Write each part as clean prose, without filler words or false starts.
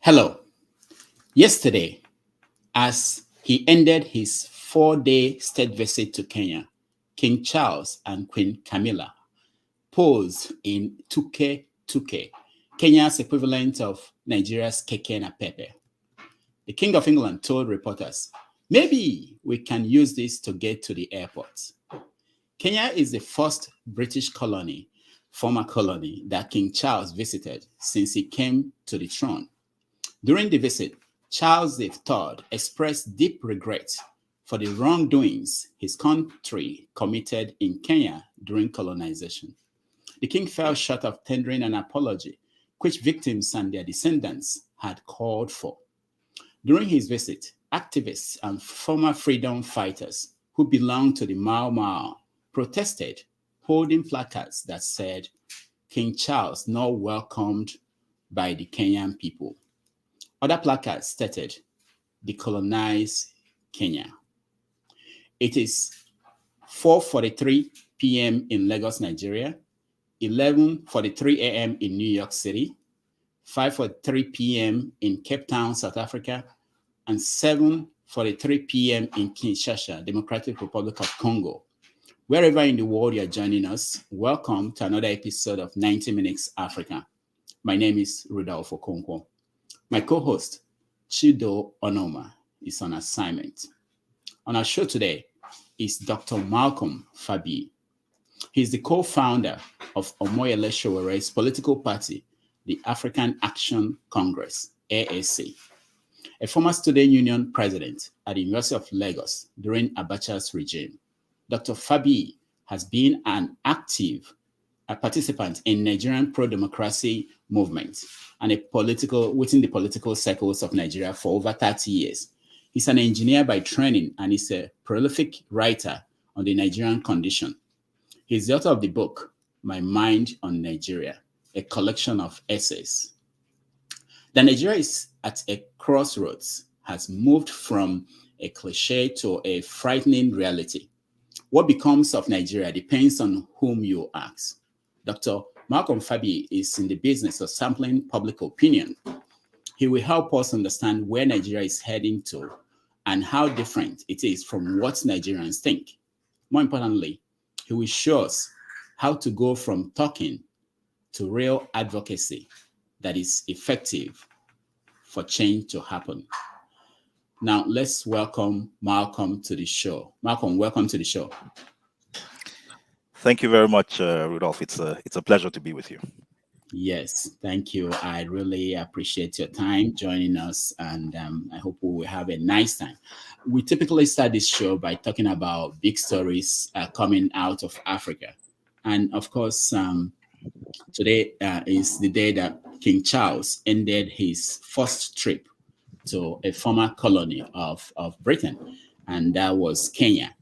Hello. Yesterday, as he ended his 4-day state visit to Kenya, King Charles and Queen Camilla posed in Tuke Tuke, Kenya's equivalent of Nigeria's Keke na Pepe. The King of England told reporters, maybe we can use this to get to the airport. Kenya is the first British colony, former colony, that King Charles visited since he came to the throne. During the visit, Charles III expressed deep regret for the wrongdoings his country committed in Kenya during colonization. The king fell short of tendering an apology, which victims and their descendants had called for. During his visit, activists and former freedom fighters who belonged to the Mau Mau protested, holding placards that said, King Charles not welcomed by the Kenyan people. Other placards stated, decolonize Kenya. It is 4:43 p.m. in Lagos, Nigeria, 11:43 a.m. in New York City, 5:43 p.m. in Cape Town, South Africa, and 7:43 p.m. in Kinshasa, Democratic Republic of Congo. Wherever in the world you're joining us, welcome to another episode of 90 Minutes Africa. My name is Rudolph Okonkwo. My co-host, Chido Onoma, is on assignment. On our show today is Dr. Malcolm Fabiyi. He's the co-founder of Omoyele Showere's political party, the African Action Congress, AAC, a former student union president at the University of Lagos during Abacha's regime. Dr. Fabiyi has been an active participant in Nigerian pro-democracy movement and within the political circles of Nigeria for over 30 years. He's an engineer by training and is a prolific writer on the Nigerian condition. He's the author of the book, My Mind on Nigeria, a collection of essays. That Nigeria is at a crossroads has moved from a cliche to a frightening reality. What becomes of Nigeria depends on whom you ask. Dr. Malcolm Fabiyi is in the business of sampling public opinion. He will help us understand where Nigeria is heading to and how different it is from what Nigerians think. More importantly, he will show us how to go from talking to real advocacy that is effective for change to happen. Now, let's welcome Malcolm to the show. Malcolm, welcome to the show. Thank you very much, Rudolph. It's a pleasure to be with you. Yes, thank you. I really appreciate your time joining us, and I hope we will have a nice time. We typically start this show by talking about big stories coming out of Africa. And of course, today is the day that King Charles ended his first trip to a former colony of Britain, and that was Kenya.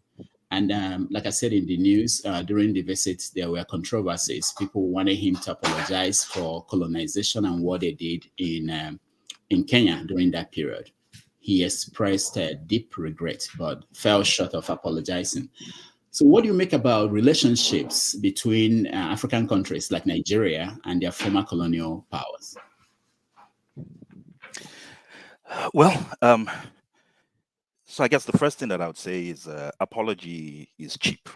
And like I said in the news, during the visit, there were controversies. People wanted him to apologize for colonization and what they did in Kenya during that period. He expressed deep regret, but fell short of apologizing. So what do you make about relationships between African countries like Nigeria and their former colonial powers? Well, so I guess the first thing that I would say is apology is cheap.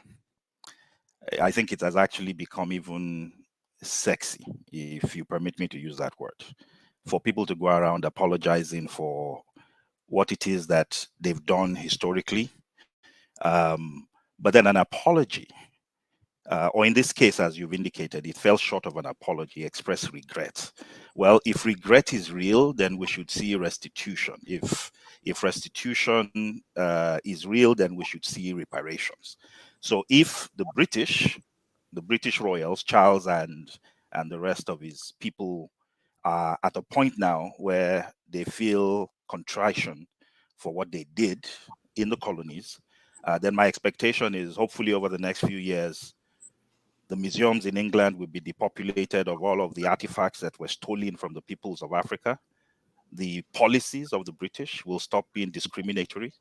I think it has actually become even sexy, if you permit me to use that word, for people to go around apologizing for what it is that they've done historically. But then an apology, or in this case, as you've indicated, it fell short of an apology, express regret. Well, if regret is real, then we should see restitution. If restitution is real, then we should see reparations. So if the British royals, Charles and the rest of his people, are at a point now where they feel contrition for what they did in the colonies, then my expectation is hopefully over the next few years, the museums in England will be depopulated of all of the artifacts that were stolen from the peoples of Africa. The policies of the British will stop being discriminatory.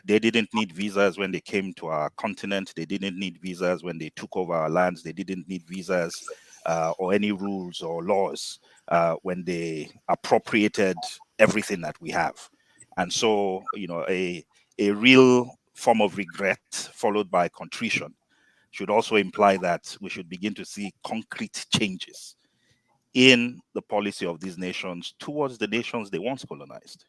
They didn't need visas when they came to our continent. They didn't need visas when they took over our lands. They didn't need visas or any rules or laws when they appropriated everything that we have. And so, a real form of regret followed by contrition should also imply that we should begin to see concrete changes in the policy of these nations towards the nations they once colonized.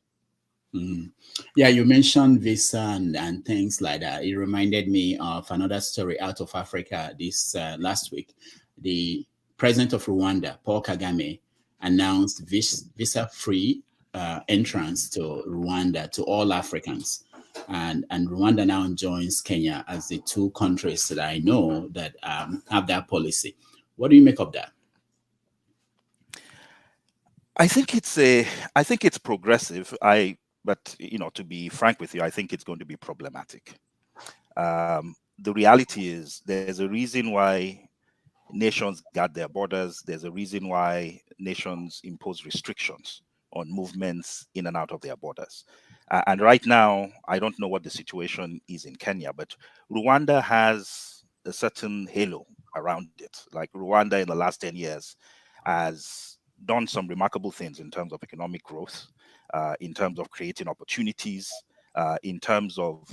Mm. Yeah, you mentioned visa and things like that. It reminded me of another story out of Africa this last week. The president of Rwanda, Paul Kagame, announced visa-free entrance to Rwanda to all Africans. And Rwanda now joins Kenya as the two countries that I know that have that policy. What do you make of that? I think it's progressive. But to be frank with you, I think it's going to be problematic. The reality is there's a reason why nations guard their borders. There's a reason why nations impose restrictions on movements in and out of their borders. And right now, I don't know what the situation is in Kenya, but Rwanda has a certain halo around it. Like Rwanda in the last 10 years has done some remarkable things in terms of economic growth, in terms of creating opportunities, in terms of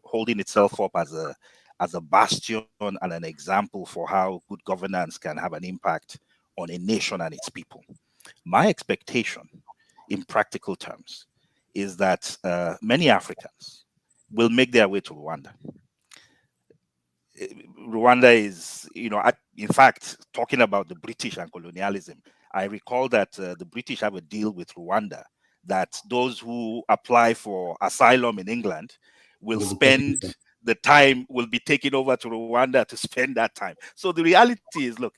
holding itself up as a bastion and an example for how good governance can have an impact on a nation and its people. My expectation, in practical terms, is that many Africans will make their way to Rwanda. Rwanda is, in fact, talking about the British and colonialism, I recall that the British have a deal with Rwanda that those who apply for asylum in England will spend the time, will be taken over to Rwanda to spend that time. So the reality is, look,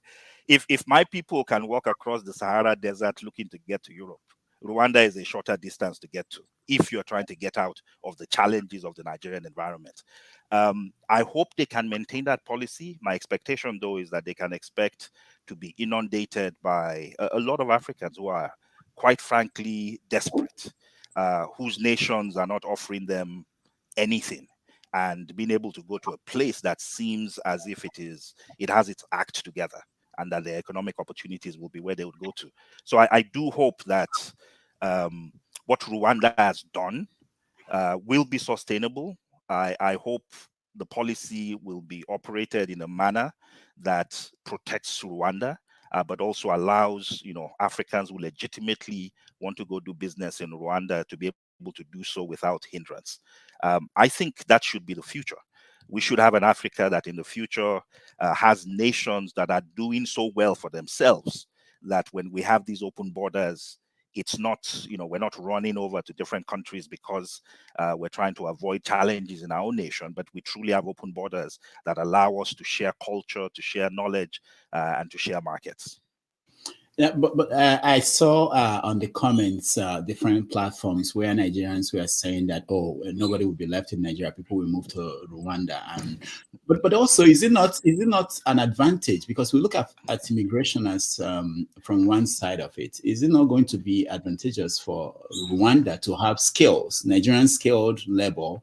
if my people can walk across the Sahara Desert looking to get to Europe, Rwanda is a shorter distance to get to if you're trying to get out of the challenges of the Nigerian environment. I hope they can maintain that policy. My expectation, though, is that they can expect to be inundated by a lot of Africans who are, quite frankly, desperate, whose nations are not offering them anything, and being able to go to a place that seems as if it has its act together, and that the economic opportunities will be where they would go to. So I do hope that what Rwanda has done will be sustainable. I hope the policy will be operated in a manner that protects Rwanda, but also allows Africans who legitimately want to go do business in Rwanda to be able to do so without hindrance. I think that should be the future. We should have an Africa that in the future has nations that are doing so well for themselves that when we have these open borders, it's not, we're not running over to different countries because we're trying to avoid challenges in our own nation, but we truly have open borders that allow us to share culture, to share knowledge, and to share markets. Yeah, but I saw on the comments different platforms where Nigerians were saying that nobody will be left in Nigeria, people will move to Rwanda, and but also is it not an advantage, because we look at immigration as from one side of it, is it not going to be advantageous for Rwanda to have skills, Nigerian skilled labor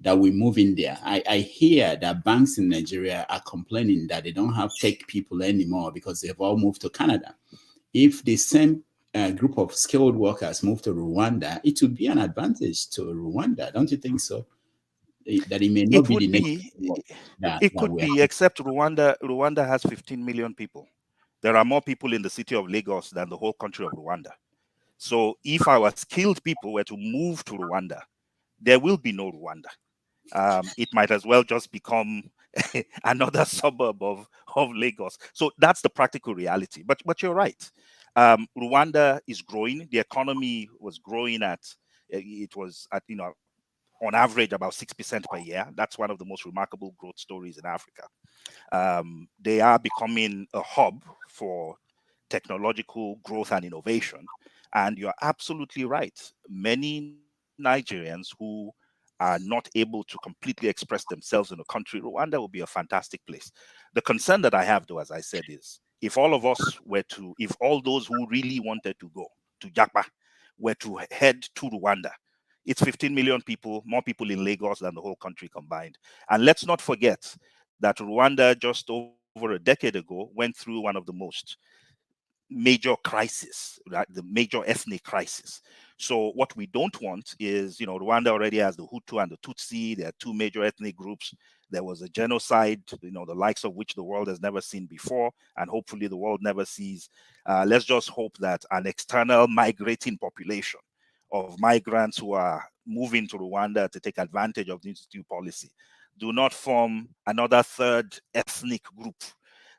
that we move in there? I hear that banks in Nigeria are complaining that they don't have tech people anymore because they've all moved to Canada. If the same group of skilled workers move to Rwanda, it would be an advantage to Rwanda. Don't you think so? That it may not It be the would next be, that it could we are. be, except Rwanda has 15 million people. There are more people in the city of Lagos than the whole country of Rwanda. So if our skilled people were to move to Rwanda, there will be no Rwanda. It might as well just become another suburb of Lagos. So that's the practical reality. But you're right. Rwanda is growing. The economy was growing on average about 6% per year. That's one of the most remarkable growth stories in Africa. They are becoming a hub for technological growth and innovation. And you're absolutely right. Many Nigerians who are not able to completely express themselves in a country, Rwanda will be a fantastic place. The concern that I have, though, as I said, is if all those who really wanted to go to Japa were to head to Rwanda, it's 15 million people, more people in Lagos than the whole country combined. And let's not forget that Rwanda, just over over a decade ago went through one of the most major crisis, right? The major ethnic crisis. So what we don't want is, Rwanda already has the Hutu and the Tutsi. There are two major ethnic groups. There was a genocide, the likes of which the world has never seen before, and hopefully the world never sees. Let's just hope that an external migrating population of migrants who are moving to Rwanda to take advantage of this new policy do not form another third ethnic group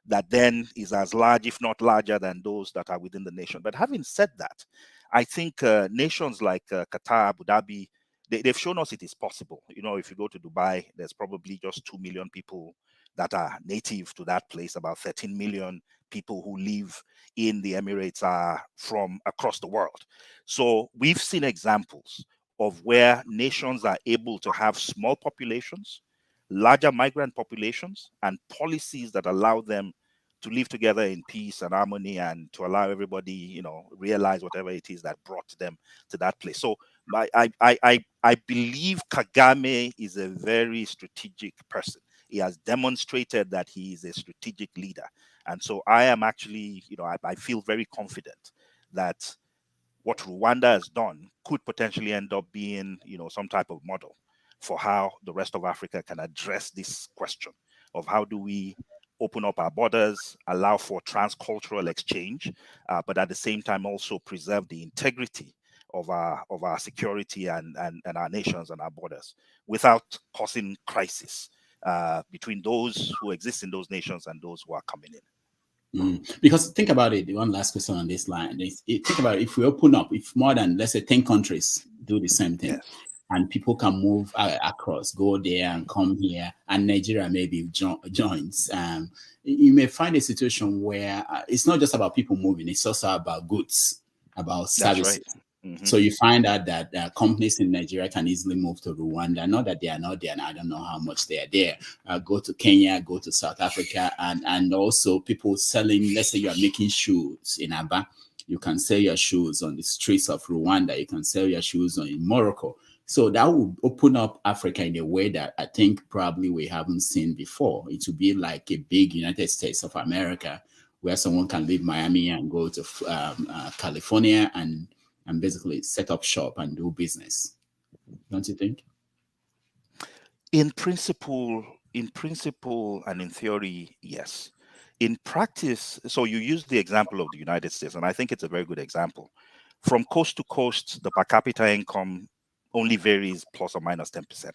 that then is as large, if not larger, than those that are within the nation. But having said that, I think nations like Qatar, Abu Dhabi, they've shown us it is possible. If you go to Dubai, there's probably just 2 million people that are native to that place. About 13 million people who live in the Emirates are from across the world. So we've seen examples of where nations are able to have small populations, larger migrant populations, and policies that allow them to live together in peace and harmony, and to allow everybody, realize whatever it is that brought them to that place. So I believe Kagame is a very strategic person. He has demonstrated that he is a strategic leader. And so I am actually, I feel very confident that what Rwanda has done could potentially end up being, some type of model for how the rest of Africa can address this question of how do we open up our borders, allow for transcultural exchange, but at the same time also preserve the integrity of our security and our nations and our borders without causing crisis between those who exist in those nations and those who are coming in. Because think about it, one last question on this line. Think about it, if we open up, if more than, let's say, 10 countries do the same thing, yes, and people can move across, go there and come here, and Nigeria maybe joins, you may find a situation where it's not just about people moving, it's also about goods, about services. That's right. Mm-hmm. So you find out that companies in Nigeria can easily move to Rwanda. Not that they are not there, and I don't know how much they are there. Go to Kenya, go to South Africa, and also people selling, let's say you are making shoes in Aba, you can sell your shoes on the streets of Rwanda. You can sell your shoes in Morocco. So that will open up Africa in a way that I think probably we haven't seen before. It will be like a big United States of America, where someone can leave Miami and go to California and basically set up shop and do business. Don't you think? In principle and in theory, yes. In practice, so you use the example of the United States, and I think it's a very good example. From coast to coast, the per capita income only varies plus or minus 10%,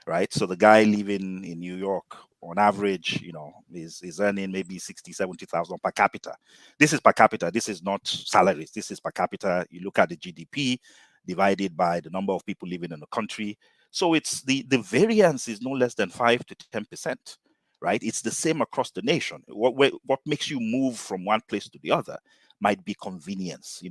right? So the guy living in New York, on average, is earning maybe 60, 70,000 per capita. This is per capita. This is not salaries. This is per capita. You look at the GDP divided by the number of people living in the country. So it's the variance is no less than 5 to 10%, right? It's the same across the nation. What makes you move from one place to the other might be convenience,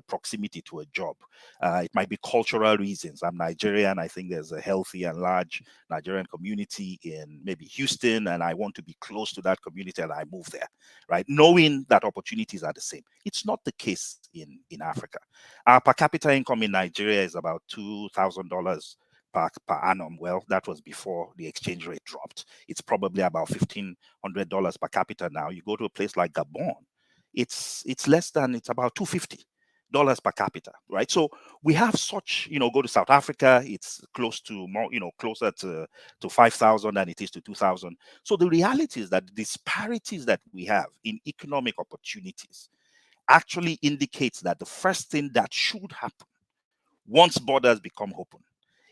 proximity to a job. It might be cultural reasons. I'm Nigerian. I think there's a healthy and large Nigerian community in maybe Houston, and I want to be close to that community, and I move there, right? Knowing that opportunities are the same. It's not the case in Africa. Our per capita income in Nigeria is about $2,000 per annum. Well, that was before the exchange rate dropped. It's probably about $1,500 per capita now. You go to a place like Gabon, it's about $250 per capita, right? So we have such, go to South Africa, it's close to more, closer to 5,000 than it is to 2,000. So the reality is that the disparities that we have in economic opportunities actually indicates that the first thing that should happen once borders become open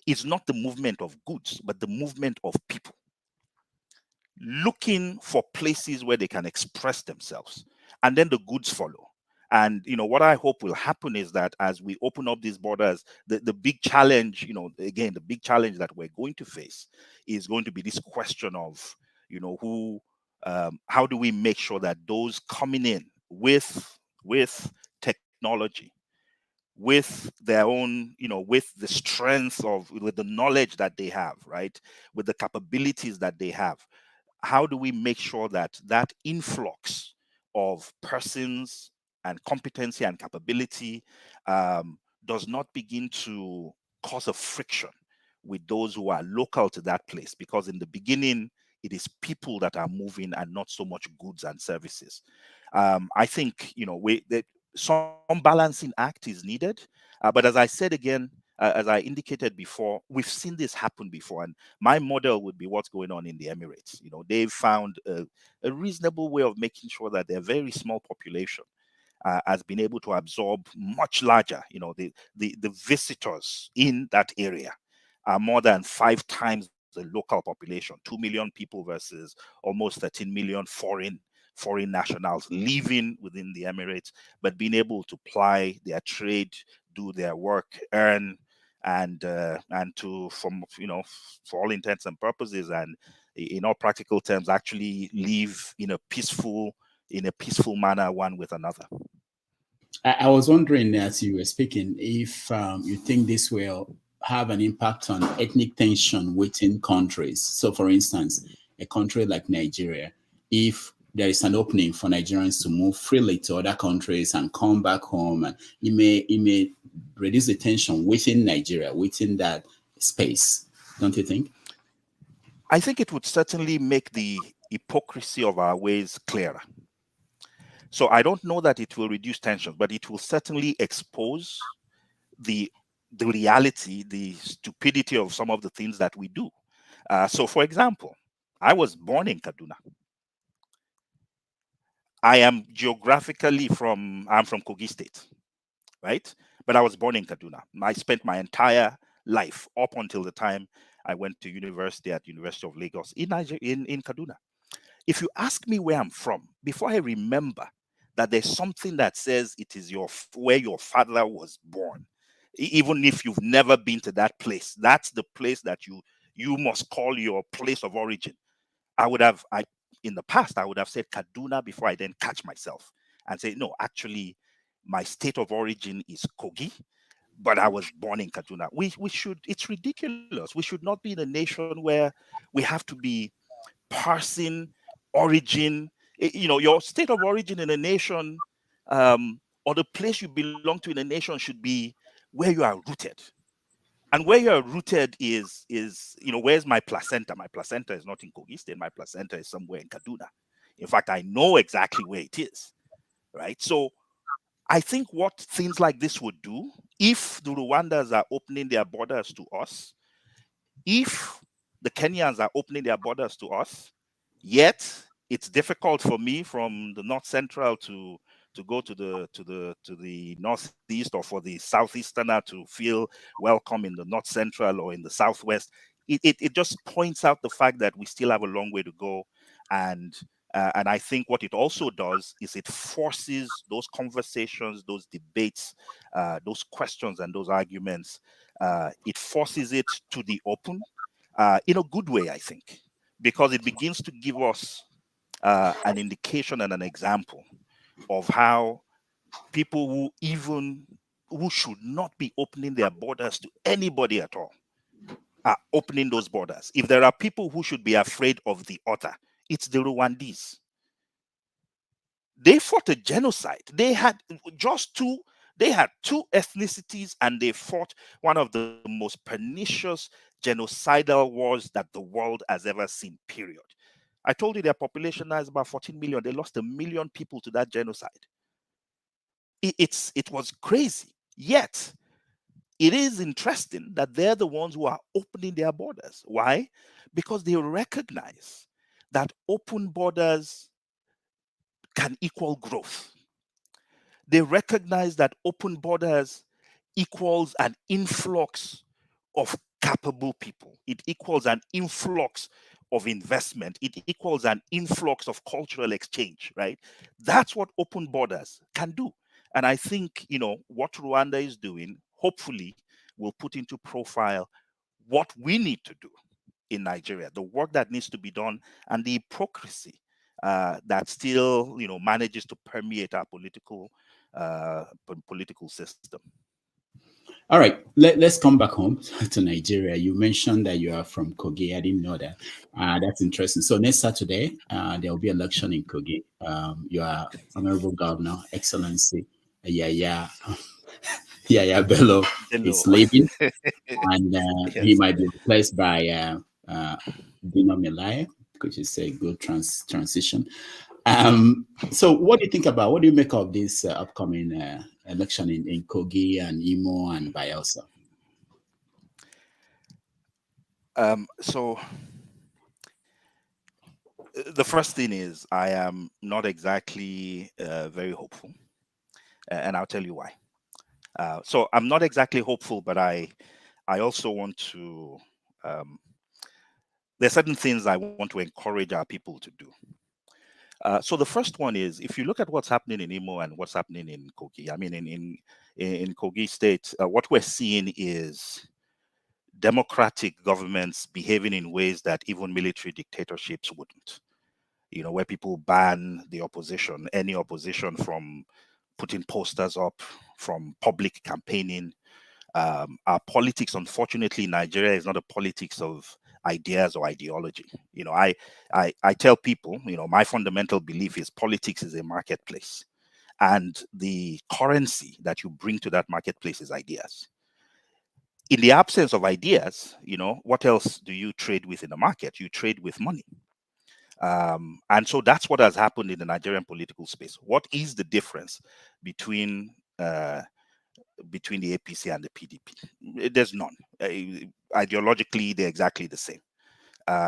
is not the movement of goods, but the movement of people looking for places where they can express themselves, and then the goods follow. And what I hope will happen is that as we open up these borders, the big challenge, again, the big challenge that we're going to face is going to be this question of, how do we make sure that those coming in with technology, with their own, with the strength with the knowledge that they have, right, with the capabilities that they have, how do we make sure that that influx of persons and competency and capability does not begin to cause a friction with those who are local to that place? Because in the beginning, It is people that are moving and not so much goods and services. I think, some balancing act is needed. But as I said again, as I indicated before, we've seen this happen before. And my model would be what's going on in the Emirates. They've found a reasonable way of making sure that their very small population has been able to absorb much larger. The visitors in that area are more than 5 times the local population, 2 million people versus almost 13 million foreign nationals living within the Emirates, but being able to ply their trade, do their work, earn, and to, for all intents and purposes, and in all practical terms, actually live in a peaceful manner, one with another. I was wondering as you were speaking if you think this will have an impact on ethnic tension within countries. So, for instance, a country like Nigeria, if there is an opening for Nigerians to move freely to other countries and come back home, and it may reduce the tension within Nigeria, within that space. Don't you think? I think it would certainly make the hypocrisy of our ways clearer. So I don't know that it will reduce tensions, but it will certainly expose the reality, the stupidity of some of the things that we do. So, for example, I was born in Kaduna. I am geographically I'm from Kogi State, right? But I was born in Kaduna. I spent my entire life up until the time I went to university at University of Lagos in Kaduna. If you ask me where I'm from, before I remember that there's something that says it is where your father was born, even if you've never been to that place, that's the place that you must call your place of origin. In the past, I would have said Kaduna before I then catch myself and say, no, actually, my state of origin is Kogi, but I was born in Kaduna. It's ridiculous. We should not be in a nation where we have to be parsing origin. Your state of origin in a nation, or the place you belong to in a nation, should be where you are rooted. And where you're rooted is where's my placenta? My placenta is not in Kogi State. My placenta is somewhere in Kaduna. In fact, I know exactly where it is, right? So I think what things like this would do, if the Rwandans are opening their borders to us, if the Kenyans are opening their borders to us, yet it's difficult for me from the North Central to go to the northeast, or for the southeasterner to feel welcome in the North Central or in the Southwest. It just points out the fact that we still have a long way to go, and I think what it also does is it forces those conversations, those debates, those questions, and those arguments. It forces it to the open, in a good way, I think, because it begins to give us an indication and an example of how people who should not be opening their borders to anybody at all are opening those borders. If there are people who should be afraid of the other, it's the Rwandese. They fought a genocide. They had two ethnicities, and they fought one of the most pernicious genocidal wars that the world has ever seen, period. I told you their population now is about 14 million. They lost 1 million people to that genocide. It was crazy. Yet, it is interesting that they're the ones who are opening their borders. Why? Because they recognize that open borders can equal growth. They recognize that open borders equals an influx of capable people. It equals an influx of investment. It equals an influx of cultural exchange, right? That's what open borders can do. And I think, what Rwanda is doing, hopefully, will put into profile what we need to do in Nigeria, the work that needs to be done, and the hypocrisy that still, manages to permeate our political system. All right, let's come back home to Nigeria. You mentioned that you are from Kogi. I didn't know that. That's interesting. So next Saturday, there will be election in Kogi. Your Honorable Governor, Excellency Yaya Bello Hello. is leaving, and he Yes. might be replaced by Dino Melaye. which is a good transition. So what do you think about, what do you make of this upcoming election in Kogi and Imo and Bayelsa? So the first thing is I am not exactly very hopeful, and I'll tell you why. So I'm not exactly hopeful, but I also want to. There are certain things I want to encourage our people to do. So the first one is, if you look at what's happening in Imo and what's happening in Kogi, I mean in Kogi State, what we're seeing is democratic governments behaving in ways that even military dictatorships wouldn't. You know, where people ban the opposition, any opposition, from putting posters up, from public campaigning. Our politics, unfortunately, in Nigeria is not a politics of ideas or ideology. You know, I tell people, you know, my fundamental belief is politics is a marketplace, and the currency that you bring to that marketplace is ideas. In the absence of ideas, you know, what else do you trade with in the market? You trade with money. And so that's what has happened in the Nigerian political space. What is the difference between between the APC and the PDP? There's none. Ideologically, they're exactly the same.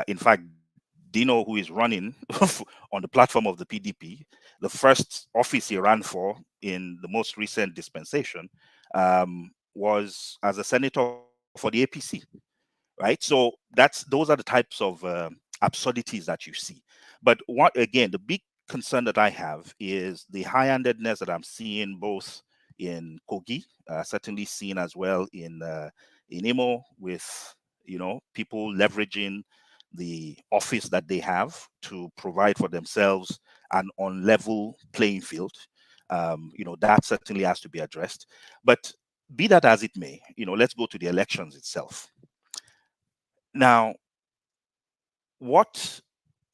In fact, Dino, who is running on the platform of the PDP, the first office he ran for in the most recent dispensation was as a senator for the APC, right? So those are the types of absurdities that you see. But what, again, the big concern that I have is the high-handedness that I'm seeing both in Kogi, certainly seen as well in Imo, with, you know, people leveraging the office that they have to provide for themselves an on-level playing field. You know, that certainly has to be addressed. But be that as it may, you know, let's go to the elections itself. Now, what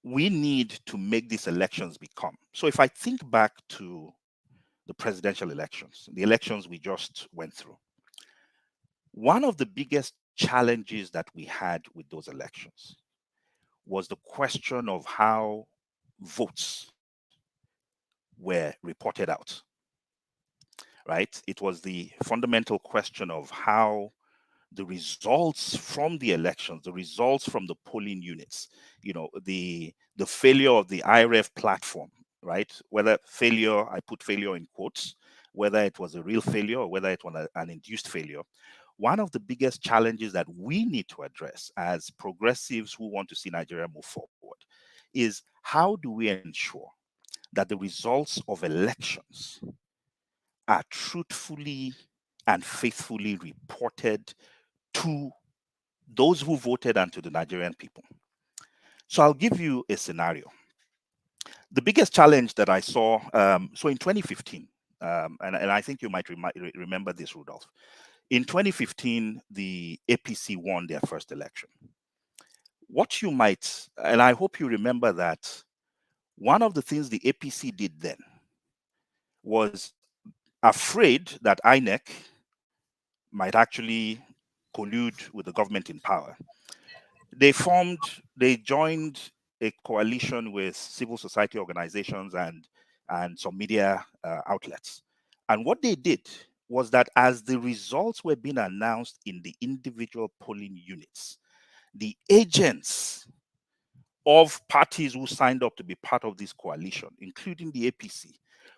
we need to make these elections become. So if I think back to the presidential elections, the elections we just went through, one of the biggest challenges that we had with those elections was the question of how votes were reported out, right? It was the fundamental question of how the results from the elections, the results from the polling units, you know, the failure of the IRF platform, right? Whether failure, I put failure in quotes, whether it was a real failure or whether it was an induced failure. One of the biggest challenges that we need to address as progressives who want to see Nigeria move forward is, how do we ensure that the results of elections are truthfully and faithfully reported to those who voted and to the Nigerian people? So I'll give you a scenario. The biggest challenge that I saw, so in 2015, and I think you might remember this, Rudolph. In 2015, the APC won their first election. What you might, and I hope you remember that, one of the things the APC did then was, afraid that INEC might actually collude with the government in power, they joined a coalition with civil society organizations and some media outlets. And what they did was that, as the results were being announced in the individual polling units, the agents of parties who signed up to be part of this coalition, including the APC,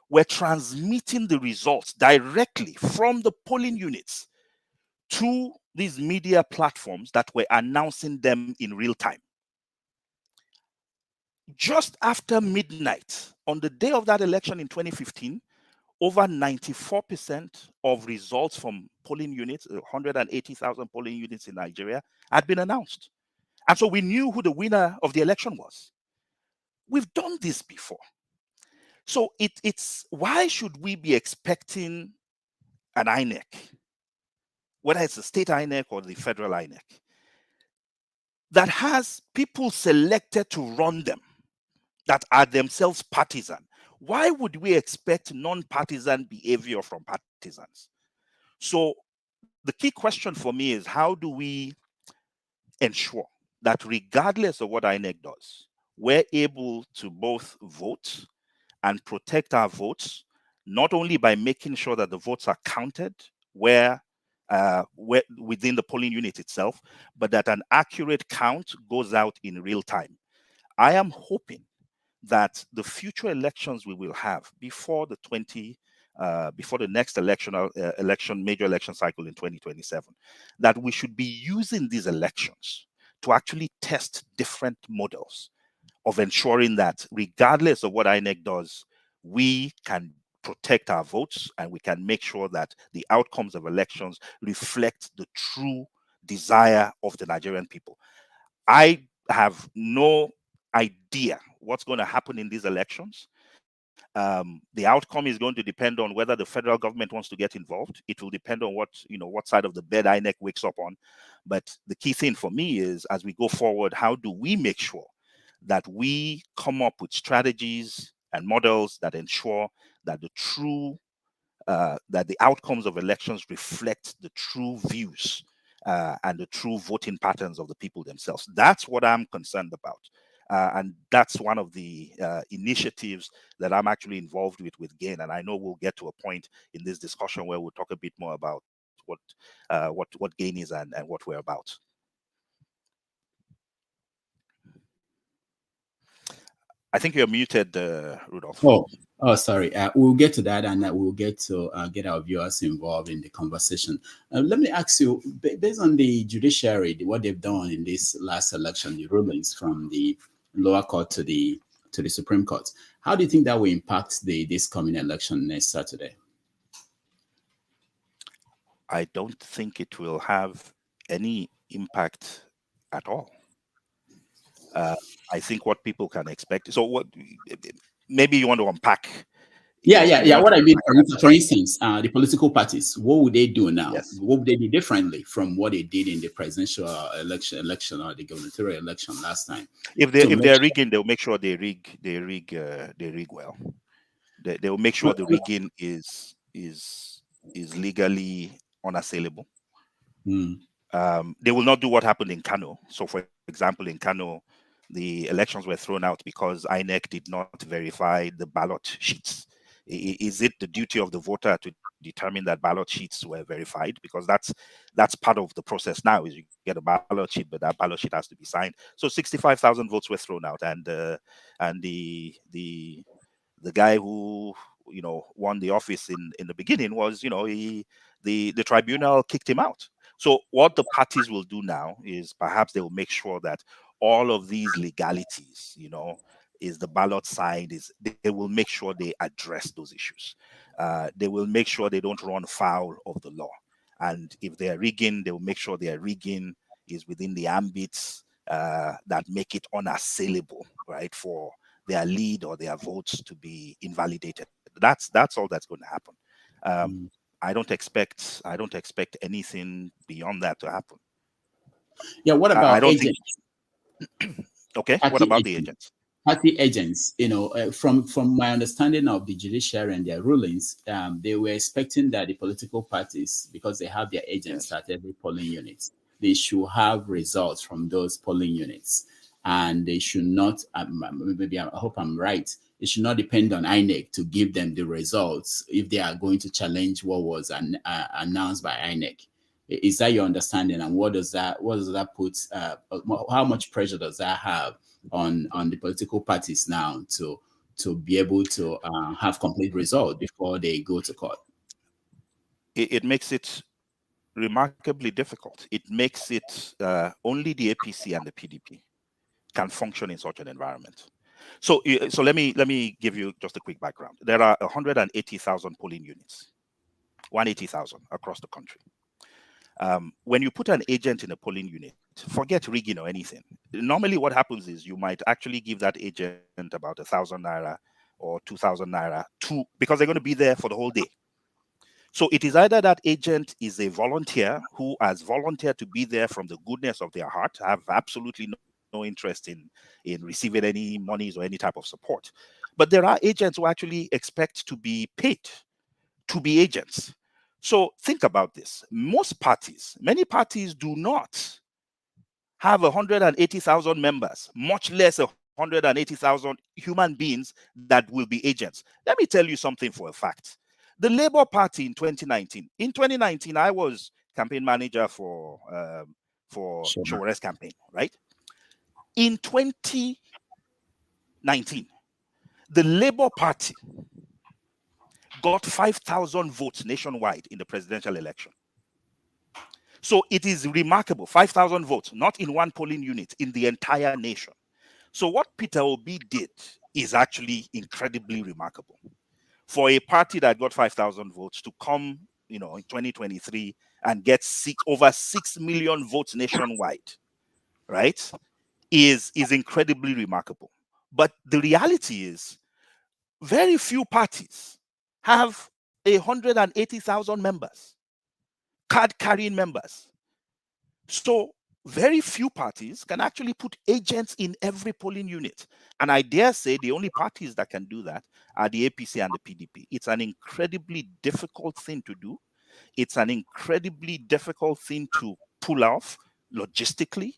were transmitting the results directly from the polling units to these media platforms that were announcing them in real time. Just after midnight, on the day of that election in 2015, over 94% of results from polling units, 180,000 polling units in Nigeria, had been announced. And so we knew who the winner of the election was. We've done this before. So it's why should we be expecting an INEC, whether it's the state INEC or the federal INEC, that has people selected to run them that are themselves partisan? Why would we expect non-partisan behavior from partisans? So the key question for me is, how do we ensure that regardless of what INEC does, we're able to both vote and protect our votes, not only by making sure that the votes are counted where within the polling unit itself, but that an accurate count goes out in real time. I am hoping that the future elections we will have before the next major election cycle in 2027, that we should be using these elections to actually test different models of ensuring that regardless of what INEC does, we can protect our votes and we can make sure that the outcomes of elections reflect the true desire of the Nigerian people. I have no idea what's going to happen in these elections. The outcome is going to depend on whether the federal government wants to get involved. It will depend on what side of the bed INEC wakes up on. But the key thing for me is, as we go forward, how do we make sure that we come up with strategies and models that ensure that that the outcomes of elections reflect the true views and the true voting patterns of the people themselves. That's what I'm concerned about. And that's one of the initiatives that I'm actually involved with GAIN. And I know we'll get to a point in this discussion where we'll talk a bit more about what GAIN is and what we're about. I think you're muted, Rudolph. Oh, sorry. We'll get to that, and we'll get to get our viewers involved in the conversation. Let me ask you, based on the judiciary, what they've done in this last election, the rulings from the lower court to the Supreme Court, how do you think that will impact this coming election next Saturday? I don't think it will have any impact at all. I think what people can expect. So, what? Maybe you want to unpack. Yeah. What I mean, for instance, the political parties, what would they do now? Yes. What would they do differently from what they did in the presidential election or the gubernatorial election last time? If they're rigging, they'll make sure they rig well. They will make sure the rigging is legally unassailable. They will not do what happened in Kano. So, for example, in Kano, the elections were thrown out because INEC did not verify the ballot sheets. Is it the duty of the voter to determine that ballot sheets were verified? Because that's part of the process now, is you get a ballot sheet, but that ballot sheet has to be signed. So 65,000 votes were thrown out, and the guy who won the office in the beginning was the tribunal kicked him out. So what the parties will do now is perhaps they will make sure that all of these legalities, is the ballot signed, they will make sure they address those issues. They will make sure they don't run foul of the law. And if they're rigging, they will make sure their rigging is within the ambits that make it unassailable, right, for their lead or their votes to be invalidated. That's all that's going to happen. I don't expect anything beyond that to happen. Yeah, what about agents? Okay, what about the agents? Party agents, from my understanding of the judiciary and their rulings, they were expecting that the political parties, because they have their agents at every polling unit, they should have results from those polling units, and they should not. Maybe I hope I'm right. It should not depend on INEC to give them the results if they are going to challenge what was announced by INEC. Is that your understanding? And what does that put? How much pressure does that have on the political parties now to be able to have complete results before they go to court? It makes it remarkably difficult. It makes it only the APC and the PDP can function in such an environment. So let me give you just a quick background. There are 180,000 polling units, 180,000 across the country. When you put an agent in a polling unit, forget rigging or anything. Normally what happens is you might actually give that agent about 1,000 naira or 2,000 naira because they're going to be there for the whole day. So it is either that agent is a volunteer who has volunteered to be there from the goodness of their heart, have absolutely no interest in receiving any monies or any type of support. But there are agents who actually expect to be paid to be agents. So think about this. Many parties do not have 180,000 members, much less 180,000 human beings that will be agents. Let me tell you something for a fact. The Labour Party in 2019, I was campaign manager for Sure. Showere's campaign, right? In 2019, the Labour Party got 5,000 votes nationwide in the presidential election. So it is remarkable, 5,000 votes, not in one polling unit, in the entire nation. So what Peter Obi did is actually incredibly remarkable. For a party that got 5,000 votes to come, in 2023 and get over 6 million votes nationwide, right, is incredibly remarkable. But the reality is, very few parties have 180,000 members, card-carrying members. So very few parties can actually put agents in every polling unit. And I dare say the only parties that can do that are the APC and the PDP. It's an incredibly difficult thing to do. It's an incredibly difficult thing to pull off logistically.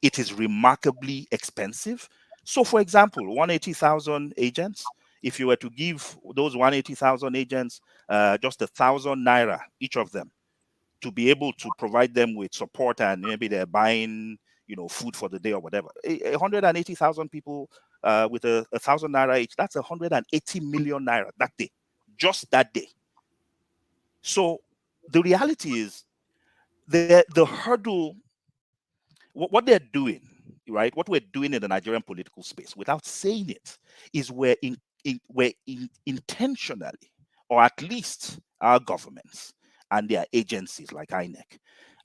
It is remarkably expensive. So, for example, 180,000 agents, if you were to give those 180,000 agents just 1,000 naira, each of them, to be able to provide them with support, and maybe they're buying, food for the day or whatever. 180,000 people with 1,000 naira each, that's 180 million naira that day, just that day. So the reality is the hurdle, what they're doing, right? What we're doing in the Nigerian political space, without saying it, is we're intentionally, or at least our governments and their agencies like INEC,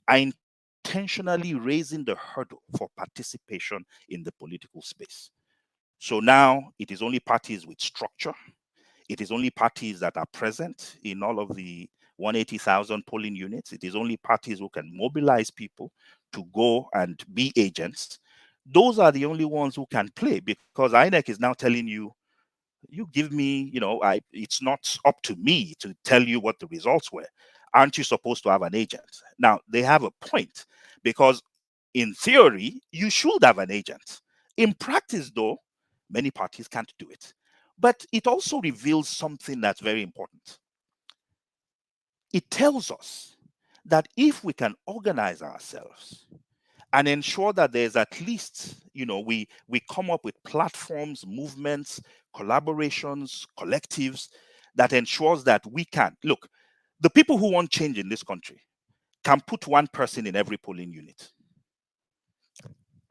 are intentionally raising the hurdle for participation in the political space. So now it is only parties with structure. It is only parties that are present in all of the 180,000 polling units. It is only parties who can mobilize people to go and be agents. Those are the only ones who can play, because INEC is now telling you, you give me, it's not up to me to tell you what the results were. Aren't you supposed to have an agent? Now, they have a point, because in theory, you should have an agent. In practice, though, many parties can't do it. But it also reveals something that's very important. It tells us that if we can organize ourselves and ensure that there's at least, we come up with platforms, movements, collaborations, collectives that ensures that we can, look, the people who want change in this country can put one person in every polling unit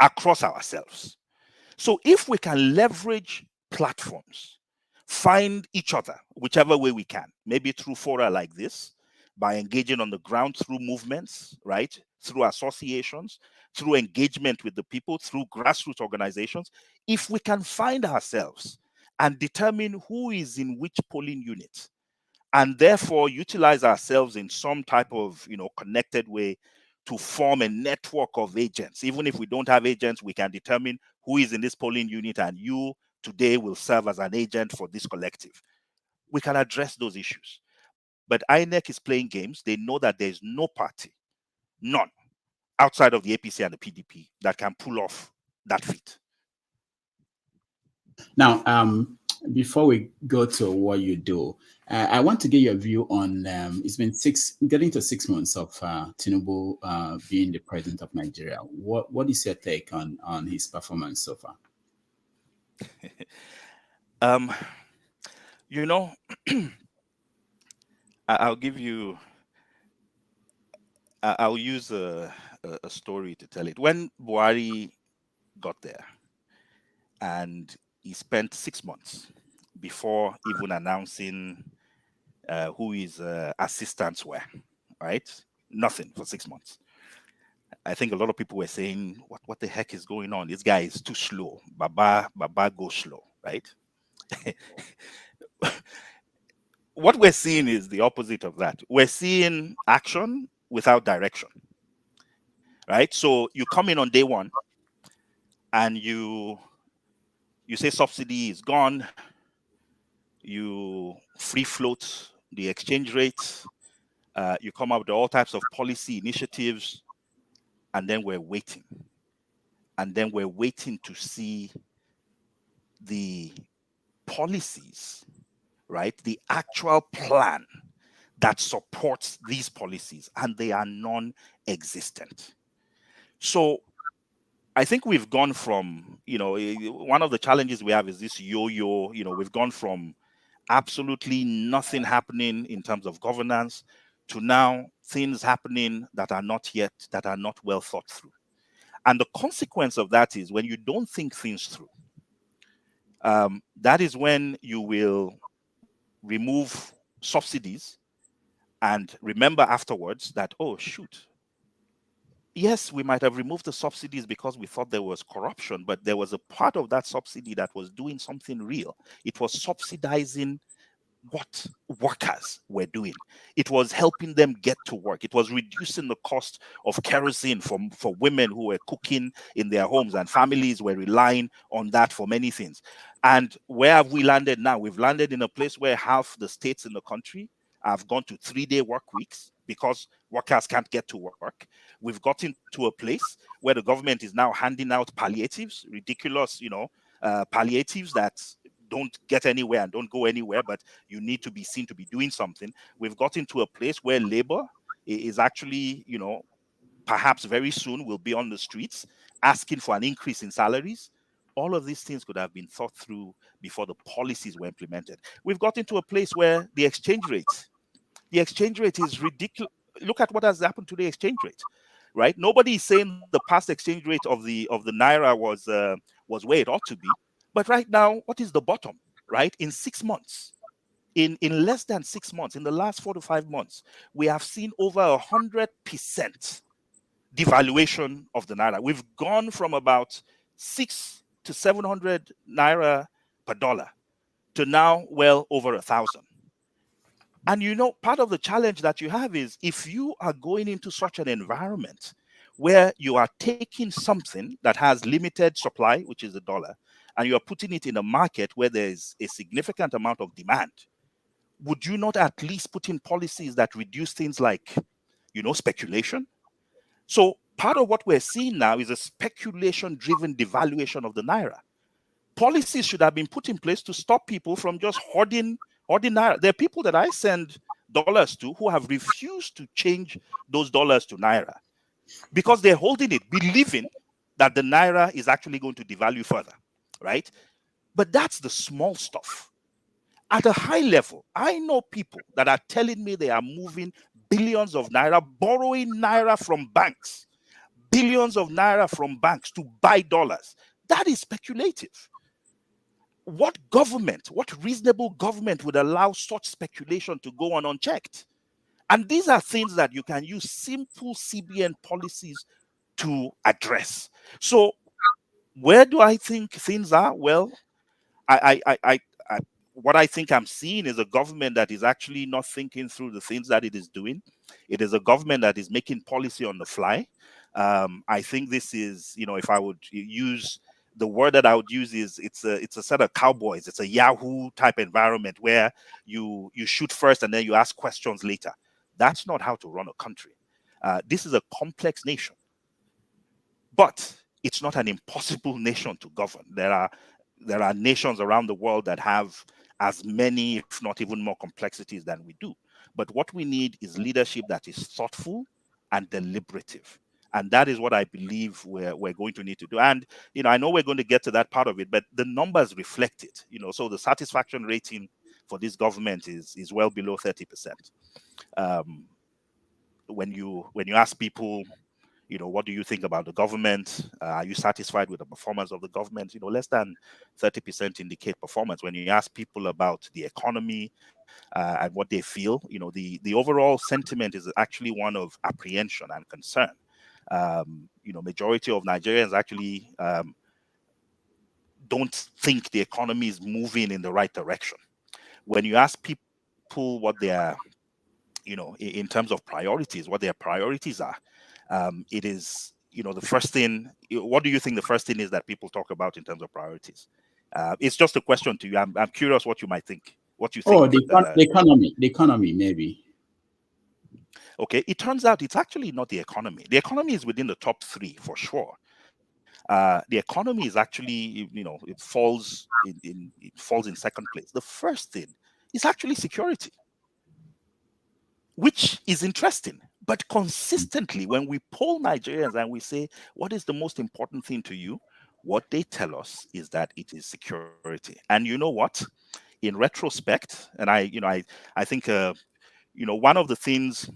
across ourselves. So if we can leverage platforms, find each other, whichever way we can, maybe through fora like this, by engaging on the ground through movements, right? Through associations, through engagement with the people, through grassroots organizations, if we can find ourselves and determine who is in which polling unit, and therefore utilize ourselves in some type of, connected way to form a network of agents. Even if we don't have agents, we can determine who is in this polling unit, and you today will serve as an agent for this collective. We can address those issues. But INEC is playing games. They know that there's no party, none, outside of the APC and the PDP that can pull off that feat. Now, before we go to what you do, I want to get your view on. It's been getting to 6 months of Tinubu being the president of Nigeria. What is your take on his performance so far? I'll give you. I'll use a story to tell it. When Buhari got there, and he spent 6 months before even announcing who his assistants were, right? Nothing for 6 months. I think a lot of people were saying, what the heck is going on? This guy is too slow. Baba go slow, right? What we're seeing is the opposite of that. We're seeing action without direction, right? So you come in on day one and you say subsidy is gone. You free float the exchange rate. You come up with all types of policy initiatives, and then we're waiting. And then we're waiting to see the policies, right? The actual plan that supports these policies, and they are non-existent. So I think we've gone from, one of the challenges we have is this yo-yo, we've gone from absolutely nothing happening in terms of governance to now things happening that are not well thought through. And the consequence of that is when you don't think things through, that is when you will remove subsidies and remember afterwards that, oh, shoot. Yes, we might have removed the subsidies because we thought there was corruption, but there was a part of that subsidy that was doing something real. It was subsidizing what workers were doing. It was helping them get to work. It was reducing the cost of kerosene for women who were cooking in their homes, and families were relying on that for many things. And where have we landed now? We've landed in a place where half the states in the country have gone to 3-day work weeks because workers can't get to work. We've gotten to a place where the government is now handing out palliatives, ridiculous, palliatives that don't get anywhere and don't go anywhere, but you need to be seen to be doing something. We've gotten to a place where labor is actually, perhaps very soon will be on the streets asking for an increase in salaries. All of these things could have been thought through before the policies were implemented. We've gotten to a place where the exchange rate is ridiculous. Look at what has happened to the exchange rate, right? Nobody is saying the past exchange rate of the naira was where it ought to be. But right now, what is the bottom, right? In 6 months, in less than 6 months, in the last 4 to 5 months, we have seen over 100% devaluation of the naira. We've gone from about 600 to 700 naira per dollar to now well over 1,000. And part of the challenge that you have is if you are going into such an environment where you are taking something that has limited supply, which is the dollar, and you're putting it in a market where there's a significant amount of demand, would you not at least put in policies that reduce things like, speculation? So part of what we're seeing now is a speculation-driven devaluation of the naira. Policies should have been put in place to stop people from just hoarding naira. There are people that I send dollars to who have refused to change those dollars to naira because they're holding it, believing that the naira is actually going to devalue further, right? But that's the small stuff. At a high level, I know people that are telling me they are moving billions of naira, borrowing naira from banks, billions of naira from banks to buy dollars. That is speculative. What reasonable government would allow such speculation to go on unchecked? And these are things that you can use simple CBN policies to address. So where do I think things are? Well, what I think I'm seeing is a government that is actually not thinking through the things that it is doing. It is a government that is making policy on the fly. I think this is, if I would use the word that I would use is it's a set of cowboys. It's a Yahoo type environment where you shoot first and then you ask questions later. That's not how to run a country. This is a complex nation, but it's not an impossible nation to govern. There are nations around the world that have as many, if not even more complexities than we do. But what we need is leadership that is thoughtful and deliberative. And that is what I believe we're going to need to do. And, I know we're going to get to that part of it, but the numbers reflect it. So the satisfaction rating for this government is well below 30%. When you ask people, what do you think about the government? Are you satisfied with the performance of the government? Less than 30% indicate performance. When you ask people about the economy and what they feel, the overall sentiment is actually one of apprehension and concern. Majority of Nigerians actually don't think the economy is moving in the right direction. When you ask people what their, in terms of priorities, what their priorities are, it is, the first thing. What do you think the first thing is that people talk about in terms of priorities? It's just a question to you. I'm curious what you might think. What you think? Oh, the economy, maybe. Okay, it turns out it's actually not the economy. The economy is within the top 3 for sure. The economy is actually, it falls in second place. The first thing is actually security, which is interesting. But consistently, when we poll Nigerians and we say, what is the most important thing to you? What they tell us is that it is security. And you know what? In retrospect, and I think, one of the things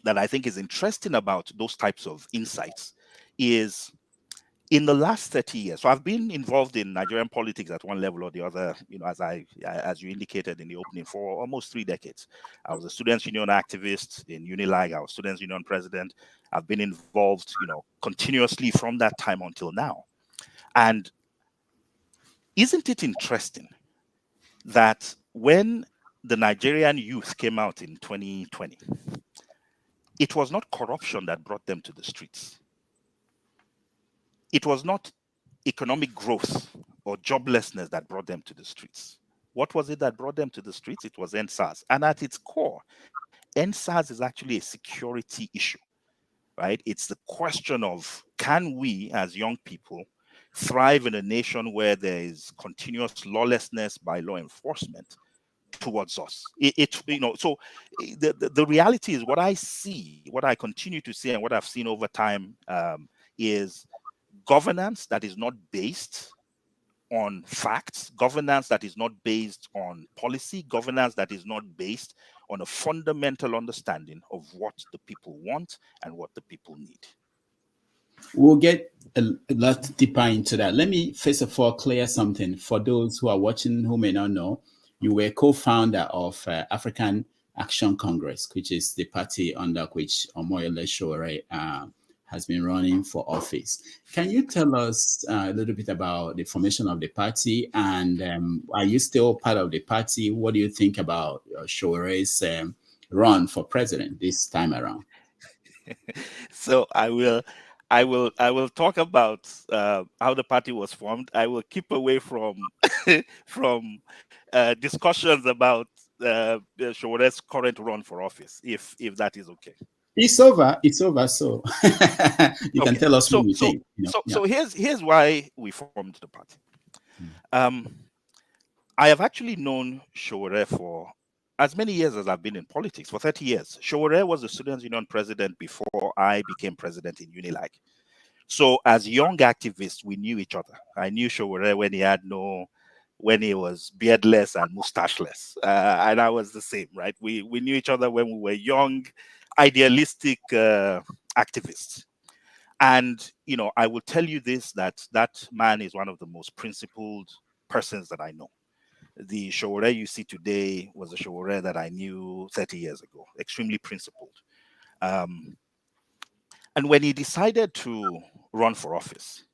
that I think is interesting about those types of insights is in the last 30 years. So I've been involved in Nigerian politics at one level or the other, as you indicated in the opening, for almost 3 decades. I was a students union activist in Unilag. I was students union president. I've been involved, continuously from that time until now. And isn't it interesting that when the Nigerian youth came out in 2020, it was not corruption that brought them to the streets. It was not economic growth or joblessness that brought them to the streets. What was it that brought them to the streets? It was NSAS. And at its core, NSAS is actually a security issue, right? It's the question of, can we as young people thrive in a nation where there is continuous lawlessness by law enforcement towards us? So the reality is, what I see, what I continue to see, and what I've seen over time, is governance that is not based on facts, governance that is not based on policy, governance that is not based on a fundamental understanding of what the people want and what the people need. We'll get a lot deeper into that. Let me first of all clear something for those who are watching who may not know. You were co-founder of African Action Congress, which is the party under which Omoyele Sowore has been running for office. Can you tell us a little bit about the formation of the party, and are you still part of the party? What do you think about Showore's run for president this time around? So I will talk about how the party was formed. I will keep away from from discussions about Showore's current run for office, if that is okay. It's over. It's over. So you can Okay. tell us what So you so think. so Yeah. so here's why we formed the party. Mm. I have actually known Sowore for as many years as I've been in politics, for 30 years. Sowore was the Students' Union president before I became president in Unilag. So as young activists, we knew each other. I knew Sowore when he was beardless and mustacheless. And I was the same, right? We knew each other when we were young, idealistic activists. And, I will tell you this, that man is one of the most principled persons that I know. The Sowore you see today was the Sowore that I knew 30 years ago, extremely principled. And when he decided to run for office,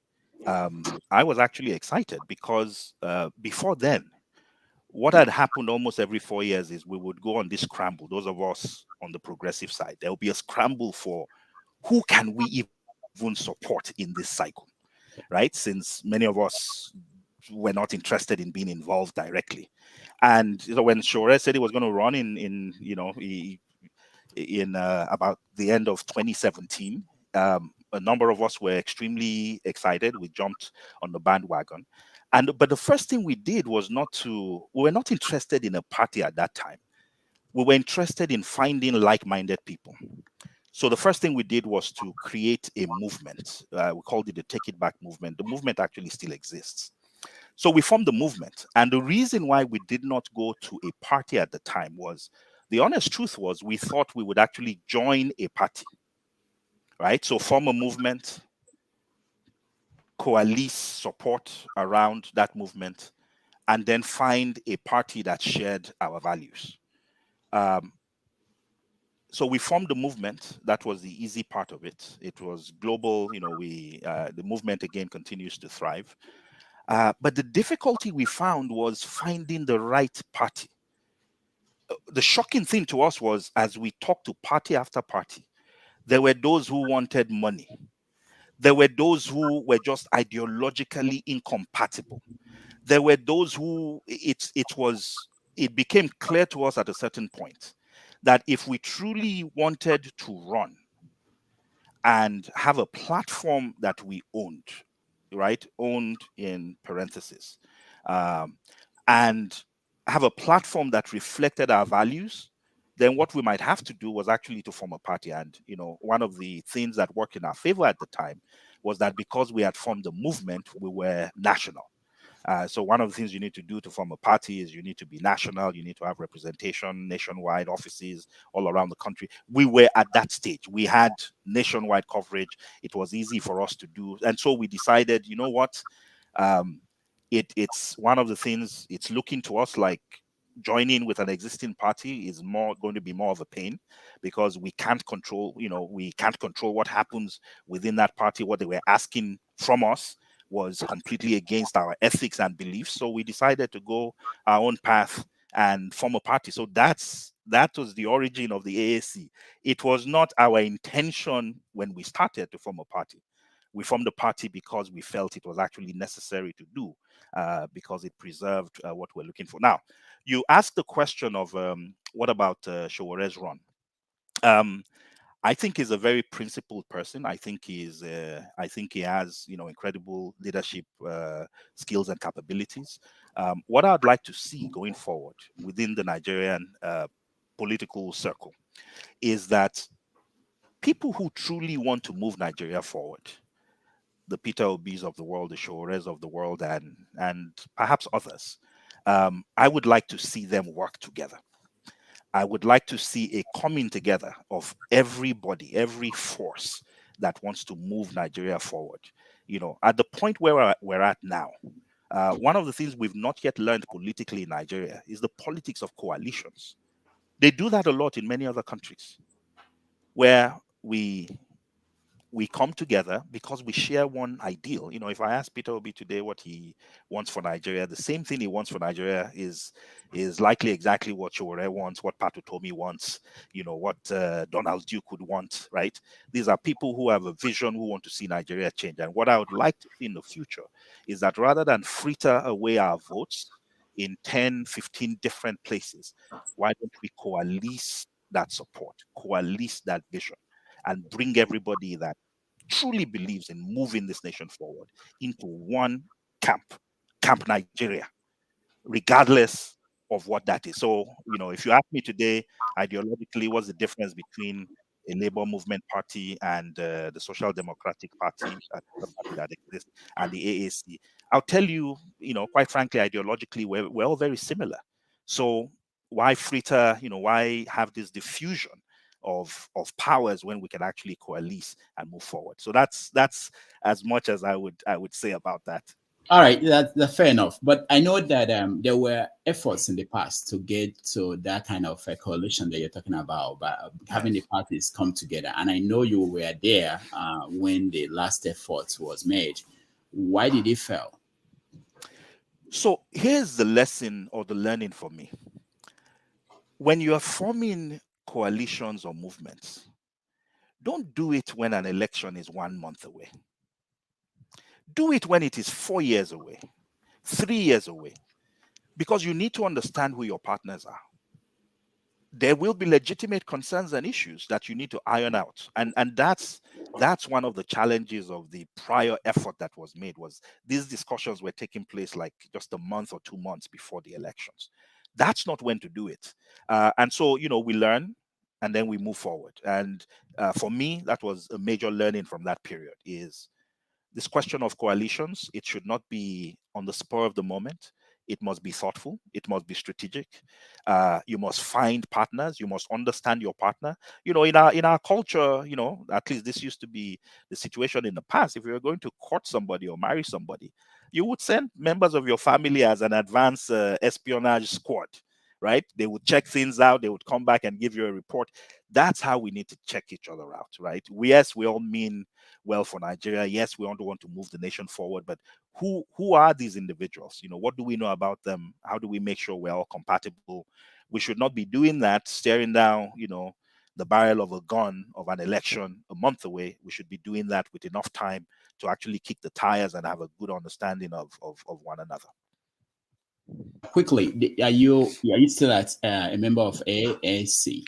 I was actually excited because before then, what had happened almost every 4 years is we would go on this scramble, those of us on the progressive side. There will be a scramble for who can we even support in this cycle, right? Since many of us were not interested in being involved directly. And when Sowore said he was going to run in about the end of 2017, a number of us were extremely excited. We jumped on the bandwagon. But the first thing we did was we were not interested in a party at that time. We were interested in finding like-minded people. So the first thing we did was to create a movement. We called it the Take It Back movement. The movement actually still exists. So we formed the movement. And the reason why we did not go to a party at the time was, the honest truth was, we thought we would actually join a party, right? So form a movement, coalesce support around that movement, and then find a party that shared our values. So we formed the movement. That was the easy part of it. It was global. The movement again continues to thrive. But the difficulty we found was finding the right party. The shocking thing to us was, as we talked to party after party, there were those who wanted money. There were those who were just ideologically incompatible. There were those who it became clear to us at a certain point that if we truly wanted to run and have a platform that we owned, right? Owned in parentheses, um, and have a platform that reflected our values, then what we might have to do was actually to form a party. And, one of the things that worked in our favor at the time was that because we had formed a movement, we were national. So one of the things you need to do to form a party is you need to be national. You need to have representation, nationwide offices all around the country. We were at that stage. We had nationwide coverage. It was easy for us to do. And so we decided, you know what? Um, it's one of the things, it's looking to us like joining with an existing party is going to be more of a pain, because we can't control what happens within that party. What they were asking from us was completely against our ethics and beliefs. So we decided to go our own path and form a party. So that was the origin of the AAC. It was not our intention when we started to form a party. We formed a party because we felt it was actually necessary to do, because it preserved what we're looking for. Now, you asked the question of what about Showore's run? I think he's a very principled person. I think he has incredible leadership skills and capabilities. What I'd like to see going forward within the Nigerian political circle is that people who truly want to move Nigeria forward, the Peter Obis of the world, the Showores of the world, and perhaps others, I would like to see them work together. I would like to see a coming together of everybody, every force that wants to move Nigeria forward. At the point where we're at now, one of the things we've not yet learned politically in Nigeria is the politics of coalitions. They do that a lot in many other countries, where we come together because we share one ideal. If I ask Peter Obi today what he wants for Nigeria, the same thing he wants for Nigeria is likely exactly what Showore wants, what Pat Utomi wants, what Donald Duke would want, right? These are people who have a vision, who want to see Nigeria change. And what I would like to see in the future is that rather than fritter away our votes in 10, 15 different places, why don't we coalesce that support, coalesce that vision, and bring everybody that truly believes in moving this nation forward into one Camp Nigeria, regardless of what that is. So, if you ask me today, ideologically, what's the difference between a labor movement party and the Social Democratic Party, the party that exists, and the AAC? I'll tell you, quite frankly, ideologically, we're all very similar. So why fritter, why have this diffusion of powers when we can actually coalesce and move forward? So that's as much as I would say about that. All right, that's fair enough. But I know that there were efforts in the past to get to that kind of a coalition that you're talking about, but having the parties come together. And I know you were there when the last effort was made. Why did it fail? So here's the lesson or the learning for me. When you are forming coalitions or movements, don't do it when an election is 1 month away. Do it when it is 4 years away, 3 years away, because you need to understand who your partners are. There will be legitimate concerns and issues that you need to iron out. And that's one of the challenges of the prior effort that was made, was these discussions were taking place like just a month or 2 months before the elections. That's not when to do it. And so, we learn and then we move forward. And for me, that was a major learning from that period, is this question of coalitions. It should not be on the spur of the moment. It must be thoughtful. It must be strategic. You must find partners. You must understand your partner. In our culture, at least this used to be the situation in the past. If you were going to court somebody or marry somebody, you would send members of your family as an advanced espionage squad, right? They would check things out. They would come back and give you a report. That's how we need to check each other out, right? Yes, we all mean well for Nigeria. Yes, we want to move the nation forward, but who are these individuals? What do we know about them? How do we make sure we're all compatible? We should not be doing that, staring down, the barrel of a gun of an election a month away. We should be doing that with enough time to actually kick the tires and have a good understanding of one another. Quickly, are you still a member of AAC?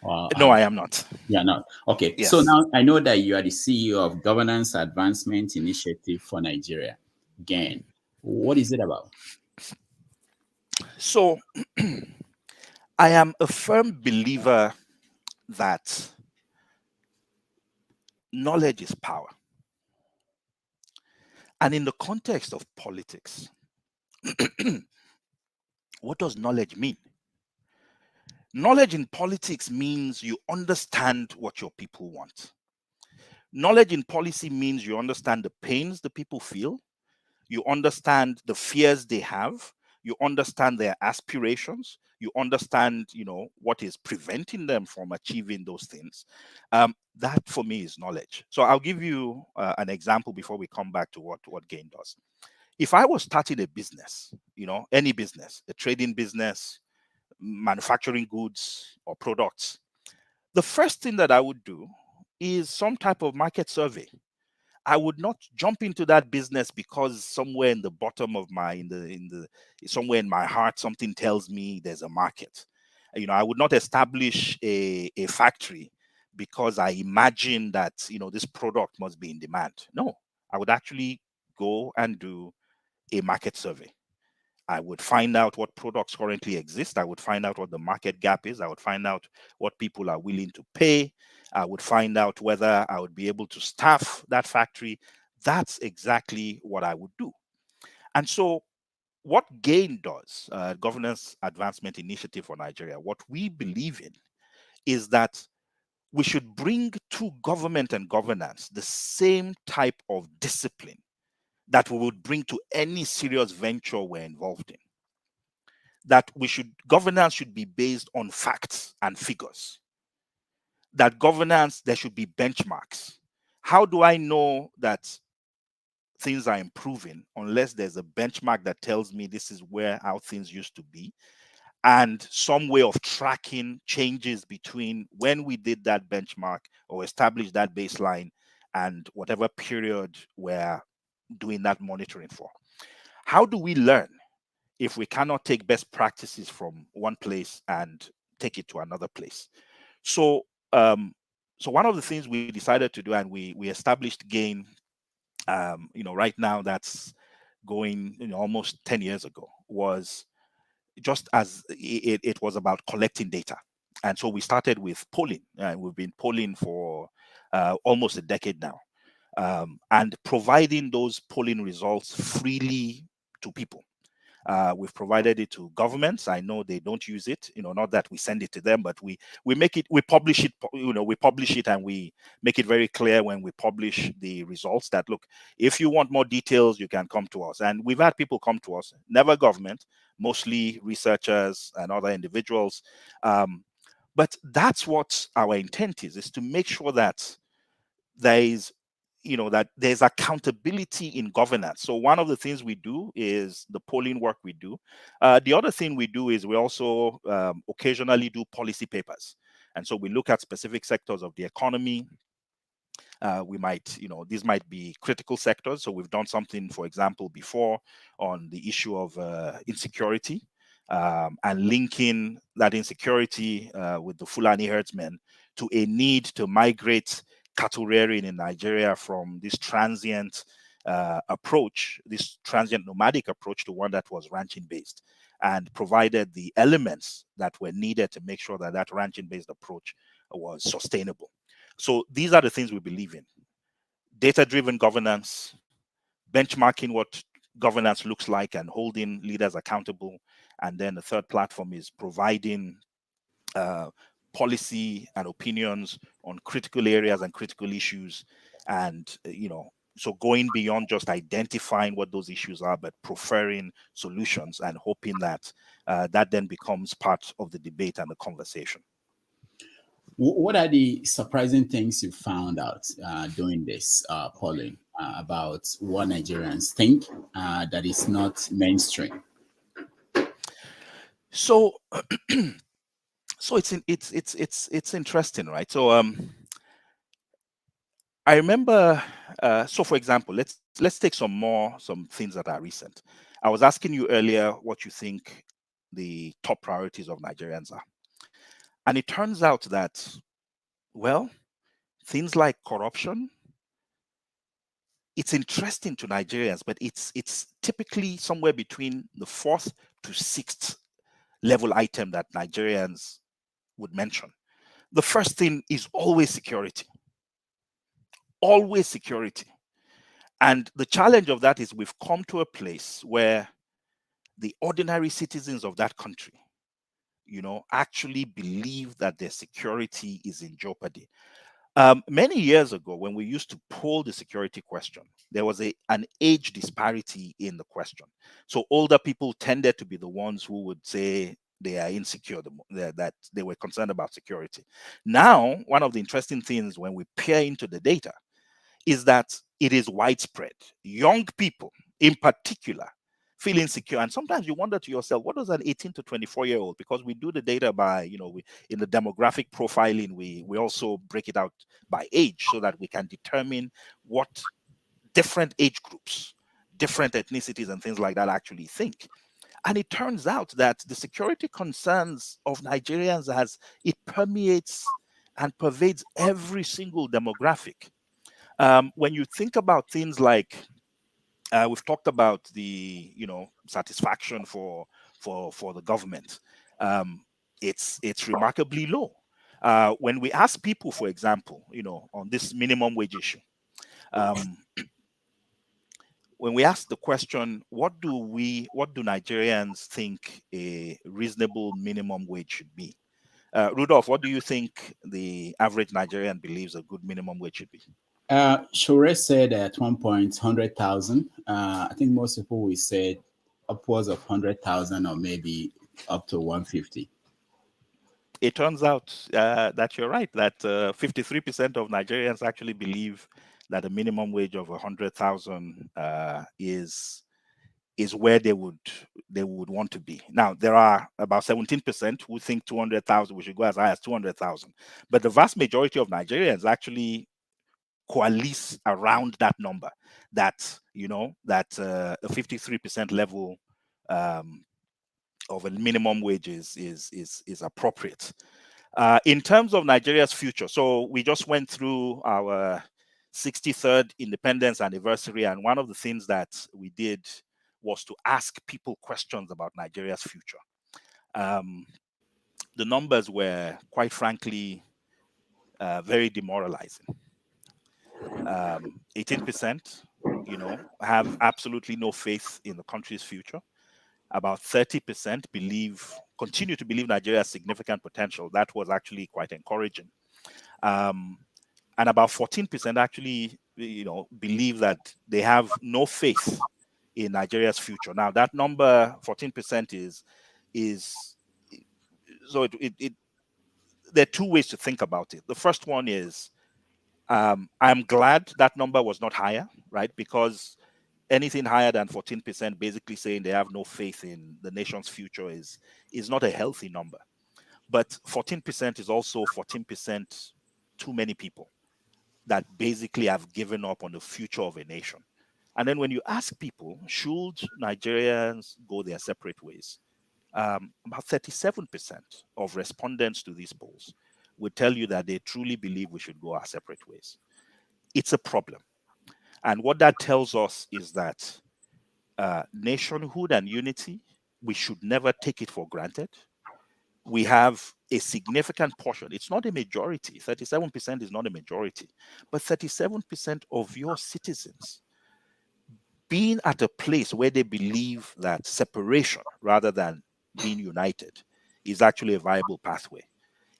Or No, I am not. you're not? Okay. So Yes. now I know that you are the CEO of Governance Advancement Initiative for Nigeria, GAIN. What is it about? So I am a firm believer that knowledge is power. And in the context of politics, what does knowledge mean? Knowledge in politics means you understand what your people want. Knowledge in policy means you understand the pains the people feel, you understand the fears they have, you understand their aspirations, you understand, what is preventing them from achieving those things. That for me is knowledge. So I'll give you an example before we come back to what GAIN does. If I was starting a business, any business, a trading business, manufacturing goods or products, the first thing that I would do is some type of market survey. I would not jump into that business because somewhere in the bottom of my somewhere in my heart something tells me there's a market. I would not establish a factory because I imagine that this product must be in demand. No, I would actually go and do a market survey. I would find out what products currently exist. I would find out what the market gap is. I would find out what people are willing to pay. I would find out whether I would be able to staff that factory. That's exactly what I would do. And so, what GAIN does, Governance Advancement Initiative for Nigeria, what we believe in is that we should bring to government and governance the same type of discipline that we would bring to any serious venture we're involved in. That governance should be based on facts and figures. That governance, there should be benchmarks. How do I know that things are improving unless there's a benchmark that tells me this is how things used to be, and some way of tracking changes between when we did that benchmark or established that baseline and whatever period we're doing that monitoring for? How do we learn if we cannot take best practices from one place and take it to another place? So, so one of the things we decided to do, and we established GAIN, right now that's going, almost 10 years ago, was just as it was about collecting data. And so we started with polling, and we've been polling for almost a decade now, and providing those polling results freely to people. We've provided it to governments. I know they don't use it, not that we send it to them, but we make it, we publish it, we publish it, and we make it very clear when we publish the results that, look, if you want more details, you can come to us. And we've had people come to us, never government, mostly researchers and other individuals. But that's what our intent is to make sure that there is that there's accountability in governance. So one of the things we do is the polling work we do. The other thing we do is we also occasionally do policy papers. And so we look at specific sectors of the economy. We might, these might be critical sectors. So we've done something, for example, before on the issue of insecurity, and linking that insecurity with the Fulani herdsmen to a need to migrate cattle rearing in Nigeria from this transient approach, this transient nomadic approach, to one that was ranching based, and provided the elements that were needed to make sure that that ranching based approach was sustainable. So these are the things we believe in: data-driven governance, benchmarking what governance looks like and holding leaders accountable. And then the third platform is providing policy and opinions on critical areas and critical issues. And, so going beyond just identifying what those issues are, but preferring solutions and hoping that that then becomes part of the debate and the conversation. What are the surprising things you found out doing this polling about what Nigerians think that is not mainstream? So, so it's interesting, right? So, I remember. So, for example, let's take some things that are recent. I was asking you earlier what you think the top priorities of Nigerians are. And it turns out that, well, things like corruption, it's interesting to Nigerians, but it's typically somewhere between the fourth to sixth level item that Nigerians would mention. The first thing is always security. Always security. And the challenge of that is we've come to a place where the ordinary citizens of that country, actually believe that their security is in jeopardy. Many years ago, when we used to poll the security question, there was an age disparity in the question. So older people tended to be the ones who would say they are insecure, that they were concerned about security. Now, one of the interesting things when we peer into the data is that it is widespread. Young people, in particular, feel insecure. And sometimes you wonder to yourself, what does an 18 to 24-year-old, because we do the data by, in the demographic profiling, we also break it out by age so that we can determine what different age groups, different ethnicities and things like that actually think. And it turns out that the security concerns of Nigerians, as it permeates and pervades every single demographic. When you think about things like, we've talked about the satisfaction for the government, it's remarkably low. When we ask people, for example, on this minimum wage issue, um, when we ask the question, what do Nigerians think a reasonable minimum wage should be? Rudolph, what do you think the average Nigerian believes a good minimum wage should be? Shure said at one point 100,000. I think most people will say upwards of 100,000 or maybe up to 150. It turns out that you're right, that 53% of Nigerians actually believe that a minimum wage of 100,000 is where they would want to be. Now, there are about 17% who think 200,000, we should go as high as 200,000. But the vast majority of Nigerians actually coalesce around that number, that a 53% level of a minimum wage is appropriate. In terms of Nigeria's future, so we just went through our 63rd independence anniversary, and one of the things that we did was to ask people questions about Nigeria's future. The numbers were, quite frankly, very demoralizing. 18%, have absolutely no faith in the country's future. About 30% continue to believe Nigeria has significant potential. That was actually quite encouraging. And about 14% actually, believe that they have no faith in Nigeria's future. Now, that number, 14%, is so there are two ways to think about it. The first one is, I'm glad that number was not higher, right? Because anything higher than 14% basically saying they have no faith in the nation's future is not a healthy number. But 14% is also 14% too many people that basically have given up on the future of a nation. And then when you ask people, should Nigerians go their separate ways? About 37% of respondents to these polls would tell you that they truly believe we should go our separate ways. It's a problem. And what that tells us is that nationhood and unity, we should never take it for granted. We have a significant portion. It's not a majority. 37% is not a majority, but 37% of your citizens being at a place where they believe that separation rather than being united is actually a viable pathway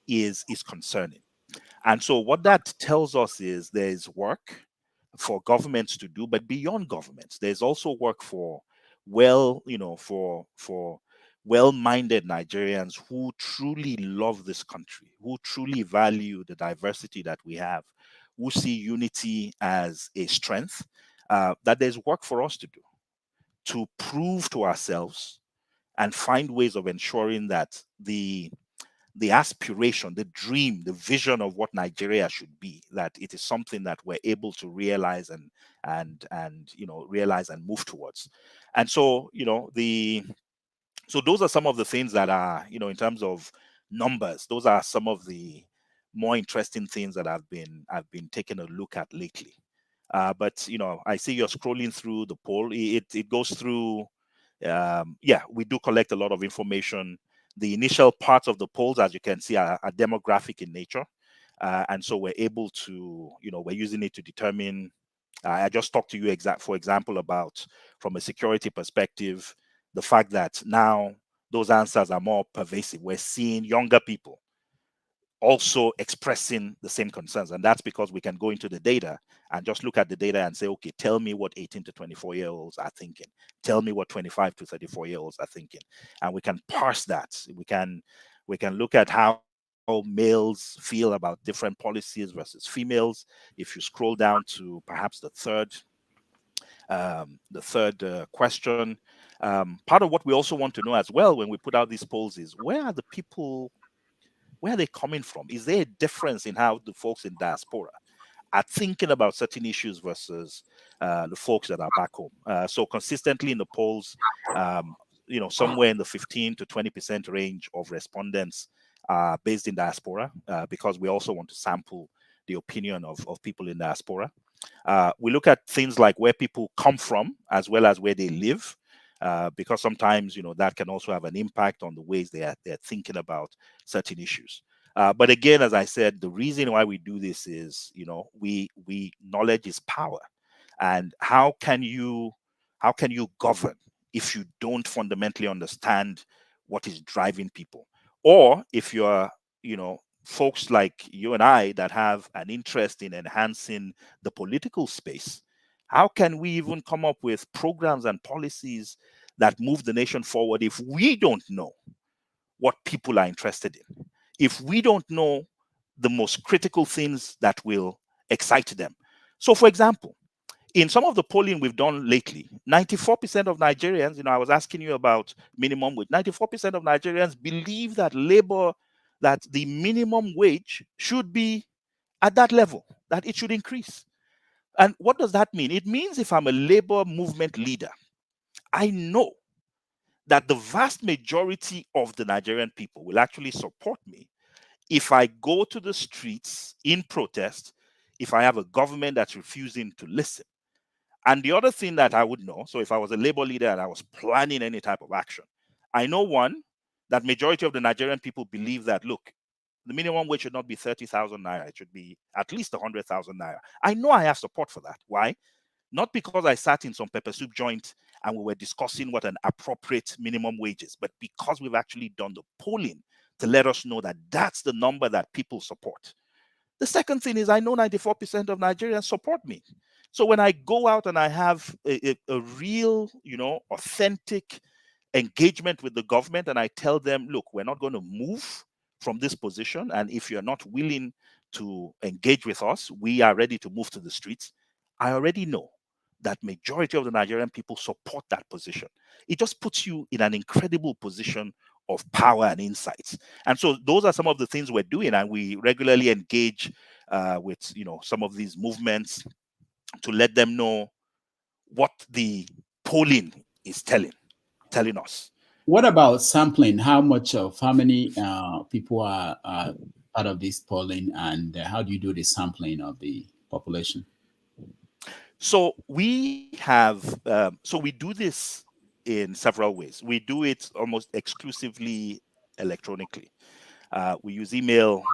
is concerning. And so what that tells us is there is work for governments to do, but beyond governments, there's also work for well-minded Nigerians who truly love this country, who truly value the diversity that we have, who see unity as a strength, that there's work for us to do to prove to ourselves and find ways of ensuring that the aspiration, the dream, the vision of what Nigeria should be, that it is something that we're able to realize and realize and move towards. And so, so those are some of the things that are, in terms of numbers. Those are some of the more interesting things that I've been taking a look at lately. But I see you're scrolling through the poll. It goes through. Yeah, we do collect a lot of information. The initial parts of the polls, as you can see, are demographic in nature, and so we're able to, we're using it to determine. I just talked to you for example, about from a security perspective, the fact that now those answers are more pervasive. We're seeing younger people also expressing the same concerns. And that's because we can go into the data and just look at the data and say, okay, tell me what 18 to 24-year-olds are thinking. Tell me what 25 to 34-year-olds are thinking. And we can parse that. We can look at how males feel about different policies versus females. If you scroll down to perhaps the third question, part of what we also want to know as well when we put out these polls is, where are the people, where are they coming from? Is there a difference in how the folks in diaspora are thinking about certain issues versus the folks that are back home? So consistently in the polls, somewhere in the 15 to 20% range of respondents are based in diaspora, because we also want to sample the opinion of people in diaspora. We look at things like where people come from as well as where they live. Because sometimes that can also have an impact on the ways they're thinking about certain issues. But again, as I said, the reason why we do this is we knowledge is power, and how can you govern if you don't fundamentally understand what is driving people? Or if you're folks like you and I that have an interest in enhancing the political space, how can we even come up with programs and policies that move the nation forward if we don't know what people are interested in? If we don't know the most critical things that will excite them? So, for example, in some of the polling we've done lately, 94% of Nigerians, I was asking you about minimum wage, 94% of Nigerians believe that that the minimum wage should be at that level, that it should increase. And what does that mean? It means if I'm a labor movement leader, I know that the vast majority of the Nigerian people will actually support me if I go to the streets in protest, if I have a government that's refusing to listen. And the other thing that I would know, so if I was a labor leader and I was planning any type of action, I know, one, that majority of the Nigerian people believe that, look, the minimum wage should not be 30,000 naira. It should be at least 100,000 naira. I know I have support for that. Why? Not because I sat in some pepper soup joint and we were discussing what an appropriate minimum wage is, but because we've actually done the polling to let us know that that's the number that people support. The second thing is, I know 94% of Nigerians support me. So when I go out and I have a real, authentic engagement with the government, and I tell them, look, we're not going to move from this position, and if you're not willing to engage with us, we are ready to move to the streets. I already know that majority of the Nigerian people support that position. It just puts you in an incredible position of power and insights. And so those are some of the things we're doing, and we regularly engage with some of these movements to let them know what the polling is telling us. What about sampling? How many people are part of this polling, and how do you do the sampling of the population? So we do this in several ways. We do it almost exclusively electronically. We use email,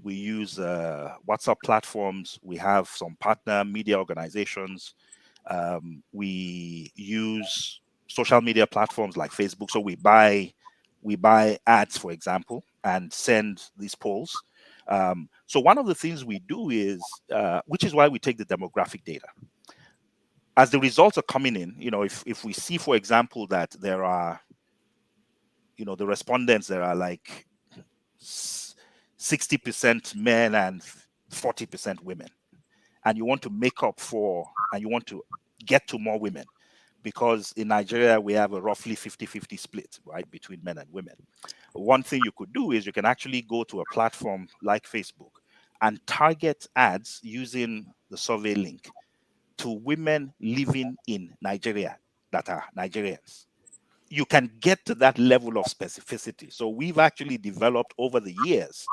we use WhatsApp platforms, we have some partner media organizations, we use social media platforms like Facebook. So we buy ads, for example, and send these polls. So one of the things we do is, which is why we take the demographic data. As the results are coming in, if we see, for example, that there are, the respondents, there are like 60% men and 40% women, and you want to make up for, and you want to get to more women, because in Nigeria we have a roughly 50-50 split, right, between men and women. One thing you could do is you can actually go to a platform like Facebook and target ads using the survey link to women living in Nigeria that are Nigerians. you can get to that level of specificity. So we've actually developed over the years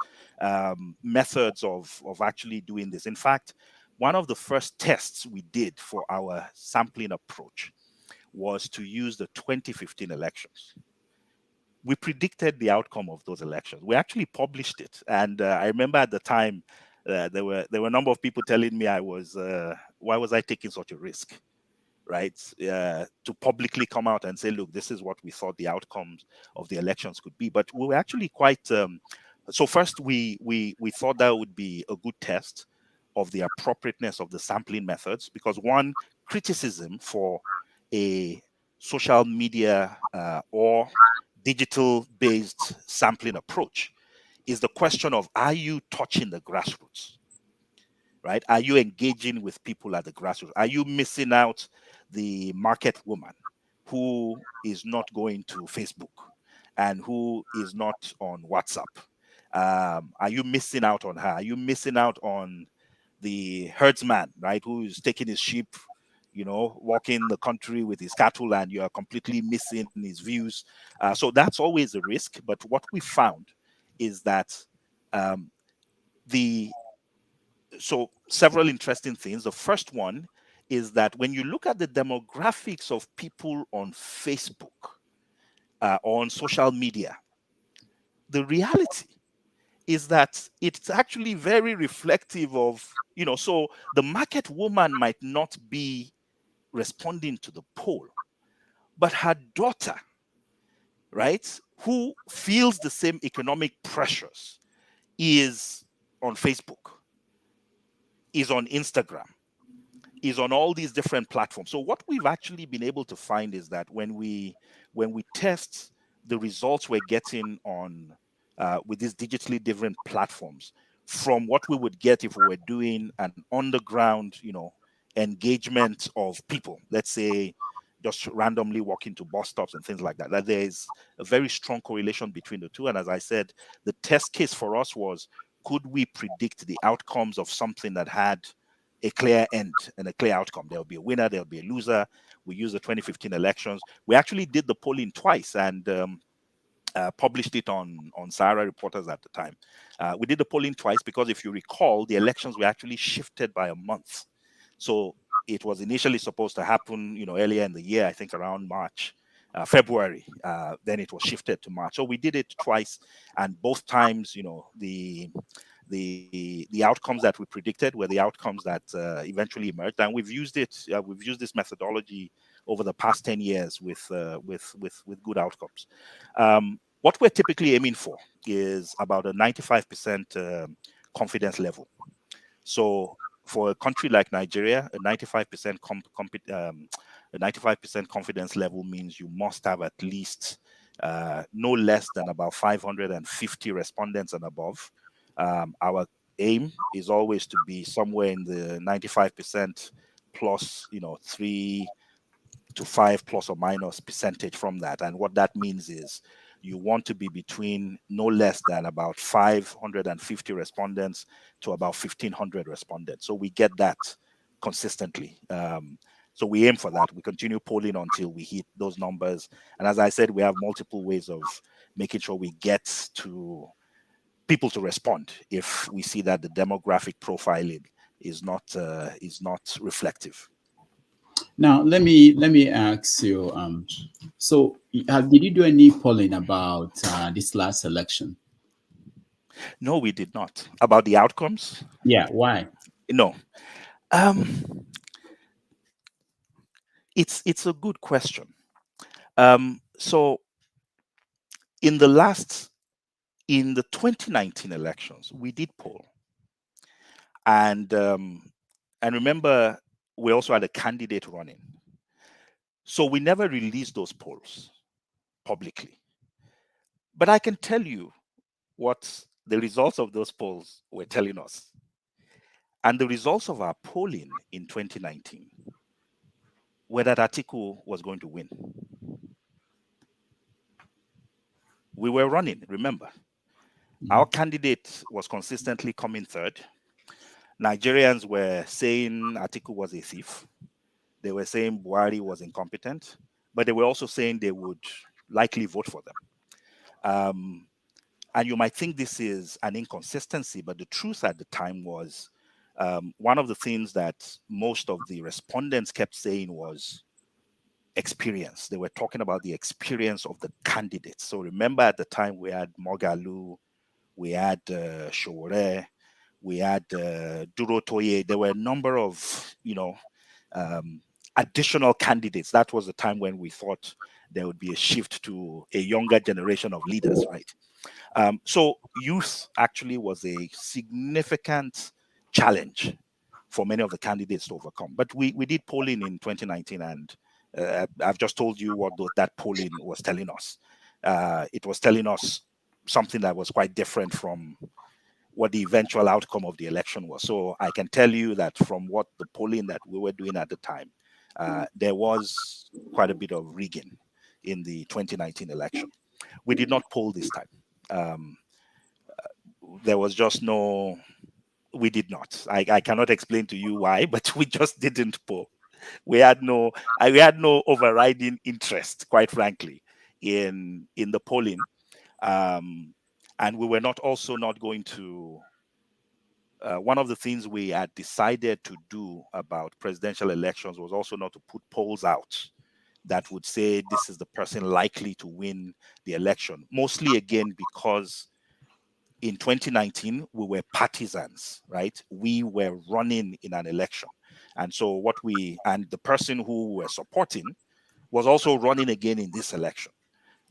methods of actually doing this. In fact, one of the first tests we did for our sampling approach was to use the 2015 elections. We predicted the outcome of those elections. We actually published it, and I remember at the time there were a number of people telling me why was I taking such a risk, right? To publicly come out and say, look, this is what we thought the outcomes of the elections could be. But we were actually quite. So first, we thought that would be a good test of the appropriateness of the sampling methods, because one criticism for a social media or digital-based sampling approach is the question of, are you touching the grassroots? Right? Are you engaging with people at the grassroots? Are you missing out the market woman who is not going to Facebook and who is not on WhatsApp? Are you missing out on her? Are you missing out on the herdsman, right, who is taking his sheep, walking the country with his cattle, and you are completely missing his views? So that's always a risk. But what we found is that so several interesting things. The first one is that when you look at the demographics of people on Facebook or on social media, the reality is that it's actually very reflective of, so the market woman might not be responding to the poll, but her daughter, right, who feels the same economic pressures, is on Facebook, is on Instagram, is on all these different platforms. So what we've actually been able to find is that when we test the results we're getting on with these digitally different platforms from what we would get if we were doing an underground, engagement of people, let's say just randomly walking to bus stops and things like that, that there's a very strong correlation between the two. And as I said, the test case for us was, could we predict the outcomes of something that had a clear end and a clear outcome? There'll be a winner, there'll be a loser. We used the 2015 elections. We actually did the polling twice and published it on Sahara Reporters at the time. We did the polling twice because, if you recall, the elections were actually shifted by a month. So it was initially supposed to happen, earlier in the year, I think around March, February. Then it was shifted to March. So we did it twice, and both times, the outcomes that we predicted were the outcomes that eventually emerged, and we've used it. We've used this methodology over the past 10 years with good outcomes. What we're typically aiming for is about a 95% confidence level. So for a country like Nigeria, a 95% confidence level means you must have at least no less than about 550 respondents and above. Our aim is always to be somewhere in the 95% plus, 3 to 5 plus or minus percentage from that. And what that means is you want to be between no less than about 550 respondents to about 1,500 respondents. So we get that consistently. So we aim for that. We continue polling until we hit those numbers. And as I said, we have multiple ways of making sure we get to people to respond if we see that the demographic profiling is not reflective. Now, let me ask you. So, did you do any polling about this last election? No, we did not. About the outcomes? Yeah. Why? No. It's a good question. So in the 2019 elections, we did poll, and remember, we also had a candidate running. So we never released those polls publicly. But I can tell you what the results of those polls were telling us. And the results of our polling in 2019 were that Atiku was going to win. We were running, remember. Our candidate was consistently coming third. Nigerians were saying Atiku was a thief. They were saying Buhari was incompetent. but they were also saying they would likely vote for them. And you might think this is an inconsistency, but the truth at the time was one of the things that most of the respondents kept saying was experience. They were talking about the experience of the candidates. So remember at the time we had Mogalu, we had Showore, we had Duro Toye. There were a number of, additional candidates. That was the time when we thought there would be a shift to a younger generation of leaders, right? So youth actually was a significant challenge for many of the candidates to overcome. But we did polling in 2019, and I've just told you what that polling was telling us. It was telling us something that was quite different from what the eventual outcome of the election was. So I can tell you that from what the polling that we were doing at the time, there was quite a bit of rigging in the 2019 election. We did not poll this time. There was just no, we did not. I cannot explain to you why, but we just didn't poll. We had no overriding interest, quite frankly, in the polling, and we were not going to. One of the things we had decided to do about presidential elections was also not to put polls out that would say this is the person likely to win the election. Mostly, again, because in 2019, we were partisans, right? We were running in an election. And so the person who we were supporting was also running again in this election.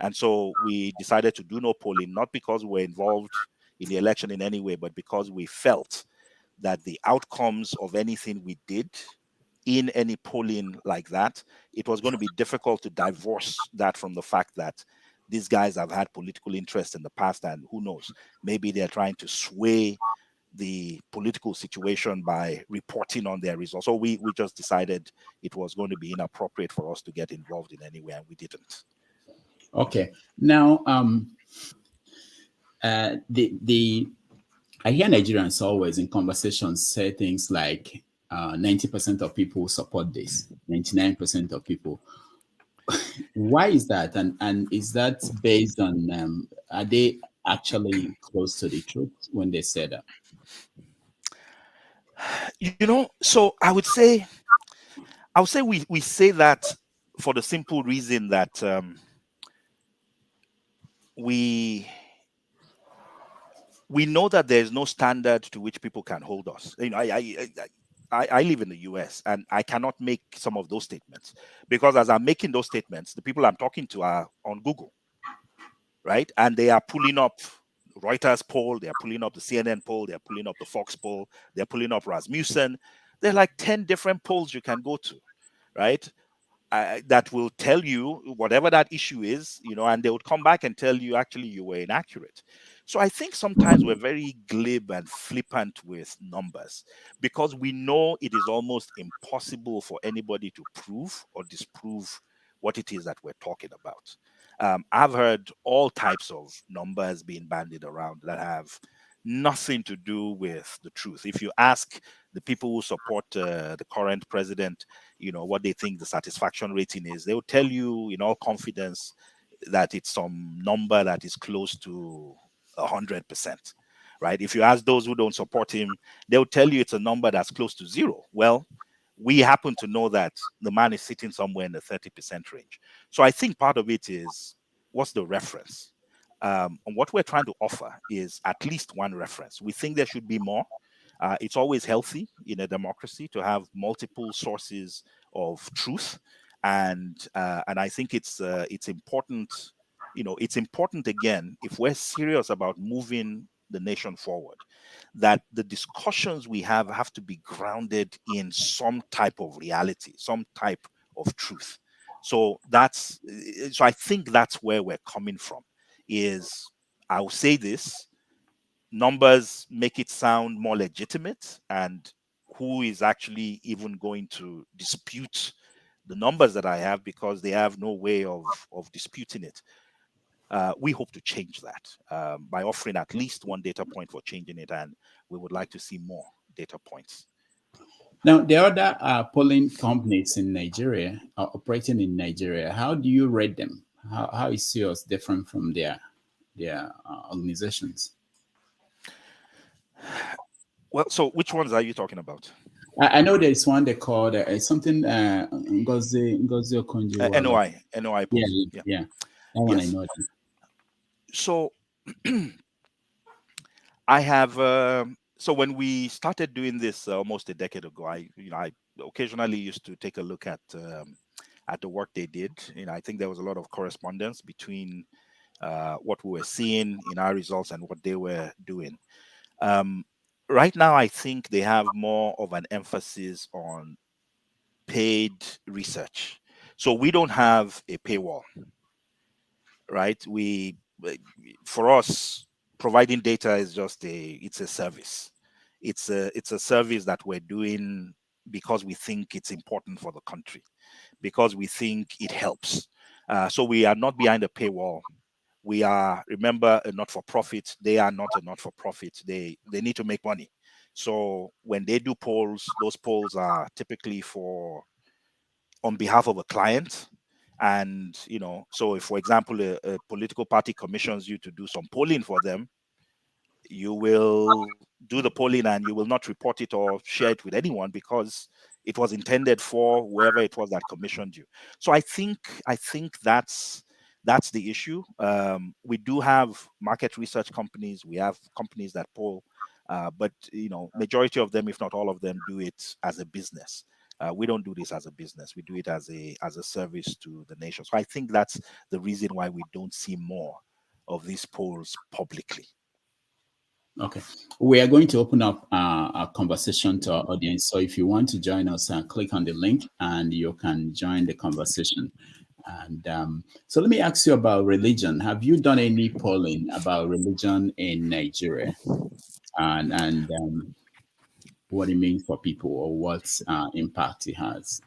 And so we decided to do no polling, not because we were involved in the election in any way, but because we felt that the outcomes of anything we did in any polling like that, it was going to be difficult to divorce that from the fact that these guys have had political interest in the past, and who knows, maybe they're trying to sway the political situation by reporting on their results. So we just decided it was going to be inappropriate for us to get involved in any way, and we didn't. Okay. Now, the I hear Nigerians always in conversations say things like 90% of people support this, 99% of people. Why is that? And is that based on, are they actually close to the truth when they say that? So I would say we say that for the simple reason that we know that there's no standard to which people can hold us. I live in the US, and I cannot make some of those statements because as I'm making those statements, the people I'm talking to are on Google, right? And they are pulling up Reuters poll, they're pulling up the CNN poll, they're pulling up the Fox poll, they're pulling up Rasmussen. There are like 10 different polls you can go to, right? That will tell you whatever that issue is, and they would come back and tell you actually you were inaccurate. So I think sometimes we're very glib and flippant with numbers because we know it is almost impossible for anybody to prove or disprove what it is that we're talking about. I've heard all types of numbers being bandied around that have nothing to do with the truth. If you ask the people who support the current president, what they think the satisfaction rating is, they will tell you in all confidence that it's some number that is close to 100%, right? If you ask those who don't support him, they'll tell you it's a number that's close to zero. Well, we happen to know that the man is sitting somewhere in the 30% range. So I think part of it is, what's the reference? And what we're trying to offer is at least one reference. We think there should be more. It's always healthy in a democracy to have multiple sources of truth, and I think it's important. It's important, again, if we're serious about moving the nation forward, that the discussions we have to be grounded in some type of reality, some type of truth. So I think that's where we're coming from. I'll say this: numbers make it sound more legitimate, and who is actually even going to dispute the numbers that I have because they have no way of disputing it. We hope to change that by offering at least one data point for changing it, and we would like to see more data points. Now, the other polling companies in Nigeria are operating in Nigeria. How do you rate them? How is yours different from their organizations? Well, so which ones are you talking about? I know there's one they called something Ngozi Okonjo-Iweala. NOI Yeah, polls. Yeah. yeah, that one I Yes. know. So I have. So when we started doing this almost a decade ago, I occasionally used to take a look at the work they did. I think there was a lot of correspondence between what we were seeing in our results and what they were doing. Um, right now, I think they have more of an emphasis on paid research. So we don't have a paywall, right? For us, providing data is just it's a service. It's a service that we're doing because we think it's important for the country, because we think it helps. So we are not behind a paywall. We are, remember, a not-for-profit. They are not a not-for-profit. They need to make money. So when they do polls, those polls are typically for on behalf of a client. And so if, for example, a political party commissions you to do some polling for them, you will do the polling and you will not report it or share it with anyone, because it was intended for whoever it was that commissioned you. So I think that's the issue. We do have market research companies. We have companies that poll, but majority of them, if not all of them, do it as a business. We don't do this as a business. We do it as a service to the nation. So I think that's the reason why we don't see more of these polls publicly. Okay. We are going to open up a conversation to our audience. So if you want to join us, click on the link and you can join the conversation. And so let me ask you about religion. Have you done any polling about religion in Nigeria and what it means for people or what impact it has?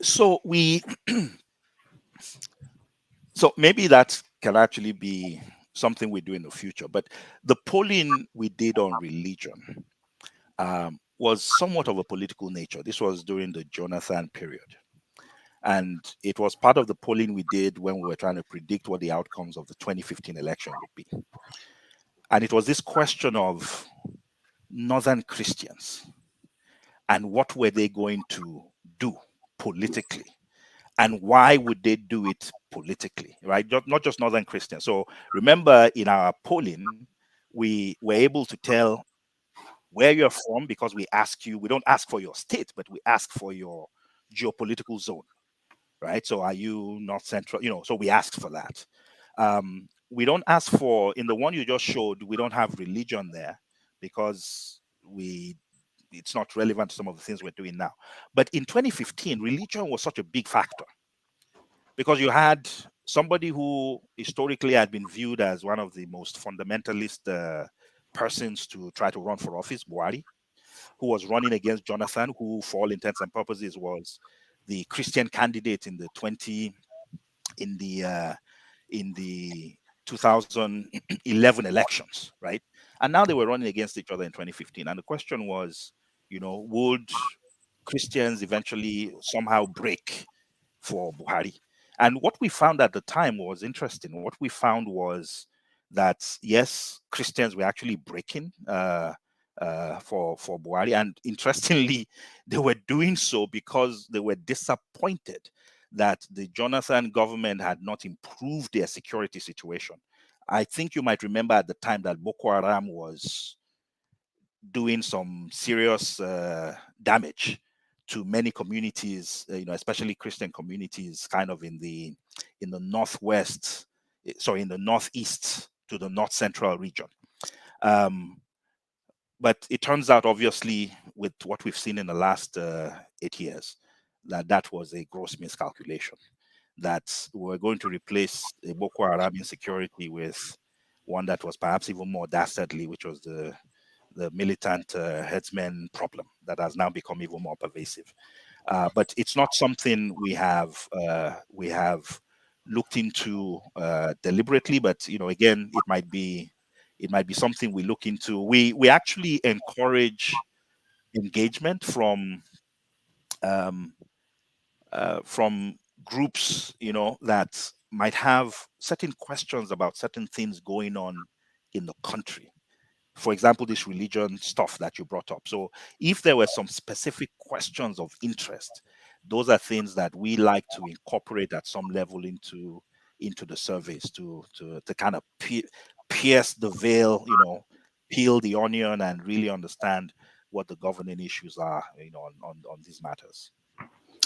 So so maybe that can actually be something we do in the future. But the polling we did on religion was somewhat of a political nature. This was during the Jonathan period. And it was part of the polling we did when we were trying to predict what the outcomes of the 2015 election would be. And it was this question of Northern Christians and what were they going to do politically, and why would they do it politically, right? Not just Northern Christians. So remember, in our polling, we were able to tell where you're from, because we ask you, we don't ask for your state, but we ask for your geopolitical zone, right? So are you North Central? So we ask for that. We don't ask for, in the one you just showed, we don't have religion there, because it's not relevant to some of the things we're doing now. But in 2015, religion was such a big factor, because you had somebody who historically had been viewed as one of the most fundamentalist persons to try to run for office, Buhari, who was running against Jonathan, who, for all intents and purposes, was the Christian candidate in the 2011 elections, right? And now they were running against each other in 2015. And the question was, would Christians eventually somehow break for Buhari? And what we found at the time was interesting. What we found was that, yes, Christians were actually breaking for Buhari. And interestingly, they were doing so because they were disappointed that the Jonathan government had not improved their security situation. I think you might remember at the time that Boko Haram was doing some serious damage to many communities, especially Christian communities, kind of in the northwest, sorry, in the northeast to the north central region. But it turns out, obviously, with what we've seen in the last 8 years, that was a gross miscalculation. That we're going to replace a Boko Haram insecurity with one that was perhaps even more dastardly, which was the militant headsmen problem that has now become even more pervasive. But it's not something we have looked into deliberately. But again, it might be something we look into. We actually encourage engagement from groups, that might have certain questions about certain things going on in the country. For example, this religion stuff that you brought up. So if there were some specific questions of interest, those are things that we like to incorporate at some level into the surveys to kind of pierce the veil, peel the onion and really understand what the governing issues are, on these matters.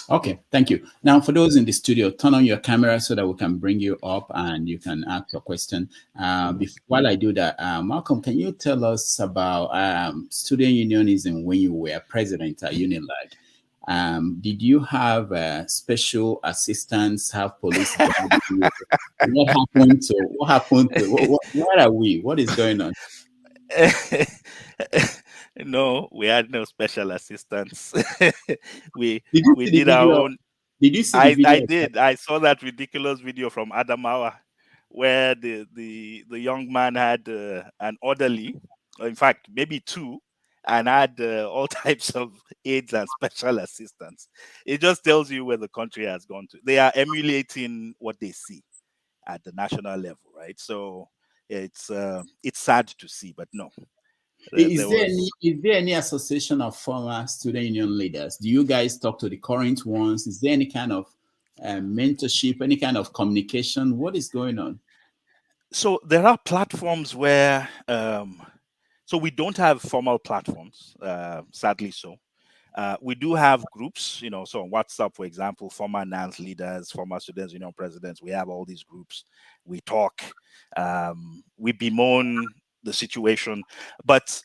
Okay, thank you. Now, for those in the studio, turn on your camera so that we can bring you up and you can ask your question. While I do that, Malcolm, can you tell us about student unionism when you were president at Unilag? Did you have special assistants, have police? What happened to, where are we? What is going on? No, we had no special assistants. we Did did our own. Did you see the video? I did. I saw that ridiculous video from Adamawa, where the young man had an orderly, or in fact maybe two, and had all types of aides and special assistants. It just tells you where the country has gone to. They are emulating what they see at the national level, right? So it's sad to see, but no. Is there any association of former student union leaders? Do you guys talk to the current ones? Is there any kind of mentorship, any kind of communication? What is going on? So there are platforms where, so we don't have formal platforms, sadly so. We do have groups, so on WhatsApp, for example, former NANS leaders, former students union presidents, we have all these groups. We talk, we bemoan the situation. But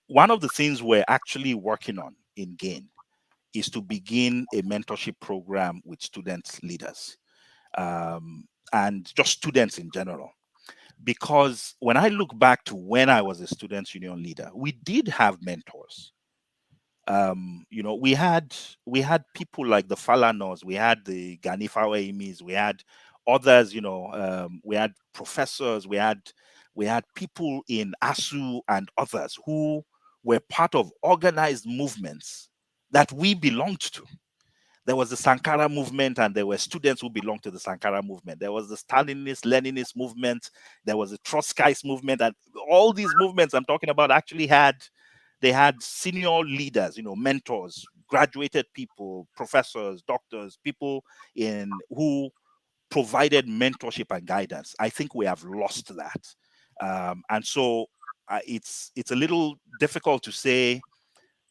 one of the things we're actually working on in GAIN is to begin a mentorship program with student leaders and just students in general. Because when I look back to when I was a students union leader, we did have mentors. We had people like the Falanos, we had the Ganifawa Emis, we had others, we had professors, we had people in ASU and others who were part of organized movements that we belonged to. There was the Sankara movement, and there were students who belonged to the Sankara movement. There was the Stalinist, Leninist movement. There was the Trotskyist movement, and all these movements I'm talking about actually had senior leaders, mentors, graduated people, professors, doctors, people who provided mentorship and guidance. I think we have lost that, and so it's a little difficult to say.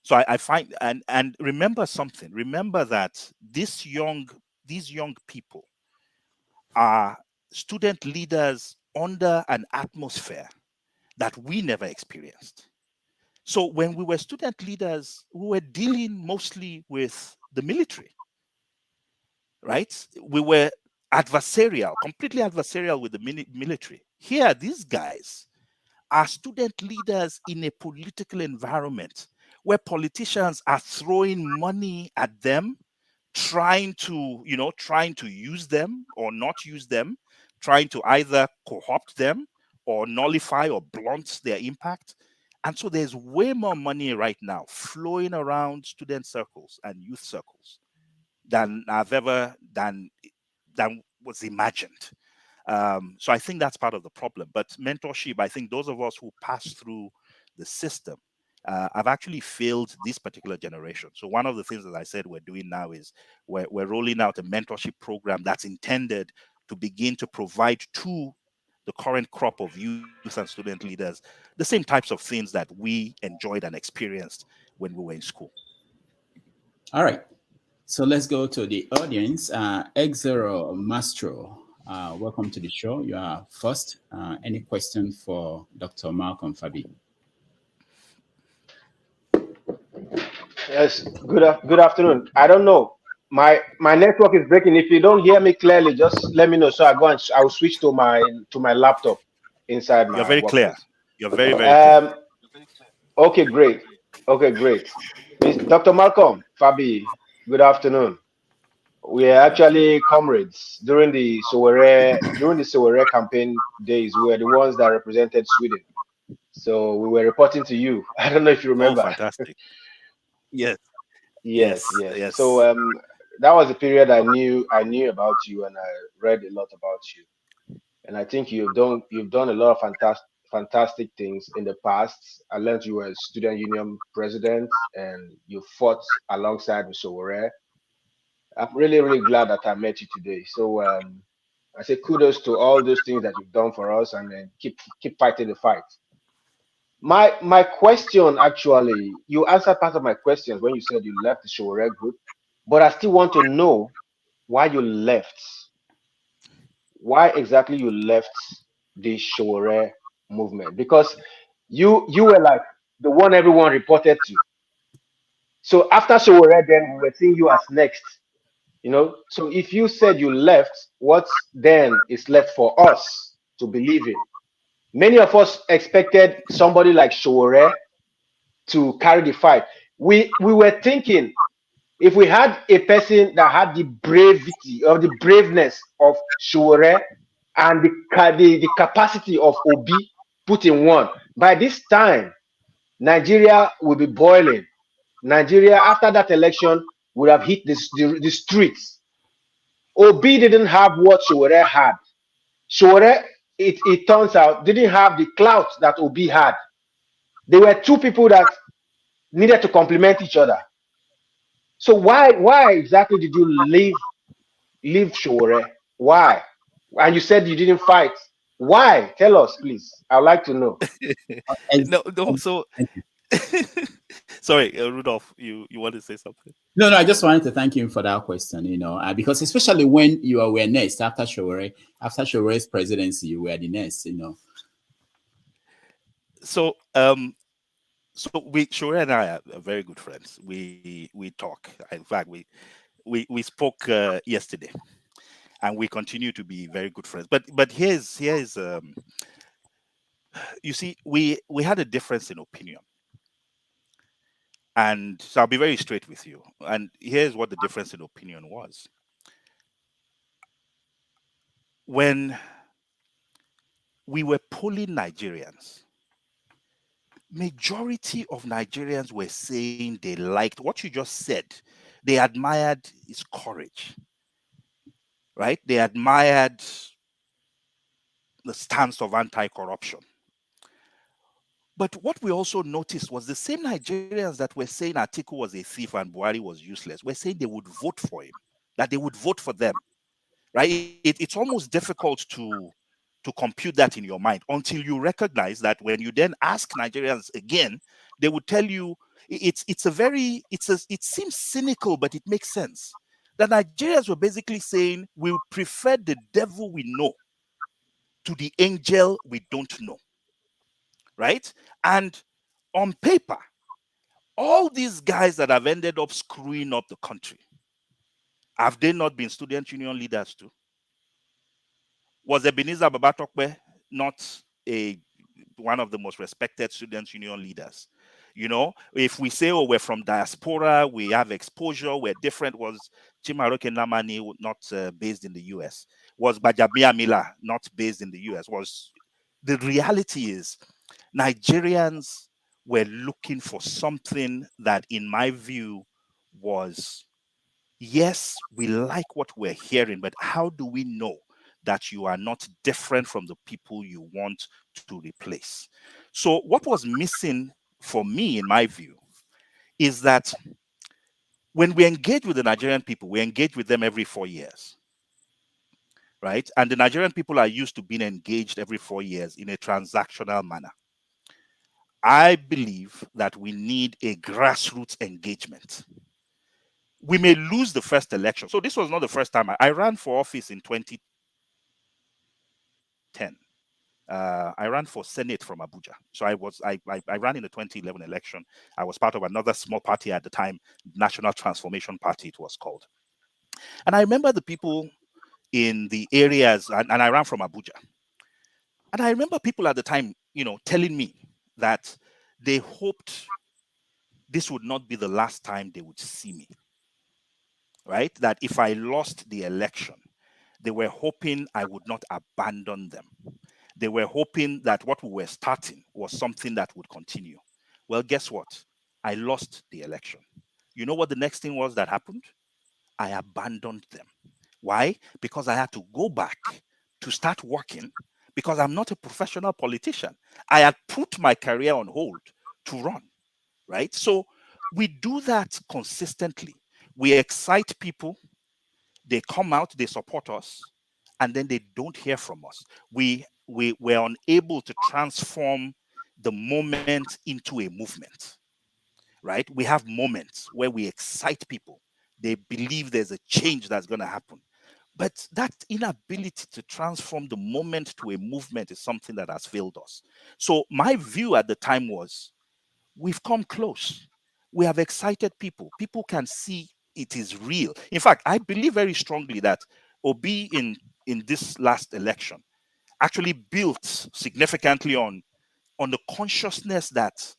So I find, and remember something. Remember that these young people are student leaders under an atmosphere that we never experienced. So when we were student leaders, we were dealing mostly with the military, right? We were adversarial, completely adversarial with the military. Here, these guys are student leaders in a political environment where politicians are throwing money at them, trying to use them or not use them, trying to either co-opt them or nullify or blunt their impact. And so there's way more money right now flowing around student circles and youth circles than was imagined. So I think that's part of the problem. But mentorship, I think those of us who pass through the system have actually failed this particular generation. So one of the things that I said we're doing now is we're rolling out a mentorship program that's intended to begin to provide to the current crop of youth and student leaders the same types of things that we enjoyed and experienced when we were in school. All right. So let's go to the audience. X0 Mastro, welcome to the show. You are first. Any question for Dr. Malcolm Fabiyi? Yes. Good afternoon. I don't know. My network is breaking. If you don't hear me clearly, just let me know. So I will switch to my laptop inside my. You're very clear. Place. You're very clear. Okay, great. Okay, great. Dr. Malcolm Fabiyi, good afternoon. We are actually comrades during the Sowore campaign days. We were the ones that represented Sweden. So we were reporting to you. I don't know if you remember. Oh, fantastic. Yes, Yes, yes, yes. So yes. that was the period I knew about you, and I read a lot about you. And I think you've done a lot of fantastic things in the past. I learned you were a student union president, and you fought alongside with Sowore. I'm really, really glad that I met you today. So I say kudos to all those things that you've done for us, and then keep fighting the fight. My question, actually, you answered part of my questions when you said you left the Sowore group, but I still want to know why you left. Why exactly you left the Sowore movement? Because you were like the one everyone reported to. So after Sowore, then we were seeing you as next. So if you said you left, what then is left for us to believe in? Many of us expected somebody like Sowore to carry the fight. We were thinking if we had a person that had the bravery or the braveness of Sowore and the capacity of Obi put in one, by this time Nigeria will be boiling. Nigeria after that election would have hit the streets. Obi didn't have what Sowore had. Sowore, it turns out, didn't have the clout that Obi had. They were two people that needed to complement each other. So why exactly did you leave Sowore? Why? And you said you didn't fight. Why? Tell us, please. I'd like to know. Ex- No, no. So, Thank you. sorry, Rudolph, you want to say something? No, no, I just wanted to thank you for that question, because especially when you were next after Showere's presidency, you were the next. So, so we Shore and I are very good friends. We talk. In fact, we spoke yesterday, and we continue to be very good friends. But here's you see, we had a difference in opinion, and so I'll be very straight with you. And here's what the difference in opinion was: when we were polling Nigerians, majority of Nigerians were saying they liked what you just said. They admired his courage, right? They admired the stance of anti-corruption. But what we also noticed was the same Nigerians that were saying Atiku was a thief and Buhari was useless were saying they would vote for him, that they would vote for them, right? It's almost difficult to compute that in your mind until you recognize that when you then ask Nigerians again, they would tell you it seems cynical, but it makes sense. The Nigerians were basically saying we prefer the devil we know to the angel we don't know, right? And on paper, all these guys that have ended up screwing up the country, have they not been student union leaders too? Was Ebenezer Babatokwe not a one of the most respected student union leaders? If we say, oh, we're from diaspora, we have exposure, we're different, was Chimaroke Namani not based in the US? Was Bajabia Mila not based in the US? The reality is Nigerians were looking for something that, in my view, was yes, we like what we're hearing, but how do we know that you are not different from the people you want to replace? So, what was missing for me, in my view, is that when we engage with the Nigerian people, we engage with them every 4 years, right? And the Nigerian people are used to being engaged every 4 years in a transactional manner. I believe that we need a grassroots engagement. We may lose the first election. So this was not the first time. I ran for office in 2010. I ran for Senate from Abuja. So I ran in the 2011 election. I was part of another small party at the time, National Transformation Party it was called. And I remember the people in the areas, and I ran from Abuja. And I remember people at the time, telling me that they hoped this would not be the last time they would see me, right? That if I lost the election, they were hoping I would not abandon them. They were hoping that what we were starting was something that would continue. Well, guess what? I lost the election. You know what the next thing was that happened? I abandoned them. Why? Because I had to go back to start working, because I'm not a professional politician. I had put my career on hold to run, right? So we do that consistently. We excite people, they come out, they support us, and then they don't hear from us. We're unable to transform the moment into a movement, right? We have moments where we excite people. They believe there's a change that's going to happen. But that inability to transform the moment to a movement is something that has failed us. So my view at the time was, we've come close. We have excited people. People can see it is real. In fact, I believe very strongly that Obi in this last election actually built significantly on the consciousness that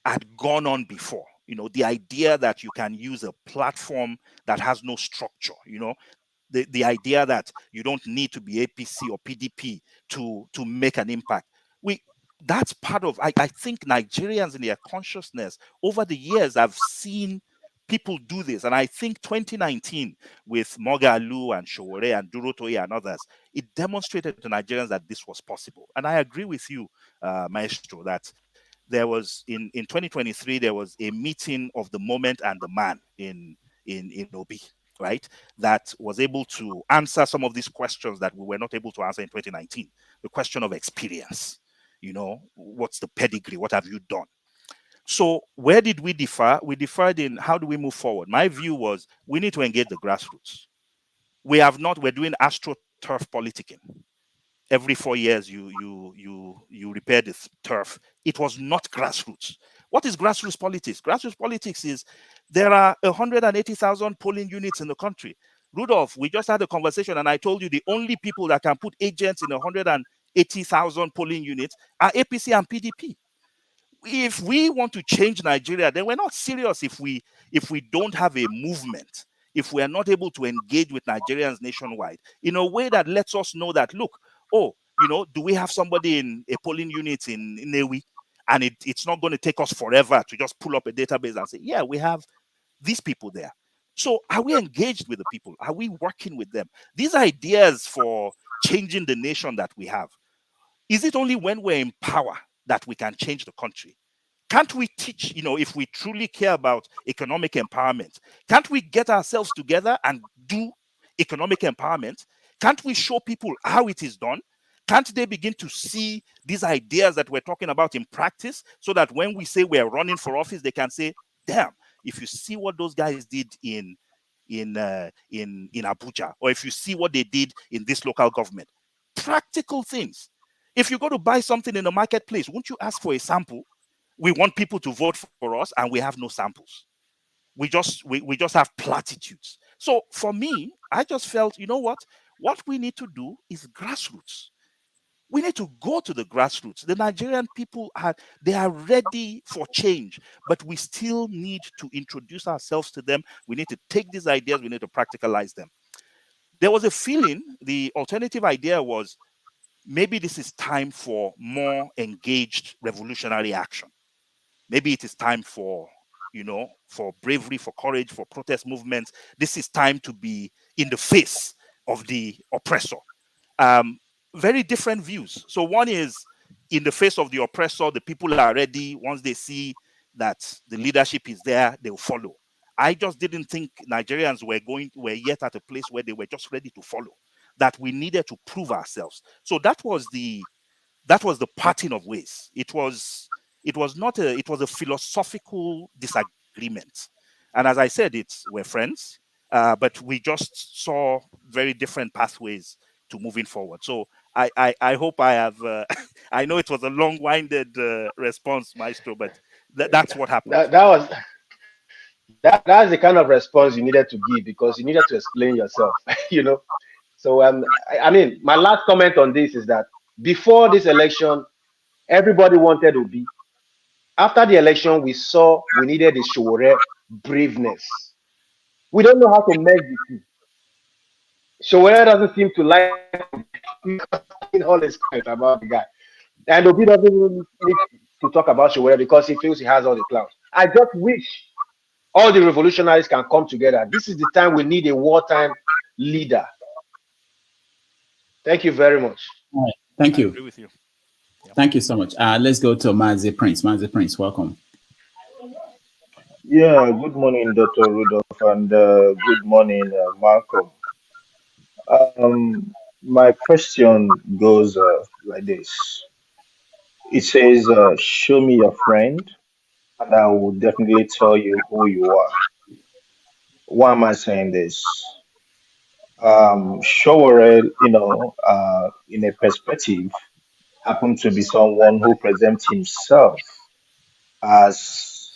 had gone on before. You know, the idea that you can use a platform that has no structure, you know, the idea that you don't need to be APC or PDP to make an impact. That's part of, I think Nigerians in their consciousness over the years have seen people do this. And I think 2019 with Mogalu and Showore and Durotoye and others, it demonstrated to Nigerians that this was possible. And I agree with you, Maestro, that there was in 2023, there was a meeting of the moment and the man in Obi, right? That was able to answer some of these questions that we were not able to answer in 2019. The question of experience, you know, what's the pedigree? What have you done? So where did we differ? We differed in how do we move forward? My view was we need to engage the grassroots. We're doing astroturf politicking. Every 4 years you repair the turf. It was not grassroots. What is grassroots politics? Grassroots politics is there are 180,000 polling units in the country. Rudolph, we just had a conversation and I told you the only people that can put agents in 180,000 polling units are APC and PDP. If we want to change Nigeria, then we're not serious if we don't have a movement, if we are not able to engage with Nigerians nationwide in a way that lets us know that, look, oh, you know, do we have somebody in a polling unit in Newi? And it's not going to take us forever to just pull up a database and say, yeah, we have these people there. So are we engaged with the people? Are we working with them? These ideas for changing the nation that we have, is it only when we're in power that we can change the country? Can't we teach, you know, if we truly care about economic empowerment, can't we get ourselves together and do economic empowerment? Can't we show people how it is done? Can't they begin to see these ideas that we're talking about in practice so that when we say we're running for office, they can say, damn, if you see what those guys did in Abuja, or if you see what they did in this local government, practical things. If you go to buy something in the marketplace, won't you ask for a sample? We want people to vote for us and we have no samples. We just have platitudes. So for me, I just felt, you know what we need to do is grassroots. We need to go to the grassroots. The Nigerian people they are ready for change, but we still need to introduce ourselves to them. We need to take these ideas, we need to practicalize them. There was a feeling, the alternative idea was, maybe this is time for more engaged revolutionary action. Maybe it is time for, you know, for bravery, for courage, for protest movements. This is time to be in the face of the oppressor. Very different views. So one is, in the face of the oppressor, the people are ready. Once they see that the leadership is there, they'll follow. I just didn't think Nigerians were yet at a place where they were just ready to follow, that we needed to prove ourselves. So that was the parting of ways. It was a philosophical disagreement. And as I said, we're friends, but we just saw very different pathways to moving forward. So I hope I have, I know it was a long-winded response, Maestro, but that's what happened. That's the kind of response you needed to give, because you needed to explain yourself, you know. So I mean, my last comment on this is that before this election, everybody wanted Obi. After the election, we saw we needed the Showore braveness. We don't know how to merge the two. Showore doesn't seem to like all his comment about the guy, and Obi doesn't even need to talk about Showore because he feels he has all the clout. I just wish all the revolutionaries can come together. This is the time we need a wartime leader. Thank you very much. All right. Thank I you. agree with you. Yeah. Thank you so much. Let's go to Mazi Prince. Mazi Prince, welcome. Yeah, good morning, Dr. Rudolph, and good morning, Malcolm. My question goes like this. It says, "Show me your friend, and I will definitely tell you who you are." Why am I saying this? Showore, in a perspective, happened to be someone who presents himself as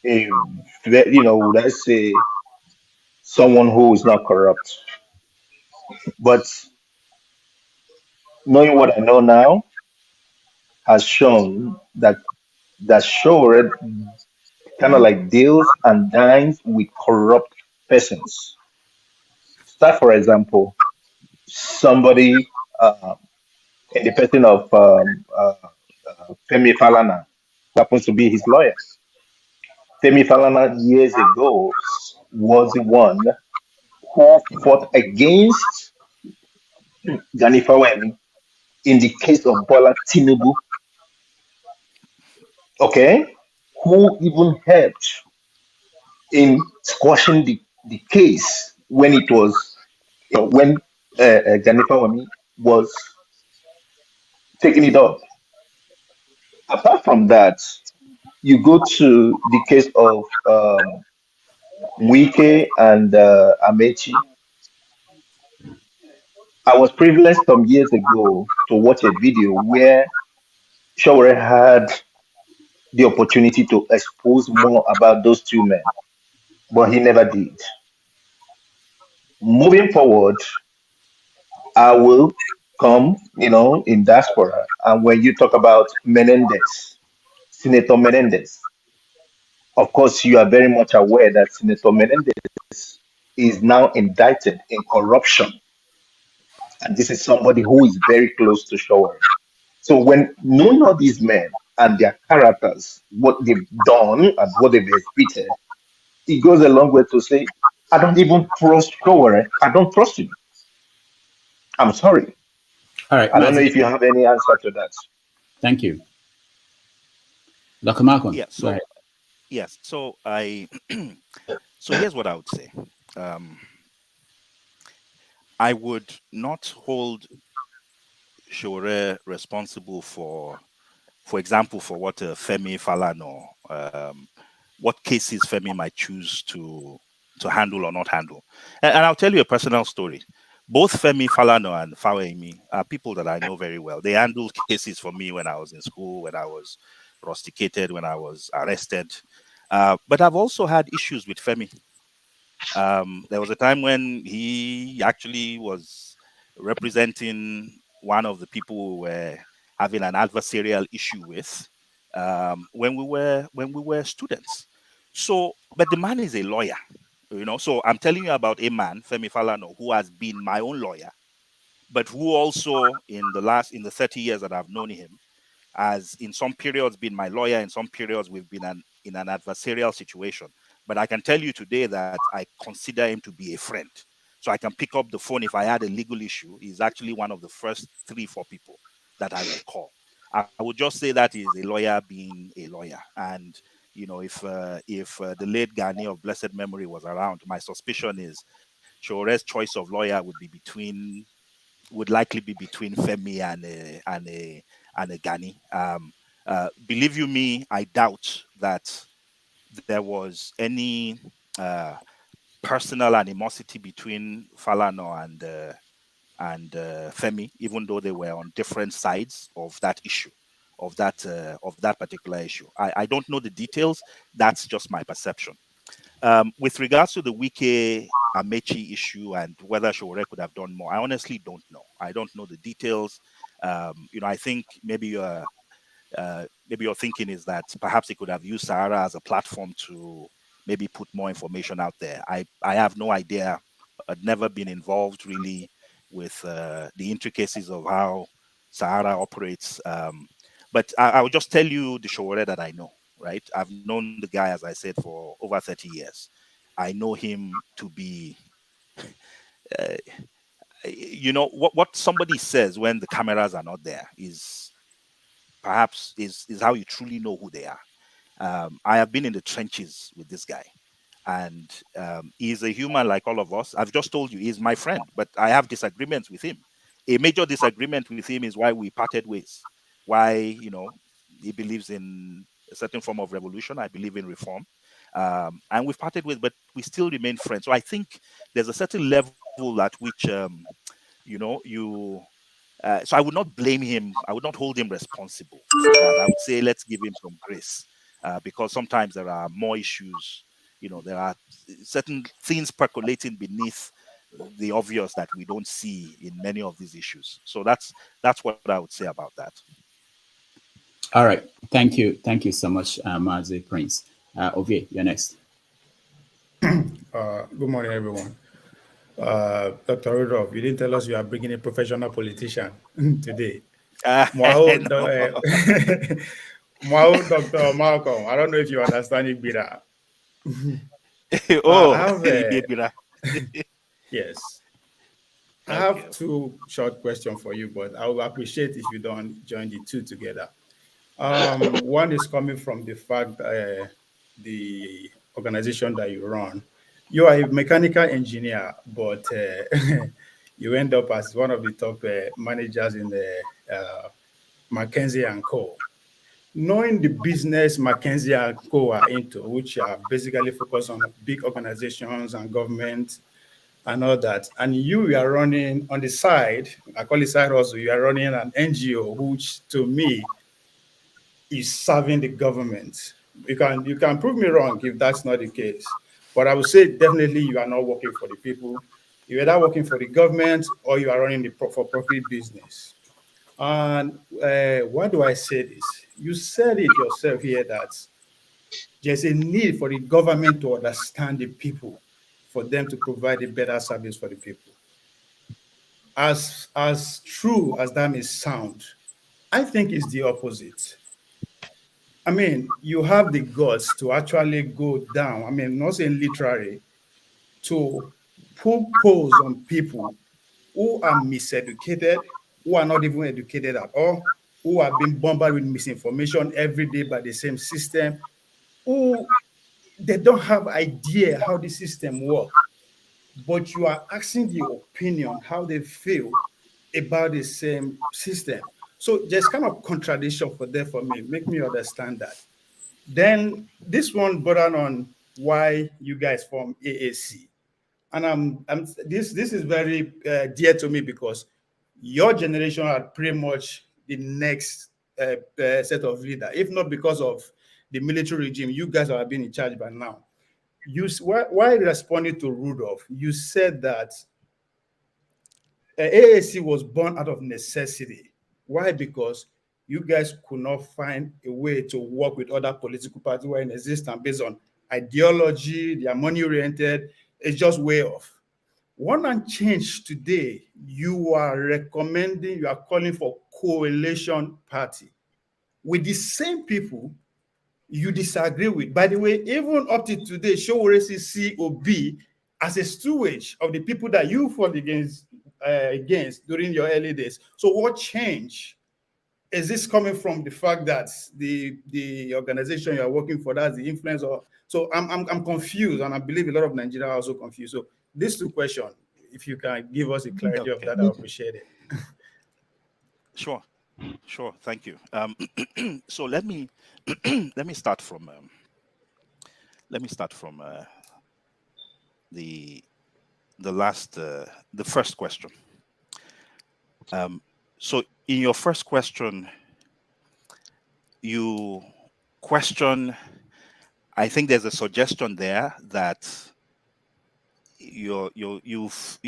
a, let's say, someone who is not corrupt. But knowing what I know now has shown that Shore kind of like deals and dines with corrupt persons. Start, for example, somebody in the person of Femi Falana, who happens to be his lawyer. Femi Falana years ago was the one who fought against Gani Fawemi in the case of Bola Tinubu, okay? Who even helped in squashing the case when it was when Jennifer Wami was taking it up. Apart from that, you go to the case of Wike and Amechi. I was privileged some years ago to watch a video where Shaware had the opportunity to expose more about those two men, but he never did. Moving forward, I will come, in diaspora. And when you talk about Menendez, Senator Menendez, of course, you are very much aware that Senator Menendez is now indicted in corruption. And this is somebody who is very close to Shower. So when knowing all these men and their characters, what they've done and what they've exhibited, it goes a long way to say, I don't even trust Shower. I don't trust him. I'm sorry. All right, I don't know Mazi. if you have any answer to that. Thank you. Dr. Malcolm, Yeah. go So ahead. yes. So so here's what I would say. Um, I would not hold Shore responsible for example, for what Femi Falana, what cases Femi might choose to handle or not handle. And I'll tell you a personal story. Both Femi Falana and Fawemi are people that I know very well. They handled cases for me when I was in school, when I was rusticated, when I was arrested. But I've also had issues with Femi. There was a time when he actually was representing one of the people we were having an adversarial issue with when we were students. So, but the man is a lawyer, So I'm telling you about a man, Femi Falana, who has been my own lawyer, but who also in the 30 years that I've known him, as in some periods been my lawyer, in some periods we've been in an adversarial situation. But I can tell you today that I consider him to be a friend. So I can pick up the phone if I had a legal issue. He's actually one of the first 3-4 people that I would call. I would just say that is a lawyer being a lawyer. And if the late Gani of blessed memory was around, my suspicion is Shore's choice of lawyer would likely be between Femi and a Gani. Believe you me, I doubt that there was any uh, personal animosity between Falano and Femi, even though they were on different sides of that issue, of that particular issue. I don't know the details. That's just my perception. With regards to the Wike Amechi issue and whether Shore could have done more, I honestly don't know. I don't know the details. I think maybe your thinking is that perhaps he could have used Sahara as a platform to maybe put more information out there. I have no idea. I'd never been involved really with the intricacies of how Sahara operates. But I will just tell you the Shore that I know. right? I've known the guy, as I said, for over 30 years. I know him to be, what somebody says when the cameras are not there is perhaps is how you truly know who they are. I have been in the trenches with this guy, and he's a human like all of us. I've just told you he's my friend, but I have disagreements with him. A major disagreement with him is why we parted ways. Why, he believes in a certain form of revolution. I believe in reform, and we've parted ways, but we still remain friends. So I think there's a certain level at which, so I would not blame him. I would not hold him responsible for that. I would say let's give him some grace, because sometimes there are more issues. There are certain things percolating beneath the obvious that we don't see in many of these issues. So that's what I would say about that. All right. Thank you so much, Mazi Prince. Ovie, you're next. Good morning, everyone. Dr. Rudolph, you didn't tell us you are bringing a professional politician today. Wow, No. wow, Dr. Malcolm, I don't know if you understand Igbira. Oh, I have Ibira. yes. I Okay. have two short questions for you, but I would appreciate if you don't join the two together. One is coming from the fact the organization that you run, you are a mechanical engineer, but you end up as one of the top managers in the McKinsey and Co. Knowing the business McKinsey and Co. are into, which are basically focused on big organizations and government and all that, and you are running on the side, I call it side also, you are running an NGO, which to me is serving the government. You can prove me wrong if that's not the case, but I would say definitely you are not working for the people. You're either working for the government or you are running the for-profit business. And why do I say this? You said it yourself here that there's a need for the government to understand the people, for them to provide a better service for the people. As true as that may sound, I think it's the opposite. I mean, you have the guts to actually go down. I mean, not saying literally, to put polls on people who are miseducated, who are not even educated at all, who are being bombarded with misinformation every day by the same system, who they don't have idea how the system works, but you are asking the opinion, how they feel about the same system. So there's kind of contradiction for there for me. Make me understand that. Then this one brought on why you guys form AAC, and this is very dear to me because your generation are pretty much the next set of leader. If not because of the military regime, you guys are being in charge by now. Why responding to Rudolph, you said that AAC was born out of necessity. Why? Because you guys could not find a way to work with other political parties who are in existence based on ideology, they are money oriented. It's just way off. One and change today, you are recommending, you are calling for coalition party with the same people you disagree with. By the way, even up to today, Showoresi COB as a stewage of the people that you fought against during your early days. So what change? Is this coming from the fact that the organization you are working for, that's the influence? Or so I'm confused, and I believe a lot of Nigerians are also confused. So these two questions, if you can give us a clarity of Okay. that, I appreciate it. Sure. Thank you. So let me let me start from the first question. So in your first question, you question, I think there's a suggestion there that you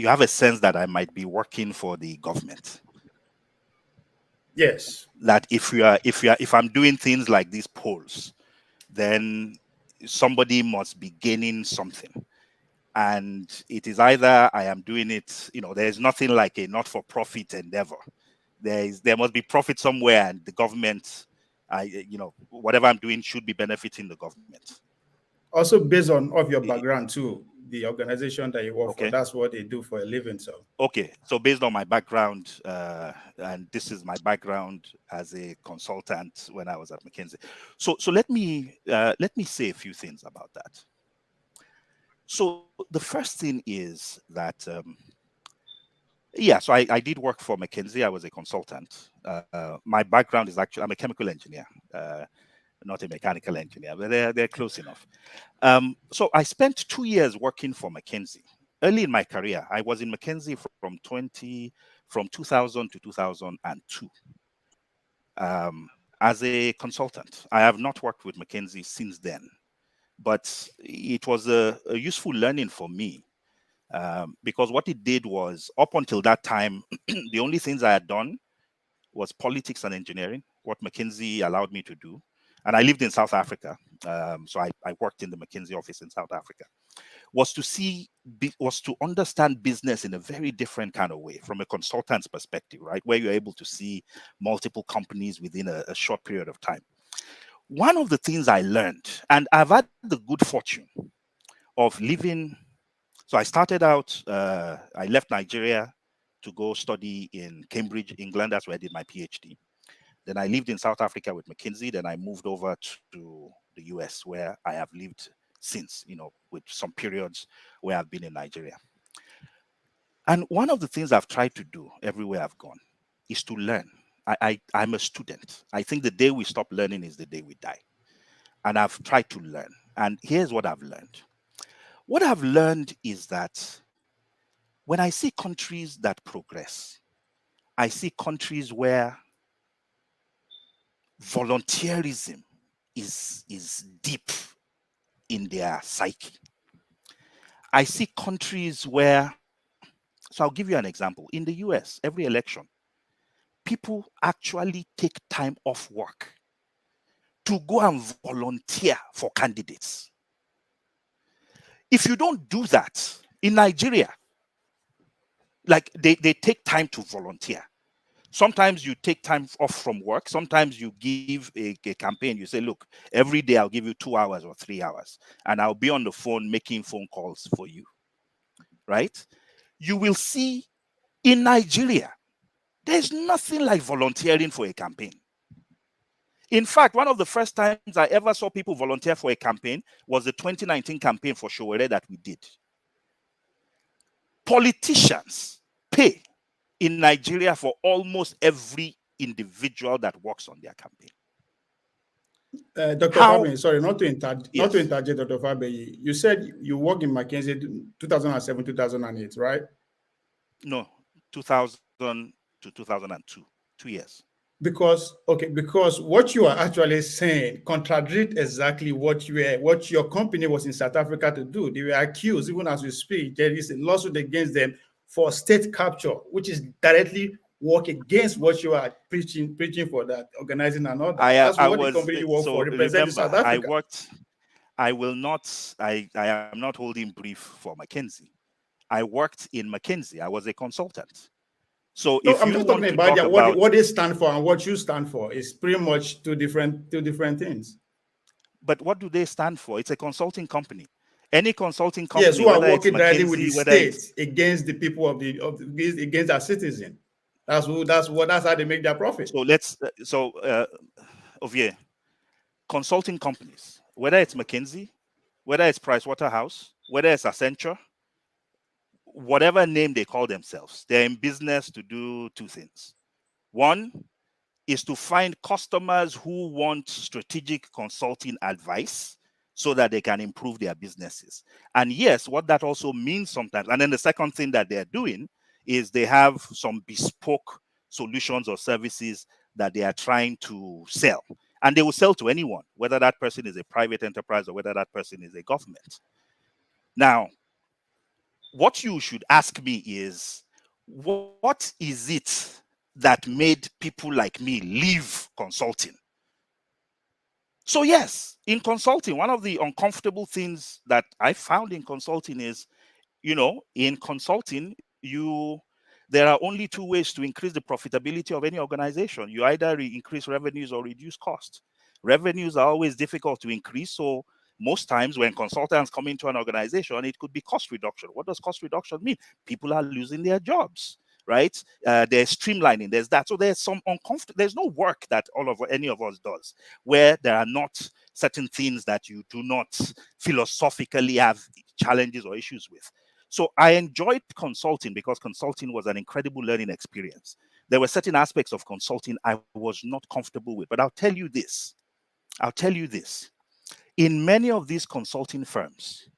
have a sense that I might be working for the government. Yes. That if I'm doing things like these polls, then somebody must be gaining something. And it is either I am doing it, there's nothing like a not-for-profit endeavor. There must be profit somewhere, and the government whatever I'm doing should be benefiting the government. Also, based on of your background too, the organization that you work for, that's what they do for a living. So okay, so based on my background, and this is my background as a consultant when I was at McKinsey. So let me say a few things about that. So the first thing is that so I did work for McKinsey. I was a consultant. My background is actually, I'm a chemical engineer, not a mechanical engineer, but they're close enough. So I spent 2 years working for McKinsey. Early in my career, I was in McKinsey from 2000 to 2002 as a consultant. I have not worked with McKinsey since then, but it was a useful learning for me. Because what it did was, up until that time, the only things I had done was politics and engineering, what McKinsey allowed me to do. And I lived in South Africa. So I worked in the McKinsey office in South Africa, was to understand business in a very different kind of way from a consultant's perspective, right? Where you're able to see multiple companies within a short period of time. One of the things I learned, and I've had the good fortune of living. So I started out, I left Nigeria to go study in Cambridge, England. That's where I did my PhD. Then I lived in South Africa with McKinsey. Then I moved over to the US, where I have lived since, with some periods where I've been in Nigeria. And one of the things I've tried to do everywhere I've gone is to learn. I'm a student. I think the day we stop learning is the day we die. And I've tried to learn. And here's what I've learned. What I've learned is that when I see countries that progress, I see countries where volunteerism is deep in their psyche. I see countries where, so I'll give you an example. In the US, every election, people actually take time off work to go and volunteer for candidates. If you don't do that in Nigeria, like they take time to volunteer. Sometimes you take time off from work. Sometimes you give a campaign. You say, look, every day I'll give you 2 hours or 3 hours, and I'll be on the phone making phone calls for you, right? You will see in Nigeria, there's nothing like volunteering for a campaign. In fact, one of the first times I ever saw people volunteer for a campaign was the 2019 campaign for Showere that we did. Politicians pay in Nigeria for almost every individual that works on their campaign. Dr. Fabiyi, sorry, not to interject, Dr. Fabiyi. You said you worked in McKinsey 2007, 2008, right? No, 2000 to 2002, 2 years. Because what you are actually saying contradicts exactly what your company was in South Africa to do. They were accused, even as we speak, there is a lawsuit against them for state capture, which is directly work against what you are preaching for, that organizing and all that. That's what the company you work for represents South Africa. I am not holding brief for McKinsey. I worked in McKinsey. I was a consultant. So if I'm just talking about what they stand for and what you stand for is pretty much two different things. But what do they stand for? It's a consulting company. Any consulting company, yes, who are working directly with the state against the people against our citizens. That's how they make their profit. So Ovie, consulting companies, whether it's McKinsey, whether it's Pricewaterhouse, whether it's Accenture, whatever name they call themselves, they're in business to do two things. One is to find customers who want strategic consulting advice so that they can improve their businesses. And yes, what that also means sometimes, and then the second thing that they're doing is they have some bespoke solutions or services that they are trying to sell. And they will sell to anyone, whether that person is a private enterprise or whether that person is a government. Now, what you should ask me is, what is it that made people like me leave consulting? So yes, in consulting, one of the uncomfortable things that I found in consulting is, in consulting, there are only two ways to increase the profitability of any organization. You either increase revenues or reduce costs. Revenues are always difficult to increase, so most times when consultants come into an organization, it could be cost reduction. What does cost reduction mean? People are losing their jobs, right? There's streamlining, there's that. So there's some uncomfortable, there's no work that any of us does where there are not certain things that you do not philosophically have challenges or issues with. So I enjoyed consulting because consulting was an incredible learning experience. There were certain aspects of consulting I was not comfortable with, but I'll tell you this. In many of these consulting firms,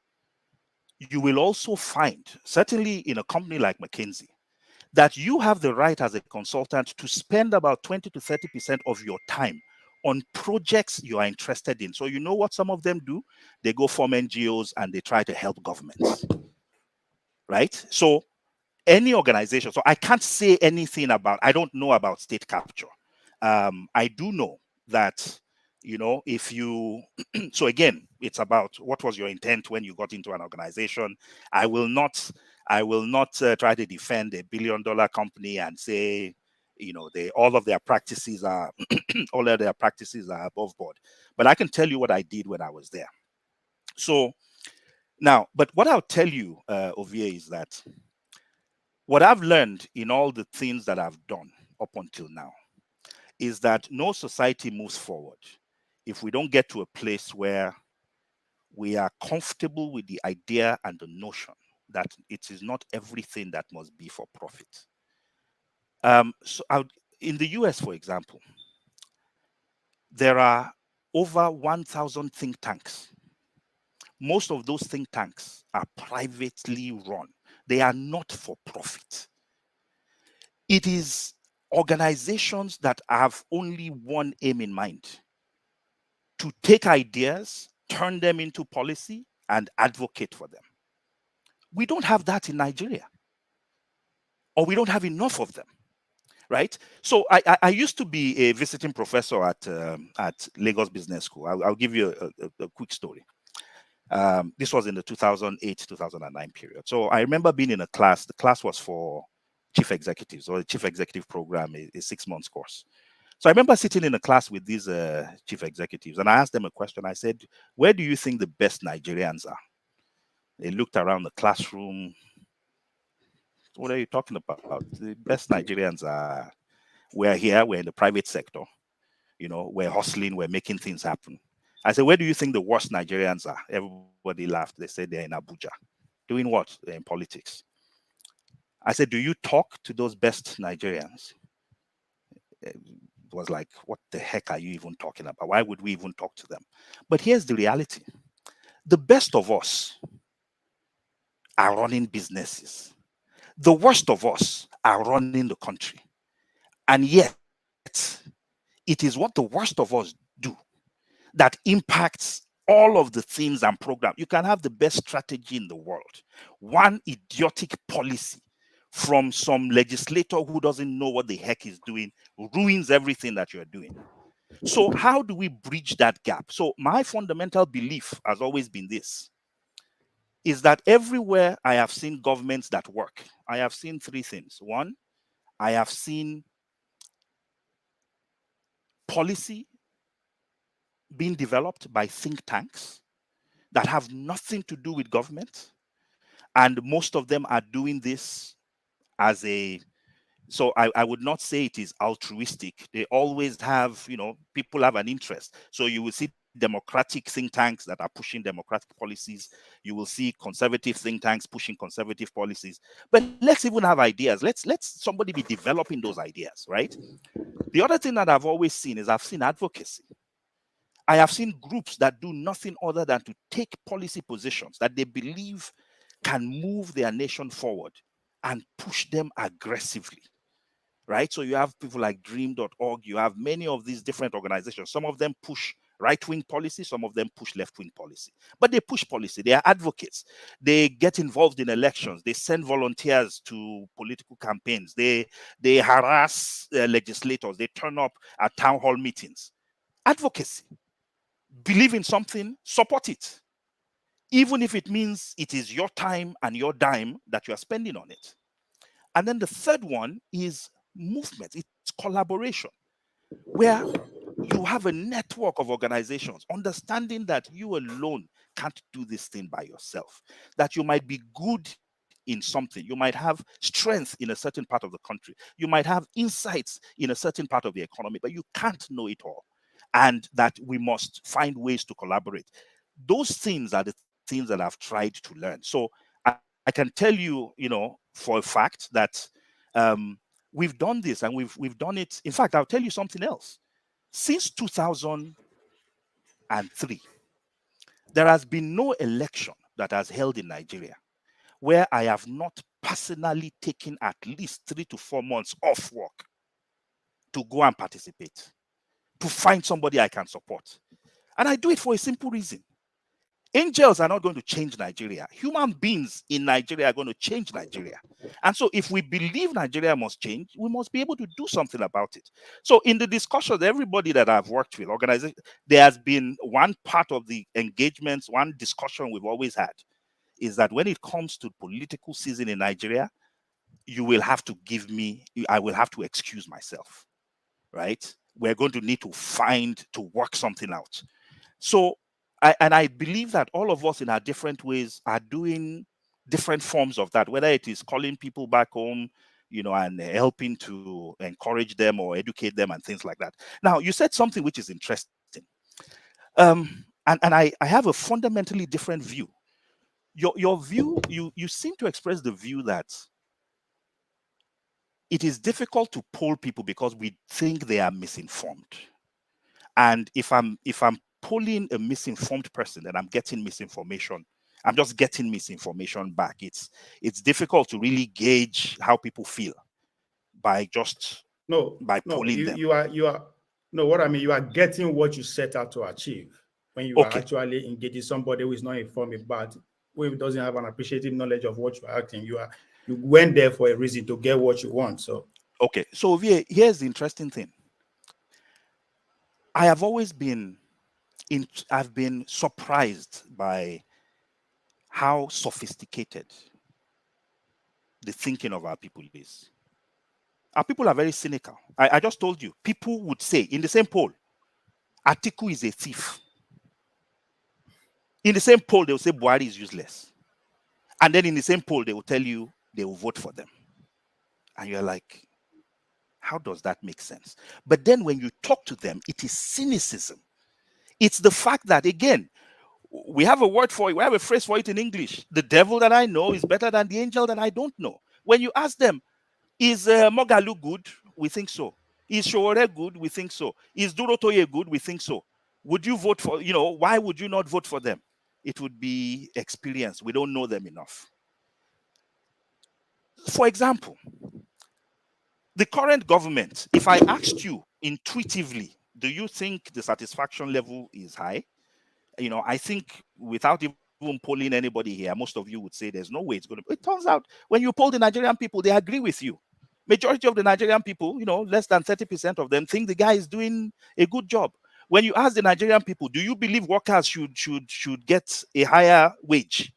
you will also find, certainly in a company like McKinsey, that you have the right as a consultant to spend about 20 to 30% of your time on projects you are interested in. So you know what some of them do? They go form NGOs and they try to help governments, right? So any organization, so I can't say anything about, I don't know about state capture. I do know that, you know, if you, so again, it's about what was your intent when you got into an organization. I will not try to defend $1 billion company and say, you know, all of their practices are above board. But I can tell you what I did when I was there. So now, but what I'll tell you, Ovie, is that what I've learned in all the things that I've done up until now is that no society moves forward if we don't get to a place where we are comfortable with the idea and the notion that it is not everything that must be for profit. In the US, for example, there are over 1,000 think tanks. Most of those think tanks are privately run. They are not for profit. It is organizations that have only one aim in mind: to take ideas, turn them into policy, and advocate for them. We don't have that in Nigeria, or we don't have enough of them, right? So I used to be a visiting professor at Lagos Business School. I'll give you a quick story. This was in the 2008-2009 period. So I remember being in a class. The class was for chief executives, or a chief executive program, a 6 months course. So I remember sitting in a class with these chief executives, and I asked them a question. I said, where do you think the best Nigerians are? They looked around the classroom. What are you talking about? The best Nigerians are, we're here, we're in the private sector. You know, we're hustling, we're making things happen. I said, where do you think the worst Nigerians are? Everybody laughed. They said they're in Abuja. Doing what? They're in politics. I said, do you talk to those best Nigerians? It was like, what the heck are you even talking about? Why would we even talk to them? But here's the reality. The best of us are running businesses. The worst of us are running the country. And yet, it is what the worst of us do that impacts all of the things and programs. You can have the best strategy in the world. One idiotic policy from some legislator who doesn't know what the heck he's doing ruins everything that you're doing. So how do we bridge that gap? So my fundamental belief has always been this, is that everywhere I have seen governments that work, I have seen three things. One, I have seen policy being developed by think tanks that have nothing to do with government. And most of them are doing this as a, so I would not say it is altruistic. They always have, you know, people have an interest. So you will see democratic think tanks that are pushing democratic policies. You will see conservative think tanks pushing conservative policies. But let's even have ideas. Let's somebody be developing those ideas, right? The other thing that I've always seen is I've seen advocacy. I have seen groups that do nothing other than to take policy positions that they believe can move their nation forward and push them aggressively, right? So you have people like dream.org, you have many of these different organizations. Some of them push right-wing policy, some of them push left-wing policy. But they push policy, they are advocates. They get involved in elections, they send volunteers to political campaigns, they harass legislators, they turn up at town hall meetings. Advocacy. Believe in something, support it. Even if it means it is your time and your dime that you are spending on it. And then the third one is movement. It's collaboration, where you have a network of organizations, understanding that you alone can't do this thing by yourself, that you might be good in something, you might have strength in a certain part of the country, you might have insights in a certain part of the economy, but you can't know it all, and that we must find ways to collaborate. Those things are the things that I've tried to learn. So I can tell you, for a fact that we've done this, and we've done it. In fact, I'll tell you something else. Since 2003, there has been no election that has held in Nigeria where I have not personally taken at least 3 to 4 months off work to go and participate, to find somebody I can support. And I do it for a simple reason. Angels are not going to change Nigeria. Human beings in Nigeria are going to change Nigeria. And so if we believe Nigeria must change, we must be able to do something about it. So in the discussions, everybody that I've worked with, organization, there has been one part of the engagements, one discussion we've always had, is that when it comes to political season in Nigeria, you will have to I will have to excuse myself, right? We're going to need to work something out. So, I believe that all of us in our different ways are doing different forms of that, whether it is calling people back home, and helping to encourage them or educate them and things like that. Now, you said something which is interesting. And I have a fundamentally different view. Your view, you seem to express the view that it is difficult to poll people because we think they are misinformed. And if I'm polling a misinformed person, then I'm getting misinformation. I'm just getting misinformation back. It's difficult to really gauge how people feel by polling them. You are no, what I mean, you are getting what you set out to achieve when you are actually engaging somebody who is not informed about, who doesn't have an appreciative knowledge of what you are acting. You went there for a reason, to get what you want. So so here's the interesting thing. I have always been I've been surprised by how sophisticated the thinking of our people is. Our people are very cynical. I just told you, people would say in the same poll, Atiku is a thief. In the same poll, they will say Buhari is useless. And then in the same poll, they will tell you they will vote for them. And you're like, how does that make sense? But then when you talk to them, it is cynicism. It's the fact that, again, we have a word for it, we have a phrase for it in English. The devil that I know is better than the angel that I don't know. When you ask them, is Mogalu good? We think so. Is Showore good? We think so. Is Durotoye good? We think so. Would you vote for, why would you not vote for them? It would be experience. We don't know them enough. For example, the current government, if I asked you intuitively, do you think the satisfaction level is high? I think without even polling anybody here, most of you would say there's no way it's going to. It turns out when you poll the Nigerian people, they agree with you. Majority of the Nigerian people, less than 30% of them think the guy is doing a good job. When you ask the Nigerian people, do you believe workers should get a higher wage?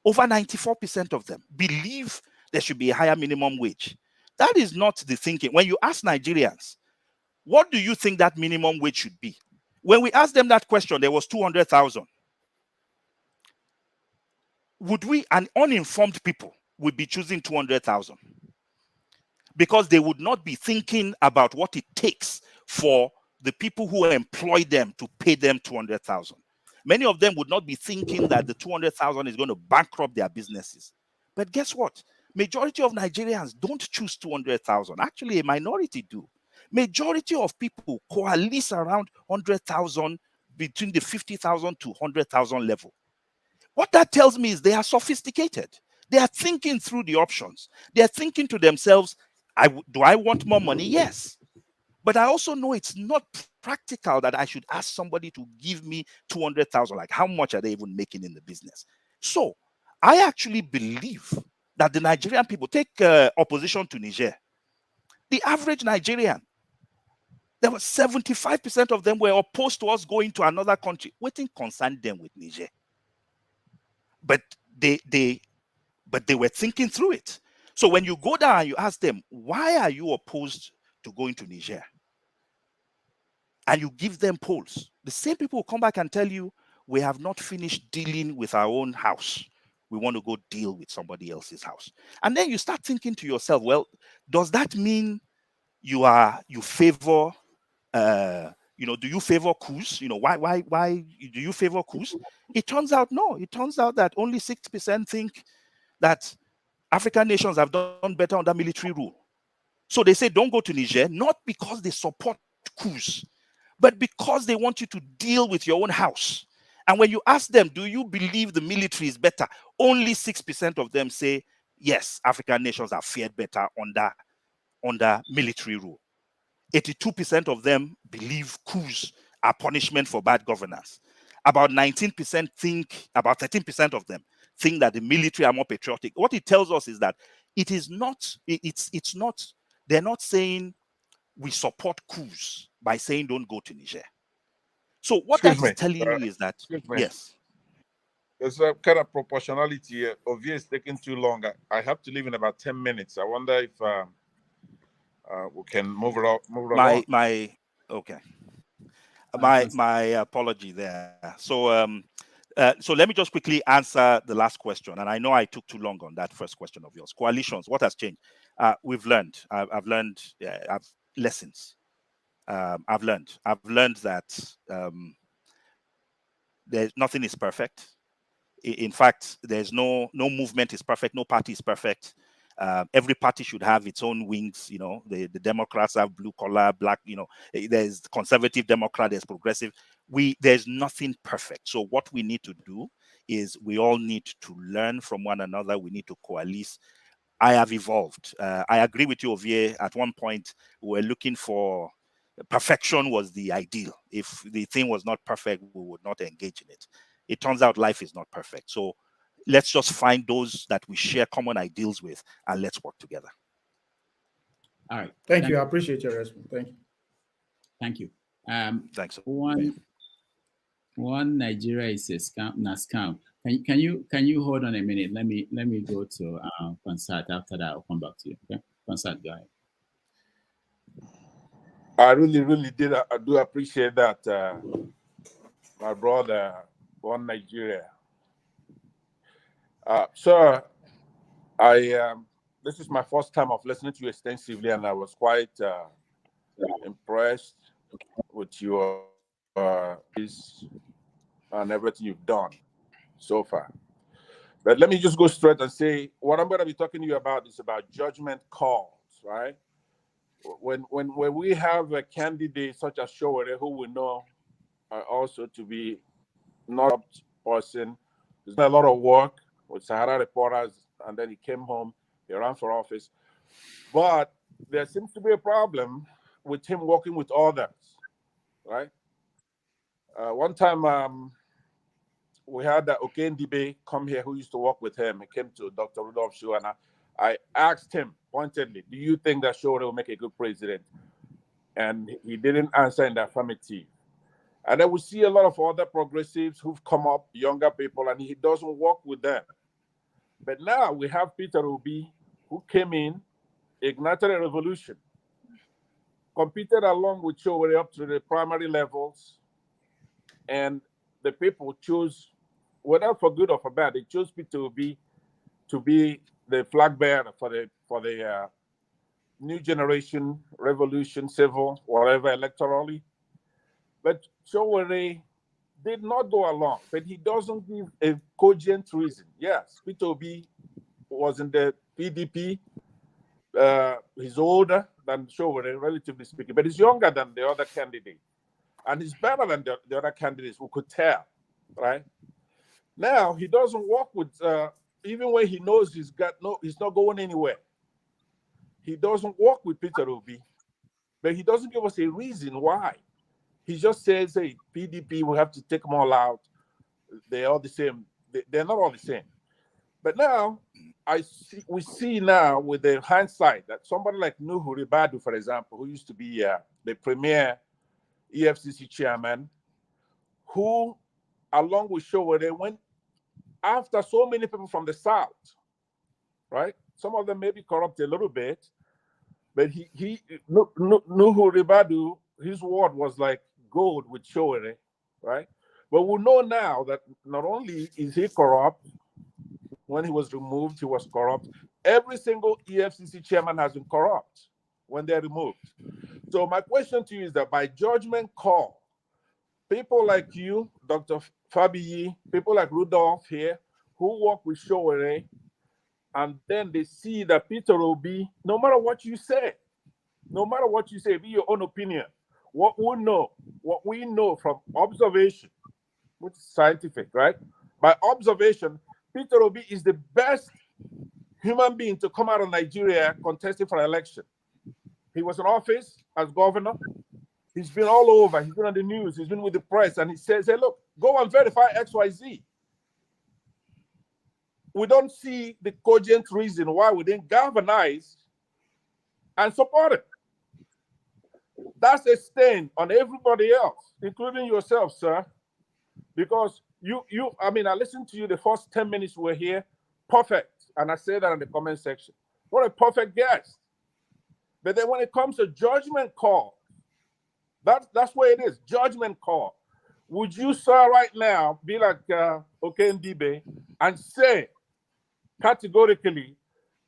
Over 94% of them believe there should be a higher minimum wage. That is not the thinking. When you ask Nigerians, what do you think that minimum wage should be? When we asked them that question, there was 200,000. An uninformed people would be choosing 200,000 because they would not be thinking about what it takes for the people who employ them to pay them 200,000. Many of them would not be thinking that the 200,000 is going to bankrupt their businesses. But guess what? Majority of Nigerians don't choose 200,000. Actually, a minority do. Majority of people coalesce around 100,000, between the 50,000 to 100,000 level. What that tells me is they are sophisticated. They are thinking through the options. They are thinking to themselves, do I want more money? Yes. But I also know it's not practical that I should ask somebody to give me 200,000. Like, how much are they even making in the business? So I actually believe that the Nigerian people, take opposition to Niger. The average Nigerian, there was 75% of them were opposed to us going to another country. Waiting concerned them with Niger. But they were thinking through it. So when you go down and you ask them, why are you opposed to going to Niger? And you give them polls, the same people will come back and tell you, we have not finished dealing with our own house. We want to go deal with somebody else's house. And then you start thinking to yourself, well, does that mean you favor, do you favor coups? Why do you favor coups? It turns out, no. It turns out that only 6% think that African nations have done better under military rule. So they say, don't go to Niger, not because they support coups, but because they want you to deal with your own house. And when you ask them, do you believe the military is better? Only 6% of them say, yes, African nations are fared better under military rule. 82% of them believe coups are punishment for bad governance. About 19% think, about 13% of them think that the military are more patriotic. What it tells us is that it is not, it's not, they're not saying we support coups by saying don't go to Niger. So what that is telling you is that, yes. There's a kind of proportionality here. Ovie is taking too long. I have to leave in about 10 minutes. I wonder if we can move it along. Okay. My apology there. So let me just quickly answer the last question. And I know I took too long on that first question of yours. Coalitions, what has changed? We've learned. I've learned lessons. I've learned that there's nothing is perfect. In fact, there's no movement is perfect, no party is perfect. Every party should have its own wings. The Democrats have blue collar, black. There's conservative Democrat, there's progressive. There's nothing perfect. So what we need to do is we all need to learn from one another. We need to coalesce. I have evolved. I agree with you, Ovie. At one point, we were looking for perfection was the ideal. If the thing was not perfect, we would not engage in it. It turns out life is not perfect. So let's just find those that we share common ideals with and let's work together. All right. Thank you. I appreciate your response. Thank you. Thank you. Thanks. One Nigeria is a scam. Can you hold on a minute? Let me go to Concert. After that, I'll come back to you. Okay, Concert, go ahead. I really did. I do appreciate that, my brother, One Nigeria. Sir, this is my first time of listening to you extensively, and I was quite impressed with your and everything you've done so far. But let me just go straight and say what I'm going to be talking to you about is about judgment calls, right? When we have a candidate such as Showore, who we know also to be not a person, there's a lot of work with Sahara Reporters, and then he came home, he ran for office. But there seems to be a problem with him working with others, right? One time we had Okendibe come here who used to work with him. He came to Dr. Rudolph's show, and I asked him pointedly, do you think that Showore will make a good president? And he didn't answer in the affirmative. And then we see a lot of other progressives who've come up, younger people, and he doesn't work with them. But now we have Peter Obi, who came in, ignited a revolution, competed along with Showore up to the primary levels, and the people chose, whether for good or for bad, they chose Peter Obi to be the flag bearer for the new generation revolution, civil, whatever, electorally. But Showore did not go along, but he doesn't give a cogent reason. Yes, Peter Obi was in the PDP. He's older than Showore, relatively speaking, but he's younger than the other candidate. And he's better than the other candidates, we could tell, right? Now, he doesn't work with, even when he knows he's not going anywhere. He doesn't work with Peter Obi, but he doesn't give us a reason why. He just says, hey, PDP, we have to take them all out. They're all the same. They're not all the same. But now, we see now with the hindsight that somebody like Nuhu Ribadu, for example, who used to be the premier EFCC chairman, who, along with Showore, went after so many people from the South, right? Some of them may be corrupt a little bit, but Nuhu Ribadu, his word was like gold with Showere, right? But we know now that not only is he corrupt, when he was removed, he was corrupt. Every single EFCC chairman has been corrupt when they're removed. So my question to you is that by judgment call, people like you, Dr. Fabiyi, people like Rudolph here, who work with Showere, and then they see that Peter Obi, no matter what you say, be your own opinion, what we know from observation, which is scientific, right? By observation, Peter Obi is the best human being to come out of Nigeria contesting for an election. He was in office as governor. He's been all over. He's been on the news. He's been with the press. And he says, hey, look, go and verify XYZ. We don't see the cogent reason why we didn't galvanize and support it. That's a stain on everybody else, including yourself, sir. Because I listened to you the first 10 minutes we're here. Perfect. And I say that in the comment section. What a perfect guest. But then when it comes to judgment call, that's where it is, judgment call. Would you, sir, right now be like Okendibe and say categorically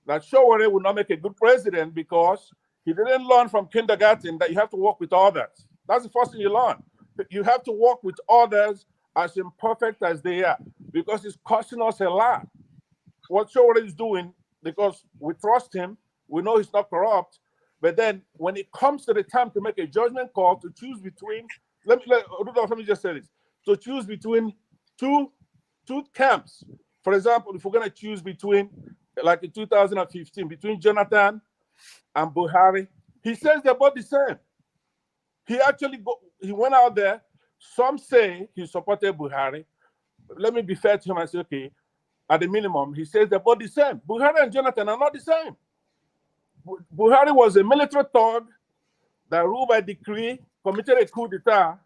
that Showore will not make a good president because he didn't learn from kindergarten that you have to work with others? That's the first thing you learn. You have to work with others as imperfect as they are, because it's costing us a lot. What Showore is doing, because we trust him, we know he's not corrupt, but then when it comes to the time to make a judgment call, to choose between, let me just say this, to choose between two camps. For example, if we're going to choose between, like in 2015, between Jonathan and Buhari, he says they're both the same. He went out there. Some say he supported Buhari. Let me be fair to him and say, okay, at the minimum, he says they're both the same. Buhari and Jonathan are not the same. Buhari was a military thug that ruled by decree, committed a coup d'etat.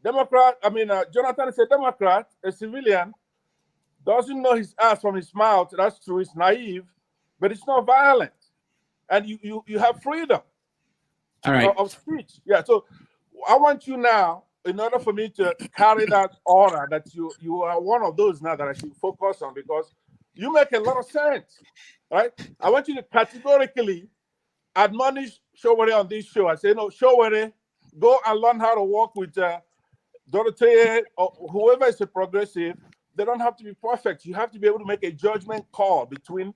Jonathan is a Democrat, a civilian, doesn't know his ass from his mouth. That's true, it's naive, but it's not violent. And you have freedom of speech. Yeah, so I want you now, in order for me to carry that aura, that you are one of those now that I should focus on, because you make a lot of sense, right? I want you to categorically admonish Showore on this show. I say, no, Showore, go and learn how to work with Dorothy or whoever is a progressive. They don't have to be perfect. You have to be able to make a judgment call between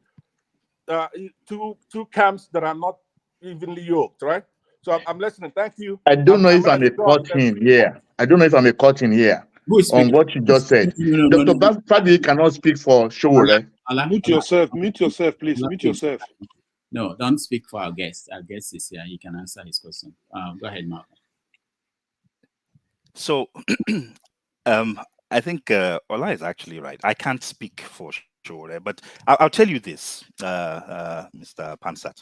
two camps that are not evenly yoked, right? So I'm listening. Thank you. I don't know if I'm a cut in here. I don't know if I'm a cut in here on what you just said. Dr. Fabiyi cannot speak for Showore. Mute yourself, please. Mute yourself. No, don't speak for our guest. Our guest is here. He can answer his question. Go ahead, Malcolm. So, I think Ola is actually right. I can't speak for Showore, but I'll tell you this, Mr. Pansat.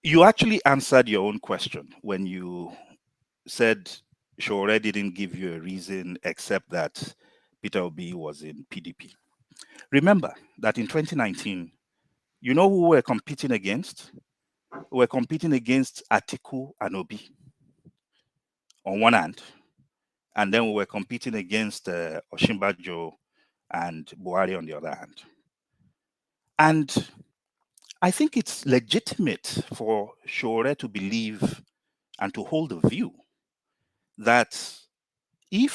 You actually answered your own question when you said Showore didn't give you a reason except that Peter Obi was in PDP. Remember that in 2019, you know who we're competing against? We're competing against Atiku and Obi on one hand, and then we were competing against Osinbajo and Buhari on the other hand. And I think it's legitimate for Showore to believe and to hold the view that he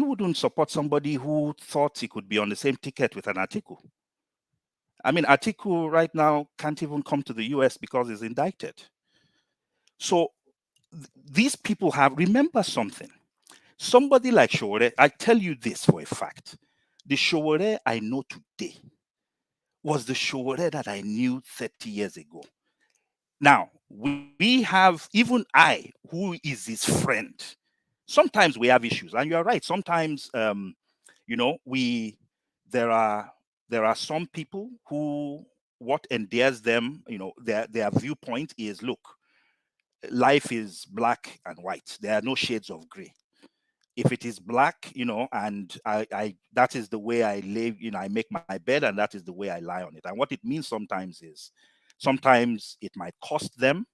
wouldn't support somebody who thought he could be on the same ticket with an Atiku. I mean, Atiku right now can't even come to the US because he's indicted. So these people remember something. Somebody like Showore, I tell you this for a fact. The Showore I know today was the Showore that I knew 30 years ago. Now, we have, even I, who is his friend, sometimes we have issues. And you're right, sometimes, there are some people who, what endears them, their viewpoint is, look, life is black and white. There are no shades of gray. if it is black, and I that is the way I live, I make my bed and that is the way I lie on it. And what it means sometimes is, sometimes it might cost them,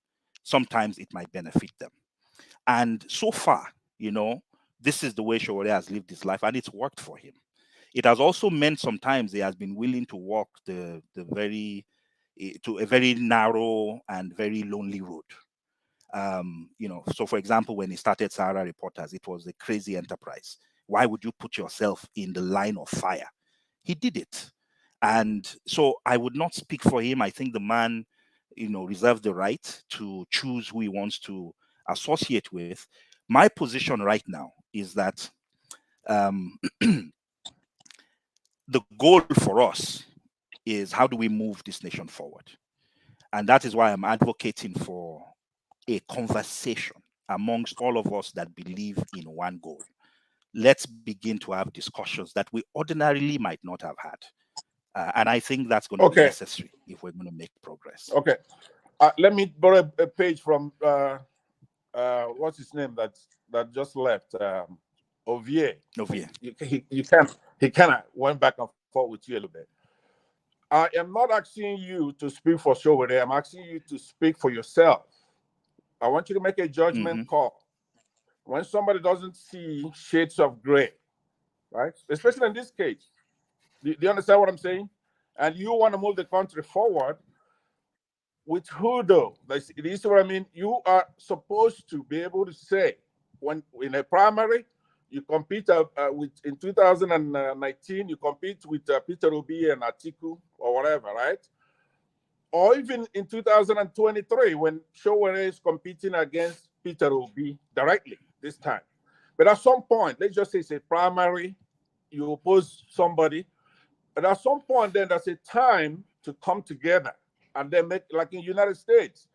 sometimes it might benefit them. And so far, this is the way Sowore has lived his life, and it's worked for him. It has also meant sometimes he has been willing to walk to a very narrow and very lonely road. So for example, when he started Sahara Reporters, it was a crazy enterprise. Why would you put yourself in the line of fire? He did it. And so I would not speak for him. I think the man, reserves the right to choose who he wants to associate with. My position right now is that the goal for us is, how do we move this nation forward? And that is why I'm advocating for a conversation amongst all of us that believe in one goal. Let's begin to have discussions that we ordinarily might not have had. And I think that's going to be necessary if we're going to make progress. Okay. Let me borrow a page from, what's his name that just left? Ovier. He kind of went back and forth with you a little bit. I am not asking you to speak for Sowore. I'm asking you to speak for yourself. I want you to make a judgment call. When somebody doesn't see shades of gray, right? Especially in this case. Do you understand what I'm saying? And you want to move the country forward, with who though? This is what I mean. You are supposed to be able to say, when in a primary, you compete in 2019, you compete with Peter Obi and Atiku or whatever, right? Or even in 2023, when Sowore is competing against Peter Obi directly this time. But at some point, let's just say it's a primary, you oppose somebody, but at some point, then there's a time to come together and then make, like in the United States,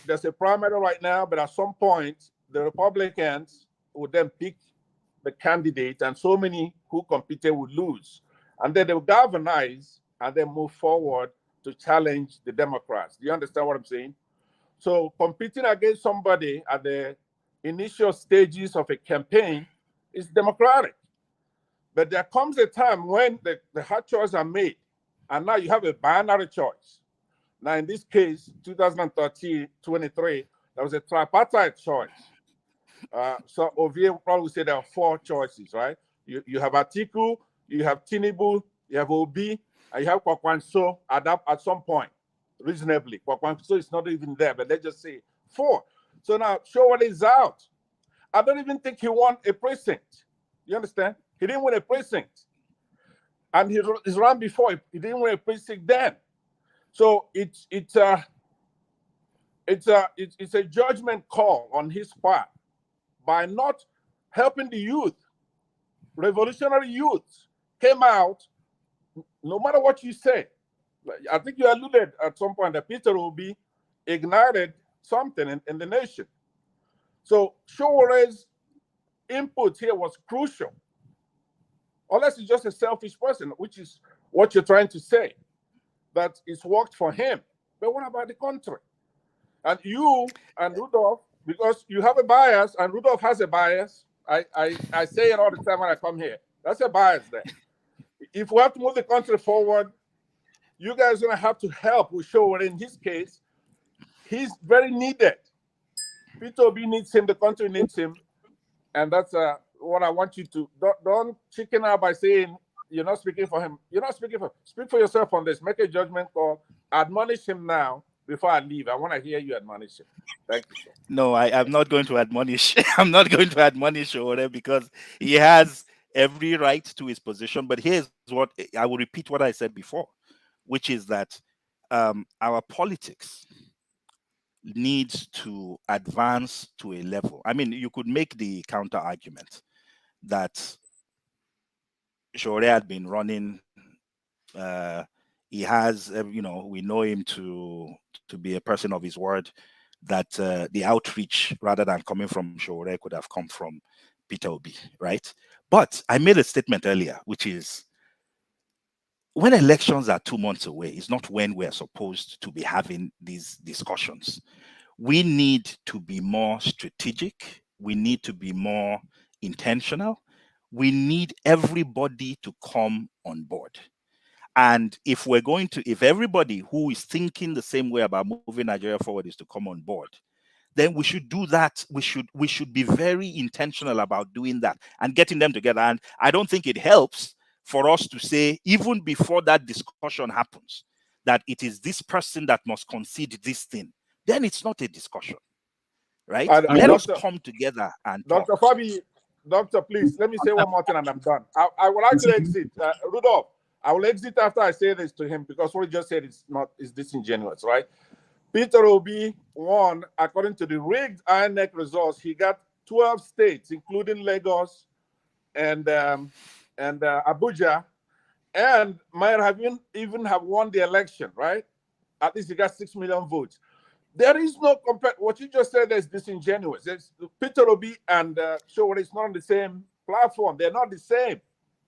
there's a primary right now, but at some point, the Republicans would then pick the candidate, and so many who competed would lose. And then they will galvanize and then move forward to challenge the Democrats. Do you understand what I'm saying? So competing against somebody at the initial stages of a campaign is democratic. But there comes a time when the hard choices are made, and now you have a binary choice. Now, in this case, 2023, there was a tripartite choice. So Ovier probably say there are 4 choices, right? You have Atiku, you have Tinubu, you have Obi, and you have Kwakwanso at some point, reasonably. Kwakwanso is not even there, but let's just say 4. So now, Sowore is out. I don't even think he won a precinct. You understand? He didn't win a precinct. And he's run before. He didn't win a precinct then. So it's a judgment call on his part by not helping the youth. Revolutionary youth came out, no matter what you say. I think you alluded at some point that Peter Obi ignited something in the nation. So Sowore's input here was crucial. Unless he's just a selfish person, which is what you're trying to say, that it's worked for him. But what about the country? And you and Rudolph, because you have a bias, and Rudolph has a bias. I say it all the time when I come here. That's a bias there. If we have to move the country forward, you guys are going to have to help with Sowore. In his case, he's very needed. Peter Obi needs him. The country needs him. And that's what I want you to don't chicken out by saying you're not speaking for him. You're not speaking for him. Speak for yourself on this. Make a judgment call. Admonish him now before I leave. I want to hear you admonish him. Thank you, sir. No, I'm not going to admonish. I'm not going to admonish Sowore because he has every right to his position. But here's what I will repeat what I said before, which is that our politics needs to advance to a level. I mean, you could make the counter argument that Sowore had been running. He has, we know him to be a person of his word, that the outreach, rather than coming from Sowore, could have come from Peter Obi, right? But I made a statement earlier, which is, when elections are 2 months away, it's not when we're supposed to be having these discussions. We need to be more strategic we need to be more intentional. We need everybody to come on board. And if everybody who is thinking the same way about moving Nigeria forward is to come on board, then we should do that. We should be very intentional about doing that and getting them together. And I don't think it helps for us to say, even before that discussion happens, that it is this person that must concede this thing. Then it's not a discussion, right? Let us come together and talk. Dr. Fabiyi, Doctor, please, let me say one more thing and I'm done. I will actually exit. Rudolph, I will exit after I say this to him because what he just said is disingenuous, right? Peter Obi won, according to the rigged INEC results, he got 12 states, including Lagos and Abuja, and might have even have won the election, right? At least he got 6 million votes. There is no what you just said is disingenuous. Peter Obi and Sowore is not on the same platform. They're not the same,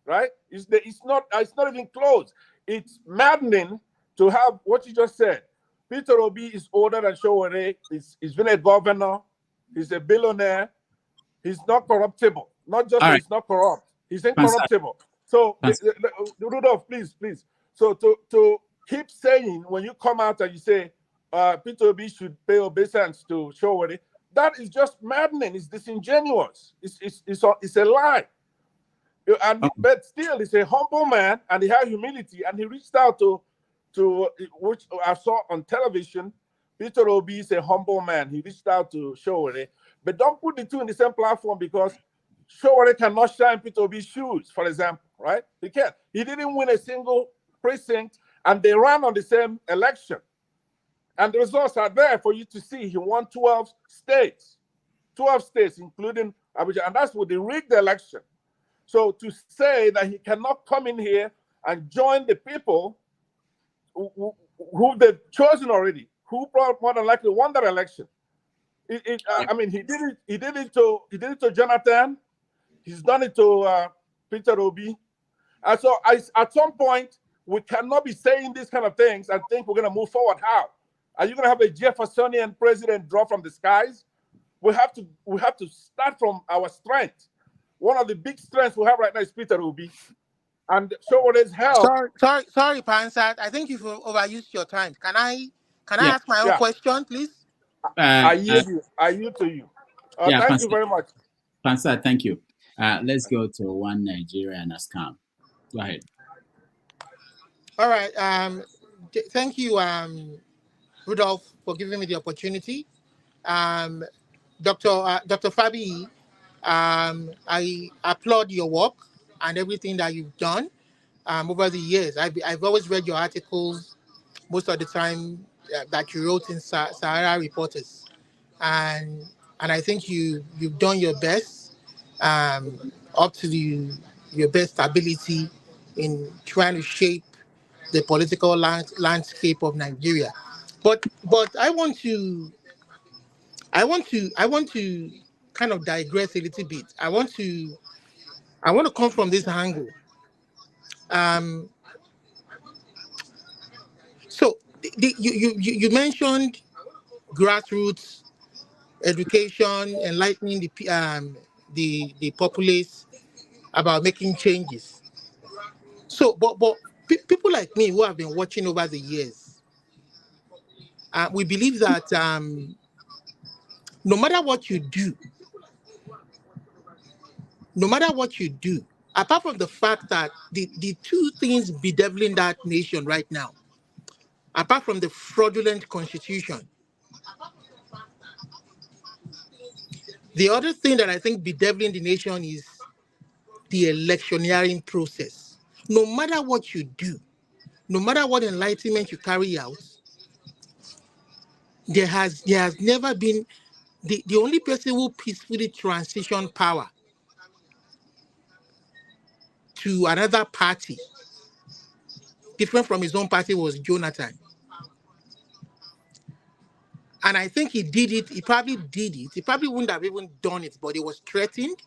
right? It's not even close. It's maddening to have what you just said. Peter Obi is older than Sowore. He's been a governor. He's a billionaire. He's not corruptible. Not just that he's not corrupt. He's incorruptible. So, Rudolph, please. So to keep saying when you come out and you say Peter Obi should pay obeisance to Sowore, that is just maddening. It's disingenuous. It's a lie. But still, he's a humble man and he has humility and he reached out to which I saw on television. Peter Obi is a humble man. He reached out to Sowore, but don't put the two in the same platform because Sowore cannot shine Peter Obi's shoes, for example, right? He can't. He didn't win a single precinct, and they ran on the same election. And the results are there for you to see. He won 12 states, including Abuja, and that's with the rigged election. So to say that he cannot come in here and join the people who they've chosen already, who more than likely won that election. I mean, he did it to Jonathan. He's done it to Peter Obi. And so at some point, we cannot be saying these kind of things and think we're going to move forward. How? Are you going to have a Jeffersonian president drop from the skies? We have to start from our strength. One of the big strengths we have right now is Peter Obi. And Sowore's help. Sorry, Pansat. I think you've overused your time. Can I ask my own question, please? I yield to you. Thank you very much. Pansat, thank you. Let's go to one Nigerian as calm. Go ahead. All right. Thank you, Rudolph, for giving me the opportunity. Dr. Fabiyi, I applaud your work and everything that you've done over the years. I've always read your articles most of the time that you wrote in Sahara Reporters, and I think you've done your best up to your best ability in trying to shape the political landscape of Nigeria. But I want to kind of digress a little bit. I want to come from this angle. So you mentioned grassroots education, enlightening the populace about making changes. So, but people like me who have been watching over the years, we believe that no matter what you do, apart from the fact that the two things bedeviling that nation right now, apart from the fraudulent constitution, the other thing that I think bedeviling the nation is the electioneering process. No matter what you do, no matter what enlightenment you carry out, there has never been the only person who peacefully transitioned power to another party, different from his own party, was Jonathan. And I think he did it. He probably did it. He probably wouldn't have even done it, but he was threatened.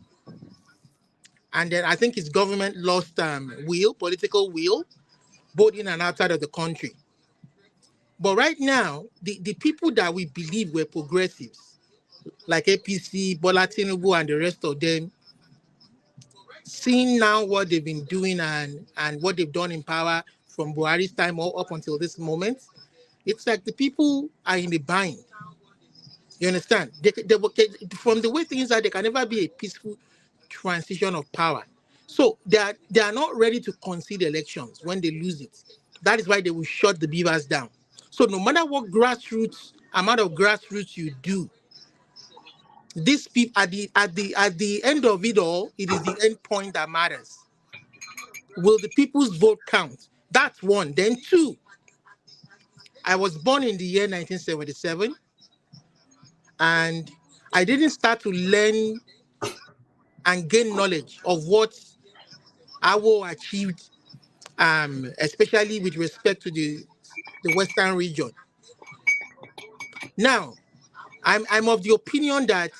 And then I think his government lost political will, both in and outside of the country. But right now, the people that we believe were progressives, like APC, Bola Tinubu, and the rest of them, seeing now what they've been doing and what they've done in power from Buhari's time all up until this moment, it's like the people are in the bind. You understand? From the way things are, there can never be a peaceful transition of power. So they are not ready to concede elections when they lose it. That is why they will shut the beavers down. So no matter what amount of grassroots you do, these people at the end of it all, it is the end point that matters. Will the people's vote count? That's one. Then two, I was born in the year 1977, and I didn't start to learn and gain knowledge of what Awo achieved, especially with respect to the Western region. Now, I'm of the opinion that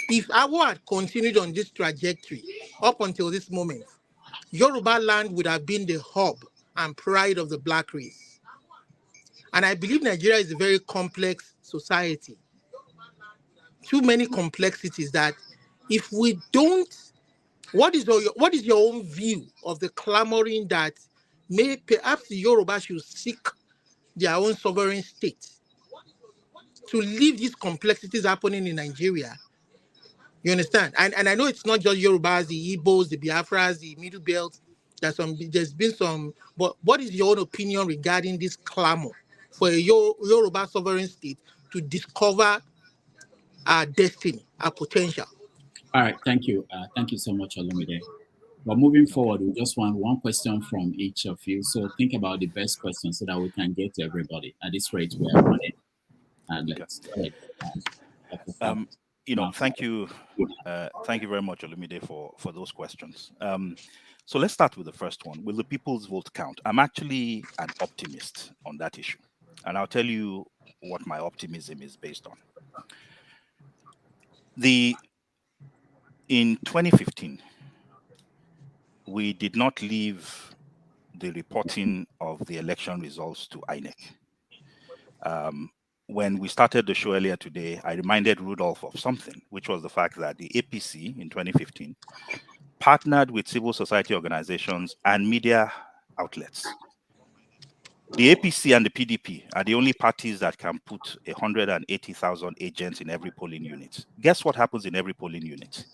if Awo had continued on this trajectory up until this moment, Yoruba land would have been the hub and pride of the black race. And I believe Nigeria is a very complex society. Too many complexities that if we don't, what is your own view of the clamoring that perhaps the Yoruba should seek their own sovereign state to leave these complexities happening in Nigeria? You understand? And I know it's not just Yorubas, the Igbos, the Biafras, the Middle Belt. There's been some, but what is your own opinion regarding this clamor for a Yoruba sovereign state to discover our destiny, our potential? All right, thank you. Thank you so much, Olumide. But moving forward, we just want one question from each of you. So think about the best question so that we can get to everybody. At this rate, we are running. And let's go ahead. Thank you very much, Olumide, for those questions. So let's start with the first one. Will the people's vote count? I'm actually an optimist on that issue. And I'll tell you what my optimism is based on. In 2015, we did not leave the reporting of the election results to INEC. When we started the show earlier today, I reminded Rudolph of something, which was the fact that the APC in 2015 partnered with civil society organizations and media outlets. The APC and the PDP are the only parties that can put 180,000 agents in every polling unit. Guess what happens in every polling unit?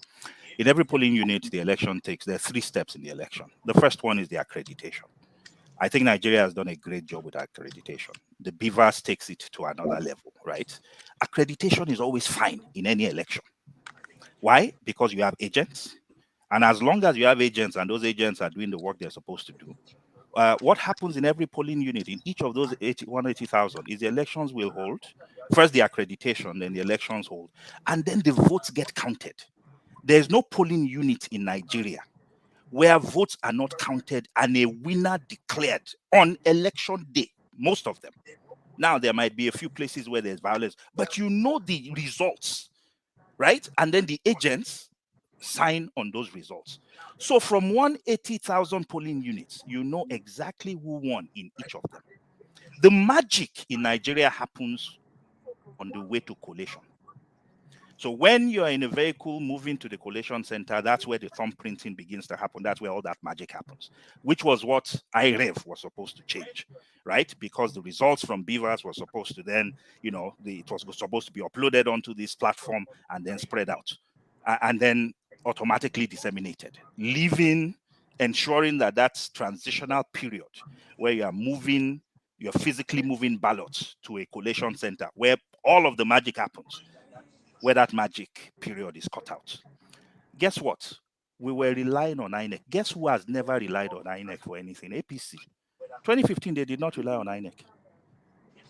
In every polling unit, there are 3 steps in the election. The first one is the accreditation. I think Nigeria has done a great job with accreditation. The Beavers takes it to another level, right? Accreditation is always fine in any election. Why? Because you have agents. And as long as you have agents and those agents are doing the work they're supposed to do, what happens in every polling unit, in each of those 180,000, is the elections will hold. First the accreditation, then the elections hold. And then the votes get counted. There's no polling unit in Nigeria where votes are not counted and a winner declared on election day, most of them. Now, there might be a few places where there's violence, but you know the results, right? And then the agents sign on those results. So from 180,000 polling units, you know exactly who won in each of them. The magic in Nigeria happens on the way to collation. So when you're in a vehicle moving to the collation center, that's where the thumbprinting begins to happen. That's where all that magic happens, which was what IREV was supposed to change, right? Because the results from Beavers were supposed to then, it was supposed to be uploaded onto this platform and then spread out and then automatically disseminated, ensuring that transitional period where you're physically moving ballots to a collation center where all of the magic happens, where that magic period is cut out. Guess what? We were relying on INEC. Guess who has never relied on INEC for anything? APC. 2015, they did not rely on INEC.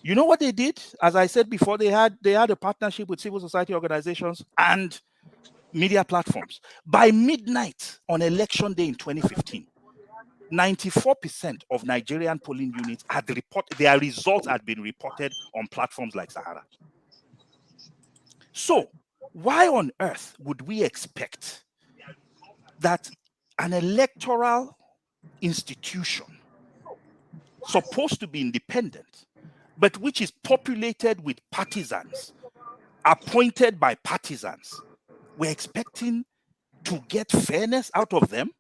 You know what they did? As I said before, they had a partnership with civil society organizations and media platforms. By midnight on election day in 2015, 94% of Nigerian polling units had their results had been reported on platforms like Sahara. So why on earth would we expect that an electoral institution supposed to be independent, but which is populated with partisans appointed by partisans. We're expecting to get fairness out of them.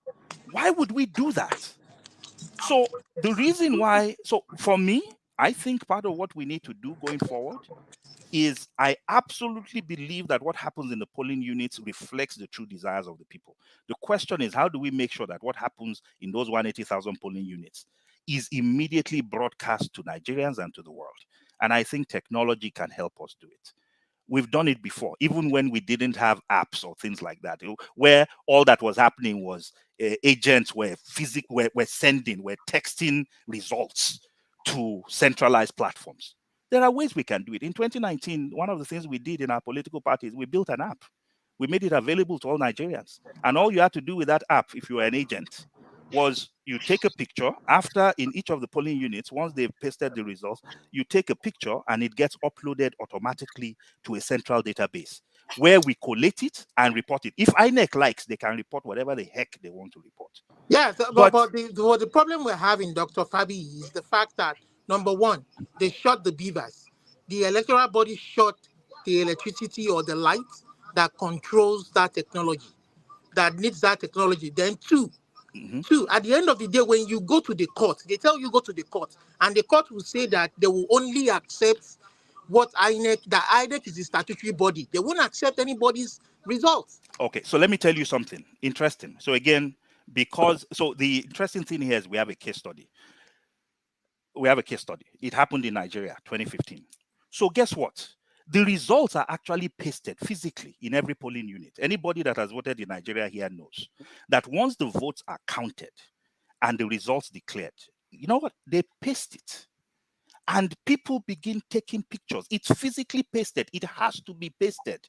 Why would we do that? So the reason why, so for me, I think part of what we need to do going forward is I absolutely believe that what happens in the polling units reflects the true desires of the people. The question is, how do we make sure that what happens in those 180,000 polling units is immediately broadcast to Nigerians and to the world? And I think technology can help us do it. We've done it before, even when we didn't have apps or things like that, where all that was happening was agents were sending, were texting results to centralized platforms. There are ways we can do it. In 2019, one of the things we did in our political parties, we built an app. We made it available to all Nigerians. And all you had to do with that app, if you were an agent, was you take a picture after in each of the polling units, once they've pasted the results, you take a picture and it gets uploaded automatically to a central database where we collate it and report it. If INEC likes, they can report whatever the heck they want to report. Yeah, but the problem we're having, Dr. Fabiyi, is the fact that, number one, they shot the beavers. The electoral body shot the electricity or the light that controls that technology, that needs that technology. Then two, at the end of the day, when you go to the court, they tell you go to the court, and the court will say that they will only accept what INEC is the statutory body. They won't accept anybody's results. Okay, so let me tell you something interesting. So again, so the interesting thing here is we have a case study. It happened in Nigeria, 2015. So guess what? The results are actually pasted physically in every polling unit. Anybody that has voted in Nigeria here knows that once the votes are counted and the results declared, you know what? They paste it. And people begin taking pictures. It's physically pasted. It has to be pasted.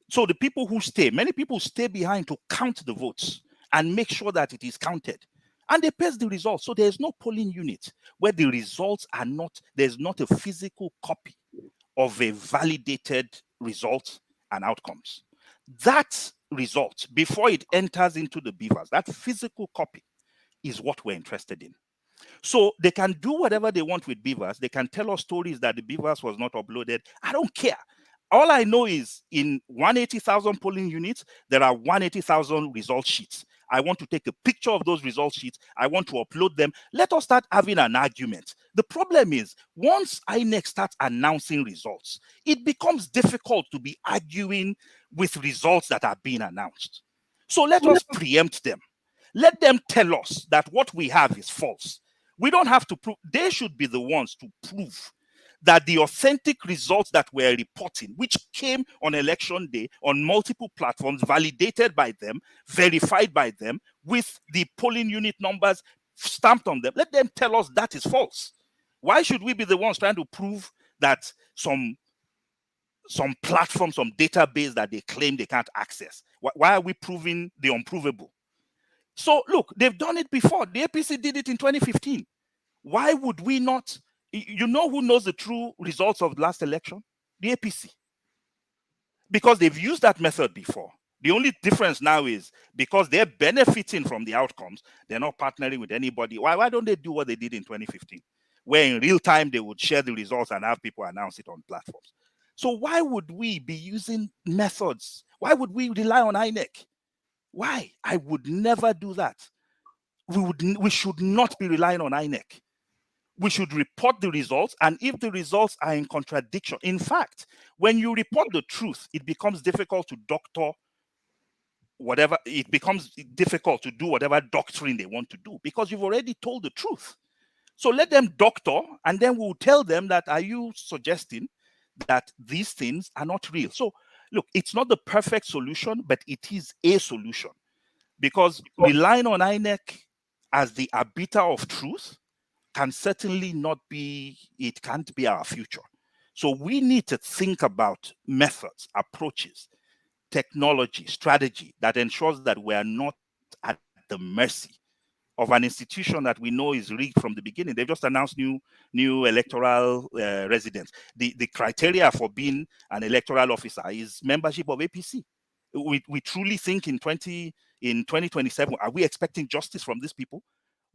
So the people who stay, many people stay behind to count the votes and make sure that it is counted. And they paste the results. So there's no polling unit where the results are not, there's not a physical copy of a validated result and outcomes. That result, before it enters into the beavers, that physical copy is what we're interested in. So they can do whatever they want with beavers. They can tell us stories that the beavers was not uploaded. I don't care. All I know is in 180,000 polling units, there are 180,000 result sheets. I want to take a picture of those result sheets. I want to upload them. Let us start having an argument. The problem is, once INEC starts announcing results, it becomes difficult to be arguing with results that are being announced. So let us preempt them. Let them tell us that what we have is false. We don't have to prove. They should be the ones to prove that the authentic results that we're reporting, which came on election day on multiple platforms, validated by them, verified by them, with the polling unit numbers stamped on them, let them tell us that is false. Why should we be the ones trying to prove that some platform, some database that they claim they can't access? Why are we proving the unprovable? So look, they've done it before. The APC did it in 2015. Why would we not? You know who knows the true results of the last election? The APC. Because they've used that method before. The only difference now is because they're benefiting from the outcomes, they're not partnering with anybody. Why don't they do what they did in 2015? Where in real time they would share the results and have people announce it on platforms. So why would we be using methods? Why would we rely on INEC? Why? I would never do that. We should not be relying on INEC. We should report the results, and if the results are in contradiction, in fact, when you report the truth, it becomes difficult to doctor whatever, it becomes difficult to do whatever doctrine they want to do because you've already told the truth. So let them doctor, and then we'll tell them that, are you suggesting that these things are not real? So look, it's not the perfect solution, but it is a solution, because relying on INEC as the arbiter of truth can certainly not be, it can't be our future. So we need to think about methods, approaches, technology, strategy that ensures that we are not at the mercy of an institution that we know is rigged from the beginning. They've just announced new electoral residents. The criteria for being an electoral officer is membership of APC. We truly think in 2027, are we expecting justice from these people?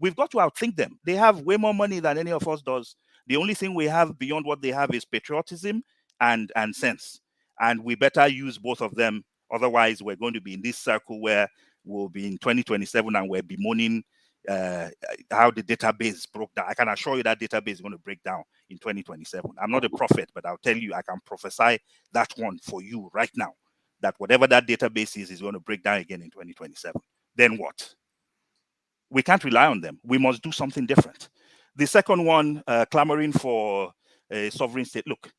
We've got to outthink them. They have way more money than any of us does. The only thing we have beyond what they have is patriotism and sense. And we better use both of them. Otherwise, we're going to be in this circle where we'll be in 2027 and we're bemoaning how the database broke down. I can assure you that database is going to break down in 2027. I'm not a prophet, but I'll tell you, I can prophesy that one for you right now, that whatever that database is going to break down again in 2027. Then what? We can't rely on them. We must do something different. The second one, clamoring for a sovereign state. Look,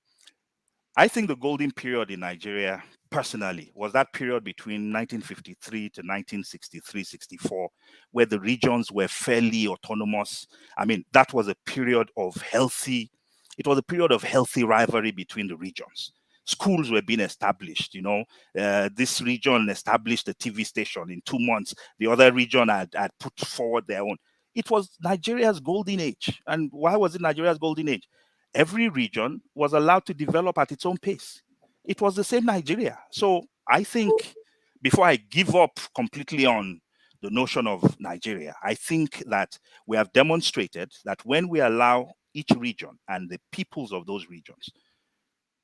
I think the golden period in Nigeria, personally, was that period between 1953 to 1963-64, where the regions were fairly autonomous. I mean, that was a period of healthy rivalry between the regions. Schools were being established, this region established a TV station in 2 months. The other region had put forward their own. It was Nigeria's golden age. And why was it Nigeria's golden age? Every region was allowed to develop at its own pace. It was the same Nigeria. So I think before I give up completely on the notion of Nigeria, I think that we have demonstrated that when we allow each region and the peoples of those regions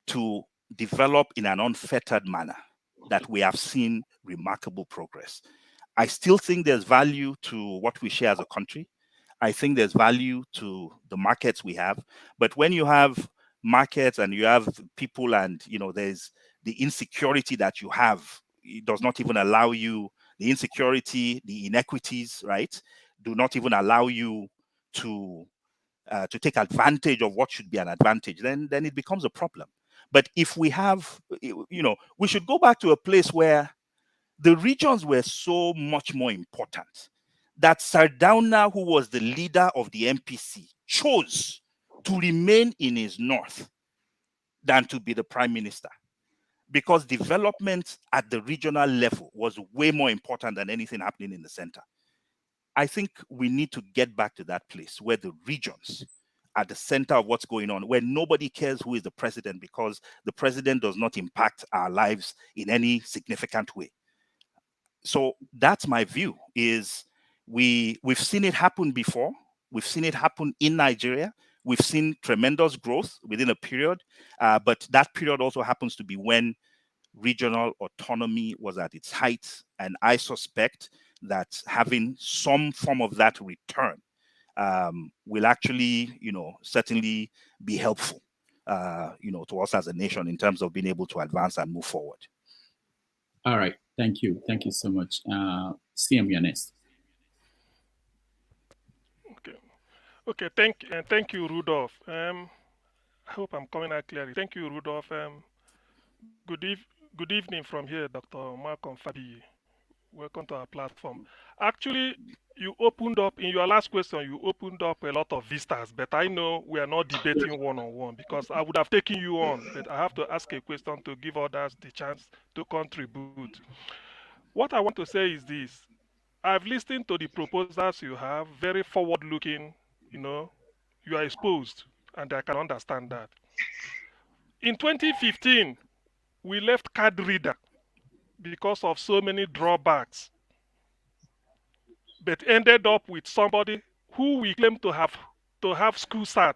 to develop in an unfettered manner, that we have seen remarkable progress. I still think there's value to what we share as a country. I think there's value to the markets we have. But when you have markets and you have people and, there's the insecurity that you have, it does not even allow you, the insecurity, the inequities, right, do not even allow you to take advantage of what should be an advantage, then it becomes a problem. But if we have, we should go back to a place where the regions were so much more important that Sardauna, who was the leader of the MPC, chose to remain in his north than to be the prime minister, because development at the regional level was way more important than anything happening in the center. I think we need to get back to that place where the regions are the center of what's going on, where nobody cares who is the president, because the president does not impact our lives in any significant way. So that's my view, is we've seen it happen before. We've seen it happen in Nigeria. We've seen tremendous growth within a period, but that period also happens to be when regional autonomy was at its height. And I suspect that having some form of that return will actually, certainly be helpful, to us as a nation in terms of being able to advance and move forward. All right. Thank you. Thank you so much. CM, you're next. Okay. Thank you, Rudolph. I hope I'm coming out clearly. Thank you, Rudolph. Good evening from here, Dr. Malcolm Fabiyi. Welcome to our platform. Actually, you opened up, in your last question, you opened up a lot of vistas, but I know we are not debating one-on-one, because I would have taken you on, but I have to ask a question to give others the chance to contribute. What I want to say is this. I've listened to the proposals you have, very forward-looking, you are exposed, and I can understand that. In 2015, we left card reader because of so many drawbacks, but ended up with somebody who we claim to have school cert,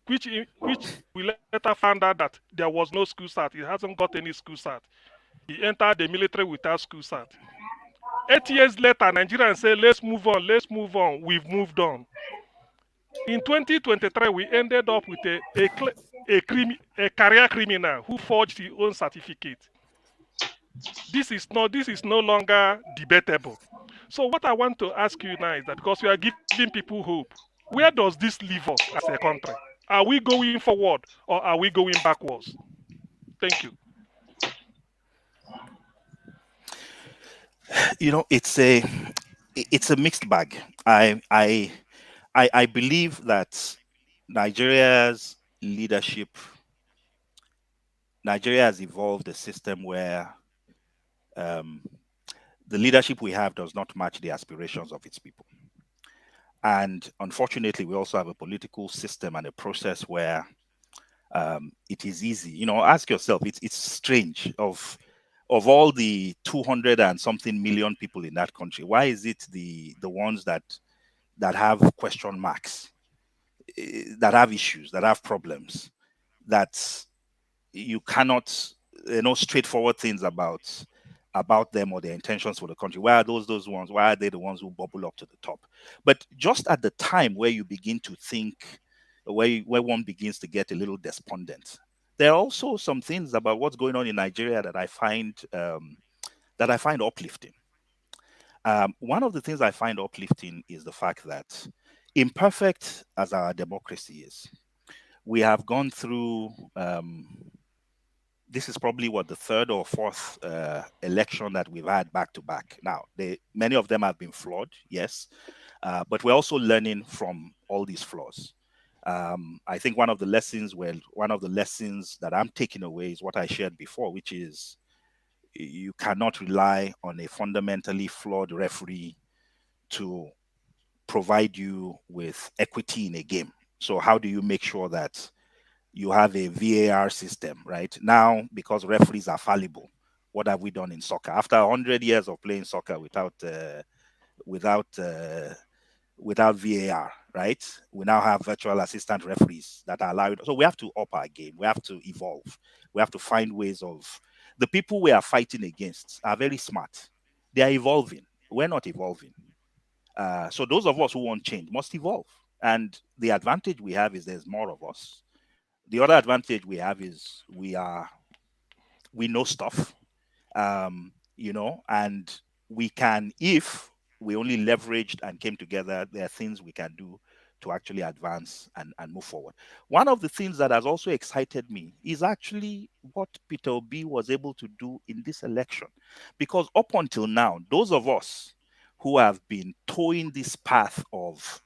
which we later found out that there was no school cert. He hasn't got any school cert. He entered the military without school cert. 8 years later, Nigerians say, let's move on. We've moved on. In 2023, we ended up with a career criminal who forged his own certificate. This is no longer debatable. So what I want to ask you now is that, because you are giving people hope, where does this leave us as a country? Are we going forward or are we going backwards? Thank you. It's a mixed bag. I believe that Nigeria has evolved a system where the leadership we have does not match the aspirations of its people. And unfortunately, we also have a political system and a process where it is easy. Ask yourself, it's strange, of all the 200 and something million people in that country, why is it the ones that have question marks, that have issues, that have problems, that you cannot straightforward things about them or their intentions for the country. Why are those ones? Why are they the ones who bubble up to the top? But just at the time where you begin to think, where one begins to get a little despondent, there are also some things about what's going on in Nigeria that I find uplifting. One of the things I find uplifting is the fact that, imperfect as our democracy is, we have gone through. This is probably the third or fourth election that we've had back to back. Now, many of them have been flawed, yes, but we're also learning from all these flaws. I think one of the lessons that I'm taking away is what I shared before, which is you cannot rely on a fundamentally flawed referee to provide you with equity in a game. So how do you make sure that you have a VAR system, right? Now, because referees are fallible, what have we done in soccer? After 100 years of playing soccer without VAR, right? We now have virtual assistant referees that are allowed. So we have to up our game. We have to evolve. We have to find ways of. The people we are fighting against are very smart. They are evolving. We're not evolving. So those of us who want change must evolve. And the advantage we have is there's more of us. The other advantage we have is we know stuff, and we can, if we only leveraged and came together, there are things we can do to actually advance and move forward. One of the things that has also excited me is actually what Peter Obi was able to do in this election. Because up until now, those of us who have been towing this path of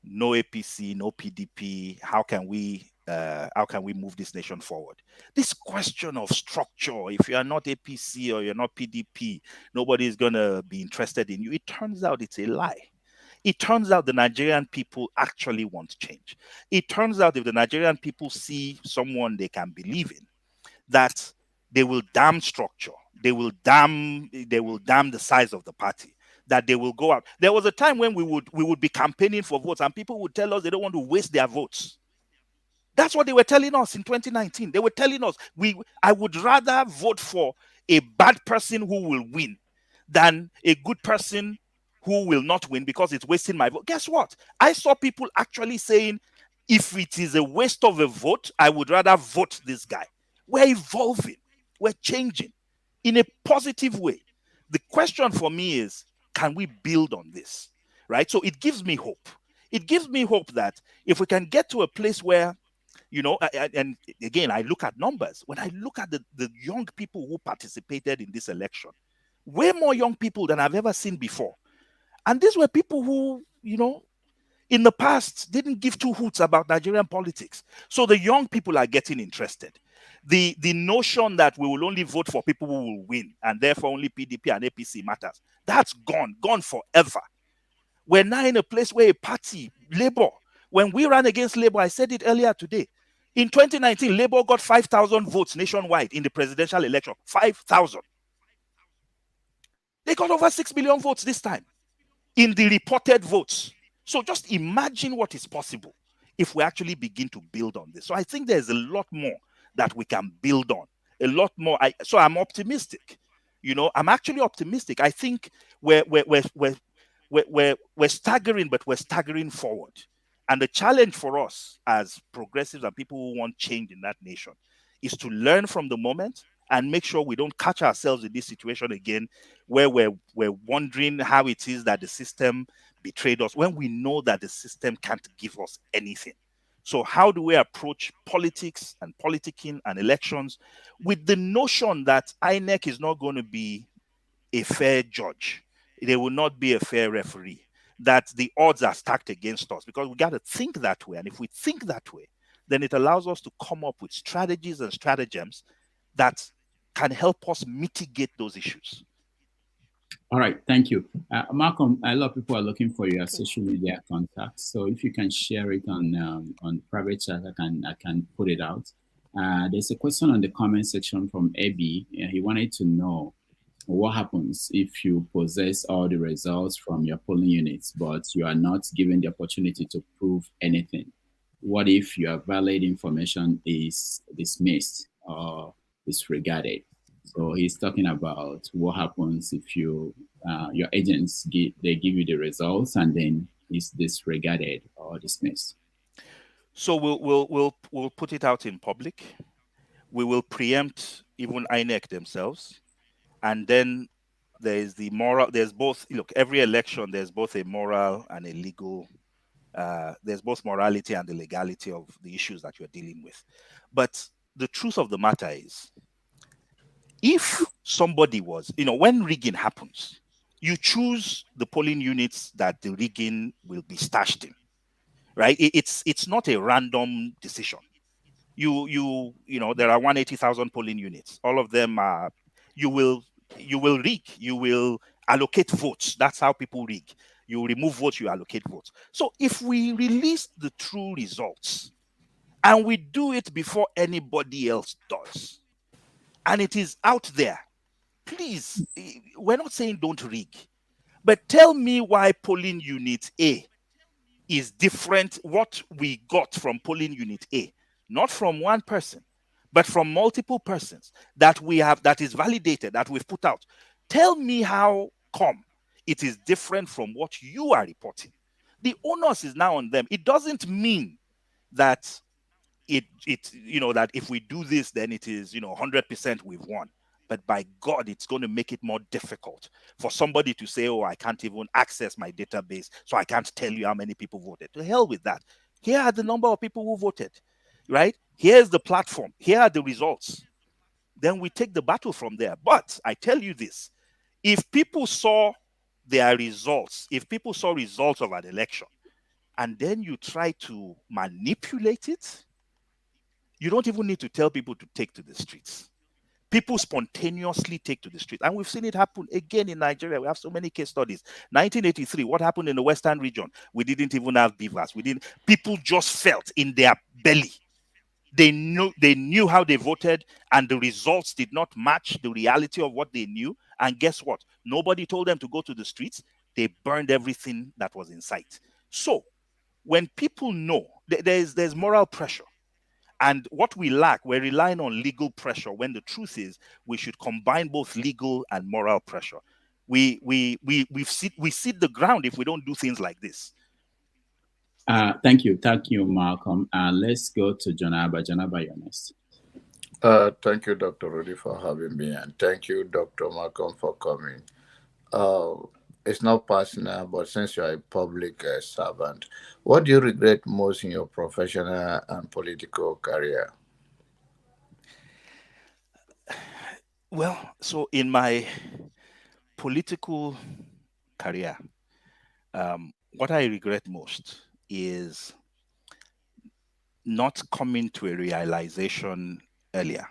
no APC, no PDP, how can we move this nation forward? This question of structure, if you are not APC or you're not PDP, nobody is going to be interested in you. It turns out it's a lie. It turns out the Nigerian people actually want change. It turns out if the Nigerian people see someone they can believe in, that they will damn structure, they will damn the size of the party, that they will go out. There was a time when we would be campaigning for votes and people would tell us they don't want to waste their votes. That's what they were telling us in 2019. They were telling us, I would rather vote for a bad person who will win than a good person who will not win because it's wasting my vote. Guess what? I saw people actually saying, if it is a waste of a vote, I would rather vote this guy. We're evolving. We're changing in a positive way. The question for me is, can we build on this? Right? So it gives me hope. It gives me hope that if we can get to a place where, and again, I look at numbers. When I look at the young people who participated in this election, way more young people than I've ever seen before. And these were people who, in the past didn't give two hoots about Nigerian politics. So the young people are getting interested. The notion that we will only vote for people who will win and therefore only PDP and APC matters, that's gone forever. We're now in a place where a party, Labour, when we ran against Labour, I said it earlier today, in 2019, Labour got 5,000 votes nationwide in the presidential election. 5,000. They got over 6 million votes this time in the reported votes. So just imagine what is possible if we actually begin to build on this. So I think there's a lot more that we can build on. A lot more. So I'm optimistic. I'm actually optimistic. I think we're staggering, but we're staggering forward. And the challenge for us as progressives and people who want change in that nation is to learn from the moment and make sure we don't catch ourselves in this situation again where we're wondering how it is that the system betrayed us when we know that the system can't give us anything. So how do we approach politics and politicking and elections with the notion that INEC is not going to be a fair judge? They will not be a fair referee, that the odds are stacked against us, because we got to think that way. And if we think that way, then it allows us to come up with strategies and stratagems that can help us mitigate those issues. All right, thank you. Malcolm, a lot of people are looking for your social media contacts. So if you can share it on private chat, I can put it out. There's a question on the comment section from Ebi. He wanted to know what happens if you possess all the results from your polling units, but you are not given the opportunity to prove anything? What if your valid information is dismissed? disregarded. So he's talking about what happens if your agents give you the results and then it's disregarded or dismissed. So we'll put it out in public. We will preempt even INEC themselves, and then there's the moral. There's both. Look, every election there's both a moral and a legal. There's both morality and the legality of the issues that you're dealing with. But the truth of the matter is, if somebody was, when rigging happens, you choose the polling units that the rigging will be stashed in, right? It's not a random decision. There are 180,000 polling units. All of them are. You will rig. You will allocate votes. That's how people rig. You remove votes. You allocate votes. So if we release the true results, and we do it before anybody else does, and it is out there, please, we're not saying don't rig, but tell me why polling unit A is different, what we got from polling unit A, not from one person, but from multiple persons that we have, that is validated, that we've put out. Tell me how come it is different from what you are reporting. The onus is now on them. It doesn't mean that that if we do this, then it is 100% we've won. But by God, it's going to make it more difficult for somebody to say, oh, I can't even access my database, so I can't tell you how many people voted. To hell with that. Here are the number of people who voted, right? Here's the platform. Here are the results. Then we take the battle from there. But I tell you this, if people saw their results, if people saw results of an election, and then you try to manipulate it, you don't even need to tell people to take to the streets. People spontaneously take to the street. And we've seen it happen again in Nigeria. We have so many case studies. 1983, what happened in the Western region? We didn't even have beavers. People just felt in their belly. They knew how they voted, and the results did not match the reality of what they knew. And guess what? Nobody told them to go to the streets. They burned everything that was in sight. So when people know, there's moral pressure. And what we lack, we're relying on legal pressure, when the truth is we should combine both legal and moral pressure. We cede the ground if we don't do things like this. Thank you, Malcolm. Let's go to Janaba. Janaba, you're next. Thank you, Dr. Rudy, for having me, and thank you, Dr. Malcolm, for coming. It's not personal, but since you're a public servant, what do you regret most in your professional and political career? Well, so in my political career, what I regret most is not coming to a realization earlier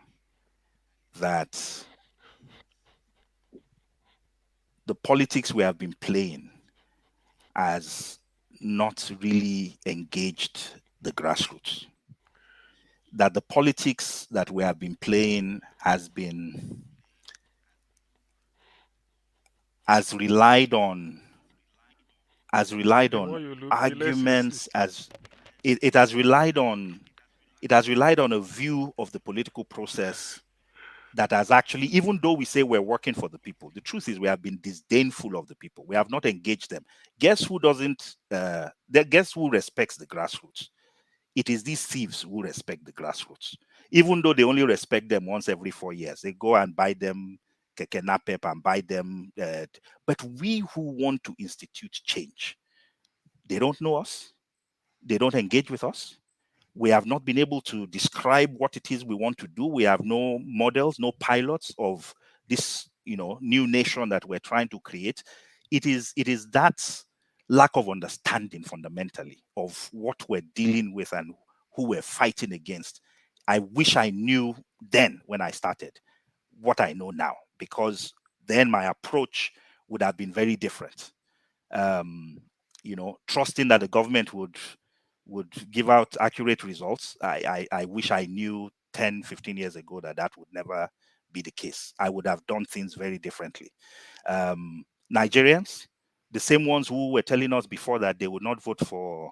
that the politics we have been playing has not really engaged the grassroots. That the politics that we have been playing has relied on arguments, it has relied on a view of the political process that has actually, even though we say we're working for the people, the truth is we have been disdainful of the people. We have not engaged them. Guess who respects the grassroots? It is these thieves who respect the grassroots, even though they only respect them once every 4 years. They go and buy them keke napep and buy them. But we who want to institute change, they don't know us. They don't engage with us. We have not been able to describe what it is we want to do. We have no models, no pilots of this, new nation that we're trying to create. It is that lack of understanding fundamentally of what we're dealing with and who we're fighting against. I wish I knew then when I started what I know now, because then my approach would have been very different. Trusting that the government would give out accurate results. I wish I knew 10, 15 years ago that would never be the case. I would have done things very differently. Nigerians, the same ones who were telling us before that they would not vote for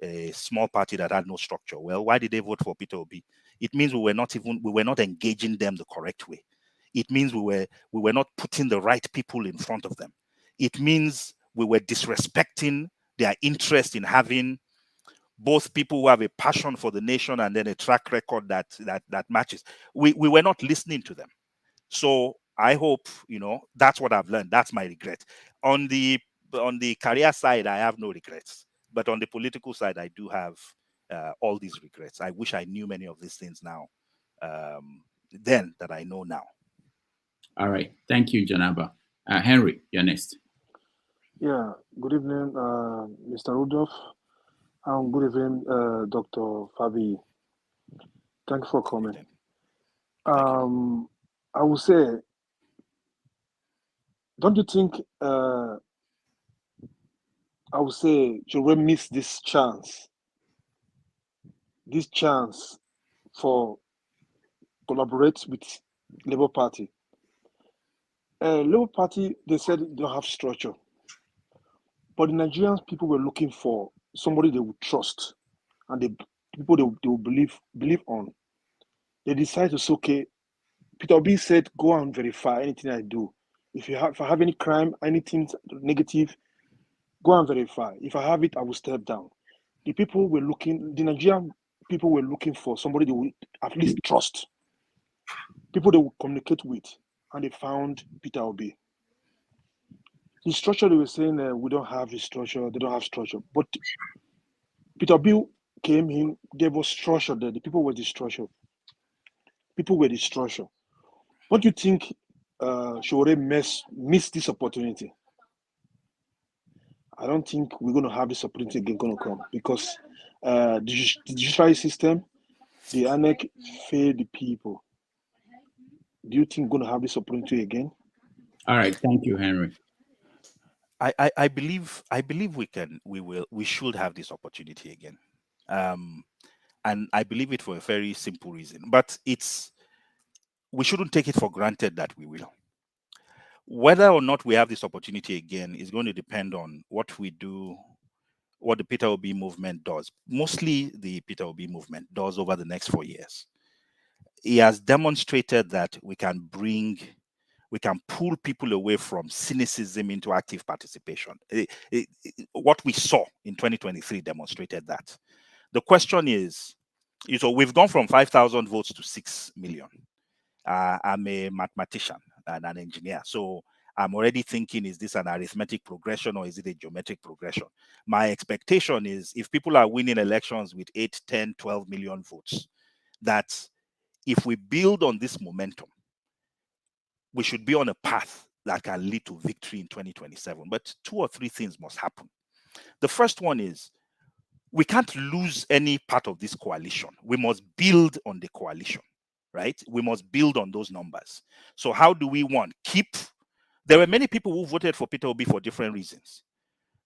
a small party that had no structure. Well, why did they vote for Peter Obi? It means we were not engaging them the correct way. It means we were not putting the right people in front of them. It means we were disrespecting their interest in having both people who have a passion for the nation and then a track record that matches. We were not listening to them. So I hope, that's what I've learned. That's my regret. On the career side, I have no regrets. But on the political side, I do have all these regrets. I wish I knew many of these things now, then that I know now. All right. Thank you, Janaba. Henry, you're next. Yeah. Good evening, Mr. Rudolph. And good evening, Dr. Fabiyi. Thank you for coming. I would say, don't you think, I would say, should we miss this chance for collaborate with Labour Party? Labour Party, they said they don't have structure. But the Nigerian people were looking for somebody they would trust and people they would believe on. They decided to say, okay, Peter Obi said, go and verify anything I do. If I have any crime, anything negative, go and verify. If I have it, I will step down. The Nigerian people were looking for somebody they would at least trust. People they would communicate with, and they found Peter Obi. The structure they were saying, we don't have the structure, they don't have structure. But Peter Obi came in, there was structure there. The people were the structure. What do you think Shore miss this opportunity? I don't think we're going to have this opportunity again going to come because the judiciary system, the INEC failed the people. Do you think we're going to have this opportunity again? All right. Thank you, Henry. I believe we should have this opportunity again. And I believe it for a very simple reason. But we shouldn't take it for granted that we will. Whether or not we have this opportunity again is going to depend on what we do, what the Peter Obi movement does. Mostly the Peter Obi movement does over the next 4 years. He has demonstrated that we can pull people away from cynicism into active participation. What we saw in 2023 demonstrated that. The question is, so we've gone from 5,000 votes to 6 million. I'm a mathematician and an engineer, so I'm already thinking, is this an arithmetic progression or is it a geometric progression? My expectation is if people are winning elections with 8, 10, 12 million votes, that if we build on this momentum, we should be on a path that can lead to victory in 2027. But 2 or 3 things must happen. The first one is we can't lose any part of this coalition. We must build on the coalition, right? We must build on those numbers. So how do we there were many people who voted for Peter Obi for different reasons.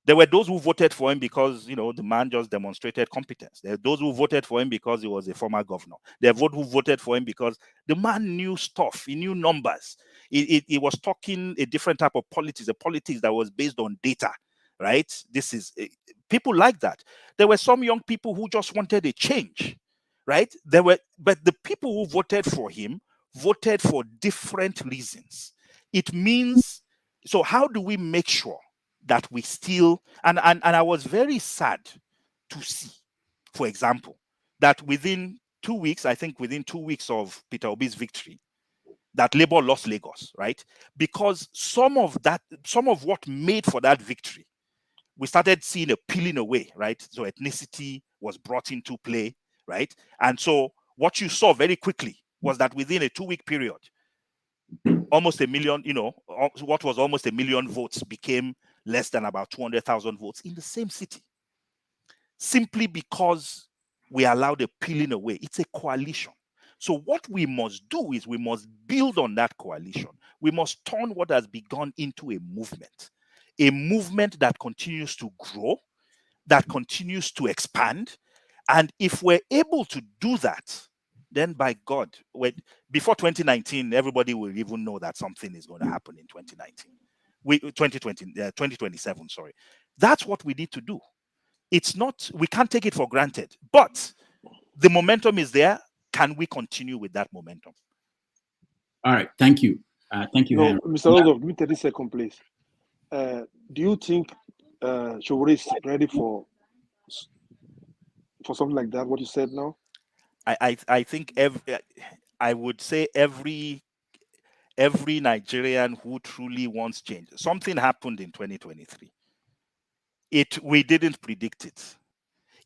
There were those who voted for him because, the man just demonstrated competence. There are those who voted for him because he was a former governor. There are those who voted for him because the man knew stuff. He knew numbers. He was talking a different type of politics, a politics that was based on data, right? People like that. There were some young people who just wanted a change, right? But the people who voted for him voted for different reasons. It means, so how do we make sure that we still, and I was very sad to see, for example, that within 2 weeks, I think within 2 weeks of Peter Obi's victory, that Labour lost Lagos, right? Because some of what made for that victory, we started seeing a peeling away, right? So ethnicity was brought into play, right? And so what you saw very quickly was that within a 2-week period, almost a million, what was almost a million votes became less than about 200,000 votes in the same city. Simply because we allowed a peeling away. It's a coalition. So what we must do is we must build on that coalition. We must turn what has begun into a movement that continues to grow, that continues to expand. And if we're able to do that, then by God, before 2019, everybody will even know that something is going to happen in 2027, sorry. That's what we need to do. it's not, we can't take it for granted, but the momentum is there. Can we continue with that momentum? All right, thank you. Thank you, No, Henry. Mr. Rodolph, give me 30 seconds, please. Do you think Showore is ready for something like that, what you said now? I think I would say every Nigerian who truly wants change. Something happened in 2023. We didn't predict it.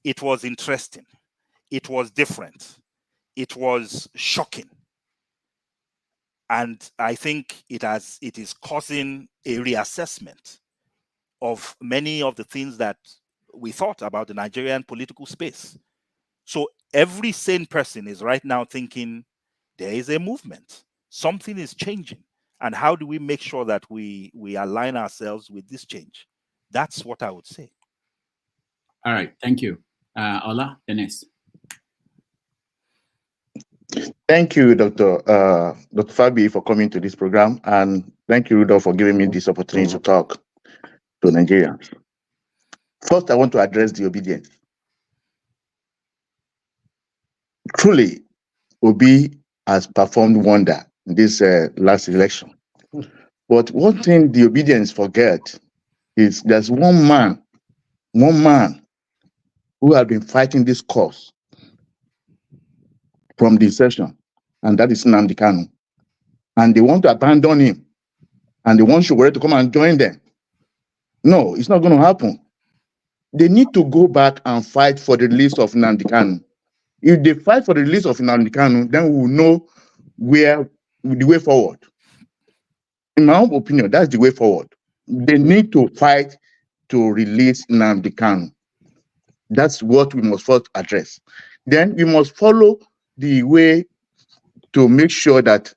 It was interesting. It was different. It was shocking. And I think it is causing a reassessment of many of the things that we thought about the Nigerian political space. So every sane person is right now thinking there is a movement. Something is changing. And how do we make sure that we align ourselves with this change? That's what I would say. All right, thank you. Ola, the next. Thank you, Dr. Fabiyi, for coming to this program, and thank you, Rudolph, for giving me this opportunity to talk to Nigerians. First, I want to address the obedience. Truly, Obi has performed wonder in this last election. But one thing the obedience forget is there's one man who has been fighting this cause from the session, and that is Nnamdi Kanu. And they want to abandon him, and they want Showore to come and join them. No, it's not going to happen. They need to go back and fight for the release of Nnamdi Kanu. If they fight for the release of Nnamdi Kanu, then we will know where the way forward. In my own opinion, that's the way forward. They need to fight to release Nnamdi Kanu. That's what we must first address. Then we must follow the way to make sure that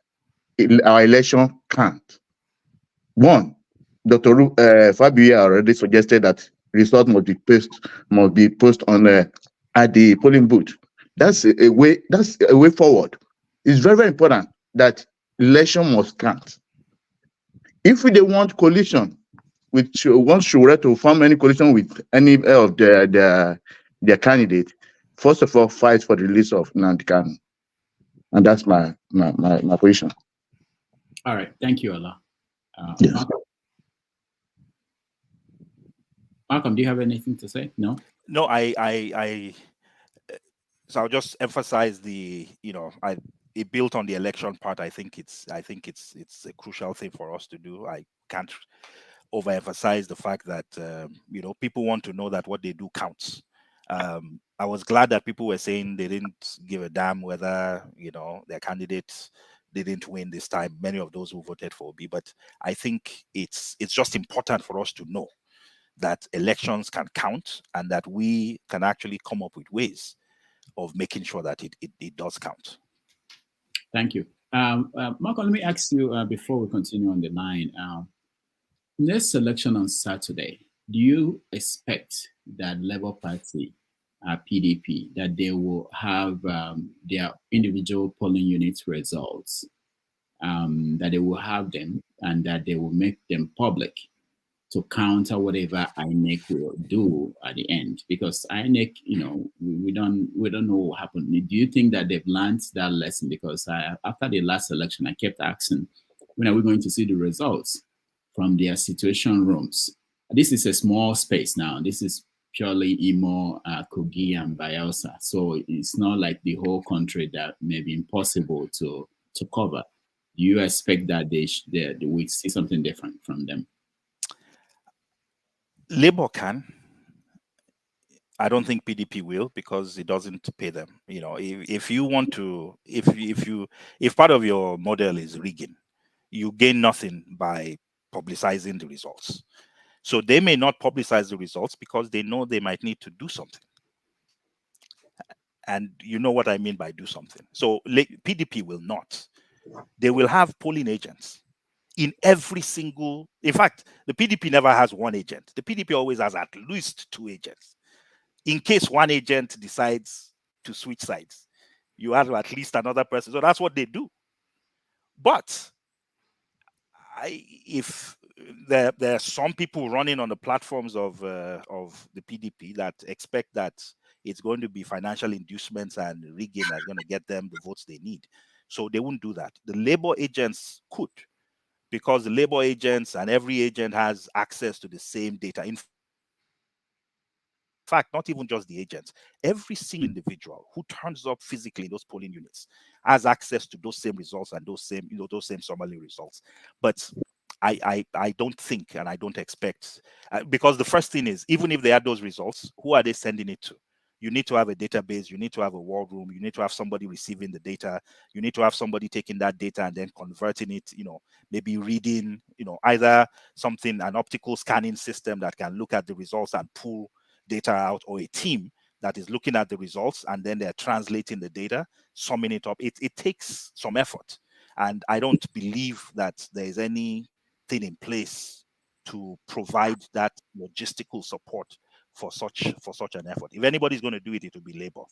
our election count. One, Dr. Fabiyi already suggested that results must be posted on at the polling booth. That's a way forward. It's very, very important that election must count. If they want coalition, which wants Showore to form any coalition with any of their candidate, first of all, fight for the release of Nnamdi Kanu. And that's my position. All right, thank you, Ola. Yes. Malcolm, do you have anything to say? No. No, so I'll just emphasize it built on the election part. I think it's a crucial thing for us to do. I can't overemphasize the fact that people want to know that what they do counts. I was glad that people were saying they didn't give a damn whether their candidates didn't win this time. Many of those who voted for Obi, but I think it's just important for us to know that elections can count and that we can actually come up with ways of making sure that it does count. Thank you. Malcolm, let me ask you before we continue on the line. Next election on Saturday, do you expect that Labour Party, PDP, that they will have their individual polling unit results, that they will have them and that they will make them public to counter whatever INEC will do at the end? Because INEC, we don't know what happened. Do you think that they've learned that lesson? Because after the last election, I kept asking, when are we going to see the results from their situation rooms? This is a small space now. This is purely Imo, Kogi, and Bayelsa. So it's not like the whole country that may be impossible to cover. Do you expect that we see something different from them? Labour can. I don't think PDP will, because it doesn't pay them. If you want to, if part of your model is rigging, you gain nothing by publicizing the results. So they may not publicize the results because they know they might need to do something. And you know what I mean by do something. So PDP will not. They will have polling agents in every single. In fact, the PDP never has one agent. The PDP always has at least two agents. In case one agent decides to switch sides, you have at least another person. So that's what they do. But if there are some people running on the platforms of the PDP that expect that it's going to be financial inducements and rigging that's going to get them the votes they need. So they wouldn't do that. The labor agents could, because the labor agents and every agent has access to the same data. In fact, not even just the agents, every single individual who turns up physically in those polling units has access to those same results and those same summary results. But I don't think, and I don't expect, because the first thing is, even if they had those results, who are they sending it to? You need to have a database, you need to have a war room, you need to have somebody receiving the data, you need to have somebody taking that data and then converting it, maybe reading, either something, an optical scanning system that can look at the results and pull data out, or a team that is looking at the results and then they're translating the data, summing it up. It takes some effort. And I don't believe that there is anything in place to provide that logistical support for such an effort. If anybody's going to do it, it will be labor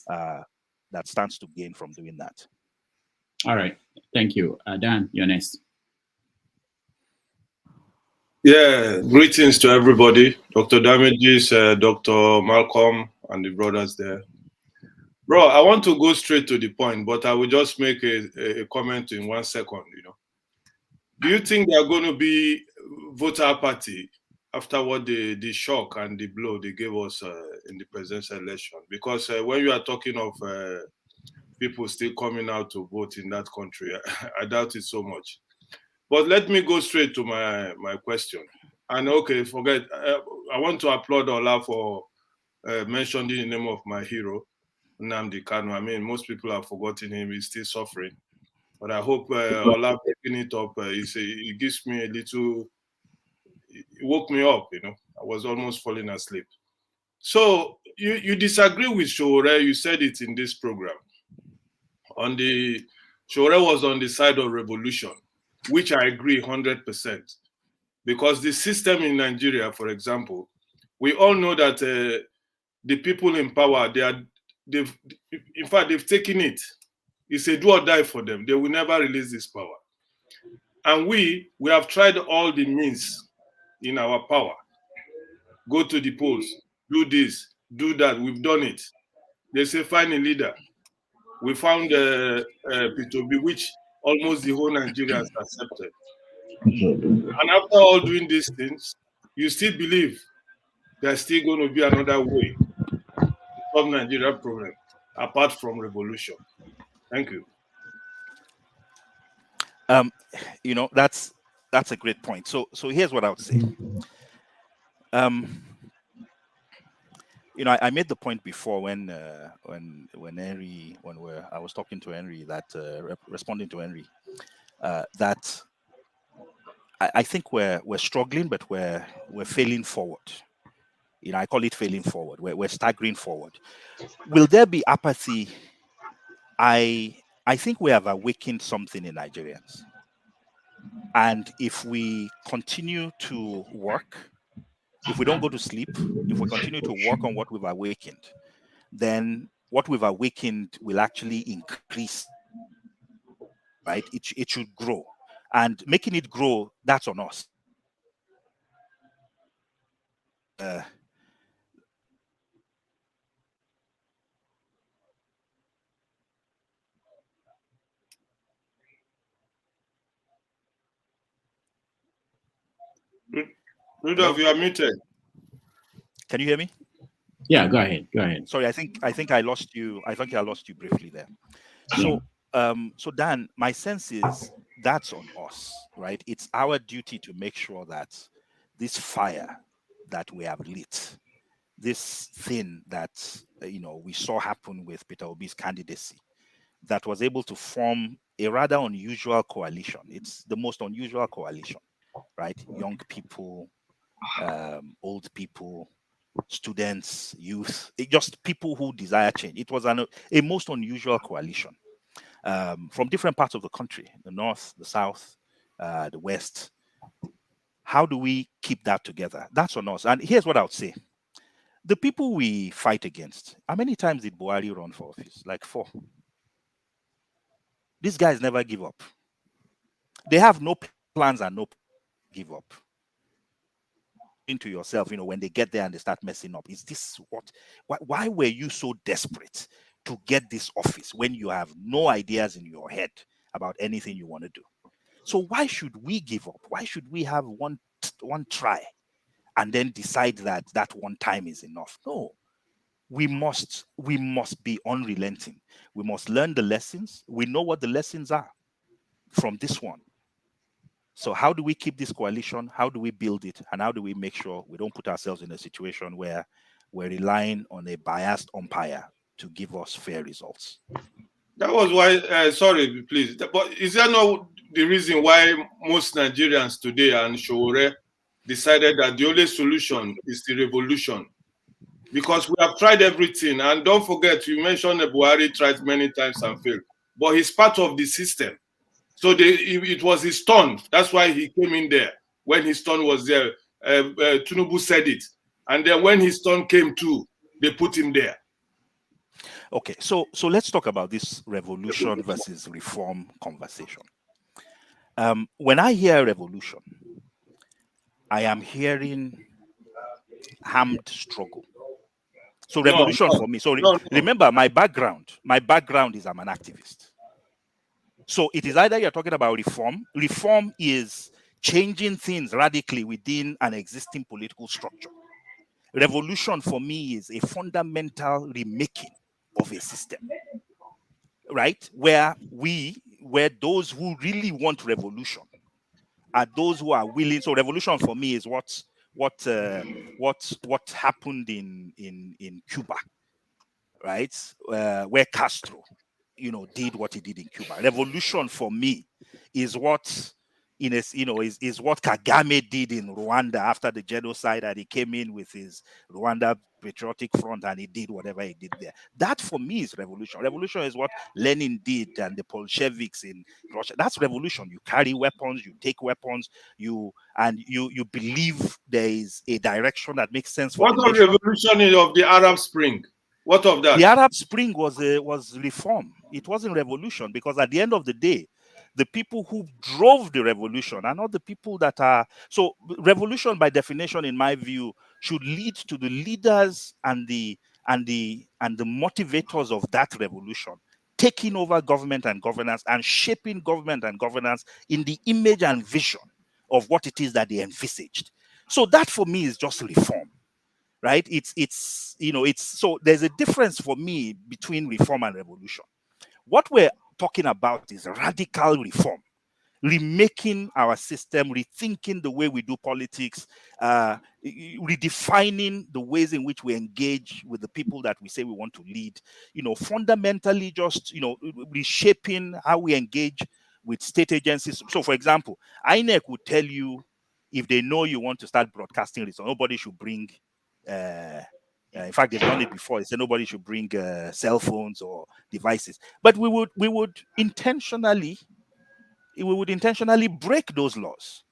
that stands to gain from doing that. All right, thank you. Dan, you're next. Yeah, greetings to everybody. Dr. Damages, Dr. Malcolm, and the brothers there. Bro, I want to go straight to the point, but I will just make a comment in 1 second. Do you think they are going to be voter apathy after what the shock and the blow they gave us in the presidential election? Because when you are talking of people still coming out to vote in that country, I doubt it so much. But let me go straight to my question. And okay, forget, I want to applaud Ola for mentioning the name of my hero, Nnamdi Kanu. I mean, most people have forgotten him, he's still suffering. But I hope Ola picking it up, it gives me a little, it woke me up, I was almost falling asleep. So you disagree with Shore, you said it in this program. Shore was on the side of revolution, which I agree 100%. Because the system in Nigeria, for example, we all know that the people in power, they've taken it. It's a do or die for them. They will never release this power. And we have tried all the means in our power. Go to the polls, do this, do that. We've done it. They say find a leader. We found P2B, which almost the whole Nigerians accepted. And after all doing these things, you still believe there's still going to be another way to solve Nigerian problem apart from revolution. Thank you. That's a great point. So here's what I would say. I made the point before when Henry, I was talking to Henry, that responding to Henry, that I think we're struggling, but we're failing forward. I call it failing forward. We're staggering forward. Will there be apathy? I think we have awakened something in Nigerians. And if we continue to work, if we don't go to sleep, if we continue to work on what we've awakened, then what we've awakened will actually increase, right? It should grow. And making it grow, that's on us. Rudolph, you are muted. Can you hear me? Yeah, go ahead. Sorry, I think I lost you. I think I lost you briefly there. So, so Dan, my sense is that's on us, right? It's our duty to make sure that this fire that we have lit, this thing that we saw happen with Peter Obi's candidacy, that was able to form a rather unusual coalition. It's the most unusual coalition, right? Young people, old people, students, youth, just people who desire change. It was a most unusual coalition from different parts of the country, the north, the south, the west. How do we keep that together? That's on us. And here's what I would say. The people we fight against, how many times did Buhari run for office? Like 4. These guys never give up. They have no plans and no give up? Into yourself, when they get there and they start messing up, is this why were you so desperate to get this office when you have no ideas in your head about anything you want to do? So why should we give up? Why should we have one try and then decide that one time is enough? No, we must be unrelenting. We must learn the lessons. We know what the lessons are from this one. So how do we keep this coalition? How do we build it? And how do we make sure we don't put ourselves in a situation where we're relying on a biased umpire to give us fair results? That was why, sorry, please, but is that not the reason why most Nigerians today and Showore decided that the only solution is the revolution? Because we have tried everything, and don't forget, you mentioned that Buhari tried many times and failed, but he's part of the system. So it was his turn. That's why he came in there. When his turn was there, Tinubu said it. And then when his turn came too, they put him there. Okay, so let's talk about this revolution versus reform conversation. When I hear revolution, I am hearing armed struggle. So revolution for me. So remember, my background is I'm an activist. So it is either you're talking about reform. Reform is changing things radically within an existing political structure. Revolution for me is a fundamental remaking of a system, right? Where those who really want revolution are those who are willing. So revolution for me is what happened in Cuba, right? Where Castro, did what he did in Cuba. Revolution for me is what is what Kagame did in Rwanda after the genocide, and he came in with his Rwanda Patriotic Front and he did whatever he did there. That for me is revolution. Revolution is what Lenin did and the Bolsheviks in Russia. That's revolution. You carry weapons, you take weapons, you believe there is a direction that makes sense for what the of nation. revolution of the Arab Spring? What of that? The Arab Spring was reform. It wasn't revolution, because at the end of the day, the people who drove the revolution are not the people that are. So revolution, by definition, in my view, should lead to the leaders and the motivators of that revolution taking over government and governance and shaping government and governance in the image and vision of what it is that they envisaged. So that for me is just reform. Right? So there's a difference for me between reform and revolution. What we're talking about is radical reform, remaking our system, rethinking the way we do politics, redefining the ways in which we engage with the people that we say we want to lead, fundamentally just, reshaping how we engage with state agencies. So for example, INEC would tell you, if they know you want to start broadcasting results, nobody should bring in fact, they've done it before. They said nobody should bring cell phones or devices. But we would intentionally break those laws,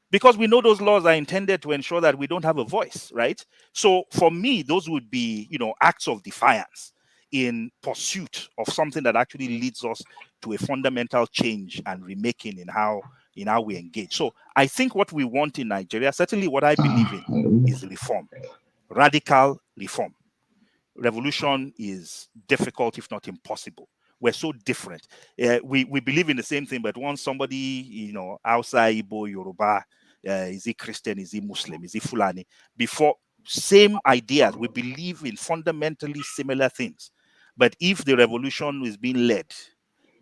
because we know those laws are intended to ensure that we don't have a voice, right? So for me, those would be, acts of defiance in pursuit of something that actually leads us to a fundamental change and remaking in how we engage. So I think what we want in Nigeria, certainly what I believe in, is reform. Radical reform. Revolution is difficult, if not impossible. We're so different. We believe in the same thing, but once somebody, outside Igbo, Yoruba, is he Christian, is he Muslim, is he Fulani? Before, same ideas. We believe in fundamentally similar things. But if the revolution is being led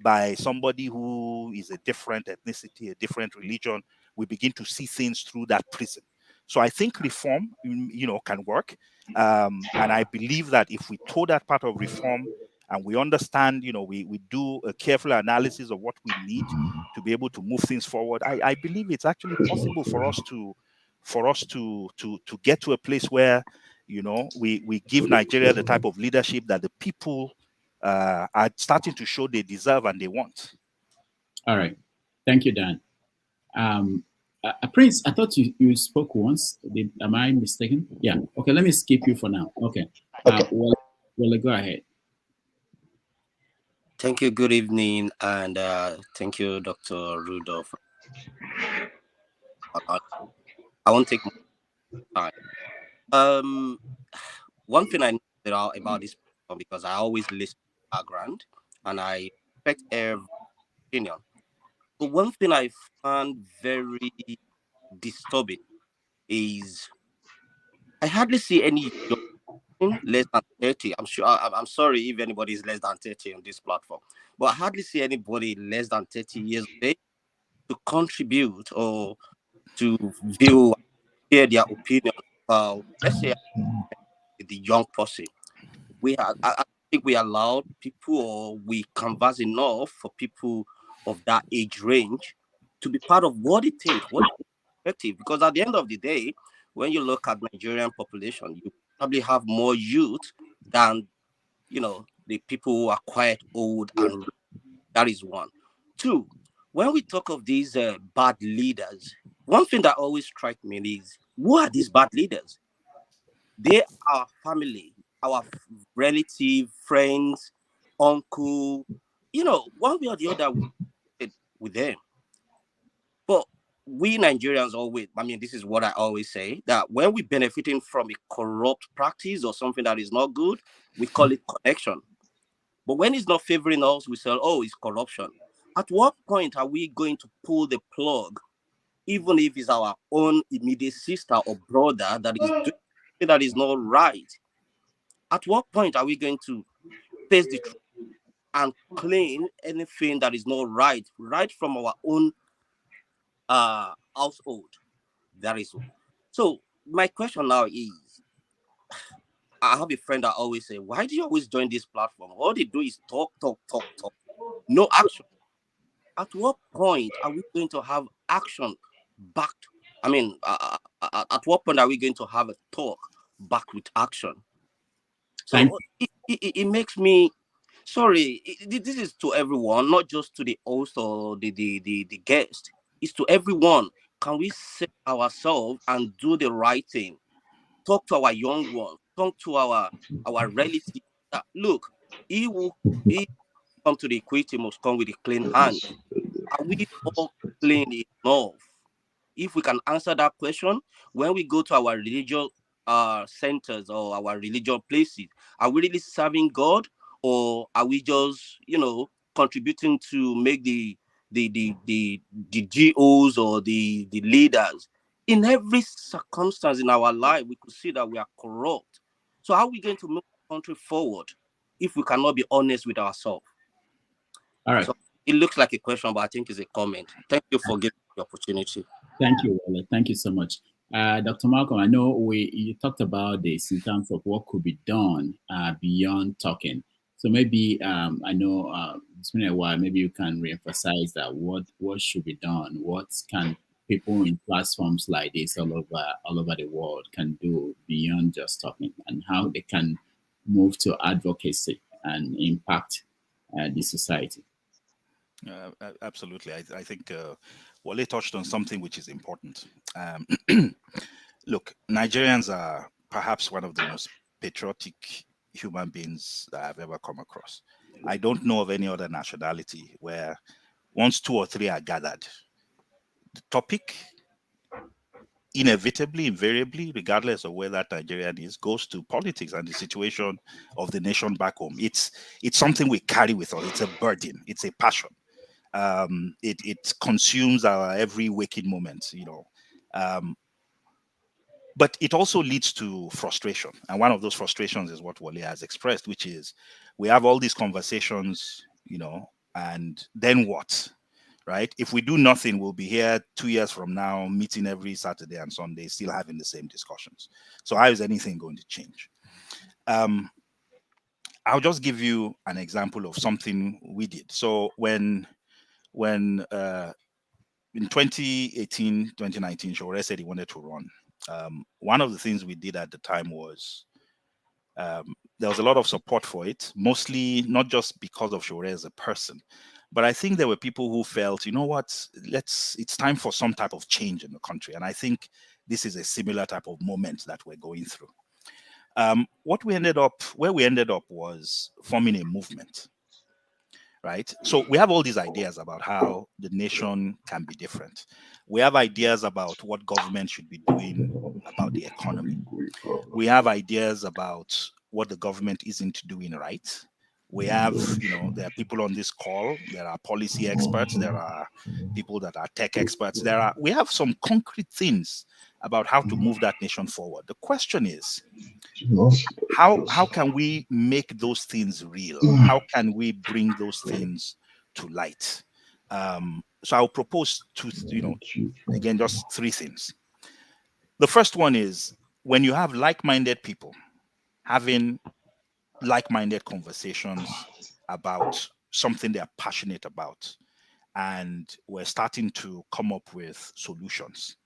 by somebody who is a different ethnicity, a different religion, we begin to see things through that prism. So I think reform, can work. And I believe that if we toe that part of reform and we understand, we do a careful analysis of what we need to be able to move things forward, I believe it's actually possible for us to get to a place where, we give Nigeria the type of leadership that the people are starting to show they deserve and they want. All right. Thank you, Dan. Prince, I thought you spoke once. Am I mistaken? Yeah. Okay, let me skip you for now. Okay. Well, go ahead. Thank you. Good evening, and thank you, Dr. Rudolph. I won't take more time. One thing I know about this platform, because I always listen to background and I respect every opinion. But one thing I find very disturbing is I hardly see any young less than 30. I'm sure I'm sorry if anybody is less than 30 on this platform, but I hardly see anybody less than 30 years of age to contribute or to view, share their opinion about, let's say, the young person. I think we allow people, or we canvas enough for people of that age range to be part of what they think, what perspective. Because at the end of the day, when you look at Nigerian population, you probably have more youth than the people who are quite old, and that is one. Two, when we talk of these bad leaders, one thing that always strikes me is, who are these bad leaders? They are family, our relative, friends, uncle, one way or the other with them. But we Nigerians always, this is what I always say, that when we're benefiting from a corrupt practice or something that is not good, we call it connection. But when it's not favoring us, we say, oh, it's corruption. At what point are we going to pull the plug, even if it's our own immediate sister or brother that is doing something that is not right? At what point are we going to face the truth and claim anything that is not right from our own household? That is so. My question now is, I have a friend that always say, "Why do you always join this platform? All they do is talk, talk, talk, talk, no action." At what point are we going to have action backed? At what point are we going to have a talk back with action? So it makes me sorry. This is to everyone, not just to the host or the guest. It's to everyone. Can we set ourselves and do the right thing? Talk to our young ones. Talk to our relatives. Look, he come to the equity must come with a clean hand. Are we all clean enough? If we can answer that question, when we go to our religious centers or our religious places, are we really serving God, or are we just contributing to make the GOs or the leaders? In every circumstance in our life, we could see that we are corrupt. So how are we going to move the country forward if we cannot be honest with ourselves? All right. So it looks like a question, but I think it's a comment. Thank you for giving me the opportunity. Thank you, Wale. Thank you so much. Dr. Malcolm, I know you talked about this in terms of what could be done beyond talking. So maybe I know it's been a while. Maybe you can reemphasize that what should be done. What can people in platforms like this all over the world can do beyond just talking, and how they can move to advocacy and impact the society. Absolutely. I think Wale touched on something which is important. Look, Nigerians are perhaps one of the most patriotic human beings that I've ever come across. I don't know of any other nationality where once two or three are gathered, the topic inevitably, invariably, regardless of where that Nigerian is, goes to politics and the situation of the nation back home. It's something we carry with us. It's a burden. It's a passion. It consumes our every waking moment, but it also leads to frustration. And one of those frustrations is what Wale has expressed, which is we have all these conversations, and then what? Right? If we do nothing, we'll be here 2 years from now, meeting every Saturday and Sunday, still having the same discussions. So how is anything going to change? I'll just give you an example of something we did. So when in 2018, 2019, Shore said he wanted to run. One of the things we did at the time was there was a lot of support for it, mostly not just because of Shore as a person, but I think there were people who felt, you know what, it's time for some type of change in the country. And I think this is a similar type of moment that we're going through. Where we ended up was forming a movement, right? So we have all these ideas about how the nation can be different. We have ideas about what government should be doing about the economy. We have ideas about what the government isn't doing right. We have, there are people on this call, there are policy experts, there are people that are tech experts. We have some concrete things about how to move that nation forward. The question is, how can we make those things real? How can we bring those things to light? So I'll propose again, just three things. The first one is, when you have like-minded people having like-minded conversations about something they're passionate about, and we're starting to come up with solutions,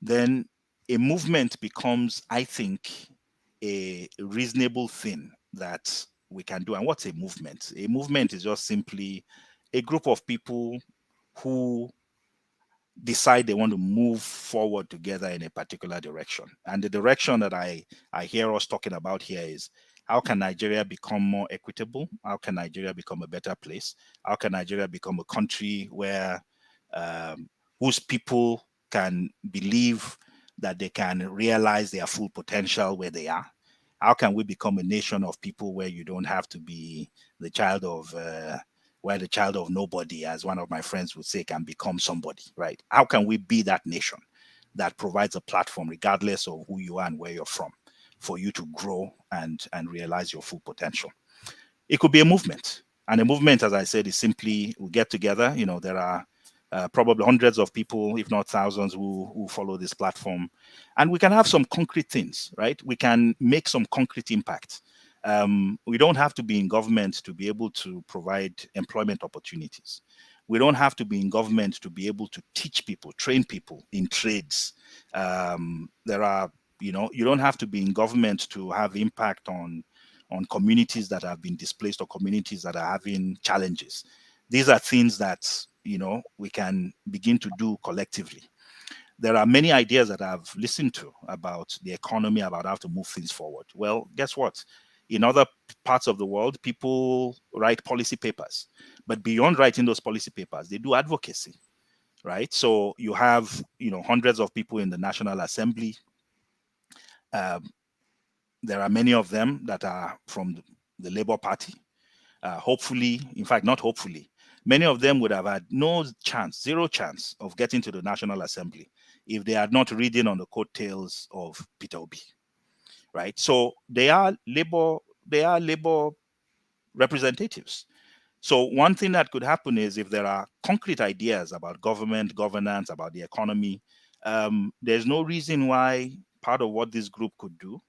then a movement becomes, I think, a reasonable thing that we can do. And what's a movement? A movement is just simply a group of people who decide they want to move forward together in a particular direction. And the direction that I hear us talking about here is, how can Nigeria become more equitable? How can Nigeria become a better place? How can Nigeria become a country where whose people can believe that they can realize their full potential where they are? How can we become a nation of people where you don't have to be the child of where the child of nobody, as one of my friends would say, can become somebody, right? How can we be that nation that provides a platform, regardless of who you are and where you're from, for you to grow and realize your full potential? It could be a movement. And a movement, as I said, is simply we get together. There are probably hundreds of people, if not thousands, who follow this platform. And we can have some concrete things, right? We can make some concrete impact. We don't have to be in government to be able to provide employment opportunities. We don't have to be in government to be able to teach people, train people in trades. You don't have to be in government to have impact on communities that have been displaced or communities that are having challenges. These are things that, we can begin to do collectively. There are many ideas that I've listened to about the economy, about how to move things forward. Well, guess what? In other parts of the world, people write policy papers. But beyond writing those policy papers, they do advocacy, right? So you have, hundreds of people in the National Assembly. There are many of them that are from the Labour Party. Hopefully, in fact, not hopefully, many of them would have had zero chance of getting to the National Assembly if they had not ridden on the coattails of Peter Obi, right? So they are Labour representatives. So one thing that could happen is, if there are concrete ideas about government, governance, about the economy, there's no reason why part of what this group could do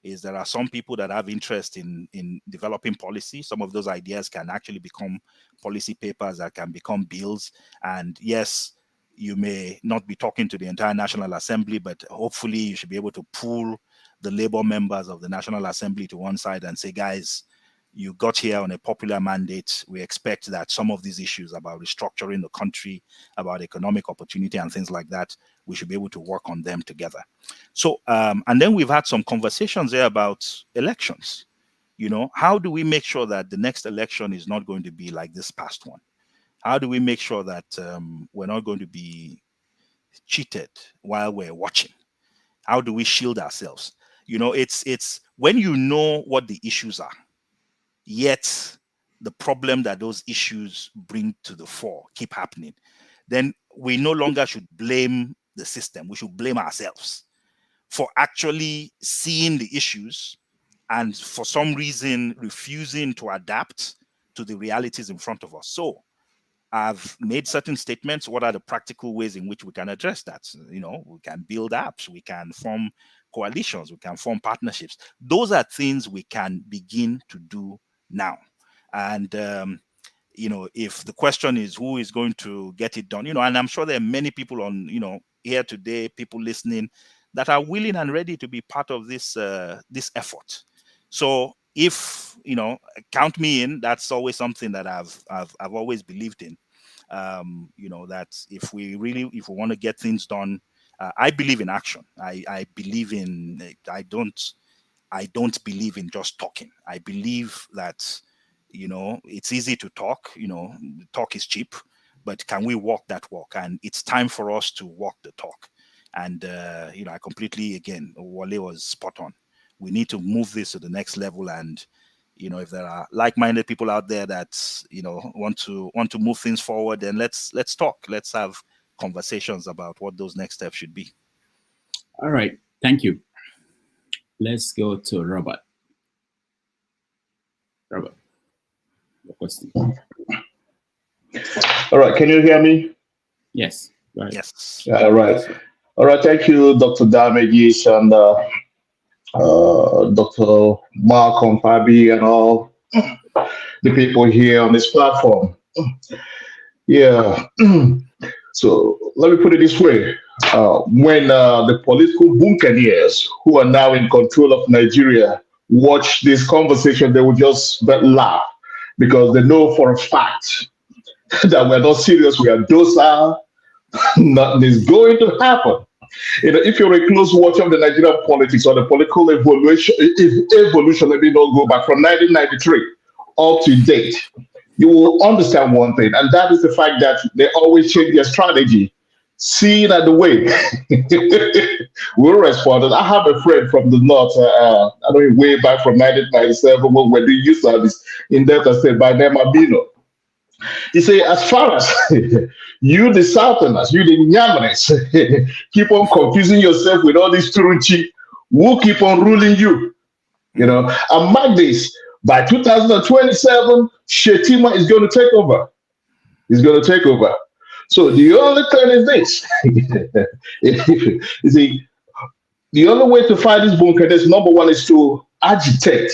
is, there are some people that have interest in developing policy. Some of those ideas can actually become policy papers that can become bills. And yes, you may not be talking to the entire National Assembly, but hopefully you should be able to pull the Labour members of the National Assembly to one side and say, guys, you got here on a popular mandate. We expect that some of these issues about restructuring the country, about economic opportunity and things like that, we should be able to work on them together. So, and then we've had some conversations there about elections. How do we make sure that the next election is not going to be like this past one? How do we make sure that we're not going to be cheated while we're watching? How do we shield ourselves? It's when you know what the issues are, yet the problem that those issues bring to the fore keep happening, then we no longer should blame the system. We should blame ourselves for actually seeing the issues and for some reason refusing to adapt to the realities in front of us. So I've made certain statements. What are the practical ways in which we can address that? We can build apps, we can form coalitions, we can form partnerships. Those are things we can begin to do now. And if the question is who is going to get it done, and I'm sure there are many people on, here today, people listening, that are willing and ready to be part of this this effort. So if count me in. That's always something that I've always believed in. That if we want to get things done, I believe in action. I believe in. I don't believe in just talking. I believe that You know, it's easy to talk, you know, talk is cheap, but can we walk that walk? And it's time for us to walk the talk. And, you know, I completely, again, Wale was spot on. We need to move this to the next level. And, you know, if there are like-minded people out there that, you know, want to move things forward, then let's talk. Let's have conversations about what those next steps should be. All right. Thank you. Let's go to Robert. Robert, your question. All right, can you hear me? Yes. Right. Yes. All right. All right, thank you, Dr. Damages and Dr. Malcolm Fabiyi and all the people here on this platform. Yeah. So let me put it this way. When the political buccaneers who are now in control of Nigeria watch this conversation, they will just laugh because they know for a fact that we're not serious, we are docile, nothing is going to happen. You know, if you're a close watcher of the Nigerian politics or the political evolution, let me not go back from 1993 up to date, you will understand one thing, and that is the fact that they always change their strategy. Seeing that the way we'll respond. I have a friend from the north, I know way back from 1997 when we were doing youth service in Delta State by name Abino. He say, as far as you the Southerners, you the Nyamanes, keep on confusing yourself with all these Turunchi, we'll keep on ruling you. You know, and mark this, by 2027, Shetima is going to take over. He's going to take over. So the only thing is this. You see, the only way to fight this bunkers, number one, is to agitate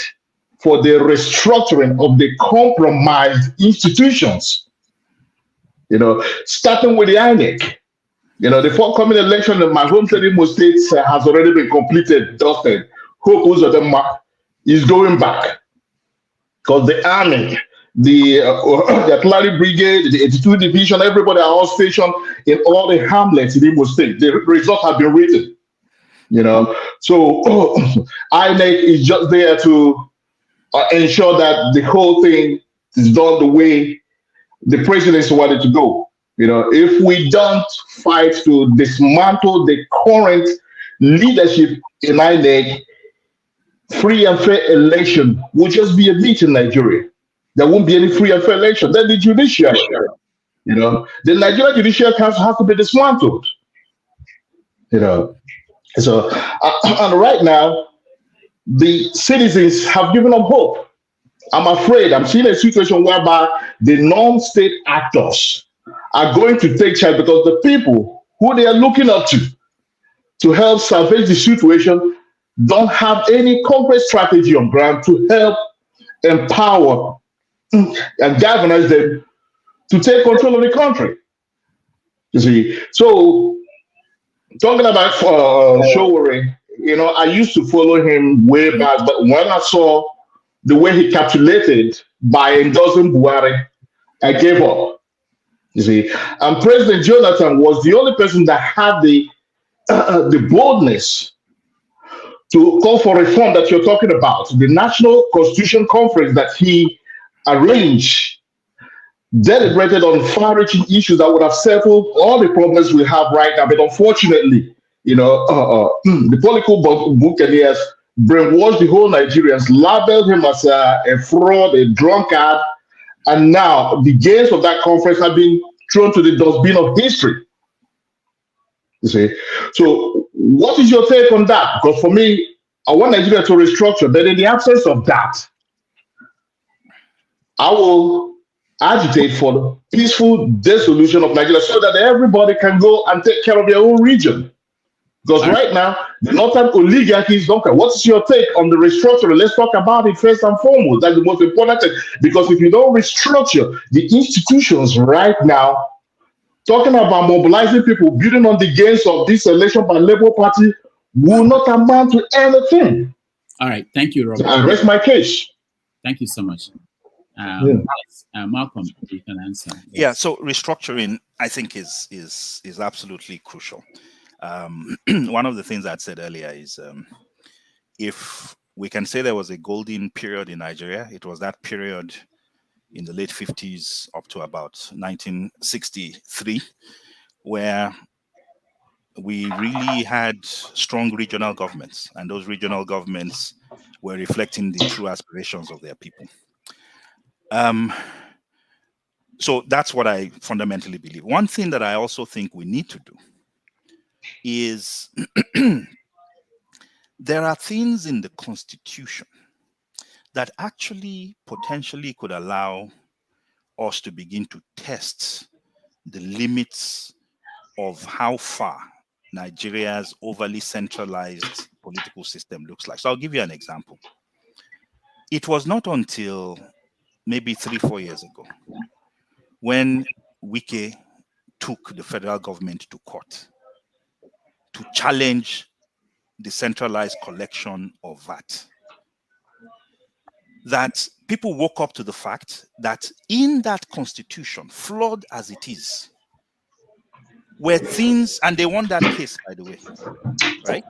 for the restructuring of the compromised institutions. You know, starting with the INEC. You know, the forthcoming election in my home state, Imo State, has already been completed, dusted. Hope is going back. Because the army, the artillery brigade, the 82 division, everybody are all stationed in all the hamlets in Imo State. The results have been written. You know, so INEC is just there to ensure that the whole thing is done the way the president wanted to go. You know, if we don't fight to dismantle the current leadership in INEC, free and fair election will just be a myth in Nigeria. There won't be any free and fair election. Then the judiciary, you know, the Nigerian judiciary has to be dismantled. You know, so and right now, the citizens have given up hope. I'm afraid I'm seeing a situation whereby the non-state actors are going to take charge because the people who they are looking up to help salvage the situation don't have any concrete strategy on ground to help empower and galvanize them to take control of the country. You see, so talking about Showore, you know, I used to follow him way back, but when I saw the way he capitulated by endorsing Buhari, I gave up. You see, and President Jonathan was the only person that had the boldness to call for reform that you're talking about. The National Constitution Conference that he arranged deliberated on far-reaching issues that would have settled all the problems we have right now. But unfortunately, you know, the political buccaneers brainwashed the whole Nigerians, labeled him as a fraud, a drunkard, and now the gains of that conference have been thrown to the dustbin of history. You see, so what is your take on that? Because for me, I want Nigeria to restructure, but in the absence of that, I will agitate for the peaceful dissolution of Nigeria so that everybody can go and take care of their own region. Because right now, the northern oligarchies don't care. What's your take on the restructuring? Let's talk about it first and foremost. That's the most important thing. Because if you don't restructure the institutions right now, talking about mobilizing people, building on the gains of this election by Labour Party will not amount to anything. All right. Thank you, Robert. I rest my case. Thank you so much. Malcolm, you can answer. Yes. Yeah, so restructuring, I think, is absolutely crucial. One of the things I said earlier is if we can say there was a golden period in Nigeria, it was that period in the late 50s up to about 1963, where we really had strong regional governments, and those regional governments were reflecting the true aspirations of their people. So that's what I fundamentally believe. One thing that I also think we need to do is there are things in the Constitution that actually potentially could allow us to begin to test the limits of how far Nigeria's overly centralized political system looks like. So I'll give you an example. It was not until maybe 3-4 years ago when Wike took the federal government to court to challenge the centralized collection of VAT, that people woke up to the fact that in that constitution, flawed as it is, were things, and they won that case, by the way, right?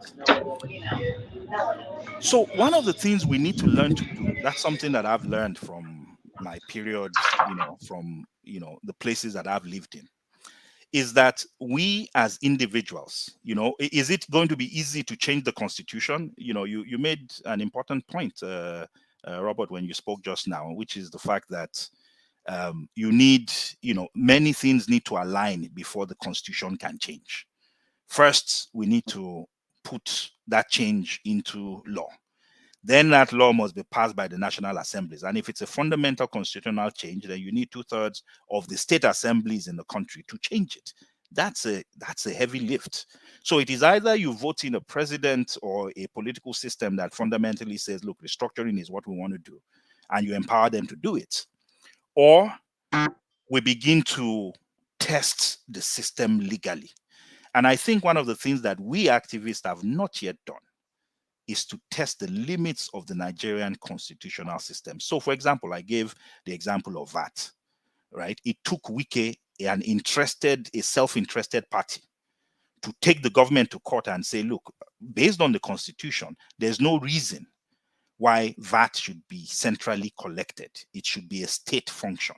So one of the things we need to learn to do, that's something that I've learned from my period, from, the places that I've lived in, is that we as individuals, is it going to be easy to change the constitution? You made an important point, Robert, when you spoke just now, which is the fact that you need, many things need to align before the constitution can change. First, we need to put that change into law. Then that law must be passed by the national assemblies. And if it's a fundamental constitutional change, then you need 2/3 of the state assemblies in the country to change it. That's a heavy lift. So it is either you vote in a president or a political system that fundamentally says, look, restructuring is what we want to do, and you empower them to do it. Or we begin to test the system legally. And I think one of the things that we activists have not yet done is to test the limits of the Nigerian constitutional system. So, for example, I gave the example of VAT, right? It took Wike, a self-interested party, to take the government to court and say, look, based on the constitution, there's no reason why VAT should be centrally collected. It should be a state function.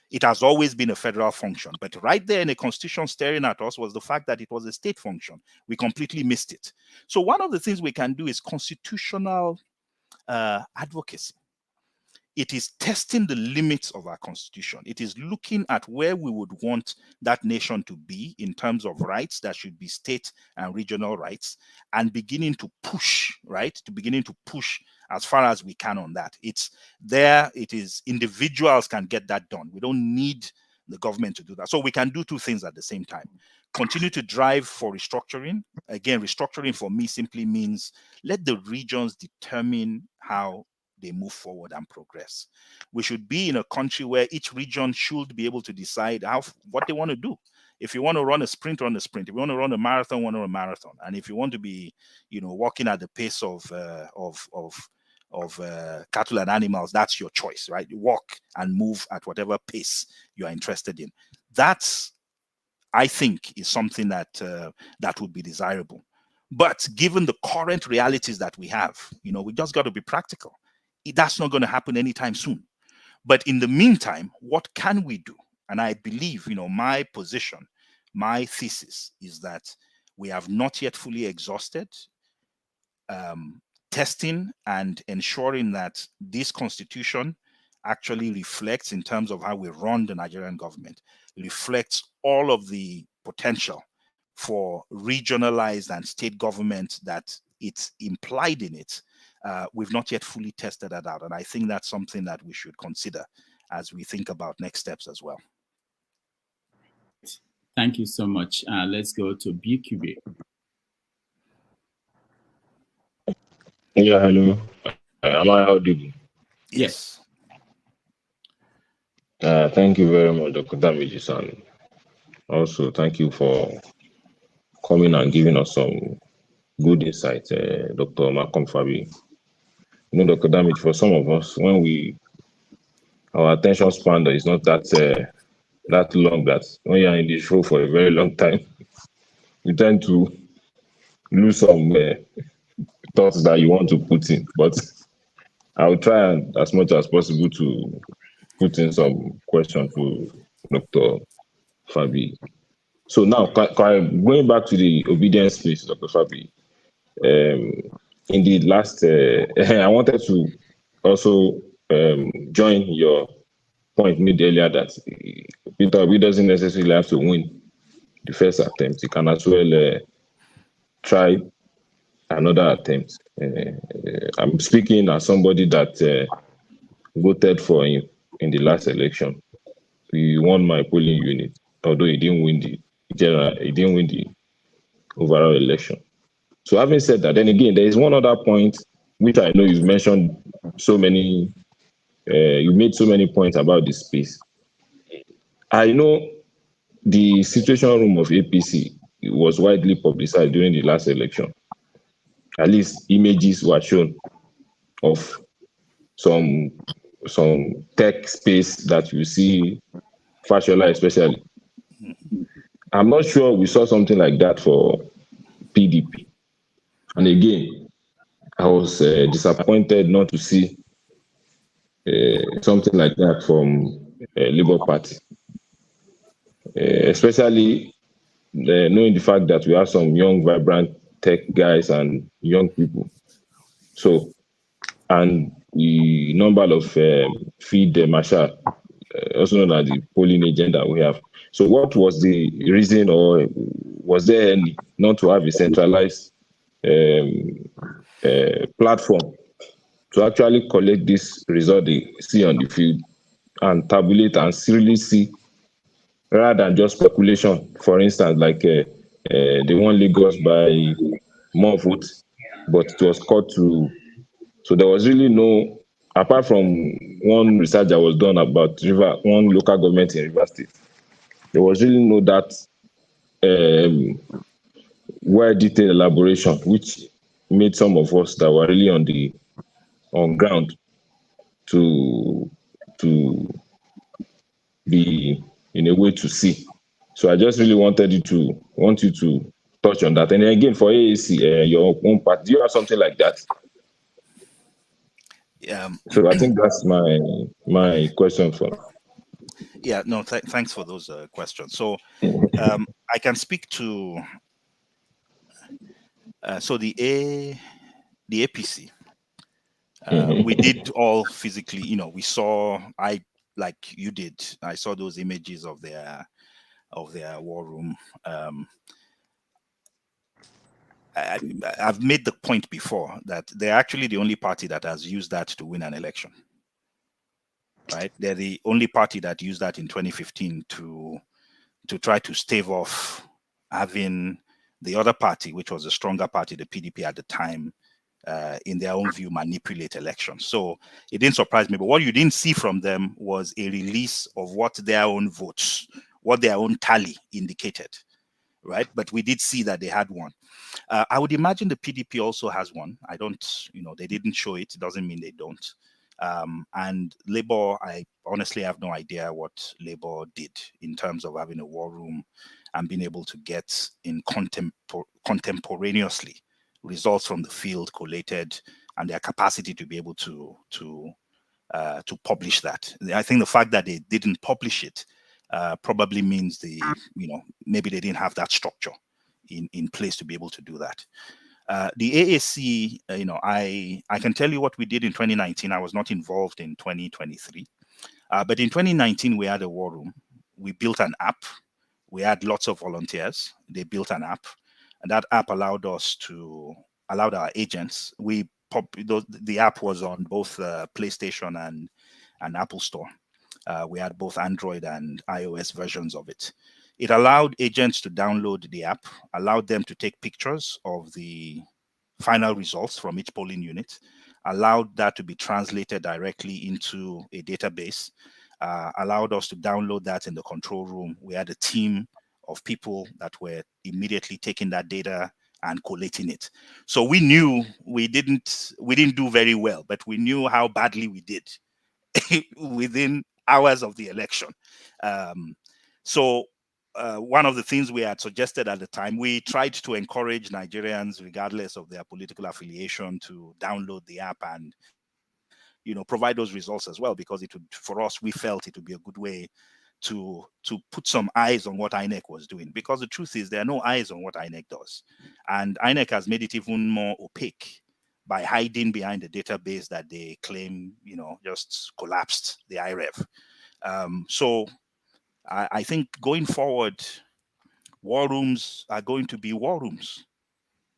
It has always been a federal function, but right there in the constitution staring at us was the fact that it was a state function. We completely missed it. So one of the things we can do is constitutional advocacy. It is testing the limits of our constitution. It is looking at where we would want that nation to be in terms of rights that should be state and regional rights, and beginning to push, right? Beginning to push as far as we can on that. It's there, it is individuals can get that done. We don't need the government to do that. So we can do two things at the same time. Continue to drive for restructuring. Again, restructuring for me simply means let the regions determine how they move forward and progress. We should be in a country where each region should be able to decide what they want to do. If you want to run a sprint, run a sprint. If you want to run a marathon, run a marathon. And if you want to be, walking at the pace of cattle and animals, that's your choice, right? You walk and move at whatever pace you are interested in. That's, I think, is something that that would be desirable. But given the current realities that we have, we just got to be practical. That's not going to happen anytime soon. But in the meantime, what can we do? And I believe, my position, my thesis is that we have not yet fully exhausted testing and ensuring that this constitution actually reflects, in terms of how we run the Nigerian government, reflects all of the potential for regionalized and state government that it's implied in it. We've not yet fully tested that out. And I think that's something that we should consider as we think about next steps as well. Thank you so much. Let's go to BQB. Yeah, hello. Am I audible? Yes. Thank you very much, Dr. Damages, and also thank you for coming and giving us some good insight, Dr. Malcolm Fabiyi. Dr. Damage, for some of us, when our attention span is not that long, that when you're in the show for a very long time, you tend to lose some thoughts that you want to put in. But I'll try as much as possible to put in some question to Dr. Fabi. So now, going back to the obedience piece, Dr. Fabi, in the last, I wanted to also join your point made earlier that Peter Obi doesn't necessarily have to win the first attempt. He can as well try another attempt. I'm speaking as somebody that voted for him in the last election. He won my polling unit, although he didn't win the general, he didn't win the overall election. So having said that, then again, there is one other point which I know you've mentioned so many, you made so many points about this space. I know the situation room of APC was widely publicized during the last election. At least images were shown of some tech space that you see, Fashola especially. I'm not sure we saw something like that for PDP. And again, I was disappointed not to see something like that from Labour Party, especially knowing the fact that we have some young, vibrant tech guys and young people. So, and the number of feed marshal, also known as the polling agent that we have. So what was the reason, or was there any not to have a centralized platform to actually collect this result they see on the field and tabulate and really see, rather than just speculation? For instance, like they won Lagos by more votes, but it was cut to, so there was really no, apart from one research that was done about one local government in River State, there was really no that well-detailed elaboration, which made some of us that were really on ground to be in a way to see. So I just really want you to touch on that. And again, for AAC, your own part, do you have something like that? So I think that's my question for. Yeah, no, thanks for those questions. So I can speak to so the APC. We did all physically, we saw, like you did, I saw those images of their war room. I've made the point before that they're actually the only party that has used that to win an election. Right? They're the only party that used that in 2015 to try to stave off having the other party, which was a stronger party, the PDP at the time, in their own view, manipulate elections. So it didn't surprise me. But what you didn't see from them was a release of what their own votes, what their own tally indicated, right? But we did see that they had one. I would imagine the PDP also has one. I don't, they didn't show it. It doesn't mean they don't. And Labour, I honestly have no idea what Labour did in terms of having a war room and being able to get in contemporaneously results from the field collated, and their capacity to be able to publish that. I think the fact that they didn't publish it probably means maybe they didn't have that structure in place to be able to do that. The AAC, I can tell you what we did in 2019. I was not involved in 2023. But in 2019, we had a war room. We built an app. We had lots of volunteers. They built an app. And that app allowed our agents. The app was on both PlayStation and Apple Store. We had both Android and iOS versions of it. It allowed agents to download the app, allowed them to take pictures of the final results from each polling unit, allowed that to be translated directly into a database, allowed us to download that in the control room. We had a team of people that were immediately taking that data and collating it. So we knew we didn't do very well, but we knew how badly we did within hours of the election. One of the things we had suggested at the time, we tried to encourage Nigerians, regardless of their political affiliation, to download the app and provide those results as well, because it would, for us, we felt it would be a good way to put some eyes on what INEC was doing, because the truth is there are no eyes on what INEC does, and INEC has made it even more opaque by hiding behind the database that they claim, just collapsed the IREV. So I think going forward, war rooms are going to be war rooms.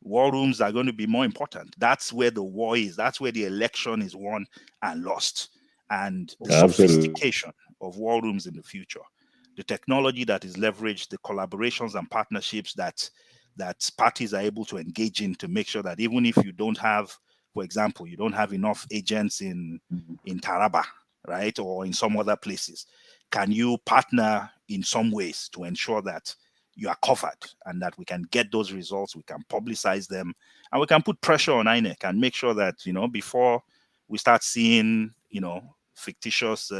War rooms are going to be more important. That's where the war is. That's where the election is won and lost. And the sophistication of war rooms in the future, the technology that is leveraged, the collaborations and partnerships that parties are able to engage in to make sure that even if you don't have, for example, you don't have enough agents in Taraba, right, or in some other places, can you partner in some ways to ensure that you are covered and that we can get those results, we can publicize them, and we can put pressure on INEC and make sure that, before we start seeing, fictitious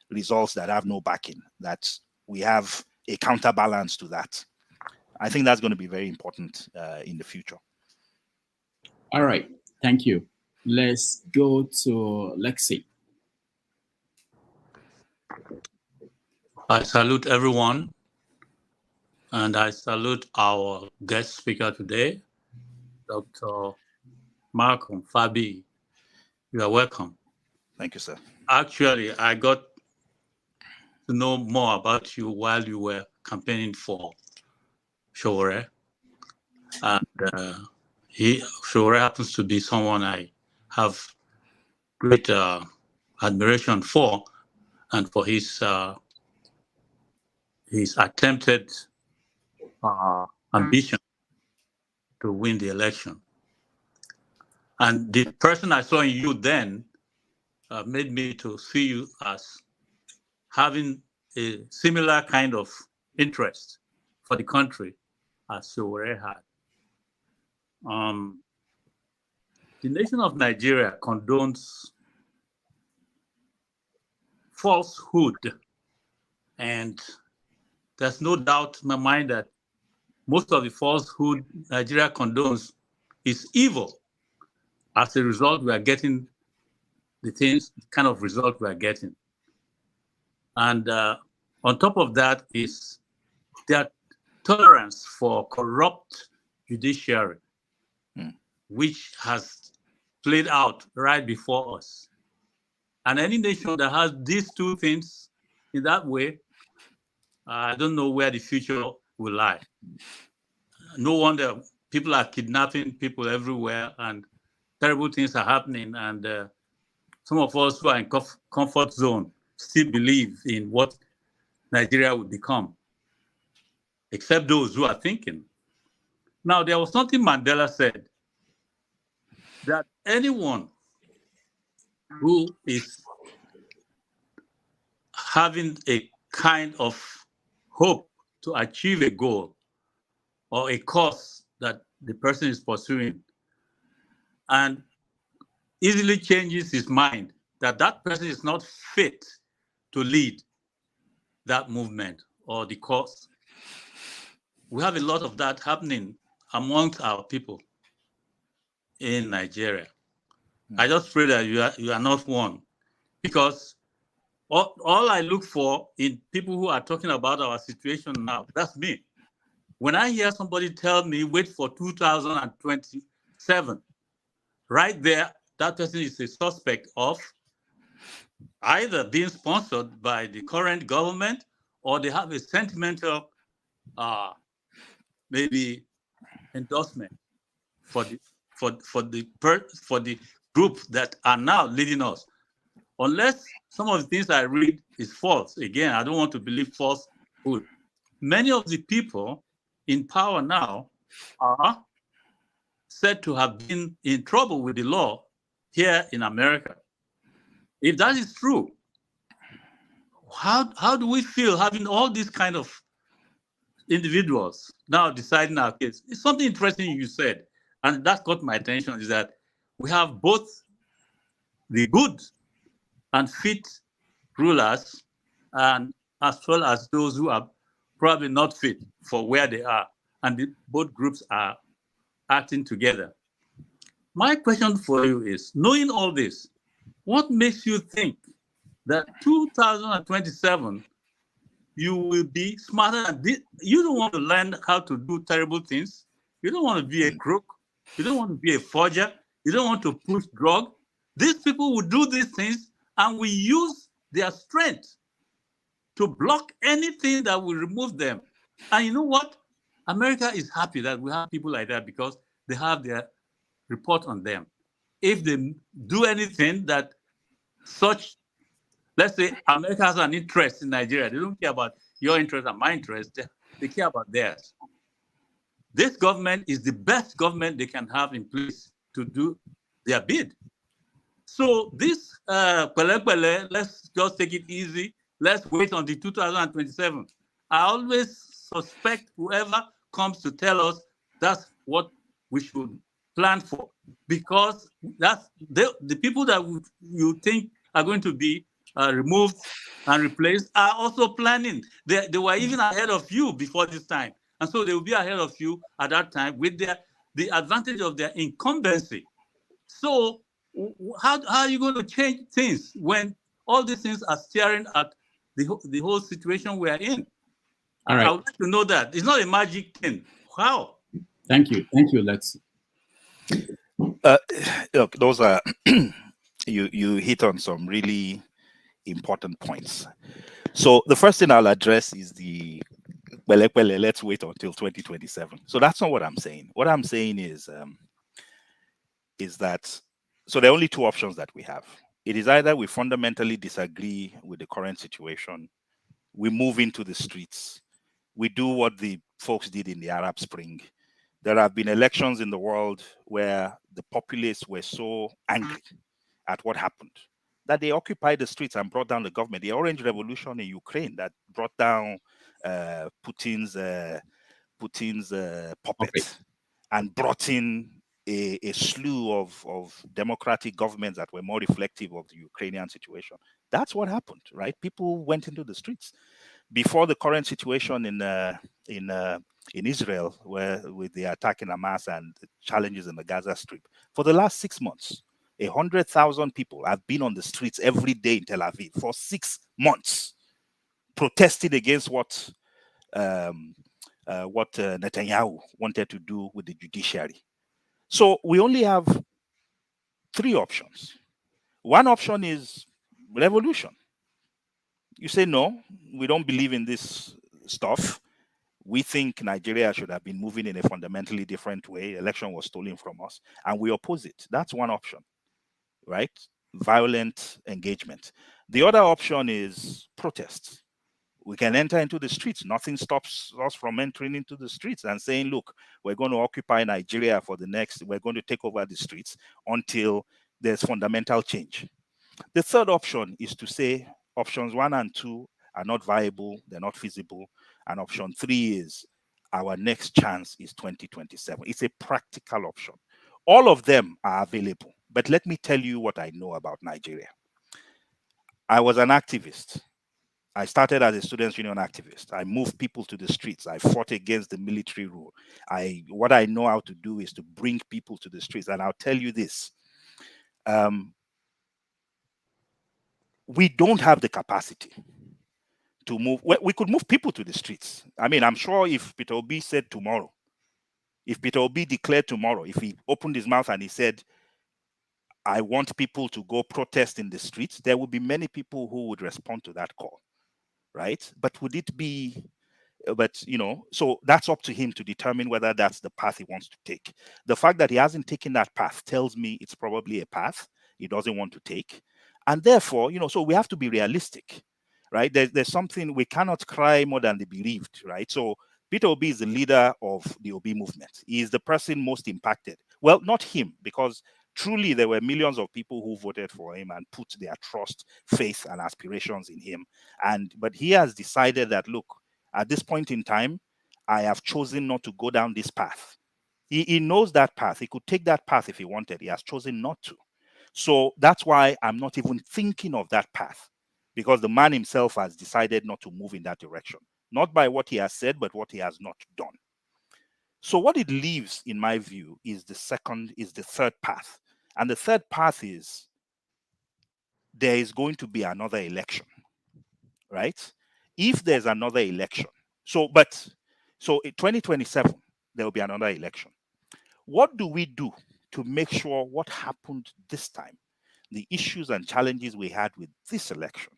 results that have no backing, that we have a counterbalance to that. I think that's going to be very important in the future. All right. Thank you. Let's go to Lexi. I salute everyone, and I salute our guest speaker today, Dr. Malcolm Fabiyi. You are welcome. Thank you, sir. Actually, I got to know more about you while you were campaigning for Sowore. And Sowore happens to be someone I have great admiration for, and for his attempted ambition to win the election. And the person I saw in you then made me to see you as having a similar kind of interest for the country as Sowore had. The nation of Nigeria condones falsehood, and there's no doubt in my mind that most of the falsehood Nigeria condones is evil. As a result, we are getting the kind of result we are getting. And on top of that is that tolerance for corrupt judiciary, which has played out right before us. And any nation that has these two things in that way, I don't know where the future will lie. No wonder people are kidnapping people everywhere and terrible things are happening. And some of us who are in comfort zone still believe in what Nigeria will become, except those who are thinking. Now, there was something Mandela said, that anyone who is having a kind of hope to achieve a goal or a cause that the person is pursuing and easily changes his mind that that person is not fit to lead that movement or the cause. We have a lot of that happening amongst our people in Nigeria. I just pray that you are not one, because all I look for in people who are talking about our situation now, that's me. When I hear somebody tell me, wait for 2027, right there, that person is a suspect of either being sponsored by the current government, or they have a sentimental, maybe endorsement for the group that are now leading us. Unless some of the things I read is false. Again, I don't want to believe falsehood. Many of the people in power now are said to have been in trouble with the law here in America. If that is true, how do we feel having all these kind of individuals now deciding our case? It's something interesting you said, and that caught my attention, is that we have both the good and fit rulers, and as well as those who are probably not fit for where they are, and both groups are acting together. My question for you is, knowing all this, What makes you think that 2027 you will be smarter than this? You don't want to learn how to do terrible things. You don't want to be a crook. You don't want to be a forger. You don't want to push drug. These people will do these things, and we use their strength to block anything that will remove them. And you know what? America is happy that we have people like that because they have their report on them. If they do anything that such, let's say America has an interest in Nigeria, they don't care about your interest and my interest, they care about theirs. This government is the best government they can have in place to do their bid. So this, let's just take it easy. Let's wait until 2027. I always suspect whoever comes to tell us that's what we should plan for, because that's the people that you think are going to be removed and replaced are also planning. They were even ahead of you before this time. And so they will be ahead of you at that time with the advantage of their incumbency. So how are you going to change things when all these things are staring at the whole situation we are in? All right. I would like to know that. It's not a magic thing. How? Thank you. Thank you, Lex. Look, those are you hit on some really important points. So the first thing I'll address is the let's wait until 2027. So that's not what I'm saying. What I'm saying is that, so there are only two options that we have. It is either we fundamentally disagree with the current situation, we move into the streets, we do what the folks did in the Arab Spring. There have been elections in the world where the populace were so angry at what happened that they occupied the streets and brought down the government. The Orange Revolution in Ukraine that brought down Putin's puppet and brought in a slew of democratic governments that were more reflective of the Ukrainian situation. That's what happened, right? People went into the streets. Before the current situation in Israel, where with the attack in Hamas and the challenges in the Gaza Strip, for the last 6 months, 100,000 people have been on the streets every day in Tel Aviv for 6 months, protesting against what Netanyahu wanted to do with the judiciary. So we only have 3 options. One option is revolution. You say, no, we don't believe in this stuff. We think Nigeria should have been moving in a fundamentally different way. Election was stolen from us, and we oppose it. That's one option, right? Violent engagement. The other option is protest. We can enter into the streets. Nothing stops us from entering into the streets and saying, look, we're going to occupy Nigeria for we're going to take over the streets until there's fundamental change. The third option is to say options 1 and 2 are not viable, they're not feasible. And option 3 is our next chance is 2027. It's a practical option. All of them are available. But let me tell you what I know about Nigeria. I was an activist. I started as a students' union activist. I moved people to the streets. I fought against the military rule. What I know how to do is to bring people to the streets. And I'll tell you this. We don't have the capacity to move. We could move people to the streets. I mean, I'm sure if Peter Obi said tomorrow, if Peter Obi declared tomorrow, if he opened his mouth and he said, I want people to go protest in the streets, there would be many people who would respond to that call, right? But would it be, so that's up to him to determine whether that's the path he wants to take. The fact that he hasn't taken that path tells me it's probably a path he doesn't want to take. And therefore, so we have to be realistic, right? There's something, we cannot cry more than the bereaved, right? So Peter Obi is the leader of the Obi movement. He is the person most impacted. Well, not him, because truly there were millions of people who voted for him and put their trust, faith, and aspirations in him. But he has decided that, look, at this point in time, I have chosen not to go down this path. He knows that path. He could take that path if he wanted. He has chosen not to. So that's why I'm not even thinking of that path, because the man himself has decided not to move in that direction. Not by what he has said, but what he has not done. So what it leaves, in my view, is the third path. And the third path is there is going to be another election, right? If there's another election, so in 2027, there will be another election. What do we do to make sure what happened this time, the issues and challenges we had with this election,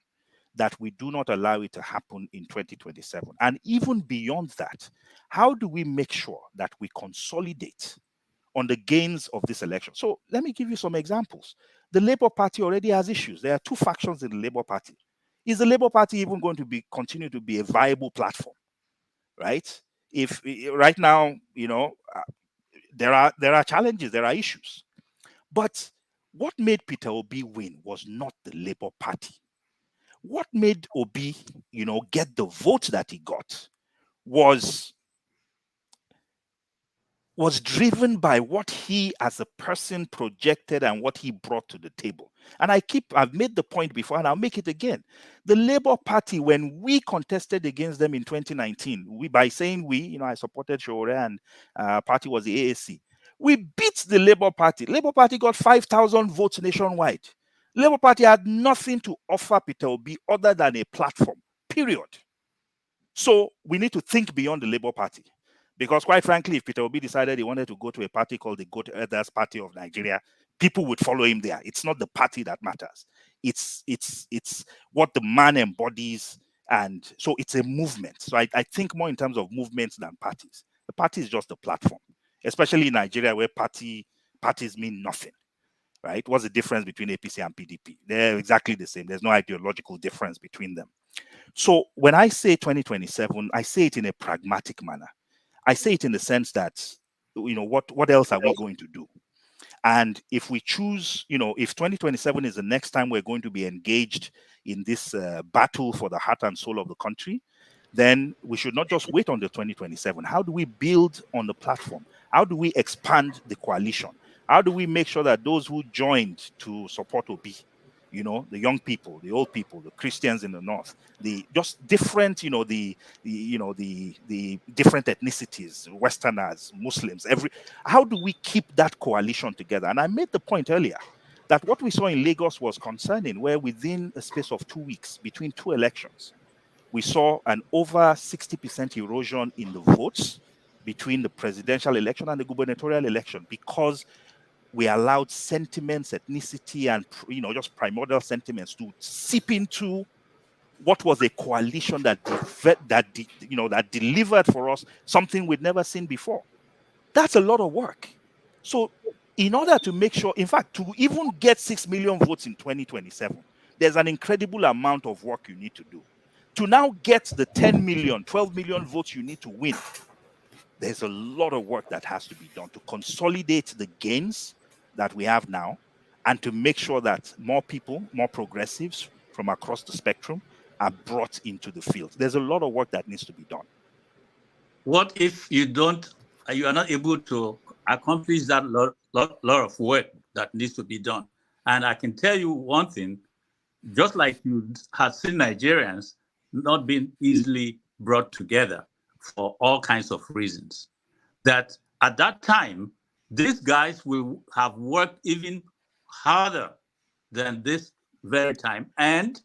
that we do not allow it to happen in 2027? And even beyond that, how do we make sure that we consolidate on the gains of this election? So let me give you some examples. The Labour Party already has issues. There are two factions in the Labour Party. Is the Labour Party even going to continue to be a viable platform, right? If right now, there are challenges, there are issues. But what made Peter Obi win was not the Labour Party. What made Obi, get the vote that he got was driven by what he as a person projected and what he brought to the table. And I've made the point before, and I'll make it again. The Labour Party, when we contested against them in 2019, by saying I supported Showore and party was the AAC. We beat the Labour Party. Labour Party got 5,000 votes nationwide. Labour Party had nothing to offer Peter Obi other than a platform, period. So we need to think beyond the Labour Party. Because quite frankly, if Peter Obi decided he wanted to go to a party called the Goat Elders Party of Nigeria, people would follow him there. It's not the party that matters. It's what the man embodies. And so it's a movement. So I think more in terms of movements than parties. The party is just a platform, especially in Nigeria where parties mean nothing, right? What's the difference between APC and PDP? They're exactly the same. There's no ideological difference between them. So when I say 2027, I say it in a pragmatic manner. I say it in the sense that, what else are we going to do? And if we choose, if 2027 is the next time we're going to be engaged in this battle for the heart and soul of the country, then we should not just wait until 2027. How do we build on the platform? How do we expand the coalition? How do we make sure that those who joined to support Obi, the young people, the old people, the Christians in the north, the just different, the different ethnicities, Westerners, Muslims, how do we keep that coalition together? And I made the point earlier that what we saw in Lagos was concerning, where within a space of 2 weeks, between two elections, we saw an over 60% erosion in the votes between the presidential election and the gubernatorial election, because we allowed sentiments, ethnicity, and just primordial sentiments to seep into what was a coalition that delivered for us something we'd never seen before. That's a lot of work. So in order to make sure, in fact, to even get 6 million votes in 2027, there's an incredible amount of work you need to do. To now get the 10 million, 12 million votes you need to win, there's a lot of work that has to be done to consolidate the gains that we have now, and to make sure that more people, more progressives from across the spectrum are brought into the field. There's a lot of work that needs to be done. What if you are not able to accomplish that lot of work that needs to be done? And I can tell you one thing, just like you have seen Nigerians not being easily brought together for all kinds of reasons, that at that time, these guys will have worked even harder than this very time, and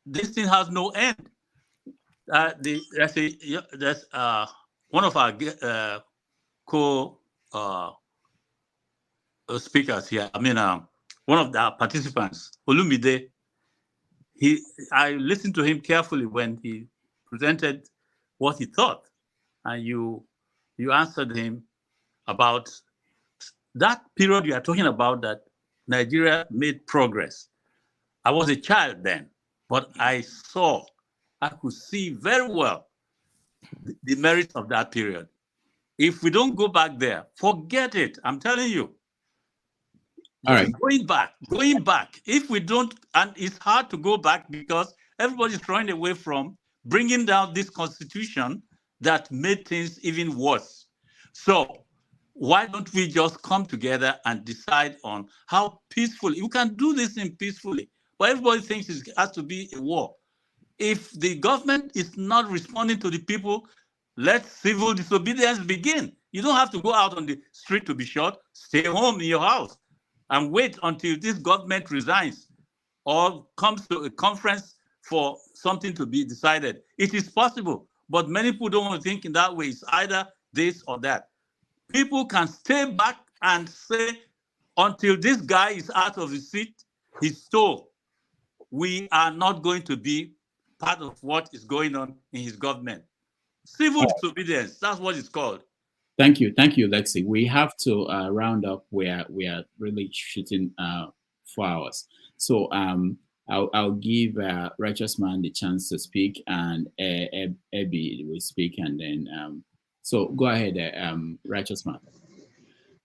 this thing has no end. There's one of our speakers here. One of the participants, Olumide. I listened to him carefully when he presented what he thought, and you answered him about that period you are talking about, that Nigeria made progress. I was a child then, but I could see very well the merits of that period. If we don't go back there, forget it. I'm telling you. All right. Going back. If we don't, and it's hard to go back because everybody's running away from bringing down this constitution that made things even worse. So why don't we just come together and decide on how peacefully you can do this thing peacefully? But everybody thinks it has to be a war. If the government is not responding to the people, let civil disobedience begin. You don't have to go out on the street to be shot. Stay home in your house and wait until this government resigns. or comes to a conference for something to be decided. It is possible, but many people don't want to think in that way. It's either this or that. People can stay back and say, until this guy is out of his seat, his toe, we are not going to be part of what is going on in his government. Civil disobedience, that's what it's called. Thank you, Lexi. We have to round up where we are really shooting 4 hours. So I'll give Righteous Man the chance to speak, and Abby will speak, and then so go ahead, Righteous Man.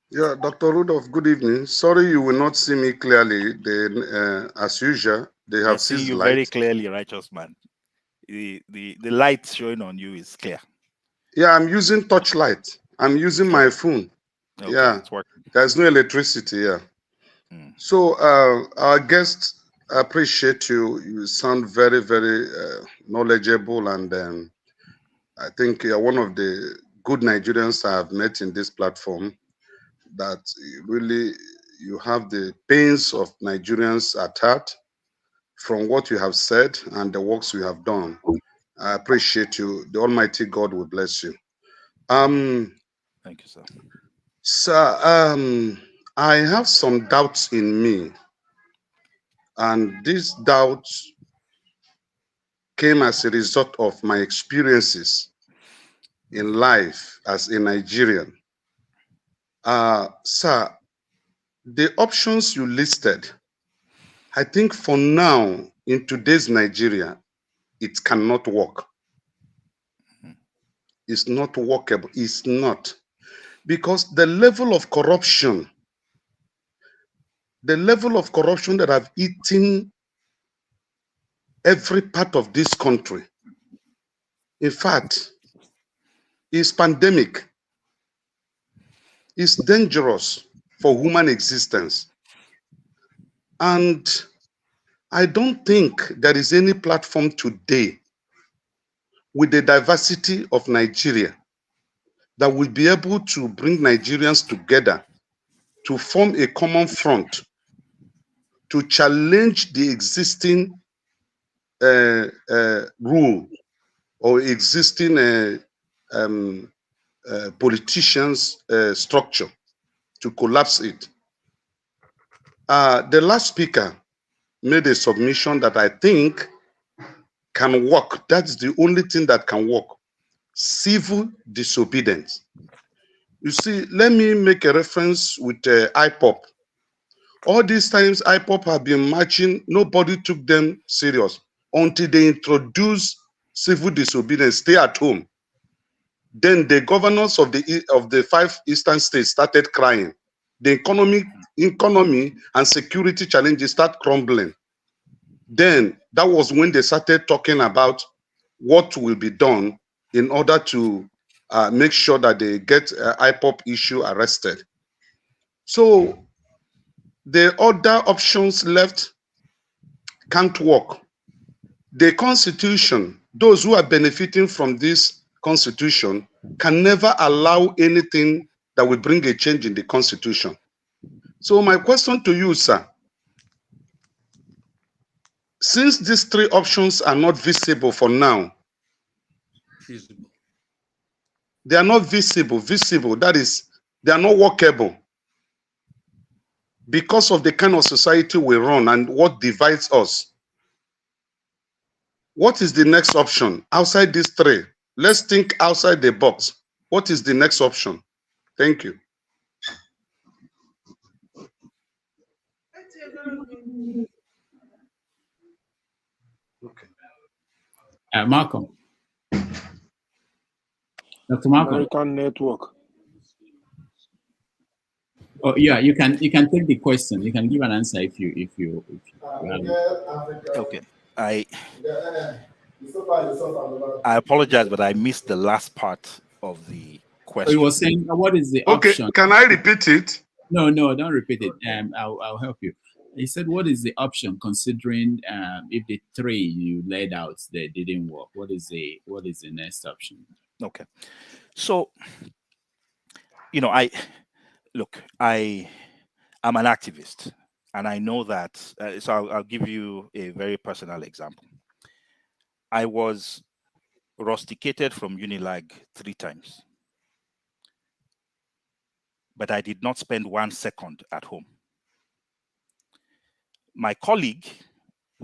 Yeah, Dr. Rudolph, good evening. Sorry you will not see me clearly. Then, as usual, they have seen you light. very clearly, Righteous Man. The light showing on you is clear. Yeah, I'm using torchlight. I'm using my phone. Okay, yeah, it's working. There's no electricity here. So, our guests, I appreciate you. You sound very, very knowledgeable, and I think you're one of the good Nigerians I have met in this platform. That really you have the pains of Nigerians at heart from what you have said and the works you have done. I appreciate you. The Almighty God will bless you. Thank you, sir. Sir, I have some doubts in me, and these doubts came as a result of my experiences in life as a Nigerian. Sir, the options you listed, I think for now, in today's Nigeria, it cannot work. It's not workable. It's not. Because the level of corruption that have eaten every part of this country, in fact, is pandemic. It's dangerous for human existence. And I don't think there is any platform today with the diversity of Nigeria that will be able to bring Nigerians together to form a common front to challenge the existing rule or existing politicians' structure, to collapse it. The last speaker made a submission that I think can work. That's the only thing that can work. Civil disobedience. You see, let me make a reference with IPOP. All these times IPOP have been marching, nobody took them serious until they introduced civil disobedience, stay at home. Then the governors of the 5 eastern states started crying. The economy and security challenges start crumbling. Then that was when they started talking about what will be done in order to make sure that they get IPOP issue arrested. So the other options left can't work. The constitution, those who are benefiting from this constitution, can never allow anything that will bring a change in the constitution. So my question to you, sir, since these 3 options are not visible for now, they are not visible, that is, they are not workable because of the kind of society we run and what divides us. What is the next option outside these 3? Let's think outside the box. What is the next option? Thank you. Okay. Malcolm. Dr. Malcolm. American network. Oh yeah, you can take the question. You can give an answer if you Okay. I apologize, but I missed the last part of the question. So he was saying, what is the option? Okay, can I repeat it? No, don't repeat it. I'll help you. He said, what is the option considering if the 3 you laid out they didn't work? What is the next option? Okay. So, you know, I'm an activist, And I know that, so I'll give you a very personal example. I was rusticated from Unilag 3 times, but I did not spend 1 second at home. My colleague,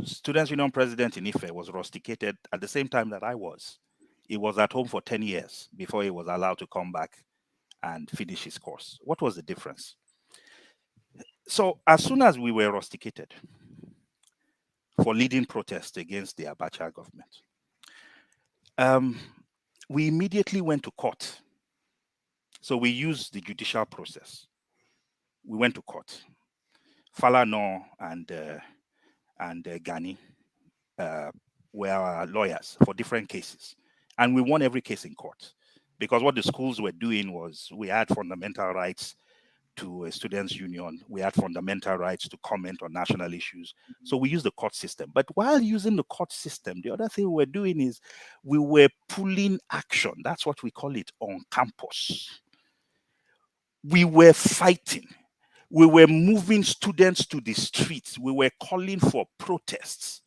Students' Union President in Ife, was rusticated at the same time that I was. He was at home for 10 years before he was allowed to come back and finish his course. What was the difference? So as soon as we were rusticated for leading protests against the Abacha government, we immediately went to court. So we used the judicial process. We went to court. Falano and Gani were our lawyers for different cases. And we won every case in court. Because what the schools were doing was we had fundamental rights to a students' union. We had fundamental rights to comment on national issues. So we used the court system. But while using the court system, the other thing we were doing is we were pulling action. That's what we call it on campus. We were fighting. We were moving students to the streets. We were calling for protests.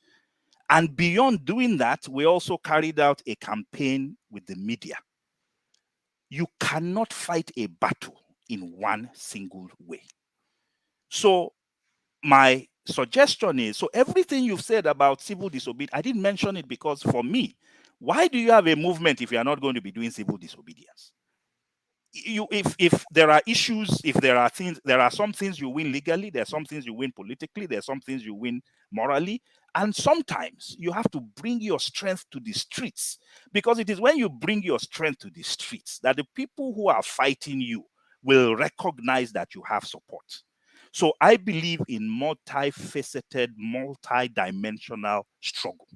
And beyond doing that, we also carried out a campaign with the media. You cannot fight a battle in one single way. So my suggestion is, so everything you've said about civil disobedience, I didn't mention it because for me, why do you have a movement if you are not going to be doing civil disobedience? If there are issues, if there are things, there are some things you win legally, there are some things you win politically, there are some things you win morally, and sometimes you have to bring your strength to the streets, because it is when you bring your strength to the streets that the people who are fighting you will recognize that you have support. So I believe in multifaceted, multi-dimensional struggle,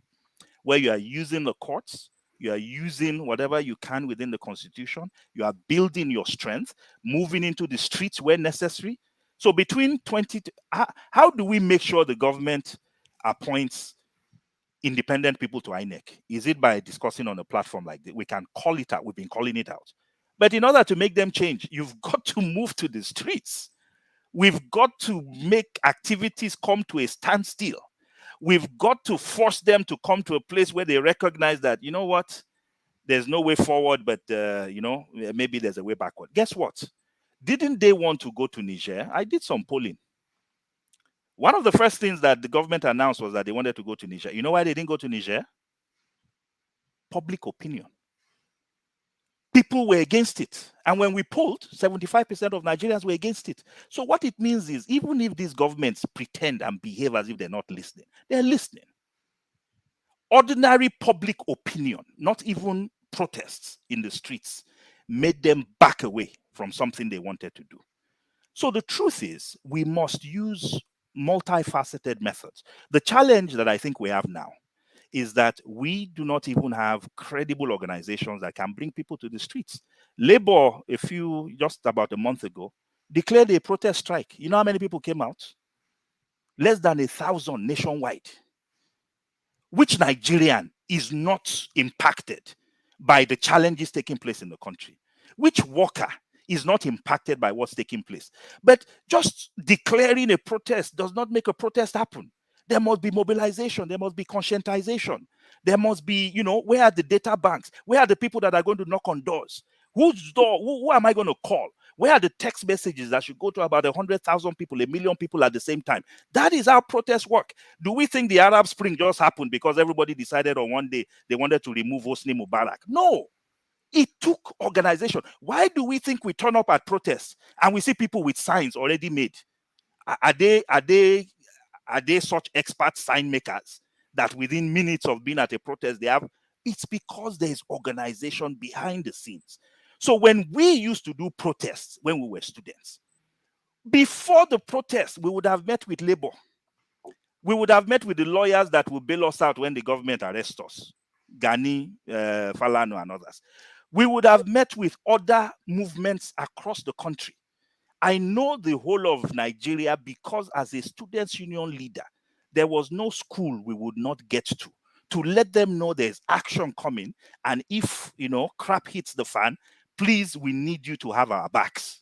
where you are using the courts, you are using whatever you can within the constitution, you are building your strength, moving into the streets where necessary. So between how do we make sure the government appoints independent people to INEC? Is it by discussing on a platform like this? We can call it out, we've been calling it out. But in order to make them change, you've got to move to the streets. We've got to make activities come to a standstill. We've got to force them to come to a place where they recognize that, you know what, there's no way forward, but, maybe there's a way backward. Guess what? Didn't they want to go to Niger? I did some polling. One of the first things that the government announced was that they wanted to go to Niger. You know why they didn't go to Niger? Public opinion. People were against it. And when we polled, 75% of Nigerians were against it. So what it means is, even if these governments pretend and behave as if they're not listening, they're listening. Ordinary public opinion, not even protests in the streets, made them back away from something they wanted to do. So the truth is, we must use multifaceted methods. The challenge that I think we have now is that we do not even have credible organizations that can bring people to the streets. Labour, just about a month ago, declared a protest strike. You know how many people came out? Less than 1,000 nationwide. Which Nigerian is not impacted by the challenges taking place in the country? Which worker is not impacted by what's taking place? But just declaring a protest does not make a protest happen. There must be mobilization. There must be conscientization. There must be, where are the data banks? Where are the people that are going to knock on doors? Whose door? Who am I going to call? Where are the text messages that should go to about 100,000 people, 1 million people at the same time? That is how protests work. Do we think the Arab Spring just happened because everybody decided on one day they wanted to remove Hosni Mubarak? No. It took organization. Why do we think we turn up at protests and we see people with signs already made? Are they such expert sign makers that within minutes of being at a protest they have? It's because there's organization behind the scenes. So when we used to do protests when we were students, before the protest, we would have met with labor. We would have met with the lawyers that will bail us out when the government arrests us. Gani, Falano, and others. We would have met with other movements across the country. I know the whole of Nigeria because as a students' union leader, there was no school we would not get to let them know there's action coming. And if, crap hits the fan, please, we need you to have our backs.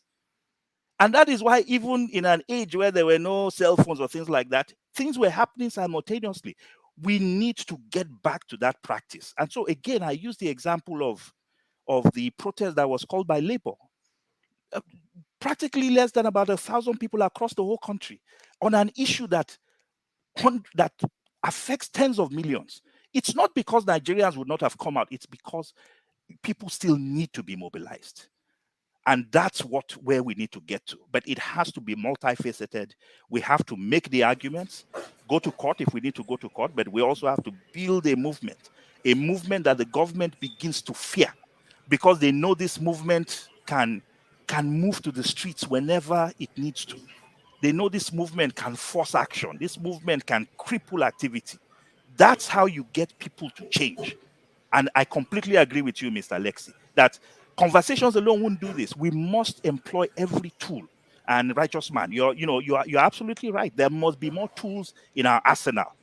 And that is why even in an age where there were no cell phones or things like that, things were happening simultaneously. We need to get back to that practice. And so again, I use the example of the protest that was called by Labour. Practically less than about 1,000 people across the whole country on an issue that affects tens of millions. It's not because Nigerians would not have come out. It's because people still need to be mobilized. And that's where we need to get to. But it has to be multifaceted. We have to make the arguments, go to court if we need to go to court, but we also have to build a movement that the government begins to fear, because they know this movement can move to the streets whenever it needs to. They know this movement can force action. This movement can cripple activity. That's how you get people to change. And I completely agree with you, Mr. Lexi, that conversations alone won't do this. We must employ every tool. And righteous man, you're absolutely right. There must be more tools in our arsenal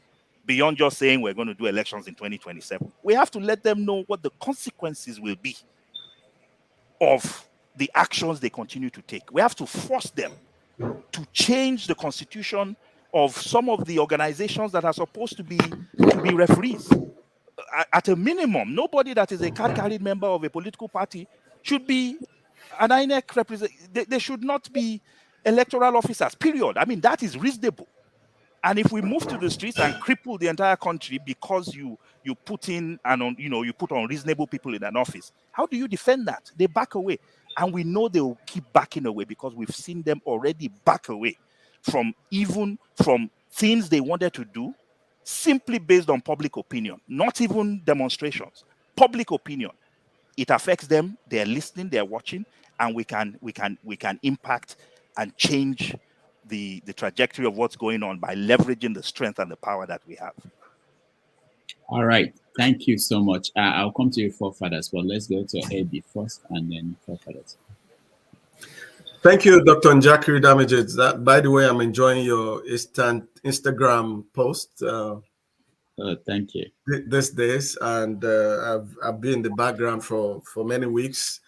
beyond just saying we're going to do elections in 2027. We have to let them know what the consequences will be of the actions they continue to take. We have to force them to change the constitution of some of the organizations that are supposed to be referees. At a minimum, nobody that is a card-carried member of a political party should be an INEC representative. They should not be electoral officers, period. I mean, that is reasonable. And if we move to the streets and cripple the entire country because you put in you put unreasonable people in an office, how do you defend that? They back away. And we know they will keep backing away because we've seen them already back away from things they wanted to do simply based on public opinion, not even demonstrations, public opinion. It affects them. They're listening, they're watching, and we can impact and change the trajectory of what's going on by leveraging the strength and the power that we have. All right. Thank you so much. I'll come to you, forefathers, but let's go to Eddie first and then forefathers. Thank you, Dr. Njakiri Damages. By the way, I'm enjoying your Instagram post. Thank you. These days, and I've been in the background for many weeks.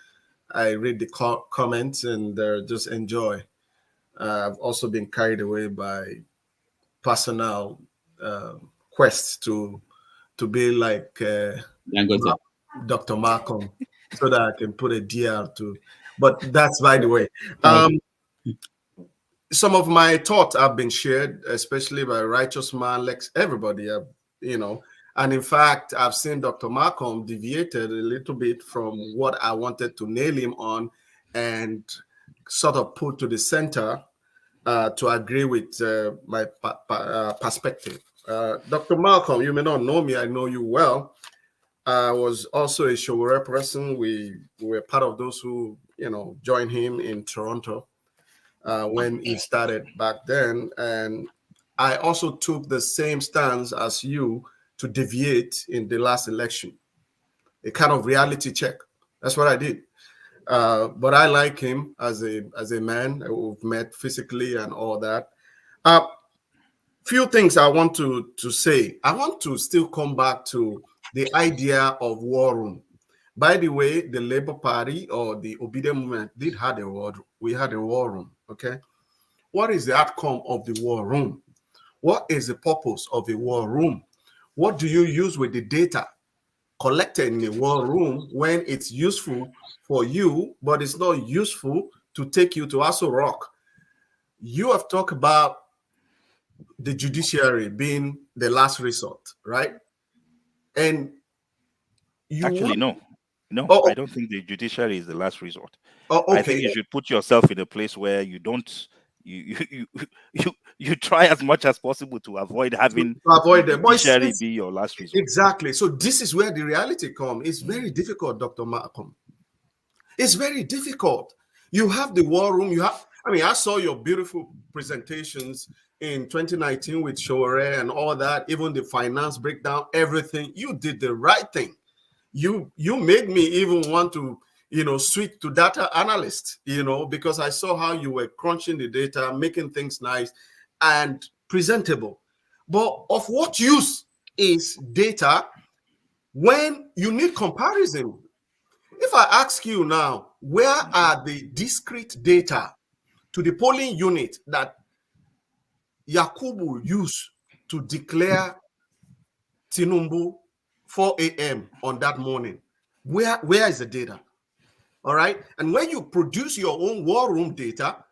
I read the comments and just enjoy. I've also been carried away by personal quests to be like Dr. Malcolm, so that I can put a DR to. But that's by the way. Some of my thoughts have been shared, especially by Righteous Man, Lex, everybody, and in fact, I've seen Dr. Malcolm deviated a little bit from what I wanted to nail him on and sort of put to the center to agree with my perspective. Dr. Malcolm, you may not know me, I know you well. I was also a Showore person. We were part of those who, joined him in Toronto when he started back then. And I also took the same stance as you to deviate in the last election, a kind of reality check. That's what I did. But I like him as a man. We've met physically and all that. Few things I want to say. I want to still come back to the idea of war room. By the way, the Labour Party or the obedient movement did have a war room. We had a war room, okay? What is the outcome of the war room? What is the purpose of a war room? What do you use with the data collected in a war room when it's useful for you, but it's not useful to take you to Aso Rock? You have talked about the judiciary being the last resort, right? And I don't think the judiciary is the last resort. I think you should put yourself in a place where you don't you try as much as possible to avoid having the judiciary be your last resort. Exactly. So this is where the reality comes. It's very difficult, Dr. Malcolm. It's very difficult. You have the war room. I saw your beautiful presentations in 2019 with Showore and all that, even the finance breakdown, everything. You did the right thing. You made me even want to, switch to data analyst, because I saw how you were crunching the data, making things nice and presentable. But of what use is data when you need comparison? If I ask you now, where are the discrete data to the polling unit that Yakubu used to declare Tinubu 4 a.m. on that morning? Where is the data? All right. And when you produce your own war room data,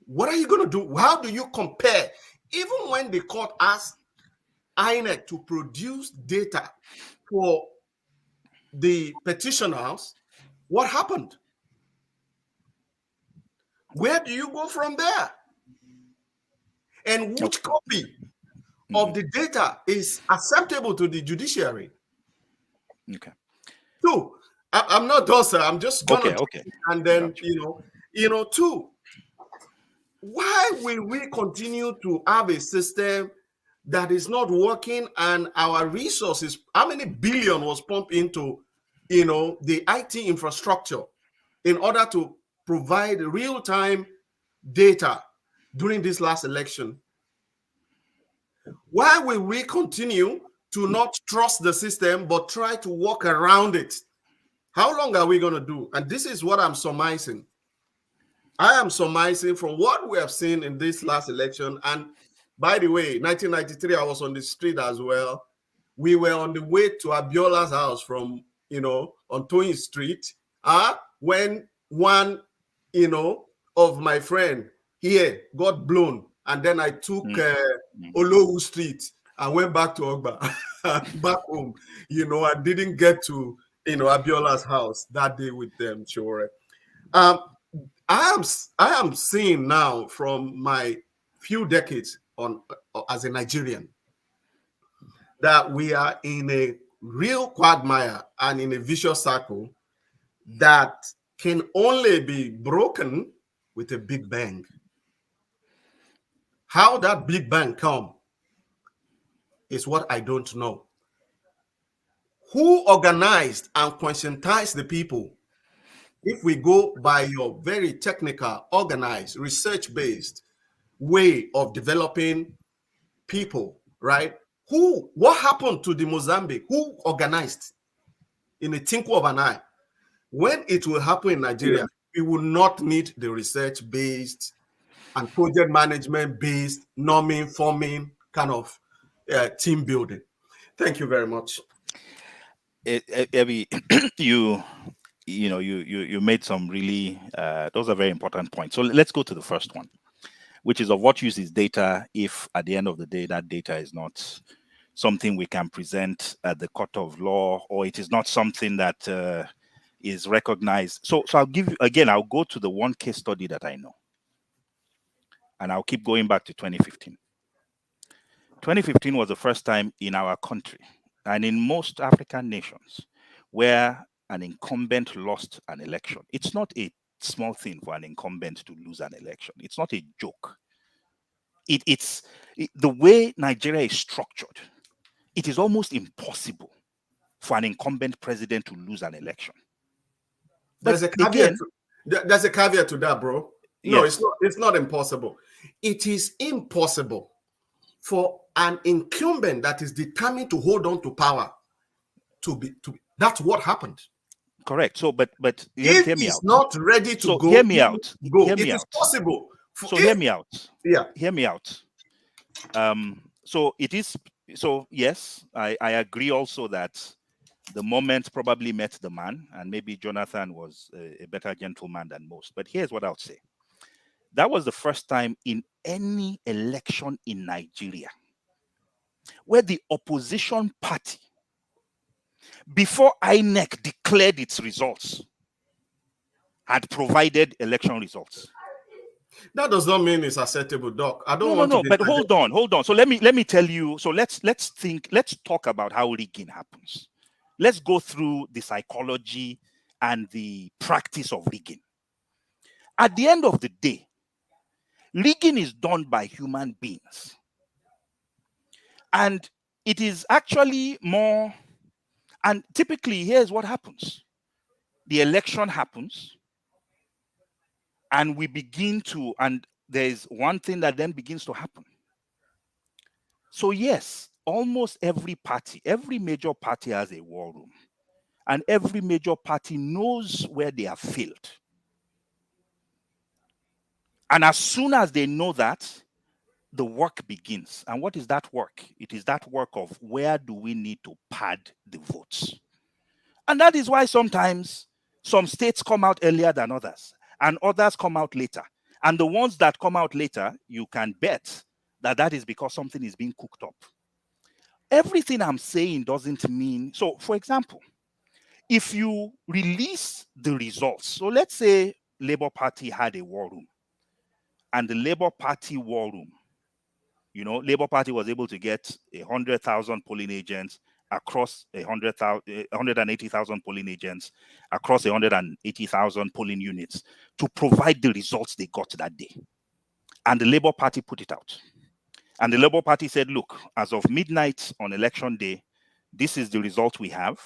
what are you going to do? How do you compare? Even when the court asked INEC to produce data for the petitioners, what happened? Where do you go from there? And which copy of the data is acceptable to the judiciary? Okay. Two, I'm not done, sir. I'm just gonna okay. And then two, why will we continue to have a system that is not working and our resources, how many billion was pumped into the IT infrastructure in order to provide real-time data during this last election? Why will we continue to not trust the system but try to walk around it? How long are we going to do? And this is what I'm surmising. I am surmising from what we have seen in this last election. And by the way, 1993, I was on the street as well. We were on the way to Abiola's house from, on Tony Street, when one, of my friend here got blown. And then I took Olowu Street and went back to Ogba, back home. I didn't get to, Abiola's house that day with them, sure. I am seeing now from my few decades as a Nigerian that we are in a real quagmire and in a vicious circle that can only be broken with a big bang. How that big bang come is what I don't know. Who organized and conscientized the people? If we go by your very technical, organized, research-based way of developing people, right? What happened to the Mozambique? Who organized in a twinkle of an eye? When it will happen in Nigeria, we will not need the research-based and project management-based norming, forming kind of team building. Thank you very much. Evie, you made some really those are very important points. So let's go to the first one, which is of what use is data if at the end of the day that data is not something we can present at the court of law, or it is not something that is recognized. So I'll give you again, I'll go to the one case study that I know, and I'll keep going back to 2015. 2015 was the first time in our country and in most African nations where an incumbent lost an election. It's not a small thing for an incumbent to lose an election. It's not a joke. It's the way Nigeria is structured. It is almost impossible for an incumbent president to lose an election. There's a caveat. There's a caveat to that, bro. No, yes. It's not impossible. It is impossible for an incumbent that is determined to hold on to power to be. That's what happened. Correct. So, but if hear me he's out. not ready to go, hear me out. Go. Hear It me is out. possible. Hear me out. Yeah. Hear me out. So it is. So yes, I agree also that the moment probably met the man, and maybe Jonathan was a better gentleman than most. But here's what I would say. That was the first time in any election in Nigeria where the opposition party, before INEC declared its results, had provided election results. That does not mean it's acceptable, Doc. I don't No, want to. But hold on. So let me tell you. So let's talk about how rigging happens. Let's go through the psychology and the practice of rigging. At the end of the day, rigging is done by human beings. And it is actually more, and typically here's what happens. The election happens, and we begin to, and there's one thing that then begins to happen. So yes, almost every party, every major party has a war room. And every major party knows where they have failed. And as soon as they know that, the work begins. And what is that work? It is that work of where do we need to pad the votes? And that is why sometimes some states come out earlier than others, and others come out later. And the ones that come out later, you can bet that that is because something is being cooked up. Everything I'm saying doesn't mean, so for example, if you release the results, so let's say Labour Party had a war room, and the Labour Party war room, you know, Labour Party was able to get 100,000 polling agents across 180,000 polling agents across 180,000 polling units to provide the results they got that day. And the Labour Party put it out. And the Labour Party said, look, as of midnight on election day, this is the result we have.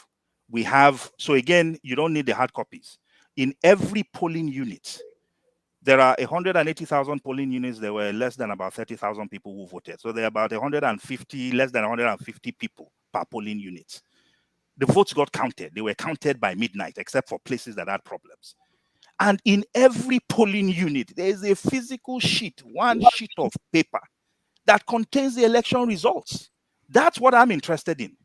We have, so again, you don't need the hard copies. In every polling unit, there are 180,000 polling units. There were less than about 30,000 people who voted. So there are about 150, less than 150 people per polling unit. The votes got counted. They were counted by midnight, except for places that had problems. And in every polling unit, there is a physical sheet, one sheet of paper that contains the election results. That's what I'm interested in.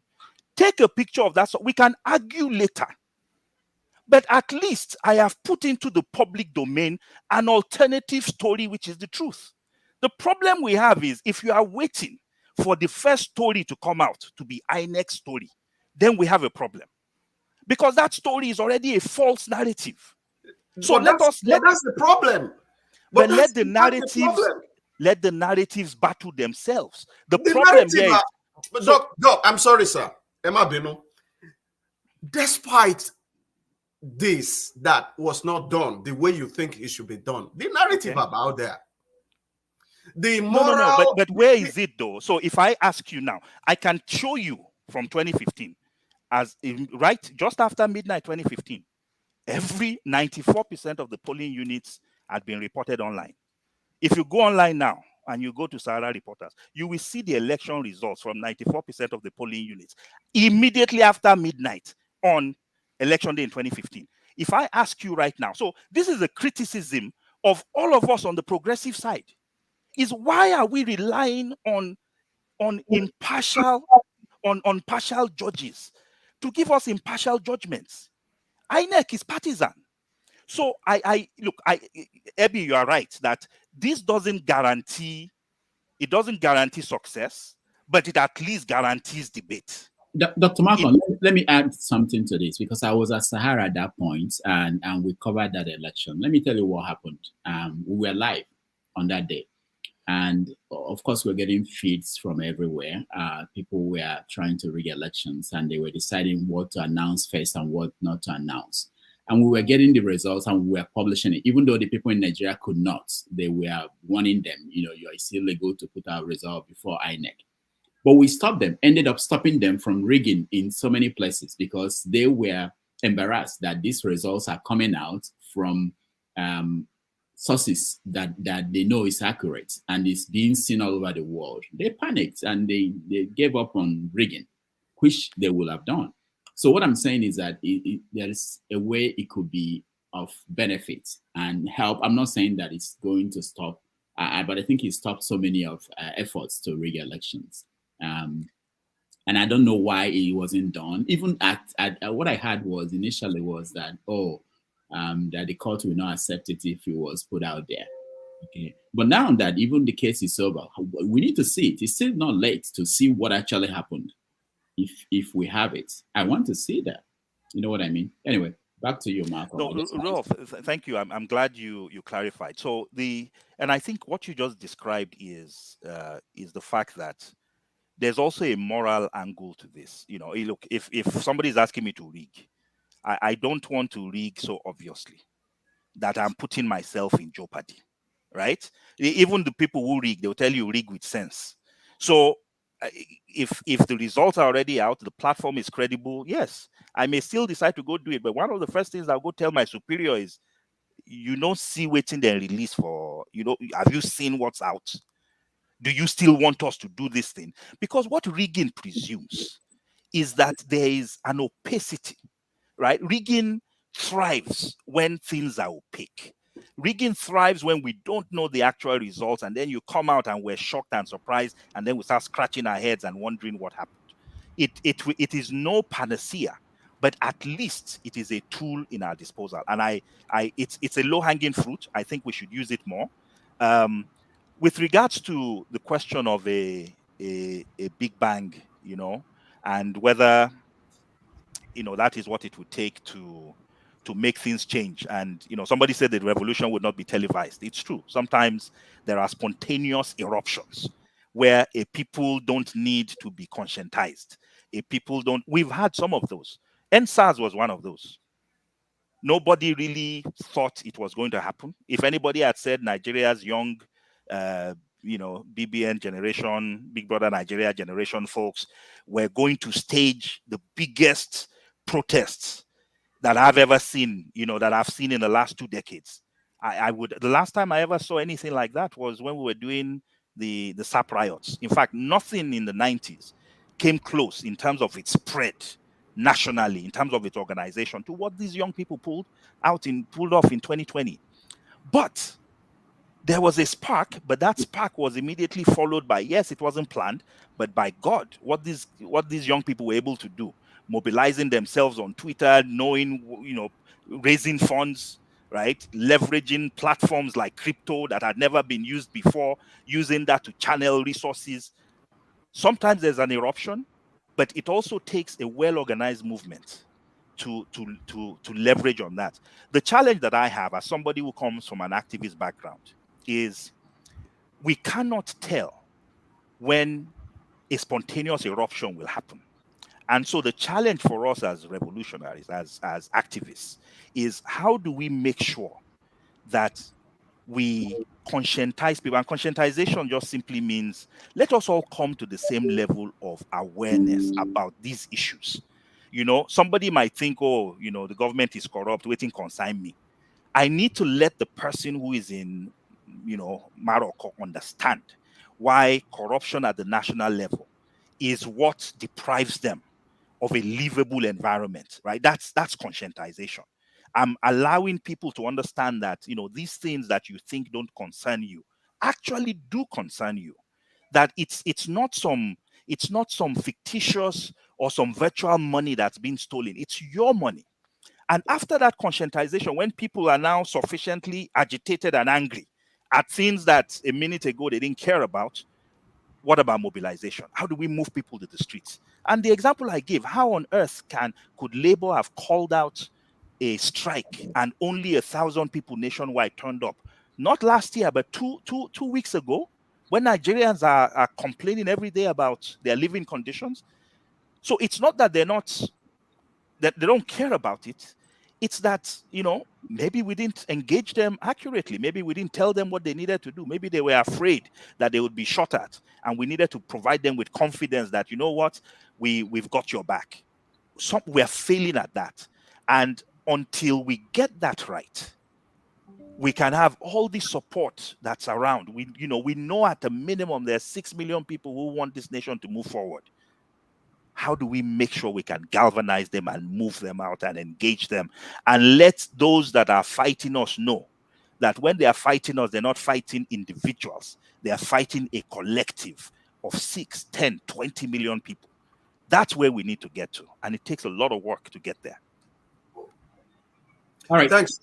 Take a picture of that so we can argue later. But at least I have put into the public domain an alternative story, which is the truth. The problem we have is if you are waiting for the first story to come out to be INEC's story, then we have a problem. Because that story is already a false narrative. So that's the problem. But let the narratives battle themselves. The problem here is, Doc, I'm sorry, sir. Emma Beno. Despite this that was not done the way you think it should be done, the narrative about there. The moral. No, but where is it though? So if I ask you now, I can show you from 2015, as in, right just after midnight 2015, every 94% of the polling units had been reported online. If you go online now and you go to Sahara Reporters, you will see the election results from 94% of the polling units immediately after midnight on election day in 2015. If I ask you right now, so this is a criticism of all of us on the progressive side, is why are we relying on partial judges to give us impartial judgments? INEC is partisan. So look, Ebi, you are right that this doesn't guarantee success, but it at least guarantees debate. Dr. Malcolm, let me add something to this because I was at Sahara at that point and we covered that election. Let me tell you what happened. We were live on that day. And of course, we're getting feeds from everywhere. People were trying to rig elections and they were deciding what to announce first and what not to announce. And we were getting the results and we were publishing it. Even though the people in Nigeria could not, they were warning them, you know, you're still illegal to put out result before INEC. But we stopped them, ended up stopping them from rigging in so many places because they were embarrassed that these results are coming out from sources that they know is accurate and is being seen all over the world. They panicked and they gave up on rigging, which they would have done. So what I'm saying is that there is a way it could be of benefit and help. I'm not saying that it's going to stop, but I think it stopped so many of efforts to rig elections. And I don't know why it wasn't done. Even at what I had was initially was that, that the court will not accept it if it was put out there. Okay. But now that even the case is over, we need to see it. It's still not late to see what actually happened. If we have it, I want to see that. You know what I mean? Anyway, back to you, Malcolm. No, Rolf, thank you. I'm glad you clarified. So and I think what you just described is the fact that there's also a moral angle to this. You know, look, if somebody is asking me to rig, I don't want to rig so obviously that I'm putting myself in jeopardy, right? Even the people who rig, they'll tell you rig with sense. So if the results are already out, the platform is credible, yes, I may still decide to go do it. But one of the first things I'll go tell my superior is, you don't see waiting their release for, you know, have you seen what's out? Do you still want us to do this thing? Because what rigging presumes is that there is an opacity, right? Rigging thrives when things are opaque. Rigging thrives when we don't know the actual results, and then you come out and we're shocked and surprised, and then we start scratching our heads and wondering what happened. It is no panacea, but at least it is a tool in our disposal. And it's a low-hanging fruit. I think we should use it more. With regards to the question of a big bang, and whether that is what it would take to make things change. And somebody said the revolution would not be televised. It's true. Sometimes there are spontaneous eruptions where a people don't need to be conscientized. We've had some of those. NSAS was one of those. Nobody really thought it was going to happen. If anybody had said Nigeria's young BBN generation, Big Brother Nigeria generation folks were going to stage the biggest protests that I've ever seen, that I've seen in the last 2 decades. The last time I ever saw anything like that was when we were doing the SAP riots. In fact, nothing in the 90s came close in terms of its spread nationally, in terms of its organization, to what these young people pulled off in 2020. But there was a spark, but that spark was immediately followed by, yes, it wasn't planned, but by God, what these young people were able to do, mobilizing themselves on Twitter, knowing, raising funds, right? Leveraging platforms like crypto that had never been used before, using that to channel resources. Sometimes there's an eruption, but it also takes a well-organized movement to leverage on that. The challenge that I have as somebody who comes from an activist background is we cannot tell when a spontaneous eruption will happen. And so the challenge for us as revolutionaries, as activists, is how do we make sure that we conscientize people? And conscientization just simply means let us all come to the same level of awareness about these issues. Somebody might think, the government is corrupt, waiting consign me. I need to let the person who is in Morocco understand why corruption at the national level is what deprives them of a livable environment, right? That's conscientization. I'm allowing people to understand that, these things that you think don't concern you actually do concern you. That it's not some fictitious or some virtual money that's been stolen. It's your money. And after that conscientization, when people are now sufficiently agitated and angry at things that a minute ago they didn't care about, what about mobilization? How do we move people to the streets? And the example I give, how on earth could Labour have called out a strike and only 1,000 people nationwide turned up? Not last year, but two weeks ago, when Nigerians are complaining every day about their living conditions. So it's not that they don't care about it. It's that, maybe we didn't engage them accurately. Maybe we didn't tell them what they needed to do. Maybe they were afraid that they would be shot at, and we needed to provide them with confidence that, you know what, we've got your back. We're failing at that. And until we get that right, we can have all the support that's around. We know at a minimum there's 6 million people who want this nation to move forward. How do we make sure we can galvanize them and move them out and engage them and let those that are fighting us know that when they are fighting us, they're not fighting individuals. They are fighting a collective of 6, 10, 20 million people. That's where we need to get to. And it takes a lot of work to get there. All right. Thanks,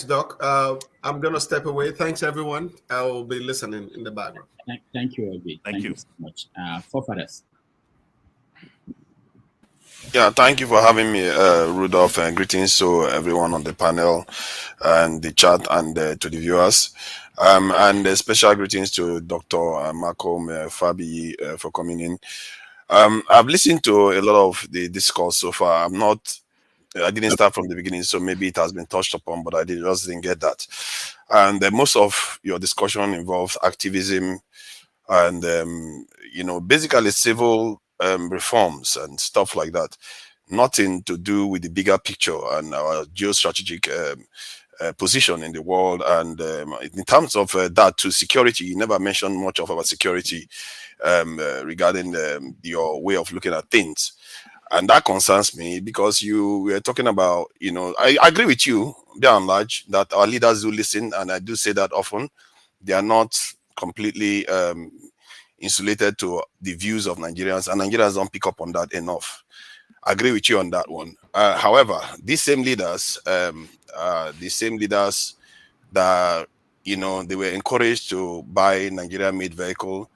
Doc. I'm going to step away. Thanks, everyone. I will be listening in the background. Thank you, Obi. Thank you so much. Forefathers. Yeah, thank you for having me, Rudolph, and greetings to everyone on the panel and the chat and to the viewers. And special greetings to Dr. Malcolm Fabiyi for coming in. I've listened to a lot of the discourse so far. I didn't start from the beginning, so maybe it has been touched upon, but I just didn't get that. And most of your discussion involves activism and, basically civil reforms and stuff like that. Nothing to do with the bigger picture and our geostrategic position in the world. And in terms of that to security, you never mentioned much of our security regarding your way of looking at things. And that concerns me because you were talking about, I agree with you, by and large, that our leaders do listen, and I do say that often. They are not completely insulated to the views of Nigerians, and Nigerians don't pick up on that enough. I agree with you on that one. However, these same leaders, that, they were encouraged to buy Nigeria-made vehicle.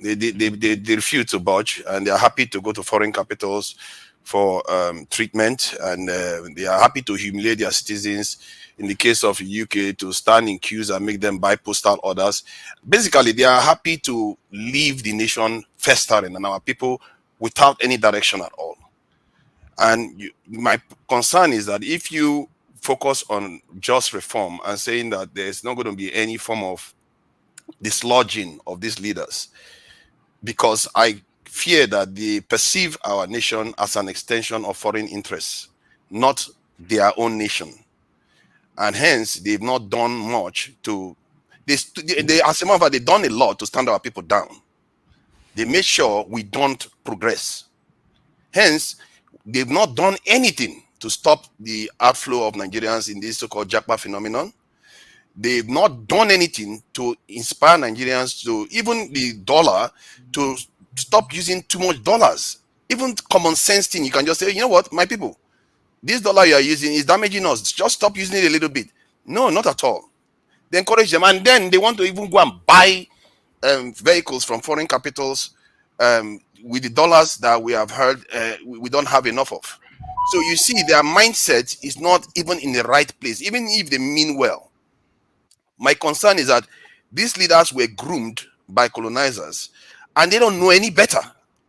They refuse to budge, and they are happy to go to foreign capitals for treatment, and they are happy to humiliate their citizens. In the case of UK, to stand in queues and make them buy postal orders. Basically, they are happy to leave the nation festering and our people without any direction at all. And my concern is that if you focus on just reform and saying that there's not going to be any form of dislodging of these leaders, because I fear that they perceive our nation as an extension of foreign interests, not their own nation. And hence, they've not done much to, as a matter of fact, they've done a lot to stand our people down. They made sure we don't progress. Hence, they've not done anything to stop the outflow of Nigerians in this so-called Japa phenomenon. They've not done anything to inspire Nigerians to, even the dollar, to stop using too much dollars. Even common sense thing, you can just say, you know what, my people, this dollar you are using is damaging us. Just stop using it a little bit. No, not at all. They encourage them, and then they want to even go and buy vehicles from foreign capitals with the dollars that we have heard we don't have enough of. So you see, their mindset is not even in the right place, even if they mean well. My concern is that these leaders were groomed by colonizers, and they don't know any better.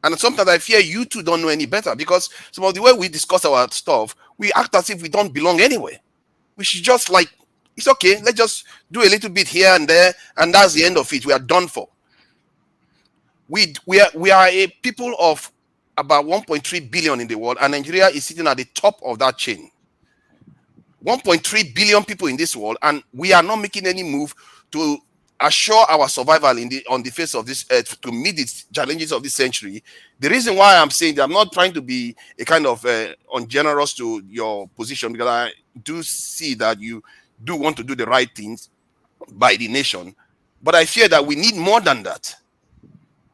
And sometimes I fear you two don't know any better, because some of the way we discuss our stuff, we act as if we don't belong anywhere. We should just like, it's okay, let's just do a little bit here and there, and that's the end of it. We are done for. We are a people of about 1.3 billion in the world, and Nigeria is sitting at the top of that chain. 1.3 billion people in this world, and we are not making any move to assure our survival on the face of this earth to meet the challenges of this century. The reason why I'm saying that, I'm not trying to be a kind of ungenerous to your position, because I do see that you do want to do the right things by the nation, but I fear that we need more than that.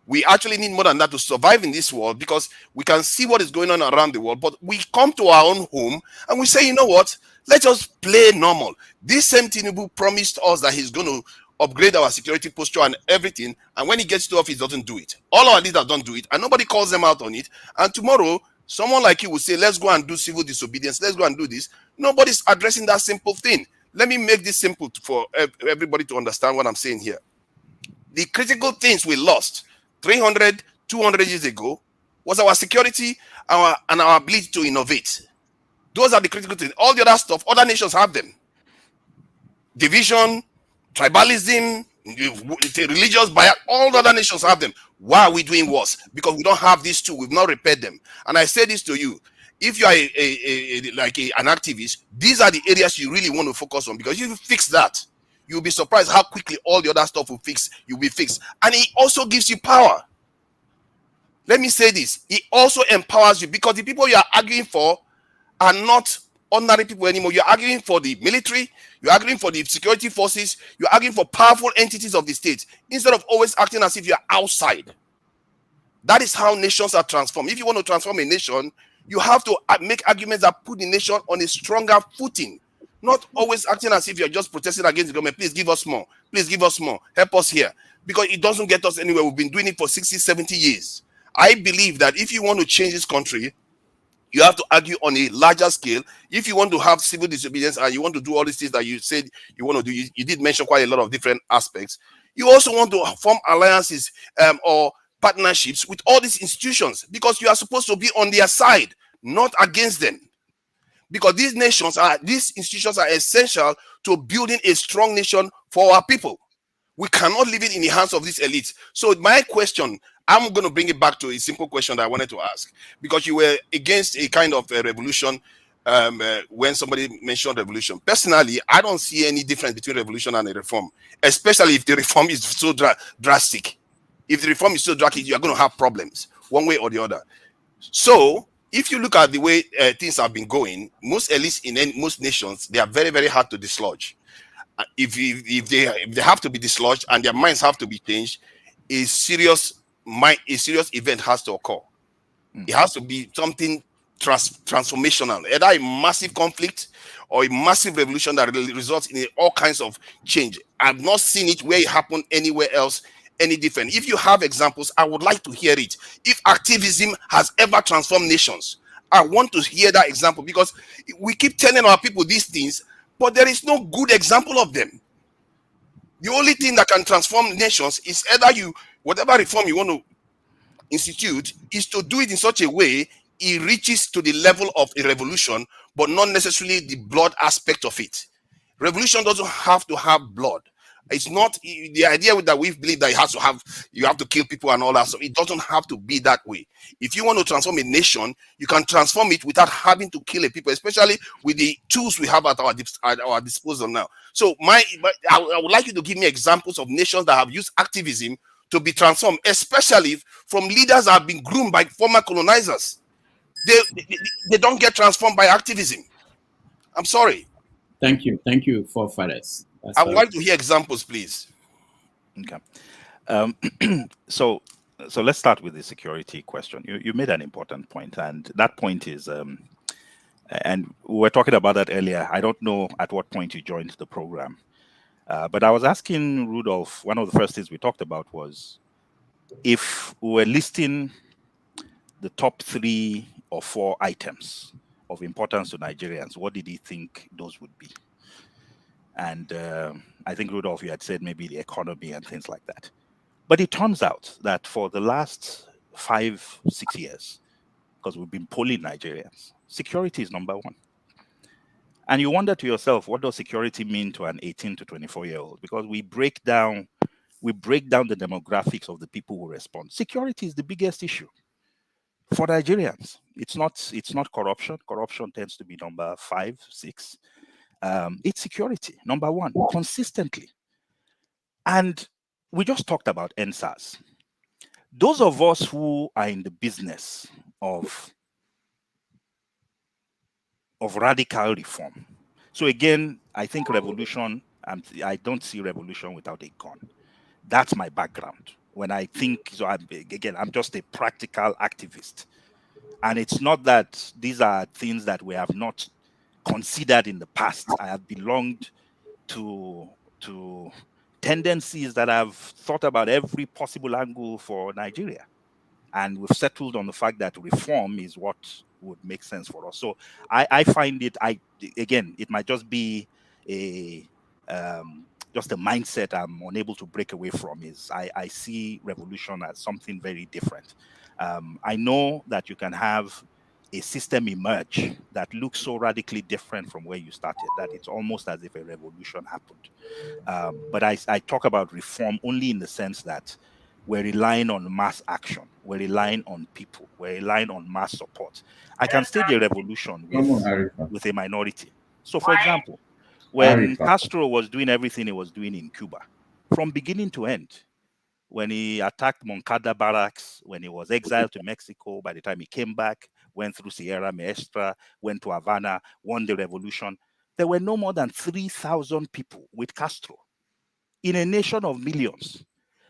We actually need more than that to survive in this world, because we can see what is going on around the world, but we come to our own home and we say, you know what, let's just play normal. This same Tinubu promised us that he's going to upgrade our security posture and everything, and when he gets to office, doesn't do it. All our leaders don't do it, and nobody calls them out on it. And tomorrow, someone like you will say, let's go and do civil disobedience, let's go and do this. Nobody's addressing that simple thing. Let me make this simple for everybody to understand what I'm saying here. The critical things we lost 300, 200 years ago was our security and our ability to innovate. Those are the critical things. All the other stuff, other nations have them. Division, tribalism, religious bias, all the other nations have them. Why are we doing worse? Because we don't have these two. We've not repaired them. And I say this to you. If you are an activist, these are the areas you really want to focus on, because if you fix that, you'll be surprised how quickly all the other stuff will be fixed. And it also gives you power. Let me say this. It also empowers you, because the people you are arguing for are not ordinary people anymore. You're arguing for the military, you're arguing for the security forces, you're arguing for powerful entities of the state, instead of always acting as if you're outside. That is how nations are transformed. If you want to transform a nation, you have to make arguments that put the nation on a stronger footing. Not always acting as if you're just protesting against the government. Please give us more. Please give us more. Help us here. Because it doesn't get us anywhere. We've been doing it for 60, 70 years. I believe that if you want to change this country, you have to argue on a larger scale. If you want to have civil disobedience and you want to do all these things that you said you want to do, you did mention quite a lot of different aspects. You also want to form alliances or partnerships with all these institutions, because you are supposed to be on their side, not against them. Because these institutions are essential to building a strong nation for our people. We cannot leave it in the hands of these elites. So my question, I'm going to bring it back to a simple question that I wanted to ask, because you were against a kind of a revolution when somebody mentioned revolution. Personally, I don't see any difference between revolution and a reform, especially if the reform is so drastic. If the reform is so drastic, you're going to have problems one way or the other. So If you look at the way things have been going, most elites in most nations, they are very, very hard to dislodge. If they have to be dislodged and their minds have to be changed, a serious event has to occur. It has to be something transformational, either a massive conflict or a massive revolution that results in all kinds of change. I've not seen it where it happened anywhere else any different. If you have examples, I would like to hear it. If activism has ever transformed nations, I want to hear that example, because we keep telling our people these things, but there is no good example of them. The only thing that can transform nations is either whatever reform you want to institute, is to do it in such a way it reaches to the level of a revolution, but not necessarily the blood aspect of it. Revolution doesn't have to have blood. It's not the idea that we believe that you have to kill people and all that. So it doesn't have to be that way. If you want to transform a nation, you can transform it without having to kill a people, especially with the tools we have at our disposal now. So I would like you to give me examples of nations that have used activism to be transformed, especially from leaders that have been groomed by former colonizers. They don't get transformed by activism. I'm sorry. Thank you, forefathers. I would like to hear examples, please. Okay. So let's start with the security question. You made an important point, and that point is, and we were talking about that earlier. I don't know at what point you joined the program, but I was asking Rudolph, one of the first things we talked about was, if we were listing the top 3 or 4 items of importance to Nigerians, what did he think those would be? And I think, Rudolph, you had said maybe the economy and things like that. But it turns out that for the last 5-6 years, because we've been polling Nigerians, security is number 1. And you wonder to yourself, what does security mean to an 18 to 24-year-old? Because we break down the demographics of the people who respond. Security is the biggest issue for Nigerians. It's not corruption. Corruption tends to be number 5, 6. It's security, number 1, consistently. And we just talked about NSAS. Those of us who are in the business of radical reform. So again, I think revolution, I don't see revolution without a gun. That's my background. When I think, so I'm just a practical activist. And it's not that these are things that we have not considered in the past. I have belonged to tendencies that have thought about every possible angle for Nigeria. And we've settled on the fact that reform is what would make sense for us. So I find it, again, it might just be just a mindset I'm unable to break away from. Is I see revolution as something very different. I know that you can have a system emerge that looks so radically different from where you started that it's almost as if a revolution happened. But I talk about reform only in the sense that we're relying on mass action. We're relying on people. We're relying on mass support. I can stage a revolution with a minority. So, for example, when Castro was doing everything he was doing in Cuba, from beginning to end, when he attacked Moncada barracks, when he was exiled to Mexico, by the time he came back, went through Sierra Maestra, went to Havana, won the revolution, there were no more than 3,000 people with Castro in a nation of millions.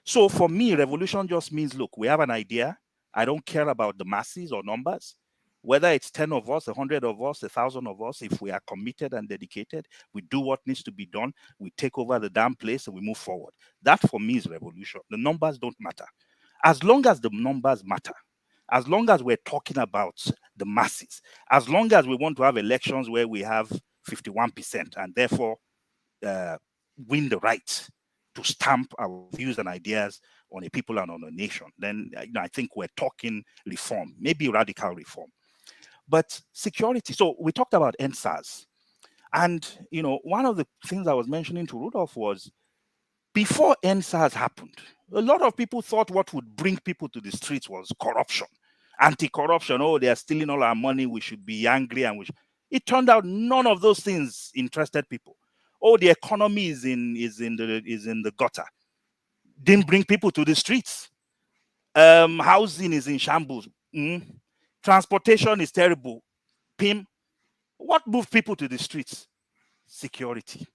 So for me, revolution just means, look, we have an idea. I don't care about the masses or numbers. Whether it's 10 of us, 100 of us, 1,000 of us, if we are committed and dedicated, we do what needs to be done, we take over the damn place and we move forward. That for me is revolution. The numbers don't matter. As long as the numbers matter, as long as we're talking about the masses, as long as we want to have elections where we have 51% and therefore win the right to stamp our views and ideas on a people and on a nation, then I think we're talking reform, maybe radical reform. But security, so we talked about NSAS. And, one of the things I was mentioning to Rudolph was, before NSAS happened, a lot of people thought what would bring people to the streets was corruption, anti-corruption. Oh, they are stealing all our money, we should be angry. And it turned out none of those things interested people. Oh, the economy is in the gutter. Didn't bring people to the streets. Housing is in shambles. Transportation is terrible. PIM, what moved people to the streets? Security.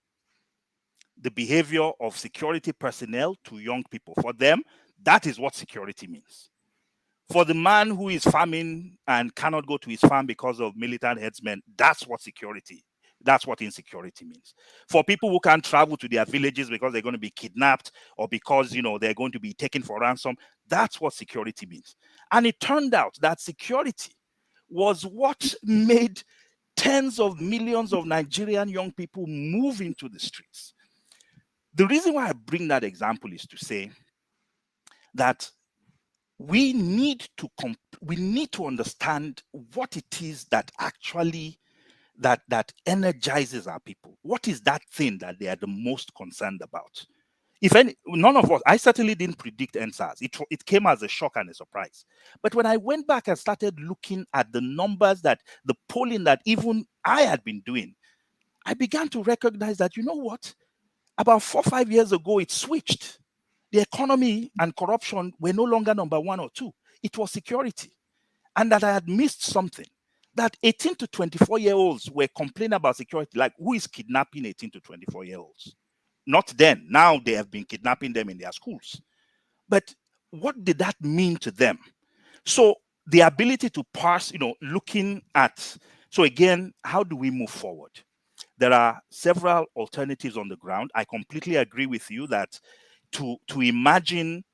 The behavior of security personnel to young people. For them, that is what security means. For the man who is farming and cannot go to his farm because of militant headsmen, that's what insecurity means. For people who can't travel to their villages because they're going to be kidnapped or because, they're going to be taken for ransom, that's what security means. And it turned out that security was what made tens of millions of Nigerian young people move into the streets. The reason why I bring that example is to say that we need to understand what it is that actually that energizes our people. What is that thing that they are the most concerned about? If any, none of us, I certainly didn't predict NSAS. It came as a shock and a surprise. But when I went back and started looking at the numbers, the polling that even I had been doing, I began to recognize that, you know what? About 4 or 5 years ago, it switched. The economy and corruption were no longer number 1 or 2. It was security. And that I had missed something. That 18 to 24-year-olds were complaining about security. Like, who is kidnapping 18 to 24-year-olds? Not then. Now they have been kidnapping them in their schools. But what did that mean to them? So the ability to parse, looking at, so again, how do we move forward? There are several alternatives on the ground. I completely agree with you that to imagine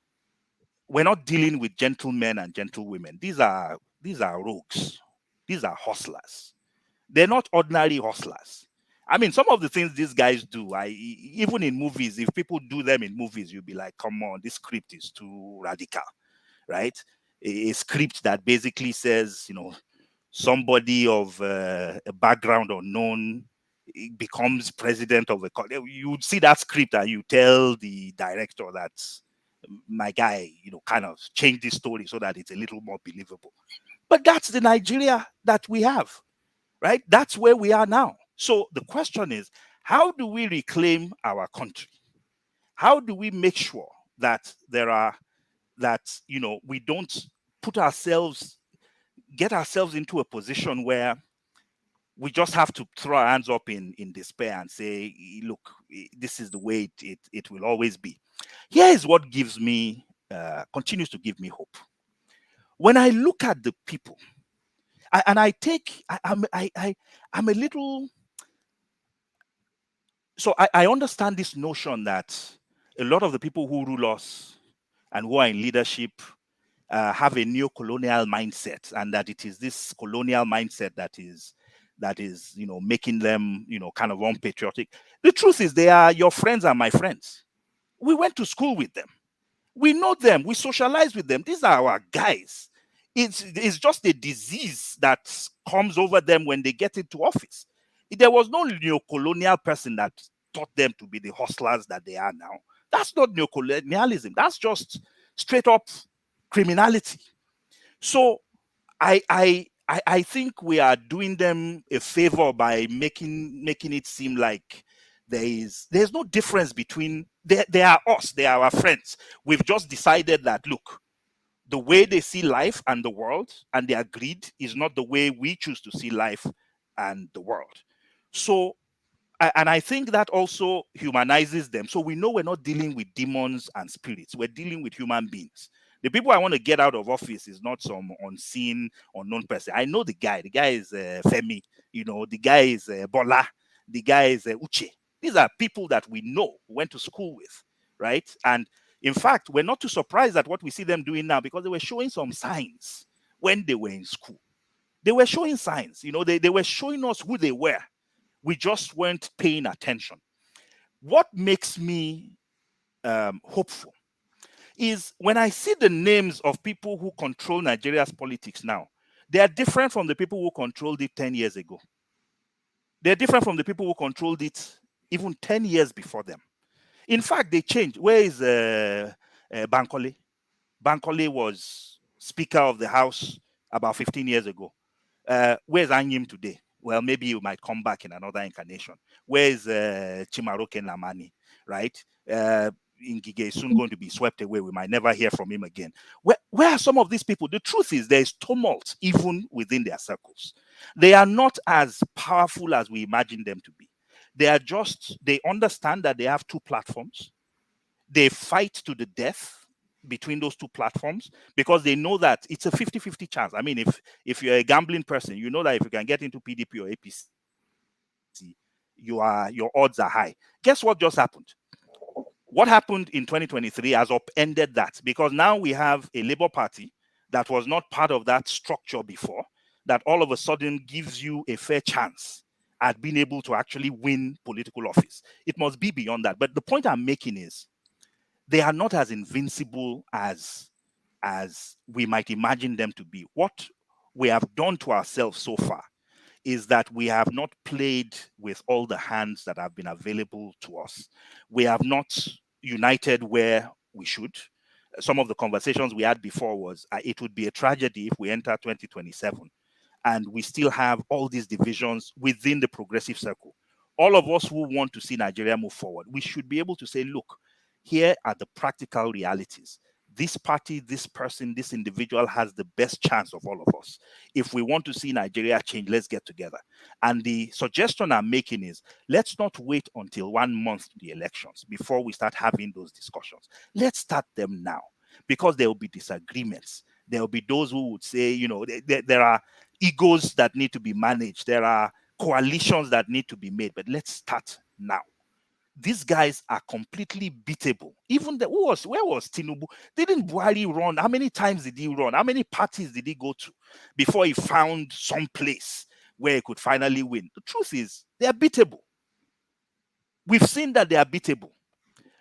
we're not dealing with gentlemen and gentlewomen. These are rogues. These are hustlers. They're not ordinary hustlers. I mean, some of the things these guys do, even in movies, if people do them in movies, you'll be like, come on, this script is too radical, right? A script that basically says, somebody of a background unknown becomes president of a country. You would see that script and you tell the director that my guy, kind of change this story so that it's a little more believable. But that's the Nigeria that we have, right? That's where we are now. So the question is, how do we reclaim our country? How do we make sure that we don't get ourselves into a position where we just have to throw our hands up in despair and say, look, this is the way it will always be. Here is what continues to give me hope. When I look at the people, I'm a little, so I understand this notion that a lot of the people who rule us and who are in leadership have a neo-colonial mindset, and that it is this colonial mindset that is making them kind of unpatriotic. The truth is, they are your friends and my friends. We went to school with them. We know them. We socialize with them. These are our guys. It's just a disease that comes over them when they get into office. There was no neo-colonial person that taught them to be the hustlers that they are now. That's not neo-colonialism. That's just straight up criminality. So I think we are doing them a favor by making it seem like there's no difference between they are us, they are our friends. We've just decided that, look, the way they see life and the world and their greed is not the way we choose to see life and the world. So, and I think that also humanizes them. So we know we're not dealing with demons and spirits. We're dealing with human beings. The people I want to get out of office is not some unseen, unknown person. I know the guy. The guy is Femi. The guy is Bola. The guy is Uche. These are people that we know, went to school with, right? And in fact, we're not too surprised at what we see them doing now, because they were showing some signs when they were in school. They were showing signs. They were showing us who they were. We just weren't paying attention. What makes me hopeful is when I see the names of people who control Nigeria's politics now. They are different from the people who controlled it 10 years ago. They're different from the people who controlled it even 10 years before them. In fact, they changed. Where is Bankole? Bankole was Speaker of the House about 15 years ago. Where's Anyim today? Well, maybe you might come back in another incarnation. Where's Chimaroke Lamani, right? Ngige is soon going to be swept away. We might never hear from him again. Where are some of these people? The truth is there is tumult even within their circles. They are not as powerful as we imagine them to be. They understand that they have two platforms. They fight to the death between those two platforms because they know that it's a 50-50 chance. I mean, if you're a gambling person, you know that if you can get into PDP or APC, your odds are high. Guess what just happened? What happened in 2023 has upended that, because now we have a Labour Party that was not part of that structure before, that all of a sudden gives you a fair chance at being able to actually win political office. It must be beyond that. But the point I'm making is they are not as invincible as we might imagine them to be. What we have done to ourselves so far is that we have not played with all the hands that have been available to us. We have not united where we should. Some of the conversations we had before was it would be a tragedy if we enter 2027 and we still have all these divisions within the progressive circle. All of us who want to see Nigeria move forward, we should be able to say, look, here are the practical realities. This party, this person, this individual has the best chance of all of us. If we want to see Nigeria change, let's get together. And the suggestion I'm making is, let's not wait until 1 month to the elections before we start having those discussions. Let's start them now, because there will be disagreements. There will be those who would say, you know, there are egos that need to be managed. There are coalitions that need to be made, but let's start now. These guys are completely beatable. Even where was Tinubu? Didn't Buhari run? How many times did he run? How many parties did he go to before he found some place where he could finally win? The truth is, they are beatable. We've seen that they are beatable.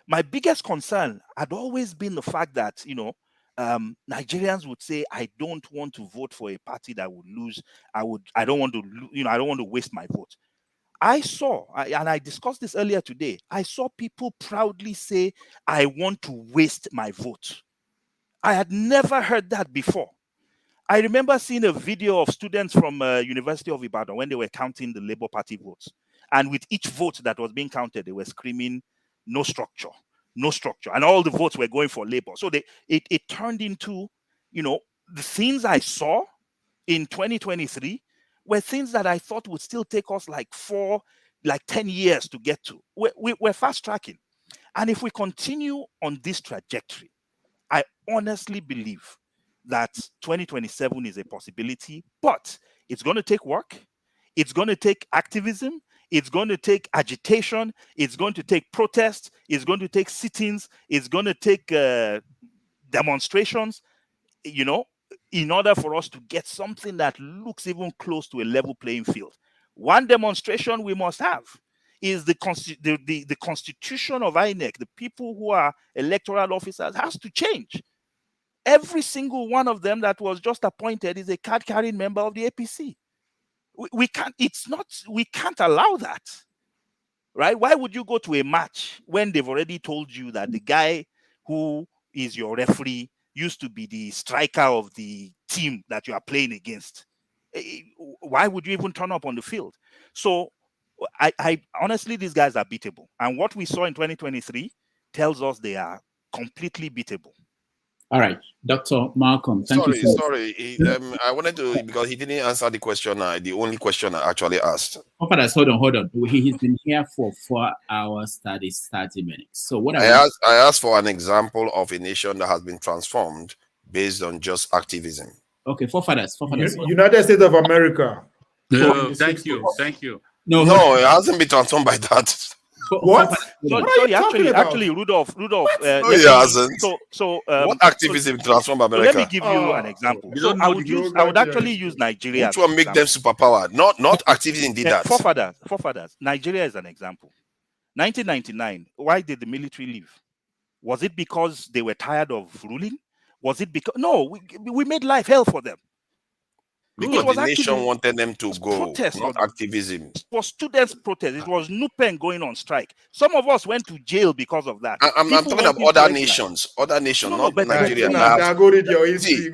My biggest concern had always been the fact that, you know, Nigerians would say, I don't want to vote for a party that would lose. I don't want to waste my vote. I saw, and I discussed this earlier today, I saw people proudly say, I want to waste my vote. I had never heard that before. I remember seeing a video of students from University of Ibadan when they were counting the Labour Party votes. And with each vote that was being counted, they were screaming, no structure, no structure. And all the votes were going for Labour. So it turned into, you know, the things I saw in 2023 were things that I thought would still take us like 10 years to get to. We're fast tracking. And if we continue on this trajectory, I honestly believe that 2027 is a possibility, but it's going to take work. It's going to take activism. It's going to take agitation. It's going to take protest. It's going to take sit-ins. It's going to take demonstrations, you know, in order for us to get something that looks even close to a level playing field. One demonstration we must have is the constitution of INEC. The people who are electoral officers has to change. Every single one of them that was just appointed is a card-carrying member of the APC. We can't allow that, right? Why would you go to a match when they've already told you that the guy who is your referee used to be the striker of the team that you are playing against? Why would you even turn up on the field? So I honestly, these guys are beatable. And what we saw in 2023 tells us they are completely beatable. All right, Dr. Malcolm, thank you. Sorry. I wanted to, because he didn't answer the question, the only question I actually asked. Oh, fathers, hold on. He's been here for 4 hours, 30 minutes. So what I asked for an example of a nation that has been transformed based on just activism. Okay, forefathers. United States of America. No, thank you. No, it hasn't been transformed by that. What? Sorry, actually, Rudolph. No, he hasn't. What activism transformed America? So let me give you an example. So I would actually use Nigeria. Which one make them superpower? Not activism did that. Forefathers. Nigeria is an example. 1999. Why did the military leave? Was it because they were tired of ruling? Was it because we made life hell for them? Because the nation wanted them to go, not activism. It was students' protest. It was NUPEN going on strike. Some of us went to jail because of that. I'm talking about other nations, not Nigeria. Go read your history.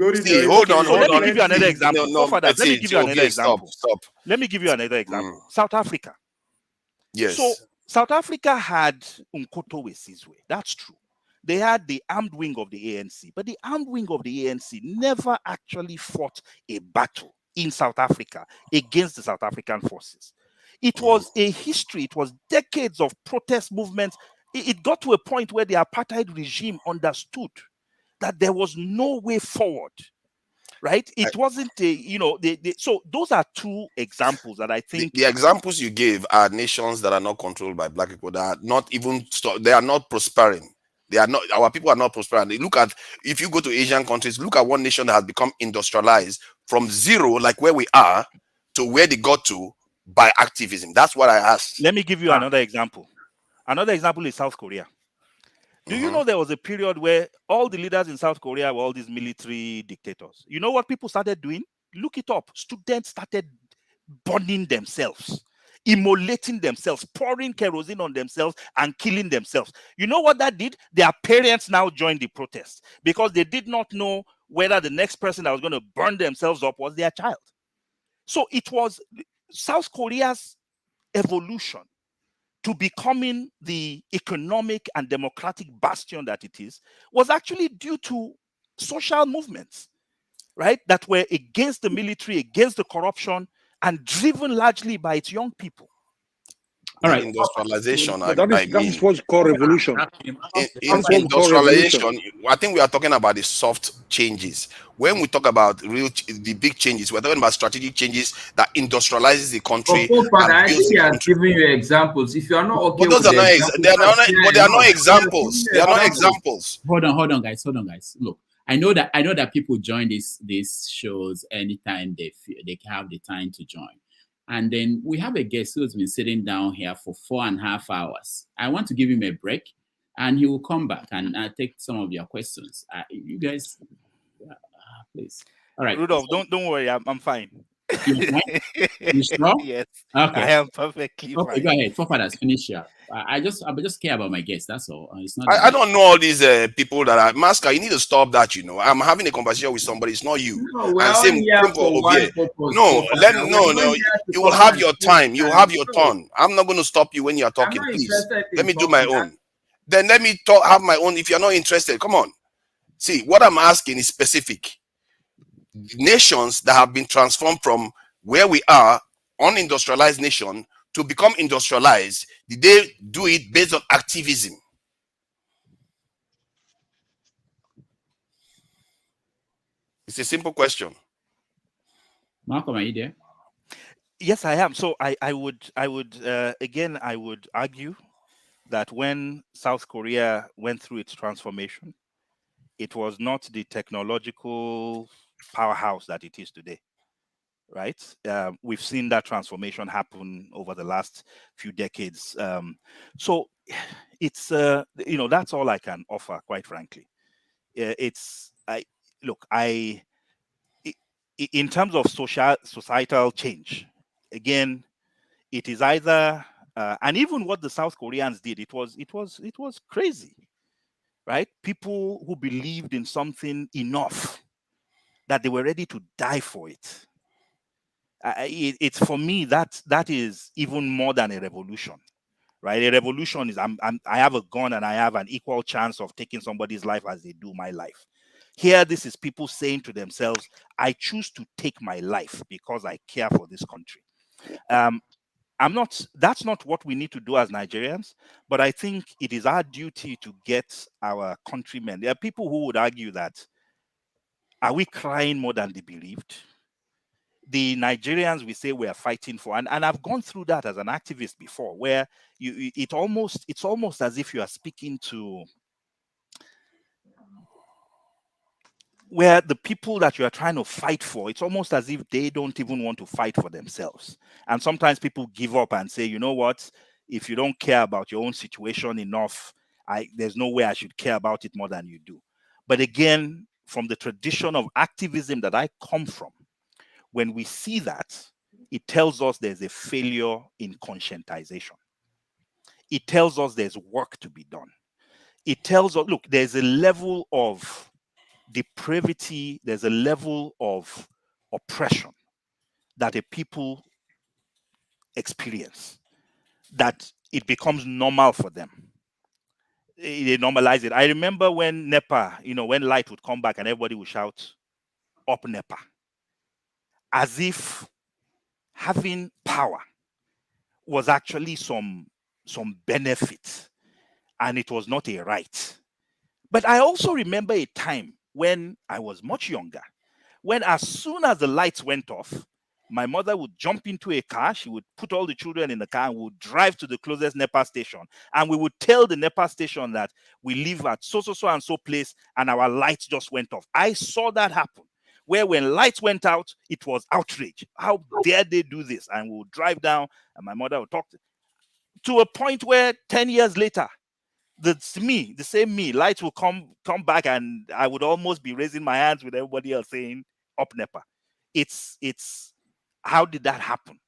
Hold on. Let me give you another example. Let me give you another example. Stop. Let me give you another example. South Africa. Yes. So South Africa had Umkhonto we Sizwe. That's true. they had the armed wing of the ANC, but the armed wing of the ANC never actually fought a battle in South Africa against the South African forces. It was a history, it was decades of protest movements. It got to a point where the apartheid regime understood that there was no way forward, right? It wasn't a, so those are two examples that I think. The examples you gave are nations that are not controlled by black people, that are not even, they are not prospering. They are not, our people are not prospering. They look at, if you go to Asian countries, look at one nation that has become industrialized from zero, like where we are, to where they got to by activism. That's what I asked. Let me give you another example. Another example is South Korea. Do you know there was a period where all the leaders in South Korea were all these military dictators? You know what people started doing? Look it up. Students started burning themselves, immolating themselves, pouring kerosene on themselves and killing themselves. You know what that did? Their parents now joined the protest because they did not know whether the next person that was going to burn themselves up was their child. So it was South Korea's evolution to becoming the economic and democratic bastion that it is, was actually due to social movements, right? That were against the military, against the corruption, and driven largely by its young people. All right. Industrialization, that is what's called revolution. In industrialization, I think we are talking about the soft changes. When we talk about the big changes, we're talking about strategic changes that industrializes the country. I think he has given you examples. If you are not okay, but those are not, they are not examples. They are not examples. Hold on, guys. Look, I know that people join these shows anytime they have the time to join. And then we have a guest who's been sitting down here for 4.5 hours. I want to give him a break, and he will come back and take some of your questions. You guys, please. All right. Rudolph, don't worry. I'm fine. You sure? Yes. Okay. I am perfectly fine. Okay, go ahead. Forefathers, finish here. I just care about my guests. That's all. It's not. I don't know all these people that are Masker. You need to stop that. I'm having a conversation with somebody. It's not you. No, we're all here for one purpose. No. You will have your time. You will have your turn. I'm not going to stop you when you are talking. Please let me do my own. Then let me have my own. If you're not interested, come on. See, what I'm asking is specific. Nations that have been transformed from where we are, unindustrialized nation, to become industrialized, did they do it based on activism? It's a simple question. Malcolm, are you there? Yes, I am. So I would argue that when South Korea went through its transformation, it was not the technological powerhouse that it is today, right? We've seen that transformation happen over the last few decades. So it's that's all I can offer, quite frankly. In terms of societal change, again, it is either and even what the South Koreans did, it was crazy, right? People who believed in something enough that they were ready to die for it. It's for me that is even more than a revolution, right? A revolution is I have a gun and I have an equal chance of taking somebody's life as they do my life. Here, this is people saying to themselves, I choose to take my life because I care for this country. That's not what we need to do as Nigerians, but I think it is our duty to get our countrymen. There are people who would argue that, are we crying more than they believed? The Nigerians we say we are fighting for, and I've gone through that as an activist before, where it's almost as if you are speaking to where the people that you are trying to fight for, it's almost as if they don't even want to fight for themselves. And sometimes people give up and say, you know what, if you don't care about your own situation enough, there's no way I should care about it more than you do. But again, from the tradition of activism that I come from, when we see that, it tells us there's a failure in conscientization. It tells us there's work to be done. It tells us, look, there's a level of depravity, there's a level of oppression that a people experience, that it becomes normal for them. they normalize it. I remember when NEPA, when light would come back and everybody would shout, "Up NEPA," as if having power was actually some benefit, and it was not a right. But I also remember a time when I was much younger, when as soon as the lights went off, my mother would jump into a car, she would put all the children in the car, and we would drive to the closest NEPA station. And we would tell the NEPA station that we live at so and so place, and our lights just went off. I saw that happen, where when lights went out, it was outrage. How dare they do this? And we would drive down, and my mother would talk to a point where 10 years later, the same me, lights will come back, and I would almost be raising my hands with everybody else saying, "Up NEPA." It's how did that happen?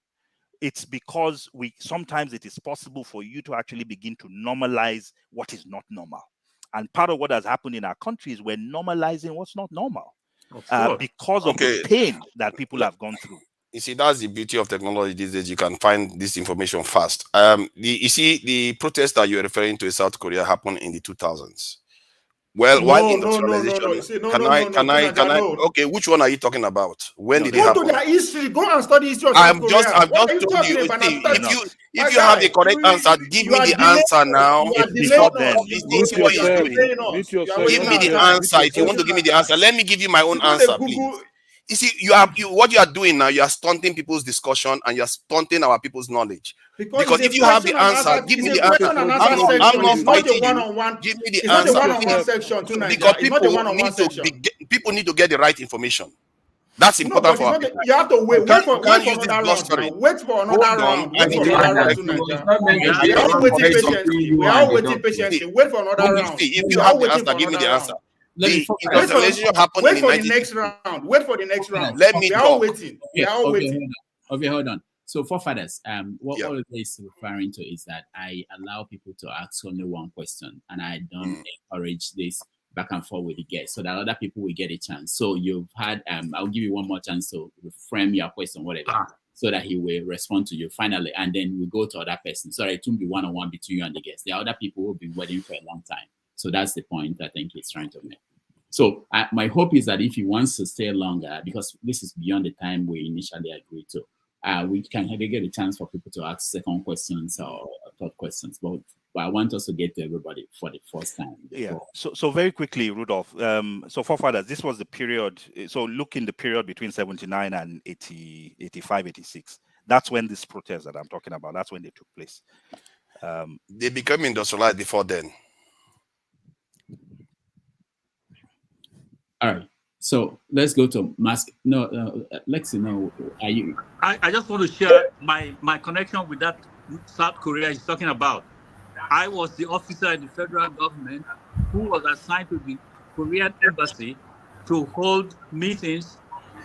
It's because sometimes it is possible for you to actually begin to normalize what is not normal. And part of what has happened in our country is we're normalizing what's not normal because of the pain that people have gone through. You see, that's the beauty of technology these days. You can find this information fast. You see, the protest that you're referring to in South Korea happened in the 2000s. Well, while industrialization, can I? Okay, which one are you talking about? When did it happen? Go to their history. Go and study history of I've South just Korea. told you. If you have the correct answer, give me the answer now. Give me the answer. If you want to give me the answer, let me give you my own answer, please. You see, what you are doing now, you are stunting people's discussion and you are stunting our people's knowledge. Because if you have the answer, give me the answer. I'm not fighting you. Give me the answer. Because people need to get the right information. That's important for our people. You have to wait for another round. Wait for another round. We are waiting patiently. Wait for another round. If you have the answer, give me the answer. Wait for the next round. Wait for the next round. Let me talk. We are all waiting. Okay, hold on. So, forefathers, what all of this is referring to is that I allow people to ask only one question, and I don't encourage this back and forth with the guests, so that other people will get a chance. So you've had, I'll give you one more chance to frame your question, whatever, so that he will respond to you finally, and then we go to other person. Sorry, it won't be one-on-one between you and the guests. There are other people who have been waiting for a long time. So that's the point I think he's trying to make. So my hope is that if he wants to stay longer, because this is beyond the time we initially agreed to, we can get a chance for people to ask second questions or third questions. But I want us to get to everybody for the first time. Yeah. So very quickly, Rudolph. So forefathers, this was the period. So look in the period between 79 and 80, 85, 86. That's when this protest that I'm talking about, that's when they took place. They became industrialized before then. All right. So let's go to Mask. No, Lexi, no. Are you? I just want to share my connection with that South Korea he's talking about. I was the officer in the federal government who was assigned to the Korean embassy to hold meetings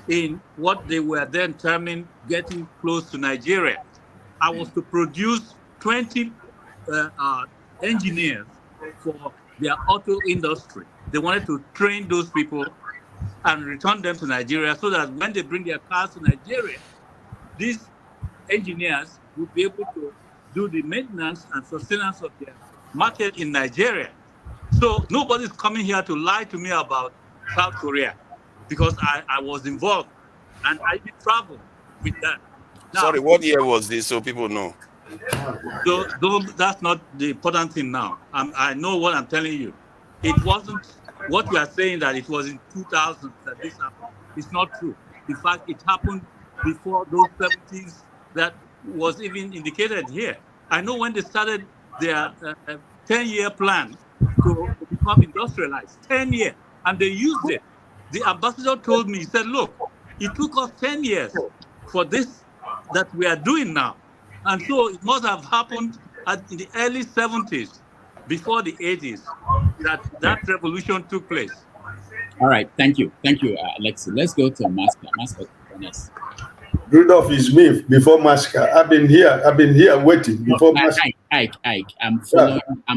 in what they were then terming getting close to Nigeria. I was to produce 20 engineers for their auto industry. They wanted to train those people and return them to Nigeria so that when they bring their cars to Nigeria, these engineers would be able to do the maintenance and sustenance of their market in Nigeria. So nobody's coming here to lie to me about South Korea because I was involved and I did travel with that. Now, sorry, what year was this so people know? So that's not the important thing now. I know what I'm telling you. It wasn't what you are saying that it was in 2000 that this happened. It's not true. In fact, it happened before those 70s that was even indicated here. I know when they started their 10-year plan to become industrialized, 10 years, and they used it. The ambassador told me, he said, look, it took us 10 years for this that we are doing now. And so it must have happened in the early 70s, before the 80s, that revolution took place. All right, thank you, Alexi. Let's go to Masker. Rudolph is me before Masker. I've been here waiting before Masker. Ike, I'm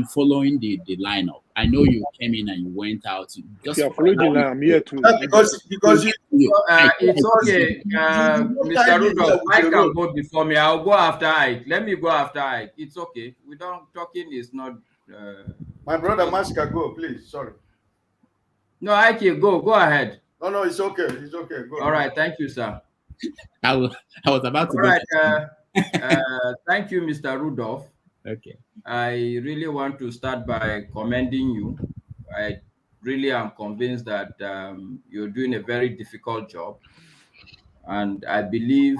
following the lineup. I know you came in and you went out. Just I'm here too. Because it's okay. Mr. Rudolph, Ike can go before me. I'll go after Ike. Let me go after Ike. It's okay. We don't talking is not My brother Masca, go, please. Sorry. No, Ike, go ahead. No, it's okay. It's okay. Go. All right, thank you, sir. I was about to All go. right, thank you, Mr. Rudolph. Okay. I really want to start by commending you. I really am convinced that you're doing a very difficult job. And I believe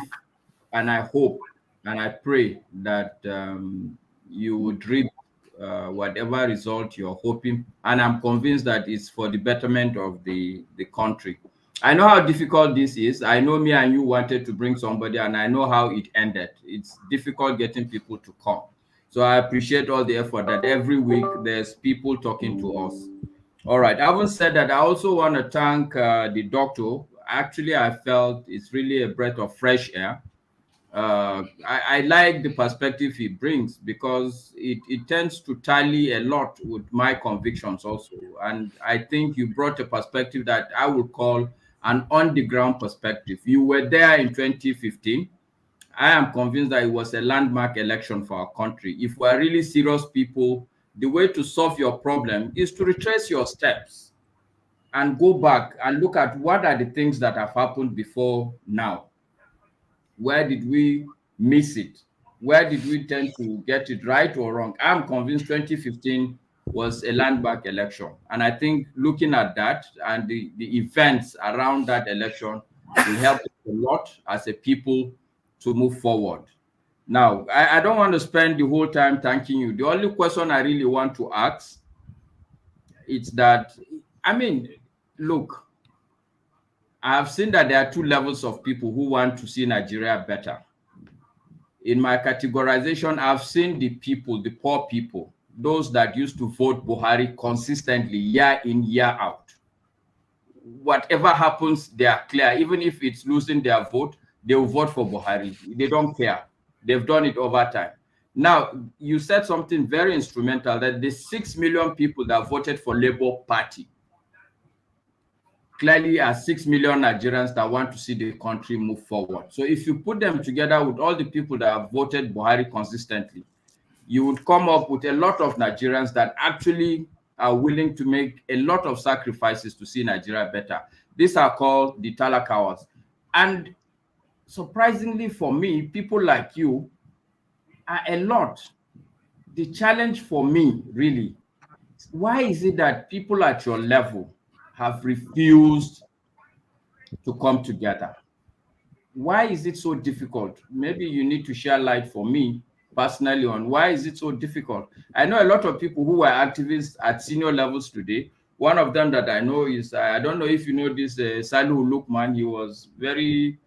and I hope and I pray that you would reap whatever result you're hoping. And I'm convinced that it's for the betterment of the country. I know how difficult this is. I know me and you wanted to bring somebody, and I know how it ended. It's difficult getting people to come. So I appreciate all the effort that every week there's people talking to us. All right. Having said that, I also want to thank the doctor. Actually, I felt it's really a breath of fresh air. I like the perspective he brings because it tends to tally a lot with my convictions also. And I think you brought a perspective that I would call an on the ground perspective. You were there in 2015. I am convinced that it was a landmark election for our country. If we are really serious people, the way to solve your problem is to retrace your steps and go back and look at what are the things that have happened before now. Where did we miss it? Where did we tend to get it right or wrong? I'm convinced 2015 was a landmark election. And I think looking at that and the events around that election will help us a lot as a people to move forward. Now, I don't want to spend the whole time thanking you. The only question I really want to ask is that, I mean, look, I have seen that there are two levels of people who want to see Nigeria better. In my categorization, I've seen the people, the poor people, those that used to vote Buhari consistently, year in, year out. Whatever happens, they are clear. Even if it's losing their vote, they will vote for Buhari. They don't care. They've done it over time. Now, you said something very instrumental, that the 6 million people that voted for Labour Party clearly are 6 million Nigerians that want to see the country move forward. So if you put them together with all the people that have voted Buhari consistently, you would come up with a lot of Nigerians that actually are willing to make a lot of sacrifices to see Nigeria better. These are called the Talakawas. And surprisingly for me, people like you are a lot. The challenge for me, really, why is it that people at your level have refused to come together? Why is it so difficult? Maybe you need to share light for me personally on why is it so difficult. I know a lot of people who are activists at senior levels today. One of them that I know is, I don't know if you know this, Salihu Lukman. He was very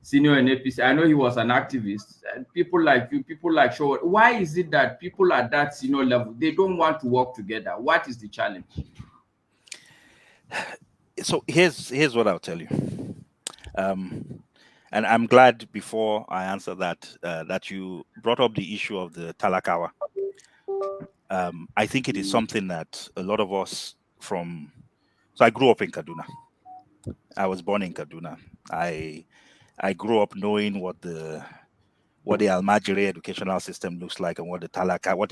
senior in APC. I know he was an activist. And people like you, people like Shaw. Why is it that people at that senior level, they don't want to work together? What is the challenge? So here's what I'll tell you. And I'm glad before I answer that that you brought up the issue of the Talakawa. I think it is something that a lot of us so I grew up in Kaduna. I was born in Kaduna. I grew up knowing what the Almajiri educational system looks like and what the Talakawa,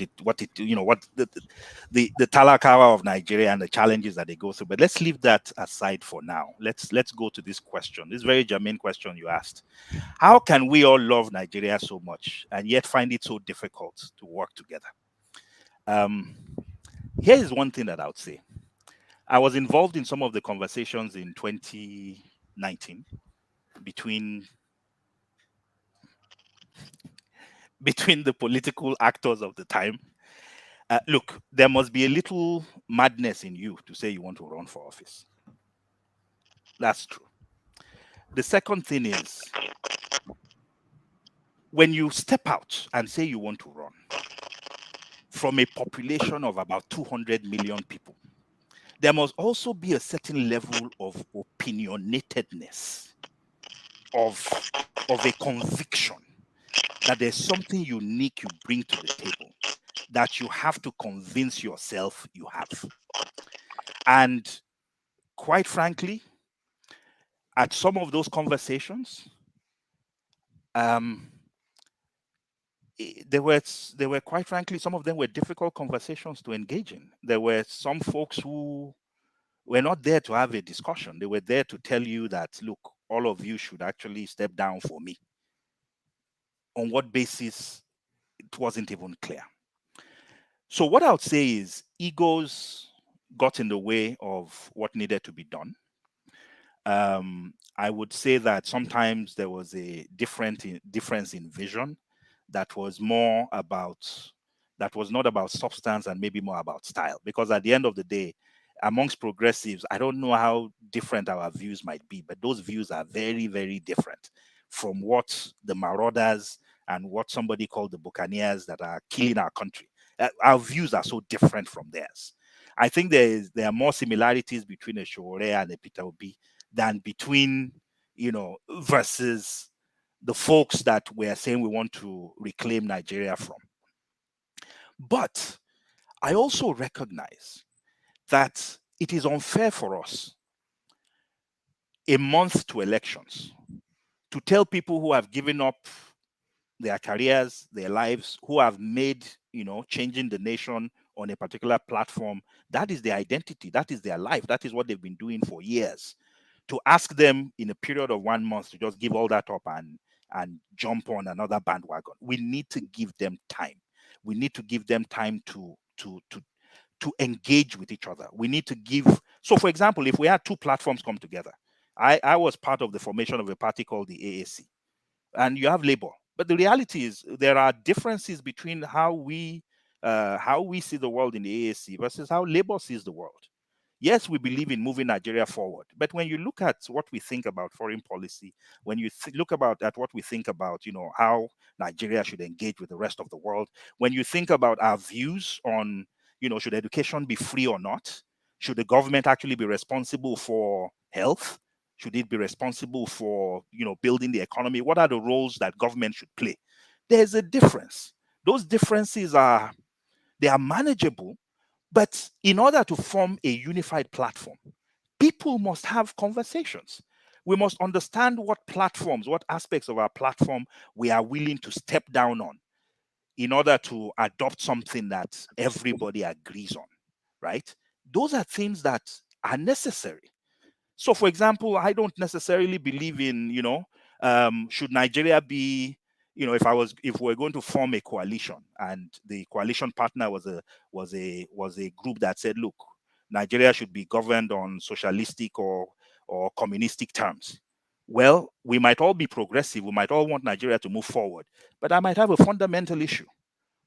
the Talakawa of Nigeria and the challenges that they go through. But let's leave that aside for now. Let's go to this question. This very germane question you asked. How can we all love Nigeria so much and yet find it so difficult to work together? Here is one thing that I would say. I was involved in some of the conversations in 2019 between the political actors of the time. Look, there must be a little madness in you to say you want to run for office. That's true. The second thing is, when you step out and say you want to run from a population of about 200 million people, there must also be a certain level of opinionatedness, of a conviction that there's something unique you bring to the table that you have to convince yourself you have. And quite frankly, at some of those conversations, there were quite frankly, some of them were difficult conversations to engage in. There were some folks who were not there to have a discussion. They were there to tell you that, look, all of you should actually step down for me. On what basis, it wasn't even clear. So what I would say is egos got in the way of what needed to be done. I would say that sometimes there was a difference in vision that was more about, that was not about substance and maybe more about style. Because at the end of the day, amongst progressives, I don't know how different our views might be, but those views are very, very different from what the marauders and what somebody called the buccaneers that are killing our country. Our views are so different from theirs. I think there are more similarities between a Showore and a Peter Obi than between, versus the folks that we're saying we want to reclaim Nigeria from. But I also recognize that it is unfair for us, a month to elections, to tell people who have given up their careers, their lives, who have made, changing the nation on a particular platform, that is their identity, that is their life, that is what they've been doing for years. To ask them in a period of 1 month to just give all that up and jump on another bandwagon. We need to give them time. We need to give them time to engage with each other. We need to give. So, for example, if we had two platforms come together, I was part of the formation of a party called the AAC, and you have Labour. But the reality is there are differences between how we see the world in the AAC versus how Labour sees the world. Yes, we believe in moving Nigeria forward, but when you look at what we think about foreign policy, when you look at what we think about, how Nigeria should engage with the rest of the world, when you think about our views on, should education be free or not? Should the government actually be responsible for health? Should it be responsible for, building the economy? What are the roles that government should play? There's a difference. Those differences they are manageable. But in order to form a unified platform, people must have conversations. We must understand what platforms, what aspects of our platform we are willing to step down on in order to adopt something that everybody agrees on, right? Those are things that are necessary. So, for example, I don't necessarily believe in, should Nigeria be, if we're going to form a coalition and the coalition partner was a group that said, look, Nigeria should be governed on socialistic or communistic terms. Well, we might all be progressive. We might all want Nigeria to move forward, but I might have a fundamental issue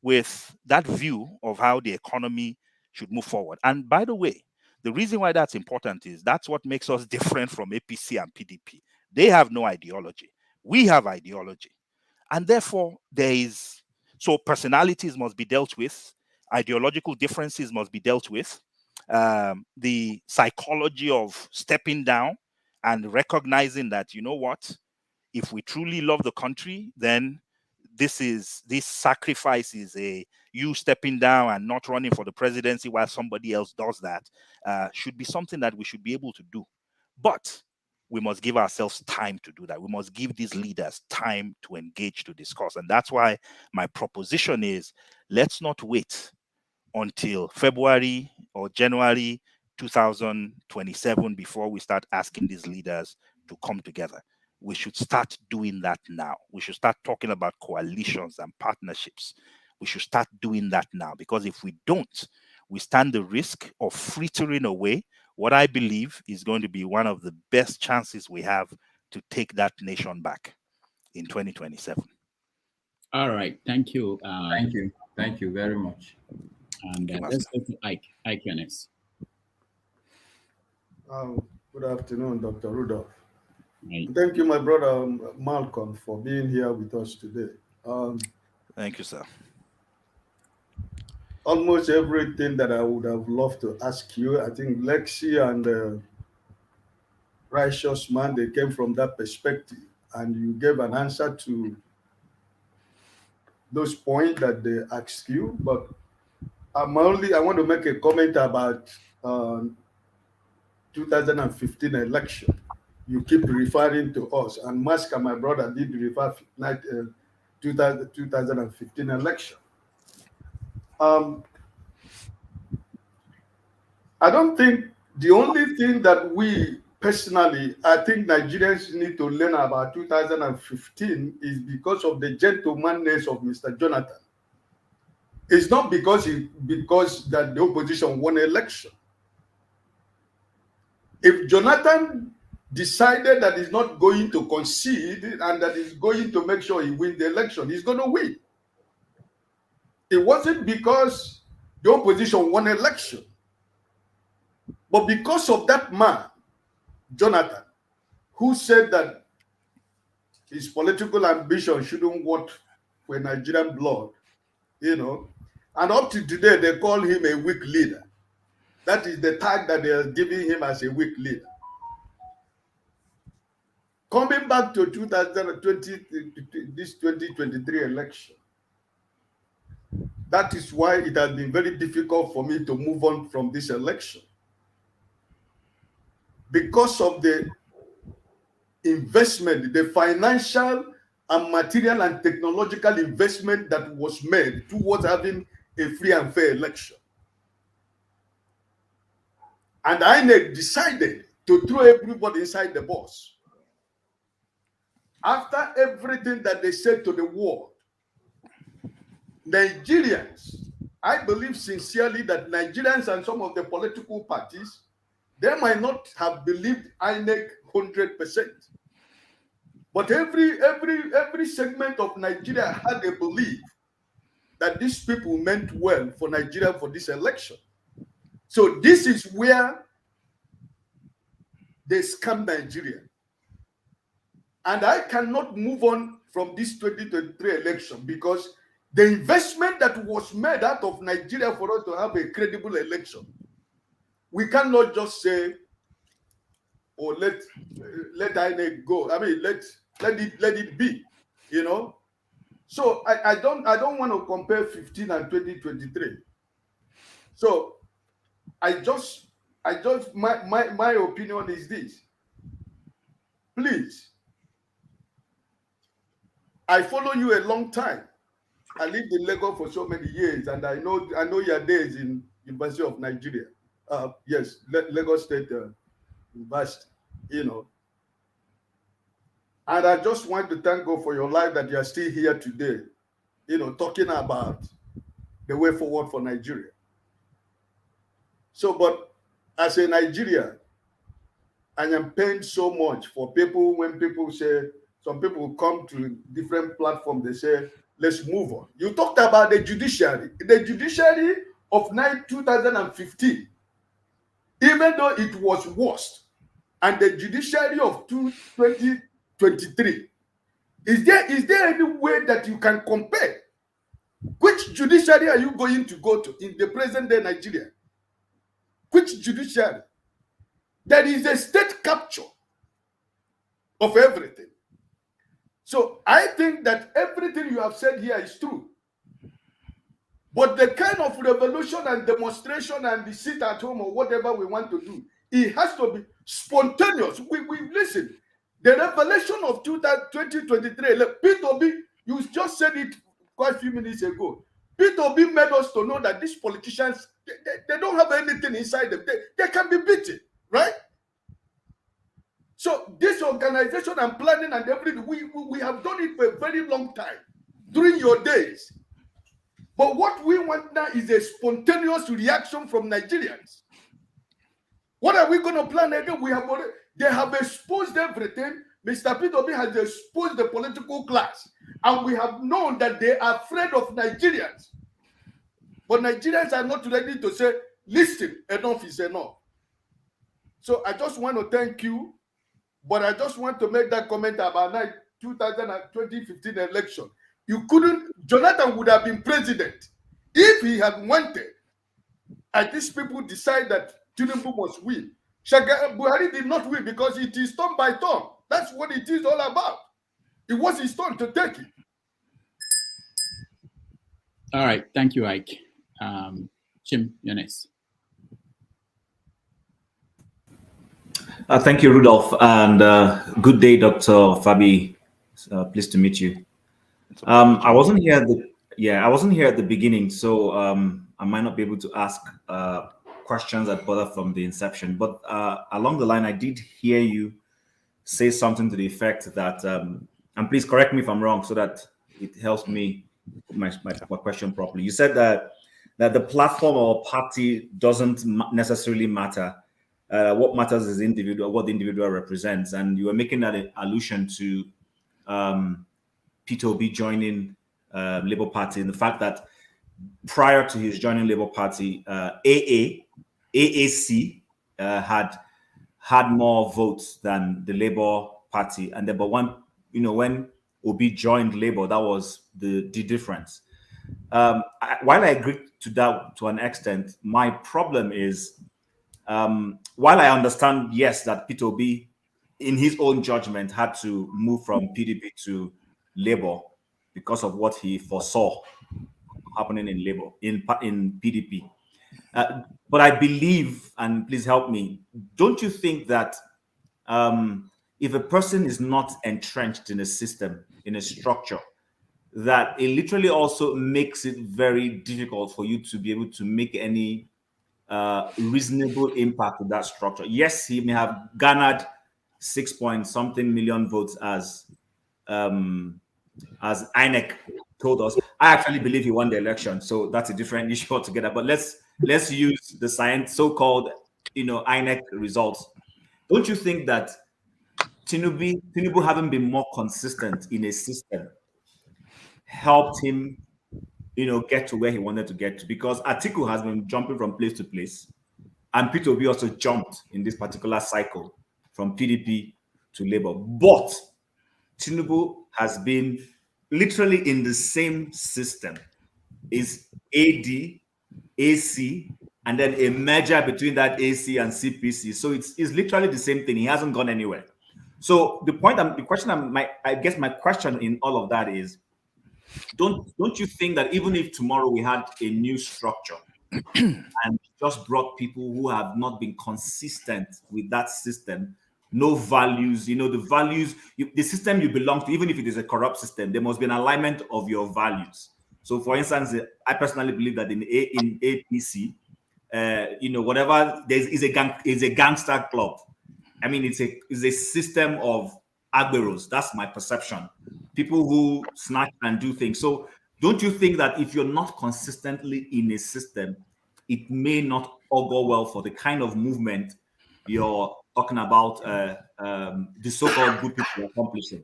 with that view of how the economy should move forward. And by the way, the reason why that's important is that's what makes us different from APC and PDP. They have no ideology. We have ideology. And therefore, so personalities must be dealt with. Ideological differences must be dealt with. The psychology of stepping down and recognizing that, if we truly love the country, then this sacrifice is you stepping down and not running for the presidency while somebody else does that, should be something that we should be able to do. But we must give ourselves time to do that. We must give these leaders time to engage, to discuss. And that's why my proposition is, let's not wait until February or January 2027 before we start asking these leaders to come together. We should start doing that now. We should start talking about coalitions and partnerships. We should start doing that now, because if we don't, we stand the risk of frittering away what I believe is going to be one of the best chances we have to take that nation back in 2027. All right. Thank you. Thank you. Thank you very much. And let's go to Ike Enes. Good afternoon, Dr. Rudolph. Thank you, my brother Malcolm, for being here with us today. Thank you, sir. Almost everything that I would have loved to ask you, I think Lexi and Righteous Man, they came from that perspective, and you gave an answer to those points that they asked you. But I want to make a comment about 2015 election. You keep referring to us, and Maska, my brother, did refer 2015 election. I don't think the only thing that we personally, I think Nigerians need to learn about 2015 is because of the gentlemanness of Mr. Jonathan. It's not because that the opposition won the election. If Jonathan decided that he's not going to concede and that he's going to make sure he wins the election, he's going to win. It wasn't because the opposition won the election, but because of that man, Jonathan, who said that his political ambition shouldn't work for Nigerian blood, and up to today, they call him a weak leader. That is the tag that they are giving him as a weak leader. Coming back to 2020, this 2023 election, that is why it has been very difficult for me to move on from this election. Because of the investment, the financial and material and technological investment that was made towards having a free and fair election. And INEC decided to throw everybody inside the bus. After everything that they said to the world, Nigerians, I believe sincerely that Nigerians and some of the political parties, they might not have believed INEC 100%. But every segment of Nigeria had a belief that these people meant well for Nigeria for this election. So this is where they scam Nigeria. And I cannot move on from this 2023 election because the investment that was made out of Nigeria for us to have a credible election, we cannot just say, "Oh, let INEC go." I mean, let it be, So I don't want to compare 15 and 2023. So my opinion is this. Please, I follow you a long time. I lived in Lagos for so many years, and I know your days in University of Nigeria. Yes, Lagos State University, And I just want to thank God for your life that you are still here today, talking about the way forward for Nigeria. So, but as a Nigerian, I am pained so much for people when people say, some people come to different platforms, they say, let's move on. You talked about the judiciary. The judiciary of 2015, even though it was worst, and the judiciary of 2023, is there any way that you can compare? Which judiciary are you going to go to in the present day Nigeria? Which judiciary? There is a state capture of everything. So I think that everything you have said here is true. But the kind of revolution and demonstration and the sit at home or whatever we want to do, it has to be spontaneous. We listen. The revelation of 2023, Peter Obi, you just said it quite a few minutes ago. Peter Obi made us to know that these politicians, they don't have anything inside them. They can be beaten, right? So this organization and planning and everything, we have done it for a very long time during your days. But what we want now is a spontaneous reaction from Nigerians. What are we going to plan again? They have exposed everything. Mr. Peter Obi has exposed the political class. And we have known that they are afraid of Nigerians. But Nigerians are not ready to say, listen, enough is enough. So I just want to thank you. But I just want to make that comment about 2015 election. Jonathan would have been president if he had wanted. And these people decide that Tinubu must win. Buhari did not win because it is turn by turn. That's what it is all about. It was his turn to take it. All right. Thank you, Ike. Chim, you're next. Thank you, Rudolph, and good day, Dr. Fabiyi. Pleased to meet you. I wasn't here I wasn't here at the beginning, so I might not be able to ask questions that bother from the inception. But along the line, I did hear you say something to the effect that, and please correct me if I'm wrong, so that it helps me put my question properly. You said that the platform or party doesn't necessarily matter. What matters is what the individual represents, and you were making that allusion to Peter Obi joining Labour Party, and the fact that prior to his joining Labour Party, AAC had more votes than the Labour Party, and then when Obi joined Labour, that was the difference. While I agree to that to an extent, my problem is, while I understand, yes, that Peter Obi, in his own judgment, had to move from PDP to Labour because of what he foresaw happening in Labour, in PDP. But I believe, and please help me, don't you think that if a person is not entrenched in a system, in a structure, that it literally also makes it very difficult for you to be able to make any reasonable impact with that structure? Yes, he may have garnered 6-point-something million votes as INEC told us. I actually believe he won the election, so that's a different issue altogether. But let's use the so-called INEC results. Don't you think that Tinubu having been more consistent in a system helped him, get to where he wanted to get to? Because Atiku has been jumping from place to place, and Peter Obi also jumped in this particular cycle from PDP to Labour. But Tinubu has been literally in the same system. Is AD, AC, and then a merger between that AC and CPC. So it's literally the same thing. He hasn't gone anywhere. So I guess my question in all of that is, don't you think that even if tomorrow we had a new structure and just brought people who have not been consistent with that system, no values, the values, the system you belong to, even if it is a corrupt system, there must be an alignment of your values. So, for instance, I personally believe that in APC, whatever is a gangster club. I mean, it's a system of agberos. That's my perception. People who snatch and do things. So, don't you think that if you're not consistently in a system, it may not augur well for the kind of movement you're talking about, the so-called good people accomplishing?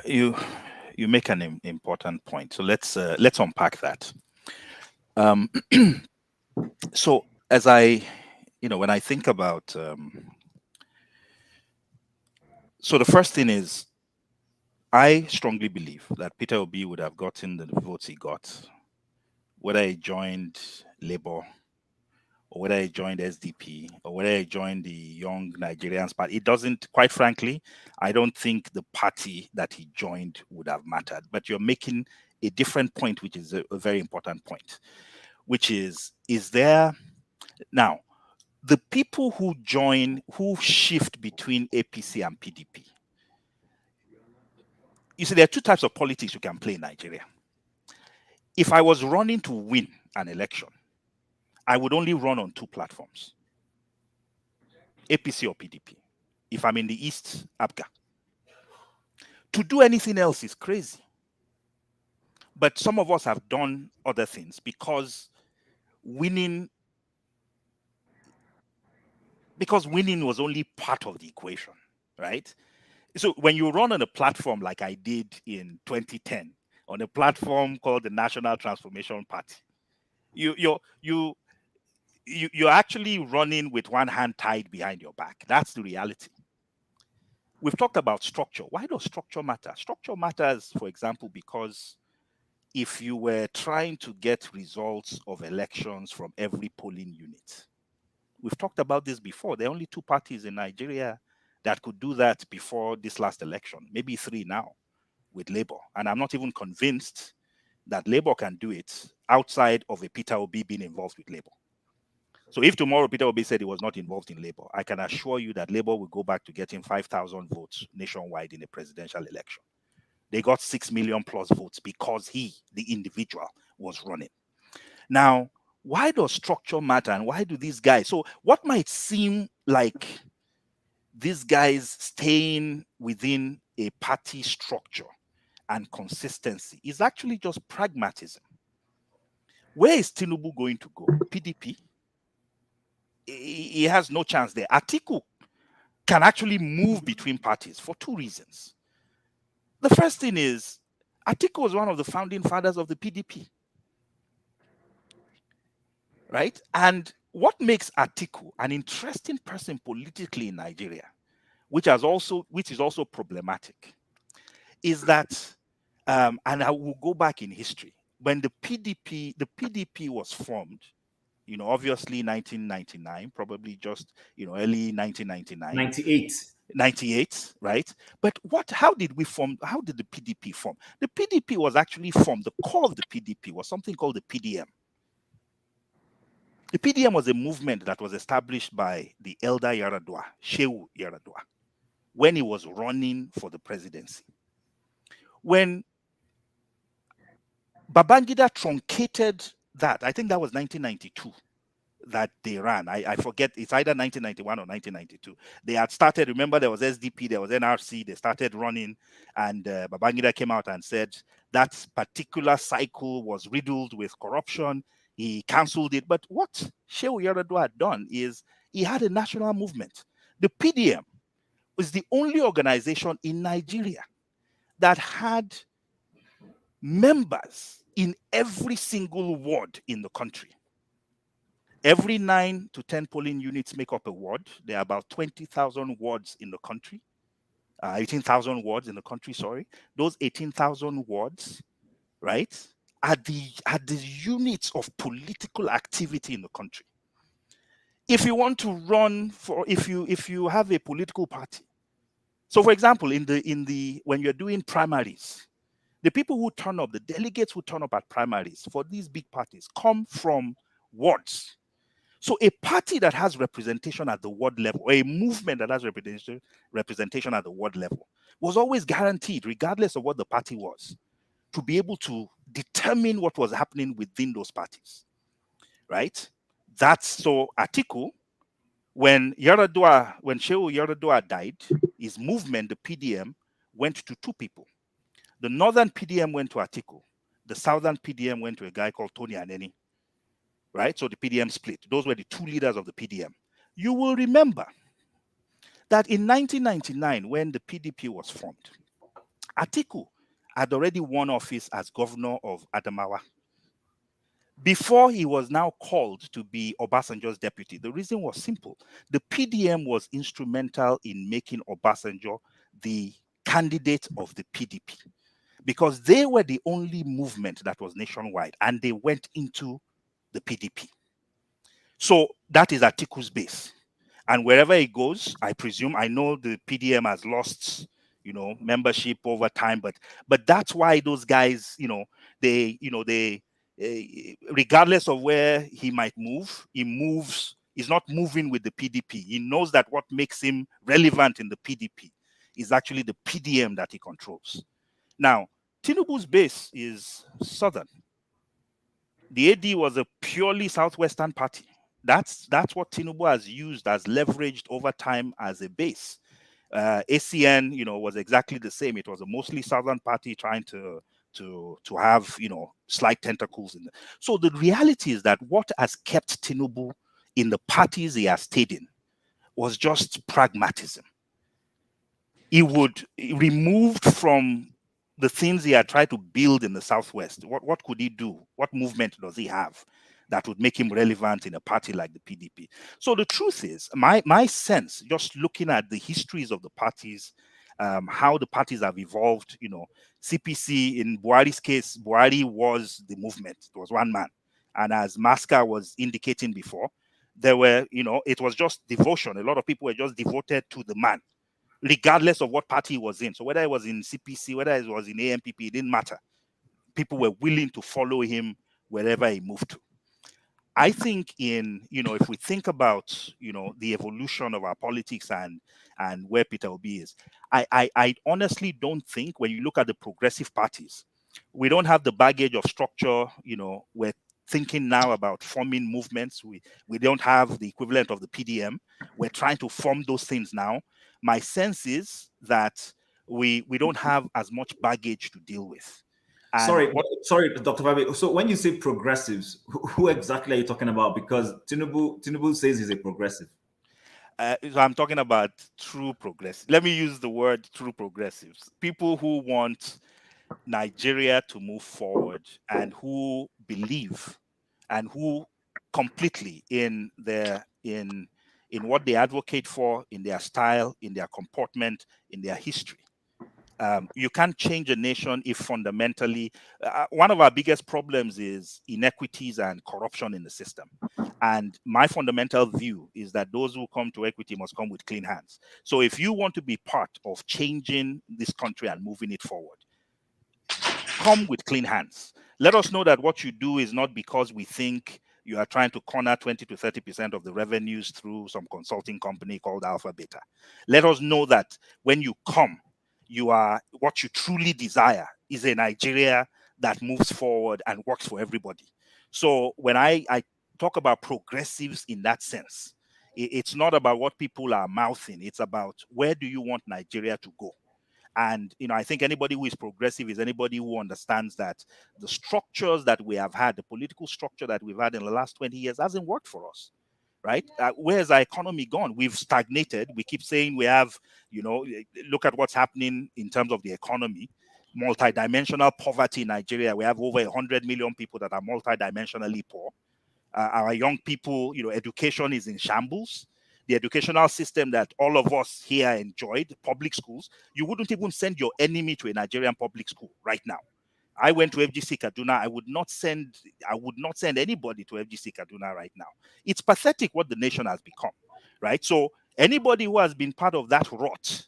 You make an important point. So let's unpack that. So as when I think about, so the first thing is, I strongly believe that Peter Obi would have gotten the votes he got, whether he joined Labour, or whether he joined SDP, or whether he joined the Young Nigerians Party. It doesn't, quite frankly, I don't think the party that he joined would have mattered. But you're making a different point, which is a very important point, which is there now, the people who shift between APC and PDP. You see, there are two types of politics you can play in Nigeria. If I was running to win an election, I would only run on two platforms, APC or PDP. If I'm in the East, ABGA. To do anything else is crazy. But some of us have done other things because winning was only part of the equation, right? So when you run on a platform like I did in 2010, on a platform called the National Transformation Party, you're actually running with one hand tied behind your back. That's the reality. We've talked about structure. Why does structure matter? Structure matters, for example, because if you were trying to get results of elections from every polling unit, we've talked about this before. There are only two parties in Nigeria that could do that before this last election, maybe three now with Labour. And I'm not even convinced that Labour can do it outside of a Peter Obi being involved with Labour. So if tomorrow Peter Obi said he was not involved in Labour, I can assure you that Labour will go back to getting 5,000 votes nationwide in a presidential election. They got 6 million plus votes because he, the individual, was running. Now, why does structure matter, and why do these guys? So what might seem like these guys staying within a party structure and consistency is actually just pragmatism. Where is Tinubu going to go? PDP? He has no chance there. Atiku can actually move between parties for two reasons. The first thing is Atiku was one of the founding fathers of the PDP, right? And what makes Atiku an interesting person politically in Nigeria, which is also problematic, is that, and I will go back in history, when the PDP was formed, obviously 1999, probably just, early 1999. 98, right? But how did the PDP form? The PDP was actually formed, the core of the PDP was something called the PDM. The PDM was a movement that was established by the elder Yaradua, Shehu Yaradua, when he was running for the presidency. When Babangida truncated that, I think that was 1992, that they ran. I forget, it's either 1991 or 1992. They had started, remember there was SDP, there was NRC, they started running, and Babangida came out and said that particular cycle was riddled with corruption. He cancelled it. But what Shehu Yaradua had done is he had a national movement. The PDM was the only organization in Nigeria that had members in every single ward in the country. Every 9 to 10 polling units make up a ward. There are about 20,000 wards in the country, 18,000 wards in the country, sorry. Those 18,000 wards, right, are the units of political activity in the country. If you want to run for, if you have a political party, so for example, when you're doing primaries, the people who turn up, the delegates who turn up at primaries for these big parties come from wards. So a party that has representation at the ward level, or a movement that has representation at the ward level, was always guaranteed, regardless of what the party was, to be able to determine what was happening within those parties, right? That's so Atiku, when Shehu Yaradua died, his movement, the PDM, went to two people. The northern PDM went to Atiku. The southern PDM went to a guy called Tony Aneni, right? So the PDM split. Those were the two leaders of the PDM. You will remember that in 1999, when the PDP was formed, Atiku had already won office as governor of Adamawa before he was now called to be Obasanjo's deputy. The reason was simple. The PDM was instrumental in making Obasanjo the candidate of the PDP because they were the only movement that was nationwide and they went into the PDP. So that is Atiku's base. And wherever he goes, I presume, I know the PDM has lost, membership over time, but that's why those guys, regardless of where he might move, he's not moving with the PDP. He knows that what makes him relevant in the PDP is actually the PDM that he controls. Now, Tinubu's base is southern. The AD was a purely southwestern party. That's what Tinubu has used as leveraged over time as a base. ACN, was exactly the same. It was a mostly southern party trying to have, slight tentacles in it. So the reality is that what has kept Tinubu in the parties he has stayed in was just pragmatism. He removed from the things he had tried to build in the Southwest. What could he do? What movement does he have that would make him relevant in a party like the PDP? So the truth is, my sense, just looking at the histories of the parties, how the parties have evolved, CPC, in Buhari's case, Buhari was the movement. It was one man. And as Maska was indicating before, there were, it was just devotion. A lot of people were just devoted to the man, regardless of what party he was in. So whether it was in CPC, whether it was in AMPP, it didn't matter. People were willing to follow him wherever he moved to. I think if we think about, the evolution of our politics and where Peter Obi is, I honestly don't think, when you look at the progressive parties, we don't have the baggage of structure. We're thinking now about forming movements. We don't have the equivalent of the PDM. We're trying to form those things now. My sense is that we don't have as much baggage to deal with. And sorry, Dr. Fabi. So when you say progressives, who exactly are you talking about? Because Tinubu says he's a progressive. So I'm talking about true progressives. Let me use the word true progressives. People who want Nigeria to move forward and who believe and who completely in what they advocate for, in their style, in their comportment, in their history. You can't change a nation if fundamentally one of our biggest problems is inequities and corruption in the system. And my fundamental view is that those who come to equity must come with clean hands. So if you want to be part of changing this country and moving it forward, come with clean hands. Let us know that what you do is not because we think you are trying to corner 20 to 30% of the revenues through some consulting company called Alpha Beta. Let us know that when you come, what you truly desire is a Nigeria that moves forward and works for everybody. So when I talk about progressives in that sense, it's not about what people are mouthing. It's about, where do you want Nigeria to go? And I think anybody who is progressive is anybody who understands that the structures that we have had, the political structure that we've had in the last 20 years hasn't worked for us. Right? Where's our economy gone? We've stagnated. We keep saying we have, look at what's happening in terms of the economy. Multidimensional poverty in Nigeria. We have over 100 million people that are multidimensionally poor. Our young people, education is in shambles. The educational system that all of us here enjoyed, public schools, you wouldn't even send your enemy to a Nigerian public school right now. I went to FGC Kaduna. I would not send anybody to FGC Kaduna right now. It's pathetic what the nation has become, right? So anybody who has been part of that rot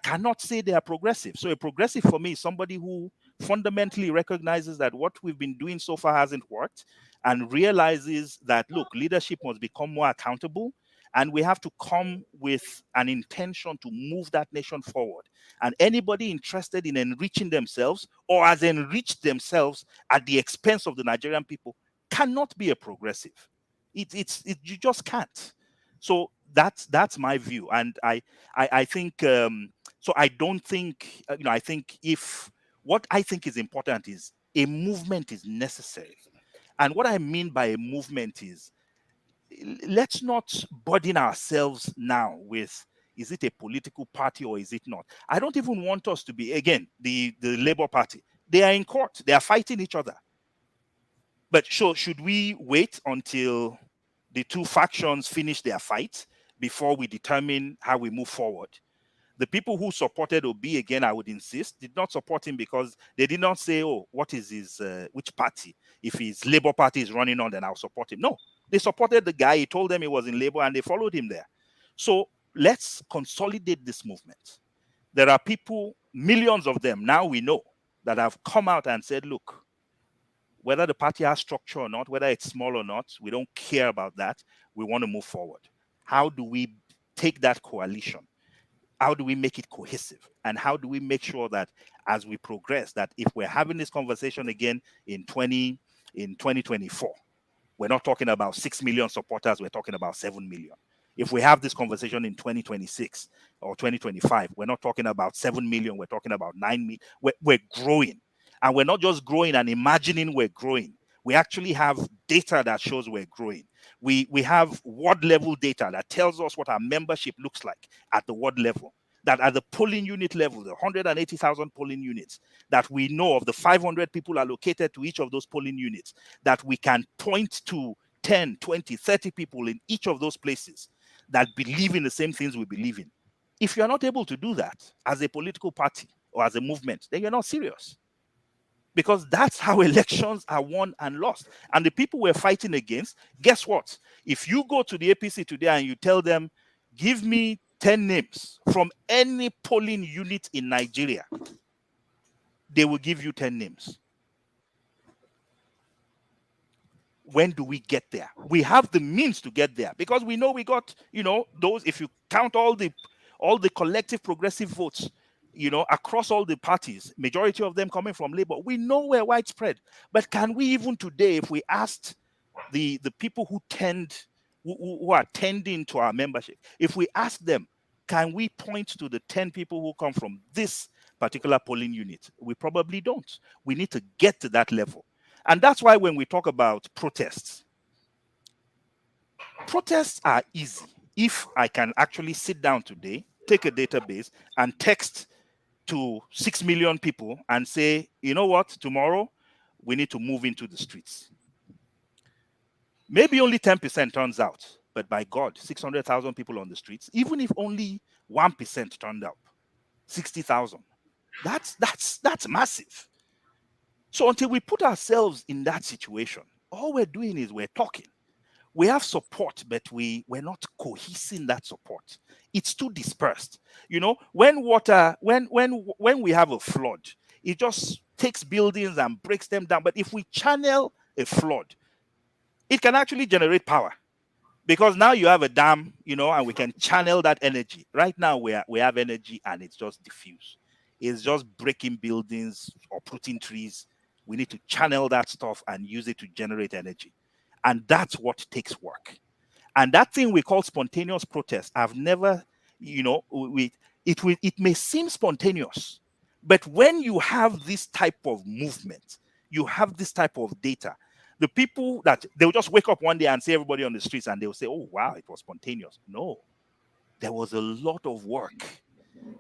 cannot say they are progressive. So a progressive for me is somebody who fundamentally recognizes that what we've been doing so far hasn't worked and realizes that, look, leadership must become more accountable. And we have to come with an intention to move that nation forward. And anybody interested in enriching themselves or has enriched themselves at the expense of the Nigerian people cannot be a progressive. You just can't. So that's my view. And I think, so I don't think, I think what I think is important is a movement is necessary. And what I mean by a movement is, let's not burden ourselves now with, is it a political party or is it not? I don't even want us to be, again, the Labour Party. They are in court. They are fighting each other. But should we wait until the two factions finish their fight before we determine how we move forward? The people who supported Obi, again, I would insist, did not support him because they did not say, oh, what is his, which party? If his Labour Party is running on, then I'll support him. No, they supported the guy. He told them he was in Labour and they followed him there. So let's consolidate this movement. There are people, millions of them, now we know, that have come out and said, look, whether the party has structure or not, whether it's small or not, we don't care about that. We want to move forward. How do we take that coalition? How do we make it cohesive? And how do we make sure that as we progress, that if we're having this conversation again in 2024, we're not talking about 6 million supporters, we're talking about 7 million. If we have this conversation in 2026 or 2025, we're not talking about 7 million, we're talking about 9 million. We're growing. And we're not just growing and imagining we're growing. We actually have data that shows we're growing. We have ward level data that tells us what our membership looks like at the ward level. That at the polling unit level, the 180,000 polling units, that we know of the 500 people allocated to each of those polling units, that we can point to 10, 20, 30 people in each of those places that believe in the same things we believe in. If you're not able to do that as a political party or as a movement, then you're not serious. Because that's how elections are won and lost. And the people we're fighting against, guess what? If you go to the APC today and you tell them, give me 10 names from any polling unit in Nigeria, they will give you 10 names. when do we get there? We have the means to get there because we know we got, those, if you count all the collective progressive votes, across all the parties, majority of them coming from Labour, we know we're widespread. But can we even today, if we asked the people who are tending to our membership, if we ask them, can we point to the 10 people who come from this particular polling unit? We probably don't. We need to get to that level. And that's why when we talk about protests are easy. If I can actually sit down today, take a database and text to 6 million people and say, you know what, tomorrow we need to move into the streets. Maybe only 10% turns out, but by God, 600,000 people on the streets, even if only 1% turned up, 60,000. That's massive. So until we put ourselves in that situation, all we're doing is we're talking. We have support, but we're not cohesing that support. It's too dispersed. When we have a flood, it just takes buildings and breaks them down. But if we channel a flood, it can actually generate power. Because now you have a dam, and we can channel that energy. Right now we have energy and it's just diffuse. It's just breaking buildings or putting trees. We need to channel that stuff and use it to generate energy. And that's what takes work. And that thing we call spontaneous protest, I've never, it may seem spontaneous, but when you have this type of movement, you have this type of data, the people that they'll just wake up one day and see everybody on the streets and they'll say, oh, wow, it was spontaneous. No, there was a lot of work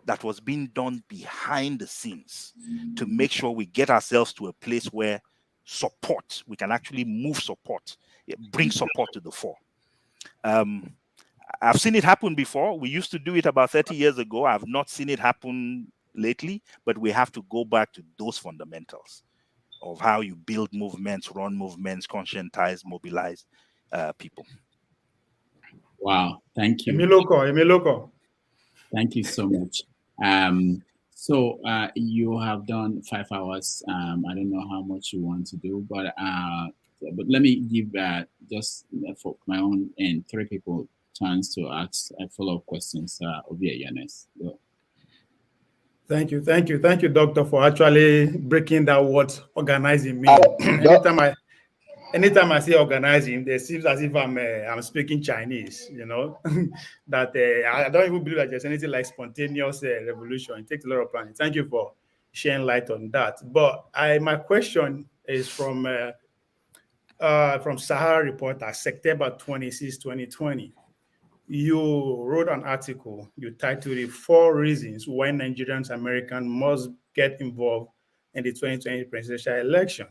that was being done behind the scenes to make sure we get ourselves to a place where we can actually move support, bring support to the fore. I've seen it happen before. We used to do it about 30 years ago. I've not seen it happen lately, but we have to go back to those fundamentals of how you build movements, run movements, conscientize, mobilize people. Wow, thank you. Emiloko. Thank you so much. So you have done 5 hours. I don't know how much you want to do, but let me give just for my own and 3 people chance to ask follow-up questions. Ovia Yanes. Thank you, Doctor, for actually breaking down what organizing means. Anytime I say organizing, it seems as if I'm speaking Chinese. That I don't even believe that there's anything like spontaneous revolution. It takes a lot of planning. Thank you for shedding light on that. But my question is from Sahara Reporter, September 26, 2020. You wrote an article, you titled it 4 Reasons Why Nigerians Americans Must Get Involved in the 2020 Presidential Election.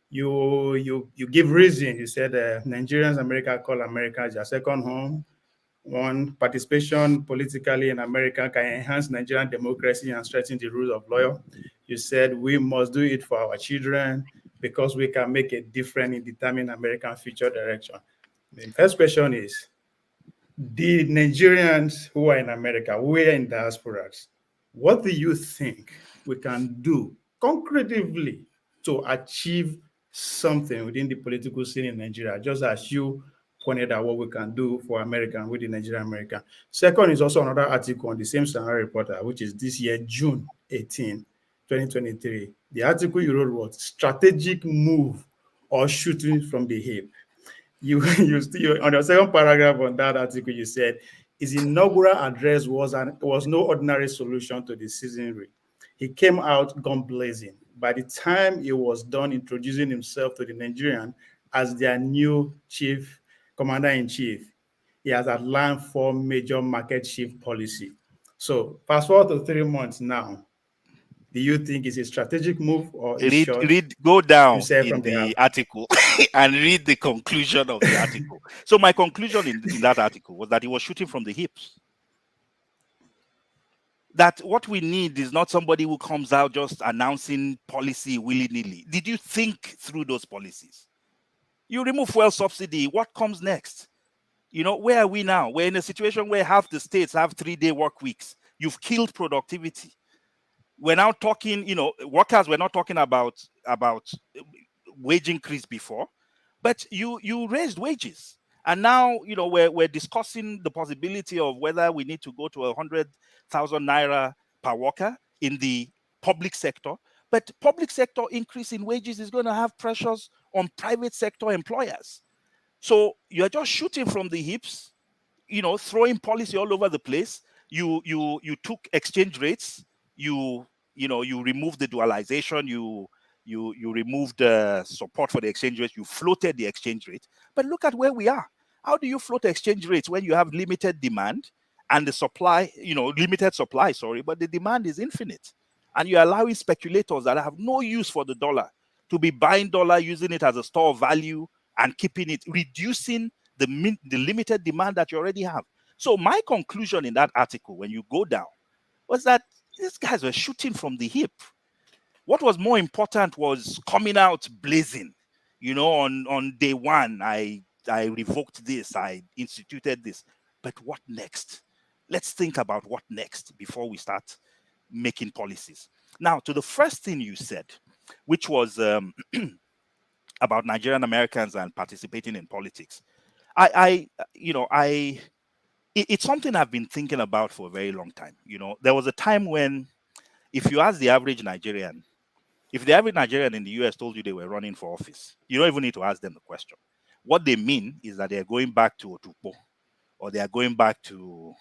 You give reasons. You said Nigerians America call America as their second home. 1, participation politically in America can enhance Nigerian democracy and strengthen the rule of law. You said we must do it for our children because we can make a difference in determining American future direction. The first question is, the Nigerians who are in America, we are in diasporas, what do you think we can do concretely to achieve something within the political scene in Nigeria, just as you pointed out what we can do for America with the Nigerian American? Second is also another article on the same Sahara Reporter, which is this year, June 18, 2023. The article you wrote was Strategic Move or Shooting from the Hip. You on your second paragraph on that article, you said his inaugural address was no ordinary solution to the citizenry. He came out gun blazing. By the time he was done introducing himself to the Nigerian as their new commander-in-chief, he has outlined 4 major market shift policy. So fast forward to 3 months now. Do you think it's a strategic move or go down in the article and read the conclusion of the article? So my conclusion in that article was that he was shooting from the hips. That what we need is not somebody who comes out just announcing policy willy-nilly. Did you think through those policies? You remove fuel subsidy, what comes next? Where are we now? We're in a situation where half the states have 3-day work weeks. You've killed productivity. We're now talking, workers, we're not talking about wage increase before. But you raised wages. And now, we're discussing the possibility of whether we need to go to 100,000 naira per worker in the public sector. But public sector increase in wages is going to have pressures on private sector employers. So you're just shooting from the hips, throwing policy all over the place. You took exchange rates. You removed the dualization. You removed support for the exchange rate. You floated the exchange rate. But look at where we are. How do you float exchange rates when you have limited demand and the supply, limited supply, sorry, but the demand is infinite? And you're allowing speculators that have no use for the dollar to be buying dollar, using it as a store of value and keeping it, reducing the limited demand that you already have. So my conclusion in that article, when you go down, was that these guys were shooting from the hip. What was more important was coming out blazing. On day one, I revoked this, I instituted this. But what next? Let's think about what next before we start making policies. Now, to the first thing you said, which was about Nigerian Americans and participating in politics. It's something I've been thinking about for a very long time. There was a time when, if you ask the average Nigerian, if the average Nigerian in the US told you they were running for office, you don't even need to ask them the question. What they mean is that they're going back to Otukpo, or they are going back to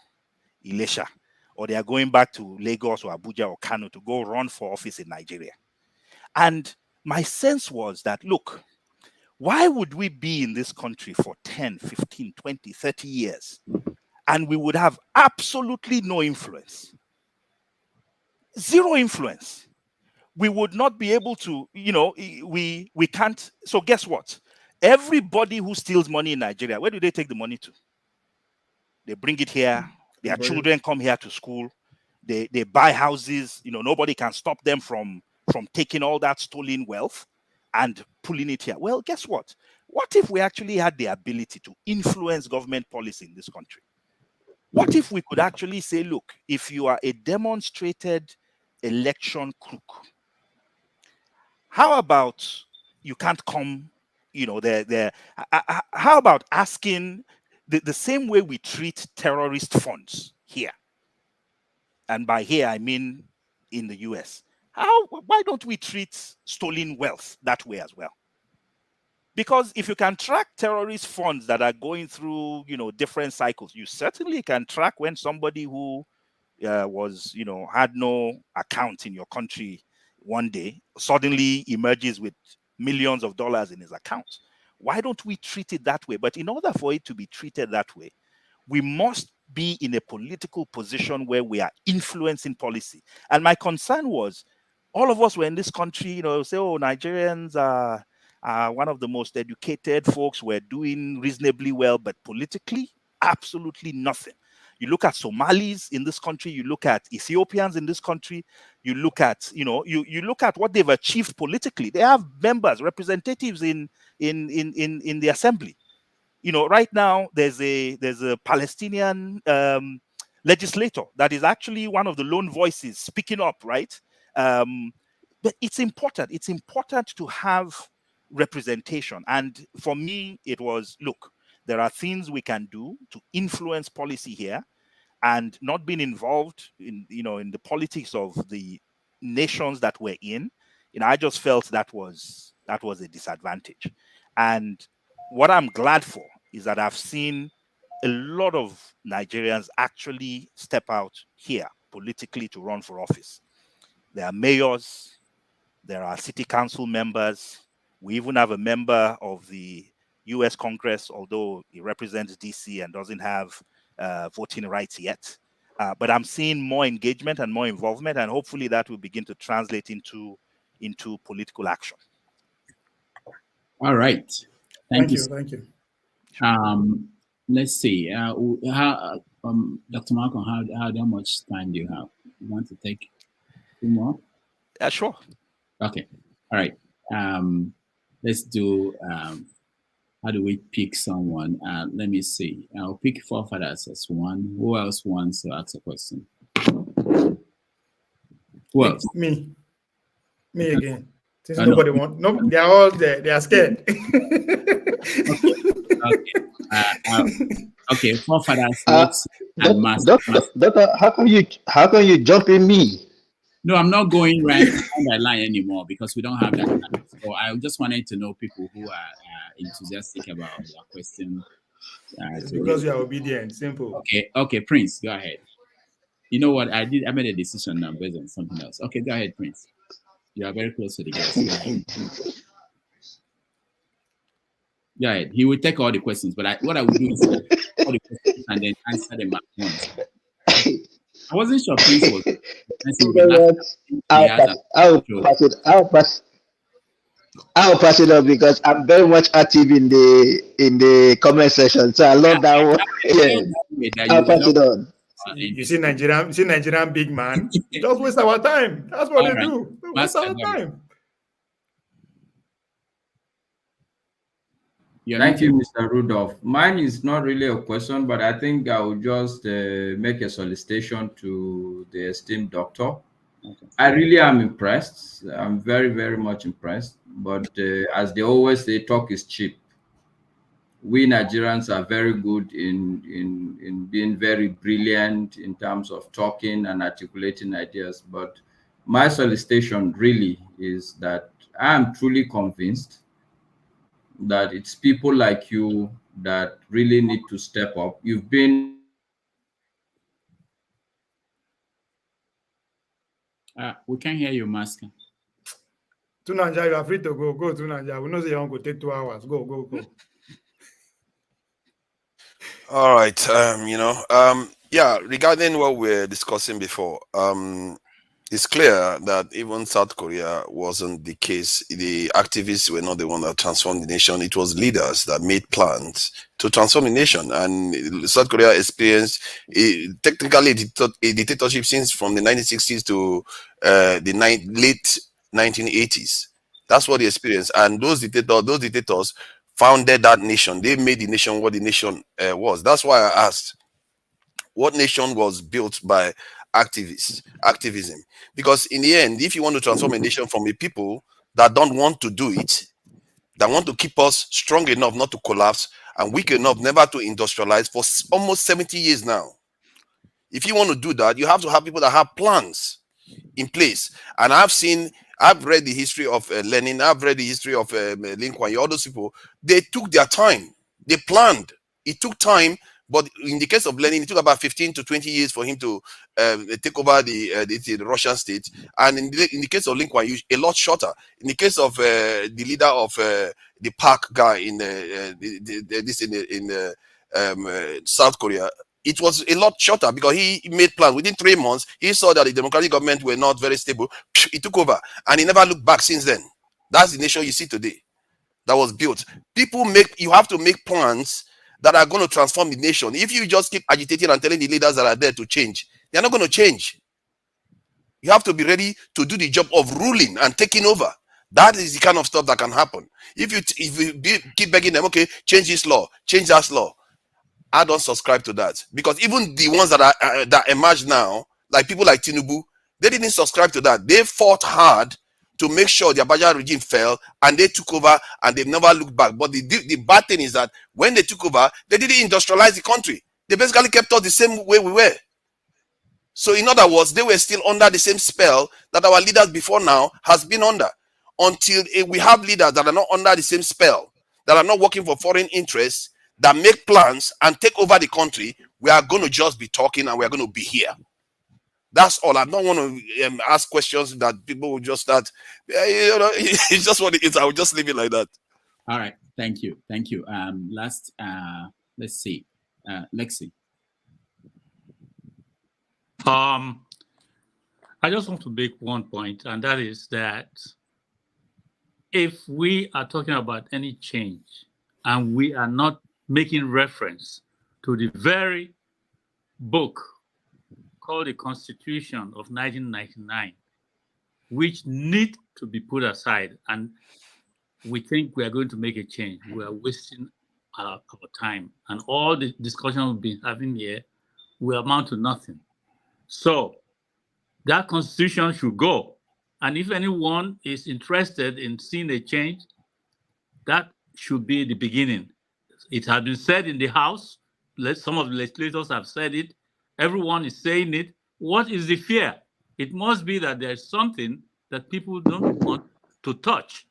Ilesha, or they are going back to Lagos or Abuja or Kano to go run for office in Nigeria. And my sense was that, look, why would we be in this country for 10, 15, 20, 30 years and we would have absolutely no influence? Zero influence. We would not be able to, we can't. So guess what? Everybody who steals money in Nigeria, where do they take the money to? They bring it here. Their children come here to school. They buy houses. Nobody can stop them from taking all that stolen wealth and pulling it here. Well, guess what? What if we actually had the ability to influence government policy in this country? What if we could actually say, look, if you are a demonstrated election crook, how about you can't come, how about asking the same way we treat terrorist funds here? And by here, I mean in the US. Why don't we treat stolen wealth that way as well? Because if you can track terrorist funds that are going through, different cycles, you certainly can track when somebody who had no account in your country one day suddenly emerges with millions of dollars in his account. Why don't we treat it that way? But in order for it to be treated that way, we must be in a political position where we are influencing policy. And my concern was, all of us were in this country, say, oh, Nigerians are one of the most educated folks, we're doing reasonably well, but politically, absolutely nothing. You look at Somalis in this country, you look at Ethiopians in this country, you look at, you look at what they've achieved politically. They have members, representatives in the assembly. Right now there's a Palestinian legislator that is actually one of the lone voices speaking up, right? But it's important. It's important to have representation. And for me, it was, look, there are things we can do to influence policy here, and not being involved in the politics of the nations that we're in. I just felt that was a disadvantage. And what I'm glad for is that I've seen a lot of Nigerians actually step out here politically to run for office. There are mayors, there are city council members. We even have a member of the US Congress, although he represents DC and doesn't have voting rights yet. But I'm seeing more engagement and more involvement, and hopefully that will begin to translate into political action. All right. Thank you. Thank you. Let's see. Dr. Malcolm, how much time do you have? You want to take 2 more? Sure. Okay. All right. Let's do. How do we pick someone? Let me see. I'll pick forefathers as one. Who else wants to ask a question? Who else? Me again. Since nobody wants, no, they are all there. They are scared. Okay. Forefathers, let's and Doctor, how can you jump in me? No, I'm not going line by line anymore because we don't have that time. So I just wanted to know people who are enthusiastic about their question. It's because you are obedient. Simple. Okay, Prince, go ahead. You know what I did? I made a decision now based on something else. Okay, go ahead, Prince. You are very close to the guest. Go ahead. Go ahead. He will take all the questions, but what I will do is all the questions and then answer them at once. I wasn't sure Prince was. I'll pass it on because I'm very much active in the comment section. So I love that one. Yeah. I'll pass it on. You see Nigerian big man. Just waste our time. That's what they do. Waste our time. Thank you, Mr. Rudolph. Mine is not really a question, but I think I will just make a solicitation to the esteemed doctor. Okay. I really am impressed. I'm very, very much impressed. But as they always say, talk is cheap. We Nigerians are very good in being very brilliant in terms of talking and articulating ideas. But my solicitation really is that I am truly convinced that it's people like you that really need to step up. You've been we can't hear you, Master. To Nigeria, you are free to go. Go to Nigeria. We know that you want to take 2 hours. Go. All right. Yeah, regarding what we're discussing before, it's clear that even South Korea wasn't the case. The activists were not the one that transformed the nation. It was leaders that made plans to transform the nation. And South Korea experienced technically a dictatorship since from the 1960s to the late 1980s. That's what they experienced. And those dictators founded that nation. They made the nation what the nation was. That's why I asked, what nation was built by activism? Because in the end, if you want to transform a nation from a people that don't want to do it, that want to keep us strong enough not to collapse and weak enough never to industrialize for almost 70 years now. If you want to do that, you have to have people that have plans in place. And I've read the history of Lenin, I've read the history of Lin Kuan Yew, all those people. They took their time. They planned. It took time. But in the case of Lenin, it took about 15 to 20 years for him to take over the Russian state. And in the case of Lin Kuan Yew, a lot shorter. In the case of the leader of the Park guy in South Korea, it was a lot shorter because he made plans. Within 3 months, he saw that the democratic government were not very stable. He took over and he never looked back since then. That's the nation you see today that was built. You have to make plans that are going to transform the nation. If you just keep agitating and telling the leaders that are there to change, they're not going to change. You have to be ready to do the job of ruling and taking over. That is the kind of stuff that can happen. If you keep begging them, okay, change this law, change that law, I don't subscribe to that. Because even the ones that emerge now, like people like Tinubu, they didn't subscribe to that. They fought hard to make sure the Abacha regime fell, and they took over and they've never looked back. But the bad thing is that when they took over, they didn't industrialize the country. They basically kept us the same way we were. So in other words, they were still under the same spell that our leaders before now has been under. Until we have leaders that are not under the same spell, that are not working for foreign interests, that make plans and take over the country, we are going to just be talking and we are going to be here. That's all. I don't want to ask questions that people will just start. It's just what it is. I will just leave it like that. All right. Thank you. Last, let's see. Lexi. I just want to make one point, and that is that if we are talking about any change and we are not making reference to the very book called the Constitution of 1999, which need to be put aside, and we think we are going to make a change, we are wasting our time. And all the discussion we've been having here will amount to nothing. So that Constitution should go. And if anyone is interested in seeing a change, that should be the beginning. It has been said in the House. Some of the legislators have said it. Everyone is saying it. What is the fear? It must be that there's something that people don't want to touch.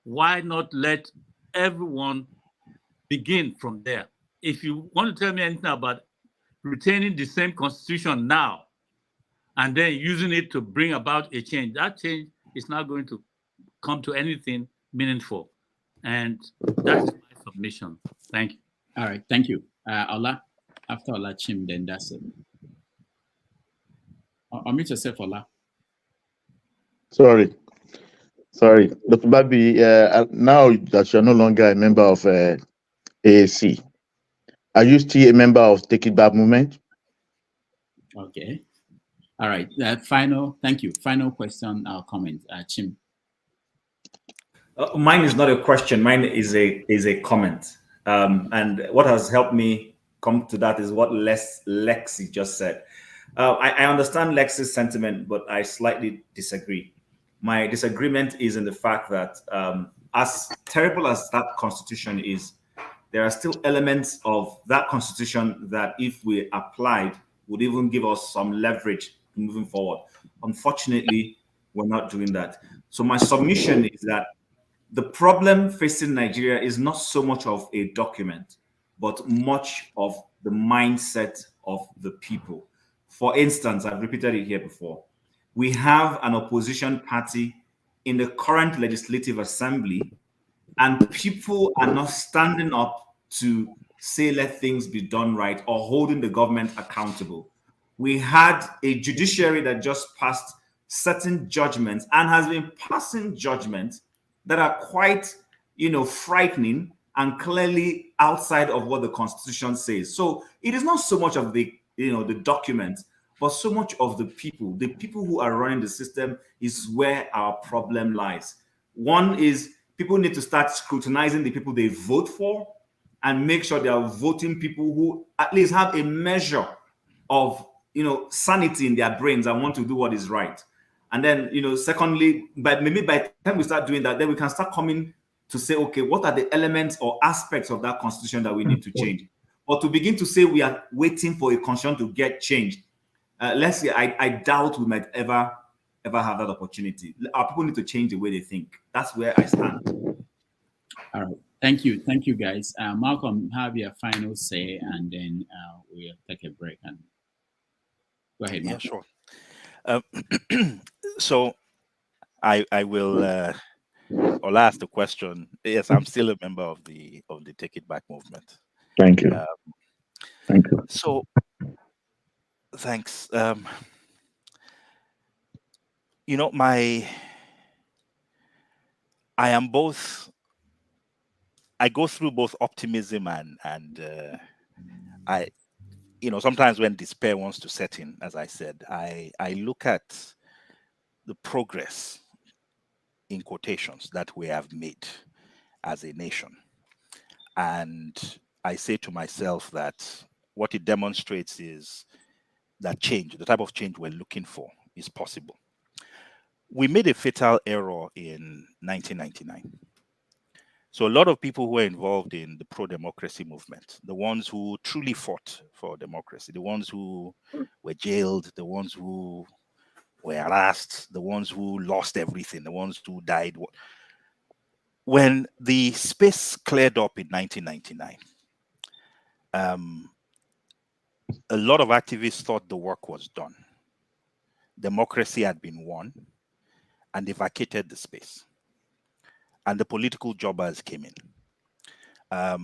Why not let everyone begin from there? If you want to tell me anything about retaining the same constitution now and then using it to bring about a change, that change is not going to come to anything meaningful. And that is my submission. Thank you. All right, thank you. Ola, after Ola Chim, then that's it. Unmute yourself, Ola. Sorry, Dr. Babi. Now that you're no longer a member of AAC, are you still a member of Take It Back movement? Okay. All right. Thank you. Final question or comment, Chim. Mine is not a question. Mine is a comment. And what has helped me come to that is what Lexi just said. I understand Lexi's sentiment, but I slightly disagree. My disagreement is in the fact that as terrible as that constitution is, there are still elements of that constitution that if we applied would even give us some leverage moving forward. Unfortunately, we're not doing that. So my submission is that the problem facing Nigeria is not so much of a document, but much of the mindset of the people. For instance, I've repeated it here before. We have an opposition party in the current legislative assembly, and people are not standing up to say, let things be done right, or holding the government accountable. We had a judiciary that just passed certain judgments and has been passing judgments that are quite, frightening and clearly outside of what the Constitution says. So it is not so much of the document, but so much of the people. The people who are running the system is where our problem lies. One is people need to start scrutinizing the people they vote for and make sure they are voting people who at least have a measure of sanity in their brains and want to do what is right. And then, secondly, but maybe by the time we start doing that, then we can start coming to say, okay, what are the elements or aspects of that constitution that we need to change? Or to begin to say we are waiting for a constitution to get changed. Let's say I doubt we might ever have that opportunity. Our people need to change the way they think. That's where I stand. All right. Thank you. Thank you, guys. Malcolm, have your final say, and then we'll take a break. And go ahead, Malcolm. Yeah, sure. So I will I'll ask the question. Yes, I'm still a member of the Take It Back movement. Thank you. Thank you. So thanks. I go through both optimism and sometimes when despair wants to set in, as I said, I look at the progress, in quotations, that we have made as a nation. And I say to myself that what it demonstrates is that change, the type of change we're looking for, is possible. We made a fatal error in 1999. So a lot of people who were involved in the pro-democracy movement, the ones who truly fought for democracy, the ones who were jailed, the ones who were harassed, the ones who lost everything, the ones who died. When the space cleared up in 1999, a lot of activists thought the work was done. Democracy had been won, and they vacated the space. And the political jobbers came in. A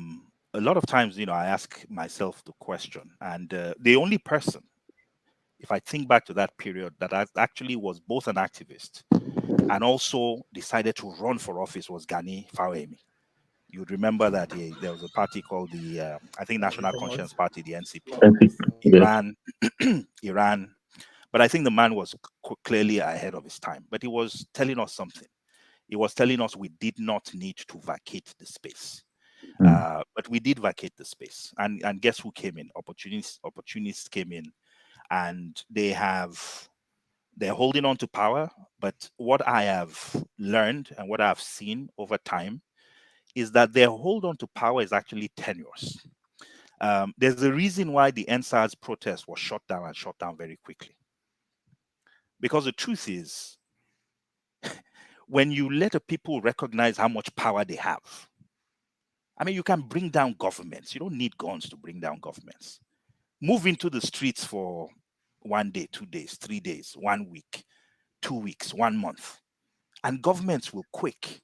lot of times, I ask myself the question, and the only person, if I think back to that period, that actually was both an activist and also decided to run for office was Gani Fawemi. You would remember that there was a party called the, I think, National Conscience Party, the NCP. He ran, but I think the man was clearly ahead of his time. But he was telling us something. He was telling us we did not need to vacate the space. But we did vacate the space. And guess who came in? Opportunists came in. And they have they're holding on to power. But what I have learned and what I've seen over time is that their hold on to power is actually tenuous. There's a reason why the NSAS protest was shut down very quickly. Because the truth is, when you let a people recognize how much power they have, I mean, you can bring down governments. You don't need guns to bring down governments. Move into the streets for 1 day, 2 days, 3 days, 1 week, 2 weeks, 1 month, and governments will quake.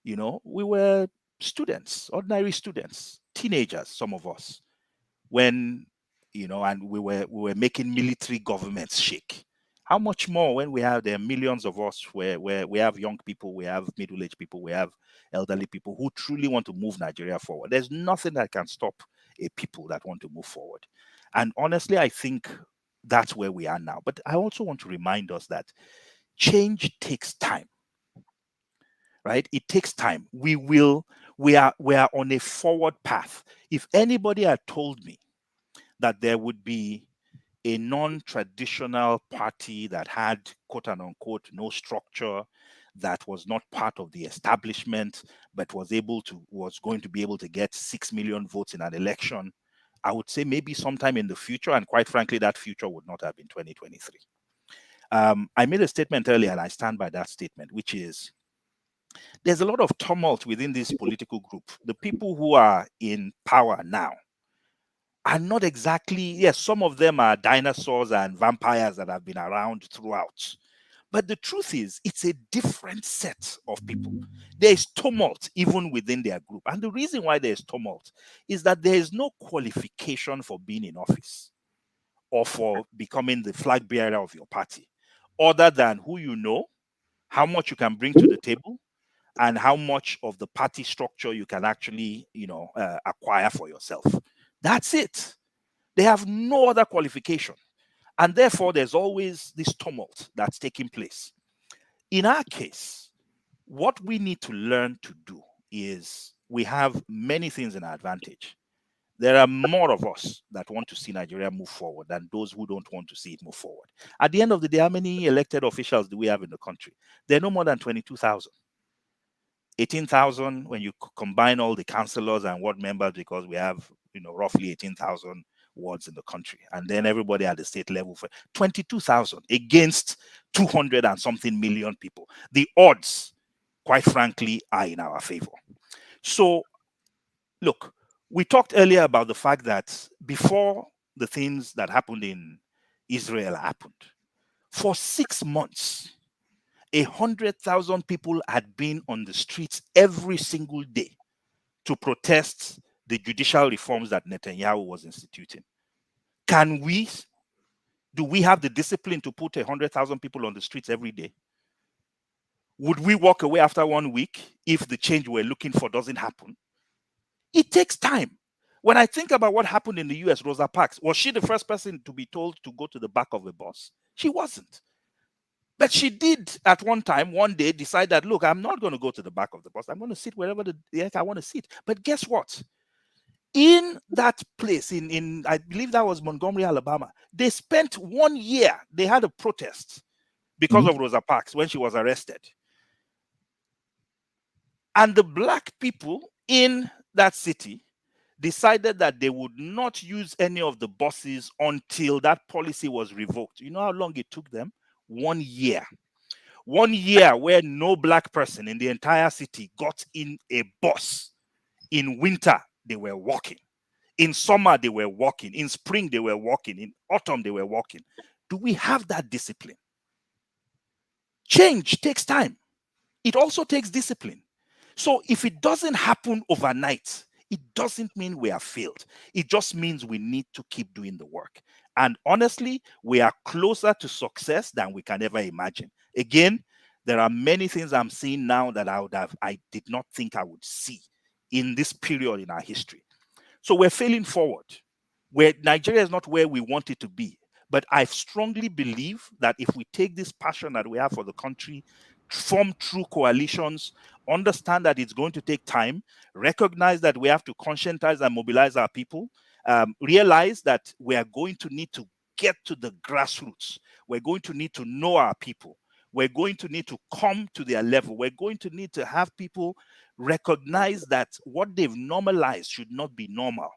You know, we were students, ordinary students, teenagers, some of us, when, you know, and we were making military governments shake. How much more when there are millions of us where we have young people, we have middle-aged people, we have elderly people who truly want to move Nigeria forward. There's nothing that can stop a people that want to move forward. And honestly, I think that's where we are now. But I also want to remind us that change takes time, right? It takes time. We are on a forward path. If anybody had told me that there would be a non-traditional party that had, quote and unquote, no structure, that was not part of the establishment, but was going to be able to get 6 million votes in an election, I would say maybe sometime in the future, and quite frankly, that future would not have been 2023. I made a statement earlier, and I stand by that statement, which is, there's a lot of tumult within this political group. The people who are in power now are not exactly, yes, some of them are dinosaurs and vampires that have been around throughout. But the truth is, it's a different set of people. There is tumult even within their group. And the reason why there is tumult is that there is no qualification for being in office or for becoming the flag bearer of your party, other than who you know, how much you can bring to the table, and how much of the party structure you can actually, acquire for yourself. That's it. They have no other qualification. And therefore, there's always this tumult that's taking place. In our case, what we need to learn to do is, we have many things in our advantage. There are more of us that want to see Nigeria move forward than those who don't want to see it move forward. At the end of the day, how many elected officials do we have in the country? There are no more than 22,000. 18,000 when you combine all the councillors and ward members, because we have, roughly 18,000 wards in the country, and then everybody at the state level, for 22,000 against 200 and something million people. The odds, quite frankly, are in our favor. So, look, we talked earlier about the fact that before the things that happened in Israel happened, for 6 months, 100,000 people had been on the streets every single day to protest the judicial reforms that Netanyahu was instituting. Do we have the discipline to put 100,000 people on the streets every day? Would we walk away after 1 week if the change we're looking for doesn't happen? It takes time. When I think about what happened in the US, Rosa Parks, was she the first person to be told to go to the back of a bus? She wasn't. But she did at one day, decide that, look, I'm not going to go to the back of the bus. I'm going to sit wherever the heck I want to sit. But guess what? In that place, in I believe that was Montgomery, Alabama, they spent 1 year. They had a protest because of Rosa Parks when she was arrested. And the black people in that city decided that they would not use any of the buses until that policy was revoked. You know how long it took them? 1 year. 1 year where no black person in the entire city got in a bus. In winter, they were walking. In summer, they were walking. In spring, they were walking. In autumn, they were walking. Do we have that discipline? Change takes time. It also takes discipline. So if it doesn't happen overnight, it doesn't mean we have failed. It just means we need to keep doing the work. And honestly, we are closer to success than we can ever imagine. Again, there are many things I'm seeing now that I did not think I would see in this period in our history. So we're failing forward. Nigeria is not where we want it to be. But I strongly believe that if we take this passion that we have for the country, form true coalitions, understand that it's going to take time, recognize that we have to conscientize and mobilize our people, realize that we are going to need to get to the grassroots. We're going to need to know our people. We're going to need to come to their level. We're going to need to have people recognize that what they've normalized should not be normal,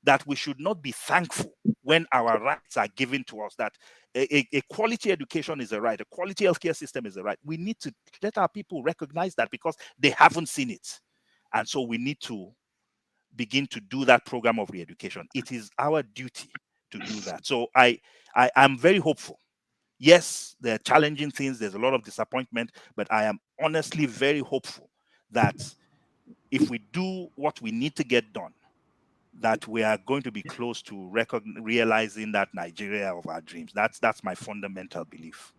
that we should not be thankful when our rights are given to us, that a quality education is a right, a quality healthcare system is a right. We need to let our people recognize that because they haven't seen it. And so we need to begin to do that program of re-education. It is our duty to do that. So I am very hopeful. Yes, there are challenging things. There's a lot of disappointment, but I am honestly very hopeful that if we do what we need to get done, that we are going to be close to realizing that Nigeria of our dreams. That's my fundamental belief.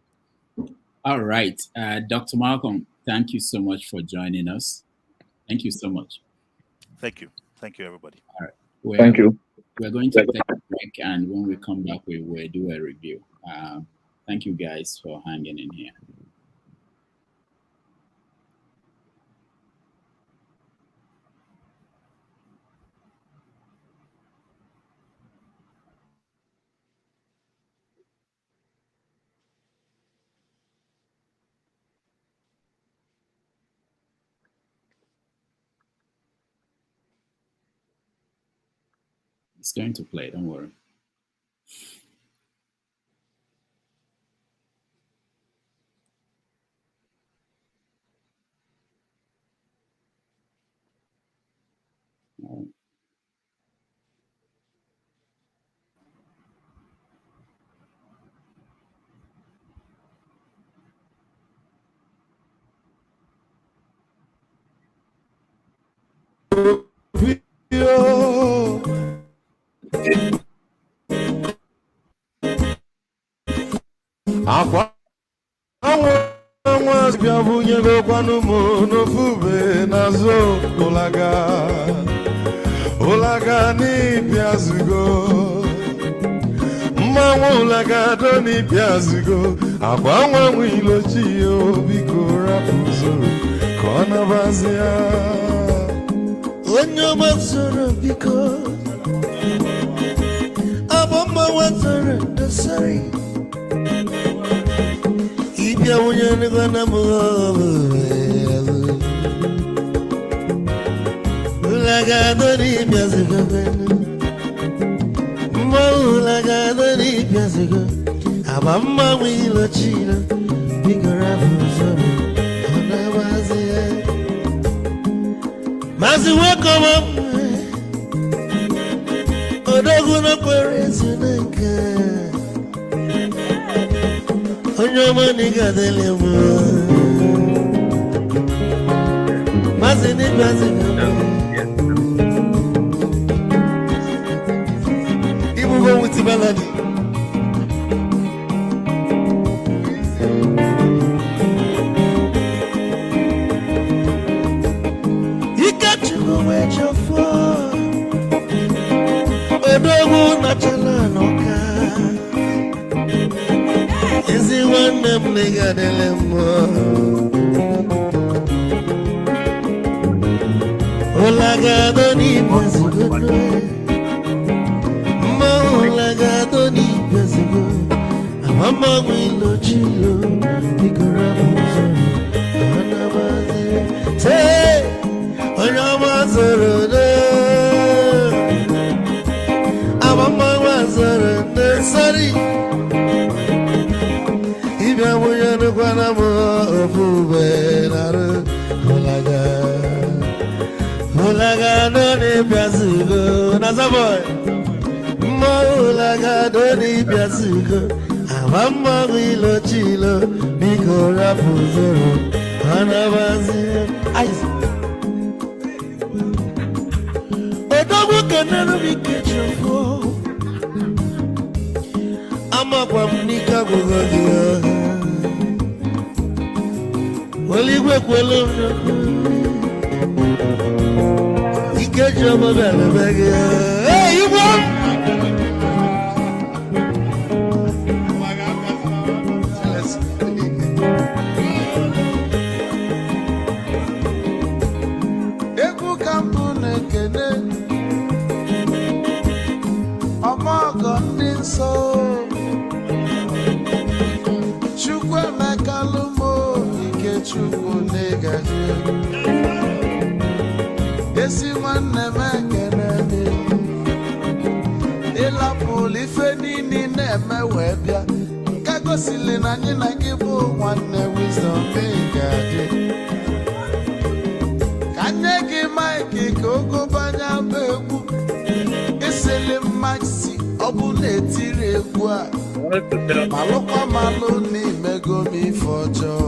All right. Dr. Malcolm, thank you so much for joining us. Thank you so much. Thank you. Thank you, everybody. All right. Thank you. We're going to take a break, and when we come back, we will do a review. Thank you guys for hanging in here. It's going to play, don't worry. Akwa nwa bịa bunyere kwanụ m n'ofube n'azụ ụlaga n'ịbịazigo mmanwụ ụlaga do n'ịbịazigo akwa nwa nwe ilochi ya biko rapụ zoro ka ọ nabazi ya onye ọma zoro biko abụ mmanwụ zoro dosari Ibia wunyane gwana Ulaga dori biazigo Ulaga dori biazigo Abamba wilo chilo Bigora fuzoro Ona wazi Mazi wako mamwe Odogu no kwerezi neka Onyo maniga dele mo Mazini Ibu go with melody You got to go with your phone Odogu na chala noka Is it one them nigga delemo? Olaga doni pesigo, ma olaga doni pesigo. Amama wilo chilo, bigora muzo, anabazi. Say, onyama zoro de, amama wazoro de sorry. Ibia muyanu kwana mo ofube naru Olaga doni biazigo Nazaboy Olaga doni biazigo Awamba wilo chilo Biko rapu zoro Anabazi Aiz Odogu kananu bikechofo Ama kwa mnika kugogia Waligwe kwelo Ikejo mabele bege Hey, you want? Eku kampune kene Omogo ndinso chukwu negaji esi nwanne m ekene mi ịlapụlụ ife niile na-eme wee bịa nke gosili na anyị na gị bụ nwanne Wisdom gaji ka nye gị maịkị ka ogobanya bụ egwu isili mmaksi ọ bụ na-etiri egwu a malụkwa malụ n'imego m ife ọjọọ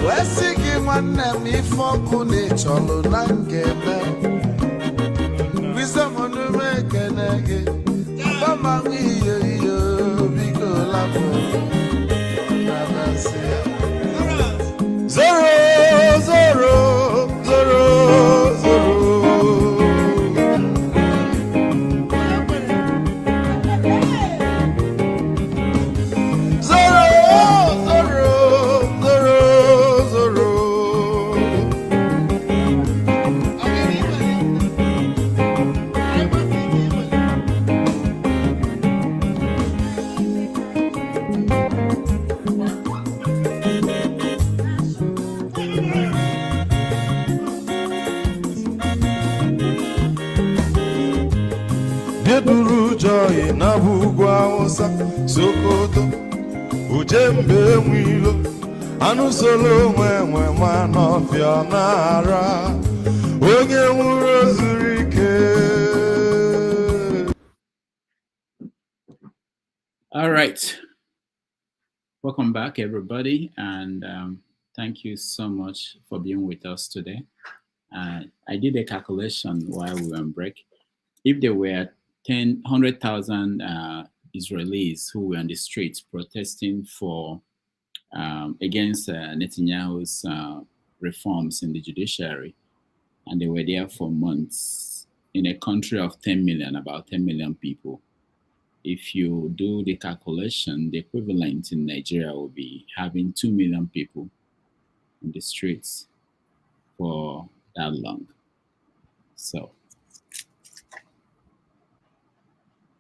wee sị gị nwanne m ife ọkụ na ịchọlụ na ngeme Wisdom onume ekene gị gbamanwe iyo iyo biko lapụ nabasị ya zoro zoro zoro zoro Joy na bugwa Hausa Sokoto Ujembe nwilo anụ solo nwe ma n'ọfịa n'ara onye nwụrụ zuru ike. All right, welcome back everybody, and thank you so much for being with us today. I did a calculation while we were on break. If there were 100,000 Israelis who were on the streets protesting for against Netanyahu's reforms in the judiciary, and they were there for months in a country of 10 million, about 10 million people. If you do the calculation, the equivalent in Nigeria will be having 2 million people in the streets for that long. So,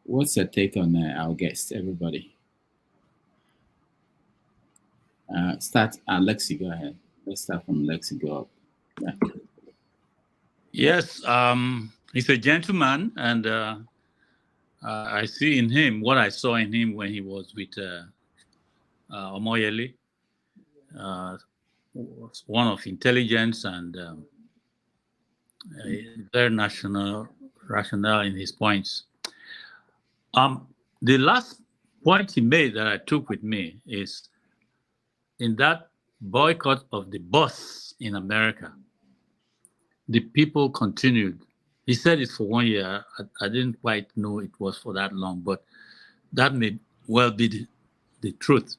what's your take on our guest, everybody? Start, Lexi, go ahead. Let's start from Lexi, go up. Yeah. Yes, he's a gentleman, and I see in him what I saw in him when he was with Omoyele, one of intelligence and very rational in his points. The last point he made that I took with me is in that boycott of the bus in America, the people continued. He said it for 1 year. I didn't quite know it was for that long, but that may well be the truth.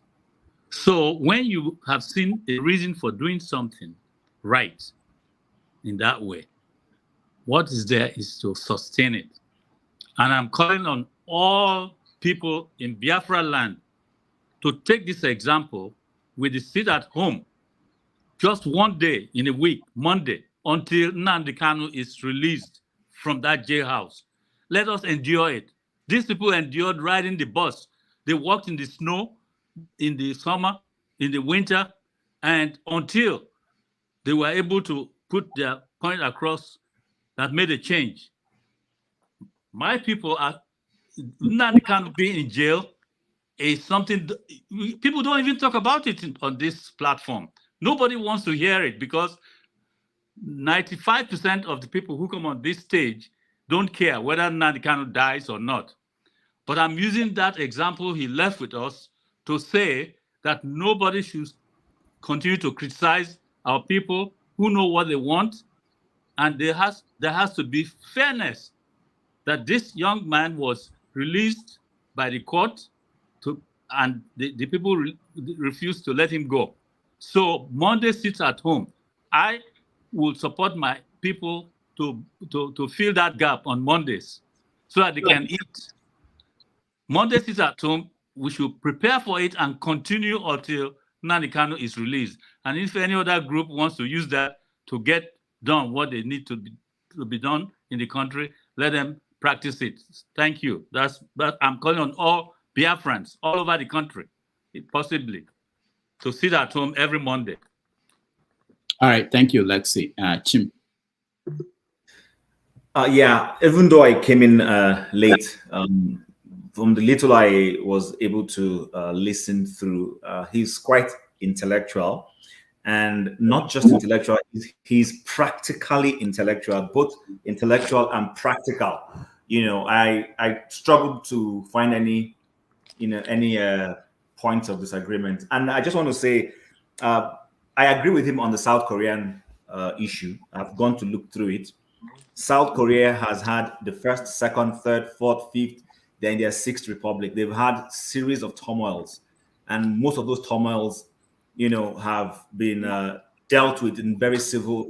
So when you have seen a reason for doing something right in that way, what is there is to sustain it. And I'm calling on all people in Biafra land to take this example with the sit at home just 1 day in a week, Monday, until Nnamdi Kanu is released from that jailhouse. Let us endure it. These people endured riding the bus. They walked in the snow, in the summer, in the winter, and until they were able to put their point across that made a change. My people are Nnamdi Kanu being in jail is something people don't even talk about it on this platform. Nobody wants to hear it because 95% of the people who come on this stage don't care whether Nnamdi Kanu dies or not. But I'm using that example he left with us to say that nobody should continue to criticize our people who know what they want, and there has to be fairness that this young man was released by the court and the people refused to let him go. So Monday sits at home. I will support my people to fill that gap on Mondays so that they can eat. Monday sits at home. We should prepare for it and continue until Nnamdi Kanu is released. And if any other group wants to use that to get done what they need to be done in the country, let them practice it. Thank you. That's I'm calling on all Biafrans all over the country possibly, to sit at home every Monday. All right, thank you, Lexi. Chim. Yeah, even though I came in late, from the little I was able to listen through, he's quite intellectual, and not just intellectual, he's practically intellectual, both intellectual and practical. You know, I struggled to find any points of disagreement, and I just want to say I agree with him on the South Korean issue. I've gone to look through it. South Korea has had the first, second, third, fourth, fifth, then their sixth republic. They've had series of turmoils, and most of those turmoils, have been dealt with in very civil,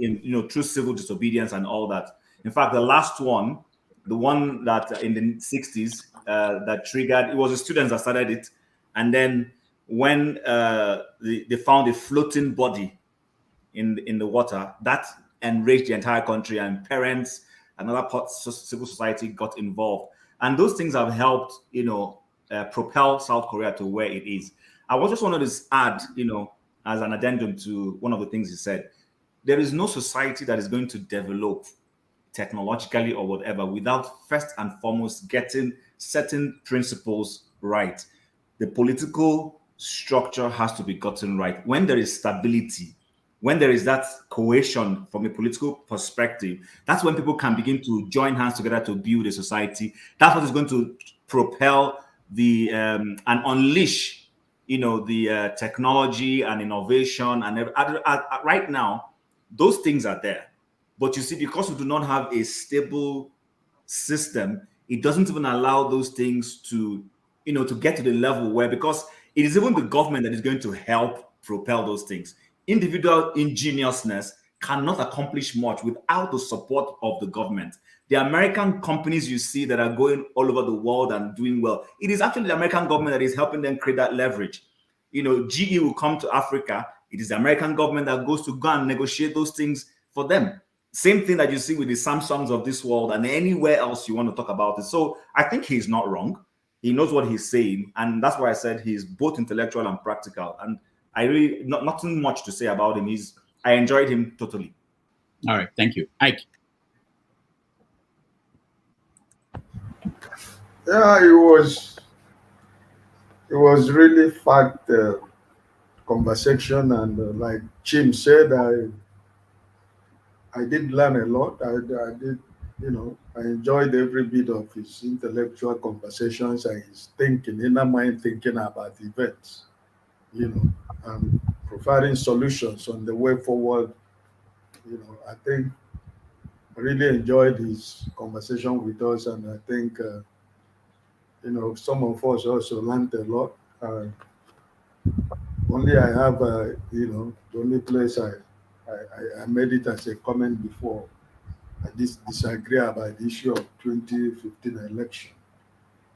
through civil disobedience and all that. In fact, the last one, the one that in the 60s that triggered, it was the students that started it, and then when they found a floating body in the water, that enraged the entire country, and parents and other parts of civil society got involved, and those things have helped propel South Korea to where it is. I just wanted to add, as an addendum to one of the things he said, there is no society that is going to develop technologically or whatever without first and foremost getting certain principles right. The political structure has to be gotten right. When there is stability, when there is that cohesion from a political perspective, that's when people can begin to join hands together to build a society. That's what is going to propel the and unleash, the technology and innovation. And right now, those things are there. But you see, because we do not have a stable system, it doesn't even allow those things to, to get to the level where, because it is even the government that is going to help propel those things. Individual ingeniousness cannot accomplish much without the support of the government. The American companies you see that are going all over the world and doing well, it is actually the American government that is helping them create that leverage. GE will come to Africa. It is the American government that goes to go and negotiate those things for them. Same thing that you see with the Samsungs of this world and anywhere else you want to talk about it. So I think he's not wrong. He knows what he's saying. And that's why I said he's both intellectual and practical. And I really, nothing much to say about him. I enjoyed him totally. All right, thank you. Ike. Yeah, it was really fact conversation, and like Jim said, I did learn a lot. I did, I enjoyed every bit of his intellectual conversations and his thinking, inner mind thinking about events, and providing solutions on the way forward. I think I really enjoyed his conversation with us, and I think, some of us also learned a lot. Only I have, the only place I made it as a comment before. I disagree about the issue of 2015 election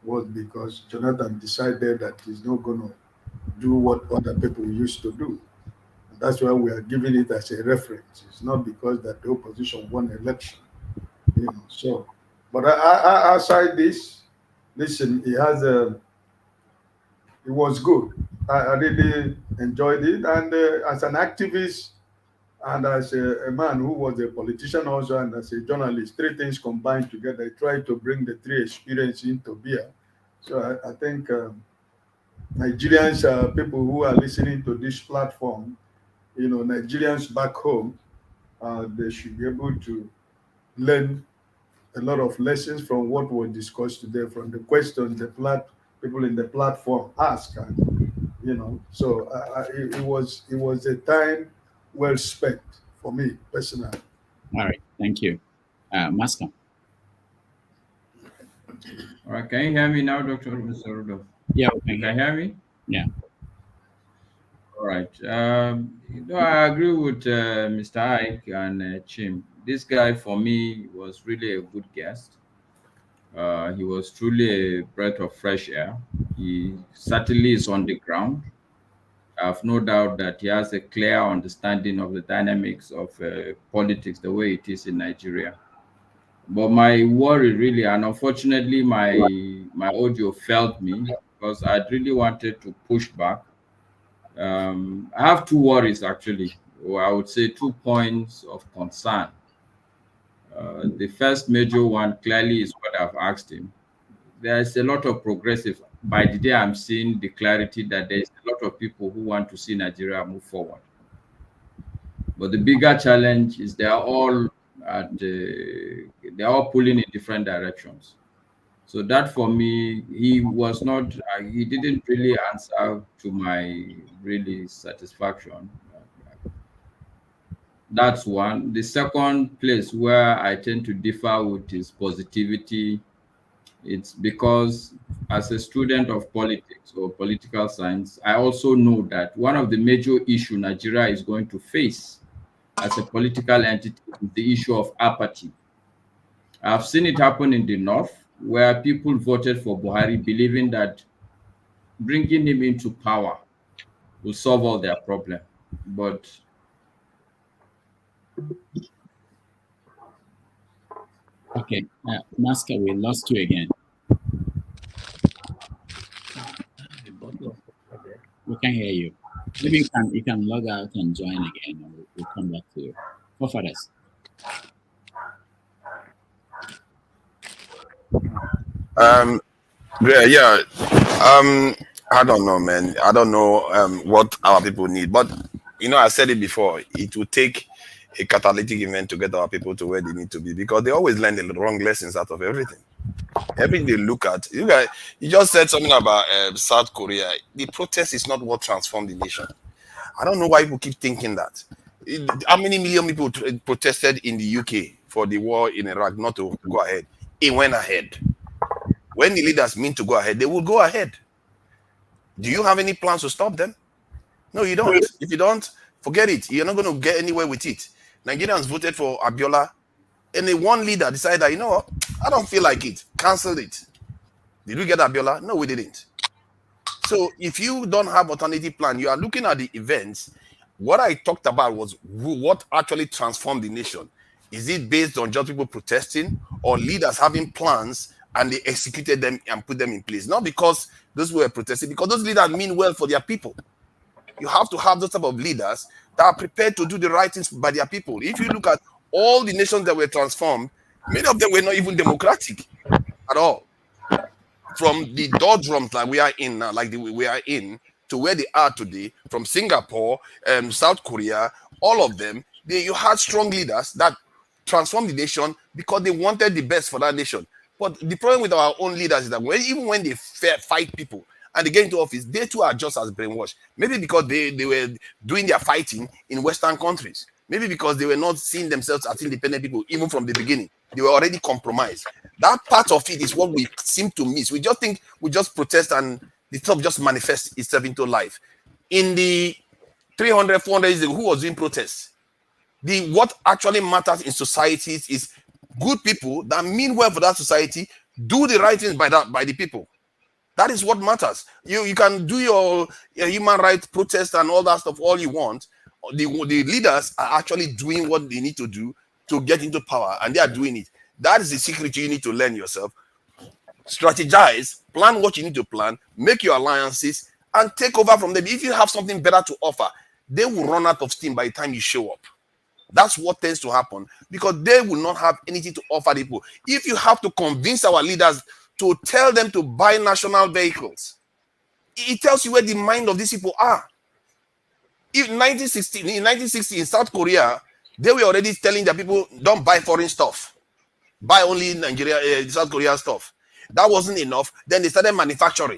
was because Jonathan decided that he's not going to do what other people used to do. And that's why we are giving it as a reference. It's not because that the opposition won election, So, but outside this, listen, it was good. I really enjoyed it, and as an activist and as a man who was a politician also and as a journalist, three things combined together. I tried to bring the three experiences into beer. So I think Nigerians, people who are listening to this platform, Nigerians back home, they should be able to learn a lot of lessons from what was discussed today, from the questions the people in the platform ask, and, so it was a time well spent for me personally. All right, thank you. Mascom. All right, can you hear me now, Mr. Rudolph? Yeah, you can hear me? Yeah. All right. I agree with Mr. Ike and Chim. This guy, for me, was really a good guest. He was truly a breath of fresh air. He certainly is on the ground. I have no doubt that he has a clear understanding of the dynamics of politics, the way it is in Nigeria. But my worry really, and unfortunately my audio failed me, because I really wanted to push back I have two worries actually, or I would say 2 points of concern. The first major one clearly is what I've asked him. There is a lot of progressive. By the day, I'm seeing the clarity that there is a lot of people who want to see Nigeria move forward. But the bigger challenge is they are all pulling in different directions. So that for me, he was not. He didn't really answer to my really satisfaction. That's one. The second place where I tend to differ with is positivity. It's because as a student of politics or political science, I also know that one of the major issues Nigeria is going to face as a political entity is the issue of apathy. I've seen it happen in the north where people voted for Buhari believing that bringing him into power will solve all their problems. But Okay, Masker, we lost you again. We can hear you. Maybe you can log out and join again, and we'll come back to you. Forefathers. Yeah. I don't know, man. I don't know what our people need, but I said it before. It will take a catalytic event to get our people to where they need to be, because they always learn the wrong lessons out of everything. Everything they look at, you just said something about South Korea. The protest is not what transformed the nation. I don't know why people keep thinking that. How many million people protested in the UK for the war in Iraq not to go ahead? It went ahead. When the leaders mean to go ahead, they will go ahead. Do you have any plans to stop them? No, you don't. If you don't, forget it. You're not going to get anywhere with it. Nigerians voted for Abiola, and the one leader decided, you know what, I don't feel like it. Cancel it. Did we get Abiola? No, we didn't. So if you don't have alternative plan, you are looking at the events. What I talked about was what actually transformed the nation. Is it based on just people protesting or leaders having plans and they executed them and put them in place? Not because those who were protesting, because those leaders mean well for their people. You have to have those type of leaders that are prepared to do the right things by their people. If you look at all the nations that were transformed, many of them were not even democratic at all. From the doldrums that we are in now, we are in, to where they are today, from Singapore, South Korea, all of them, you had strong leaders that transformed the nation because they wanted the best for that nation. But the problem with our own leaders is that even when they fight people and they get into office, they too are just as brainwashed. Maybe because they were doing their fighting in Western countries. Maybe because they were not seeing themselves as independent people, even from the beginning. They were already compromised. That part of it is what we seem to miss. We just think we just protest and the stuff just manifests itself into life. In the 300, 400 years ago, who was doing protests? What actually matters in societies is good people that mean well for that society, do the right things by the people. That is what matters. You can do your human rights protest and all that stuff all you want. The leaders are actually doing what they need to do to get into power, and they are doing it. That is the secret you need to learn yourself. Strategize, plan what you need to plan, make your alliances, and take over from them. If you have something better to offer, they will run out of steam by the time you show up. That's what tends to happen, because they will not have anything to offer people. If you have to convince our leaders to tell them to buy national vehicles, it tells you where the mind of these people are. In 1960 in South Korea, they were already telling their people, don't buy foreign stuff. Buy only South Korean stuff. That wasn't enough. Then they started manufacturing.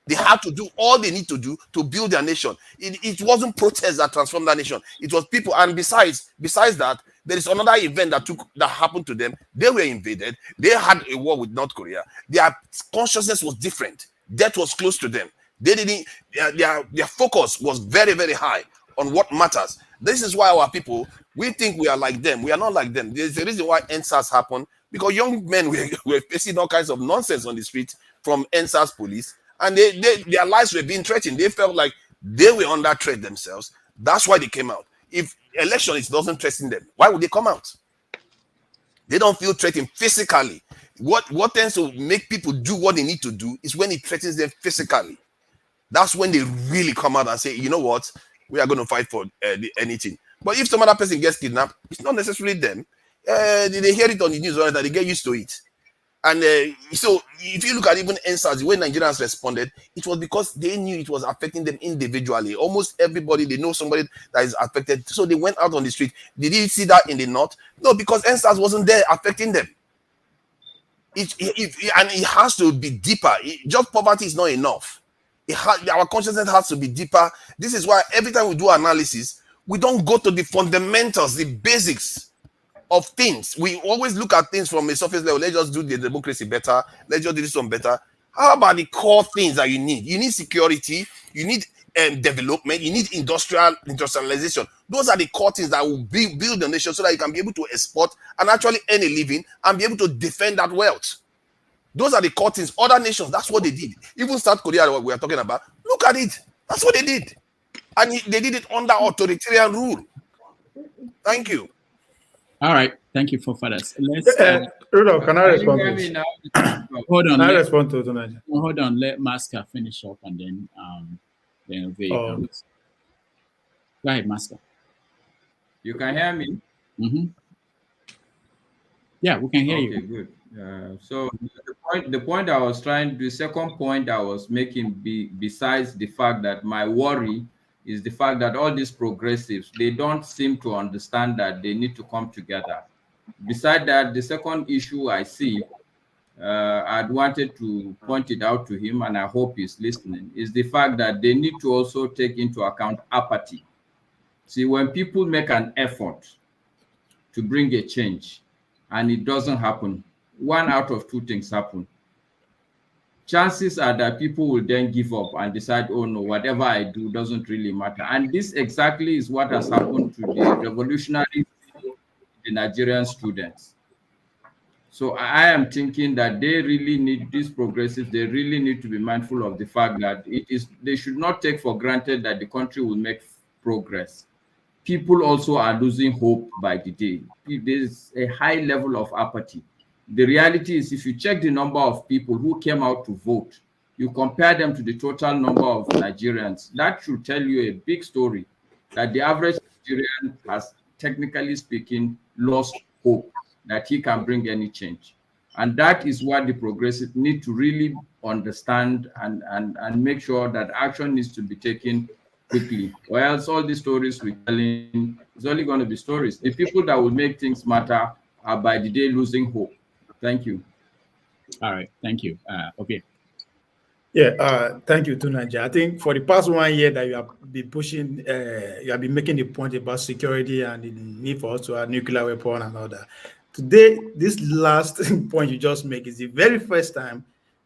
They had to do all they need to do to build their nation. It wasn't protests that transformed that nation. It was people. And besides that, there is another event that happened to them. They were invaded. They had a war with North Korea. Their consciousness was different. Death was close to them. They didn't. Their focus was very, very high on what matters. This is why our people, we think we are like them. We are not like them. There's a reason why NSAS happened, because young men were facing all kinds of nonsense on the street from NSAS police, and their lives were being threatened. They felt like they were under threat themselves. That's why they came out. If election doesn't threaten them, why would they come out? They don't feel threatened physically. What tends to make people do what they need to do is when it threatens them physically. That's when they really come out and say, you know what, we are going to fight for anything. But if some other person gets kidnapped, it's not necessarily them. They hear it on the news, right, that they get used to it. And so if you look at even NSAS, the way Nigerians responded, it was because they knew it was affecting them individually. Almost everybody, they know somebody that is affected. So they went out on the street. Did you see that in the north? No, because NSAS wasn't there affecting them. And it has to be deeper. Just poverty is not enough. Our consciousness has to be deeper. This is why every time we do analysis, we don't go to the fundamentals, the basics of things. We always look at things from a surface level. Let's just do the democracy better. Let's just do this one better. How about the core things that you need? You need security. You need development. You need industrialization. Those are the core things that will build the nation so that you can be able to export and actually earn a living and be able to defend that wealth. Those are the core things. Other nations, that's what they did. Even South Korea, what we are talking about, look at it. That's what they did. And they did it under authoritarian rule. Thank you. All right. Thank you for fathers. Let's Rudolph, can I respond, please? Hold on. Can I respond to tonight? Hold on. Let Masker finish up and then Go ahead, Masker. You can hear me? Mm-hmm. Yeah, we can hear you. Okay, good. So the point I was the second point I was making, besides the fact that my worry is the fact that all these progressives, they don't seem to understand that they need to come together. Besides that, the second issue I see, I'd wanted to point it out to him, and I hope he's listening, is the fact that they need to also take into account apathy. See, when people make an effort to bring a change and it doesn't happen, one out of two things happen. Chances are that people will then give up and decide, oh no, whatever I do doesn't really matter. And this exactly is what has happened to the revolutionary, the Nigerian students. So I am thinking that they really need, these progressives, they really need to be mindful of the fact that they should not take for granted that the country will make progress. People also are losing hope by the day. There's a high level of apathy. The reality is, if you check the number of people who came out to vote, you compare them to the total number of Nigerians, that should tell you a big story, that the average Nigerian has, technically speaking, lost hope that he can bring any change. And that is what the progressives need to really understand and make sure that action needs to be taken quickly, or else all these stories we're telling is only going to be stories. The people that will make things matter are by the day losing hope. Thank you. All right, thank you. Okay. Yeah, thank you, Tunaja. I think for the past 1 year that you have been pushing, you have been making the point about security and the need for us to have nuclear weapon and all that. Today, this last point you just make is the very first time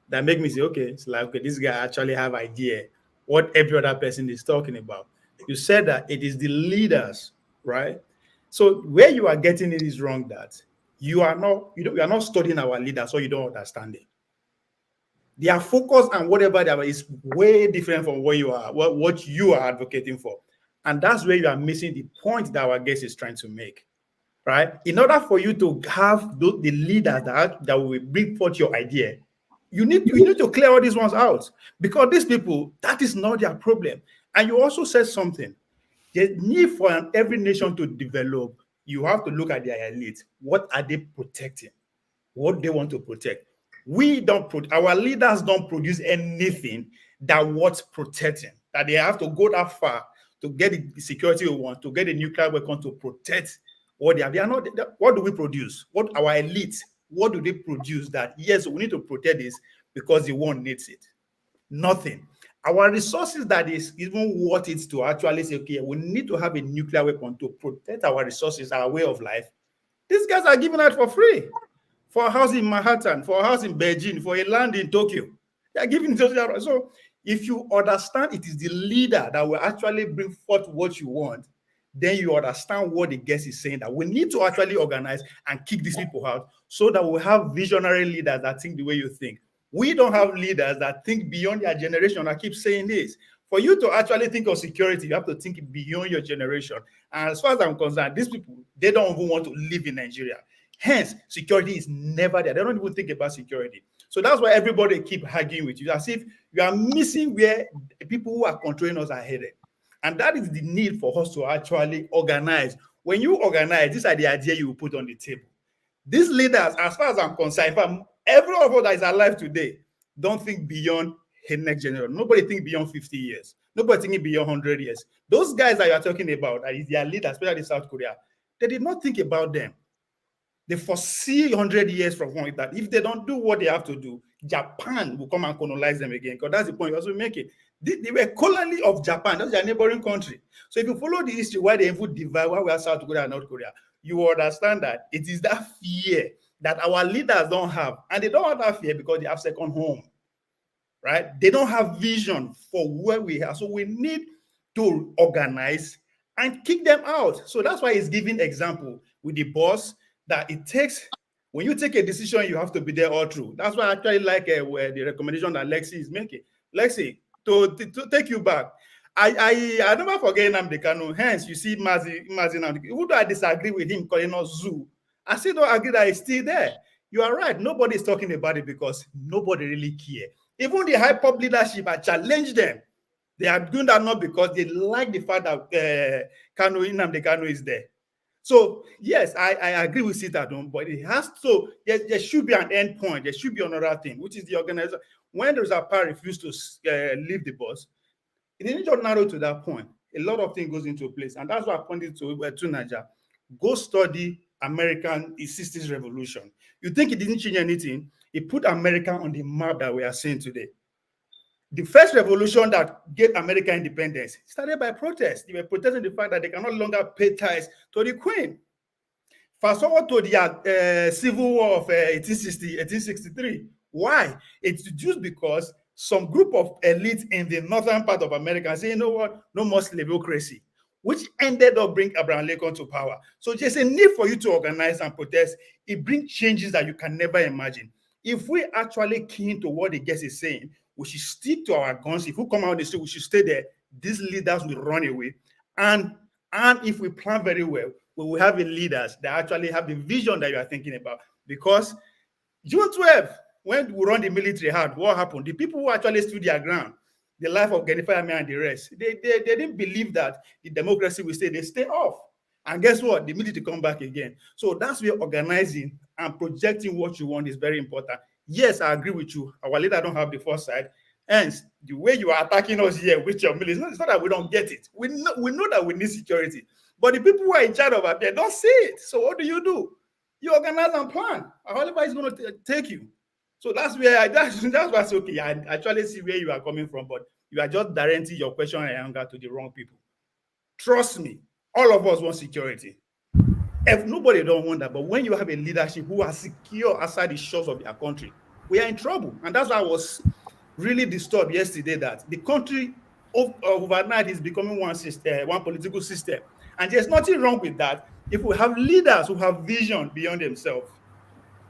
that make me say, okay, it's like, okay, this guy actually have idea what every other person is talking about. You said that it is the leaders, right? So where you are getting it is wrong, that you are not studying our leaders, so you don't understand it. Their focus and whatever they are is way different from what you are advocating for. And that's where you are missing the point that our guest is trying to make, right? In order for you to have the leaders that will bring forth your idea, you need to clear all these ones out, because these people, that is not their problem. And you also said something. The need for every nation to develop, you have to look at their elite. What are they protecting? What they want to protect? Our leaders don't produce anything that what's protecting, that they have to go that far to get the security we want, to get a nuclear weapon to protect what they have. They are not. What do we produce? What our elite? What do they produce that, yes, we need to protect this because the one needs it? Nothing. Our resources that is even worth it to actually say, okay, we need to have a nuclear weapon to protect our resources, our way of life. These guys are giving out for free. For a house in Manhattan, for a house in Beijing, for a land in Tokyo. They are giving it. So if you understand it is the leader that will actually bring forth what you want, then you understand what the guest is saying, that we need to actually organize and kick these people out so that we have visionary leaders that think the way you think. We don't have leaders that think beyond their generation. I keep saying this. For you to actually think of security, you have to think beyond your generation. And as far as I'm concerned, these people, they don't even want to live in Nigeria. Hence, security is never there. They don't even think about security. So that's why everybody keep arguing with you, as if you are missing where people who are controlling us are headed. And that is the need for us to actually organize. When you organize, these are the ideas you will put on the table. These leaders, as far as I'm concerned, every of us that is alive today, don't think beyond the next generation. Nobody think beyond 50 years. Nobody thinking beyond 100 years. Those guys that you are talking about, that is their leaders, especially South Korea, they did not think about them. They foresee 100 years from now that if they don't do what they have to do, Japan will come and colonize them again. Because that's the point you also make it. They were colony of Japan. That's their neighboring country. So if you follow the history why they even divide, why we are South Korea and North Korea, you will understand that it is that fear that our leaders don't have. And they don't have that fear because they have second home, right? They don't have vision for where we are. So we need to organize and kick them out. So that's why he's giving example with the boss that it takes, when you take a decision, you have to be there all through. That's why I actually like the recommendation that Lexi is making. Lexi, to take you back, I never forget Nnamdi Kanu. Hence, you see Mazi Nnamdi. Even though I disagree with him calling us zoo, I still don't agree that he's still there. You are right. Nobody is talking about it because nobody really cares. Even the high pop leadership, I challenge them. They are doing that not because they like the fact that Nnamdi Kanu is there. So yes, I agree with Sitadon, but it has to. There should be an end point. There should be another thing, which is the organizer. When there's a power refuse to leave the bus, it didn't just narrow to that point. A lot of things goes into place, and that's why I pointed to Niger. Go study American 60s revolution. You think it didn't change anything? It put America on the map that we are seeing today. The first revolution that gave America independence started by protest. They were protesting the fact that they can no longer pay tithes to the Queen. Fast forward to the Civil War of 1863. Why? It's just because some group of elites in the northern part of America say, you know what, no more slaveocracy, which ended up bringing Abraham Lincoln to power. So there's a need for you to organize and protest. It brings changes that you can never imagine. If we actually keen to what the guest is saying, we should stick to our guns. If we come out of the street, we should stay there. These leaders will run away. And if we plan very well, we will have leaders that actually have the vision that you are thinking about. Because June 12th, when we run the military hard, what happened? The people who actually stood their ground, the life of Genifer Ami and the rest, they didn't believe that the democracy will stay. They stay off. And guess what? The military come back again. So that's where organizing and projecting what you want is very important. Yes, I agree with you. Our leader don't have the foresight. Hence, the way you are attacking us here with your military, it's not that we don't get it. We know that we need security. But the people who are in charge of it, they don't see it. So what do? You organize and plan. However, it's going to take you. So that's where that's why it's okay. I actually see where you are coming from, but you are just directing your question and anger to the wrong people. Trust me, all of us want security. If nobody don't want that, but when you have a leadership who are secure outside the shores of their country, we are in trouble. And that's why I was really disturbed yesterday that the country overnight is becoming one system, one political system. And there's nothing wrong with that if we have leaders who have vision beyond themselves.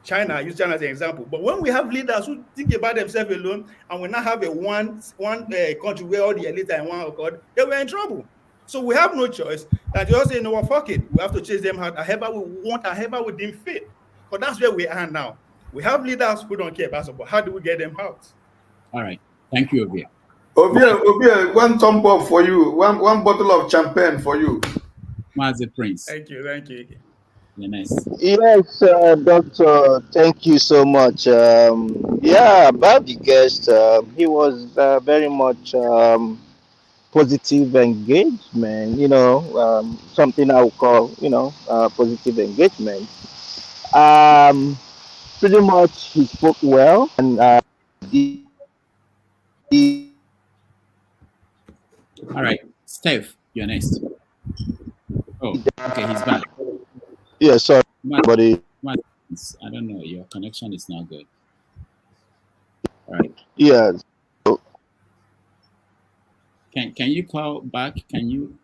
I use China as an example. But when we have leaders who think about themselves alone and we now have a one country where all the elites are in one accord, then we're in trouble. So we have no choice that just say, no, fuck it. We have to chase them out however we want, however we deem fit. But that's where we are now. We have leaders who don't care about support. How do we get them out? All right. Thank you, Obia. Obia, one thumb up for you. One bottle of champagne for you. Mazi Prince. Thank you. You're nice. Yes, Doctor, thank you so much. About the guest, he was very much positive engagement, something I would call, positive engagement. Pretty much he spoke well and All right, Steph, you're next. Oh, okay, he's back. Yeah, sorry, buddy. I don't know, your connection is not good. All right. Yeah. Can you call back? Can you?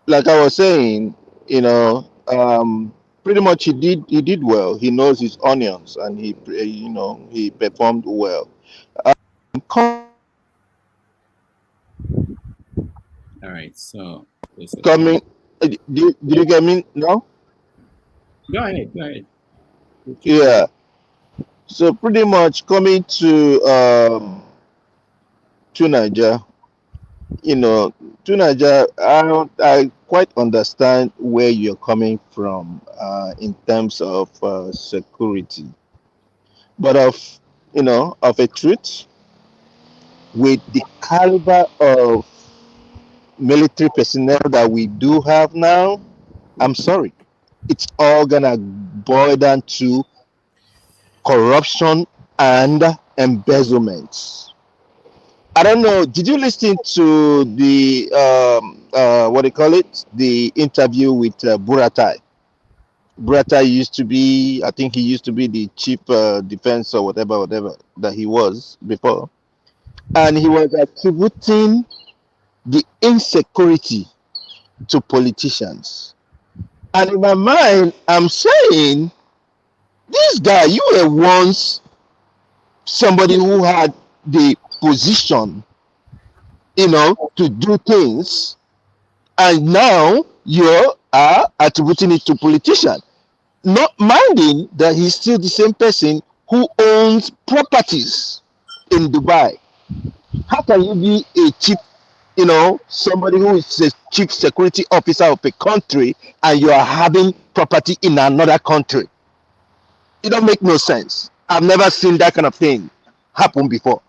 Like I was saying, pretty much he did well. He knows his onions, and he performed well. All right, so coming. Did you get me? No. Go ahead. Yeah. So pretty much coming to Niger, to Niger, I quite understand where you're coming from in terms of security, but of a truth, with the caliber of military personnel that we do have now, I'm sorry, it's all gonna boil down to corruption and embezzlement. I don't know. Did you listen to the what do you call it? The interview with Buratai. Buratai used to be, I think he used to be the chief defense or whatever that he was before, and he was attributing the insecurity to politicians. And in my mind, I'm saying, this guy, you were once somebody who had the position, to do things, and now you are attributing it to politicians, not minding that he's still the same person who owns properties in Dubai. How can you be a chief, somebody who is a chief security officer of a country and you are having property in another country? It don't make no sense. I've never seen that kind of thing happen before,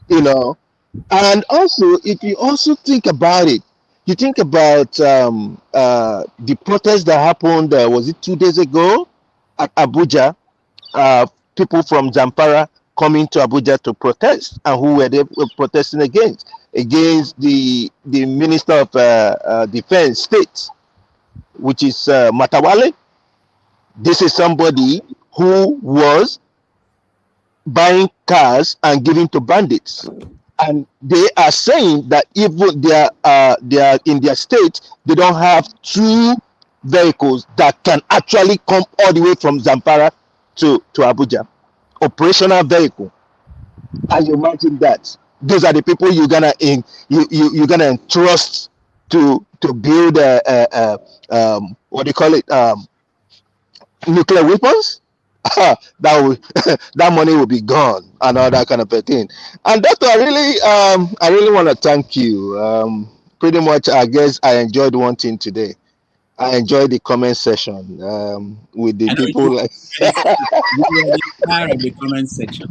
And also, if you also think about it, you think about the protest that happened, was it 2 days ago at Abuja? People from Zamfara coming to Abuja to protest, and who were they protesting against the Minister of Defense State, which is Matawale. This is somebody who was buying cars and giving to bandits, and they are saying that even they are in their state, they don't have two vehicles that can actually come all the way from Zamfara to Abuja, operational vehicle. And you imagine that those are the people you're gonna entrust to build what do you call it, nuclear weapons. That will that money will be gone and all that kind of a thing. And Doctor, I really want to thank you. Pretty much, I guess I enjoyed one thing today. I enjoyed the comment section with the I know people like. you are the star of the comment section.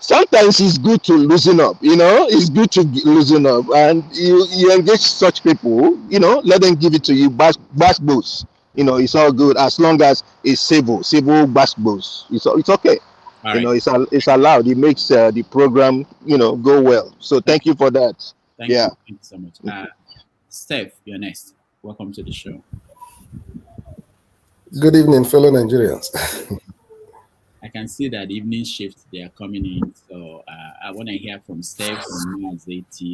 Sometimes it's good to loosen up, it's good to loosen up, and you engage such people, let them give it to you, bash boost. It's all good as long as it's civil bash boost. It's okay. All right. It's allowed. It makes the program, go well. So thank you for that. Thank you so much. Steph, you're next. Welcome to the show. Good evening, fellow Nigerians. I can see that evening shift they are coming in, so I want to hear from Steph from NANS.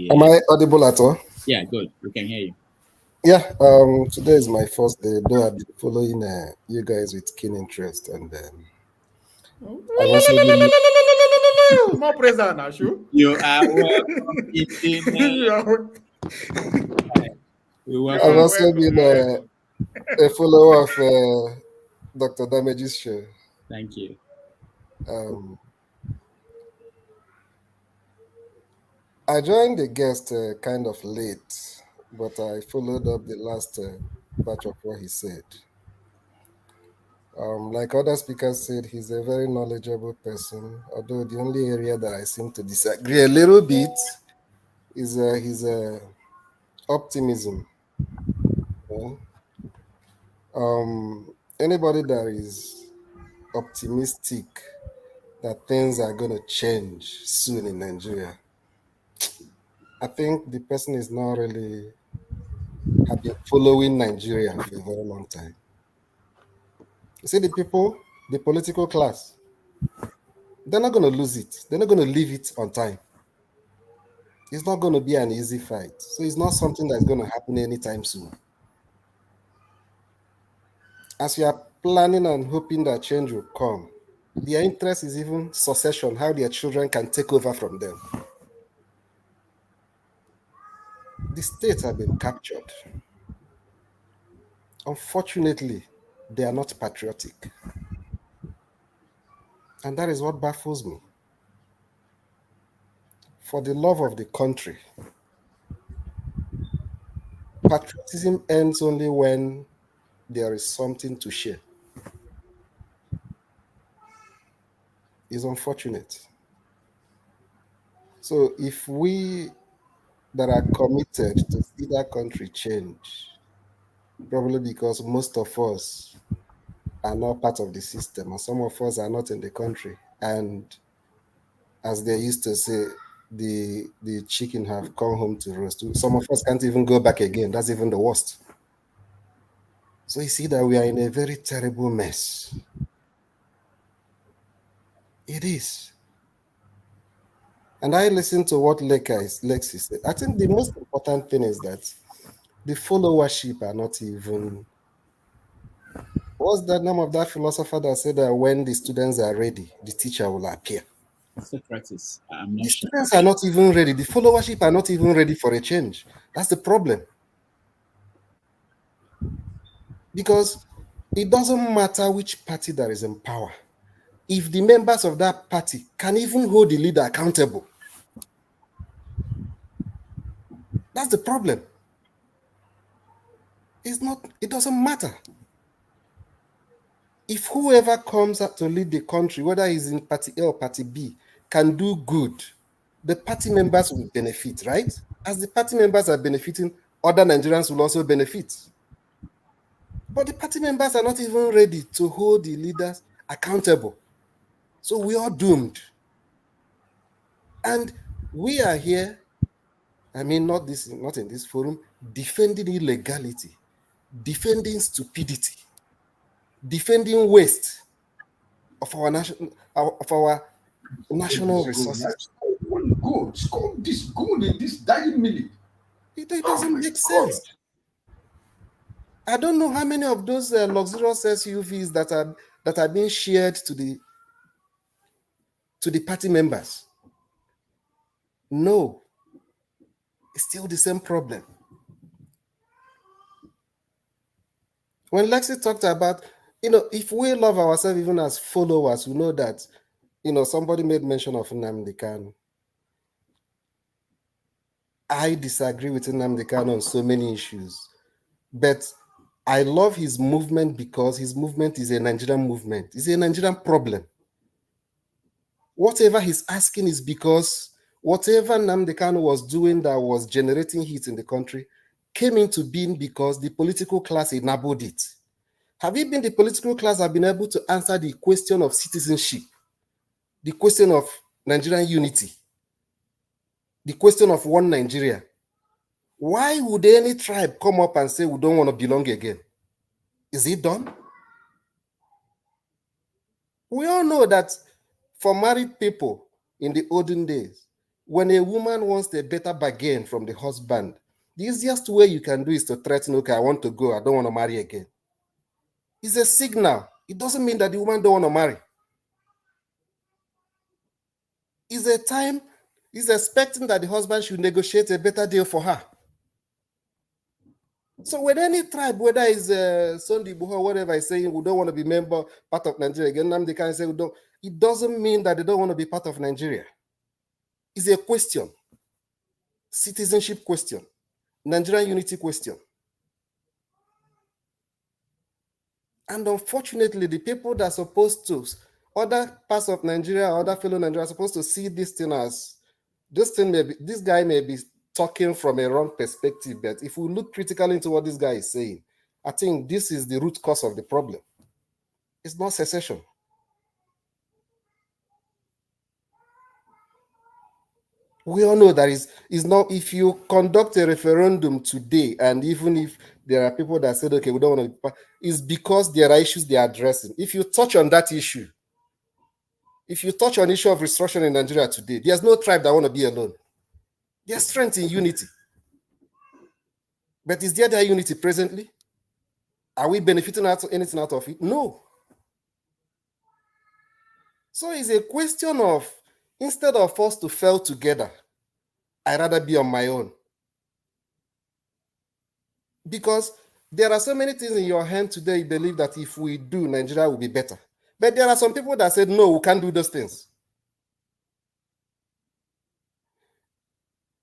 Am I audible at all? Yeah, good. We can hear you. Yeah. Today is my first day, though I've been following you guys with keen interest, and I've also been... More praise than Ashu. You are welcome. I've also been a follower of Dr. Damage's show. Thank you. I joined the guest kind of late, but I followed up the last batch of what he said. Like other speakers said, he's a very knowledgeable person, although the only area that I seem to disagree a little bit is his optimism. Anybody that is optimistic that things are going to change soon in Nigeria, I think the person is not really have been following Nigeria for a very long time. You see, the people, the political class, they're not going to lose it. They're not going to leave it on time. It's not going to be an easy fight. So it's not something that's going to happen anytime soon. As you are planning and hoping that change will come, their interest is even succession, how their children can take over from them. The states have been captured. Unfortunately, they are not patriotic. And that is what baffles me. For the love of the country, patriotism ends only when there is something to share. It's unfortunate. So if we that are committed to see that country change, probably because most of us are not part of the system, and some of us are not in the country, and as they used to say, the chicken have come home to roast. Some of us can't even go back again. That's even the worst. So you see that we are in a very terrible mess. It is. And I listened to what Lexi said. I think the most important thing is that the followership are not even. What's the name of that philosopher that said that when the students are ready, the teacher will appear? Socrates, I'm The not sure. students are not even ready. The followership are not even ready for a change. That's the problem. Because it doesn't matter which party that is in power. If the members of that party can even hold the leader accountable, that's the problem. It doesn't matter. If whoever comes up to lead the country, whether he's in party A or party B, can do good, the party members will benefit, right? As the party members are benefiting, other Nigerians will also benefit. But the party members are not even ready to hold the leaders accountable. So we are doomed. And we are here, I mean, not in this forum, defending illegality, defending stupidity, defending waste of our national resources. Good, score this goal in this dying minute. It doesn't make sense. I don't know how many of those luxurious SUVs that are being shared to the party members. No, it's still the same problem. When Lexi talked about, if we love ourselves even as followers, we know that, somebody made mention of Nnamdi Kanu. I disagree with Nnamdi Kanu on so many issues, but I love his movement because his movement is a Nigerian movement. It's a Nigerian problem. Whatever he's asking is because whatever Nnamdi Kanu was doing that was generating heat in the country came into being because the political class enabled it. Have you been the political class have been able to answer the question of citizenship, the question of Nigerian unity, the question of one Nigeria? Why would any tribe come up and say we don't want to belong again? Is it done? We all know that for married people in the olden days, when a woman wants a better bargain from the husband, the easiest way you can do is to threaten, okay, I want to go, I don't want to marry again. It's a signal. It doesn't mean that the woman don't want to marry. It's a time, he's expecting that the husband should negotiate a better deal for her. So when any tribe, whether it's Sunday or whatever, is saying we don't want to be part of Nigeria again, they can say we don't. It doesn't mean that they don't want to be part of Nigeria. It's a question, citizenship question, Nigerian unity question. And unfortunately, the people that are supposed to, other parts of Nigeria, other fellow Nigerians are supposed to see this thing as, this guy may be talking from a wrong perspective, but if we look critically into what this guy is saying, I think this is the root cause of the problem. It's not secession. We all know that is not, if you conduct a referendum today, and even if there are people that said, okay, we don't want to, it's because there are issues they are addressing. If you touch on that issue, if you touch on issue of restructuring in Nigeria today, there's no tribe that want to be alone. There's strength in unity. But is there that unity presently? Are we benefiting anything out of it? No. So it's a question of, instead of us to fail together, I'd rather be on my own. Because There are so many things in your hand today you believe that if we do, Nigeria will be better. But there are some people that said, no, we can't do those things.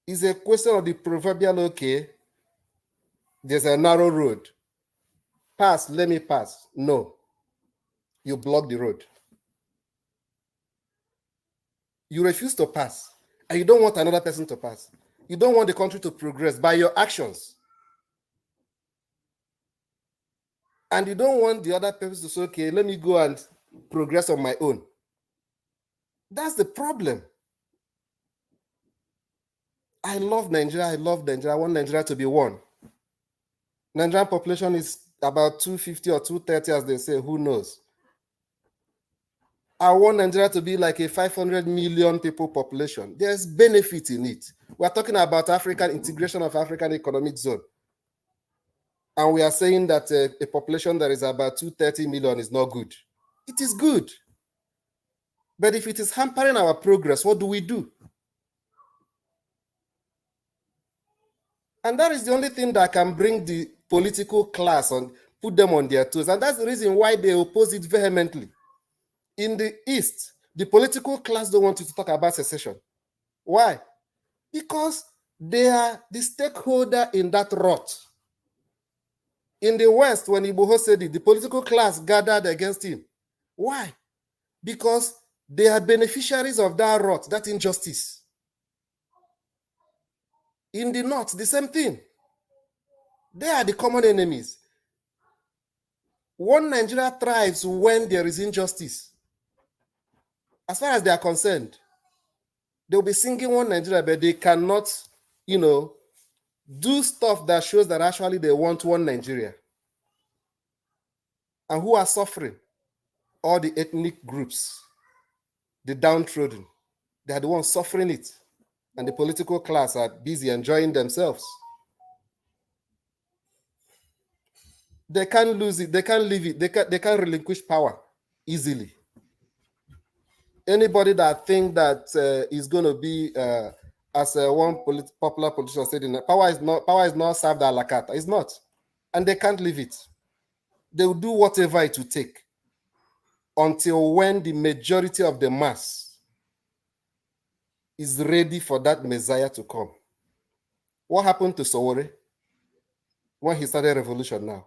It's a question of the proverbial, okay, there's a narrow road. Pass, let me pass. No. You block the road. You refuse to pass. And you don't want another person to pass. You don't want the country to progress by your actions. And you don't want the other person to say, okay, let me go and progress on my own. That's the problem. I love Nigeria. I love Nigeria. I want Nigeria to be one. Nigerian population is about 250 or 230, as they say. Who knows? I want Nigeria to be like a 500 million people population. There's benefit in it. We're talking about African integration of African Economic Zone. And we are saying that a population that is about 230 million is not good. It is good. But if it is hampering our progress, what do we do? And that is the only thing that can bring the political class and put them on their toes. And that's the reason why they oppose it vehemently. In the East, the political class don't want you to talk about secession. Why? Because they are the stakeholder in that rot. In the West, when Igboho said it, the political class gathered against him. Why? Because they are beneficiaries of that rot, that injustice. In the North, the same thing. They are the common enemies. One Nigeria thrives when there is injustice. As far as they are concerned, they'll be singing one Nigeria, but they cannot, do stuff that shows that actually they want one Nigeria. And who are suffering? All the ethnic groups, the downtrodden. They are the ones suffering it. And the political class are busy enjoying themselves. They can't lose it. They can't leave it. They can't relinquish power easily. Anybody that think that is going to be, as one popular politician said, power is not served a la carte. It's not. And they can't leave it. They will do whatever it will take until when the majority of the mass is ready for that Messiah to come. What happened to Sowore when he started revolution now?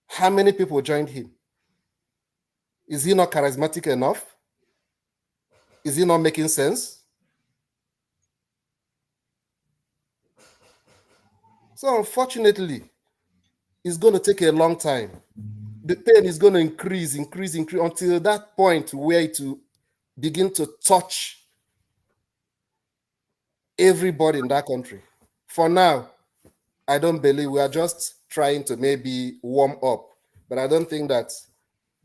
How many people joined him? Is he not charismatic enough? Is he not making sense? So unfortunately, it's going to take a long time. The pain is going to increase until that point where it will begin to touch everybody in that country. For now, I don't believe we are just trying to maybe warm up, but I don't think that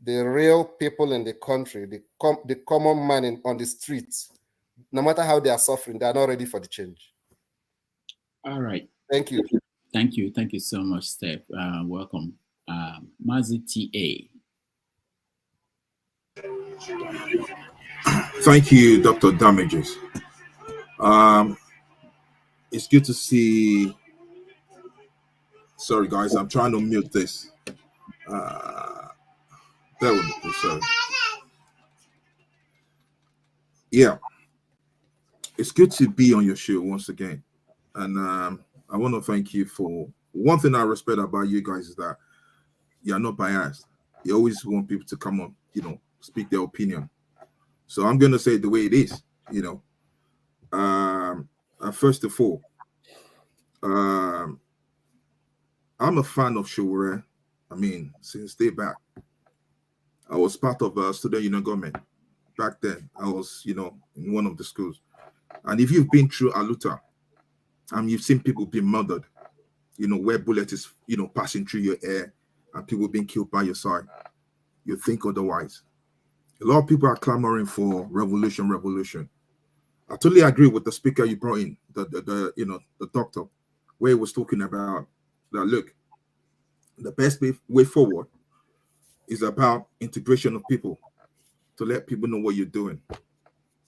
the real people in the country, the common man on the streets, no matter how they are suffering, they are not ready for the change. All right. Thank you. Thank you. Thank you so much, Steph. Welcome. Mazi TA. Thank you, Dr. Damages. It's good to see. Sorry, guys, I'm trying to mute this. Bear with me, sorry. Yeah, it's good to be on your show once again, and I want to thank you for one thing I respect about you guys is that you're not biased. You always want people to come on, speak their opinion. So I'm going to say it the way it is, First of all, I'm a fan of Sowore. I mean, since day back. I was part of student union government. Back then, I was, in one of the schools. And if you've been through Aluta, and you've seen people being murdered, where bullet is, passing through your air and people being killed by your side, you think otherwise. A lot of people are clamoring for revolution. I totally agree with the speaker you brought in, the doctor, where he was talking about that. Look, the best way forward is about integration of people to let people know what you're doing.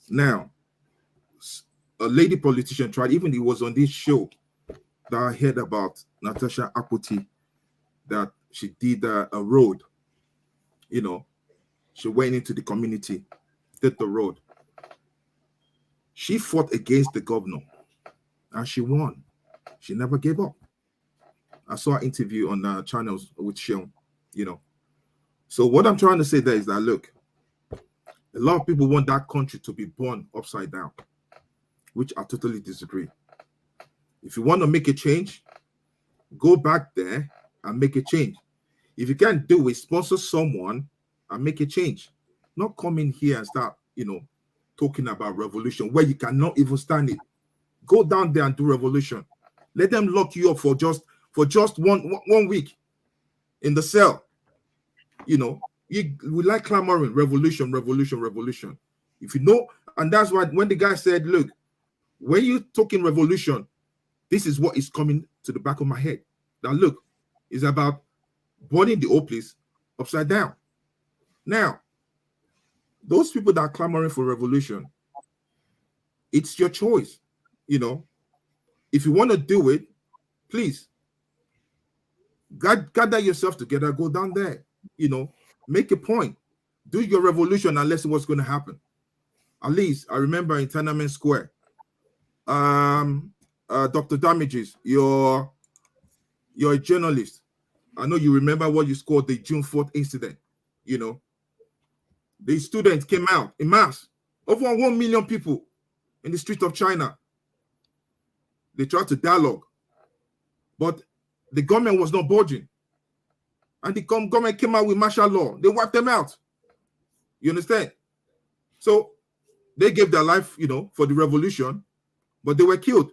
Now, a lady politician tried, even he was on this show, that I heard about Natasha Akpoti, that she did a road, you know, she went into the community, did the road. She fought against the governor and she won. She never gave up. I saw an interview on channels with Sean, you know. So what I'm trying to say there is that, look, a lot of people want that country to be born upside down, which I totally disagree. If you want to make a change, go back there and make a change. If you can't do it, sponsor someone and make a change. Not come in here and start, you know, talking about revolution where you cannot even stand it. Go down there and do revolution. Let them lock you up for just one week in the cell. You know, we like clamoring revolution, revolution, revolution. If you know, and that's why when the guy said, look, when you're talking revolution, this is what is coming to the back of my head. Now look, it's about burning the old place upside down. Now, those people that are clamoring for revolution, it's your choice. You know, if you want to do it, please gather yourself together, go down there, you know, make a point, do your revolution, and let's see what's going to happen. At least I remember in Tiananmen Square, Dr. Damages, you're a journalist. I know you remember what you scored the June 4th incident. You know, the students came out in mass, over 1 million people in the street of China. They tried to dialogue, but the government was not budging. And the government came out with martial law. They wiped them out. You understand? So they gave their life, you know, for the revolution, but they were killed.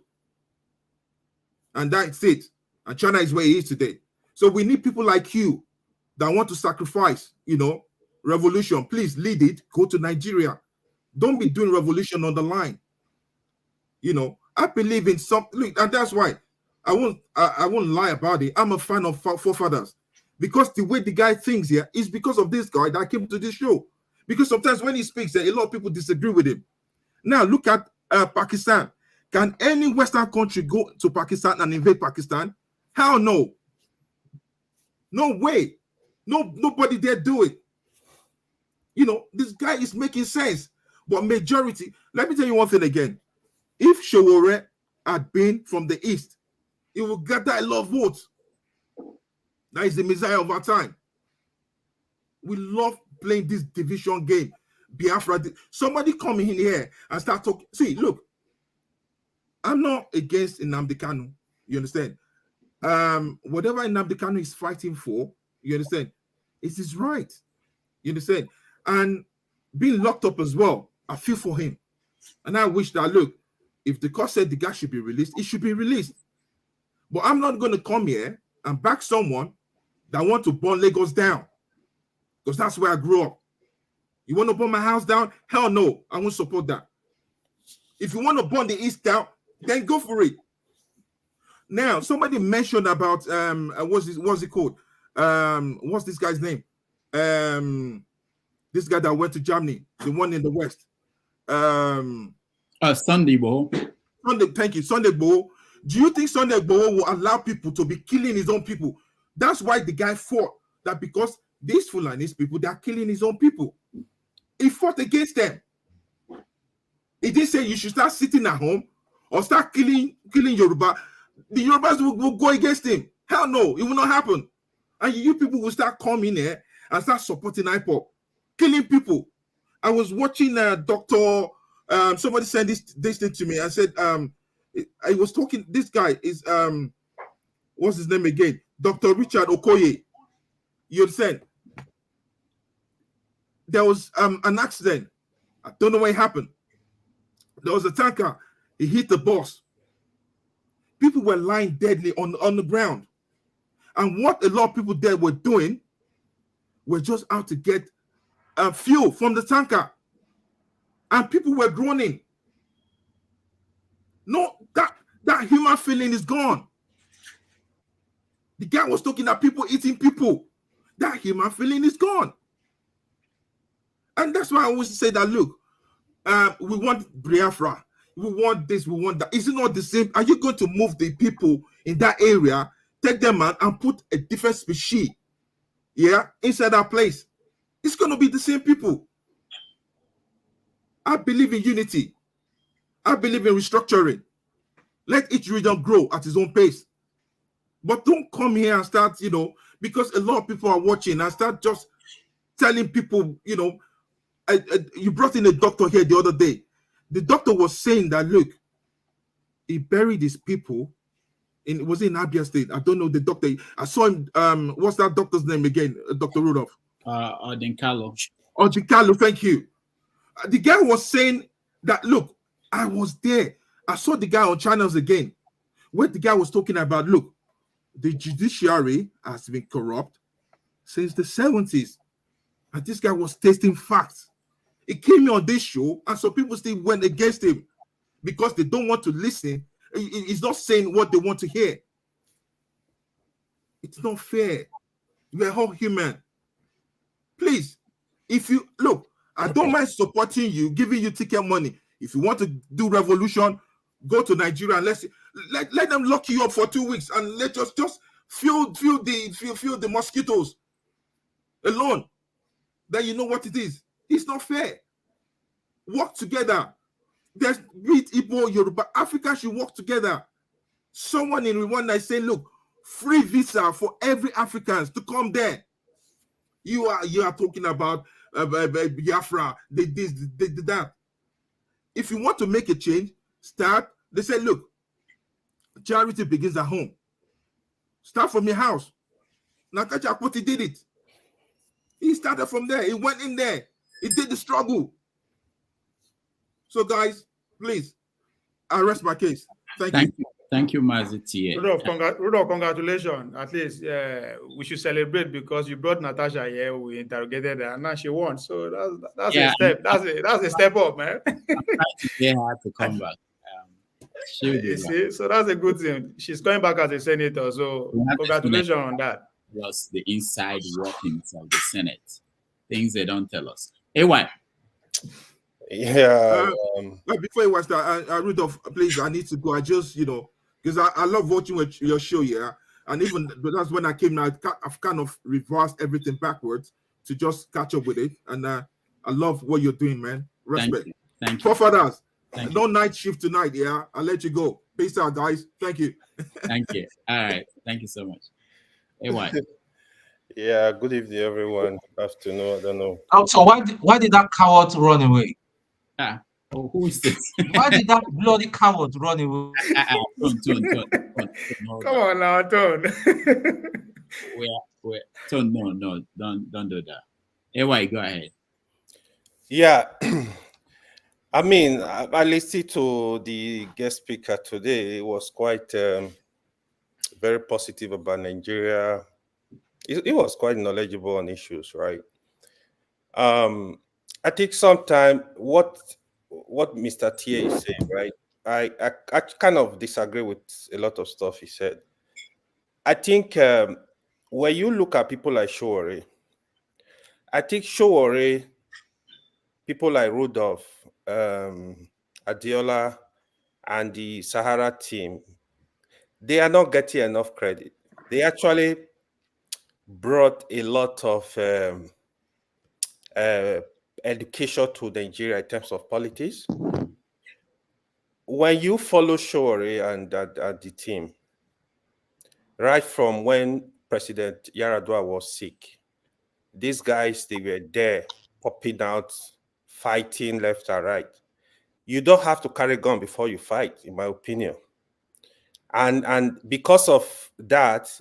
And that's it. And China is where it is today. So we need people like you that want to sacrifice, you know, revolution. Please lead it. Go to Nigeria. Don't be doing revolution on the line. You know, I believe in something, and that's why I won't lie about it. I'm a fan of forefathers, because the way the guy thinks here is because of this guy that came to this show. Because sometimes when he speaks, a lot of people disagree with him. Now look at Pakistan. Can any Western country go to Pakistan and invade Pakistan? Hell no. No way. Nobody dare do it. You know, this guy is making sense. But majority, let me tell you one thing again. If Sowore had been from the East, he would gather a lot of votes. That is the messiah of our time. We love playing this division game. Biafra. Somebody come in here and start talking. See, look, I'm not against Nnamdi Kanu. You understand? Whatever Nnamdi Kanu is fighting for, you understand? It's his right. You understand? And being locked up as well, I feel for him. And I wish that, look, if the court said the guy should be released, it should be released. But I'm not going to come here and back someone that want to burn Lagos down, because that's where I grew up. You want to burn my house down? Hell no, I won't support that. If you want to burn the East down, then go for it. Now, somebody mentioned about what's it called? What's this guy's name? This guy that went to Germany, the one in the West. Sunday Igboho. Thank you, Sunday Igboho. Do you think Sunday Igboho will allow people to be killing his own people? That's why the guy fought, that because these Fulanese people, they are killing his own people. He fought against them. He didn't say you should start sitting at home or start killing Yoruba. The Yorubas will go against him. Hell no, it will not happen. And you people will start coming here and start supporting IPOP, killing people. I was watching Dr. Somebody sent this thing to me. I said, I was talking, this guy is, what's his name again? Dr. Richard Okoye. You understand? There was an accident. I don't know what happened. There was a tanker. He hit the bus. People were lying deadly on the ground. And what a lot of people there were doing were just out to get fuel from the tanker. And people were groaning. No, that human feeling is gone. The guy was talking about people eating people. That human feeling is gone. And that's why I always say that, look, we want Biafra. we want this, we want that. Is it not the same? Are you going to move the people in that area, take them out and put a different species, inside that place? It's going to be the same people. I believe in unity. I believe in restructuring. Let each region grow at its own pace. But don't come here and start, because a lot of people are watching, and start just telling people, you brought in a doctor here the other day. The doctor was saying that, look, he buried his people was it in Abia State? I don't know the doctor. I saw him. What's that doctor's name again? Dr. Rudolph. Odinkalo. Odinkalo, thank you. The guy was saying that, look, I was there. I saw the guy on channels again, where the guy was talking about, look, the judiciary has been corrupt since the 70s. And this guy was tasting facts. He came on this show, and some people still went against him because they don't want to listen. He's not saying what they want to hear. It's not fair. We're all human. Please, if you look, I don't mind supporting you, giving you ticket money. If you want to do revolution, go to Nigeria and let them lock you up for 2 weeks and let us just feel the mosquitoes alone. Then you know what it is. It's not fair. Work together. There's with Igbo, Yoruba, Africa should work together. Someone in Rwanda is saying, look, free visa for every Africans to come there. You are talking about Biafra, that. If you want to make a change, start. They say, look, charity begins at home. Start from your house. Nakacha Akpoti did it. He started from there. He went in there. He did the struggle. So, guys, please, I rest my case. Thank you. Thank you, Maziti. Rudolph, congratulations. At least we should celebrate because you brought Natasha here. We interrogated her, and now she won. So that's a step. That's a step up, man. I'm trying to get her to come back. You see, so that's a good thing. She's coming back as a senator. So congratulations on that. Plus the inside workings of the Senate, things they don't tell us. Anyway. Yeah. Before you watch that, Rudolph, please, I need to go. I just, because I love watching your show, and even that's when I came now. I've kind of reversed everything backwards to just catch up with it, and I love what you're doing, man. Respect. Thank you. Forefathers, no night shift tonight. I'll let you go. Peace out, guys. Thank you. Thank you. All right. Thank you so much. Anyway. Yeah. Good evening, everyone. Afternoon. I don't know. So why did that coward run away? Who is this? Why did that bloody coward run away? Come on now, Tone. Tone, no, don't do that. Anyway, go ahead. Yeah. I mean, I listened to the guest speaker today. It was quite very positive about Nigeria. It was quite knowledgeable on issues, right? I think sometimes what Mr. Tia is saying, right? I kind of disagree with a lot of stuff he said. I think when you look at people like Showore, I think Showore, people like Rudolph, Adiola, and the Sahara team, they are not getting enough credit. They actually brought a lot of education to Nigeria in terms of politics. When you follow Showore and the team, right from when President Yaradua was sick, these guys, they were there, popping out, fighting left and right. You don't have to carry a gun before you fight, in my opinion. And because of that,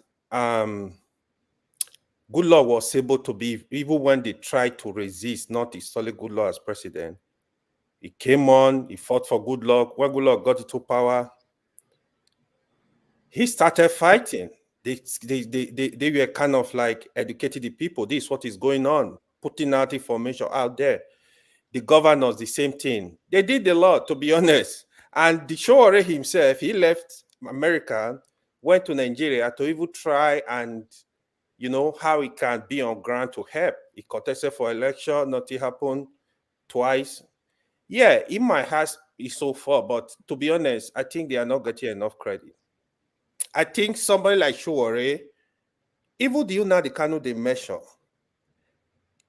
Goodluck was able to be, even when they tried to resist, not install Goodluck as president, he came on, he fought for Goodluck. When Goodluck got into power, he started fighting. They were kind of like educating the people. This is what is going on, putting out information out there. The governors, the same thing. They did a lot, to be honest. And the Showore himself, he left America, went to Nigeria to even try and, how he can be on ground to help. He contested for election, nothing happened twice. Yeah, he might have is so far, but to be honest, I think they are not getting enough credit. I think somebody like Showore, even the Nnamdi Kanu they measure,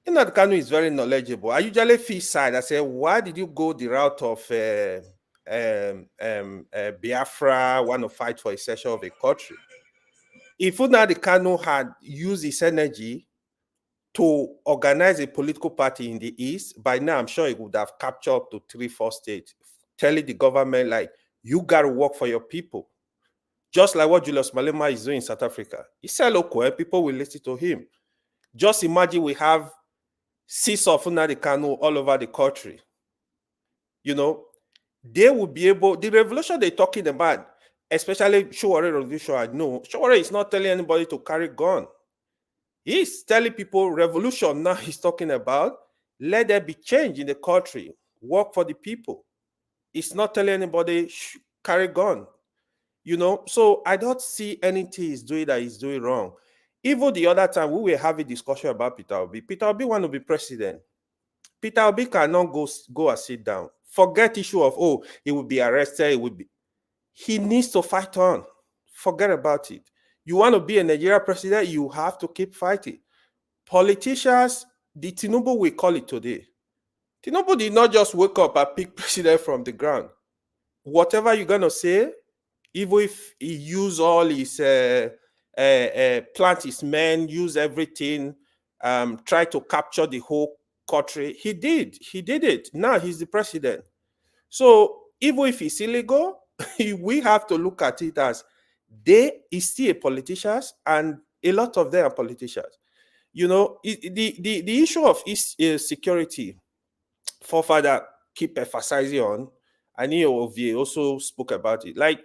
Nnamdi Kanu is very knowledgeable. I usually feel side. I say, why did you go the route of Biafra, want to fight for a section of a country? If Nnamdi Kanu had used his energy to organize a political party in the East, by now I'm sure he would have captured up to 3-4 states, telling the government, like, you got to work for your people. Just like what Julius Malema is doing in South Africa. He said, local, and people will listen to him. Just imagine we have 6 of Nnamdi Kanu all over the country. You know, they will be able, the revolution they're talking about, especially Showore revolution, I know, Showore is not telling anybody to carry gun. He's telling people revolution now he's talking about, let there be change in the country, work for the people. It's not telling anybody carry gun. You know, so I don't see anything he's doing that he's doing wrong. Even the other time we were having discussion about Peter Obi. Peter Obi want to be president. Peter Obi cannot go and sit down. Forget issue of, oh, he will be arrested. He needs to fight on. Forget about it. You want to be a Nigeria president, you have to keep fighting. Politicians, the Tinubu we call it today. Tinubu did not just wake up and pick president from the ground. Whatever you're going to say, even if he use all his, plant his men, use everything, try to capture the whole country, he did it. Now he's the president. So even if it's illegal, we have to look at it as they is still politicians, and a lot of them are politicians. You know, the issue of security, forefather keep emphasizing on, and he also spoke about it. Like,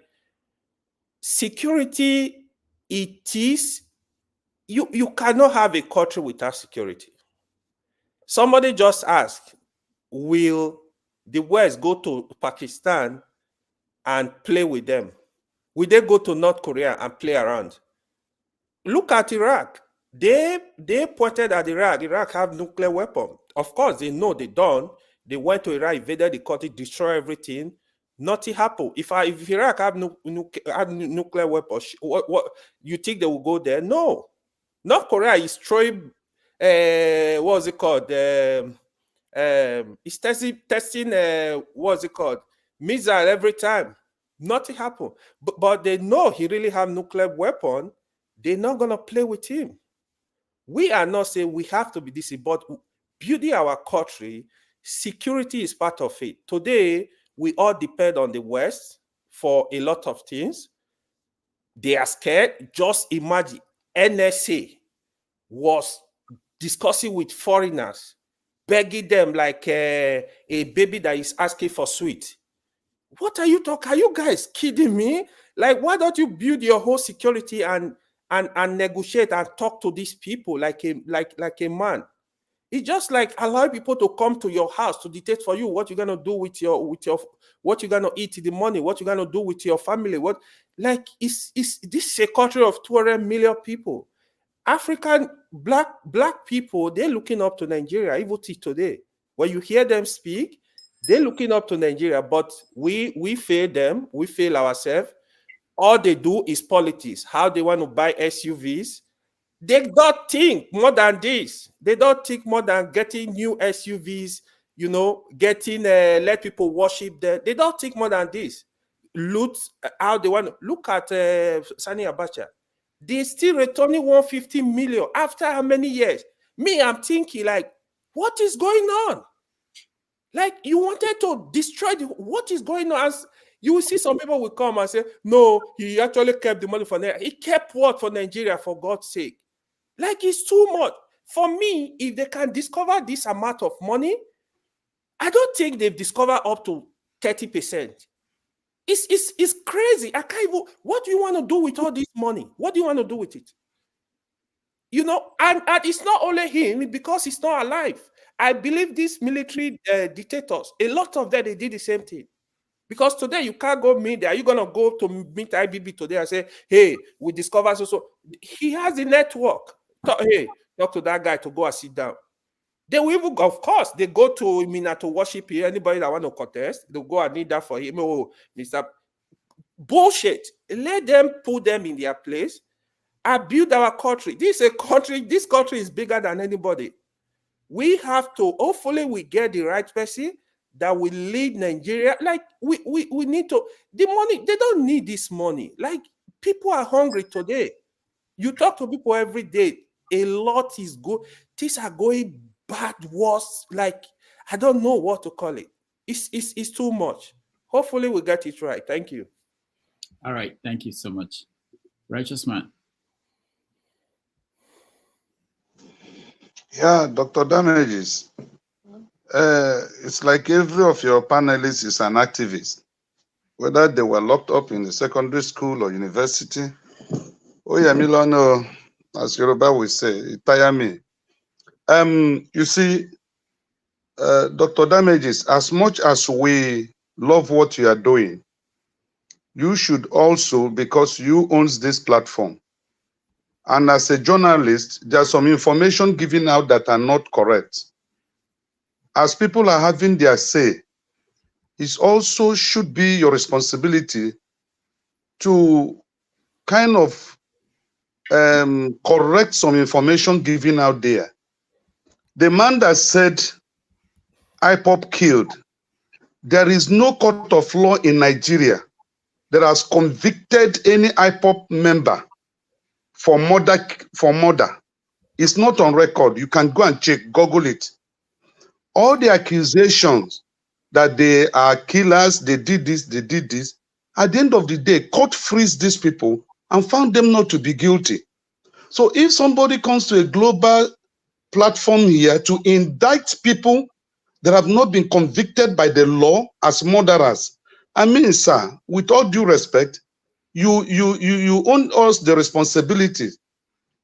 security, it is, you cannot have a country without security. Somebody just asked, will the West go to Pakistan and play with them? Will they go to North Korea and play around? Look at Iraq. They pointed at Iraq. Iraq have nuclear weapon. Of course, they know they don't. They went to Iraq, invaded the country, destroy everything. Nothing happened. If Iraq have nuclear weapons, what you think they will go there? No. North Korea is throwing, what's it called? It's testing what's it called? Missile every time. Nothing happened. But they know he really have nuclear weapon. They're not going to play with him. We are not saying we have to be this, but building our country, security is part of it. Today, we all depend on the West for a lot of things. They are scared. Just imagine NSA was discussing with foreigners, begging them like a baby that is asking for sweet. What are you talking? Are you guys kidding me? Like, why don't you build your whole security and negotiate and talk to these people like a man? It's just like allow people to come to your house to dictate for you what you're gonna do with your what you're gonna eat in the morning, what you're gonna do with your family. What, like, this is a country of 200 million people. African black people, they're looking up to Nigeria even till today. When you hear them speak, they're looking up to Nigeria, but we fail them, we fail ourselves. All they do is politics, how they want to buy SUVs. They don't think more than this. They don't think more than getting new SUVs, you know, getting, let people worship them. They don't think more than this. Loot, how they want to, look at Sani Abacha. They still returning 150 million after how many years? Me, I'm thinking like, what is going on? Like, you wanted to destroy what is going on? As you will see some people will come and say, no, he actually kept the money for Nigeria. He kept what for Nigeria, for God's sake? Like, it's too much. For me, if they can discover this amount of money, I don't think they've discovered up to 30%. It's crazy. I can't even, what do you want to do with all this money? What do you want to do with it? You know, and it's not only him, because he's not alive. I believe these military dictators, a lot of them, they did the same thing. Because today you can't go meet there. Are you going to go to meet IBB today and say, hey, we discovered so. He has the network. Talk to that guy to go and sit down. They will even, of course, they go to Mina to worship here. Anybody that want to contest, they'll go and need that for him. Oh, Mr. Bullshit. Let them put them in their place and build our country. This country is bigger than anybody. We have to, hopefully we get the right person that will lead Nigeria. Like we need to, the money, they don't need this money. Like people are hungry today. You talk to people every day. A lot is good. Things are going bad, worse. Like, I don't know what to call it. It's too much. Hopefully we get it right. Thank you. All right. Thank you so much. Righteous man. Yeah, Dr. Damages. It's like every of your panelists is an activist, whether they were locked up in the secondary school or university. Oh yeah, Milano, as Yoruba will say, it tire me. You see, Dr. Damages, as much as we love what you are doing, you should also, because you owns this platform, and as a journalist, there's some information given out that are not correct. As people are having their say, it also should be your responsibility to kind of correct some information given out there. The man that said IPOP killed, there is no court of law in Nigeria that has convicted any IPOP member for murder. It's not on record. You can go and check, Google it. All the accusations that they are killers, they did this, at the end of the day, court frees these people and found them not to be guilty. So if somebody comes to a global platform here to indict people that have not been convicted by the law as murderers, I mean, sir, with all due respect, you own us the responsibility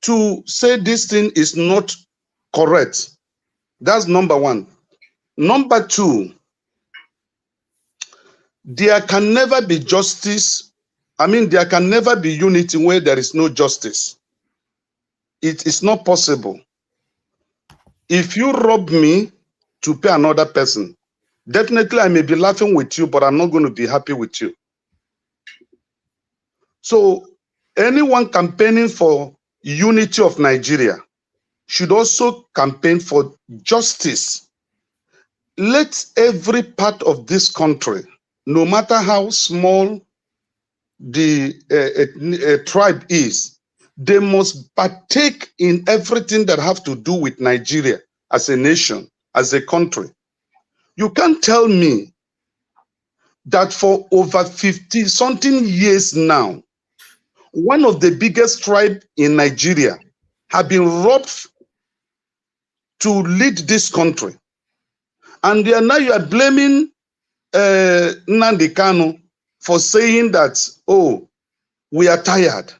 to say this thing is not correct. That's number one. Number two, there can never be justice. I mean, there can never be unity where there is no justice. It is not possible. If you rob me to pay another person, definitely I may be laughing with you, but I'm not going to be happy with you. So anyone campaigning for unity of Nigeria should also campaign for justice. Let every part of this country, no matter how small the tribe is, they must partake in everything that have to do with Nigeria as a nation, as a country. You can't tell me that for over 50-something years now, one of the biggest tribes in Nigeria have been robbed to lead this country. And now you are blaming Nnamdi Kanu for saying that, oh, we are tired.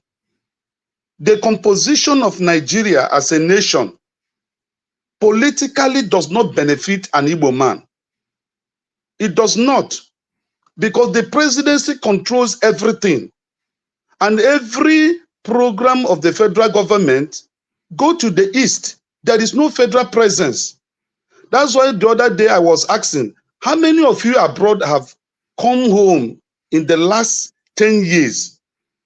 The composition of Nigeria as a nation politically does not benefit an Igbo man. It does not, because the presidency controls everything. And every program of the federal government go to the east. There is no federal presence. That's why the other day I was asking, how many of you abroad have come home in the last 10 years?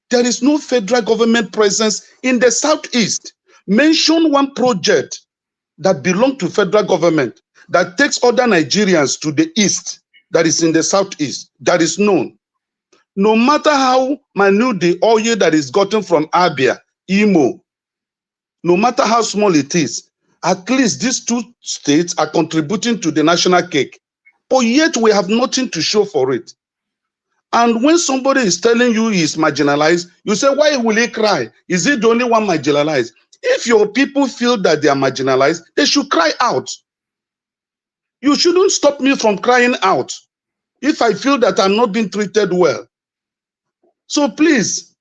There is no federal government presence in the southeast. Mention one project that belongs to federal government that takes other Nigerians to the east that is in the southeast, that is known. No matter how minute the oil that is gotten from Abia, Imo, no matter how small it is, at least these two states are contributing to the national cake. But yet we have nothing to show for it. And when somebody is telling you he is marginalized, you say, why will he cry? Is he the only one marginalized? If your people feel that they are marginalized, they should cry out. You shouldn't stop me from crying out if I feel that I'm not being treated well. So please,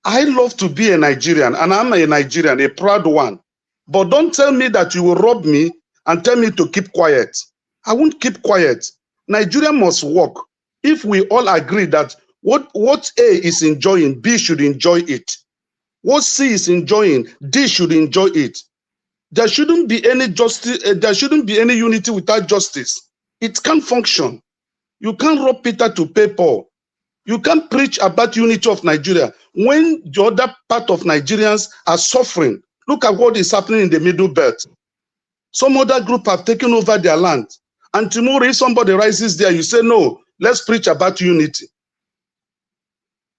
I love to be a Nigerian, and I'm a Nigerian, a proud one. But don't tell me that you will rob me and tell me to keep quiet. I won't keep quiet. Nigeria must work. If we all agree that what A is enjoying, B should enjoy it. What C is enjoying, D should enjoy it. there shouldn't be any justice. There shouldn't be any unity without justice. It can't function. You can't rob Peter to pay Paul. You can't preach about unity of Nigeria when the other part of Nigerians are suffering. Look at what is happening in the Middle Belt. Some other group have taken over their land. And tomorrow, if somebody rises there, you say, no, let's preach about unity.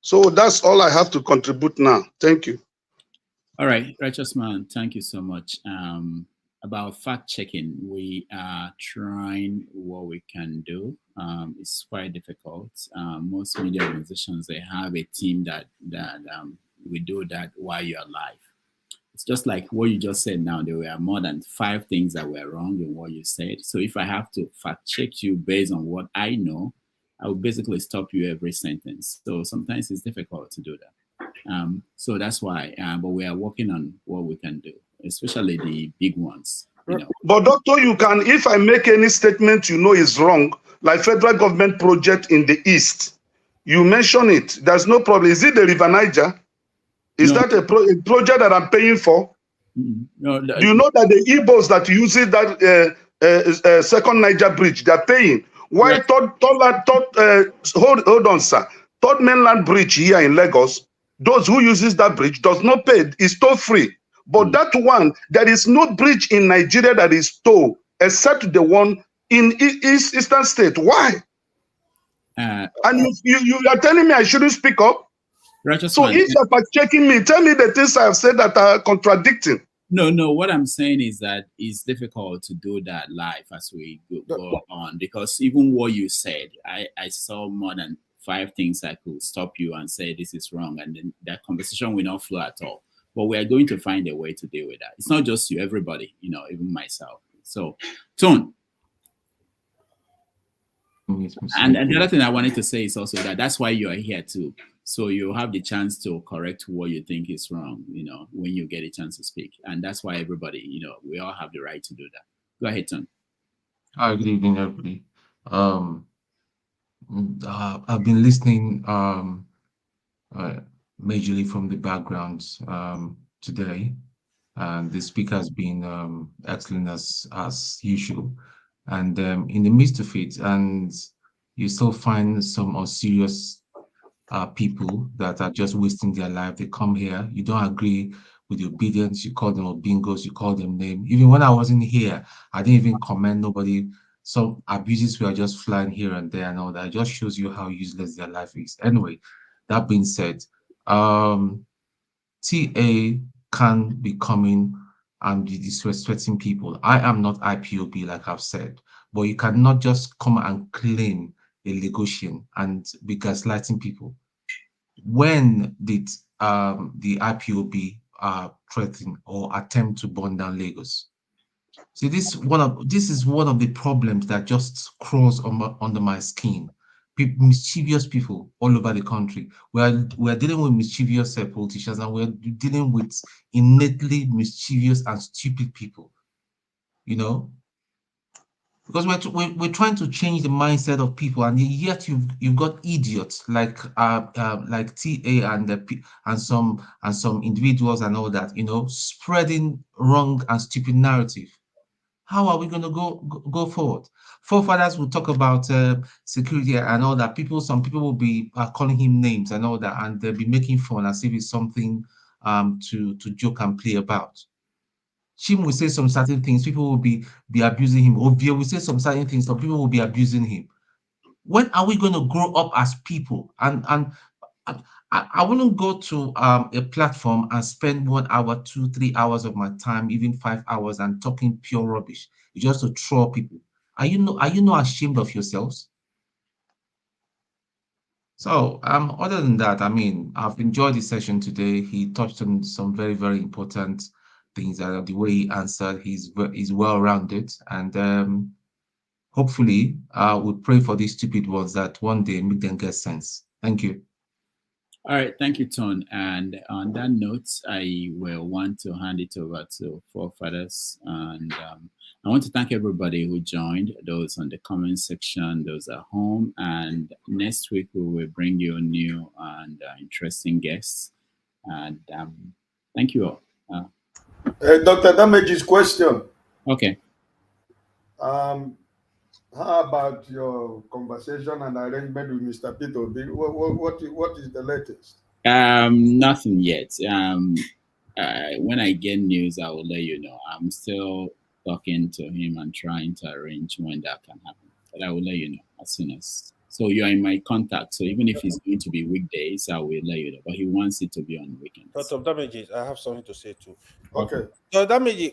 So that's all I have to contribute now. Thank you. All right, Righteous Man, thank you so much. About fact checking, we are trying what we can do. It's quite difficult. Most media organizations, they have a team that we do that while you're live. It's just like what you just said now. There were more than 5 things that were wrong in what you said. So if I have to fact check you based on what I know, I will basically stop you every sentence. So sometimes it's difficult to do that. So that's why, but we are working on what we can do, especially the big ones. You know. But doctor, you can, if I make any statement you know is wrong, like federal government project in the East, you mention it. There's no problem. Is it the River Niger? Is that a project that I'm paying for? No, do you know that the Igbos that uses that second Niger bridge, they're paying? Why hold on, sir. Third mainland bridge here in Lagos, those who uses that bridge does not pay. It's toll free. But that one, there is no bridge in Nigeria that is toll except the one in Eastern State. Why? And you are telling me I shouldn't speak up? So if you're checking me, tell me the things I have said that are contradicting. No, what I'm saying is that it's difficult to do that live as we go on, because even what you said, I saw more than 5 things I could stop you and say this is wrong, and then that conversation will not flow at all. But we are going to find a way to deal with that. It's not just you, everybody, you know, even myself. So, Tone. And the other thing I wanted to say is also that that's why you are here too. So you have the chance to correct what you think is wrong, you know, when you get a chance to speak. And that's why everybody, you know, we all have the right to do that. Go ahead, Tone. Hi, good evening, everybody. I've been listening majorly from the background today, and the speaker has been excellent as usual. And in the midst of it, and you still find some unserious people that are just wasting their life. They come here, you don't agree with the obedience, you call them bingos, you call them name. Even when I wasn't here, I didn't even comment nobody. Some abuses were just flying here and there and all that. It just shows you how useless their life is. Anyway, that being said, TA can be coming and be disrespecting people. I am not IPOB, like I've said, but you cannot just come and claim a Lagosian and be gaslighting people. When did the IPOB threaten or attempt to burn down Lagos? See, this is one of the problems that just crawls under my skin. Mischievous people all over the country. We're dealing with mischievous politicians, and we're dealing with innately mischievous and stupid people. You know, because we're trying to change the mindset of people, and yet you've got idiots like TA and some individuals and all that, you know, spreading wrong and stupid narrative. How are we going to go forward? Forefathers will talk about security and all that. Some people will be calling him names and all that, and they'll be making fun as if it's something to joke and play about. Chim will say some certain things, people will be abusing him. Ovia will say some certain things, some people will be abusing him. When are we going to grow up as people? And I wouldn't go to a platform and spend 1 hour, 2, 3 hours of my time, even 5 hours, and talking pure rubbish just to troll people. Are you not ashamed of yourselves? So other than that, I mean, I've enjoyed the session today. He touched on some very, very important things. The way he answered, he's well-rounded, and hopefully we'll pray for these stupid ones that one day make them get sense. Thank you. All right, thank you, Tone. And on that note, I will want to hand it over to Forefathers. And I want to thank everybody who joined, those on the comment section, those at home. And next week, we will bring you new and interesting guests. And thank you all. Dr. Damage's question. Okay. How about your conversation and arrangement with Mr. Peter? What is the latest? Nothing yet. When I get news, I will let you know. I'm still talking to him and trying to arrange when that can happen. But I will let you know as soon as. So you are in my contact. So even if it's going to be weekdays, I will let you know. But he wants it to be on weekends. Dr. Damages, I have something to say too. Okay. Dr. Damages,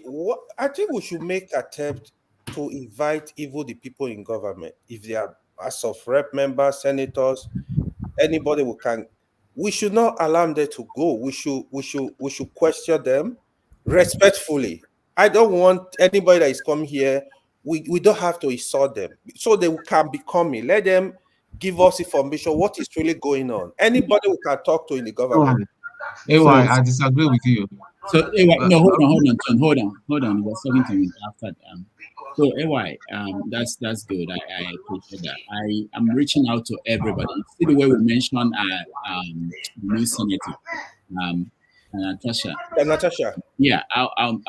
I think we should make attempt to invite even the people in government. If they are House of Rep members, senators, anybody we should not allow them to go. We should question them respectfully. I don't want anybody that is coming here. We don't have to insult them, so they can be coming. Let them give us information what is really going on. Anybody we can talk to in the government. I disagree with you. So no, hold on, John, hold on. He was talking to me after. So that's good. I appreciate that. I am reaching out to everybody. You see the way we mentioned new senator, Natasha. Natasha. Yeah, I'll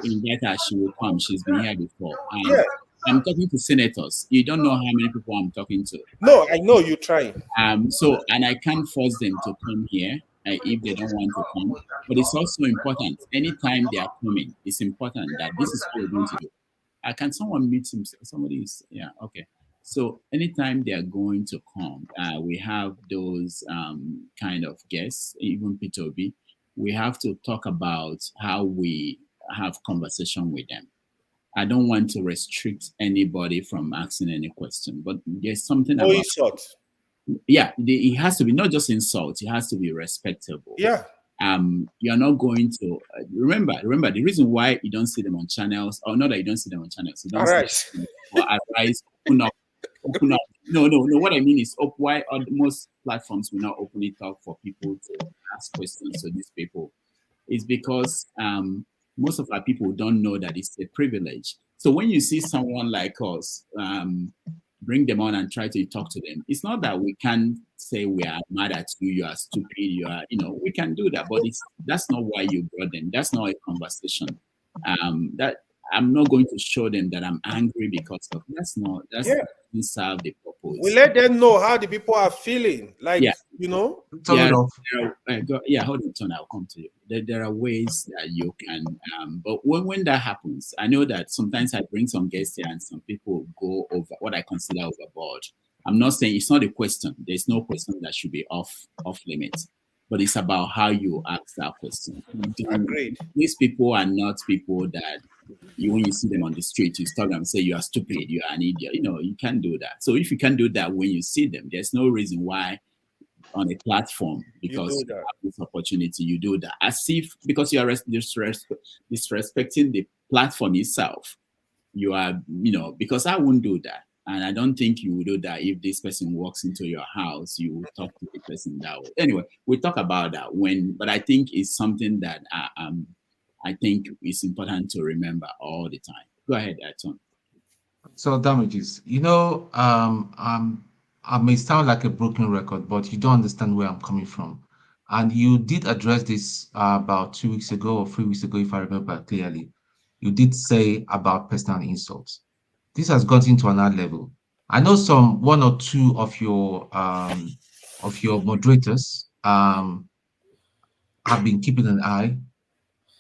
invite her. She will come. She's been here before. Yeah. I'm talking to senators. You don't know how many people I'm talking to. No, I know you're trying. So and I can't force them to come here if they don't want to come. But it's also important. Anytime they are coming, it's important that this is what we're going to do. Can someone meet him? Somebody is, yeah, okay. So anytime they are going to come, we have those kind of guests, even P2B. We have to talk about how we have conversation with them. I don't want to restrict anybody from asking any question, but there's something about insult. Yeah, it has to be not just insult, it has to be respectable. Yeah. You're not going to remember the reason why you don't see them on channels, or not that you don't see them on channels, you don't see them, or Arise, open up. No, what I mean is why most platforms will not open it up for people to ask questions to these people is because most of our people don't know that it's a privilege. So when you see someone like us, bring them on and try to talk to them. It's not that we can say we are mad at you, you are stupid, you are, we can do that, but that's not why you brought them. That's not a conversation. That I'm not going to show them that I'm angry because of doesn't serve the purpose. We let them know how the people are feeling. Like, hold on, Tony, I'll come to you. There are ways that you can, but when that happens, I know that sometimes I bring some guests here and some people go over what I consider overboard. I'm not saying it's not a question. There's no question that should be off limits, but it's about how you ask that question. Agreed. These people are not people that when you see them on the street, you stop them and say you are stupid, you are an idiot. You can't do that. So if you can do that when you see them, there's no reason why on a platform, because you have this opportunity, you do that. As if because you are disrespecting the platform itself, you are, because I wouldn't do that. And I don't think you would do that if this person walks into your house, you will talk to the person that way. Anyway, we'll talk about that but I think it's something that I think it's important to remember all the time. Go ahead, Tom. So Damages, I may sound like a broken record, but you don't understand where I'm coming from. And you did address this about 2 weeks ago or 3 weeks ago, if I remember clearly. You did say about personal insults. This has gotten to another level. I know one or two of your moderators have been keeping an eye,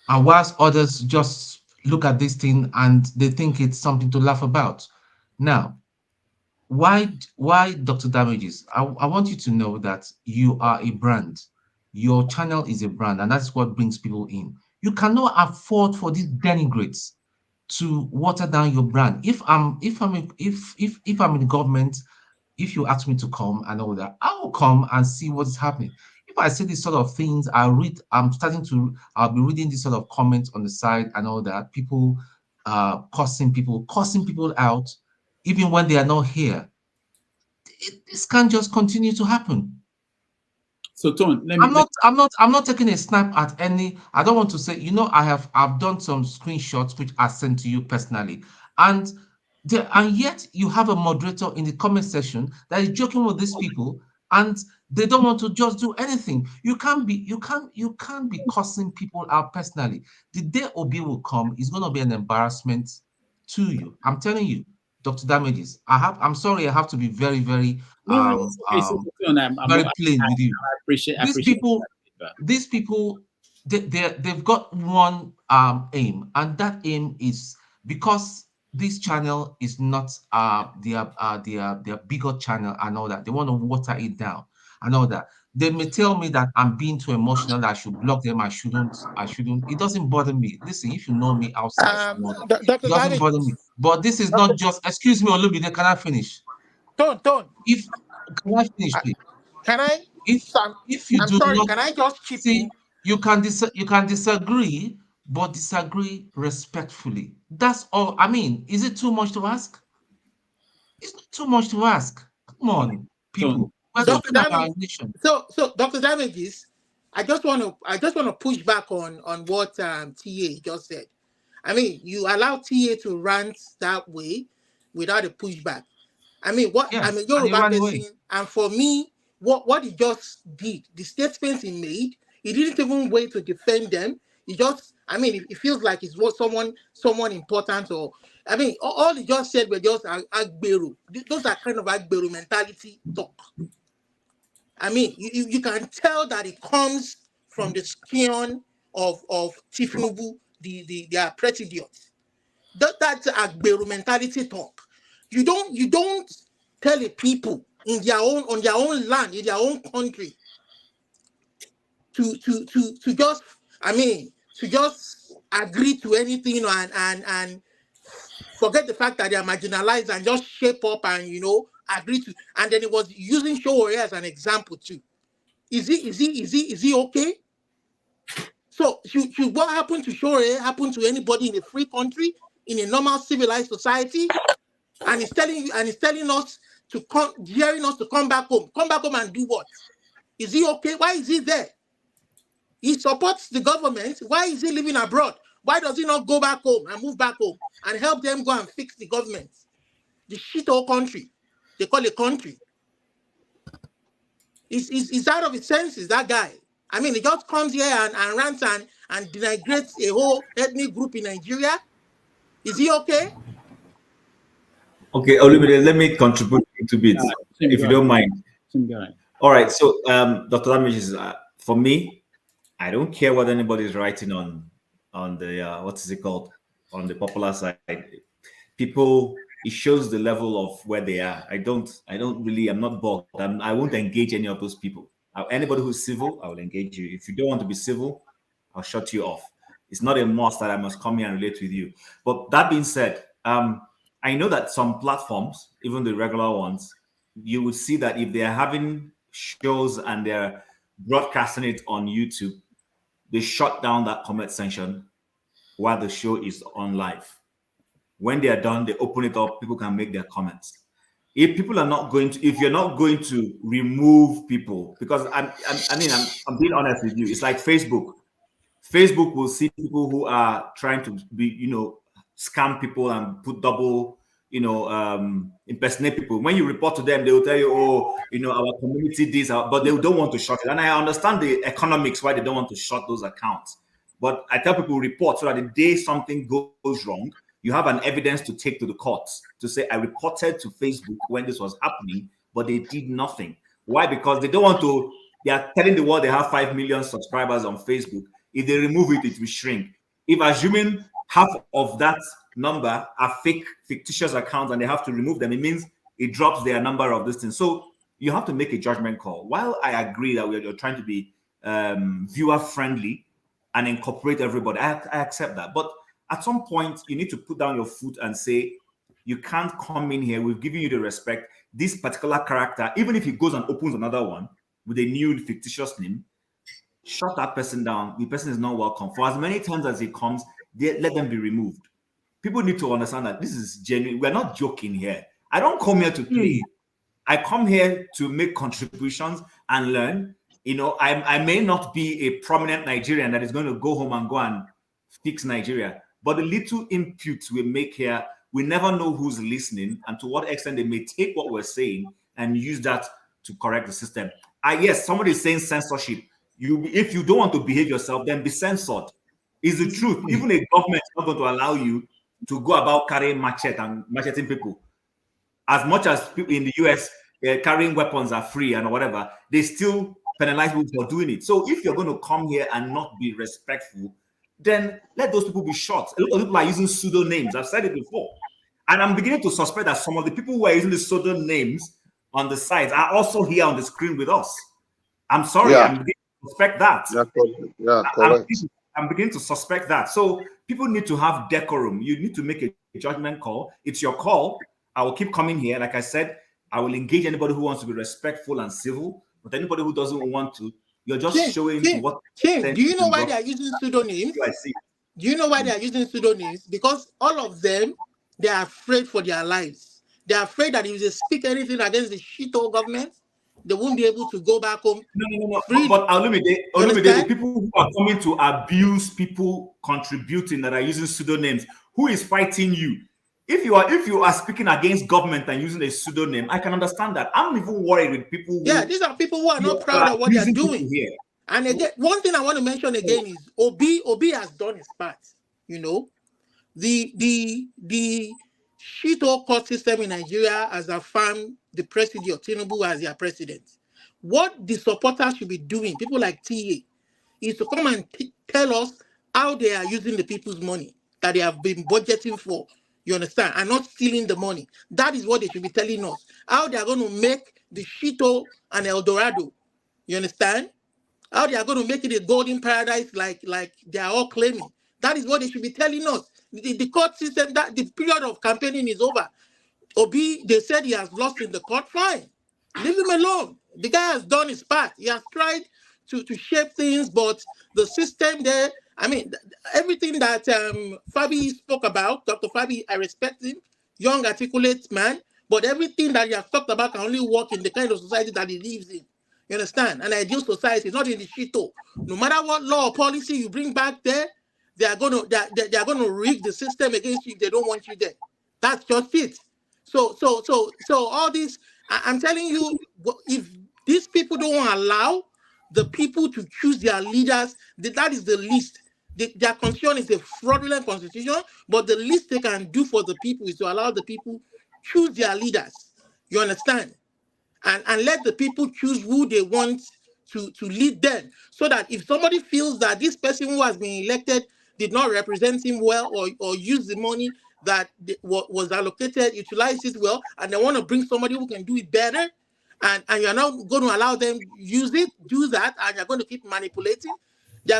and whilst others just look at this thing and they think it's something to laugh about. Now, why Dr. Damages? I want you to know that you are a brand. Your channel is a brand, and that's what brings people in. You cannot afford for these denigrates to water down your brand. If I'm in government, if you ask me to come and all that, I will come and see what's happening. If I see these sort of things, I'll be reading this sort of comments on the side and all that. People cursing people out, even when they are not here. This can't just continue to happen. So Tone, I'm not taking a snap at any. I don't want to say, I've done some screenshots which I sent to you personally, and yet you have a moderator in the comment section that is joking with these people, and they don't want to just do anything. You can't be cursing people out personally. The day Obi will come, it's going to be an embarrassment to you. I'm telling you, Dr. Damages. I'm sorry, I have to be very, very very plain with you. I appreciate These people, they've got one aim, and that aim is because this channel is not their bigger channel and all that. They want to water it down and all that. They may tell me that I'm being too emotional, that I should block them. I shouldn't. It doesn't bother me. Listen, if you know me outside, you know that. Dr. It doesn't bother me. But this is not just, excuse me, Olubide, can I finish? Don't. Can I finish, please? Can I? If you I'm do sorry, not can I just chip see, in? you can disagree, but disagree respectfully. That's all. I mean, is it too much to ask? It's not too much to ask. Come on, people. We're talking about our nation. So Dr. Damages, I just want to push back on what TA just said. I mean, you allow TA to rant that way without a pushback. I mean, you're a person, and for me, what he just did, the statements he made, he didn't even wait to defend them. He just, I mean, it feels like it's what someone important, or I mean, all he just said were just agberu. Those are kind of agberu mentality talk. I mean, you can tell that it comes from the skin of Tifnubu, their president. That's agberu mentality talk. You don't tell the people on their own land, in their own country, to just, I mean, to just agree to anything and forget the fact that they are marginalized and just shape up and agree to. And then it was using Showore as an example too. Is he okay? So should what happened to Showore happen to anybody in a free country, in a normal civilized society? And he's telling us to come, daring us to come back home. Come back home and do what? Is he okay? Why is he there? He supports the government. Why is he living abroad? Why does he not go back home and move back home and help them go and fix the government? The shit hole country. They call it country. He's out of his senses, that guy. I mean, he just comes here and rants and denigrates a whole ethnic group in Nigeria. Is he okay? Okay, Olumide, let me contribute to bit, if you don't mind. All right, so Dr. Damages, for me, I don't care what anybody is writing on the what is it called, on the popular side. People, it shows the level of where they are. I'm not bored. I won't engage any of those people. Anybody who's civil, I will engage you. If you don't want to be civil, I'll shut you off. It's not a must that I must come here and relate with you. But that being said, I know that some platforms, even the regular ones, you will see that if they're having shows and they're broadcasting it on YouTube, they shut down that comment section while the show is on live. When they are done, they open it up, people can make their comments. If you're not going to remove people, because I'm being honest with you, it's like Facebook. Facebook will see people who are trying to be, scam people and put double, impersonate people. When you report to them, they will tell you, our community this, but they don't want to shut it. And I understand the economics why they don't want to shut those accounts. But I tell people report so that the day something goes wrong, you have an evidence to take to the courts to say, I reported to Facebook when this was happening, but they did nothing. Why? Because they don't want to, they are telling the world they have 5 million subscribers on Facebook. If they remove it, it will shrink. If assuming half of that number are fictitious accounts and they have to remove them, it means it drops their number of this thing. So you have to make a judgment call. While I agree that we're trying to be viewer friendly and incorporate everybody, I accept that. But at some point, you need to put down your foot and say, you can't come in here. We've given you the respect. This particular character, even if he goes and opens another one with a new fictitious name, shut that person down. The person is not welcome. For as many times as he comes, let them be removed. People need to understand that this is genuine. We're not joking here. I don't come here to play. I come here to make contributions and learn. I may not be a prominent Nigerian that is going to go home and go and fix Nigeria, but the little inputs we make here, we never know who's listening and to what extent they may take what we're saying and use that to correct the system. Yes, somebody is saying censorship. If you don't want to behave yourself, then be censored. Is the truth. Even a government is not going to allow you to go about carrying machete and macheting people. As much as people in the US carrying weapons are free and whatever, they still penalize people for doing it. So if you're going to come here and not be respectful, then let those people be shot. A lot of people are using pseudonyms. I've said it before. And I'm beginning to suspect that some of the people who are using the pseudonyms on the sides are also here on the screen with us. I'm sorry, I'm beginning to suspect that. Correct. I'm beginning to suspect that. So people need to have decorum. You need to make a judgment call. It's your call. I will keep coming here. Like I said, I will engage anybody who wants to be respectful and civil, but anybody who doesn't want to, you're just showing to what. Tim, do you know why they are using pseudonyms? I see. Do you know why they are using pseudonyms? Because all of them, they are afraid for their lives. They are afraid that if they speak anything against the shit-hole government, they won't be able to go back home. No. But the people who are coming to abuse people contributing that are using pseudonyms, who is fighting you? If you are speaking against government and using a pseudonym, I can understand that. I'm even worried with people. These are people who are not proud of what they are doing. And again, one thing I want to mention again is Obi has done his part. You know, the shit-hole court system in Nigeria has affirmed the president of Tinubu as their president. What the supporters should be doing, people like TA, is to come and tell us how they are using the people's money that they have been budgeting for. You understand? And not stealing the money. That is what they should be telling us. How they are going to make the shito and El Dorado. You understand? How they are going to make it a golden paradise like they are all claiming. That is what they should be telling us. The court system, that the period of campaigning is over. Obi, they said he has lost in the court. Fine. Leave him alone. The guy has done his part. He has tried to shape things, but the system there, I mean, everything that Fabiyi spoke about, Dr. Fabiyi, I respect him, young, articulate man, but everything that he has talked about can only work in the kind of society that he lives in. You understand? An ideal society, not in the shito. No matter what law or policy you bring back there, they are going to rig the system against you if they don't want you there. That's just it. So all this, I'm telling you, if these people don't allow the people to choose their leaders, that is the least. Their constitution is a fraudulent constitution, but the least they can do for the people is to allow the people choose their leaders. You understand? And let the people choose who they want to lead them. So that if somebody feels that this person who has been elected did not represent him well or use the money that was allocated, utilize it well, and they want to bring somebody who can do it better, and you're not going to allow them use it, do that, and you're going to keep manipulating, you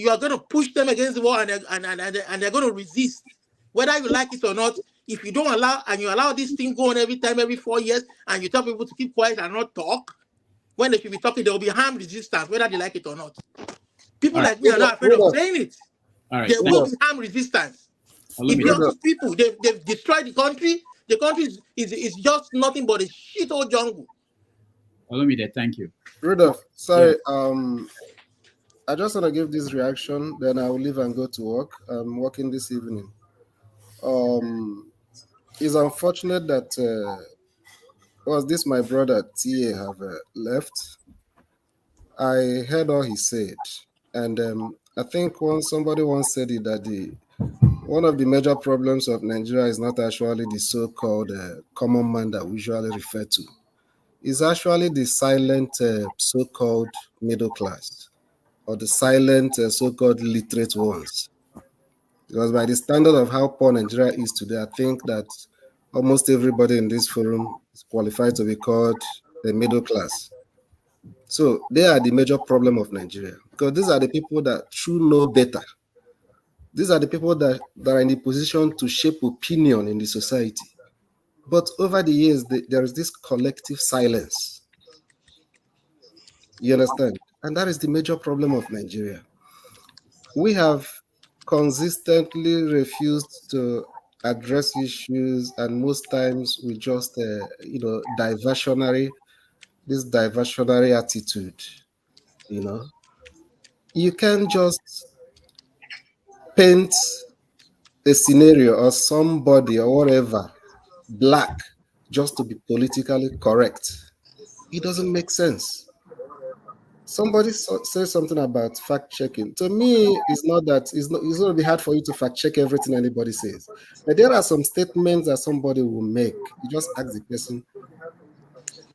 are going to push them against the wall, and they're going to resist. Whether you like it or not, if you don't allow, and you allow this thing going every 4 years, and you tell people to keep quiet and not talk, when they should be talking, there will be harm resistance, whether they like it or not. People like me are not afraid of saying it. There will be harm resistance. If young people, they've destroyed the country. The country is just nothing but a shit old jungle. Olumide, thank you. Rudolph, sorry, I just want to give this reaction, then I will leave and go to work. I'm working this evening. It's unfortunate that was this my brother TA have left. I heard all he said, and I think somebody once said it that one of the major problems of Nigeria is not actually the so-called common man that we usually refer to. It's actually the silent so-called middle class, or the silent so-called literate ones. Because by the standard of how poor Nigeria is today, I think that almost everybody in this forum is qualified to be called the middle class. So they are the major problem of Nigeria, because these are the people that truly know better. These are the people that are in the position to shape opinion in the society. But over the years, there is this collective silence. You understand? And that is the major problem of Nigeria. We have consistently refused to address issues, and most times we just, diversionary attitude, You can't just paint a scenario or somebody or whatever black just to be politically correct. It doesn't make sense. Somebody says something about fact checking. To me, it's not that it's going to be hard for you to fact check everything anybody says. But there are some statements that somebody will make. You just ask the person.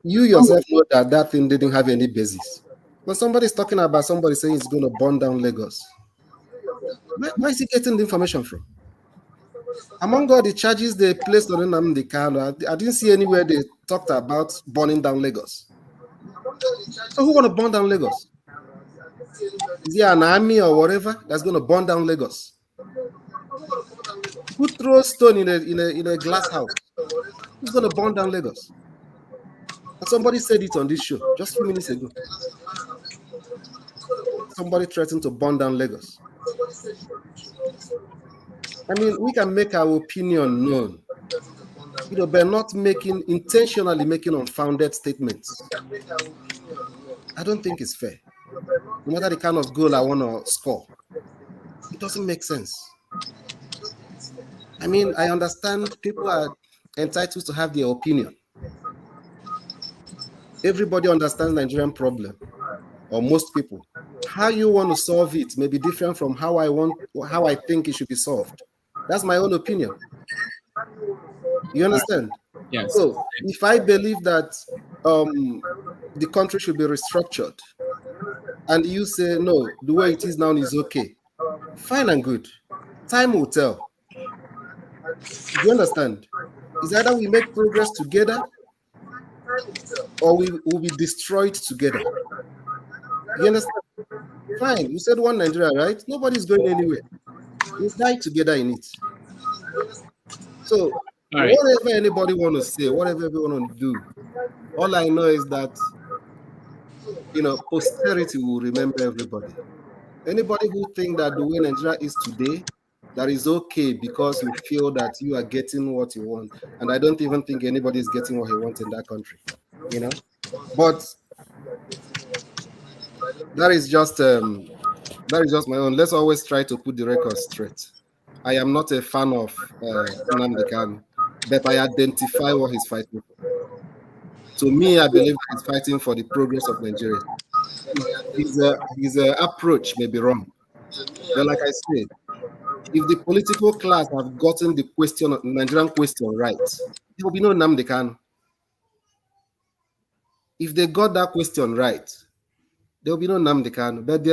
You yourself know that that thing didn't have any basis. When somebody is talking about somebody saying it's going to burn down Lagos, where is he getting the information from? Among all the charges they placed on Nnamdi Kanu, I didn't see anywhere they talked about burning down Lagos. So who want to burn down Lagos? Is there an army or whatever that's going to burn down Lagos? Who throws stone in a glass house? Who's going to burn down Lagos? And somebody said it on this show just a few minutes ago. Somebody threatened to burn down Lagos. I mean, we can make our opinion known, but not intentionally making unfounded statements. I don't think it's fair. No matter the kind of goal I want to score, it doesn't make sense. I mean, I understand people are entitled to have their opinion. Everybody understands the Nigerian problem, or most people. How you want to solve it may be different from how I think it should be solved. That's my own opinion. You understand? Yes. So if I believe that the country should be restructured, and you say no, the way it is now is okay, fine and good. Time will tell. You understand? It's either we make progress together or we will be destroyed together. You understand? Fine. You said one Nigeria, right? Nobody's going anywhere. We'll die together in it. So whatever anybody want to say, whatever we want to do, all I know is that posterity will remember everybody. Anybody who think that the way Nigeria is today, that is okay because you feel that you are getting what you want. And I don't even think anybody is getting what he wants in that country. But that is just my own. Let's always try to put the record straight. I am not a fan of Nnamdi Kanu, but I identify what he's fighting for. To me, I believe he's fighting for the progress of Nigeria. His approach may be wrong, but like I said, if the political class have gotten the Nigerian question right, there will be no Nnamdi Kanu. If they got that question right, there will be no Nnamdi Kanu. But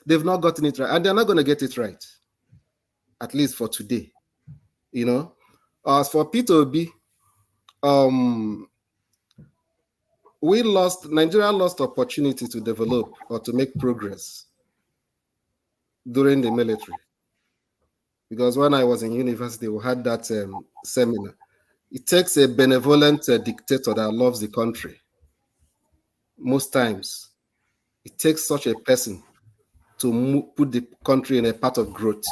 they've not gotten it right, and they're not going to get it right, at least for today. As for P2B, Nigeria lost opportunity to develop or to make progress during the military. Because when I was in university, we had that seminar. It takes a benevolent dictator that loves the country. Most times, it takes such a person to put the country in a path of growth.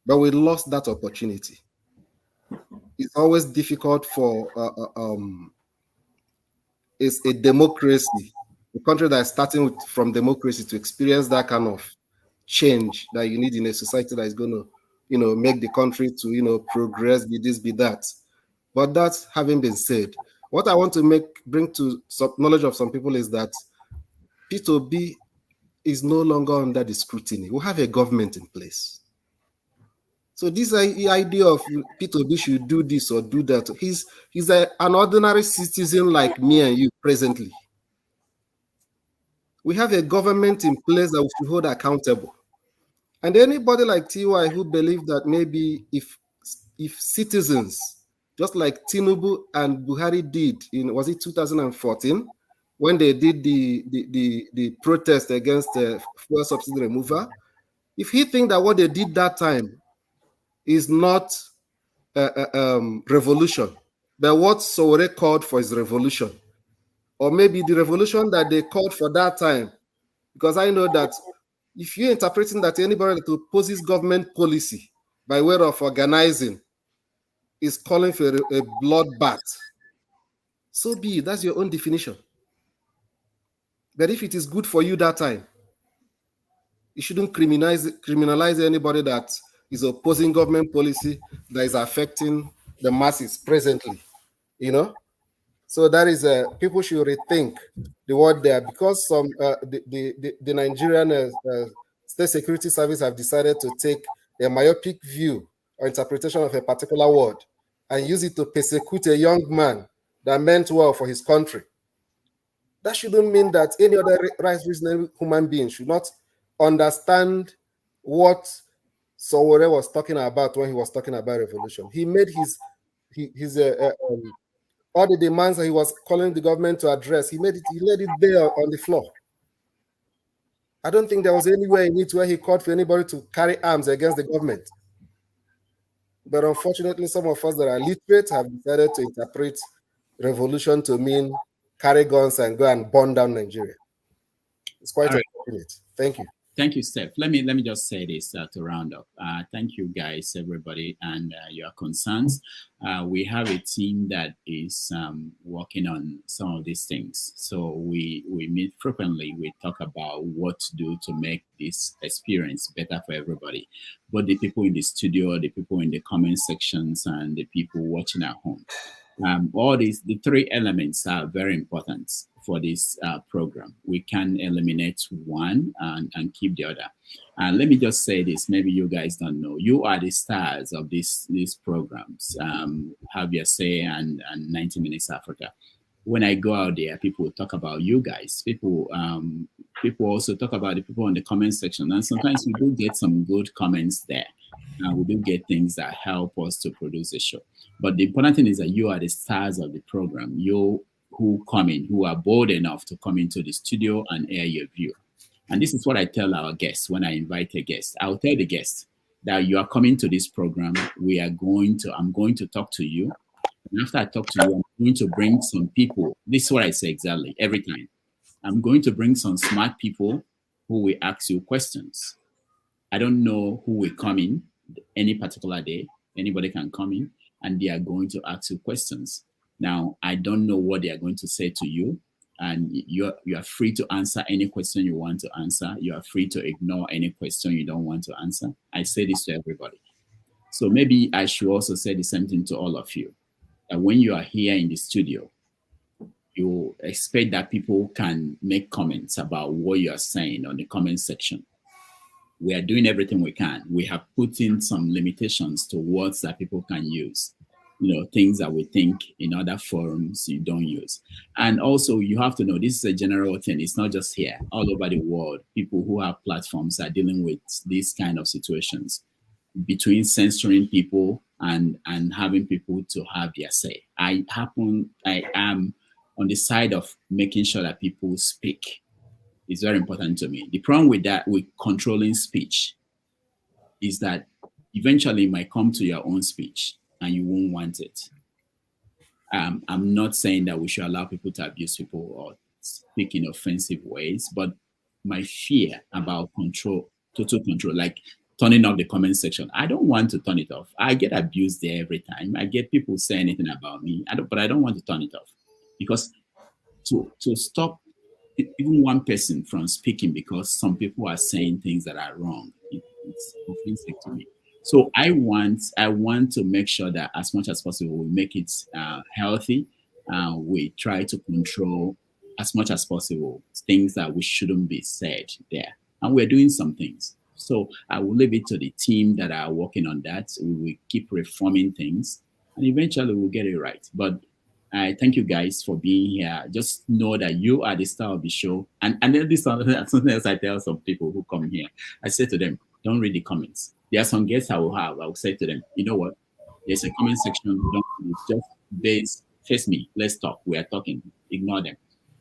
But we lost that opportunity. It's always difficult for it's a democracy, a country that is starting from democracy, to experience that kind of change that you need in a society that is going to, make the country to, progress, be this, be that. But that having been said, what I want to bring to some knowledge of some people is that P2B is no longer under the scrutiny. We have a government in place. So this idea of P2B should do this or do that, he's an ordinary citizen like me and you presently. We have a government in place that we should hold accountable. And anybody like TY who believes that maybe if citizens, just like Tinubu and Buhari did in, was it 2014, when they did the protest against fuel subsidy removal, if he thinks that what they did that time is not revolution, but what Sowore called for is revolution, or maybe the revolution that they called for that time, because I know that if you're interpreting that anybody that opposes government policy by way of organizing is calling for a bloodbath, so be it. That's your own definition. But if it is good for you that time, you shouldn't criminalize anybody that is opposing government policy that is affecting the masses presently. So that is people should rethink the word there, because some the Nigerian State Security Service have decided to take a myopic view or interpretation of a particular word and use it to persecute a young man that meant well for his country. That shouldn't mean that any other reasonable human being should not understand what Sowore was talking about when he was talking about revolution. He made his all the demands that he was calling the government to address. He laid it there on the floor. I don't think there was anywhere in it where he called for anybody to carry arms against the government. But unfortunately, some of us that are literate have decided to interpret revolution to mean carry guns and go and burn down Nigeria. It's quite unfortunate. Thank you. Thank you, Steph. Let me just say this to round up. Thank you, guys, everybody, and your concerns. We have a team that is working on some of these things. So we meet frequently. We talk about what to do to make this experience better for everybody, both the people in the studio, the people in the comment sections, and the people watching at home. All these, the three elements are very important for this program. We can eliminate one and keep the other. And let me just say this, maybe you guys don't know, you are the stars of these programs, Have Your Say and 90 Minutes Africa. When I go out there, people talk about you guys. People also talk about the people in the comment section. And sometimes we do get some good comments there. We do get things that help us to produce a show. But the important thing is that you are the stars of the program. You who come in, who are bold enough to come into the studio and air your view. And this is what I tell our guests when I invite a guest. I'll tell the guest that you are coming to this program. I'm going to talk to you. And after I talk to you, I'm going to bring some people. This is what I say exactly every time. I'm going to bring some smart people who will ask you questions. I don't know who will come in any particular day. Anybody can come in and they are going to ask you questions. Now, I don't know what they are going to say to you, and you are free to answer any question you want to answer. You are free to ignore any question you don't want to answer. I say this to everybody. So maybe I should also say the same thing to all of you. That when you are here in the studio, you expect that people can make comments about what you are saying on the comment section. We are doing everything we can. We have put in some limitations to words that people can use, things that we think in other forums you don't use. And also you have to know this is a general thing. It's not just here. All over the world, people who have platforms are dealing with these kind of situations between censoring people and having people to have their say. I am on the side of making sure that people speak. It's very important to me. The problem with that, with controlling speech, is that eventually it might come to your own speech and you won't want it. I'm not saying that we should allow people to abuse people or speak in offensive ways, but my fear about control, total control, like turning off the comment section, I don't want to turn it off. I get abused there every time. I get people saying anything about me, but I don't want to turn it off, because to stop even one person from speaking because some people are saying things that are wrong, it's offensive to me. So I want to make sure that as much as possible we make it healthy. We try to control as much as possible things that we shouldn't be said there, and we're doing some things. So I will leave it to the team that are working on that. We will keep reforming things, and eventually we'll get it right. But I thank you guys for being here. Just know that you are the star of the show. And then this is something else I tell some people who come here. I say to them, don't read the comments. There are some guests I will have. I will say to them, you know what? There's a comment section. Don't just face me. Let's talk. We are talking. Ignore them.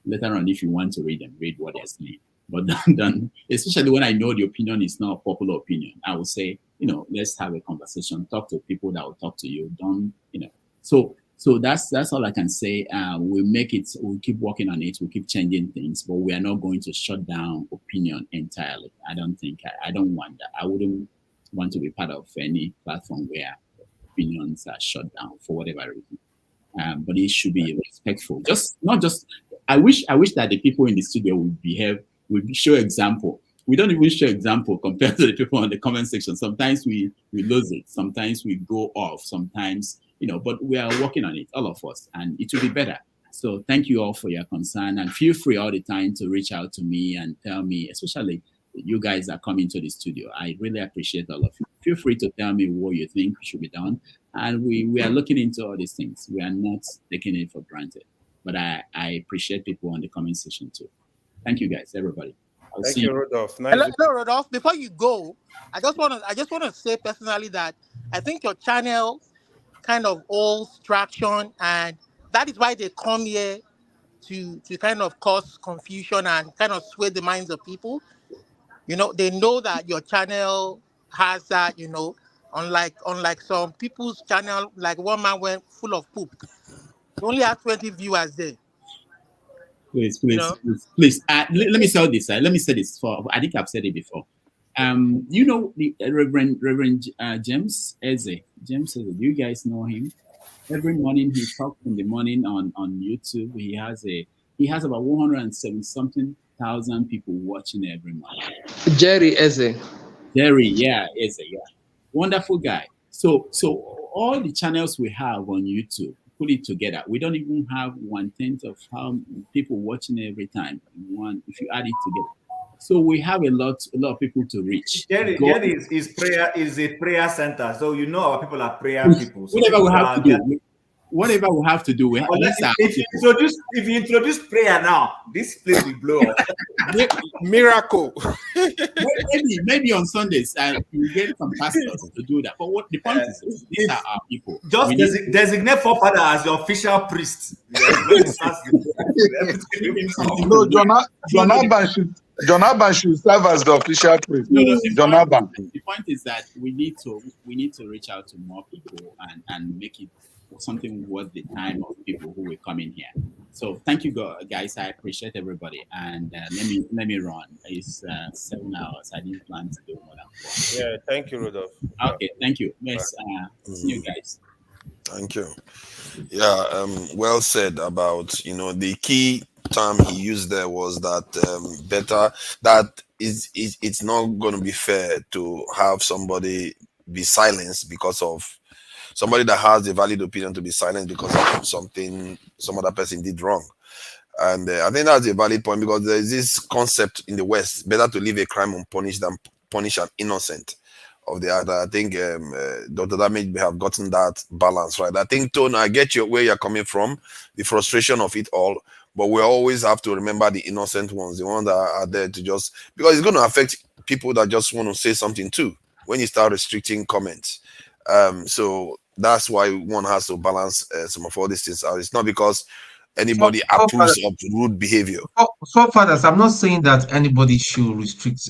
Later on, if you want to read them, read what they're saying. But then, especially when I know the opinion is not a popular opinion, I will say, let's have a conversation. Talk to people that will talk to you. Don't, So that's all I can say. We'll keep working on it. We'll keep changing things, but we are not going to shut down opinion entirely. I don't want that. I wouldn't want to be part of any platform where opinions are shut down for whatever reason. But it should be respectful. I wish that the people in the studio would show example. We don't even show example compared to the people on the comment section. Sometimes we lose it. Sometimes we go off. Sometimes, but we are working on it, all of us, and it will be better. So thank you all for your concern, and feel free all the time to reach out to me and tell me, especially you guys are coming to the studio. I really appreciate all of you. Feel free to tell me what you think should be done, and we are looking into all these things. We are not taking it for granted, but I appreciate people on the comment section too. Thank you guys, everybody. I'll Thank see you, you. Rudolph. Hello, Nice. hello, Rodolphe. Before you go, I just want to say personally that I think your channel kind of holds traction, and that is why they come here to kind of cause confusion and kind of sway the minds of people. They know that your channel has that. Unlike some people's channel, like one man went full of poop. You only have 20 viewers there. Please. Let me say this. Let me say this. I think I've said it before. The Reverend James Eze. James Eze. Do you guys know him? Every morning he talks in the morning on YouTube. He has about 107 something thousand people watching every month. Jerry Eze. Jerry, yeah, Eze, yeah, wonderful guy. So all the channels we have on YouTube, put it together, we don't even have 1/10 of how people watching every time. If you add it together, so we have a lot of people to reach. Jerry is a prayer center, so our people are prayer people. So whatever we have to do, if you introduce prayer now, this place will blow up. Miracle. maybe on Sundays you get some pastors to do that. But what the point is, these are our people. Just designate forefather as your official priest. John Alban should serve as the official priest. John Alban. The point is that we need to reach out to more people and make it something worth the time of people who will come in here. So thank you, guys. I appreciate everybody. And let me run. It's 7 hours. I didn't plan to do more than 4. Yeah, thank you, Rudolph. Okay, thank you. Yes, see you guys. Thank you. Yeah, well said about the key term he used there was that it's not going to be fair to have somebody be silenced because of somebody that has a valid opinion to be silenced because of something some other person did wrong. And I think that's a valid point, because there is this concept in the West: better to leave a crime unpunished than punish an innocent of the other. I think Dr. Damage may have gotten that balance right. I think, Tone, I get where you're coming from, the frustration of it all, but we always have to remember the innocent ones, the ones that are there to just, because it's going to affect people that just want to say something too when you start restricting comments. So that's why one has to balance some of all these things out. It's not because anybody approves of rude behavior. So, fathers, I'm not saying that anybody should restrict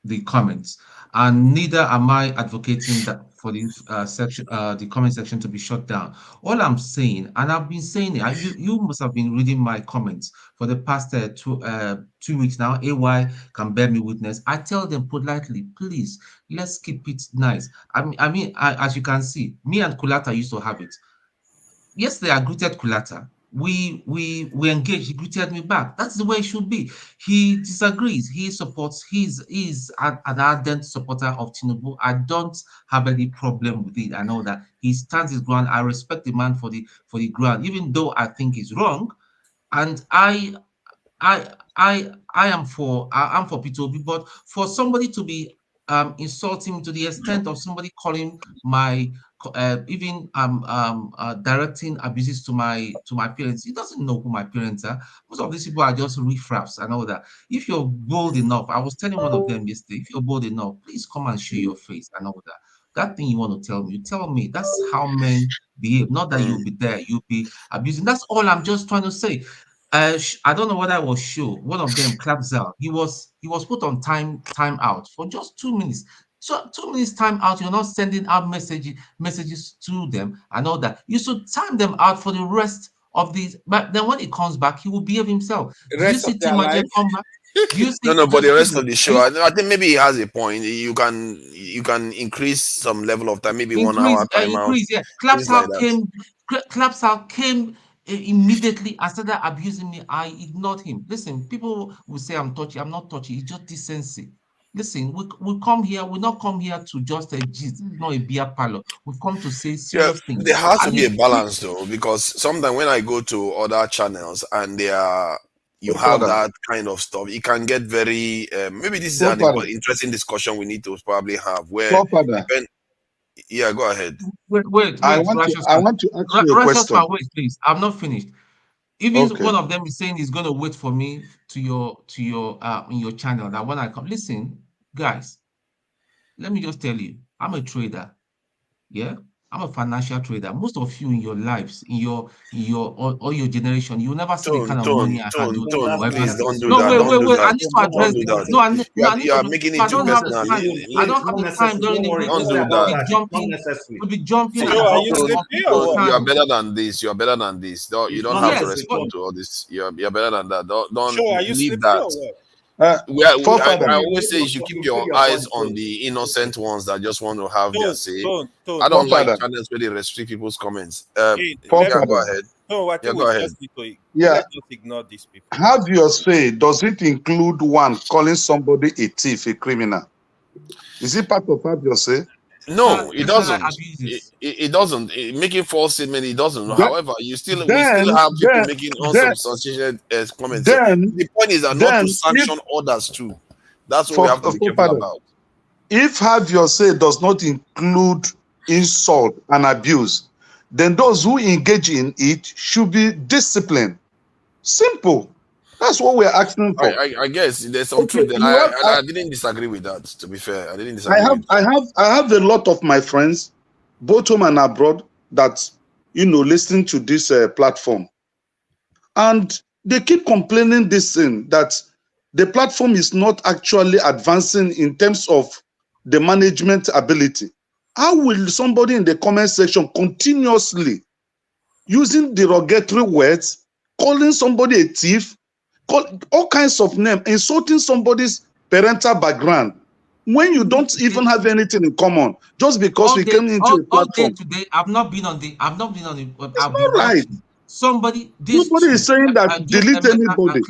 the comments, and neither am I advocating that for the section, the comment section, to be shut down. All I'm saying, and I've been saying it, you must have been reading my comments for the past 2 weeks now. AY can bear me witness. I tell them politely, please, let's keep it nice. I mean, as you can see, me and Kulata used to have it. Yesterday, I greeted Kulata. We engaged. He greeted me back. That's the way it should be. He disagrees. He supports. He's an ardent supporter of Tinubu. I don't have any problem with it. I know that he stands his ground. I respect the man for the ground, even though I think he's wrong. And I'm for P2B, but for somebody to be insulting to the extent of somebody calling my even directing abuses to my parents. He doesn't know who my parents are. Most of these people are just riffraffs and all that. If you're bold enough, I was telling one of them yesterday, if you're bold enough, please come and show your face and all that. That thing you want to tell me, you tell me. That's how men behave. Not that you'll be there, you'll be abusing. That's all I'm just trying to say. I don't know whether I was sure. One of them, Klapzal, he was put on time out for just 2 minutes. So 2 minutes time out, you're not sending out messages to them and all that. You should time them out for the rest of these. But then when he comes back, he will behave himself. Do you see Timaje come back? No, but the rest of the show, I think maybe he has a point. You can increase some level of time, maybe 1 hour time out. Yeah. Klapzal came immediately and started abusing me. I ignored him. Listen, people will say I'm touchy. I'm not touchy. It's just decency. Listen, we come here, we not come here to just a gist. This is not a beer parlor. We come to say Yeah, serious things. there has to And be a if balance though, because sometimes when I go to other channels and you have Forefather, that kind of stuff, it can get very maybe this is an forefather, interesting discussion we need to probably have where forefather. depend. Yeah, go ahead. wait, I righteous man. want to ask you a Righteous man, question. wait, please. I'm not finished. Even Okay. one of them is saying he's gonna wait for me to your in your channel. That when I come, listen, guys, let me just tell you, I'm a trader. Yeah, I'm a financial trader. Most of you in your lives, in your all your generation, you will never see the kind of money I handle or ever Please see. don't do No, that. Don't do wait. I that. need to Don't address. do that. No, I need You are to. making I it too don't have the personal. time. I don't have the time during the week Don't do to be that. jumping, See, and hopping on people's you are time. better than this. You are better than this. You don't have to Yes, but respond to all this. You're better than that. Don't Sure, are you leave sleepy or that. what? Forefather. I always say you should keep your eyes on the innocent ones that just want to have their say. I don't like Forefather. channels where they restrict people's comments. Hey, Yeah, Forefather. go ahead. no, I Yeah, think go we ahead. just need to Yeah. let's just ignore these people. Have your say. Does it include one calling somebody a thief, a criminal? Is it part of have your say? No, it personal doesn't. abuses. It doesn't. Making false statement, it doesn't. Then, However, we still have people making unsubstantiated comments. The point is that not to sanction others too. That's what we have to be careful Forefather, about. if have your say does not include insult and abuse, then those who engage in it should be disciplined. Simple. That's what we're asking for. I guess there's some truth there. I didn't disagree with that. To be fair, I didn't disagree with that. I have a lot of my friends, both home and abroad, that listening to this platform, and they keep complaining this thing that the platform is not actually advancing in terms of the management ability. How will somebody in the comment section continuously using derogatory words, calling somebody a thief, all kinds of names, insulting somebody's parental background, when you don't even have anything in common, just because we came into a platform? All day today, I've not been on the. I've been right. watching. Nobody is saying that delete anybody.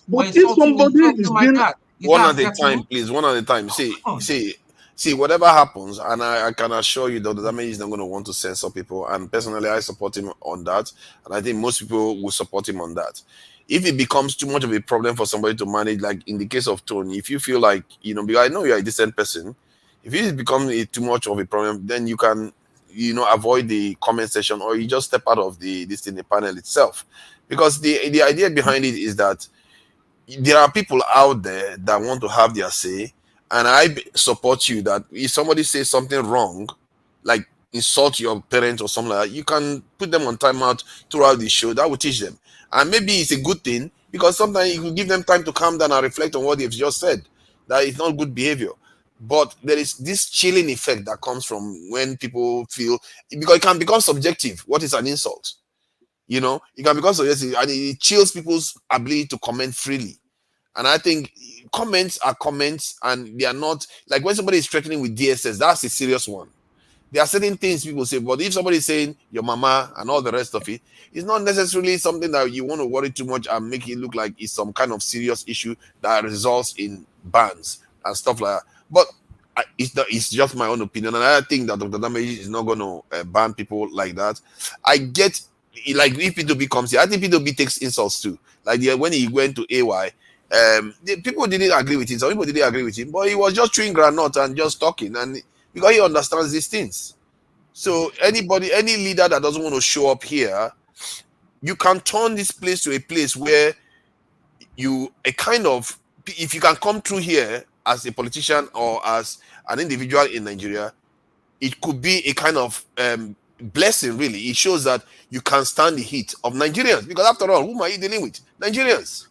But if somebody is being one at a time, please, one at a time. See, whatever happens, and I can assure you that the damage is not going to want to censor people. And personally, I support him on that, and I think most people will support him on that. If it becomes too much of a problem for somebody to manage, like in the case of Tony, if you feel like because I know you're a decent person, if it becomes too much of a problem, then you can avoid the comment section, or you just step out of the panel itself, because the idea behind it is that there are people out there that want to have their say, and I support you that if somebody says something wrong, like insult your parents or something like that, you can put them on timeout throughout the show. That will teach them, and maybe it's a good thing, because sometimes you can give them time to calm down and reflect on what they've just said. That is not good behavior. But there is this chilling effect that comes from when people feel, because it can become subjective. What is an insult? It can become subjective, and it chills people's ability to comment freely. And I think comments are comments, and they are not like when somebody is threatening with DSS, that's a serious one. There are certain things people say, but if somebody is saying your mama and all the rest of it, it's not necessarily something that you want to worry too much and make it look like it's some kind of serious issue that results in bans and stuff like that. But it's just my own opinion, and I think that Dr. Damaji is not going to ban people like that. I get, like, if P2B comes here, I think P2B takes insults too. Like when he went to AY, people didn't agree with him. Some people didn't agree with him, but he was just chewing granite and just talking, and because he understands these things. So any leader that doesn't want to show up here, you can turn this place to a place where if you can come through here as a politician or as an individual in Nigeria, it could be a kind of blessing, really. It shows that you can stand the heat of Nigerians, because after all, whom are you dealing with? Nigerians.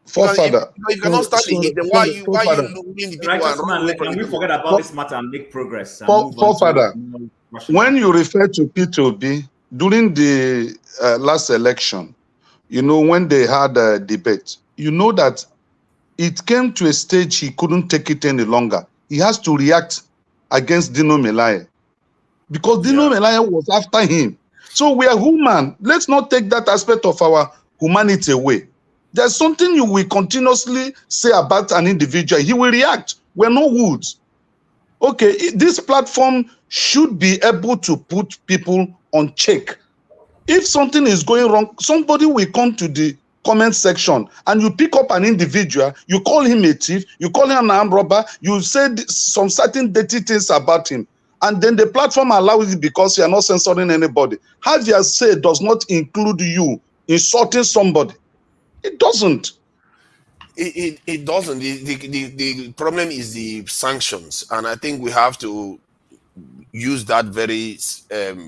Forefather, if you cannot stand the heat, then why are you looking the people and run away from Can we people? forget about this matter and make progress? Forefather, when you refer to P2B during the last election, when they had a debate, that it came to a stage he couldn't take it any longer. He has to react against Dino Melaye, because Dino Melaye was after him. So we are human. Let's not take that aspect of our humanity away. There's something you will continuously say about an individual. He will react We're not woods. Okay, this platform should be able to put people on check. If something is going wrong, somebody will come to the comment section and you pick up an individual, you call him a thief, you call him an armed robber, you said some certain dirty things about him, and then the platform allows it because you are not censoring anybody. Have you said does not include you insulting somebody. It doesn't. It doesn't. The problem is the sanctions, and I think we have to use that very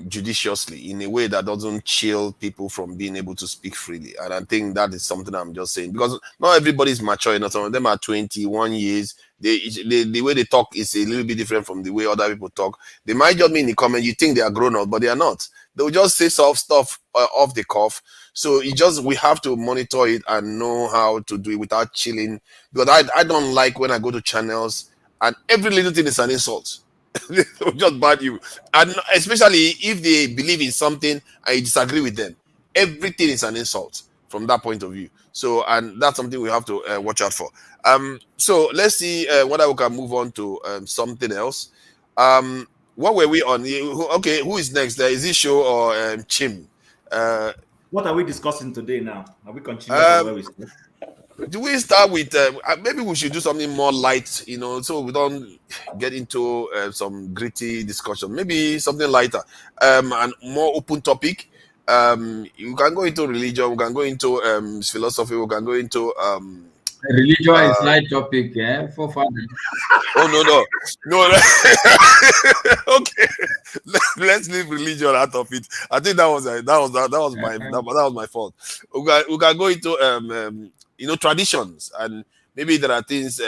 judiciously in a way that doesn't chill people from being able to speak freely. And I think that is something I'm just saying, because not everybody is mature enough. Some of them are 21 years. The way they talk is a little bit different from the way other people talk. They might just be in the comment, you think they are grown up, but they are not. They'll just say soft stuff off the cuff. So we have to monitor it and know how to do it without chilling. Because I don't like when I go to channels and every little thing is an insult. Just bad you, and especially if they believe in something and you disagree with them, everything is an insult from that point of view. So, and that's something we have to watch out for. So let's see whether we can move on to something else. What were we on? Okay, who is next? Is it Show or Chim? What are we discussing today now? Are we continuing from where we started? Do we start with maybe we should do something more light, so we don't get into some gritty discussion. Maybe something lighter, and more open topic. You can go into religion, we can go into philosophy, we can go into religion is light topic, for fun. Oh no. Okay, let's leave religion out of it. I think that was my fault. We can go into traditions, and maybe there are things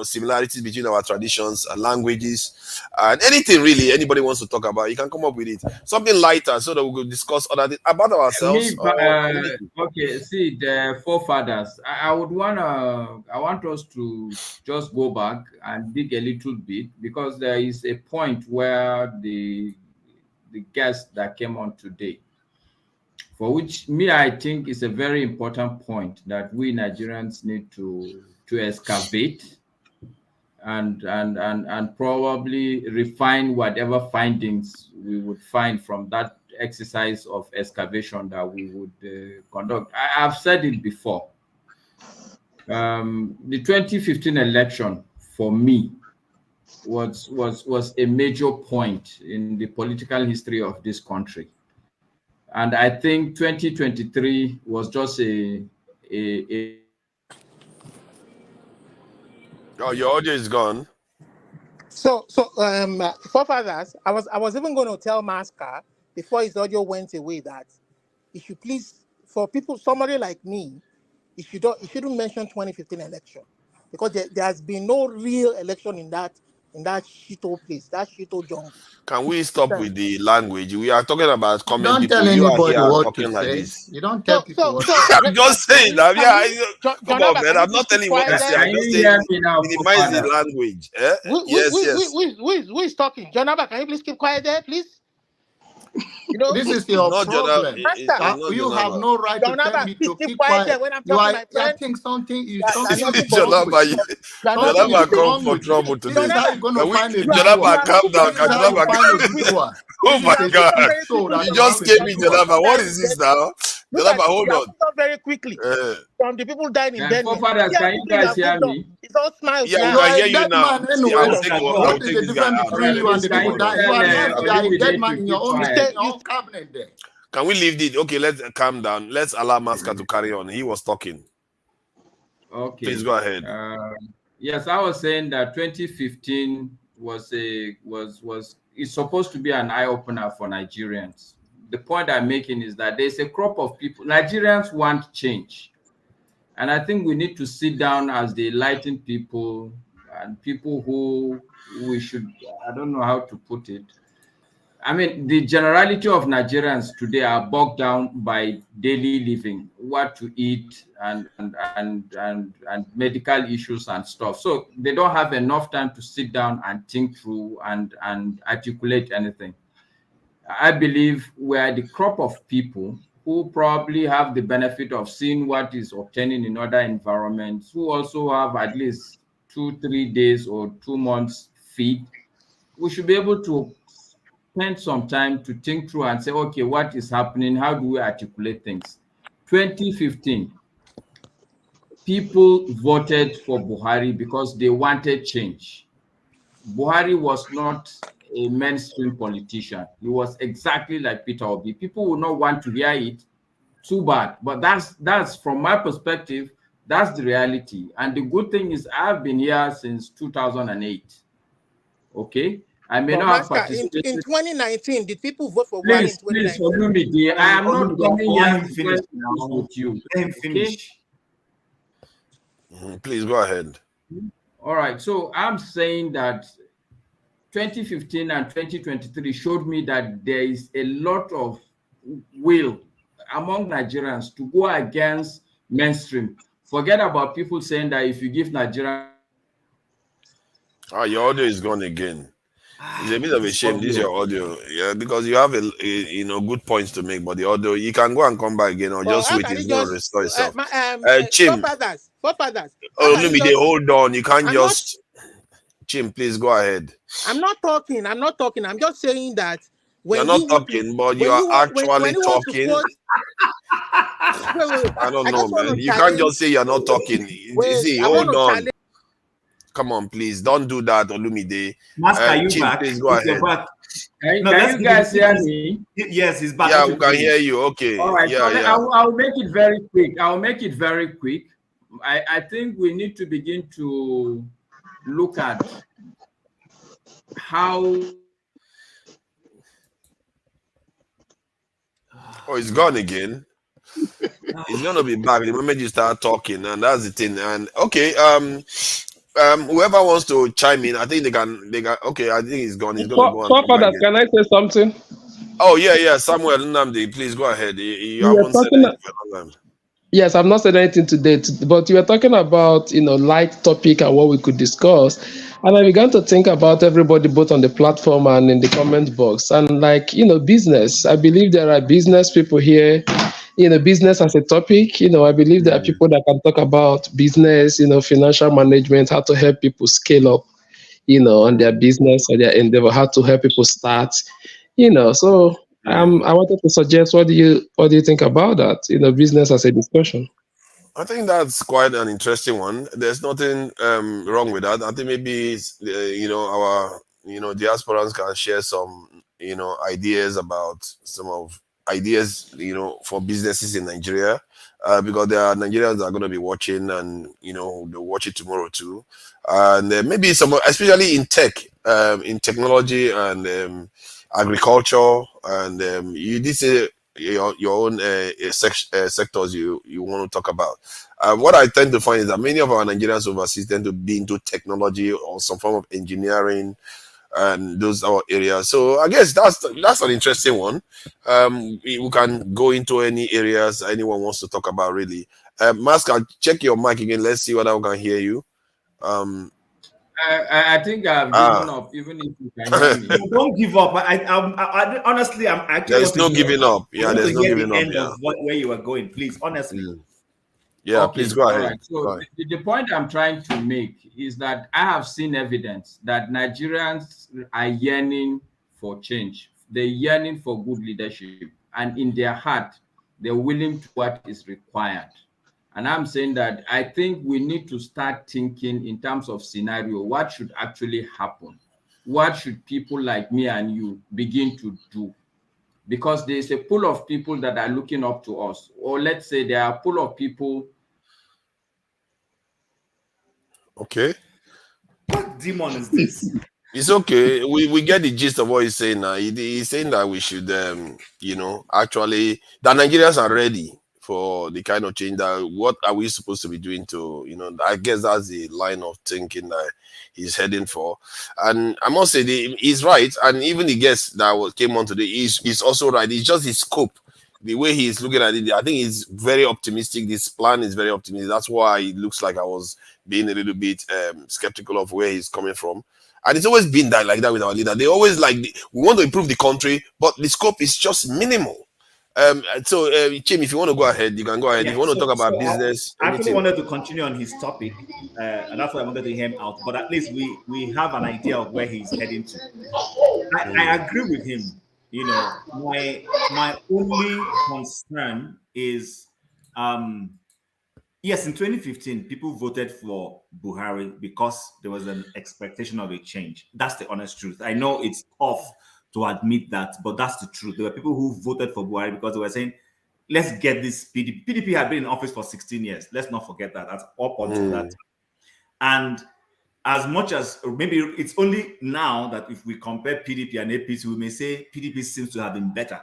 similarities between our traditions and languages and anything really anybody wants to talk about. You can come up with it, something lighter, so that we could discuss other things about ourselves. Okay, see, the forefathers, I want us to just go back and dig a little bit, because there is a point where the guest that came on today, for which I think is a very important point that we Nigerians need to excavate and probably refine whatever findings we would find from that exercise of excavation that we would conduct. I've said it before. The 2015 election for me was a major point in the political history of this country. And I think 2023 was just Oh, your audio is gone. So forefathers, I was even going to tell Masca before his audio went away that he should please, for people, somebody like me, he shouldn't mention 2015 election, because there has been no real election in that shito place, that shito jungle. Can we stop with the language? We are talking about common Don't people. tell You are anybody here what talking to like say. this. You don't tell people what to say. I'm just saying that. Come on, man. I'm not telling you what to say. Can I'm just saying minimize the language. Yes. Who is talking? Jonathan, can you please keep quiet there, please? This is your problem. You have no right to tell me to keep quiet. When I'm You talking, are my friend. think something is Jonathan come for trouble today. This is how you're going to find it. Jonathan, calm down. Oh my God! You just gave me Jonathan. What is this now? Jonathan, hold on. Very quickly. From the people dying in Denver. Can you guys hear me? It's all smiles. Yeah, we can hear you now. What is the difference between you and the people dying? You are a dead man in your own cabinet there. Can we leave it? Okay, let's calm down. Let's allow Masca to carry on. He was talking. Okay. Please go ahead. Yes, I was saying that 2015 is supposed to be an eye-opener for Nigerians. The point I'm making is that there's a crop of people. Nigerians want change. And I think we need to sit down as the enlightened people and people who we should, I don't know how to put it. I mean, the generality of Nigerians today are bogged down by daily living, what to eat and medical issues and stuff. So they don't have enough time to sit down and think through and articulate anything. I believe we are the crop of people who probably have the benefit of seeing what is obtaining in other environments, who also have at least 2-3 days or 2 months feed, we should be able to spend some time to think through and say, okay, what is happening? How do we articulate things? 2015, people voted for Buhari because they wanted change. Buhari was not a mainstream politician. He was exactly like Peter Obi. People would not want to hear it. Too bad. But that's from my perspective, that's the reality. And the good thing is I've been here since 2008. Okay? I may But not have Master, participated. in 2019, did people vote for Buhari in Please 2019? forgive me, dear. I am not coming Let here him to finish question now. this with you. Let him Okay? finish. Please go ahead. All right. So I'm saying that 2015 and 2023 showed me that there is a lot of will among Nigerians to go against mainstream. Forget about people saying that if you give Nigeria. Your audio is gone again. It's a bit of a shame. This is your audio, yeah, because you have a good points to make, but the audio you can go and come back again, or But just how wait. can It's it going to just restore itself. Chim, forefathers? oh, let me hold on. You can't I'm just Chim. Please go ahead. I'm not talking. I'm just saying that You're when not you want to, talking, but you when are you want, when actually you want to talking. quote, wait, I don't I know, just want man. to You can't challenge. just say you're not talking. Wait, See, I want hold to on. challenge. Come on, please. Don't do that, Olumide. Master, are you Chim, back? please go If you're ahead. back. Can No, let's you guys hear me? Yes, he's back. Yeah, Let we him can hear finish. you. Okay. All right. Yeah, So yeah. I'll make it very quick. I think we need to begin to look at how. Oh, it's gone again. It's gonna be back the moment you start talking, and that's the thing. And okay, whoever wants to chime in, I think they can. Okay, I think he's gone. He's gonna go and come back Forefathers, again. can I say something? Oh yeah, Samuel Nnamdi, please go ahead. You You were haven't said talking. anything for a long time. Yes, I've not said anything today, but you were talking about light topic and what we could discuss, and I began to think about everybody both on the platform and in the comment box, and business. I believe there are business people here. Business as a topic. I believe there are people that can talk about business. Financial management, how to help people scale up. On their business or their endeavor, how to help people start. So I wanted to suggest, what do you think about that? Business as a discussion. I think that's quite an interesting one. There's nothing wrong with that. I think maybe our diasporans can share some ideas about some of ideas for businesses in Nigeria, because there are Nigerians that are going to be watching, and they'll watch it tomorrow too, and maybe some, especially in tech, in technology and agriculture, and you did say your own sectors you want to talk about. What I tend to find is that many of our Nigerians overseas tend to be into technology or some form of engineering, and those are areas. So I guess that's an interesting one. We can go into any areas anyone wants to talk about, really. Masker, check your mic again. Let's see whether we can hear you. I think I've given up, even if you can hear me. Don't give up. I honestly, I'm actually. There's no giving up. Yeah, there's no giving up. End of where you were going, please. Honestly. Yeah, Okay, please go ahead. all right. So the point I'm trying to make is that I have seen evidence that Nigerians are yearning for change. They're yearning for good leadership, and in their heart, they're willing to what is required. And I'm saying that I think we need to start thinking in terms of scenario. What should actually happen? What should people like me and you begin to do? Because there's a pool of people that are looking up to us. Or let's say there are a pool of people. Okay. What demon is this? It's okay. We get the gist of what he's saying now. He's saying that we should, actually, that Nigerians are ready for the kind of change that, what are we supposed to be doing to, I guess that's the line of thinking that he's heading for. And I must say, he's right. And even the guest that came on today, he's also right. It's just his scope. The way he's looking at it, I think he's very optimistic. This plan is very optimistic. That's why it looks like I was being a little bit skeptical of where he's coming from. And it's always been like that with our leader. They always we want to improve the country, but the scope is just minimal. So, Chim, if you want to go ahead, you can go ahead. Yeah, if you want to talk about so business, I actually anything. wanted to continue on his topic, and that's why I wanted to hear him out. But at least we have an idea of where he's heading to. I agree with him. You know, my only concern is, yes, in 2015, people voted for Buhari because there was an expectation of a change. That's the honest truth. I know it's tough to admit that, but that's the truth. There were people who voted for Buhari because they were saying, let's get this PDP. PDP had been in office for 16 years. Let's not forget that. That's up until that time. And as much as maybe it's only now that if we compare PDP and APC, we may say PDP seems to have been better.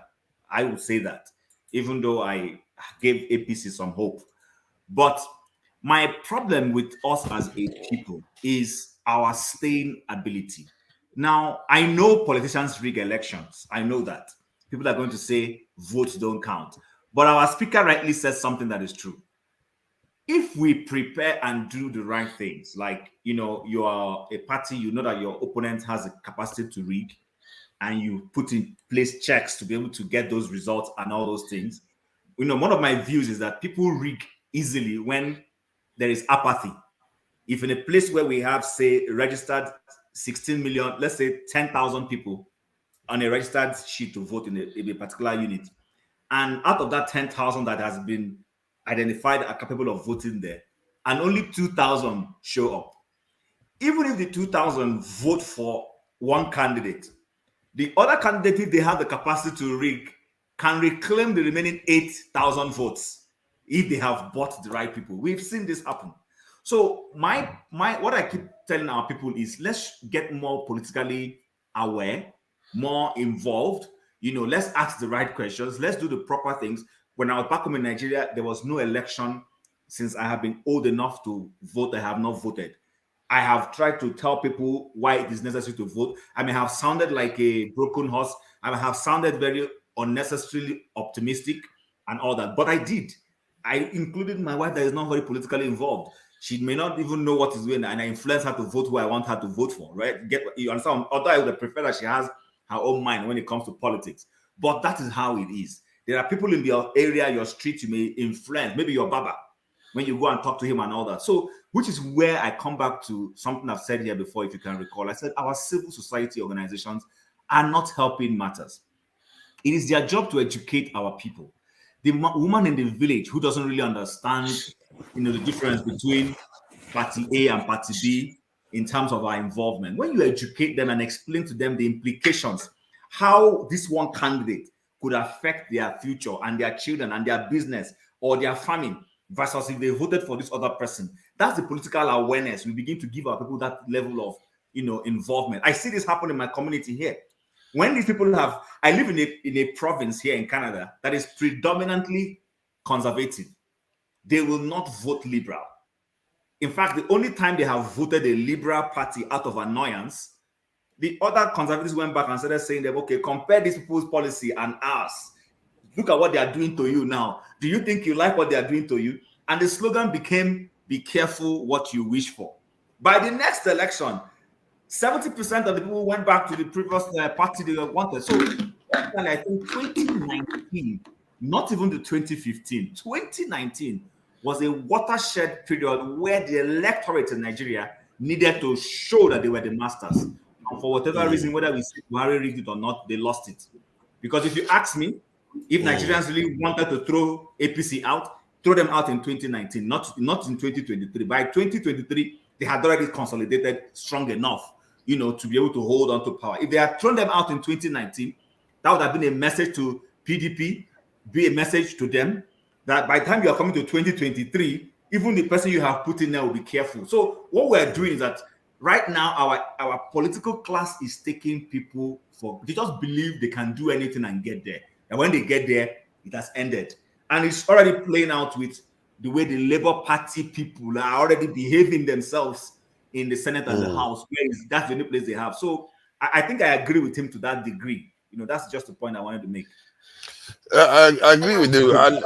I would say that, even though I gave APC some hope. But my problem with us as a people is our staying ability. Now, I know politicians rig elections. I know that. People are going to say votes don't count. But our speaker rightly says something that is true. If we prepare and do the right things, like, you know, you are a party, you know that your opponent has a capacity to rig, and you put in place checks to be able to get those results and all those things. You know, one of my views is that people rig easily when there is apathy. If in a place where we have, say, registered 16 million, let's say 10,000 people on a registered sheet to vote in a particular unit, and out of that 10,000 that has been identified are capable of voting there, and only 2,000 show up. Even if the 2,000 vote for one candidate, the other candidate, if they have the capacity to rig, can reclaim the remaining 8,000 votes if they have bought the right people. We've seen this happen. So what I keep telling our people is, let's get more politically aware, more involved. You know, let's ask the right questions. Let's do the proper things. When I was back home in Nigeria, there was no election. Since I have been old enough to vote, I have not voted. I have tried to tell people why it is necessary to vote. I may have sounded like a broken horse. I may have sounded very unnecessarily optimistic and all that, but I did. I included my wife that is not very politically involved. She may not even know what is going on, and I influence her to vote who I want her to vote for, right? You understand? Although I would prefer that she has her own mind when it comes to politics. But that is how it is. There are people in your area, your street, you may influence, maybe your baba, when you go and talk to him and all that. So, which is where I come back to something I've said here before, if you can recall. I said our civil society organizations are not helping matters. It is their job to educate our people. The woman in the village who doesn't really understand, you know, the difference between party A and party B in terms of our involvement. When you educate them and explain to them the implications, how this one candidate could affect their future and their children and their business or their farming, versus if they voted for this other person, that's the political awareness. We begin to give our people that level of, you know, involvement. I see this happen in my community here. When these people have, I live in a province here in Canada that is predominantly conservative. They will not vote liberal. In fact, the only time they have voted a liberal party out of annoyance, the other conservatives went back and started saying that, okay, compare these people's policy and ours. Look at what they are doing to you now. Do you think you like what they are doing to you? And the slogan became, be careful what you wish for. By the next election, 70% of the people went back to the previous party they wanted. So I think 2019, not even the 2015, 2019 was a watershed period where the electorate in Nigeria needed to show that they were the masters. And for whatever reason, whether we say Buhari rigged it or not, they lost it. Because if you ask me, if Nigerians really wanted to throw APC out, throw them out in 2019, not in 2023. By 2023, they had already consolidated strong enough, you know, to be able to hold on to power. If they had thrown them out in 2019, that would have been a message to PDP, be a message to them that by the time you are coming to 2023, even the person you have put in there will be careful. So what we're doing is that right now our political class is taking people for, they just believe they can do anything and get there. And when they get there, it has ended. And it's already playing out with the way the Labour Party people are already behaving themselves in the Senate and the House. That's the only place they have. So I think I agree with him to that degree. You know, that's just the point I wanted to make. I agree with you. And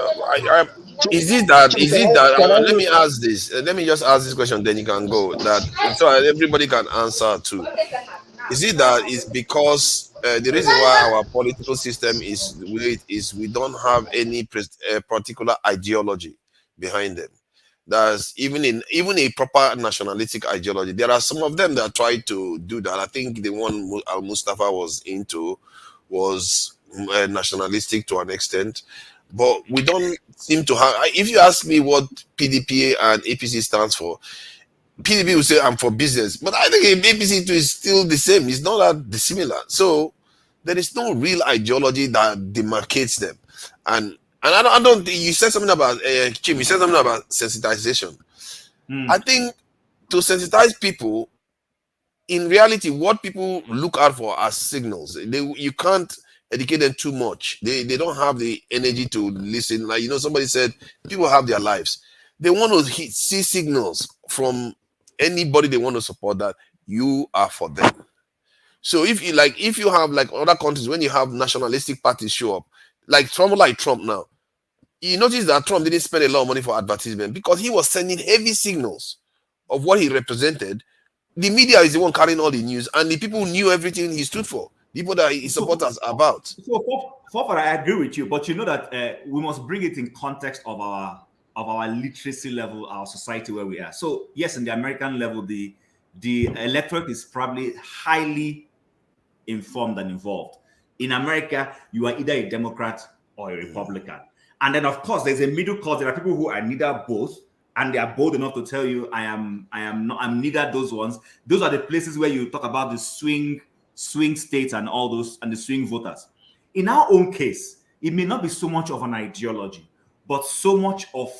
is it that? Let me ask this. Let me just ask this question, then you can go. That so everybody can answer too. Is it that it's because the reason why our political system is the way it is, we don't have any particular ideology behind them. That's even a proper nationalistic ideology. There are some of them that try to do that. I think the one Al Mustafa was into was nationalistic to an extent, but we don't seem to have. If you ask me what PDP and APC stands for, PDP will say I'm for business, but I think APC too is still the same. It's not that dissimilar. So there is no real ideology that demarcates them. And I don't think you said something about Chim. You said something about sensitization. I think to sensitize people, in reality, what people look out for are signals. You can't educate them too much. They don't have the energy to listen. Like, somebody said, people have their lives. They want to see signals from anybody they want to support that you are for them. So if you have like other countries, when you have nationalistic parties show up, like Trump now, you notice that Trump didn't spend a lot of money for advertisement because he was sending heavy signals of what he represented. The media is the one carrying all the news, and the people knew everything he stood for. People that he supporters about. So, for I agree with you, but you know that we must bring it in context of our literacy level, our society where we are. So yes, in the American level, the electorate is probably highly informed and involved. In America, you are either a Democrat or a Republican. And then, of course, there's a middle class. There are people who are neither both, and they are bold enough to tell you, I'm neither those ones. Those are the places where you talk about the swing states and all those, and the swing voters. In our own case, it may not be so much of an ideology, but so much of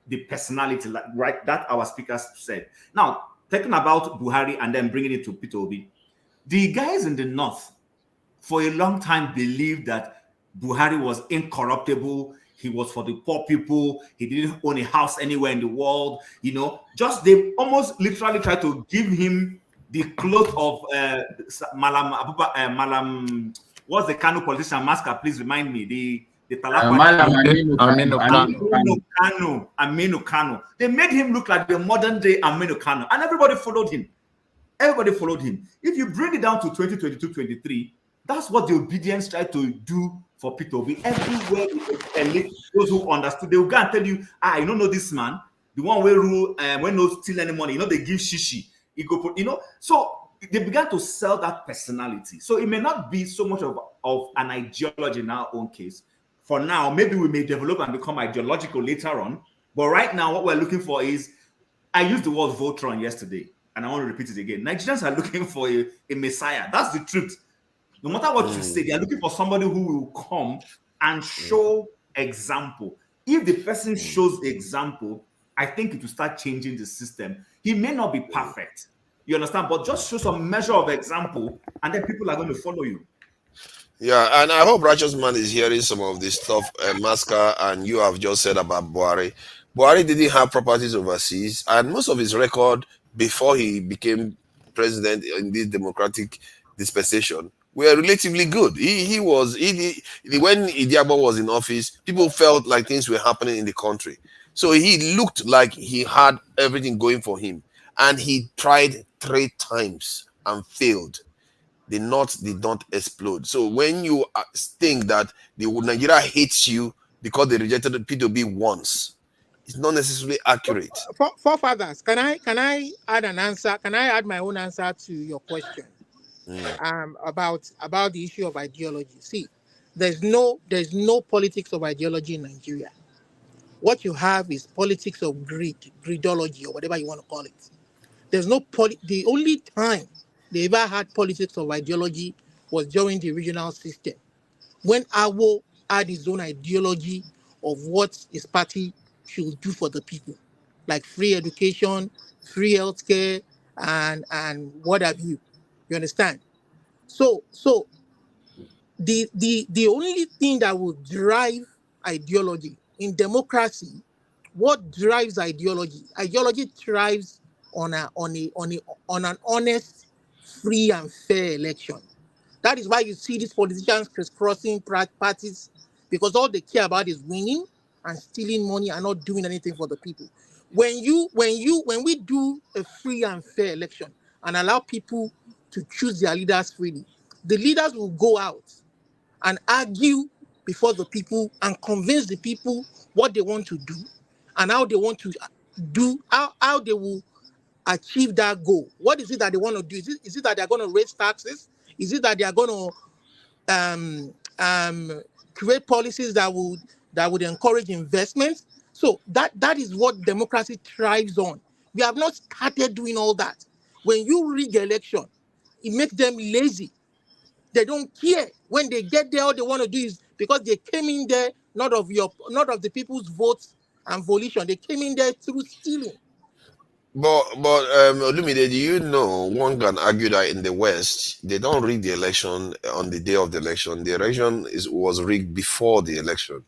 the personality, right? That our speakers said. Now, talking about Buhari and then bringing it to Peter Obi, the guys in the north for a long time believed that Buhari was incorruptible. He was for the poor people. He didn't own a house anywhere in the world. They almost literally tried to give him the cloth of Malam. What's the Kano politician? Masker, please remind me. The Aminu Kano. They made him look like the modern day Aminu Kano, and everybody followed him. If you bring it down to 2022-23, that's what the obedience tried to do for Peter Obi. Everywhere those who understood, they will go and tell you, you don't know this man, the one where rule when no steal any money, they give shishi. So they began to sell that personality. So it may not be so much of an ideology in our own case. For now, maybe we may develop and become ideological later on. But right now, what we're looking for is, I used the word Voltron yesterday, and I want to repeat it again. Nigerians are looking for a messiah. That's the truth. No matter what you say, they are looking for somebody who will come and show example. If the person shows example, I think it will start changing the system. He may not be perfect, you understand, but just show some measure of example, and then people are going to follow you. Yeah, and I hope Righteous Man is hearing some of this stuff, Masker, and you have just said about Buhari. Buhari didn't have properties overseas, and most of his record before he became president in this democratic dispensation were relatively good. When Idiabo was in office, people felt like things were happening in the country. So he looked like he had everything going for him. And he tried 3 times and failed. The North did not explode. So when you think that Nigeria hates you because they rejected P2B once, it's not necessarily accurate. Forefathers, can I add an answer? Can I add my own answer to your question? About the issue of ideology. See, there's no politics of ideology in Nigeria. What you have is politics of greedology, or whatever you want to call it. There's no the only time they ever had politics of ideology was during the regional system, when Awo had his own ideology of what his party should do for the people, like free education, free healthcare, and what have you. You understand? So the only thing that will drive ideology in democracy, what drives ideology? Ideology thrives on an honest, free and fair election. That is why you see these politicians crisscrossing parties, because all they care about is winning and stealing money and not doing anything for the people. When we do a free and fair election and allow people to choose their leaders freely, the leaders will go out and argue before the people and convince the people what they want to do and how they want to do, how they will achieve that goal. What is it that they want to do? Is it that they're going to raise taxes? Is it that they are going to create policies that would encourage investments? So that is what democracy thrives on. We have not started doing all that. When you rig election, it makes them lazy. They don't care. When they get there, all they want to do is, because they came in there not of the people's votes and volition. They came in there through stealing. But Olumide, do you know one can argue that in the West they don't rig the election on the day of the election. The election was rigged before the election,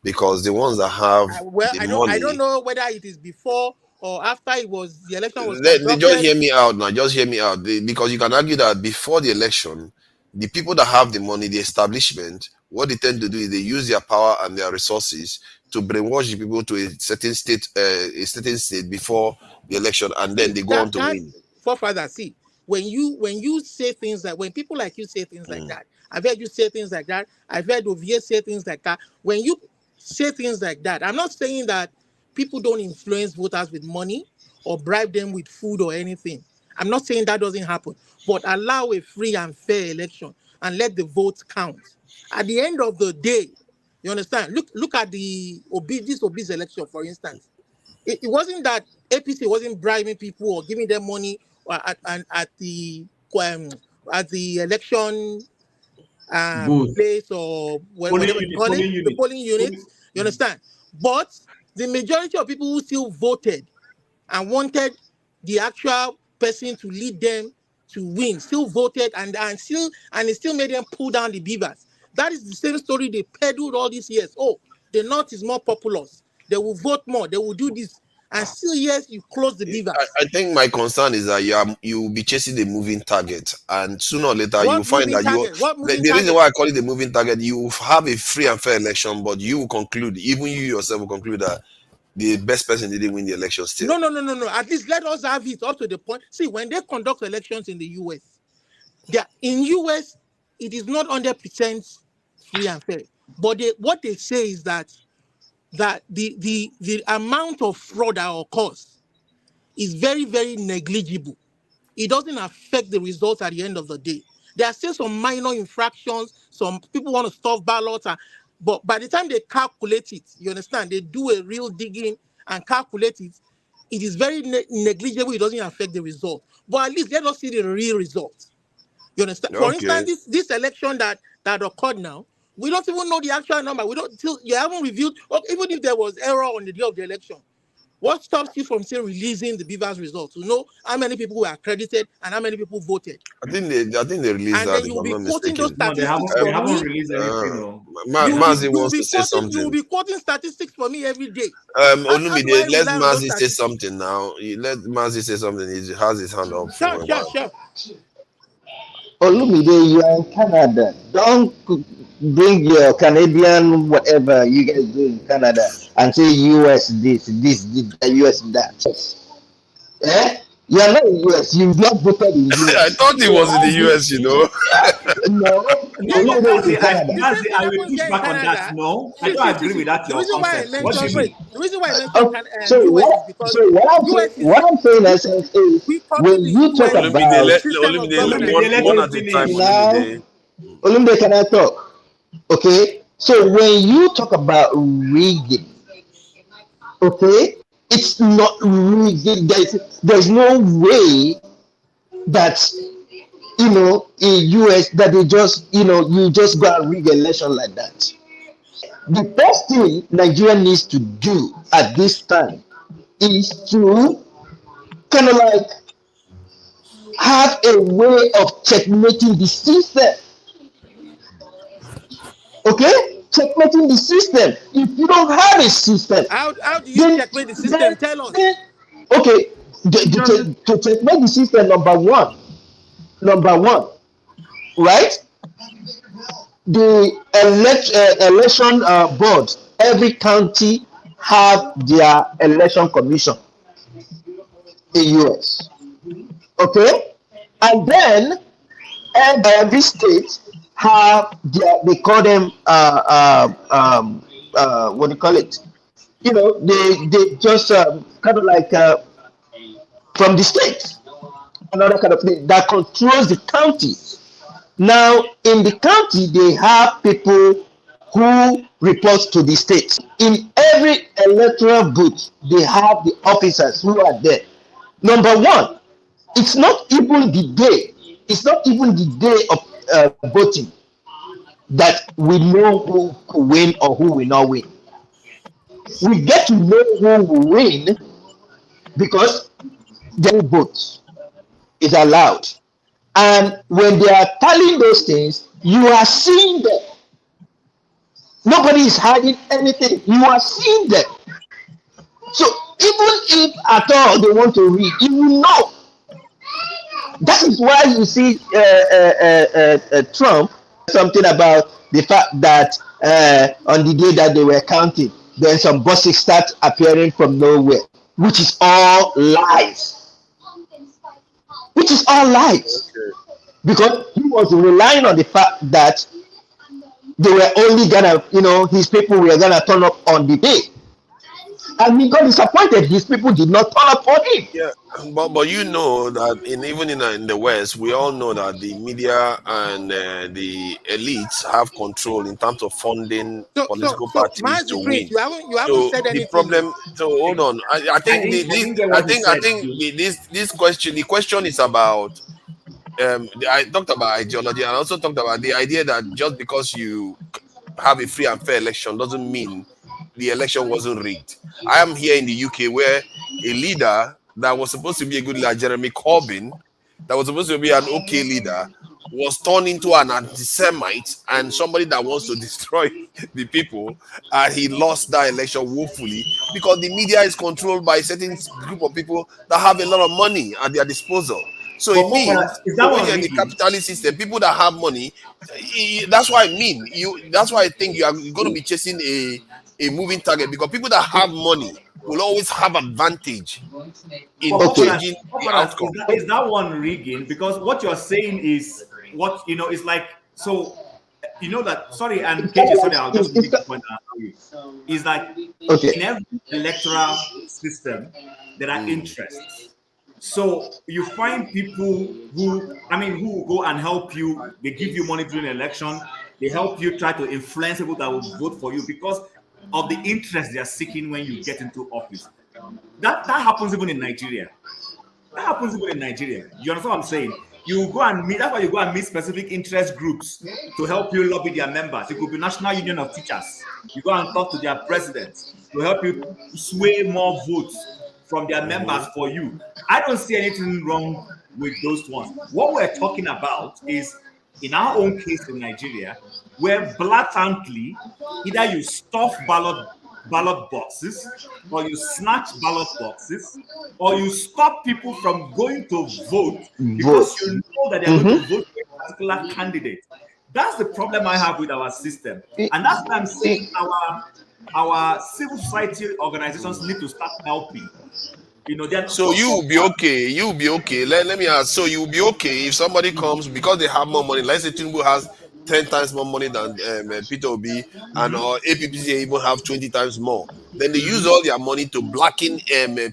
because the ones that have the money. I don't know whether it is before or after the election was They conducted. just hear me out now. Just hear me out, because you can argue that before the election, the people that have the money, the establishment, what they tend to do is they use their power and their resources to brainwash the people to a certain state before the election, and then they go on to win. Forefather, see, when you say things like, when people like you say things like that, I've heard you say things like that. I've heard Ovie say things like that. When you say things like that, I'm not saying that people don't influence voters with money or bribe them with food or anything. I'm not saying that doesn't happen, but allow a free and fair election and let the votes count. At the end of the day, you understand? Look at this Obi's election, for instance. It wasn't that APC wasn't bribing people or giving them money at the election place or whatever you call it, the polling units. You understand? But the majority of people who still voted and wanted the actual person to lead them to win still voted and it still made them pull down the beavers. That is the same story they peddled all these years. Oh, the North is more populous. They will vote more. They will do this. And still, yes, you close the beavers. I think my concern is that you will be chasing the moving target, and sooner or later you will find that the reason why I call it the moving target, you have a free and fair election, but you will conclude, even you yourself will conclude, that the best person didn't win the election still. No. At least let us have it up to the point. See, when they conduct elections in the US, it is not 100% free and fair. But what they say is that the amount of fraud that occurs is very, very negligible. It doesn't affect the results at the end of the day. There are still some minor infractions. Some people want to stuff ballots, but by the time they calculate it, you understand, they do a real digging and calculate it. It is very negligible. It doesn't affect the result. But at least let us see the real result. You understand? Okay. For instance, this election that occurred now, we don't even know the actual number. You haven't reviewed, even if there was error on the day of the election. What stops you from still releasing the Beavers results? To know how many people were accredited and how many people voted. I think they released and that. Then you will be quoting those statistics. No, they haven't released anything. Mazi wants to say something. You will be quoting statistics for me every day. Olumide, let Mazi say something now. Let Mazi say something. He has his hand up. Sure. Olumide, you are in Canada. Don't bring your Canadian whatever you guys do in Canada and say US this, US that. Eh? You are not in US. You've not voted in US. I thought he was in the US, you know. No. I will push back on that. No, I don't agree with that. The reason why I mentioned what I'm saying is when you talk about one at a time. Olumide, can I talk? Okay, so when you talk about rigging, okay, it's not rigging. There's no way that in US that they just you just go and rig election like that. The first thing Nigeria needs to do at this time is to kind of like have a way of checkmating the system. Okay? Checkmating the system. If you don't have a system, how do you checkmate the system? Tell us. Okay, to checkmate the system, number one, right? The election board, every county have their election commission in US. Okay, and then and these states have they call them what do you call it? You know, they just kind of like from the state, another kind of thing that controls the county. Now, in the county, they have people who report to the state. In every electoral booth, they have the officers who are there. Number one, it's not even the day. It's not even the day of voting that we know who will win or who will not win. We get to know who will win because their votes is allowed. And when they are telling those things, you are seeing them. Nobody is hiding anything. You are seeing them. So even if at all they want to read, you will know. That is why you see Trump something about the fact that on the day that they were counting, then some buses start appearing from nowhere, which is all lies. Which is all lies. Because he was relying on the fact that they were only gonna, you know, his people were gonna turn up on the day. And he got disappointed. His people did not turn up for him. Yeah, but you know that even in the West, we all know that the media and the elites have control in terms of funding political parties to win. You haven't So said the anything. problem. So hold on. I think this question. The question is about. I talked about ideology and I also talked about the idea that just because you have a free and fair election doesn't mean the election wasn't rigged. I am here in the UK where a leader that was supposed to be a good leader, Jeremy Corbyn, that was supposed to be an okay leader, was turned into an anti-Semite and somebody that wants to destroy the people, and he lost that election woefully because the media is controlled by a certain group of people that have a lot of money at their disposal. So it means when you're in the capitalist system, people that have money, that's what I mean. That's why I think you are going to be chasing a moving target because people that have money will always have advantage in changing the outcome. Is that one rigging? Because what you're saying is what is like. So you know that. Sorry, and KJ, sorry, I'll just make a point. Is like in every electoral system there are interests. So you find people who go and help you. They give you money during an election. They help you try to influence people that will vote for you because of the interest they are seeking when you get into office. That happens even in Nigeria. You understand what I'm saying? You go and meet. That's why you go and meet specific interest groups to help you lobby their members. It could be National Union of Teachers. You go and talk to their presidents to help you sway more votes from their members for you. I don't see anything wrong with those ones. What we're talking about is in our own case in Nigeria, where blatantly either you stuff ballot boxes, or you snatch ballot boxes, or you stop people from going to vote because you know that they're going to vote for a particular candidate. That's the problem I have with our system. And that's why I'm saying our civil society organizations need to start helping. So you will be okay. You will be okay. Let me ask. So you will be okay if somebody comes because they have more money. Let's say Tinubu has 10 times more money than Peter Obi, and or APPC even have 20 times more. Then they use all their money to blacken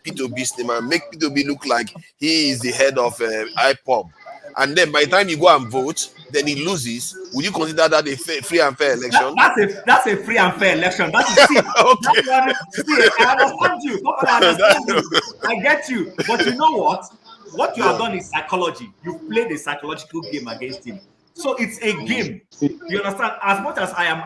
Peter Obi's name and make Peter Obi look like he is the head of IPOB. And then by the time you go and vote, then he loses. Would you consider that a free and fair election? That's a free and fair election. That is okay. I understand you. I get you. But you know what? What you have done is psychology. You've played a psychological game against him. So it's a game. You understand? As much as I am,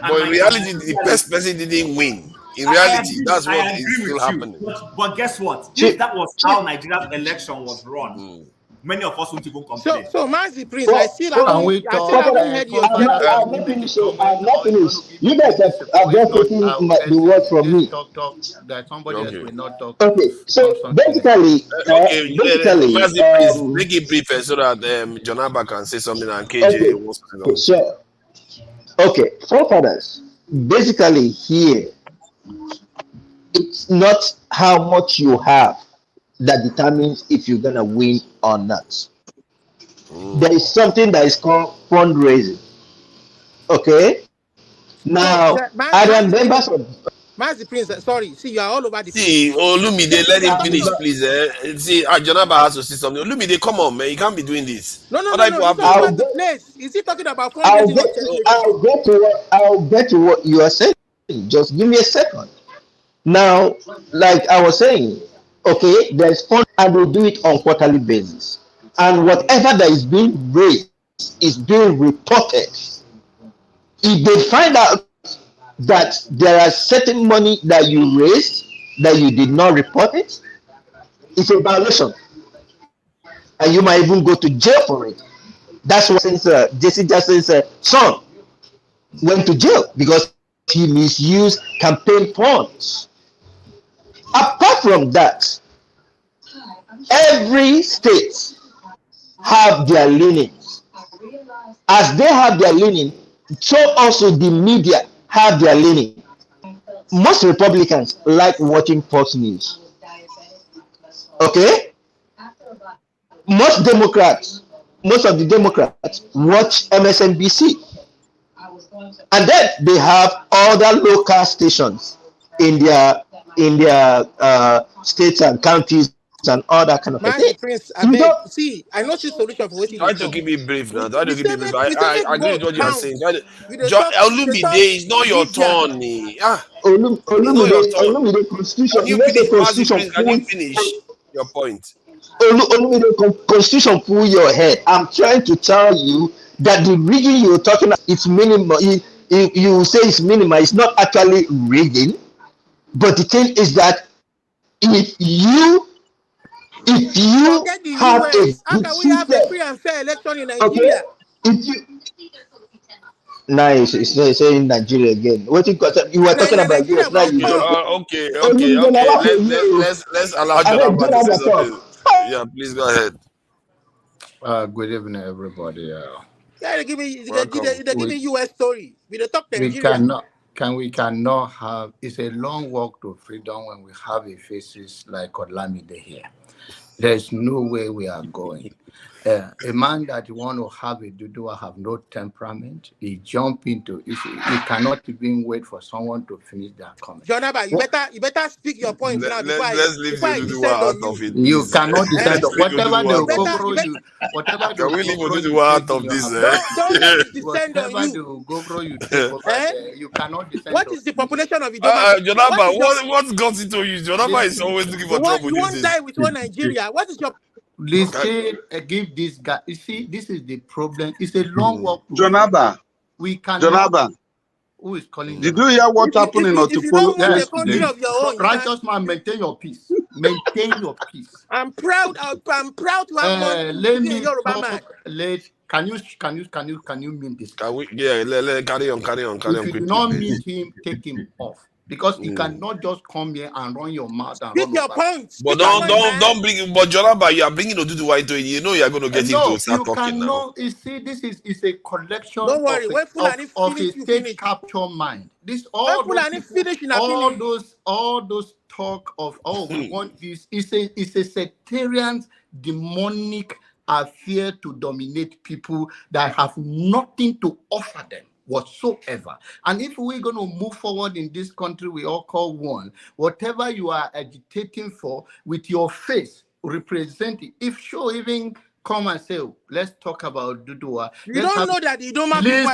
but in reality, the best person didn't win. In reality, that's what is still happening. But guess what? If that was how Nigeria's election was run, many of us won't even complain. So Mazi Prince, I still haven't heard your I'm not finished. You guys have just taken the word from me. That somebody else will not talk. Okay, so basically, make it brief so that John Abba can say something and KJ wants to know. Sure. Okay, forefathers. Basically, here, it's not how much you have that determines if you're gonna win or not. There is something that is called fundraising. Okay. Now, are there members of Master Prince, sorry, see, you are all over the place. See, Olumide, let We are him talking finish, of, please. See, Jonaba has to say something. Olumide, come on, man. You can't be doing this. no, Other people he's have all to over talk. the place. Is he talking about I'll fundraising or get to check? I'll get to what you are saying. Just give me a second. Now, like I was saying, okay, there's fund and we'll do it on quarterly basis. And whatever that is being raised is being reported. If they find out that there are certain money that you raised that you did not report it, it's a violation. And you might even go to jail for it. That's what since JC Jackson's son went to jail because he misused campaign funds. Apart from that, every state have their leanings. As they have their leaning, so also the media have their leaning. Most Republicans like watching Fox News. Okay? Most of the Democrats watch MSNBC. And then they have other local stations in their states and counties and all that kind of a Master thing. Prince, I You beg. don't See, I know the solution for what you Try to talk. keep it brief now. Try We to keep say it brief. make I agree with both what you are count. saying. We dey talk Olumide, it's not your media. turn. It's not your turn. Olumide constitution. Can You you know say finish, Mazi constitution Prince? Can you full. finish your point? Olumide constitution full your head. I'm trying to tell you that the rigging you're talking about, it's minimal. You say it's minimal. It's not actually rigging. But the thing is that if you Forget the have a US. How good can we have a system, free and fair election in okay, Nigeria? if you nice, it's not saying Nigeria again. What you were talking about Nigeria US now, will you Okay, come. okay. Let's allow I mean, Jonaba to say talk. something. Yeah, please go ahead. Good evening, everybody. Yeah, they give me Welcome. they give me US story. We dey talk We Nigeria. cannot have. It's a long walk to freedom when we have a faces like Olamide here. There's no way we are going. A man that want to have a Dudua have no temperament. He jump into it. He cannot even wait for someone to finish their comment. Jonaba, you better speak your point now Let's leave the I Duduwa descend out on of you. it. You Please. cannot decide Let's leave whatever they Duduwa will out of go it. you. Whatever they Can will we leave go you Duduwa take out in of your this? Don't let it descend on whatever they you. will go you take over there. You cannot descend What to is the population of Idoma? Jonaba, What what got into you? Jonaba is always looking for trouble you these want days. die with one Nigeria? What is your Listen, give this guy. You see, this is the problem. It's a long walk. Jonaba. We cannot. Jonaba. Who is calling? Did you hear what happened in if you don't want Yes, a country of your own, righteous man, maintain your peace. Maintain your peace. I'm proud to have one Let me Yoruba man. Can you mute this? Can we? Yeah, carry on. If you Quickly, do not please. mute him, take him off. Because you cannot just come here and run your mouth and Speak run your over. point. But don't bring. But Jonaba, you are bringing Oduduwa into it. You know you are going to get him to start talking now. You see, this is a collection Don't worry, of when Fulani a finish, you state finish. capture mind. This When Fulani finish in all those talk of we want this. It's a sectarian, demonic affair to dominate people that have nothing to offer them whatsoever. And if we're going to move forward in this country we all call one, whatever you are agitating for with your face representing, if sure even come and say, let's talk about Dudua. You don't know that the Idoma people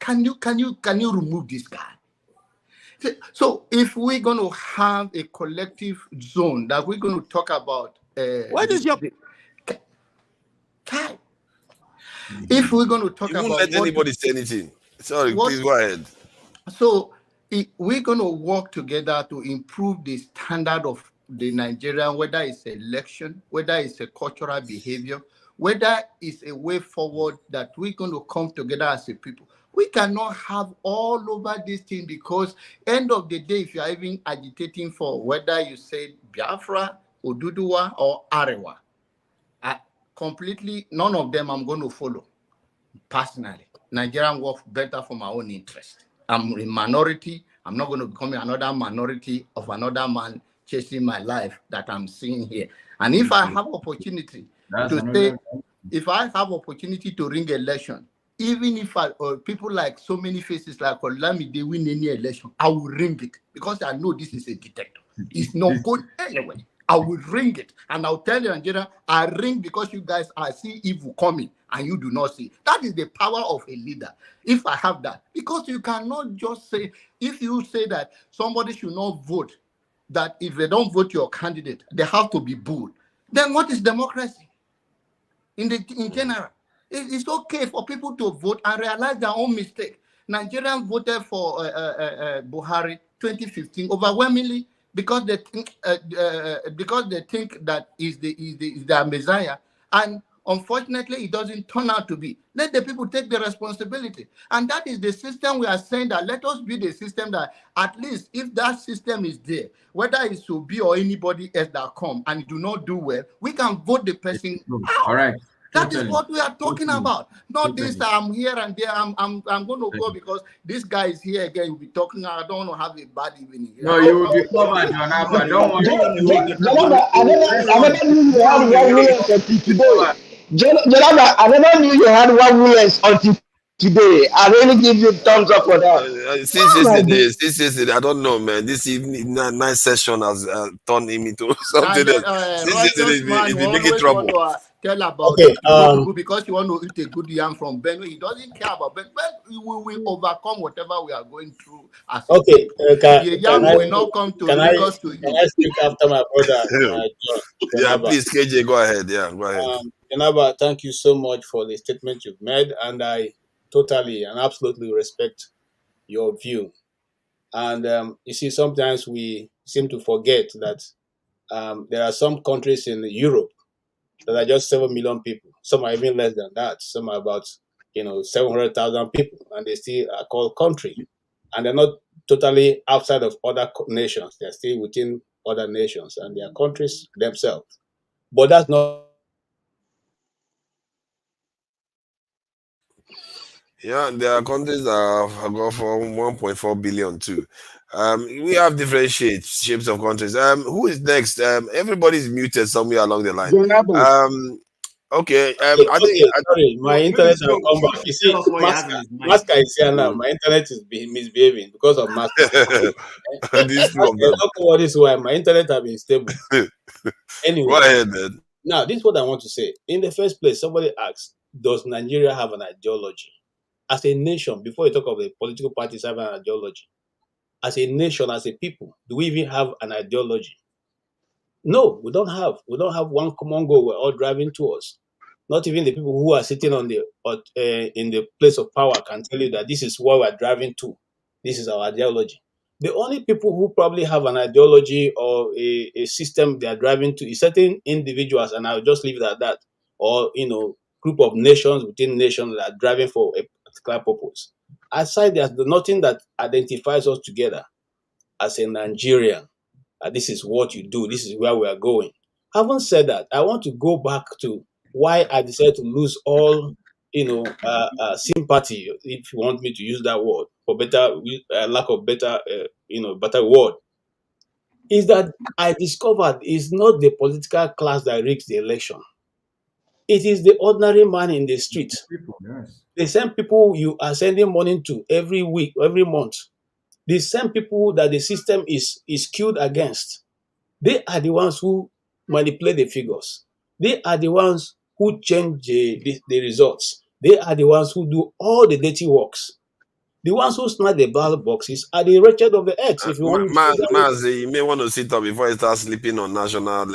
Can you remove this guy? So if we're going to have a collective zone that we're going to talk about, what is your if we're going to talk about, won't let anybody say anything. Sorry, please go ahead. So we're going to work together to improve the standard of the Nigerian, whether it's election, whether it's a cultural behavior, whether it's a way forward that we're going to come together as a people. We cannot have all over this thing because end of the day, if you are even agitating for whether you say Biafra, Oduduwa, or Arewa, completely, none of them I'm going to follow. Personally, Nigerian work better for my own interest. I'm in minority. I'm not going to become another minority of another man chasing my life that I'm seeing here. And if I have opportunity to say, if I have opportunity to ring election, even if people like so many faces like Olami, they win any election, I will ring it because I know this is a detector. It's not going anywhere. I will ring it and I'll tell you, Nigeria, I ring because you guys I see evil coming and you do not see. That is the power of a leader. If I have that, because you cannot just say, if you say that somebody should not vote, that if they don't vote your candidate, they have to be booed. Then what is democracy? In general, it's okay for people to vote and realize their own mistake. Nigerians voted for Buhari 2015 overwhelmingly because they think that is the Messiah, and unfortunately, it doesn't turn out to be. Let the people take the responsibility, and that is the system we are saying that let us build a system that at least if that system is there, whether it's Obi or anybody else that come and do not do well, we can vote the person out. All right. That is what we are talking about. Not this, I'm here and there. I'm going to go because this guy is here again. We'll be talking. I don't want to have a bad evening. No, you will be covered, Jonathan. Don't worry. I never knew you had 1 million until today. Jonathan, I never knew you had 1 million until today. I really give you thumbs up for that. Since yesterday, I don't know, man. This evening, night session has turned him into something else. Since yesterday, it's been making trouble. Tell about people because you want to eat a good yam from Benue. He doesn't care about Benue. We will overcome whatever we are going through. The yam will not come to Lagos to you. Can I speak after my brother, John? Yeah, please, KJ, go ahead. Yeah, go ahead. Janaba, thank you so much for the statement you've made, and I totally and absolutely respect your view. And you see, sometimes we seem to forget that there are some countries in Europe that are just 7 million people. Some are even less than that. Some are about 700,000 people, and they still are called country. And they're not totally outside of other nations. They're still within other nations, and they are countries themselves. But that's not. Yeah, there are countries that have got for 1.4 billion too. We have different shapes of countries. Who is next? Everybody's muted somewhere along the line. Okay. I think. Sorry, my internet has come back. You see, Maska is here now. My internet is misbehaving because of Maska. These two of them. What is why my internet has been stable. Anyway, go ahead, man. Now, this is what I want to say. In the first place, somebody asked, does Nigeria have an ideology? As a nation, before you talk of the political parties having an ideology, as a nation, as a people, do we even have an ideology? No, we don't have. We don't have one common goal we're all driving towards. Not even the people who are sitting on the in the place of power can tell you that this is what we're driving to. This is our ideology. The only people who probably have an ideology or a system they are driving to is certain individuals, and I'll just leave it at that, or group of nations within nations that are driving for a particular purpose. Aside, there's nothing that identifies us together as a Nigerian. This is what you do. This is where we are going. Having said that, I want to go back to why I decided to lose all, sympathy, if you want me to use that word, for better lack of better, better word, is that I discovered it's not the political class that rigs the election. It is the ordinary man in the street. The same people you are sending money to every week, every month, the same people that the system is skewed against. They are the ones who manipulate the figures. They are the ones who change the results. They are the ones who do all the dirty works. The ones who snatch the ballot boxes are the wretched of the earth. If you want you may want to sit up before you start sleeping on national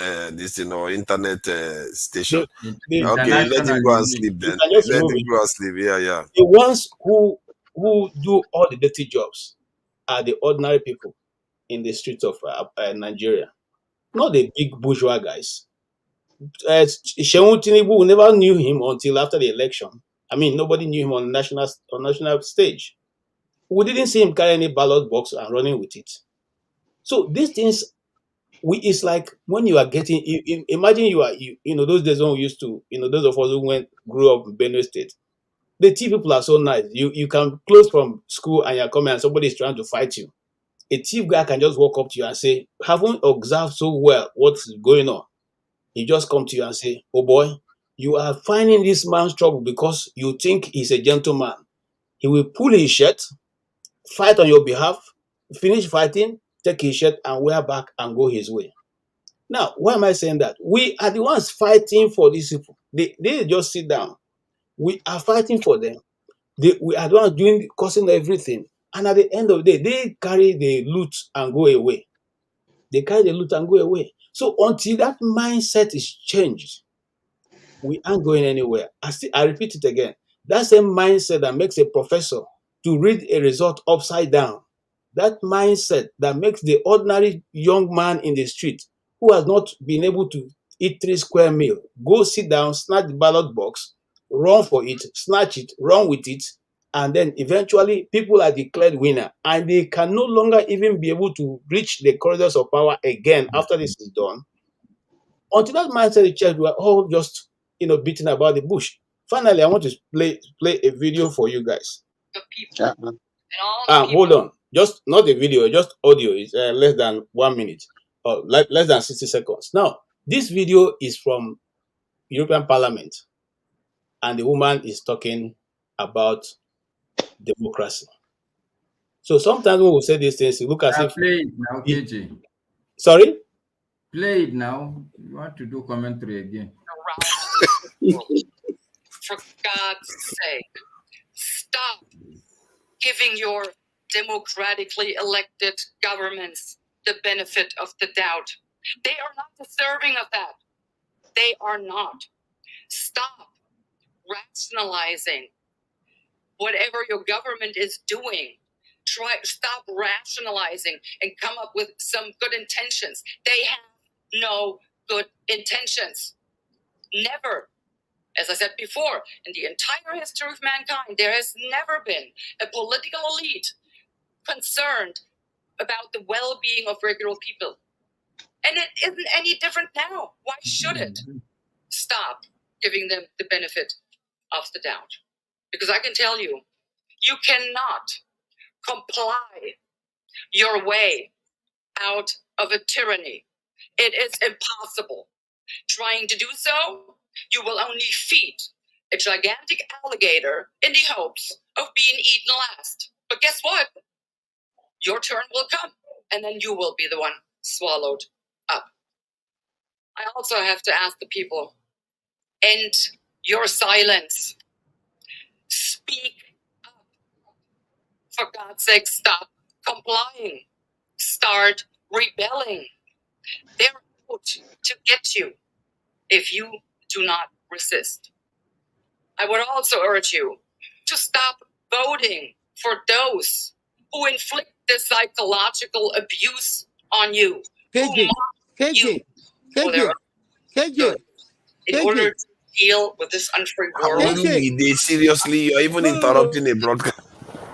or internet station. Okay, let him go and sleep then. Let him go and sleep. Yeah. The ones who do all the dirty jobs are the ordinary people in the streets of Nigeria, not the big bourgeois guys. Shehu Tinubu, we never knew him until after the election. I mean, nobody knew him on national stage. We didn't see him carry any ballot box and running with it. So these things, it's like when you are getting, imagine those days when we used to, those of us who grew up in Benue State. The tea people are so nice. You can close from school and you're coming and somebody is trying to fight you. A thief guy can just walk up to you and say, haven't observed so well what's going on. He just come to you and say, oh boy, You are finding this man's trouble because you think he's a gentleman. He will pull his shirt, fight on your behalf, finish fighting, take his shirt and wear back and go his way. Now, why am I saying that? We are the ones fighting for these people. They just sit down. We are fighting for them. We are the ones causing everything. And at the end of the day, they carry the loot and go away. They carry the loot and go away. So until that mindset is changed, we aren't going anywhere. I repeat it again. That same mindset that makes a professor to read a result upside down, that mindset that makes the ordinary young man in the street who has not been able to eat 3 square meal, go sit down, snatch the ballot box, run for it, snatch it, run with it, and then eventually people are declared winner and they can no longer even be able to reach the corridors of power again after this is done. Until that mindset is changed, we are all just beating about the bush. Finally, I want to play a video for you guys. Hold on, just not a video, just audio. It's less than 1 minute or less than 60 seconds. Now, this video is from European Parliament, and the woman is talking about democracy. So sometimes when we say these things, it look as if play it now, KJ. Sorry? Play it now. You want to do commentary again? For God's sake, stop giving your democratically elected governments the benefit of the doubt. They are not deserving of that. They are not. Stop rationalizing whatever your government is doing. Stop rationalizing and come up with some good intentions. They have no good intentions. Never. As I said before, in the entire history of mankind, there has never been a political elite concerned about the well-being of regular people. And it isn't any different now. Why should it? Stop giving them the benefit of the doubt. Because I can tell you, you cannot comply your way out of a tyranny. It is impossible. Trying to do so, you will only feed a gigantic alligator in the hopes of being eaten last. But guess what? Your turn will come, and then you will be the one swallowed up. I also have to ask the people, end your silence. Speak up. For God's sake, stop complying. Start rebelling. They're out to get you if you do not resist. I would also urge you to stop voting for those who inflict the psychological abuse on you. KJ, in order to deal with this unfree world. Seriously, you're even interrupting a broadcast.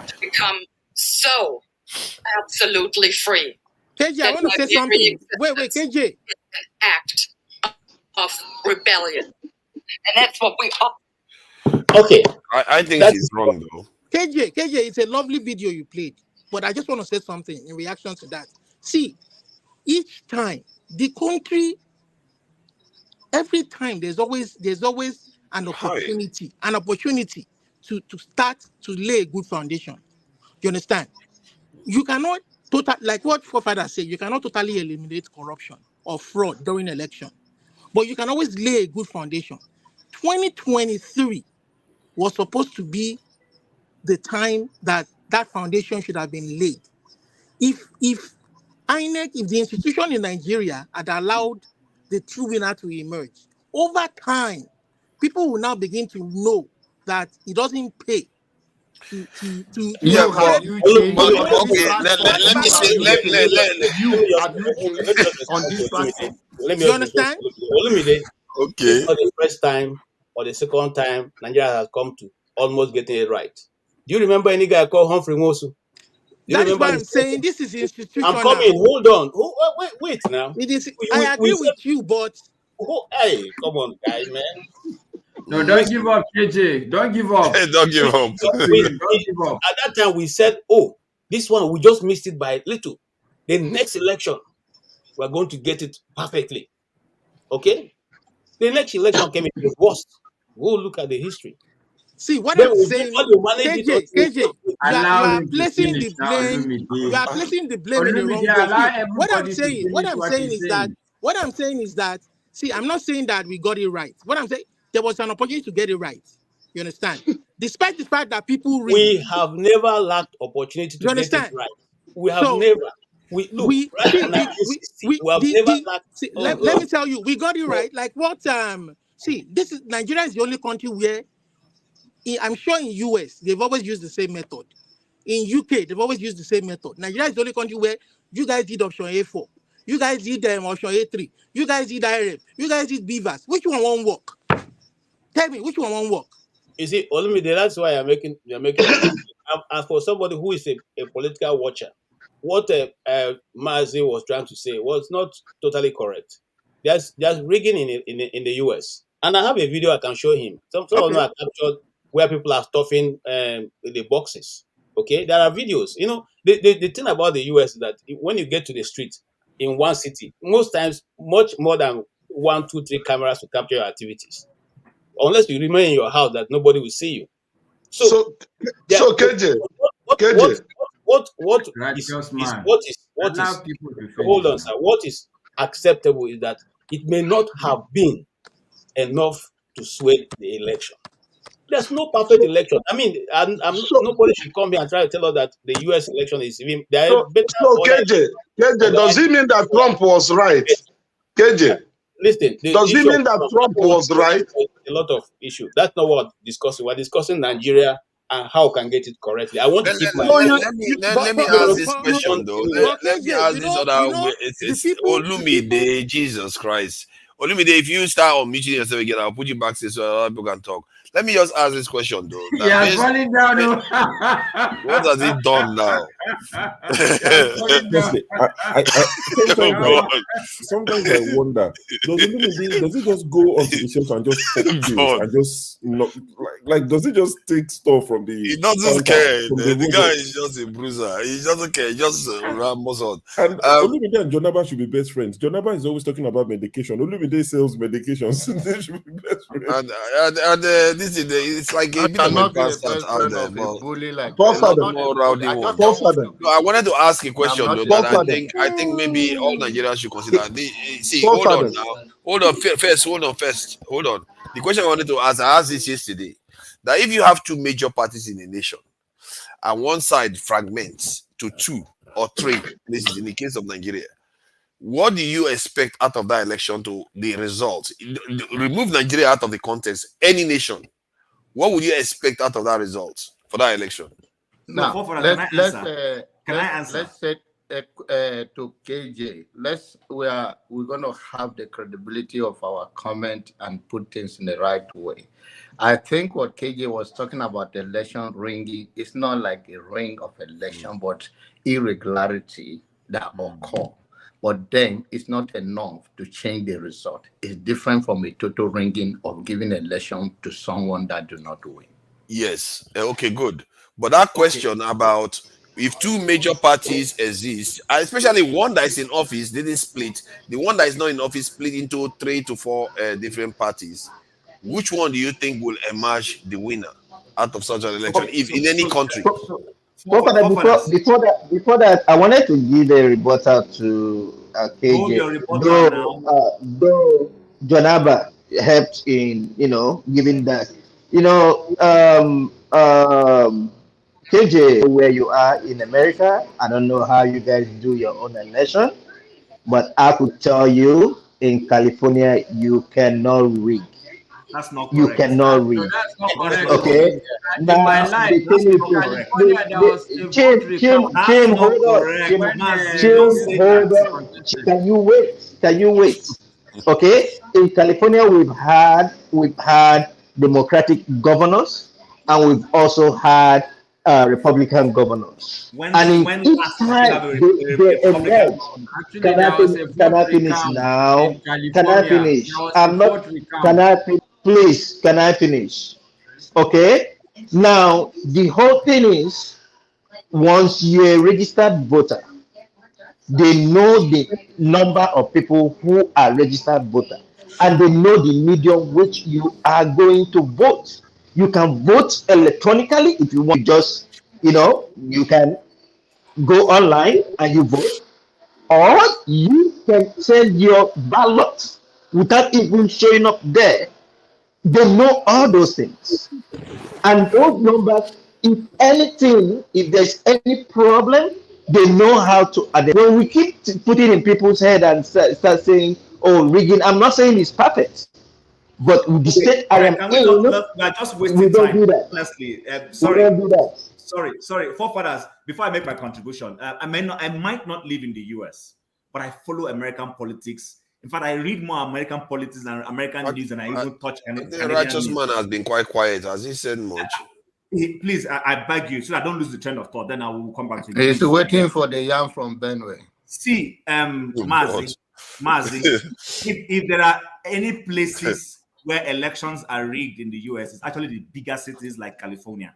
To become so absolutely free. KJ, I want to say something. Wait, KJ. An act of rebellion. And that's what we are. Okay. I think she's wrong, though. KJ, it's a lovely video you played. But I just want to say something in reaction to that. See, each time, the country, every time, there's always an opportunity to start to lay a good foundation. You understand? You cannot like what forefather said, you cannot totally eliminate corruption or fraud during election, but you can always lay a good foundation. 2023 was supposed to be the time that foundation should have been laid. If INEC, if the institution in Nigeria had allowed the true winner to emerge, over time, people will now begin to know that it doesn't pay to yeah, but let me understand. Okay. It's not the first time or the second time Nigeria has come to almost getting it right. Do you remember any guy called Humphrey Mosu? That is why I'm saying this is institutional. I'm coming. Hold on. Wait now. I agree with you, but hey, come on, guys, man. No, don't give up, KJ. Don't give up. Don't give up. Don't give up. At that time, we said, oh, this one, we just missed it by little. The next election, we're going to get it perfectly. Okay? The next election came in the worst. Go look at the history. See what Then I'm we saying, you manage it KJ, you Allow are him to placing finish the now, blame. You are Olumide. placing the blame in the wrong Olumide, way. allow See, what I'm everybody to saying, finish what he's saying. what I'm saying is that, see, I'm not saying that we got it right. What I'm saying, there was an opportunity to get it right. You understand? Despite the fact that people read. We have never lacked opportunity to You get it understand? right. We have So never. We look we right see from we 1960. We have never lacked. see, let me tell you, we got it right. Like what see, this is Nigeria is the only country where I'm sure in US they've always used the same method. In UK, they've always used the same method. Nigeria is the only country where you guys did option A4, you guys did option A3, you guys did IRF, you guys did Beavers. Which one won't work? Tell me, which one won't work? You see, Olumide, that's why you're making and for somebody who is a political watcher, what Mazi was trying to say was not totally correct. There's rigging in the US. And I have a video I can show him. Some of them are captured where people are stuffing the boxes. Okay, there are videos. You know, the thing about the US is that when you get to the street in one city, most times much more than 1, 2, 3 cameras to capture your activities. Unless you remain in your house, that nobody will see you. So KJ, what Righteous man. Allow people to finish. Hold on, sir. What is acceptable is that it may not have been enough to sway the election. There's no perfect election. I mean, nobody should come here and try to tell us that the US election is even so KJ, does it mean that Trump was right? KJ, listen, does it mean that Trump was right? A lot of issues. That's not what we're discussing. We're discussing Nigeria and how we can get it correctly. I want to keep my. Let me ask this question though. Let me ask this other way. It's Olumide, Jesus Christ. Olumide, if you start unmuting yourself again, I'll put you back so other people can talk. Let me just ask this question though. Yeah, falling down. What has he done now? Honestly, sometimes I wonder, does it just go onto the shelf and just pop and just like does it just take stuff from the? He doesn't care. The guy is just a bruiser. He doesn't care. He just rambles on. And Olumide and Jonaba should be best friends. Jonaba is always talking about medication. Olumide sells medications. They should be best friends. And this is it's like a bit of a bastard out there. I wanted to ask a question though that I think maybe all Nigerians should consider. Hold on first. The question I wanted to ask, I asked this yesterday, that if you have two major parties in a nation and one side fragments to 2 or 3 places in the case of Nigeria, what do you expect out of that election to the result? Remove Nigeria out of the context, any nation. What would you expect out of that result for that election? Now, let's say to KJ. We're going to have the credibility of our comment and put things in the right way. I think what KJ was talking about, the election ringing, it's not like a ring of election, but irregularity that occur. But then it's not enough to change the result. It's different from a total ringing of giving election to someone that do not win. Yes. Okay, good. But that question about if two major parties exist, especially one that is in office didn't split, the one that is not in office split into 3 to 4 different parties, which one do you think will emerge the winner out of such an election, if in any country? Before that, I wanted to give a rebuttal to KJ. Though Jonaba helped in, giving that. KJ, where you are in America, I don't know how you guys do your own election, but I could tell you in California, you cannot rig. That's not correct. You cannot read. That's not correct. Okay. Now, in my life, Tim, hold on. Can you wait? Okay. In California, we've had Democratic governors, and we've also had Republican governors. And each time they emerge. Can I finish now? Can I finish? I'm not. Can I finish? Please, can I finish? Okay. Now, the whole thing is, once you're a registered voter, they know the number of people who are registered voters. and they know the medium which you are going to vote. You can vote electronically if you want. You can go online and you vote, or you can send your ballot without even showing up there. They know all those things. And those numbers, if anything, if there's any problem, they know how to address. When we keep putting in people's head and start saying, oh, rigging, I'm not saying it's perfect, but with the state I am Can we in, not, we are just we wasting don't time. do that. Honestly, We sorry. don't do that. Sorry, forefathers. Before I make my contribution, I might not live in the US, but I follow American politics. In fact, I read more American politics and American news than I even touch The righteous man has been quite quiet. Has he said much? Please, I beg you, so I don't lose the train of thought. Then I will come back to you. He's Please. waiting for the yarn from Benway. See, Mazi, if there are any places where elections are rigged in the US, it's actually the bigger cities like California.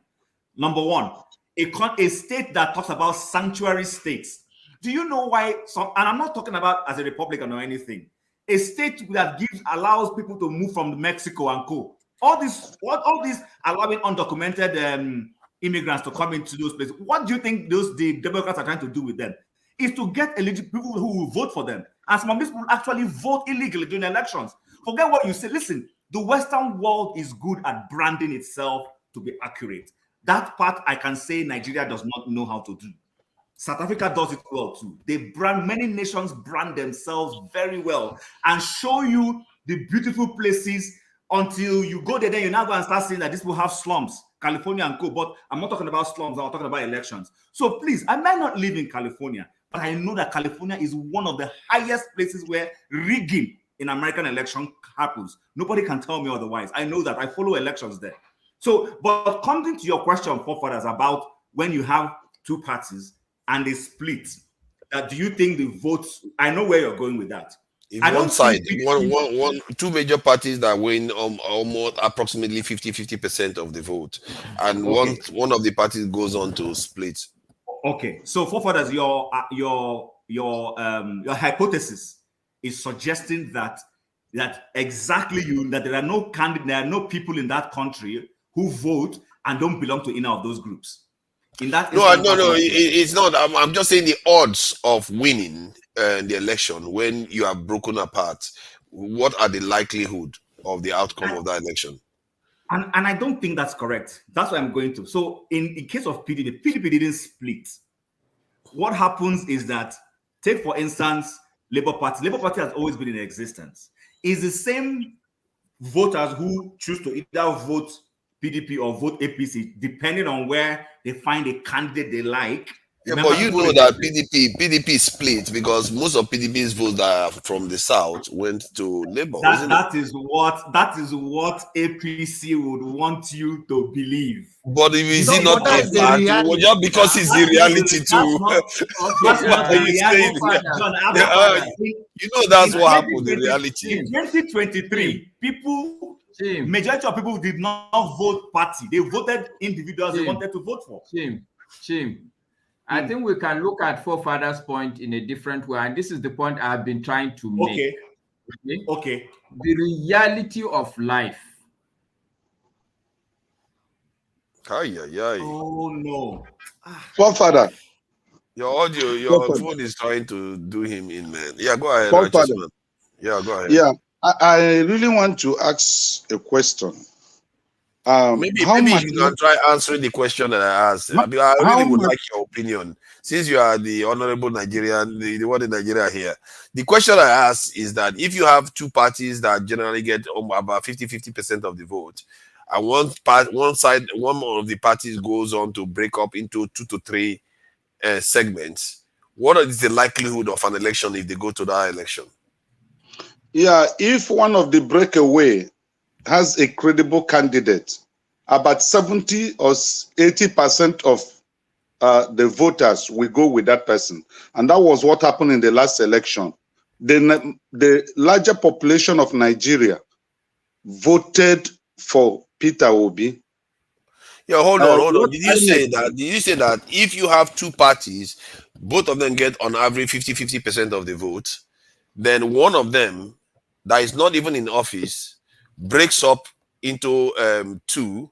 Number one, a state that talks about sanctuary states. Do you know why? And I'm not talking about as a Republican or anything. A state that allows people to move from Mexico and go. All this allowing undocumented immigrants to come into those places. What do you think the Democrats are trying to do with them? Is to get eligible people who will vote for them. And some of these people actually vote illegally during elections. Forget what you say. Listen, the Western world is good at branding itself to be accurate. That part I can say Nigeria does not know how to do. South Africa does it well too. Many nations brand themselves very well and show you the beautiful places until you go there. Then you now go and start saying that these people have slums, California and co. But I'm not talking about slums. I'm talking about elections. So please, I might not live in California, but I know that California is one of the highest places where rigging in American election happens. Nobody can tell me otherwise. I know that. I follow elections there. So, but coming to your question, forefathers, about when you have two parties and they split, do you think the votes? I know where you're going with that. If one side, two major parties that win almost approximately 50% of the vote, and one of the parties goes on to split. Okay, so forefathers, your hypothesis is suggesting that exactly that there are no people in that country who vote and don't belong to any of those groups. No, it's not. I'm just saying the odds of winning the election when you are broken apart. What are the likelihood of the outcome of that election? And I don't think that's correct. That's what I'm going to. So in case of PDP didn't split. What happens is that, take for instance, Labour Party. Labour Party has always been in existence. It's the same voters who choose to either vote PDP or vote APC, depending on where they find a candidate they like. Yeah, but you know that PDP split because most of PDP's votes that are from the south went to Labour. That is what APC would want you to believe. But if is it not a fact, just because it's the reality too. That's what are you saying? You know that's what happened in reality. In 2023, majority of people did not vote party. They voted individuals they wanted to vote for. Shame. I think we can look at forefathers' point in a different way, and this is the point I've been trying to make. Okay. The reality of life. Oh no. Forefather. Your phone is trying to do him in, man. Yeah, go ahead. Yeah, go ahead. Yeah, I really want to ask a question. Maybe you can try answering the question that I asked. I really would like your opinion. Since you are the honorable Nigerian, the one in Nigeria here. The question I asked is that if you have two parties that generally get about 50% of the vote, and one of the parties goes on to break up into 2 to 3 segments, what is the likelihood of an election if they go to that election? Yeah, if one of the breakaway has a credible candidate, about 70 or 80% of the voters will go with that person. And that was what happened in the last election. The larger population of Nigeria voted for Peter Obi. Yeah, hold on. Did you say that if you have two parties, both of them get on average 50% of the vote, then one of them that is not even in office breaks up into two,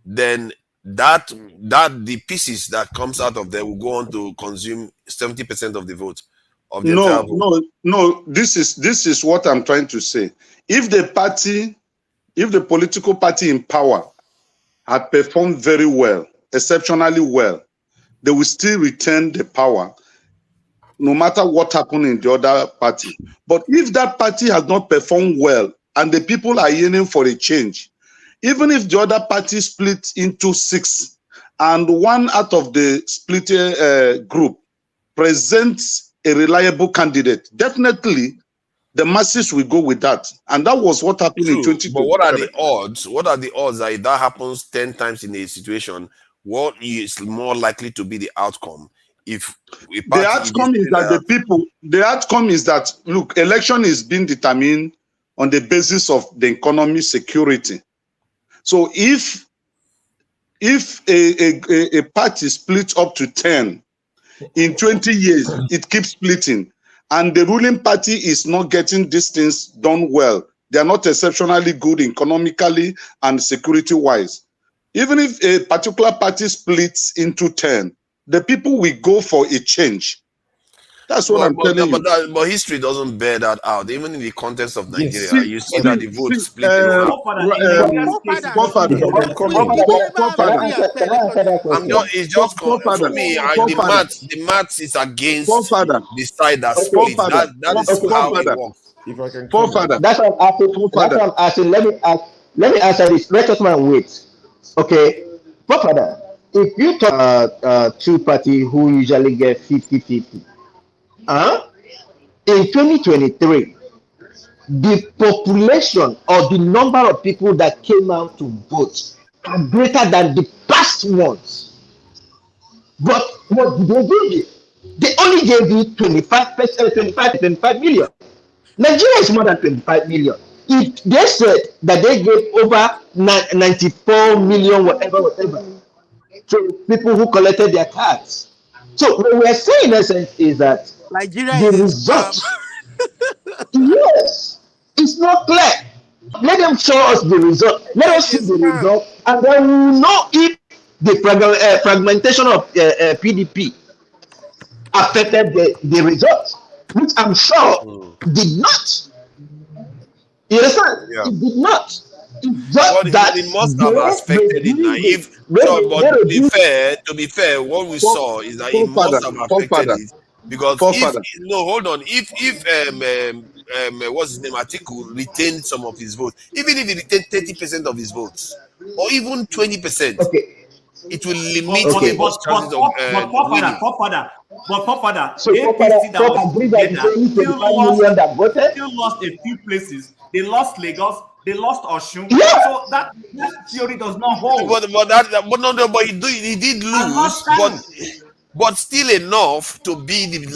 then that the pieces that comes out of there will go on to consume 70% of the vote of the entire vote. No. This is what I'm trying to say. If the political party in power had performed very well, exceptionally well, they will still retain the power, no matter what happened in the other party. But if that party has not performed well and the people are yearning for a change, even if the other party split into 6 and one out of the split group presents a reliable candidate, definitely the masses will go with that. And that was what happened in 2020. But what are the odds? What are the odds that if that happens 10 times in a situation, what is more likely to be the outcome? If the outcome is that the outcome is that, look, election is being determined on the basis of the economy security. So if a party splits up to 10 in 20 years, it keeps splitting, and the ruling party is not getting these things done well, they are not exceptionally good economically and security wise. Even if a particular party splits into 10, the people will go for a change. That's what I'm telling you. But history doesn't bear that out. Even in the context of Nigeria, you see that the vote split. It's just for me. The maths is against the side that splits. That is how it works. If I can, that's what I'm asking. Let me answer this. Let us man wait. Okay, Father, if you talk two party who usually get 50-50. In 2023, the population or the number of people that came out to vote are greater than the past ones. But what did they give you? They only gave you 25 million. Nigeria is more than 25 million. If they said that they gave over 94 million, whatever, to people who collected their cards. So what we're saying in essence is that Nigeria the result, yes, it's not clear. Let them show us the result. Let us see the result, and then we will know if the fragmentation of PDP affected the result, which I'm sure did not. You understand? Yeah. It did not. It must have affected it now. To be fair, what we saw is that it must have affected it. Because what's his name, Atiku retained some of his votes. Even if he retained 30% of his votes, or even 20%, it will limit his chances of winning. But Father, so APC that was together still lost a few places. They lost Lagos, they lost Osun. Yeah. So that theory does not hold. But he did lose, but still enough to be the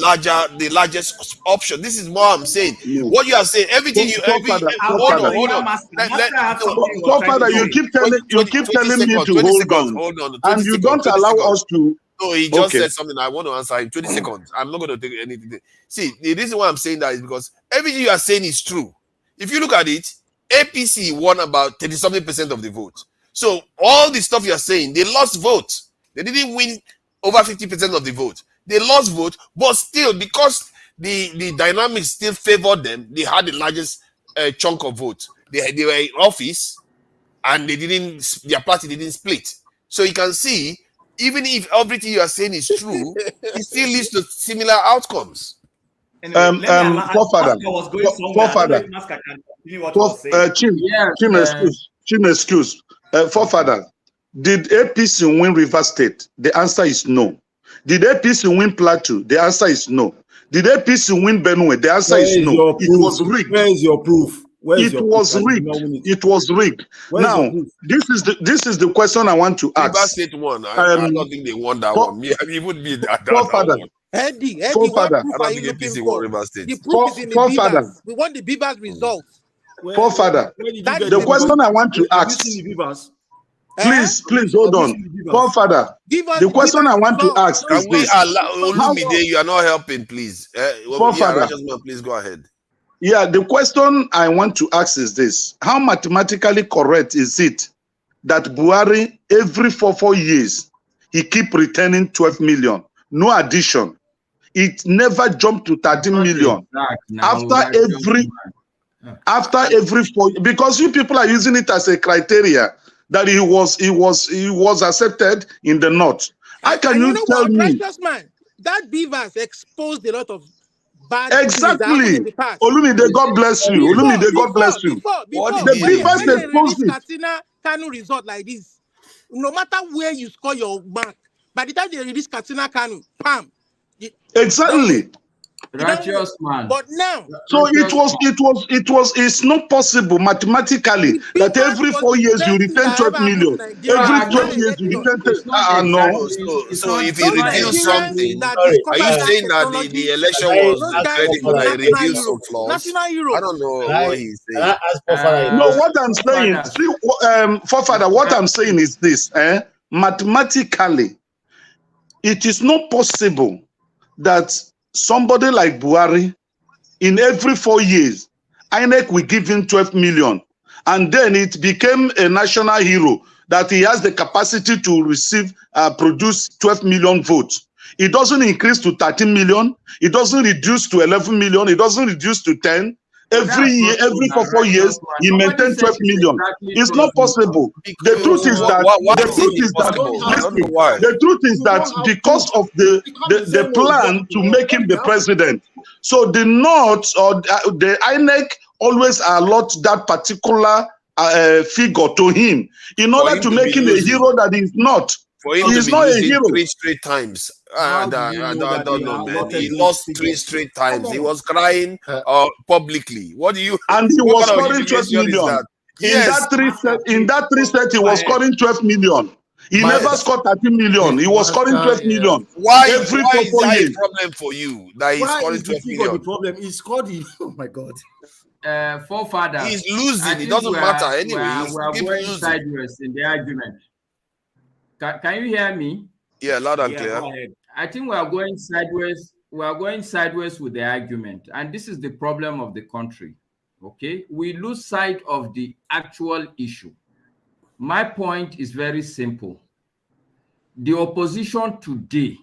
largest option. This is what I'm saying. What you are saying, everything you hold on. Father, you keep telling me to hold on, and you don't allow us to. No, he just said something. I want to answer in 20 seconds. I'm not going to take anything. See, the reason why I'm saying that is because everything you are saying is true. If you look at it, APC won about 30-something% of the vote. So all the stuff you are saying, they lost vote. They didn't win over 50% of the vote. They lost vote, but still, because the dynamics still favored them, they had the largest chunk of vote. They were in office, and their party didn't split. So you can see, even if everything you are saying is true, it still leads to similar outcomes. Anyway, Forefather, did APC win River State? The answer is no. Did APC win Plateau? The answer is no. Did APC win Benue? The answer is no. It was rigged. Where is your proof? It was rigged. Now, this is the question I want to ask. River State won. I don't think they won that one. It would be that one. Eddie, what proof are you looking for? The proof is in the Bibas. We want the Bibas results. Forefather, the question I want to ask. Please hold on. Forefather, the question I want to ask is this. Olumide, you are not helping, please. Forefather, please go ahead. Yeah, the question I want to ask is this: how mathematically correct is it that Buhari every 4 years he keep returning 12 million, no addition? It never jumped to 13 million after every 4, because you people are using it as a criteria that he was accepted in the north. How can and you you know tell what, me? righteous man, that beavers exposed a lot of bad things that happened Exactly. in the past. Olumide, God bless you. Olumide, God bless you. Before, The when beavers they release exposed it. Katsina Kanu result like this, no matter where you score your mark, by the time they release Katsina Kanu, pam. Exactly. Righteous man. But now, So it's not possible mathematically that every 4 years you return 12 million. Every 12 years you return 10. No. So if he those reveals something, that are discovered you that saying that technology, the election was those guys credible were that he national revealed some heroes. flaws? National heroes. I don't know what he's Can I saying. ask Forefather No, what I'm saying, Forefather, what I'm saying is this: mathematically, it is not possible that somebody like Buhari, in every 4 years, INEC will give him 12 million, and then it became a national hero that he has the capacity to produce 12 million votes. It doesn't increase to 13 million. It doesn't reduce to 11 million. It doesn't reduce to 10. Every year, every 4 years, he maintains 12 million. It's not possible. The truth is that because of the plan to make him the president. So the North or the INEC always allot that particular figure to him in order to make him a hero that he's not. For him He to is be not a losing hero. 3 straight times. I don't know, man. He lost 3 straight times. He was crying publicly. What do you? And he what was kind of scoring 12 humiliation is million. that? In Yes. that three set, he was scoring 12 million. He never scored 13 million. He was scoring 12 million. Why every is 4 that years. a problem for you that he's Why scoring is the 12 figure million? the problem? He scored the oh my god. Forefathers. He's losing. It think doesn't matter we anyway. are He's going losing. sideways in the argument. Can you hear me? Yeah, loud and clear. Go ahead. I think we are going sideways. We are going sideways with the argument, and this is the problem of the country. Okay, we lose sight of the actual issue. My point is very simple. The opposition today,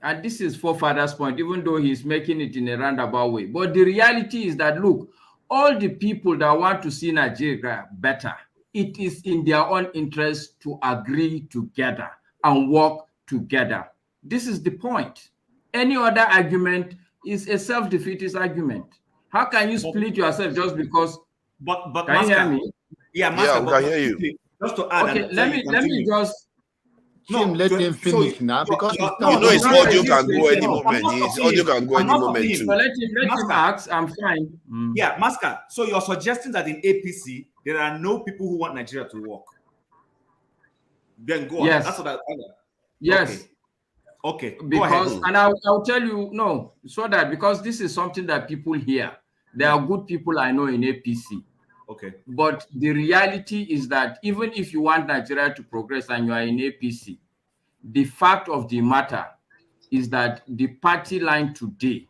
and this is Forefather's point, even though he's making it in a roundabout way, but the reality is that, look, all the people that want to see Nigeria better, it is in their own interest to agree together and work together. This is the point. Any other argument is a self-defeatist argument. How can you split yourself just because? But can you hear me? Yeah, Master, we can hear you. Just to add, okay, let me just. Let him finish now because his audio can go any moment. His audio can go any moment too. So let him ask. I'm fine. Yeah, Masker. So you're suggesting that in APC there are no people who want Nigeria to work. Then go on. Yes. That's what I. Yes. Okay. Because, and I'll tell you, no, so that because this is something that people hear. There are good people I know in APC. Okay. But the reality is that even if you want Nigeria to progress and you are in APC, the fact of the matter is that the party line today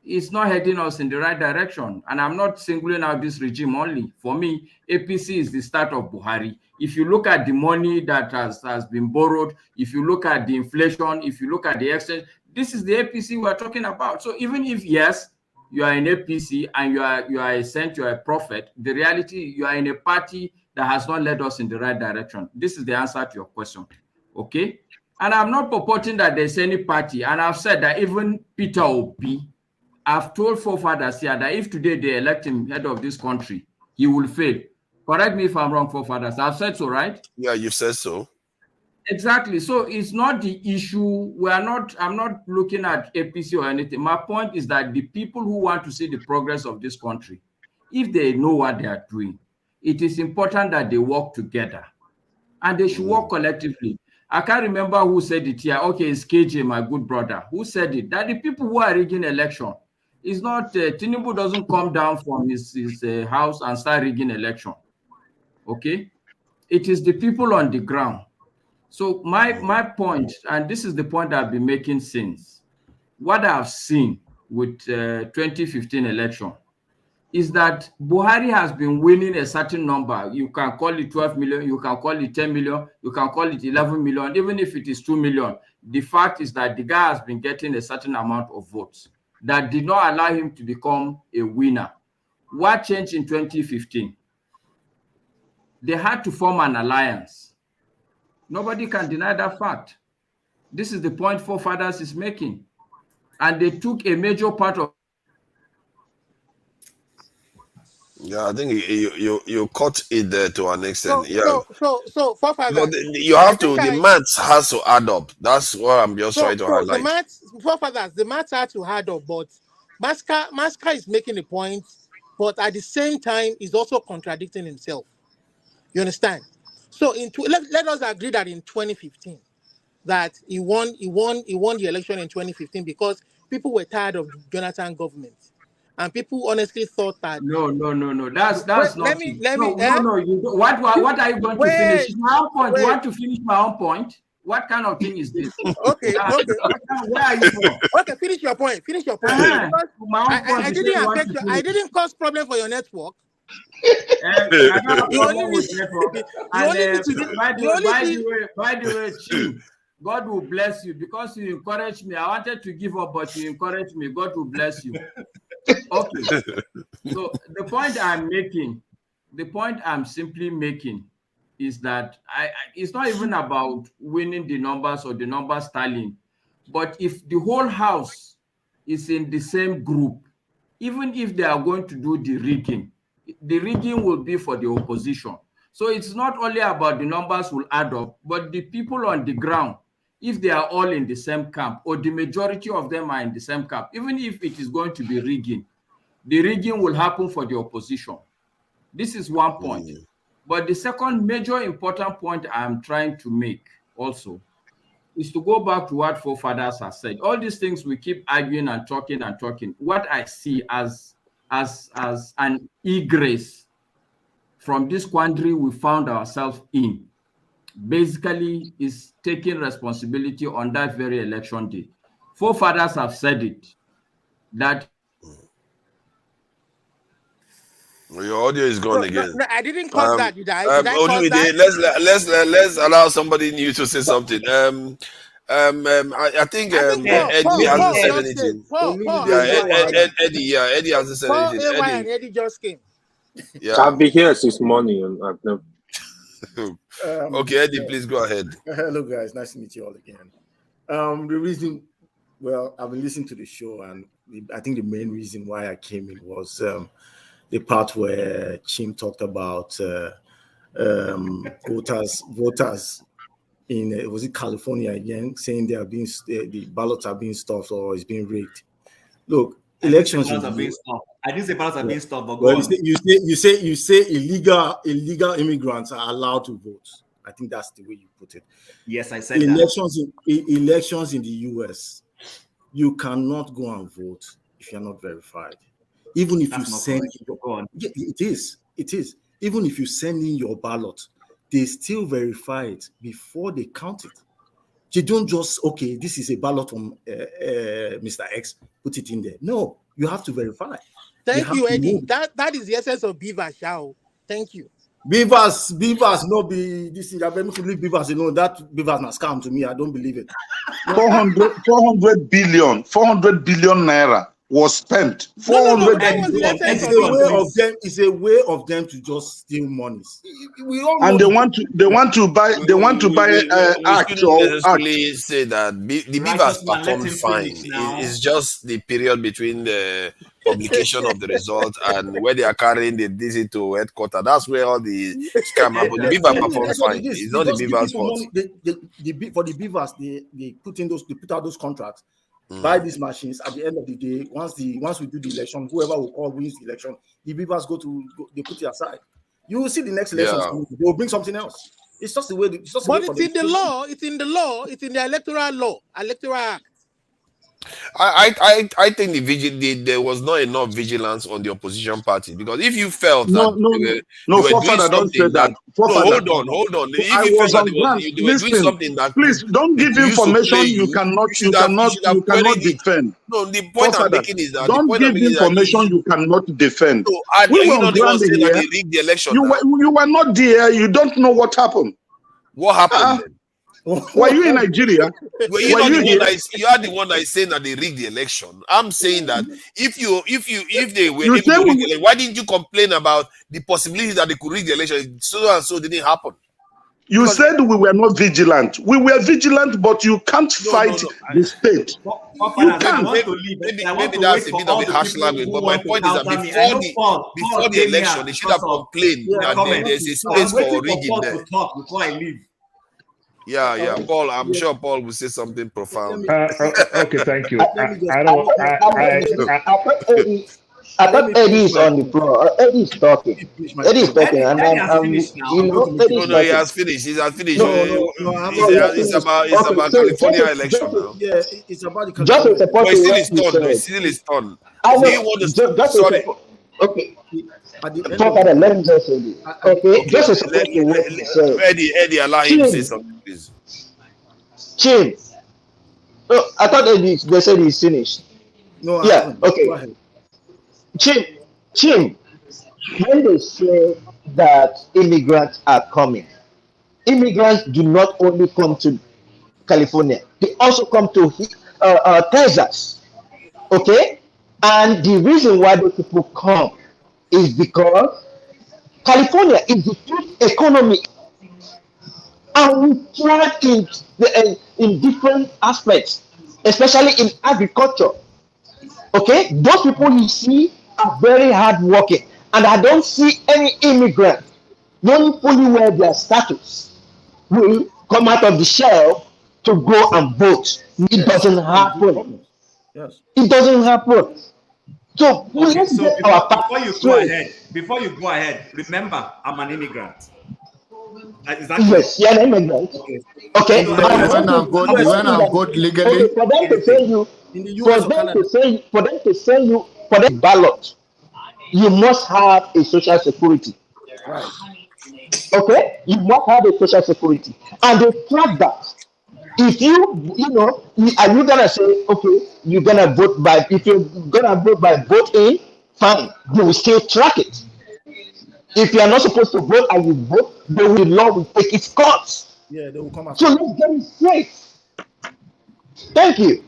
is not heading us in the right direction. And I'm not singling out this regime only. For me, APC is the start of Buhari. If you look at the money that has been borrowed, if you look at the inflation, if you look at the exchange, this is the APC we're talking about. So even if, yes, you are in APC and you are a saint, you are a prophet, the reality, you are in a party that has not led us in the right direction. This is the answer to your question, okay? And I'm not purporting that there's any party, and I've said that even Peter Obi, I've told forefathers here that if today they elect him head of this country, he will fail. Correct me if I'm wrong, forefathers. I've said so, right? Yeah, you've said so. Exactly. So it's not the issue. I'm not looking at APC or anything. My point is that the people who want to see the progress of this country, if they know what they are doing, it is important that they work together and they should work collectively. I can't remember who said it here. Okay, it's KJ, my good brother, who said it, that the people who are rigging election is not, Tinubu doesn't come down from his house and start rigging election. Okay? It is the people on the ground. So my point, and this is the point I've been making since, what I've seen with 2015 election is that Buhari has been winning a certain number. You can call it 12 million, you can call it 10 million, you can call it 11 million, even if it is 2 million. The fact is that the guy has been getting a certain amount of votes that did not allow him to become a winner. What changed in 2015? They had to form an alliance. Nobody can deny that fact. This is the point forefathers is making. And they took a major part of. Yeah, I think you caught it there to an extent. So forefathers. You have to, the maths has to add up. That's what I'm just trying to highlight. The maths, forefathers, the maths had to add up, but Maska is making a point, but at the same time, he's also contradicting himself. You understand? So let us agree that in 2015, that he won the election in 2015 because people were tired of the Jonathan government, and people honestly thought that no. That's not. Let me. No. You don't. What are you going to finish? My own point. You want to finish my own point? What kind of thing is this? Okay. Where are you from? Okay, finish your point. I didn't affect you. I didn't cause problem for your network. By the way, Chief, God will bless you because you encouraged me. I wanted to give up, but you encouraged me. God will bless you. Okay. So the point I'm simply making is that it's not even about winning the numbers or the numbers tallying, but if the whole house is in the same group, even if they are going to do the rigging will be for the opposition. So it's not only about the numbers will add up, but the people on the ground, if they are all in the same camp or the majority of them are in the same camp, even if it is going to be rigging, the rigging will happen for the opposition. This is one point. But the second major important point I'm trying to make also is to go back to what forefathers have said. All these things we keep arguing and talking. What I see as an egress from this quandary we found ourselves in, basically is taking responsibility on that very election day. Forefathers have said it, that your audio is gone again. No, I didn't cause that. Did I? Let's allow somebody new to say something. I think Eddie hasn't said anything. Eddie hasn't said anything. Eddie just came. Yeah. I've been here since morning and I've never. Okay, Eddie, please go ahead. Hello, guys. Nice to meet you all again. The reason, I've been listening to the show, and I think the main reason why I came in was the part where Chim talked about voters in was it California again, saying the ballots are being stuffed or it's being rigged. Look, elections are being stuffed. I didn't say ballots are being stuffed, but you say illegal immigrants are allowed to vote. I think that's the way you put it. Yes, I said elections in the US, you cannot go and vote if you're not verified. Even if you send it is. Even if you send in your ballot, they still verify it before they count it. You don't just, okay, this is a ballot from Mr. X, put it in there. No, you have to verify. Thank you, Eddie. That is the essence of Beavers, Shao. Thank you. Beavers, no be this thing. I better to leave Beavers alone. That Beavers na scam to me. I don't believe it. 400 billion naira was spent. 400 billion. It's a way of them to just steal money. And they want to buy acts or necessarily say that the Beavers performed fine. It's just the period between the publication of the result and where they are carrying the DC to headquarters. That's where all the scam happened. The Beaver performed fine. It's not the Beavers' fault. For the Beavers, they put out those contracts. Buy these machines. At the end of the day, once we do the election, whoever will call wins the election, the Beavers they put it aside. You will see the next election. They will bring something else. It's just the way. It's in the law. It's in the electoral law, electoral act. I think there was not enough vigilance on the opposition party, because if you felt that No, they were doing forefather, don't say something that that. Forefather. hold on. If I you felt was that on ground. they were doing Listen, something that please don't they give could use to play information you, you you should have cannot queried it. defend. No, the point I'm Forefather, making is that don't give information you cannot defend. no, are We were you on not the one ground saying that here. they rigged the election You now? were not there. You don't know what happened. What happened then? Were you in Nigeria? Were you Were not you the here? one you are the one that is saying that they rigged the election? I'm saying that if they were able to rig the election, why didn't you complain about the possibility that they could rig the election? So and so didn't happen. You said we were not vigilant. We were vigilant, but you can't fight the state. You can't. Maybe that's a bit of a harsh language, but my point is that before the election, they should have complained that there's a space for rigging there. Before I leave. Yeah, Paul. I'm sure Paul will say something profound. Okay, thank you. I thought Eddie is on the floor. Eddie is talking. Eddie is talking, and Eddie is No, he has finished. He has finished. It's about California election now. Yeah, it's about the Just to support But it's still his turn. Sorry. Okay. Let me just say this. Okay, just to support what you said. Eddie, allow him to say something, please. Chin. Oh, I thought they said he's finished. No, yeah, okay. Chin, when they say that immigrants are coming, immigrants do not only come to California, they also come to Texas. Okay? And the reason why those people come is because California is the fifth economy, and we track in different aspects, especially in agriculture. Okay, those people you see are very hardworking, and I don't see any immigrant knowing fully well their status will come out of the shell to go and vote. It doesn't happen. Yes. It doesn't happen. So let's get our before you go ahead, remember I'm an immigrant. Yes, you're an immigrant. Okay. You went and vote legally. Okay, for them to send you, for them to send you for the ballot, you must have a social security. Right. Okay, you must have a social security, and they track that. If are you gonna say, okay, you're gonna vote by, if you're gonna vote by vote-in, fine, they will still track it. If you are not supposed to vote and you vote, the law will take its course. Yeah, they will come after. So let's get it straight. Thank you.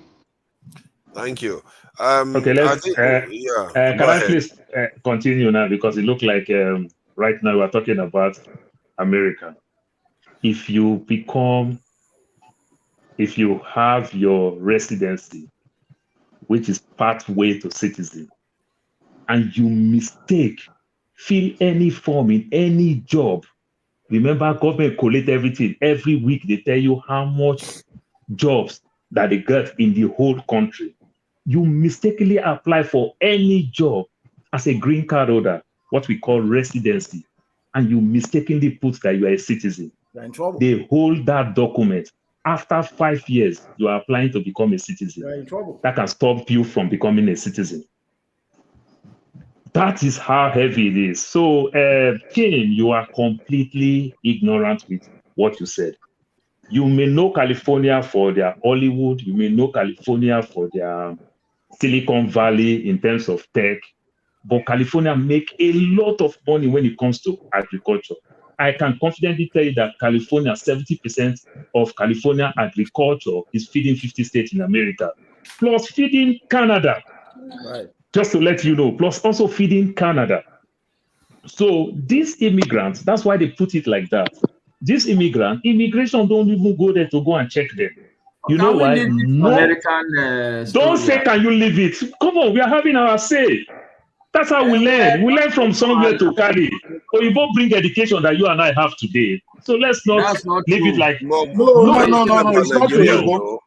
Thank you. Okay, can I please continue now, because it looked like right now we're talking about America. If you have your residency, which is pathway to citizen, and you fill any form in any job, remember government collect everything. Every week they tell you how much jobs that they get in the whole country. You mistakenly apply for any job as a green card holder, what we call residency, and you mistakenly put that you are a citizen. You're in trouble. They hold that document. After 5 years, you are applying to become a citizen. You're in trouble. That can stop you from becoming a citizen. That is how heavy it is. So, Kim, you are completely ignorant with what you said. You may know California for their Hollywood. You may know California for their Silicon Valley in terms of tech. But California make a lot of money when it comes to agriculture. I can confidently tell you that California, 70% of California agriculture is feeding 50 states in America, plus feeding Canada. Right. Just to let you know, plus also feeding Canada. So these immigrants, that's why they put it like that. These immigration don't even go there to go and check them. You know why? No. Don't say, can you leave it? Come on, we are having our say. That's how we learn. We learn from somewhere to carry. Or you both bring education that you and I have today. So let's not leave it like no. It's not true.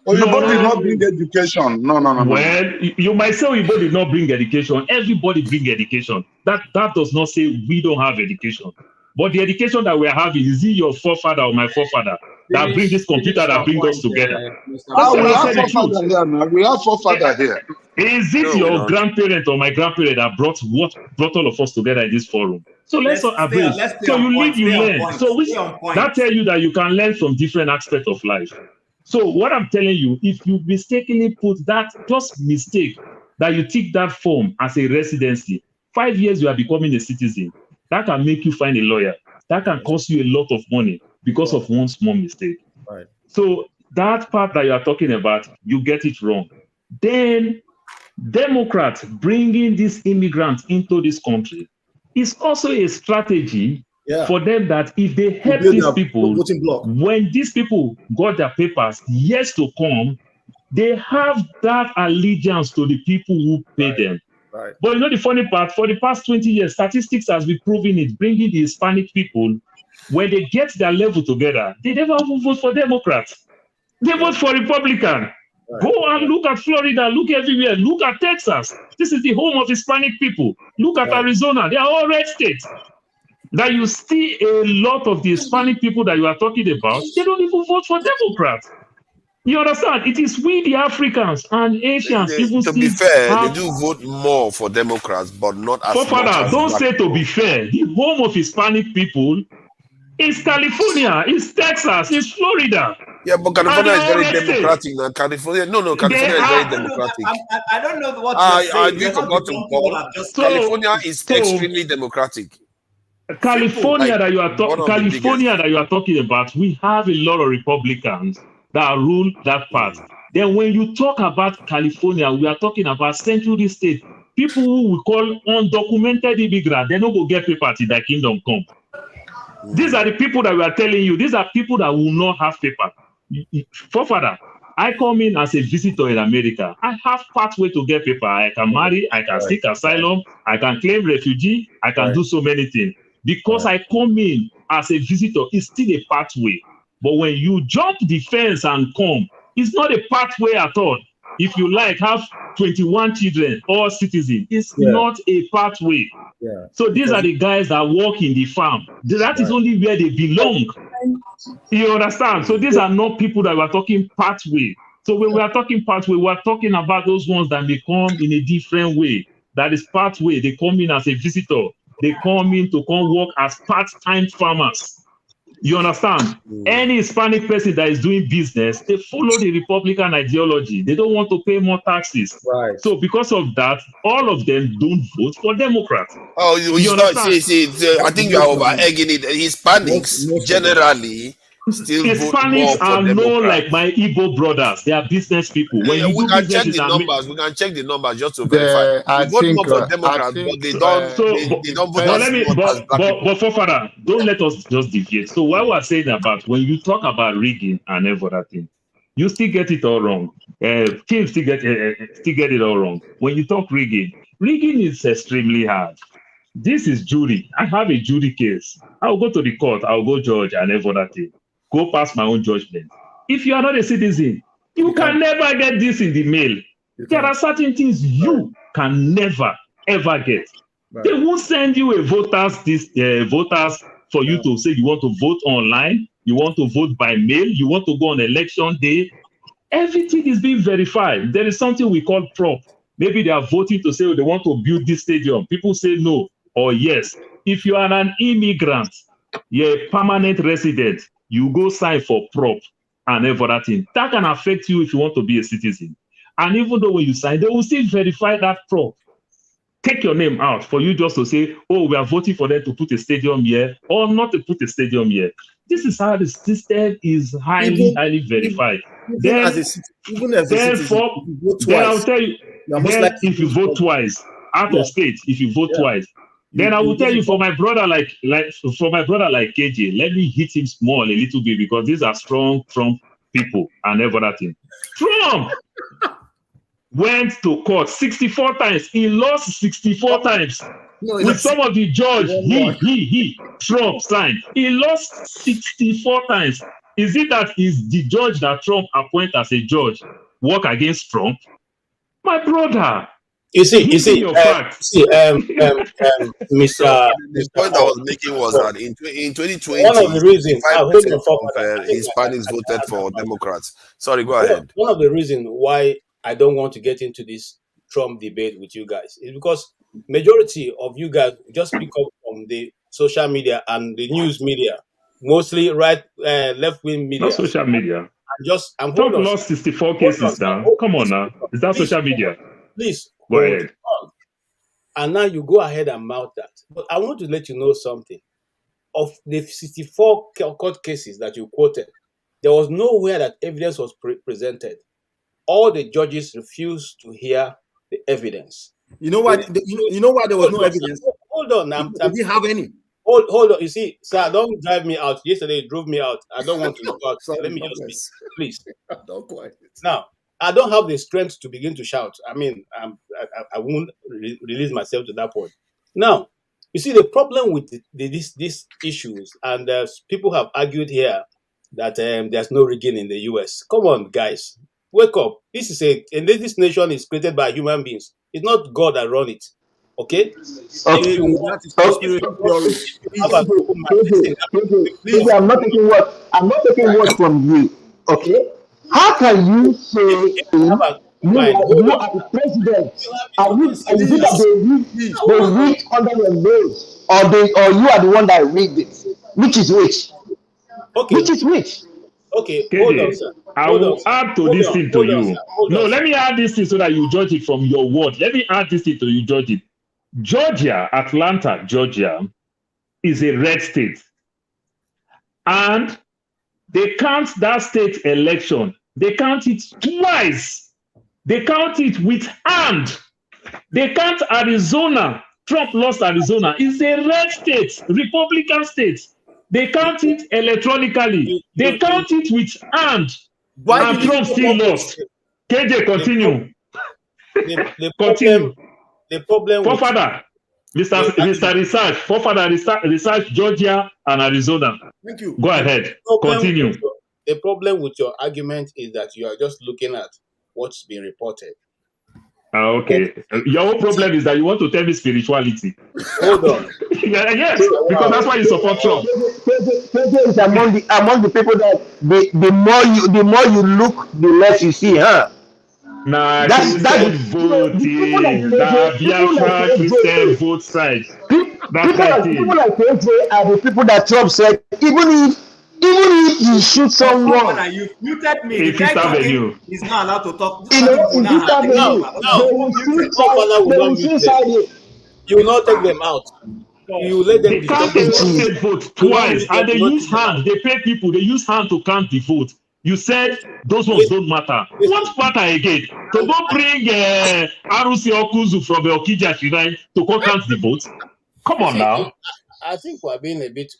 Oyibo did not bring education. No. Well, you might say Oyibo did not bring education. Everybody bring education. That does not say we don't have education. But the education that we're having, is it your forefather or my forefather? that bring this computer that bring us together. Ah, we have forefather here, man. We have forefather here. Is it No, your grandparent or my grandparent that brought all of us together in this forum? So let's not abuse. So you live, you learn. So that tell you that you can learn from different aspects of life. So what I'm telling you, if you mistakenly put that just mistake that you take that form as a residency, 5 years you are becoming a citizen, that can make you find a lawyer. That can cost you a lot of money because of one small mistake. Right. So that part that you are talking about, you get it wrong. Then Democrats bringing these immigrants into this country is also a strategy for them that if they help these people, when these people got their papers years to come, they have that allegiance to the people who pay them. Right. But you know the funny part, for the past 20 years, statistics has been proving it, bringing the Hispanic people, when they get their level together, they never even vote for Democrats. They vote for Republican. Right. Go and look at Florida, look everywhere, look at Texas. This is the home of Hispanic people. Look at Arizona, they are all red states. That you see a lot of the Hispanic people that you are talking about, they don't even vote for Democrats. You understand? It is we, the Africans and Asians, even to be fair, they do vote more for Democrats, but not as much as don't black say people. To be fair. The home of Hispanic people is California, is Texas, is Florida. Yeah, but California is very democratic now. California is very democratic. I don't know what you're saying. I forgot to call. California is extremely democratic. California that you are talking about, we have a lot of Republicans that rule that part. Then when you talk about California, we are talking about Century State. People who we call undocumented immigrants, they don't go get paper till their kingdom come. These are the people that we are telling you. These are people that will not have paper. Forefather, I come in as a visitor in America. I have pathway to get paper. I can marry, I can seek asylum, I can claim refugee, I can do so many things. Because I come in as a visitor, it's still a pathway. But when you jump the fence and come, it's not a pathway at all. If you like, have 21 children, all citizens, it's not a pathway. Yeah. So these are the guys that work in the farm. That is only where they belong. You understand? So these are not people that we're talking pathway. So when we are talking pathway, we're talking about those ones that may come in a different way. That is pathway. They come in as a visitor. They come in to come work as part-time farmers. You understand? Any Hispanic person that is doing business, they follow the Republican ideology. They don't want to pay more taxes. Right. So because of that, all of them don't vote for Democrats. Oh, I think you are over-egging it. Hispanics generally still vote more Hispanics for are Democrats. more like my Igbo brothers. They are business people. When you we do can check business the numbers. We can check the numbers just to verify. I They vote think, more for Democrats, but they don't vote as much as black people. But Forefather, don't let us just deviate. So what we're saying about when you talk about rigging and every other thing, you still get it all wrong. Kim still get it all wrong. When you talk rigging is extremely hard. This is jury. I have a jury case. I'll go to the court. I'll go judge and every other thing. Go past my own judgment. If you are not a citizen, you can never get this in the mail. There are certain things you can never, ever get. They won't send you a voters for you to say you want to vote online, you want to vote by mail, you want to go on election day. Everything is being verified. There is something we call prop. Maybe they are voting to say they want to build this stadium. People say no or yes. If you are an immigrant, you're a permanent resident, you go sign for prop and everything. That can affect you if you want to be a citizen. And even though when you sign, they will still verify that prop. Take your name out for you just to say, oh, we are voting for them to put a stadium here or not to put a stadium here. This is how the system is highly verified. Then I'll tell you, if you vote twice, out of state, if you vote twice, then I will tell you for my brother like KJ, let me hit him small a little bit because these are strong Trump people and everything. Trump went to court 64 times. He lost 64 times. With some of the judge, Trump signed. He lost 64 times. Is it that is the judge that Trump appointed as a judge work against Trump? My brother, Give me your facts. Mr. The point I was making was that in 2020, one of the reasons, 65% of I Hispanics voted for Democrats. Sorry, go ahead. One of the reasons why I don't want to get into this Trump debate with you guys is because majority of you guys just pick up from the social media and the news media, mostly left-wing media. Not social media. Trump lost 64 cases now. Come on now. Is that social media? Please go ahead. And now you go ahead and mount that. But I want to let you know something. Of the 64 court cases that you quoted, there was nowhere that evidence was presented. All the judges refused to hear the evidence. You know why? You know why there was no evidence? Hold on. They didn't have any. Hold on. You see, sir, don't drive me out. Yesterday you drove me out. I don't want to talk. Let me just speak, please. Don't quiet. Now, I don't have the strength to begin to shout. I mean, I won't release myself to that point. Now, you see, the problem with these issues, and people have argued here that there's no rigging in the US. Come on, guys, wake up. This nation is created by human beings. It's not God that run it. Okay? Okay. I'm not taking word from you. Okay? How can you say you are the president and you think that they read under your nose, or you are the one that read it? Which is which? Okay. Which is which? Okay, hold on, sir. I will add to this thing to you. No, let me add this thing so that you judge it from your word. Let me add this thing to you judge it. Georgia, Atlanta, Georgia, is a red state. And they count that state election. They count it twice. They count it with hand. They count Arizona. Trump lost Arizona. It's a red state, Republican state. They count it electronically. They count it with hand. And Trump still lost. KJ, continue. Continue. The problem Forefather, Mr. Research, Forefather research Georgia and Arizona. Thank you. Go ahead. Continue. The problem with your argument is that you are just looking at what's been reported. Okay. Your whole problem is that you want to tell me spirituality. Hold on. Yes, because that's why you support Trump. KJ is among the people that the more you look, the less you see, huh? Nah, Christian voting. Nah, Biafra Christian vote side. People like KJ are the people that Trump said, even if you shoot someone, you muted me. If the guy talking is not allowed to talk. You will not take them out. You let them they count the state vote twice, and they use hand. They pay people. They use hand to count the vote. You said those ones don't matter. What matter again? To go bring Arusi Okuzu from the Okija Shrine to go count the votes? Come on now. I think we're being a bit.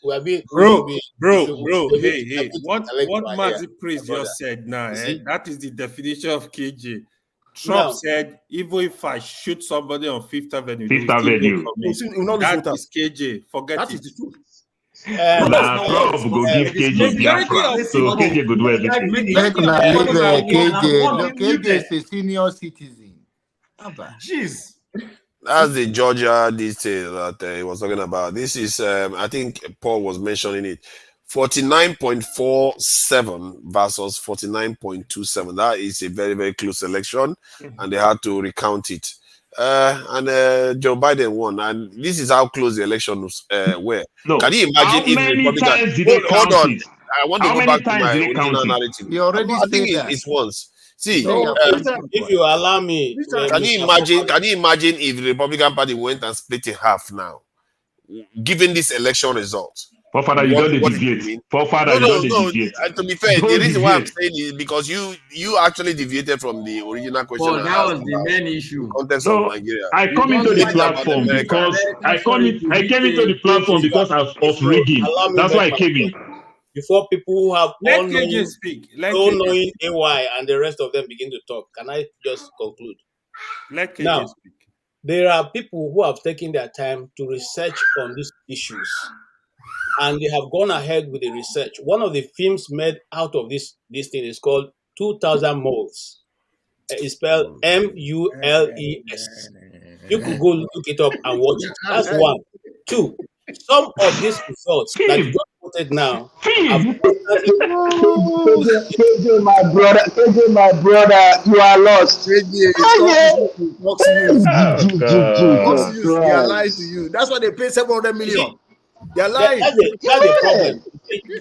Bro. Hey. What Mazi Priest just said now, that is the definition of KJ. Trump said, even if I shoot somebody on Fifth Avenue, that is KJ. Forget it. Trump go give KJ Biafra, so KJ go do everything. KJ is a senior citizen. Jeez. That's the Georgia detail that he was talking about. This is, I think Paul was mentioning it, 49.47 versus 49.27. That is a very, very close election, and they had to recount it. And Joe Biden won, and this is how close the election were. No. Can you imagine if many Republicans... times did they count it? I want to go back to my original narrative. You already I think said that. it's once. See, if you allow me, can you imagine if the Republican Party went and split in half now, given this election result? Forefather, you don't deviate. Forefather, you don't deviate. To be fair, the reason why I'm saying is because you actually deviated from the original question. Oh, that was the main issue. Context of Nigeria. I come into the platform because I came into the platform because of rigging. That's why I came in. Before people who have all-knowing AY and the rest of them begin to talk, can I just conclude? Let KJ now, speak. There are people who have taken their time to research on these issues, and they have gone ahead with the research. One of the films made out of this thing is called 2000 Moles. It's spelled MULES. You could go look it up and watch it. That's one. Two, some of these results that you just quoted now have constantly. KJ, my brother, you are lost. KJ, Fox News. Fox News, they are lying to you. That's why they pay 700 million. They are lying. That's the problem.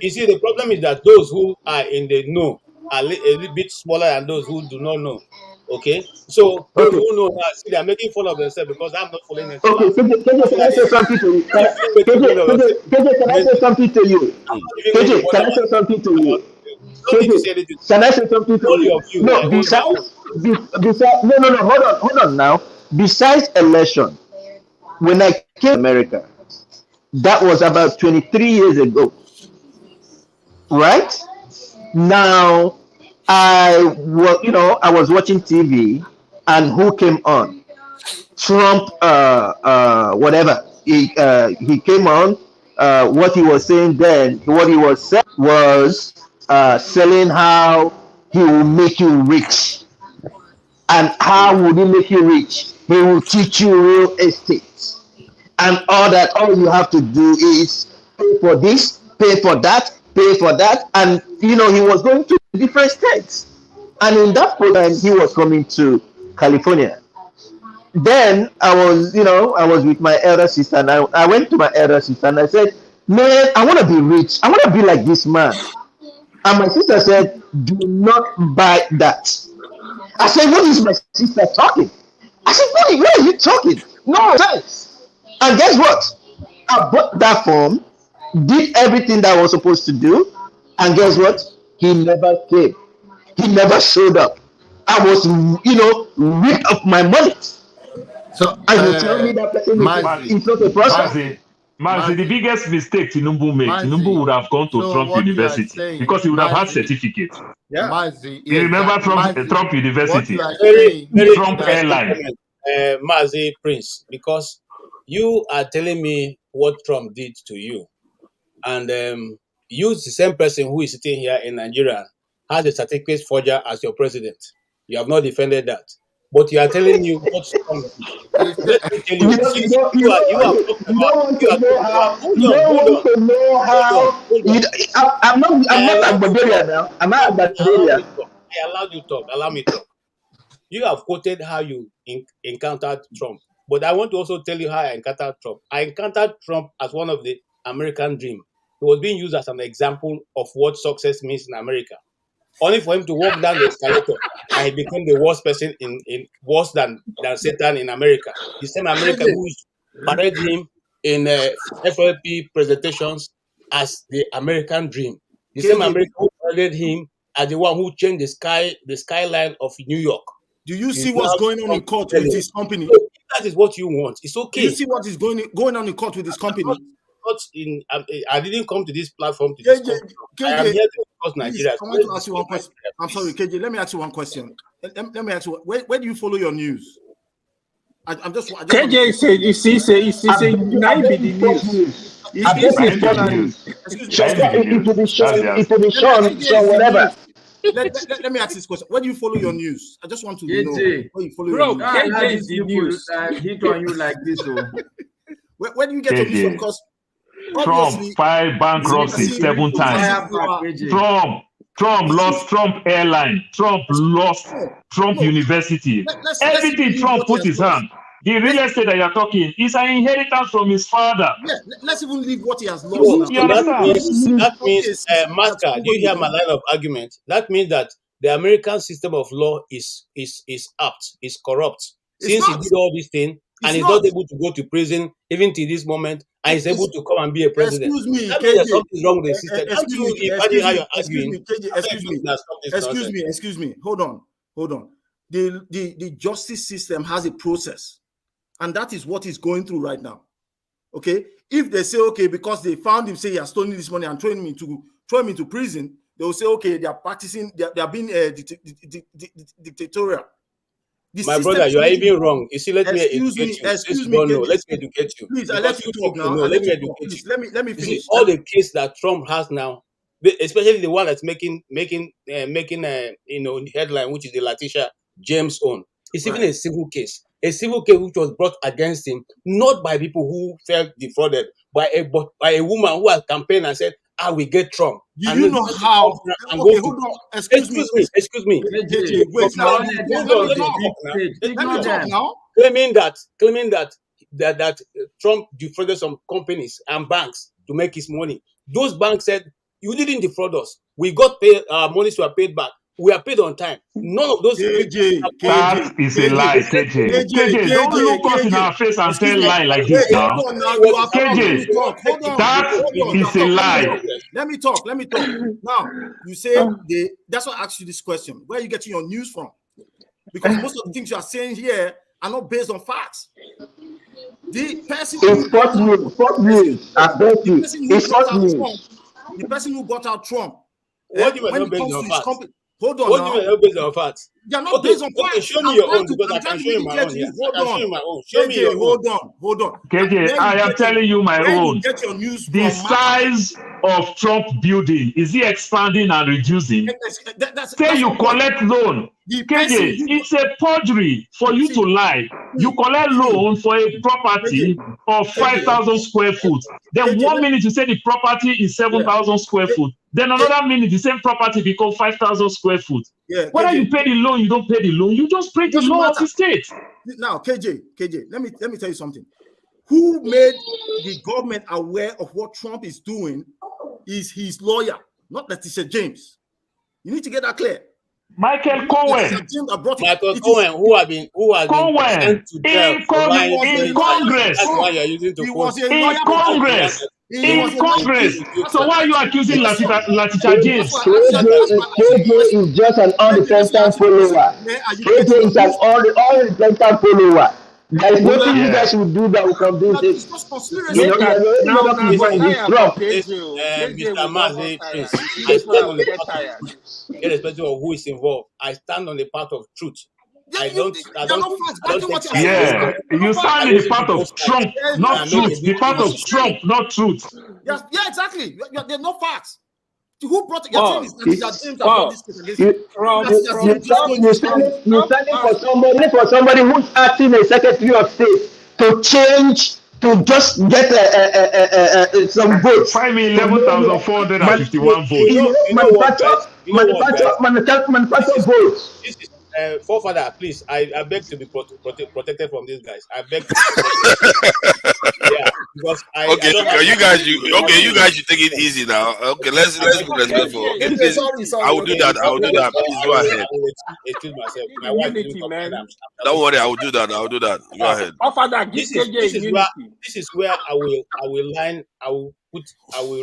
You see, the problem is that those who are in the know are a little bit smaller than those who do not know. Okay, so those who know now, see, they are making fun of themselves because I'm not following them. Okay, KJ, can I say something to you? KJ, can I say something to you? KJ, can I say something to you? KJ, can I say something to you? No, besides, hold on now. Besides election, when I came to America, that was about 23 years ago, right? Now, I was watching TV, and who came on? Trump, whatever. He came on. What he was saying then, what he was saying was selling how he will make you rich. And how would he make you rich? He will teach you real estate and all that. All you have to do is pay for this, pay for that, pay for that. And he was going to different states. And in that program, he was coming to California. Then I was with my elder sister, and I went to my elder sister and I said, man, I want to be rich. I want to be like this man. And my sister said, do not buy that. I said, what is my sister talking? I said, what are you talking? No sense. And guess what? I bought that form, did everything that I was supposed to do, and guess what? He never came. He never showed up. I was, ripped of my money. So, and you tell me that person is not a person? Mazi, the biggest mistake Tinubu made, Tinubu would have gone to Trump University because he would have had certificates. Yeah. Mazi, you remember Trump University? Trump Airline. Mazi Prince, because you are telling me what Trump did to you. And you, the same person who is sitting here in Nigeria, has a certificate forger as your president. You have not defended that. But you are telling me what Trump did. Let me tell you, since you are talking about, I'm not Agbadorian now. I'm not Agbadorian. Allow me to talk. You have quoted how you encountered Trump. But I want to also tell you how I encountered Trump. I encountered Trump as one of the American dream. He was being used as an example of what success means in America. Only for him to walk down the escalator and he became the worst person in worse than Satan in America. The same American who paraded him in FLP presentations as the American dream. The same American who paraded him as the one who changed the skyline of New York. Do you see what's going on in court with this company? That is what you want. It's okay. Do you see what is going on in court with this company? I didn't come to this platform to discuss. I am here to discuss Nigeria. I want to ask you one question. I'm sorry, KJ. Let me ask you one question. Let me ask you, where do you follow your news? KJ said, you see, now be the news. It will be shown, whatever. Let me ask this question. Where do you follow your news? I just want to know where you follow your news. KJ is the news. Hit on you like this. Where do you get your news from? Because Trump filed bankruptcy 7 times. Trump lost Trump Airline. Trump lost Trump University. Everything Trump put his hand. The real estate that you're talking is an inheritance from his father. Yeah, let's even leave what he has lost. That means, Marka, do you hear my line of argument? That means that the American system of law is apt, is corrupt. Since he did all these things, and he's not able to go to prison even to this moment, and he's able to come and be a president. Excuse me, that means there's something wrong with the system. Excuse me. Hold on. The justice system has a process, and that is what he's going through right now. Okay, if they say because they found him, say he has stolen this money and throw him into prison, they will say they are practicing, they are being dictatorial. My brother, you are even wrong. You see, let me educate you. Let me educate you. Please, I let you talk now. Let me educate you. Let me finish. See, all the case that Trump has now, especially the one that's making headline, which is the Letitia James own. It's even a civil case. a civil case which was brought against him, not by people who felt defrauded, but by a woman who has campaigned and said, "I will get Trump." Do you know how? Okay, hold on. Excuse me. Excuse me. JJ, wait, now, let me talk now. Claiming that Trump defrauded some companies and banks to make his money. Those banks said, "You didn't defraud us. We got paid. Our monies were paid back. We are paid on time." None of those. That is a lie, KJ. KJ, don't look us in our face and tell lie like this now. KJ, that is a lie. Let me talk. Now, you say that's why I asked you this question. Where are you getting your news from? Because most of the things you are saying here are not based on facts. The person it's false news. I bet you. It's false news. The person who bought out Trump. What do you mean based on facts? Hold on. What do you mean based on facts? They are not based on facts. Show me your own because I can show you my own. Show me your own. Hold on. KJ, I am telling you my own. Get your news the size of Trump building, is he expanding and reducing? Say you collect loan. KJ, it's a perjury for you to lie. You collect loan for a property of 5,000 square foot. Then 1 minute you say the property is 7,000 square foot. Then another minute the same property becomes 5,000 square foot. Whether you pay the loan, you don't pay the loan, you just break the law of the state. Now, KJ, let me tell you something. Who made the government aware of what Trump is doing is his lawyer, not Letitia James. You need to get that clear. Michael Cohen. Michael Cohen, who has been sent to jail in Congress. That's why you are using to quote. In Congress. So why are you accusing Letitia James? KJ is just an unrepentant follower. KJ is an unrepentant follower. There is nothing you guys will do that will convince it. Mr. Mazi, I stand on the part of truth, irrespective of who is involved. I stand on the part of truth. I don't yeah, you stand in the part of Trump, not truth. The part of Trump, not truth. Yeah, exactly. There's no facts. Who brought it? You're standing for somebody who's acting a Secretary of State to change, to just get some votes. 11,451 votes. Manufacture votes. This is forefather, please. I beg to be protected from these guys. I beg. Yeah, because you guys should take it easy now. Okay, let's be respectful. Okay, sorry. I will do that. Please go ahead. Excuse myself. My wife don't worry. I will do that. Go ahead. Father, this is where I will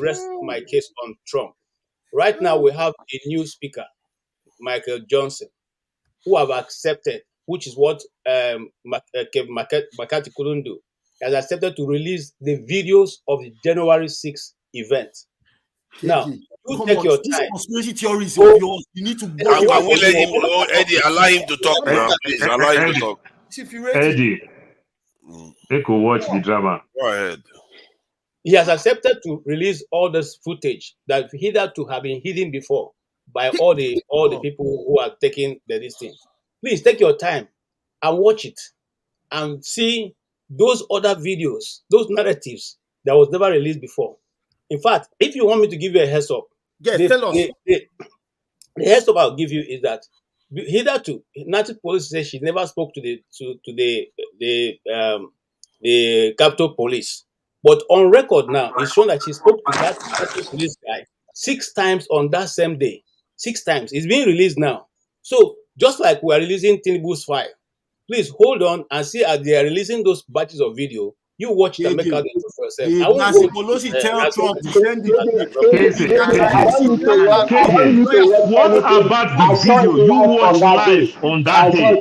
rest my case on Trump. Right now we have a new speaker, Michael Johnson, who have accepted, which is what McCarthy couldn't do, has accepted to release the videos of the January 6th event. Now, you take your time. Conspiracy theories of yours. You need to go. Can we let him know, Eddie? Allow him to talk now, please. Allow him to talk. Eddie, they could watch the drama. Go ahead. He has accepted to release all this footage that hitherto have been hidden before by all the people who are taking this thing. Please take your time and watch it and see those other videos, those narratives that was never released before. In fact, if you want me to give you a heads up, tell us. The heads up I'll give you is that hitherto, National Police says she never spoke to the Capitol Police. But on record now, it's shown that she spoke to that police guy 6 times on that same day. 6 times. It's being released now. So just like we are releasing Tinubu's file, please hold on and see as they are releasing those batches of video. You watch it and make out the truth for yourself. Nancy Pelosi tell Trump to send what about the video you watched live on that day?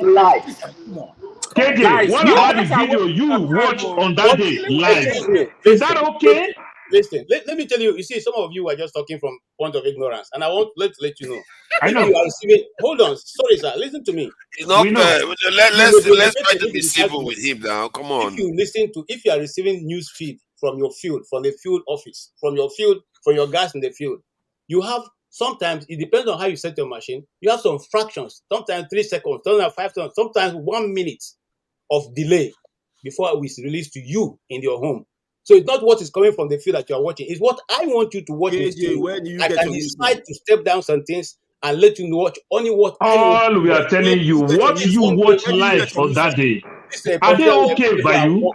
KJ, what about the video you watched on that day live? Is that okay? Listen, let me tell you. You see, some of you are just talking from point of ignorance, and I want to let you know. I know. You are receiving, hold on, sorry, sir. Listen to me. It's not let's try to be civil with him now. Come on. If you are receiving news feed from your field, from the field office, from your field, from your guys in the field, you have sometimes it depends on how you set your machine. You have some fractions, sometimes 3 seconds, sometimes 5 seconds, sometimes 1 minute of delay before we release to you in your home. So it's not what is coming from the field that you are watching. It's what I want you to watch. KJ, where do you I get can your news decide from? to step down some things and let you watch only what I want. All we are telling you, what you watch live on that day, are they okay by you?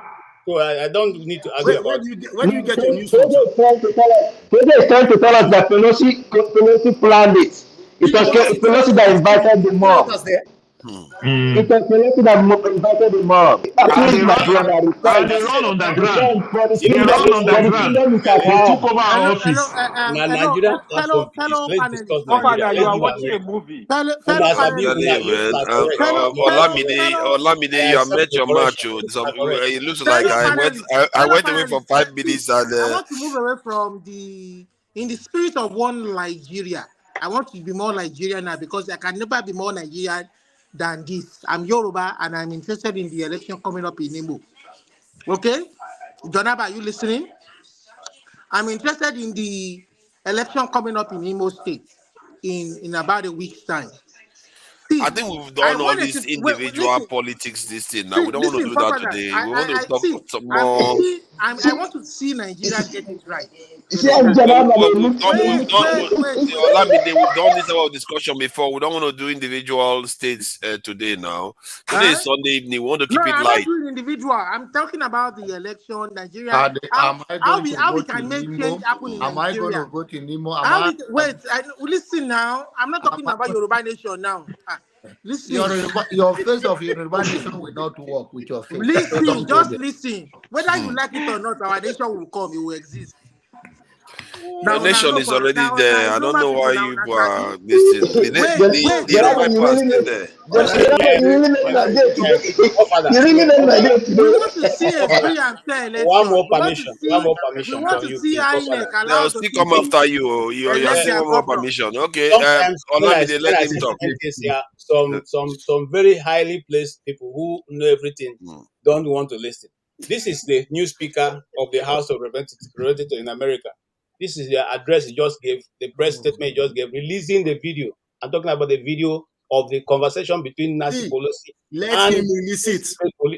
So I don't need to argue about it. Where do you get your news from? KJ is trying to tell us that Pelosi planned it. It was Pelosi that invited the mob. It was Pelosi that invited the mob. And they run underground. They run underground. They took over our office. Nigerian platform. Let's discuss Nigeria. You are watching a movie. Olamide, you have met your match. It looks like I went away for 5 minutes and I want to move away from in the spirit of one Nigeria. I want to be more Nigerian now because I can never be more Nigerian than this. I'm Yoruba and I'm interested in the election coming up in Imo. Okay? Jonaba, are you listening? I'm interested in the election coming up in Imo State in about a week's time. See, I think we've done all this individual politics this thing now. We don't want to do that today. We want to talk some more. I want to see Nigeria get it right. We've done this our discussion before. We don't want to do individual states today now. Today is Sunday evening. We want to keep it I'm light. not doing individual. I'm talking about the election, Nigeria. How we can make change happen in Nigeria. Am I going to vote in Imo? Listen now. I'm not talking about Yoruba nation now. Listen. Your face of Yoruba nation will not work with your face. Listen, just listen. Whether you like it or not, our nation will come. It will exist. The nation is already there. I don't know why you are listening. The Yoruba people are still there. You really know my name. We want to see a free and fair election. One more permission. We want to see INEC allow They'll still come after you. You're asking one more permission. Okay. Olamide, let him talk. Some very highly placed people who know everything don't want to listen. This is the new speaker of the House of Representatives in America. This is the address he just gave, the press statement he just gave, releasing the video. I'm talking about the video of the conversation between Nancy Pelosi and him release it.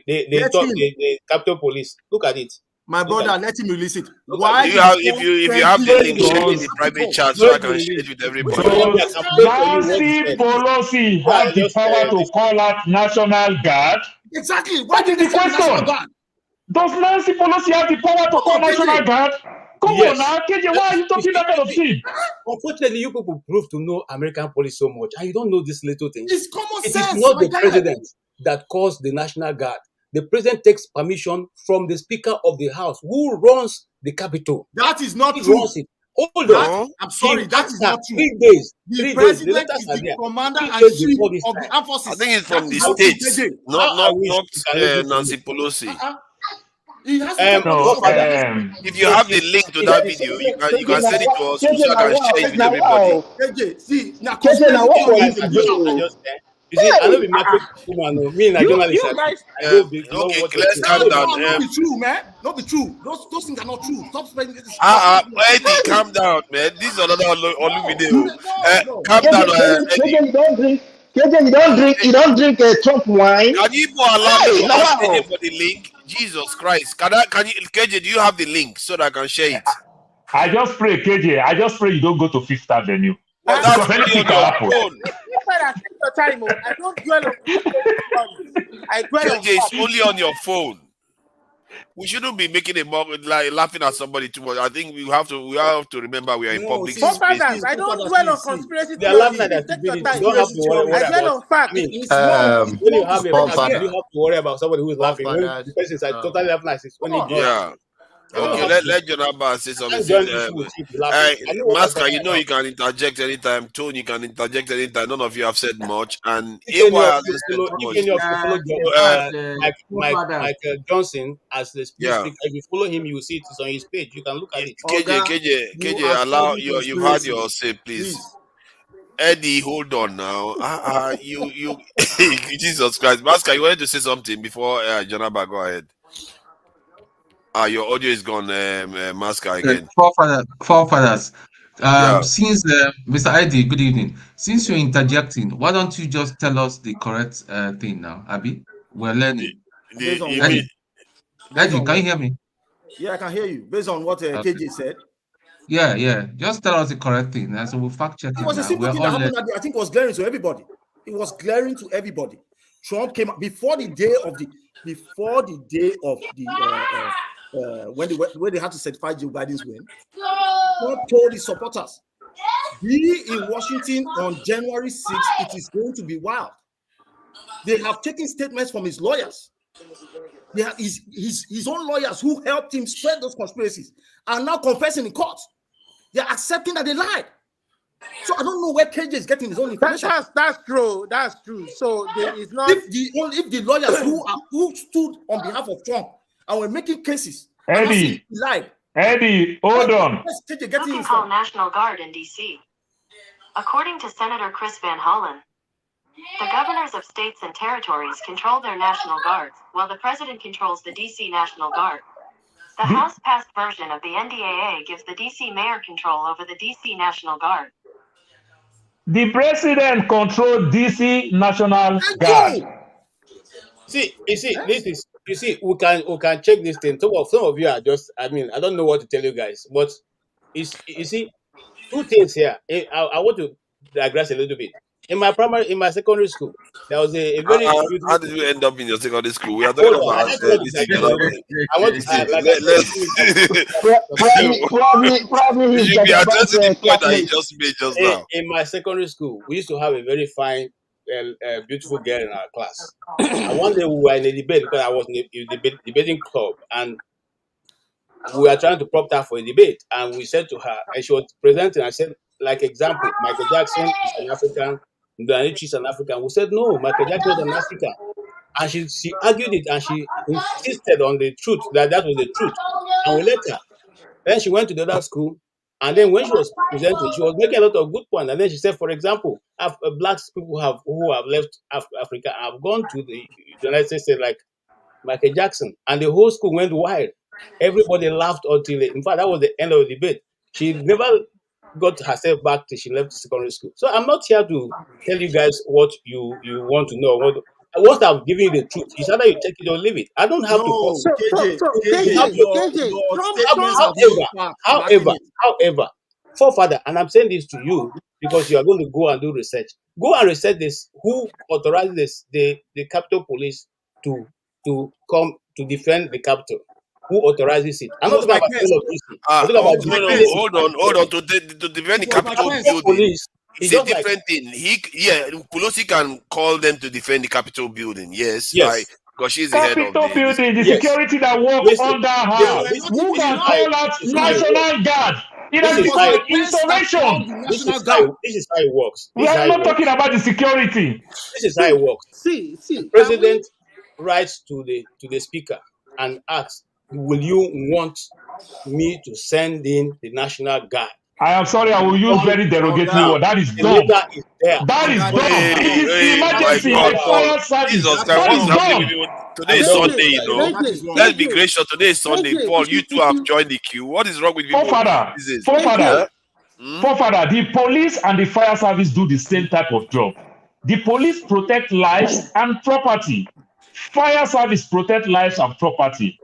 The Capitol Police. Look at it. My brother, let him release it. Why? If you have the link, share it in the private chat so I can share it with everybody. Nancy Pelosi has the power to call out National Guard. Exactly. What is the question? Does Nancy Pelosi have the power to call National Guard? Come on now, KJ, why are you talking that kind of thing? Unfortunately, you people prove to know American police so much, and you don't know this little thing. It's common sense. It is not the president that calls the National Guard. The president takes permission from the Speaker of the House, who runs the Capitol. That is not he true. Runs it. Hold on. I'm sorry, that is not true. 3 days. The president is the commander and chief of the armed forces. I think it's from the states, not Nancy Pelosi. If you have the link to that video, you can send it to us so I can share it with everybody. See, now you see, I don't be market woman. Me and a journalist. Okay, let's calm down. Not be true, man. Not be true. Those things are not true. Stop spreading this. Eddie, calm down, man. This is another only video. Calm down, Eddie. KJ, you don't drink Trump wine. Can you allow me for the link? Jesus Christ. Can you, KJ, do you have the link so that I can share it? I just pray, KJ. I just pray you don't go to Fifth Avenue. Well, that's anything can happen. I don't dwell on KJ, it's only on your phone. We shouldn't be making a mock, like laughing at somebody too much. I think we have to remember we are in public space. I don't dwell on conspiracy theories. You don't have to worry I dwell on fact. When you have a fact, you have to worry about somebody who is laughing. When the person is totally laughing, it's funny. Yeah. Okay, let Jonathan say something. Masker, you know you can interject anytime. Tone, you can interject anytime. None of you have said much. And Mike Johnson as the speaker. If you follow him, you will see it is on his page. You can look at it. KJ, allow you've had your say, please. Eddie, hold on now. You Jesus Christ. Masker, you wanted to say something before Jonathan, go ahead. Your audio is gone, Masker again. Forefathers. Since Mr. ID, good evening. Since you're interjecting, why don't you just tell us the correct thing now, Abi? We're learning. Based on Eddie, Eddie, can you hear me? Yeah, I can hear you. Based on what KJ said. Yeah. Just tell us the correct thing. And so we'll fact check it. It was a simple We're thing that all happened that day. I think it was glaring to everybody. It was glaring to everybody. Trump came up before the day of the when they had to certify Joe Biden's win. Trump told his supporters, be in Washington on January 6th. It is going to be wild. They have taken statements from his lawyers. They have his own lawyers who helped him spread those conspiracies are now confessing in court. They are accepting that they lied. So I don't know where KJ is getting his own information. That's true. That's true. So it's not. If the lawyers who stood on behalf of Trump and were making cases, Eddie, lied. Eddie, hold on. Looking for National Guard in D.C. According to Senator Chris Van Hollen, the governors of states and territories control their National Guards, while the president controls the D.C. National Guard. The House-passed version of the NDAA gives the D.C. mayor control over the D.C. National Guard. The president controls D.C. National Guard. We can check this thing. Some of you are just, I don't know what to tell you guys, but you see, two things here. I want to digress a little bit. In my secondary school, there was a very how did you end up in your secondary school? We are talking about this thing. I want to probably you should be addressing the point that he just made just now. In my secondary school, we used to have a very fine, beautiful girl in our class. And one day we were in a debate because I was in a debating club, and we were trying to prompt her for a debate. And we said to her, and she was presenting. I said, like example, Michael Jackson is an African. Ndanichi is an African. We said no, Michael Jackson is an African, and she argued it, and she insisted on the truth that was the truth, and we let her. Then she went to the other school, and then when she was presenting, she was making a lot of good points. And then she said, for example, black people who have left Africa have gone to the United States, like Michael Jackson, and the whole school went wild. Everybody laughed until, in fact, that was the end of the debate. She never got herself back till she left secondary school. So I'm not here to tell you guys what you want to know. What I'm giving you the truth. It's either you take it or leave it. I don't have to. However, forefather, and I'm saying this to you because you are going to go and do research. Go and research this. Who authorizes the Capitol Police to come to defend the Capitol? Who authorizes it? I'm not talking about hold on. To defend the Capitol building, it's a different thing. Pelosi can call them to defend the Capitol building. Yes. Right? Because she's the head of the building, the security that works under her. Who can call out National Guard? This is how it works. We are not talking about the security. This is how it works. The president writes to the speaker and asks, will you want me to send in the National Guard? I am sorry, I will use very derogatory word. That is dumb. That is dumb. It is emergency. Fire service. That is dumb. Today is Sunday, you know. Let's be gracious. Today is Sunday. Paul, you two have joined the queue. What is wrong with people? Forefather, the police and the fire service do the same type of job. The police protect lives and property. Fire service protect lives and property.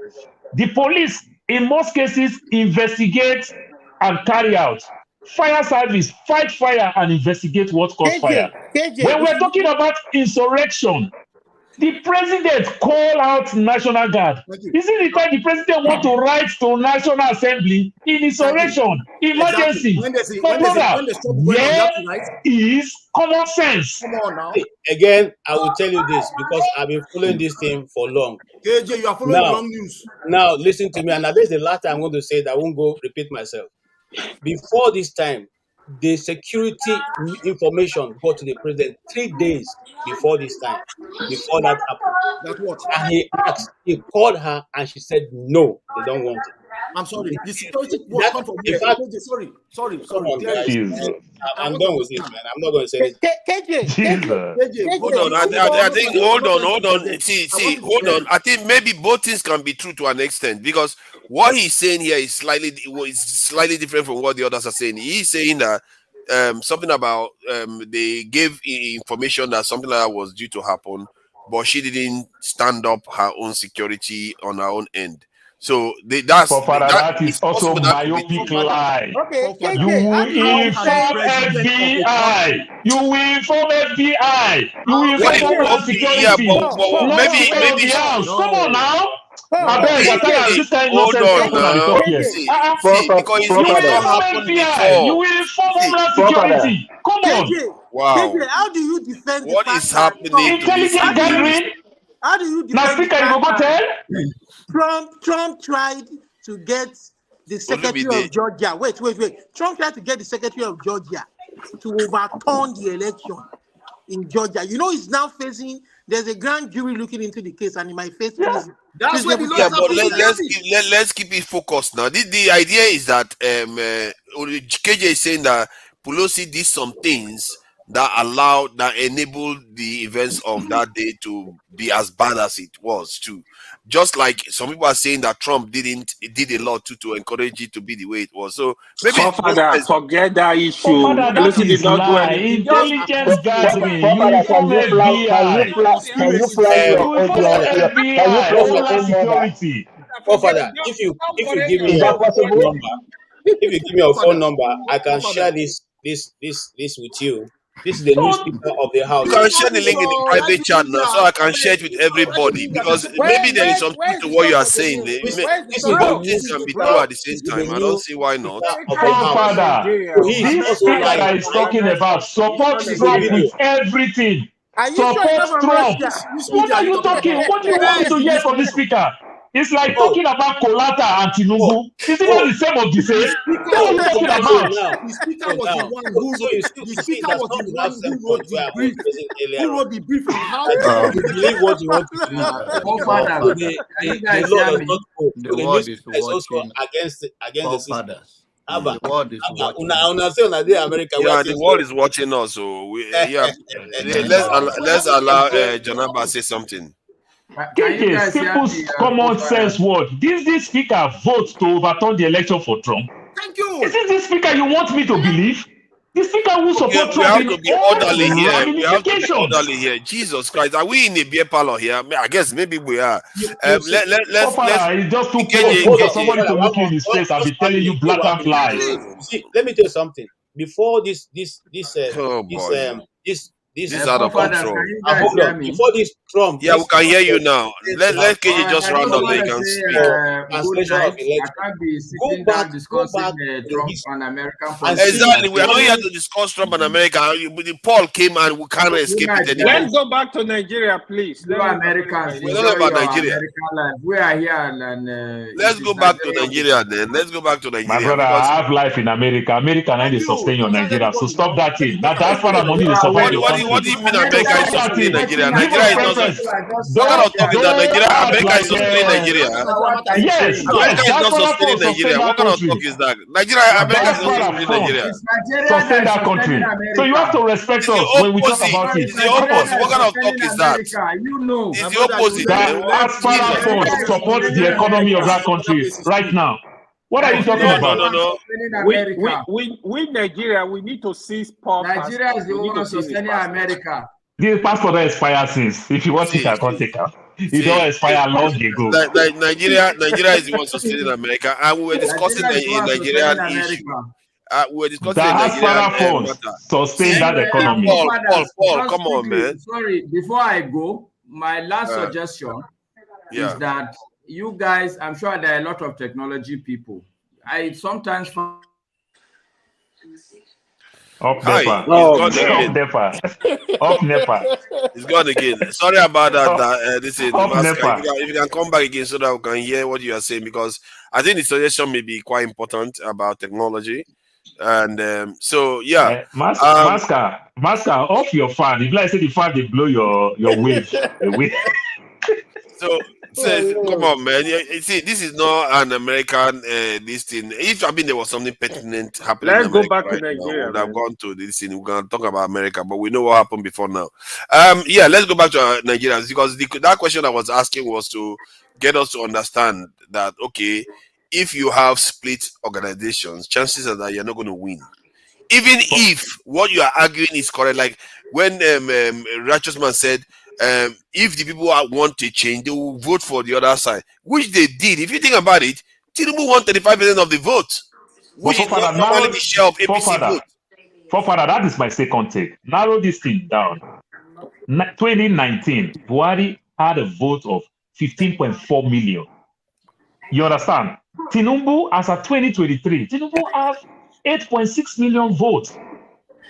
The police, in most cases, investigate and carry out. Fire service fight fire and investigate what caused fire. When we're talking about insurrection, the president call out National Guard. Is it the time the president want to write to National Assembly in insurrection, emergency? My brother, where is common sense? Come on now. Again, I will tell you this because I've been following this thing for long. KJ, you are following wrong news. Now, listen to me, and this is the last time I'm going to say that I won't go repeat myself. Before this time, the security information got to the president 3 days before this time, before that happened. That's what? And he called her and she said, no, they don't want it. I'm sorry. The security was come from here. Sorry. I'm done with this, man. I'm not going to say this. Hold on. I think, hold on. See, hold on. I think maybe both things can be true to an extent because what he's saying here is slightly different from what the others are saying. He's saying that something about they gave information that something like that was due to happen but she didn't stand up her own security on her own end. So that is also myopic lie. Okay, You KK, how will do you inform defend FBI. You will inform FBI. You will inform Homeland Security. but Not maybe Speaker of the House. Come on now. I beg, I tell you, this kind of hold nonsense on people that they now. talk here. See, because You will it's not inform happened FBI. You before. will inform Homeland Security. Come on. KJ, Wow. KJ, how do you defend What the fact is that happening? Intelligent gathering. how do you Now, defend the Speaker, you fact go that tell. Trump tried to get the Secretary of Georgia. Wait. Trump tried to get the Secretary of Georgia to overturn the election in Georgia. You know, he's now facing, there's a grand jury looking into the case and he might face prison. That's where the lawyers but let's keep it focused now. The idea is that KJ is saying that Pelosi did some things that enabled the events of that day to be as bad as it was too. Just like some people are saying that Trump did a lot to encourage it to be the way it was. So maybe forget that issue. Pelosi did not do anything. Intelligence gathering. You inform FBI. Can you fly your own Homeland Security. Father, if you give me your phone number, I can share this with you. This is the new Speaker of the House. You can share the link in the private chat now, so I can share it with everybody. Because maybe there is something to what you are saying. Both things can be true at the same time. I don't see why not. Father, this speaker that is talking about supports Trump with everything. Supports Trump. What are you talking? What do you want me to hear from this speaker? It's like talking about Kolata and Tinubu. Is it not the same of the same? What are you talking about? The speaker was the one who wrote the brief on how to believe what you want to believe. The world is also against the system. The world is watching. The world is watching us. So let's allow Janaba say something. KK, simple common sense word. This speaker votes to overturn the election for Trump. Thank you. Is it this speaker you want me to believe? The speaker who support we have Trump to be orderly here. We have to be orderly here. Jesus Christ, are we in a beer parlor here? I guess maybe we are. Let's. It's just too painful for somebody to look you in his face and be telling you blatant lies. See, let me tell you something. Before this is out of control. Before this Trump. Yeah, we can hear you now. Let KJ just round up. They can speak. I can't be sitting down discussing Trump and American politics. Exactly. We are not here to discuss Trump and America. The Paul came and we can't escape it anymore. Let's go back to Nigeria, please. You Americans. We're not about Nigeria. We are here and let's go back to Nigeria then. Let's go back to Nigeria. My brother, I have life in America. America and they sustain your Nigeria. So stop that thing. That's what I'm money to survive your country. What do you mean America is sustaining Nigeria? Nigeria is not. What kind of talk is that? America is sustaining Nigeria. Yes, America is not sustaining Nigeria. What kind of talk is that? America is not sustaining Nigeria. Sustain that country. So you have to respect us when we talk about it. It's the opposite. What kind of talk is that? It's the opposite. That Aspara Fund supports the economy of that country right now. What are you talking about? No. We Nigeria, we need to seize power. Nigeria is the one sustaining America. The passport expires since. If you want it, I can't take out. It don't expire long ago. Nigeria is the one sustaining America, and we were discussing in Nigerian issue. We were discussing Nigerian sustain that economy. Paul, come on, man. Sorry, before I go, my last suggestion is that you guys, I'm sure there are a lot of technology people. I sometimes Up NEPA. It's gone again. Sorry about that. This is if you can come back again so that we can hear what you are saying, because I think the suggestion may be quite important about technology. And so Master, off your fan. If like say the fan they blow your wave. So come on, man. You see, this is not an American this thing. If there was something pertinent happening, let's go back to Nigeria. We'd have gone to this thing. We're gonna talk about America, but we know what happened before now. Let's go back to Nigeria, because that question I was asking was to get us to understand that if you have split organizations, chances are that you're not going to win. Even if what you are arguing is correct, like when Righteous Man said if the people want to change, they will vote for the other side, which they did. If you think about it, Tinubu won 35% of the vote, which is not normally the share of APC vote. Forefather, that is my second take. Narrow this thing down. 2019, Buhari had a vote of 15.4 million. You understand? Tinubu, as of 2023, Tinubu has 8.6 million votes.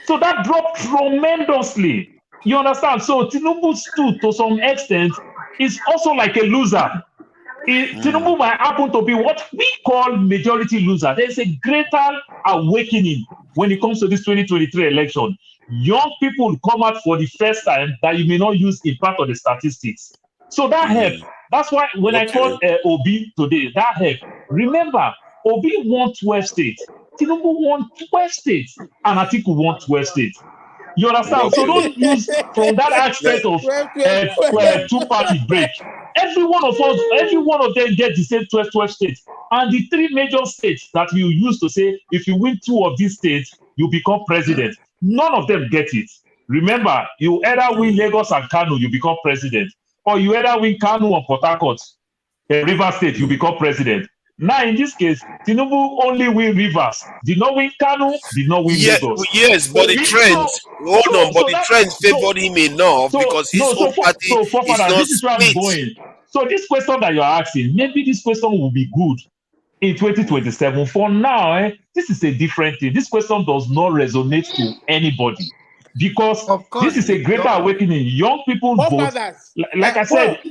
So that dropped tremendously. You understand? So Tinubu stood to some extent is also like a loser. Tinubu might happen to be what we call majority loser. There's a greater awakening when it comes to this 2023 election. Young people come out for the first time that you may not use in part of the statistics. So that helps. That's why when I called Obi today, that helped. Remember, Obi won 12 states. Tinubu won 12 states. And Atiku won 12 states. You understand? So don't use from that aspect of two-party break. Every one of them get the same 12 states. And the three major states that you use to say, if you win two of these states, you become president. None of them get it. Remember, you either win Lagos and Kano, you become president. Or you either win Kano or Port Harcourt, River State, you become president. Now, in this case, Tinubu only win Rivers. Did not win Kano, did not win Lagos. Yes, but the trends, the trends favored him enough because his own party is not this is where I'm split. going. So this question that you're asking, maybe this question will be good in 2027. For now, this is a different thing. This question does not resonate to anybody. Because this is a greater awakening. Young people vote. Like I said,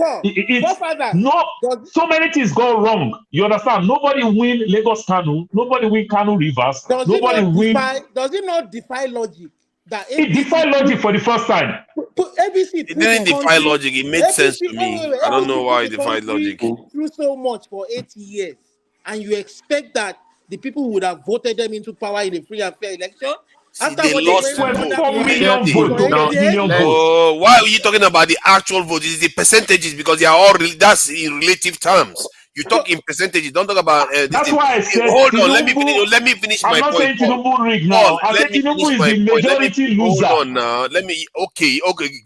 so many things go wrong. You understand? Nobody win Lagos Kano. Nobody win Kano Rivers. Does it not defy logic? That it defied logic for the first time. It didn't defy logic. It made sense to me. I don't know why it defied logic. Through so much for 8 years, and you expect that the people would have voted them into power in a free and fair election? They lost 4 million votes. Why are you talking about the actual votes? It's the percentages because they are all that's in relative terms. You talk in percentages. Don't talk about. That's why I said. Hold on. Let me finish my point. I'm not saying Tinubu rigged now. I said Tinubu is the majority loser. Hold on now. Let me. Okay.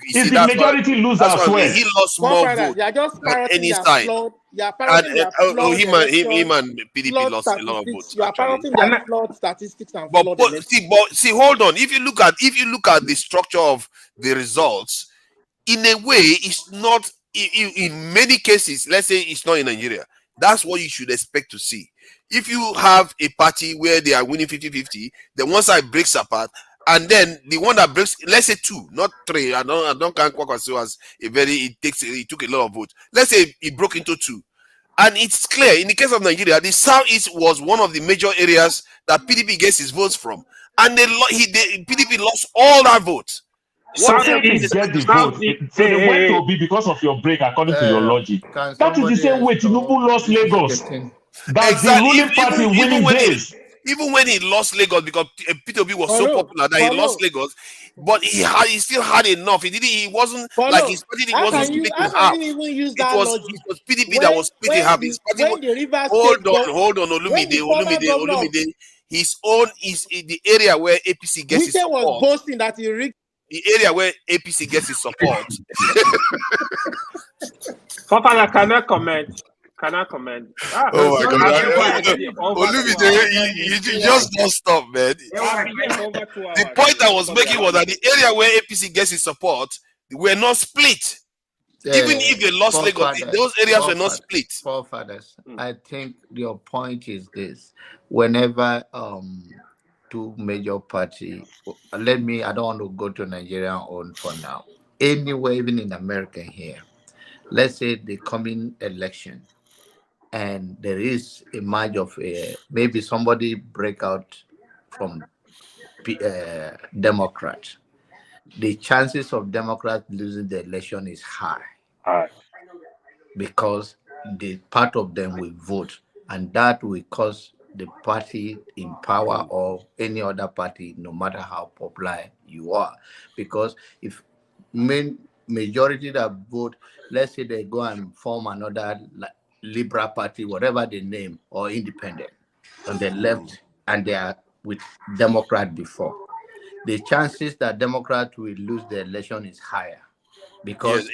He's the majority loser as well. He lost more votes than any side. Him and PDP lost a lot of votes. You are parroting their flawed statistics and flawed elections. See, hold on. If you look at the structure of the results, in a way, it's not. In many cases, let's say it's not in Nigeria. That's what you should expect to see. If you have a party where they are winning 50-50, then one side breaks apart, and then the one that breaks, let's say 2, not 3. I don't count Kwakwaso as it took a lot of votes. Let's say it broke into 2. And it's clear, in the case of Nigeria, the Southeast was one of the major areas that PDP gets his votes from. And PDP lost all that votes. Southeast get the vote. So they went to Obi because of your break, according to your logic. That is the same way Tinubu lost Lagos. That's the ruling party winning days. Even when he lost Lagos, because Peter Obi was so popular that he lost Lagos, but he still had enough. He wasn't like his party wasn't split in half. It was PDP that was split in half. His party hold on, Olumide. His own is the area where APC gets his support. Was boasting that he rigged. The area where APC gets his support. Papa, cannot comment. Oh my God! Olumide, you just don't stop, man. The point I was making was that the area where APC gets his support, we're not split. Even if they lost Lagos, those areas were not split. Forefathers, I think your point is this: whenever two major parties, I don't want to go to Nigeria on for now. Anywhere, even in America here, let's say the coming election, and there is a merge of maybe somebody break out from Democrat. The chances of Democrats losing the election is high. Because the part of them will vote, and that will cause the party in power or any other party, no matter how popular you are. Because if majority that vote, let's say they go and form another Liberal Party, whatever the name, or independent on the left, and they are with Democrat before, the chances that Democrat will lose the election is higher because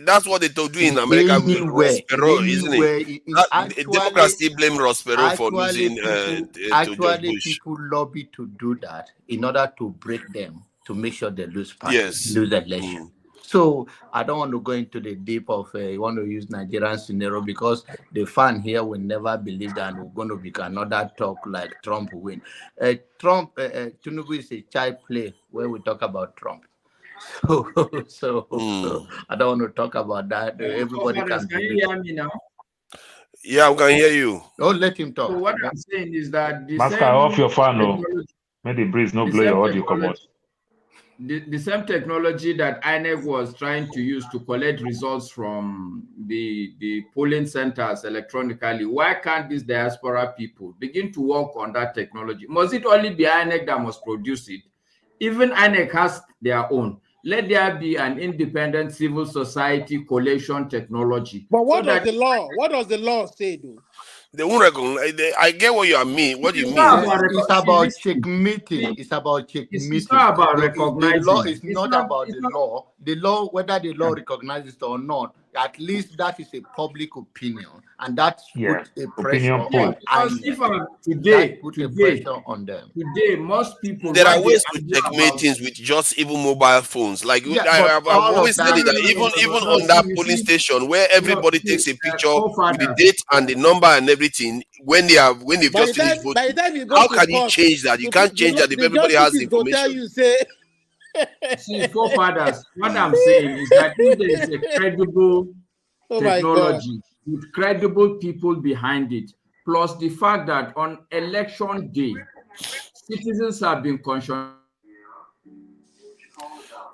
that's what they do in America with Ross Perot, isn't it? The Democrats still blame Ross Perot for losing to George Bush. People lobby to do that in order to break them, to make sure they lose party, yes, lose the election. So I don't want to go into the deep of you want to use Nigerian scenario, because the fan here will never believe that we're going to be another talk like Trump will win. Tinubu is a child play where we talk about Trump. So I don't want to talk about that. Everybody can you hear me now? Yeah, we can hear you. Oh, let him talk. So what I'm saying is that the Master, same off your fan, may the breeze no blow your audio come out. The same technology that INEC was trying to use to collect results from the polling centers electronically, why can't these diaspora people begin to work on that technology? Must it only be INEC that must produce it? Even INEC has their own. Let there be an independent civil society collation technology. But what does the law? What does the law say, though? They won't recognize. I get what you mean. What do you mean? It's about checkmating. It's about checkmating. It's not about recognizing. The law is not about the law. The law, whether the law recognizes it or not, at least that is a public opinion, and that's put a pressure on. Today, pressure on them. Today, most people. There are ways to checkmate things with just even mobile phones. Like I've always said it, that even on that polling station where everybody takes a picture with the date and the number and everything when they've just finished voting. How can you change that? You can't change that if everybody has the information. See, forefathers, what I'm saying is that if there is a credible technology with credible people behind it, plus the fact that on election day, citizens have been conscious.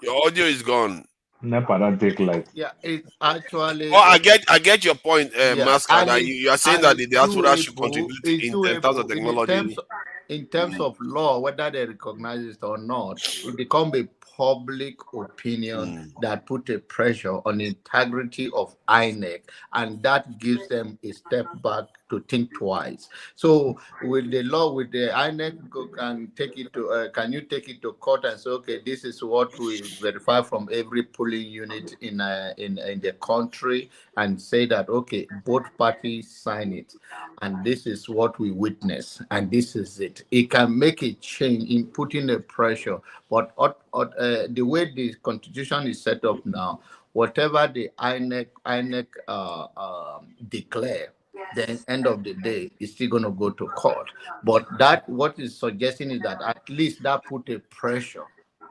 Your audio is gone. Never that take light. Yeah, it's actually. Oh, I get your point, Masker. That you are saying that the diaspora should contribute in terms of technology. In terms of law, whether they recognize it or not, it becomes a public opinion that put a pressure on the integrity of INEC, and that gives them a step back to think twice. So with the law, with the INEC can take it to, can you take it to court and say, okay, this is what we verify from every polling unit in the country, and say that, okay, both parties sign it, and this is what we witness, and this is it. It can make a change in putting a pressure, but the way the constitution is set up now, whatever the INEC declare, then end of the day, it's still going to go to court. But that what is suggesting is that at least that put a pressure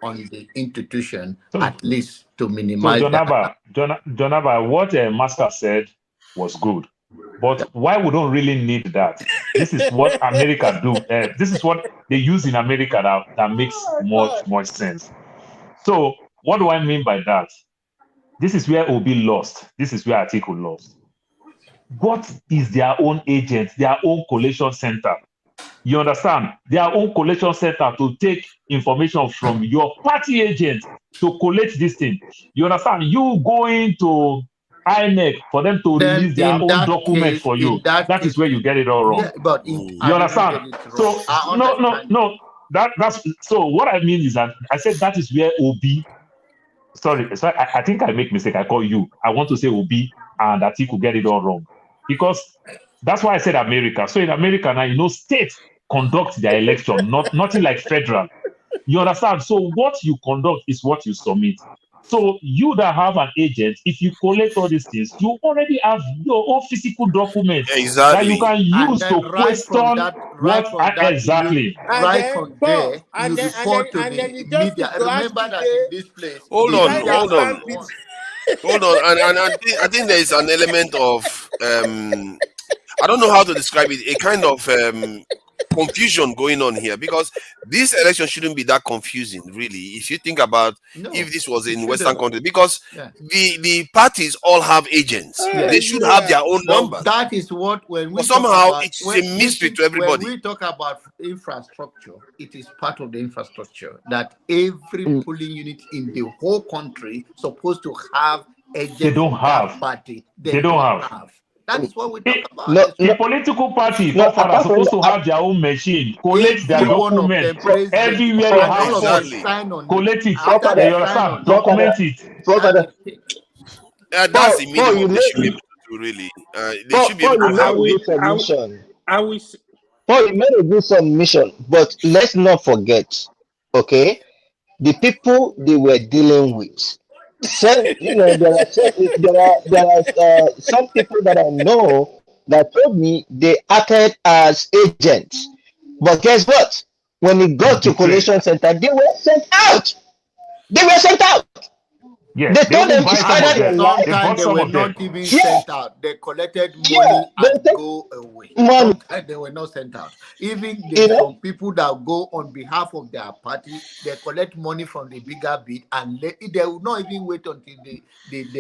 on the institution, at least to minimize. So Jonaba, what Master said was good, but why we don't really need that? This is what America do. This is what they use in America that makes much sense. So what do I mean by that? This is where Obi lost. This is where Atiku lost. What is their own agent, their own collation center? You understand? Their own collation center to take information from your party agent to collect this thing. You understand? You going to INEC for them to release their own document for you. That is where you get it all wrong. Yeah, but you understand? So no. That's so. What I mean is that I said that is where Obi. Sorry, I think I make mistake. I call you. I want to say Obi and Atiku get it all wrong, because that's why I said America. So in America now, states conduct their election, nothing like federal. You understand? So what you conduct is what you submit. So you that have an agent, if you collect all these things, you already have your own physical document that you can use to question exactly. Right from there, you report to the media. Remember that in this place. Hold on. And I think there is an element of I don't know how to describe it. A kind of confusion going on here, because this election shouldn't be that confusing, really, if you think about if this was in Western countries, because the parties all have agents. They should have their own numbers. That is what somehow it's a mystery to everybody. When we talk about infrastructure, it is part of the infrastructure that every polling unit in the whole country supposed to have agents. They don't have. Party. They don't have. That is what we talk about. The political party, forefather, are supposed to have their own machine, collect their Every one of document them president, everywhere they and have all of them force. sign on it. Collect it. After You they sign understand? on Document it. that That's the minimum they should be able to do, really. They should be able to have you it. made a good submission, but let's not forget, okay, the people they were dealing with. So, there are some people that I know that told me they acted as agents, but guess what? When it got to collation center, they were sent out. They were sent out. Yeah, They told them it's either their life. sometimes they were not even sent out. They collected money and go away. Sometimes they were not sent out. Even there's some people that go on behalf of their party, they collect money from the bigger bit, and they will not even wait until the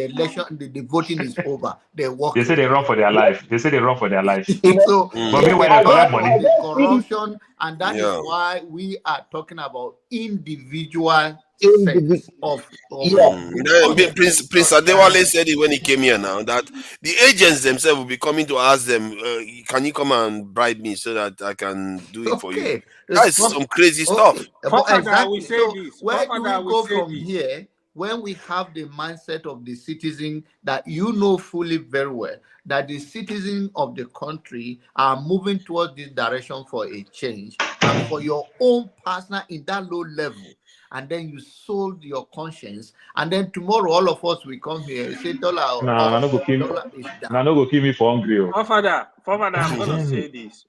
election, the voting is over. They walk. They say they run for their life. They say they run for their life. So, but meanwhile, they collect money. The corruption, and that is why we are talking about individual sense of Prince Adewale said it when he came here now, that the agents themselves will be coming to ask them, can you come and bribe me so that I can do it for you? That's some crazy stuff. Exactly. So where do we go from here when we have the mindset of the citizen that you know fully very well that the citizens of the country are moving towards this direction for a change, and for your own personal in that low level, and then you sold your conscience, and then tomorrow all of us will come here and say dollar no go kill me for hungry. Father, I'm gonna say this.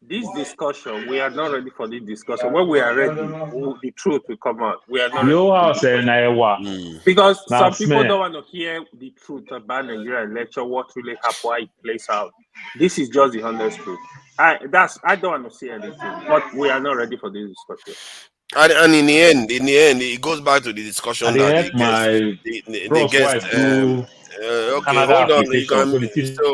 This discussion, we are not ready for this discussion. When we are ready, the truth will come out. We are not ready. Because some people don't want to hear the truth about Nigeria election, what really happened, why it plays out. This is just the honest truth. I don't want to say anything, but we are not ready for this discussion. And in the end, it goes back to the discussion that they guessed. Okay, hold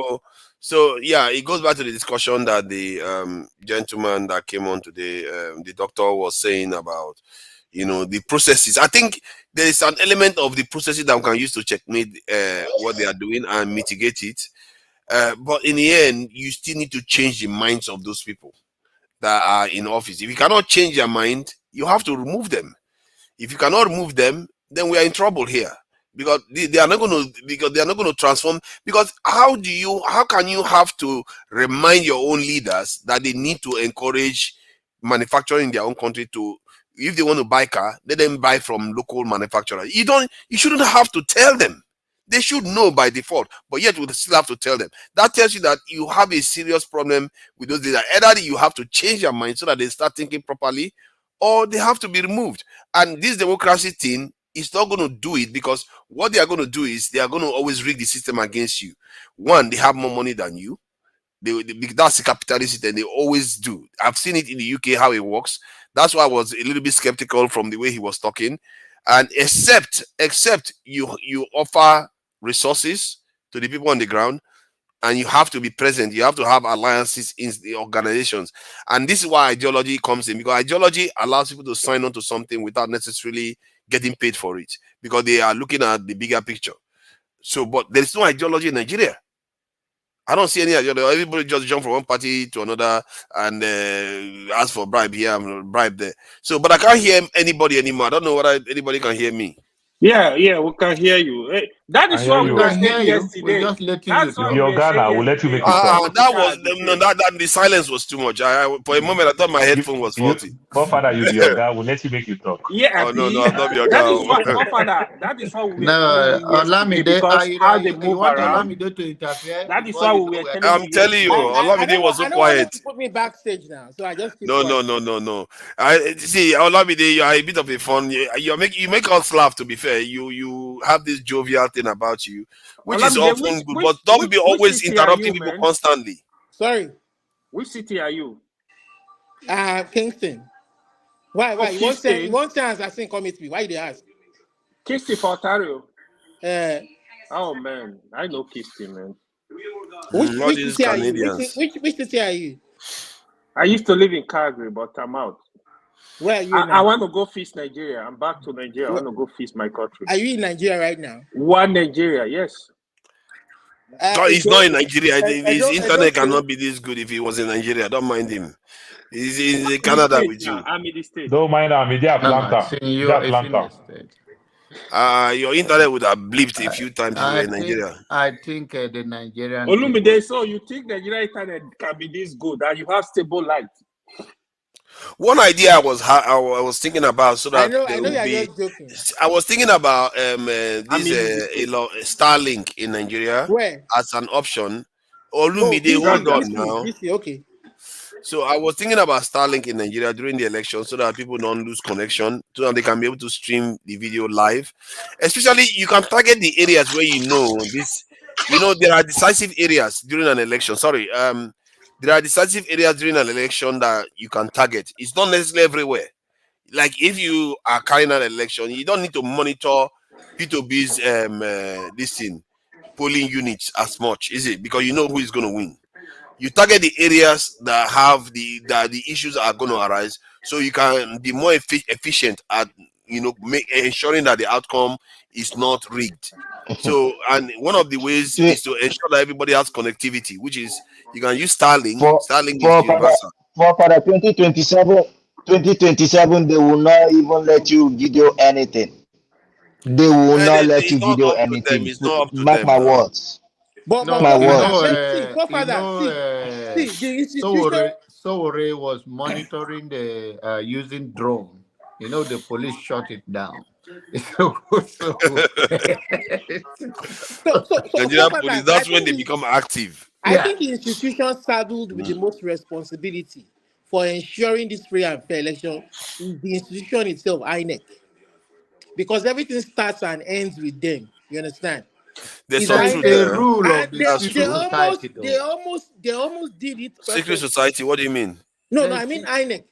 on. So yeah, it goes back to the discussion that the gentleman that came on today, the doctor was saying about, the processes. I think there is an element of the processes that we can use to checkmate what they are doing and mitigate it. But in the end, you still need to change the minds of those people that are in office. If you cannot change their mind, you have to remove them. If you cannot remove them, then we are in trouble here, because they are not going to transform. Because how can you have to remind your own leaders that they need to encourage manufacturing in their own country? To, if they want to buy car, let them buy from local manufacturers. You shouldn't have to tell them. They should know by default, but yet we still have to tell them. That tells you that you have a serious problem with those data. Either you have to change your mind so that they start thinking properly, or they have to be removed. And this democracy thing is not going to do it, because what they are going to do is they are going to always rig the system against you. One, they have more money than you. That's the capitalist system. They always do. I've seen it in the UK how it works. That's why I was a little bit skeptical from the way he was talking. And except you offer resources to the people on the ground, and you have to be present. You have to have alliances in the organizations. And this is why ideology comes in, because ideology allows people to sign on to something without necessarily getting paid for it, because they are looking at the bigger picture. So, but there is no ideology in Nigeria. I don't see any ideology. Everybody just jump from one party to another and ask for bribe here and bribe there. So, but I can't hear anybody anymore. I don't know whether anybody can hear me. Yeah, we can hear you. Hey, that is what we were saying yesterday. We're just letting That's you what Ghana will let you make it talk. That the silence was too much. For a moment I thought my headphone was faulty. Father, you be your guy. We'll let you make you talk. Yeah, no, I'm not your guy. That is what we were telling you yesterday, because how they move around. That is why we were telling you. I'm telling you, Olamide was so quiet. Put me backstage now, so I just keep No. See, Olamide, you are a bit of a fun. You make us laugh. To be fair, you have this jovial thing about you, which is often good, but don't be always interrupting people constantly. Sorry. Which city are you? Kingston. Why? You Kingston? won't say as I think come with me. Why they ask? Kingston for Ontario. Oh man, I know Kingston, man. Which city are you? Which city are you? I used to live in Calgary, but I'm out. Where are you? I want to go feast Nigeria. I'm back to Nigeria. I want to go feast my country. Are you in Nigeria right now? One Nigeria, yes. He's not in Nigeria. His I internet don't cannot be this good if he was in Nigeria. Don't mind him. He's in Canada with you. I'm in the state. Don't mind him. He's Atlanta. No, it's in the state. Your internet would have blipped a few times if you were in Nigeria. I think the Nigerian Olumide, so you think Nigerian internet can be this good and you have stable light? One idea I was thinking about, so that I know you're just joking. I was thinking about Starlink in Nigeria. Where? As an option. Olumide, hold on now. Okay. So I was thinking about Starlink in Nigeria during the election, so that people don't lose connection, so that they can be able to stream the video live. Especially, you can target the areas where there are decisive areas during an election. There are decisive areas during an election that you can target. It's not necessarily everywhere. Like if you are carrying an election, you don't need to monitor P2B's polling units as much, is it? Because you know who is going to win. You target the areas that have the issues are going to arise, so you can be more efficient at ensuring that the outcome is not rigged. So, and one of the ways is to ensure that everybody has connectivity, which is you can use Starlink. Starlink is universal. For the 2027, they will not even let you video anything. They will not let you video anything. Mark my words. But my words. See, the institution. Sowore was monitoring the using drone. The police shut it down. Nigerian police, that's when they become active. I think the institution saddled with the most responsibility for ensuring this free and fair election is the institution itself, INEC. Because everything starts and ends with them. You understand? There's some truth there. Rule of the they almost did it. Secret society, what do you mean? No, I mean INEC.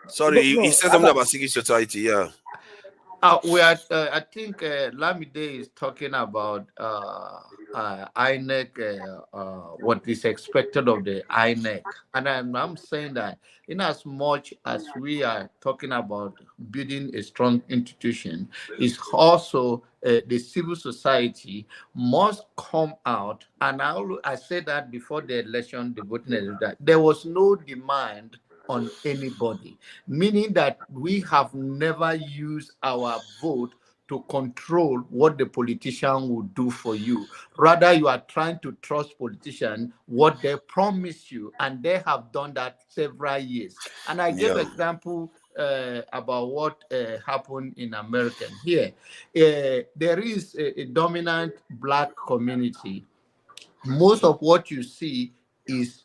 Sorry, he said something about secret society, yeah. We are. I think Lamide is talking about INEC. What is expected of the INEC, and I'm saying that in as much as we are talking about building a strong institution, is also the civil society must come out. And I said that before the election, the voting, that there was no demand on anybody, meaning that we have never used our vote to control what the politician will do for you. Rather, you are trying to trust politicians, what they promise you, and they have done that several years. And I gave example about what happened in America. Here, there is a dominant Black community. Most of what you see is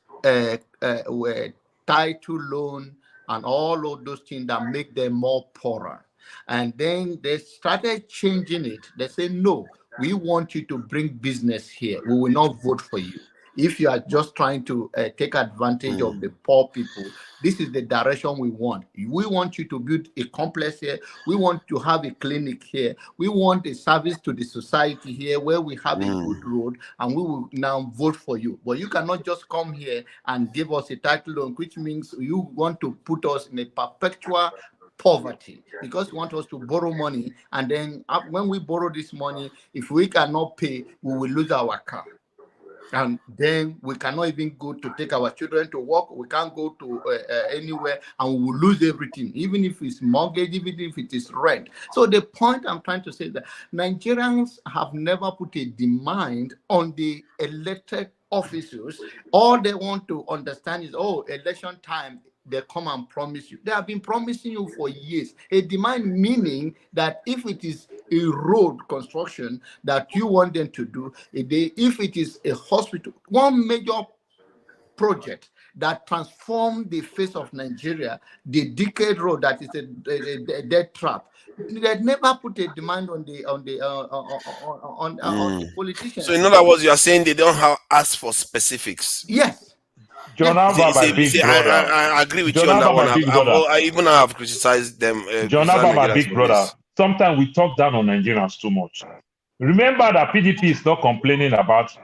title loan and all of those things that make them more poorer. And then they started changing it. They say, no, we want you to bring business here. We will not vote for you. If you are just trying to take advantage of the poor people, this is the direction we want. We want you to build a complex here. We want to have a clinic here. We want a service to the society here where we have a good road, and we will now vote for you. But you cannot just come here and give us a title loan, which means you want to put us in a perpetual poverty because you want us to borrow money. And then when we borrow this money, if we cannot pay, we will lose our car. And then we cannot even go to take our children to work. We can't go to anywhere, and we will lose everything, even if it's mortgage, even if it is rent. So the point I'm trying to say is that Nigerians have never put a demand on the elected officers. All they want to understand is, election time, they come and promise you. They have been promising you for years. A demand meaning that if it is a road construction that you want them to do, if it is a hospital, one major project that transformed the face of Nigeria, the Decade Road that is a death trap, they never put a demand on the politicians. So in other words, you are saying they don't have asked for specifics. Yes. John Abba, my big brother. I agree with you on that one. I even have criticized them. John Abba, my big brother. Sometimes we talk down on Nigerians too much. Remember that PDP is not complaining about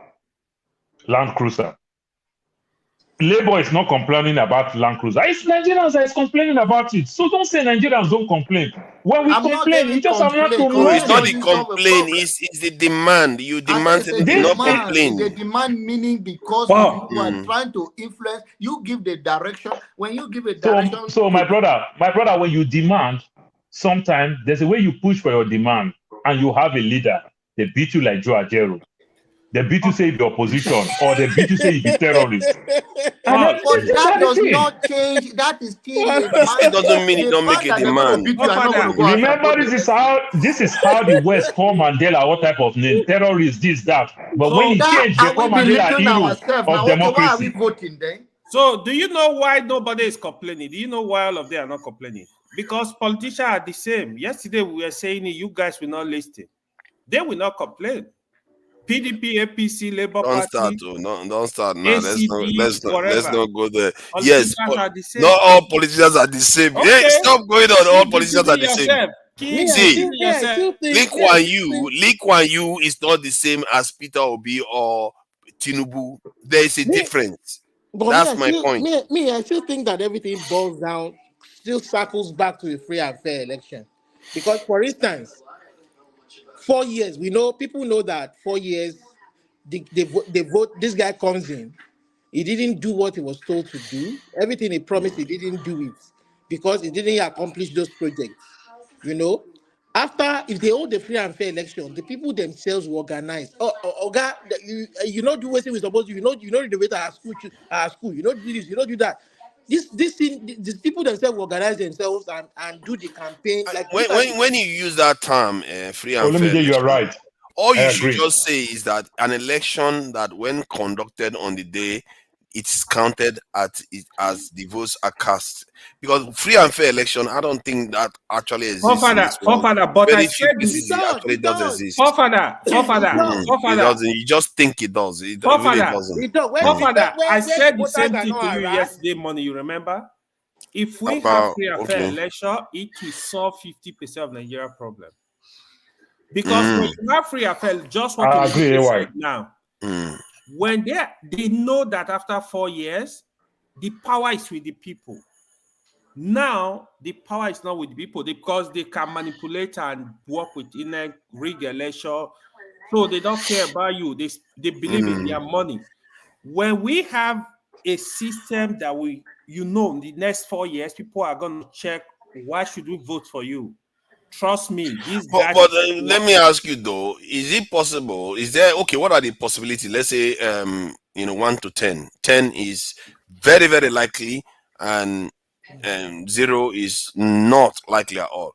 Land Cruiser. Labour is not complaining about Land Cruiser. It's Nigerians that is complaining about it. So don't say Nigerians don't complain. When we I'm not complain, getting you just have not to complaint. No, it's not know the Complaint doesn't solve a complaint, problem. it's the demand. You I said demand it's a something, not demand. It's a complain. demand, meaning because Wow. you are trying to influence, you give the direction. When you give a So direction, my brother, when you demand, sometimes there's a way you push for your demand, and you have a leader. They beat you like Joe Ajero. They beat you say the opposition, or they beat you say you be terrorist. And but these that are the does thing. not change. That is still a It still doesn't mean it the don't make fact a that they're going to demand. beat you are not going to go out and Remember, vote the this is how the West call Mandela what type of name? Terrorist, this, that. But when he that, changed, they are call we Mandela belittling hero ourselves of now? Okay, why are we democracy. voting then? So, do you know why nobody is complaining? Do you know why all of them are not complaining? Because politicians are the same. Yesterday, we were saying you guys will not listen. They will not complain. PDP, APC, Labour Don't Party, start, don't start now. ACD, Let's whatever. not go there. Politicians Yes, are the same. not all politicians are the same. Okay. Hey, stop going on. All Keep politicians are deceiving the same. yourself. Keep See, deceiving yourself. Lee Kuan Yew is not the same as Peter Obi or Tinubu. There is a difference. But That's my point. I still think that everything boils down, still circles back to a free and fair election. Because, for instance, 4 years, people know that 4 years, they vote, this guy comes in, he didn't do what he was told to do. Everything he promised, he didn't do it because he didn't accomplish those projects. After, if they hold the free and fair election, the people themselves will organize. God, you know, do what we're supposed to. You know the way to our school. You know, do this. You know, do that. These people themselves will organize themselves and do the campaign. Like, When you use that term, free and let me fair get you election, right. all I you should agree. just say is that an election that, when conducted on the day, it's counted as the votes are cast. Because free and fair election, I don't think that actually exists in this world. But Very I few said places it actually does exist. Forefather. It doesn't. You just think it does. It really doesn't. Forefather, I said the voters same are thing not to you harassed. yesterday morning. You remember? If we have free and fair election, it will solve 50% of Nigeria problem. Because when you have free and fair, just what I agree, you AY. said now, when they know that after 4 years, the power is with the people. Now, the power is not with the people because they can manipulate and work with rig election. So they don't care about you. They believe in their money. When we have a system that in the next 4 years, people are going to check, why should we vote for you? Trust me, these guys. But let me ask you though: is it possible? Is there what are the possibilities? Let's say 1 to 10. 10 is very, very likely, and 0 is not likely at all.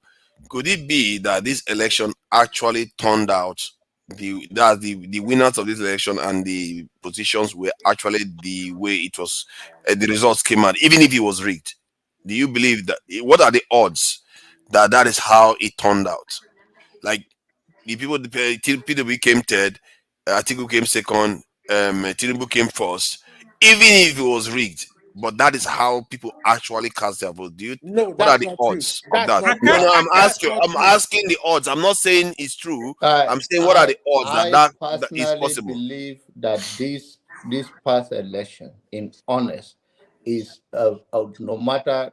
Could it be that this election actually turned out the winners of this election and the positions were actually the way it was? The results came out, even if it was rigged. Do you believe that? What are the odds that is how it turned out? Like, the people, PWB came third, Atiku came second, Tinubu came first, even if it was rigged. But that is how people actually cast their vote. What are the odds of that? No, I'm asking the odds. I'm not saying it's true. I'm saying, what are the odds that is possible? Believe that this past election, in honest, is no matter.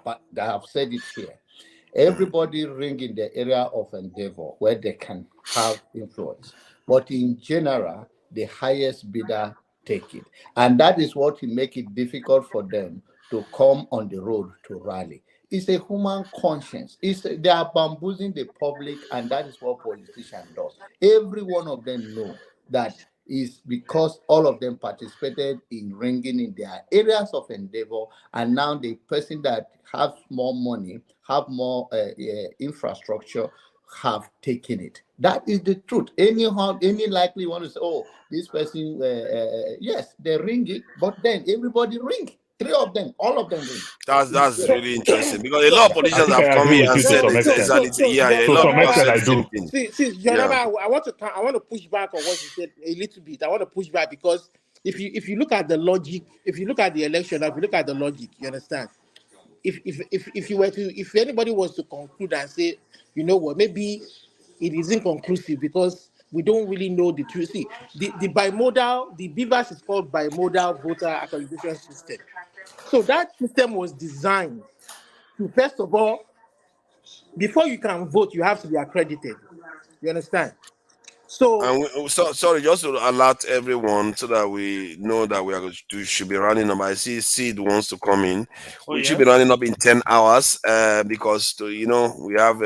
But I have said it here. Everybody ring in the area of endeavor where they can have influence. But in general, the highest bidder take it. And that is what will make it difficult for them to come on the road to rally. It's a human conscience. They are bamboozling the public, and that is what politicians do. Every one of them know that is because all of them participated in ringing in their areas of endeavor, and now the person that has more money, have more infrastructure, have taken it. That is the truth. Any likely want to say, oh, this person, yes, they ring it, but then everybody ring. 3 of them, all of them ring. That's really interesting, because a lot of politicians have come here and said exactly. A lot of people have said the same thing. See, I want to push back on what you said a little bit. I want to push back because if you look at the logic, if you look at the election, if you look at the logic, you understand. If anybody was to conclude and say, you know what, maybe it isn't conclusive because we don't really know the truth. See, the bimodal, the BVAS is called bimodal voter accreditation system. So that system was designed to, first of all, before you can vote, you have to be accredited. You understand? So, And sorry, just to alert everyone so that we know that should be running up. I see Sid wants to come in. We should be running up in 10 hours because we have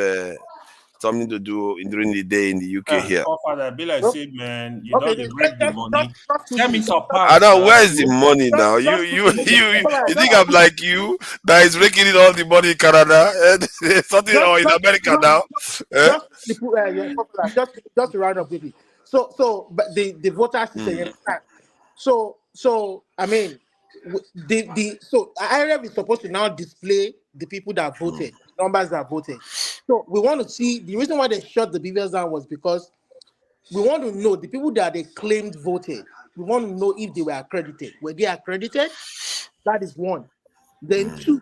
something to do during the day in the UK here. Father, be like, say, man, you okay, don't break the money. Send me some I parts. know where is the money now? You think I'm like you that is raking in all the money in Canada and something or in America now? Just to round up quickly. So, but the voter system, you understand? So I mean, so IRF is supposed to now display the people that voted, numbers that voted. So we want to see the reason why they shut the BVS down was because we want to know the people that they claimed voted. We want to know if they were accredited. Were they accredited? That is one. Then two,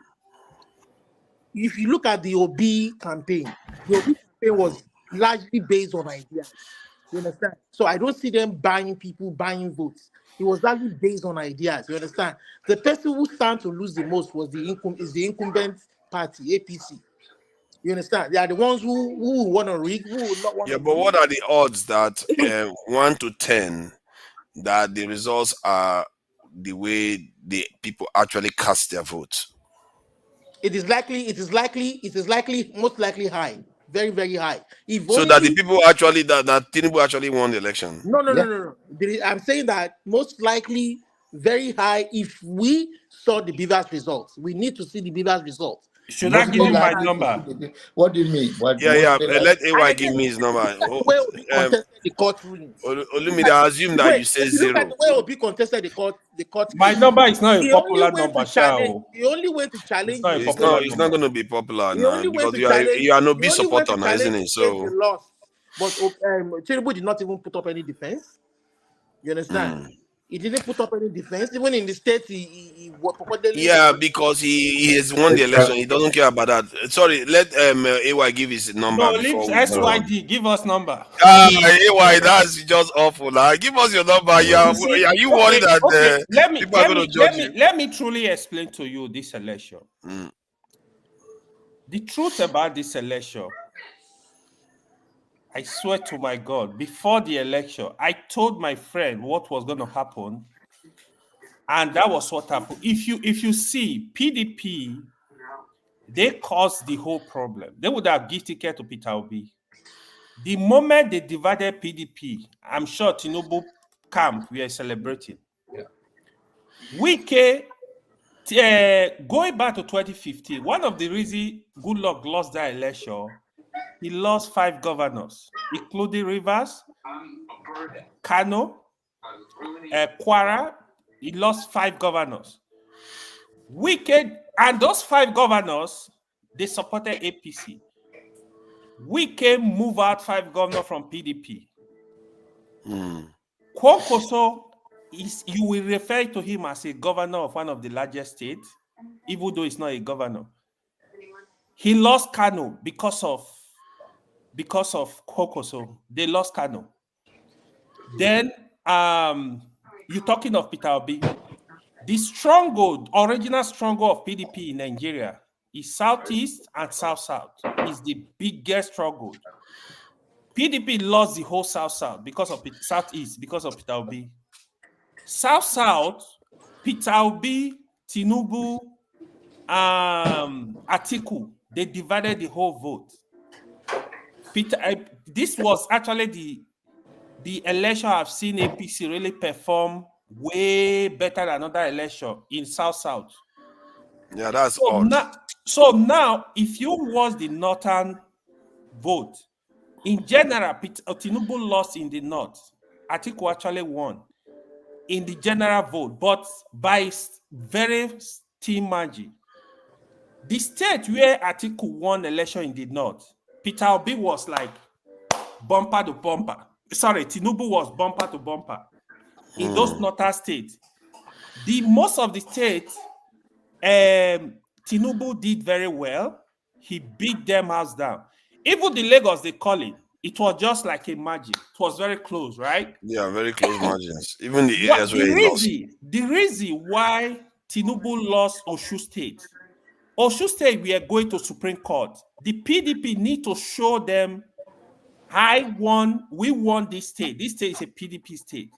if you look at the OB campaign, the OB campaign was largely based on ideas. You understand? So I don't see them buying votes. It was largely based on ideas. You understand? The person who stand to lose the most was the incumbent party, APC. You understand? They are the ones who want to rig, who will not want to. Yeah, but what are the odds that 1 to 10 that the results are the way the people actually cast their votes? It is likely, most likely high. Very, very high. So that the people actually that Tinubu actually won the election. No. I'm saying that most likely very high if we saw the BVAS results. We need to see the BVAS results. Should I give you my number? What do you mean? Let AY give me his number. Contested the court rulings. Olumide, I assume that you say zero. Look at the way Obi contested the court. My number is not a popular number, The only way to challenge it's not going to be popular now because you are no big supporter now, isn't it? So but Tinubu did not even put up any defense. You understand? He didn't put up any defense. Even in the states, he because he has won the election. He doesn't care about that. Sorry, let AY give his number. No, leave SYD. Give us number. AY, that's just awful. Give us your number. Are you worried that people are going to judge you? Let me truly explain to you this election. The truth about this election, I swear to my God, before the election, I told my friend what was going to happen, and that was what happened. If you see PDP, they caused the whole problem. They would have given ticket to Peter Obi. The moment they divided PDP, I'm sure Tinubu camp we are celebrating. Wike, going back to 2015, one of the reasons Goodluck lost that election, he lost 5 governors, including Rivers, Kano, Kwara. He lost 5 governors. And those 5 governors, they supported APC. Wike move out 5 governors from PDP. Kwankwaso, you will refer to him as a governor of one of the largest states, even though he's not a governor. He lost Kano because of Kwankwaso. They lost Kano. Then you're talking of Peter Obi. The original stronghold of PDP in Nigeria is Southeast and South-South. Is the biggest stronghold. PDP lost the whole South-South because of Southeast, because of Peter Obi. South-South, Peter Obi, Tinubu, Atiku, they divided the whole vote. This was actually the election I've seen APC really perform way better than another election in South-South. Yeah, that's odd. So now, if you watch the northern vote, in general, Tinubu lost in the north. Atiku actually won in the general vote, but by very thin margin. The state where Atiku won election in the north, Peter Obi was like bumper to bumper. Sorry, Tinubu was bumper to bumper. In those northern states, most of the states, Tinubu did very well. He beat them house down. Even the Lagos, they call it. it was just like a magic. It was very close, right? Yeah, very close margins. Even the areas where he lost. The reason why Tinubu lost Osun State, we are going to Supreme Court. The PDP need to show them, we won this state. This state is a PDP state.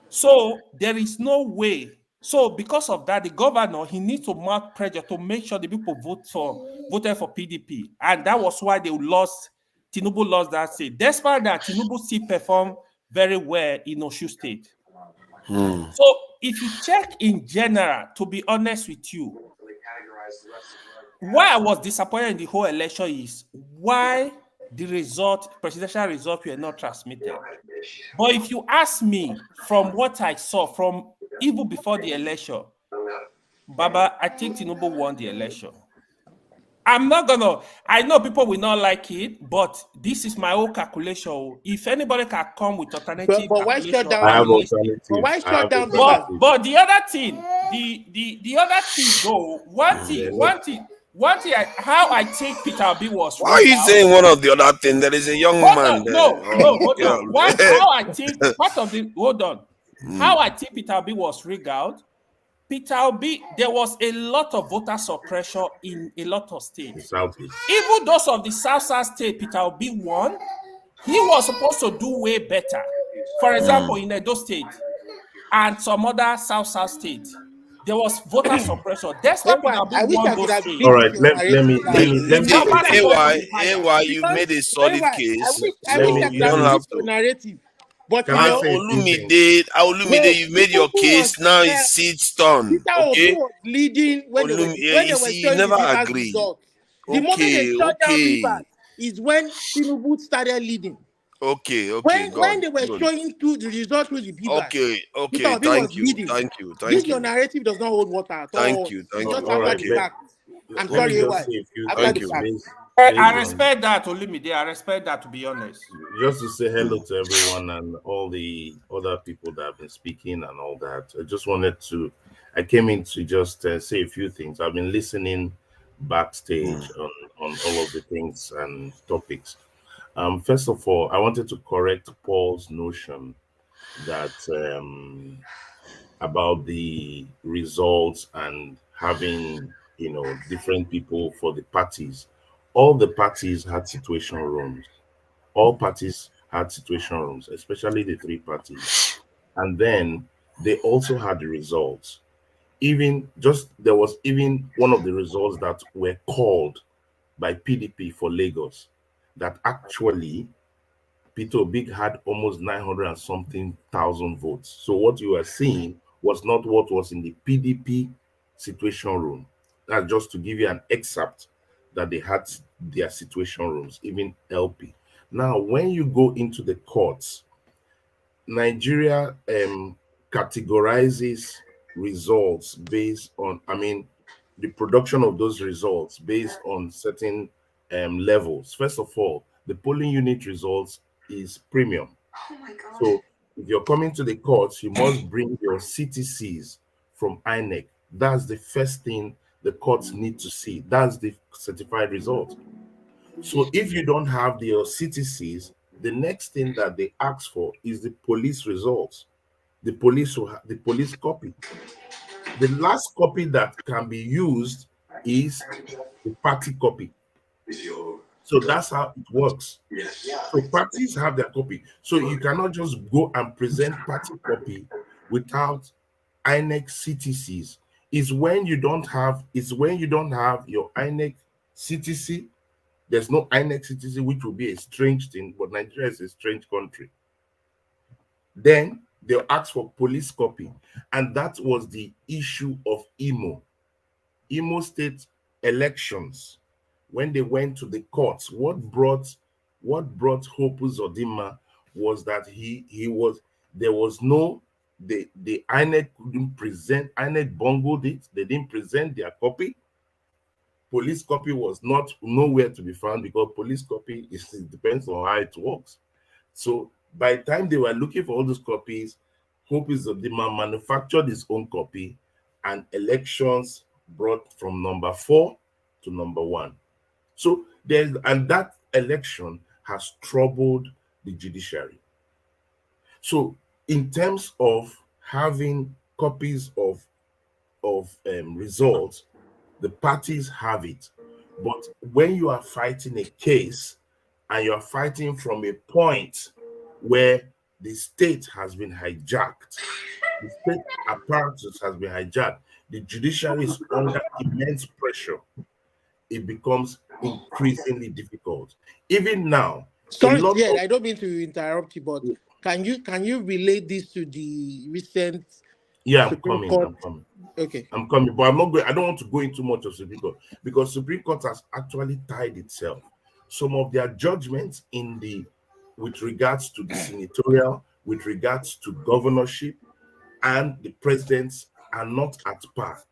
So there is no way. So because of that, the governor, he needs to mount pressure to make sure the people voted for PDP. And that was why Tinubu lost that state. Despite that, Tinubu still performed very well in Osun State. So if you check in general, to be honest with you, why I was disappointed in the whole election is why the presidential results were not transmitted. But if you ask me, from what I saw, from even before the election, Baba, I think Tinubu won the election. I know people will not like it, but this is my own calculation. If anybody can come with alternative but why shut down? But the other thing, the other thing though, one thing how I think Peter Obi was. Why are you saying one of the other thing? There is a young man there. Hold on. How I think part of the how I think Peter Obi was regaled. Peter Obi, there was a lot of voter suppression in a lot of states. Even those of the South state Peter Obi won, he was supposed to do way better. For example, in Edo State and some other South states, there was voter suppression. That's why Peter Obi won those states. All right, let me. AY, you made a solid case. I wish I you don't have to. narrative. But Olumide, you've made your case. Now it's seats done. Okay. Was leading when they were never agreed. The moment they shut down Rivers is when Tinubu started leading. Okay. When they were showing through the results through the people. Okay. Thank you. This your narrative does not hold water at all. Thank you. All right, I'm sorry, AY. Thank you. I respect that, Olumide. I respect that, to be honest. Just to say hello to everyone and all the other people that have been speaking and all that. I came in to just say a few things. I've been listening backstage on all of the things and topics. First of all, I wanted to correct Paul's notion that about the results and having, different people for the parties. All the parties had situation rooms. All parties had situation rooms, especially the three parties. And then they also had the results. There was even one of the results that were called by PDP for Lagos, that actually Peter Obi had almost 900 and something thousand votes. So what you are seeing was not what was in the PDP situation room. That's just to give you an excerpt that they had their situation rooms, even LP. Now, when you go into the courts, Nigeria categorizes results based on, the production of those results based on certain levels. First of all, the polling unit results is premium. Oh my God. So if you're coming to the courts, you must bring your CTCs from INEC. That's the first thing the courts need to see. That's the certified result. So if you don't have your CTCs, the next thing that they ask for is the police results. The police copy. The last copy that can be used is the party copy. So that's how it works. So parties have their copy. So you cannot just go and present party copy without INEC CTCs. It's when you don't have your INEC CTC. There's no INEC CTC, which will be a strange thing, but Nigeria is a strange country. Then they'll ask for police copy. And that was the issue of Imo State elections. When they went to the courts, what brought Hope Uzodinma was that the INEC couldn't present, INEC bungled it, they didn't present their copy. Police copy was nowhere to be found because police copy it depends on how it works. So by the time they were looking for all those copies, Hope Uzodinma manufactured his own copy, and elections brought from number 4 to number 1. So that election has troubled the judiciary. So in terms of having copies of results, the parties have it. But when you are fighting a case and you are fighting from a point where the state has been hijacked, the state apparatus has been hijacked, the judiciary is under immense pressure, it becomes increasingly difficult. Even now, Sorry, yeah, I don't mean to interrupt you, but can you relate this to the recent Supreme Court? I'm coming. Okay. I'm coming, but I'm not going. I don't want to go into much of Supreme Court because Supreme Court has actually tied itself. Some of their judgments with regards to the senatorial, with regards to governorship, and the presidents are not at par.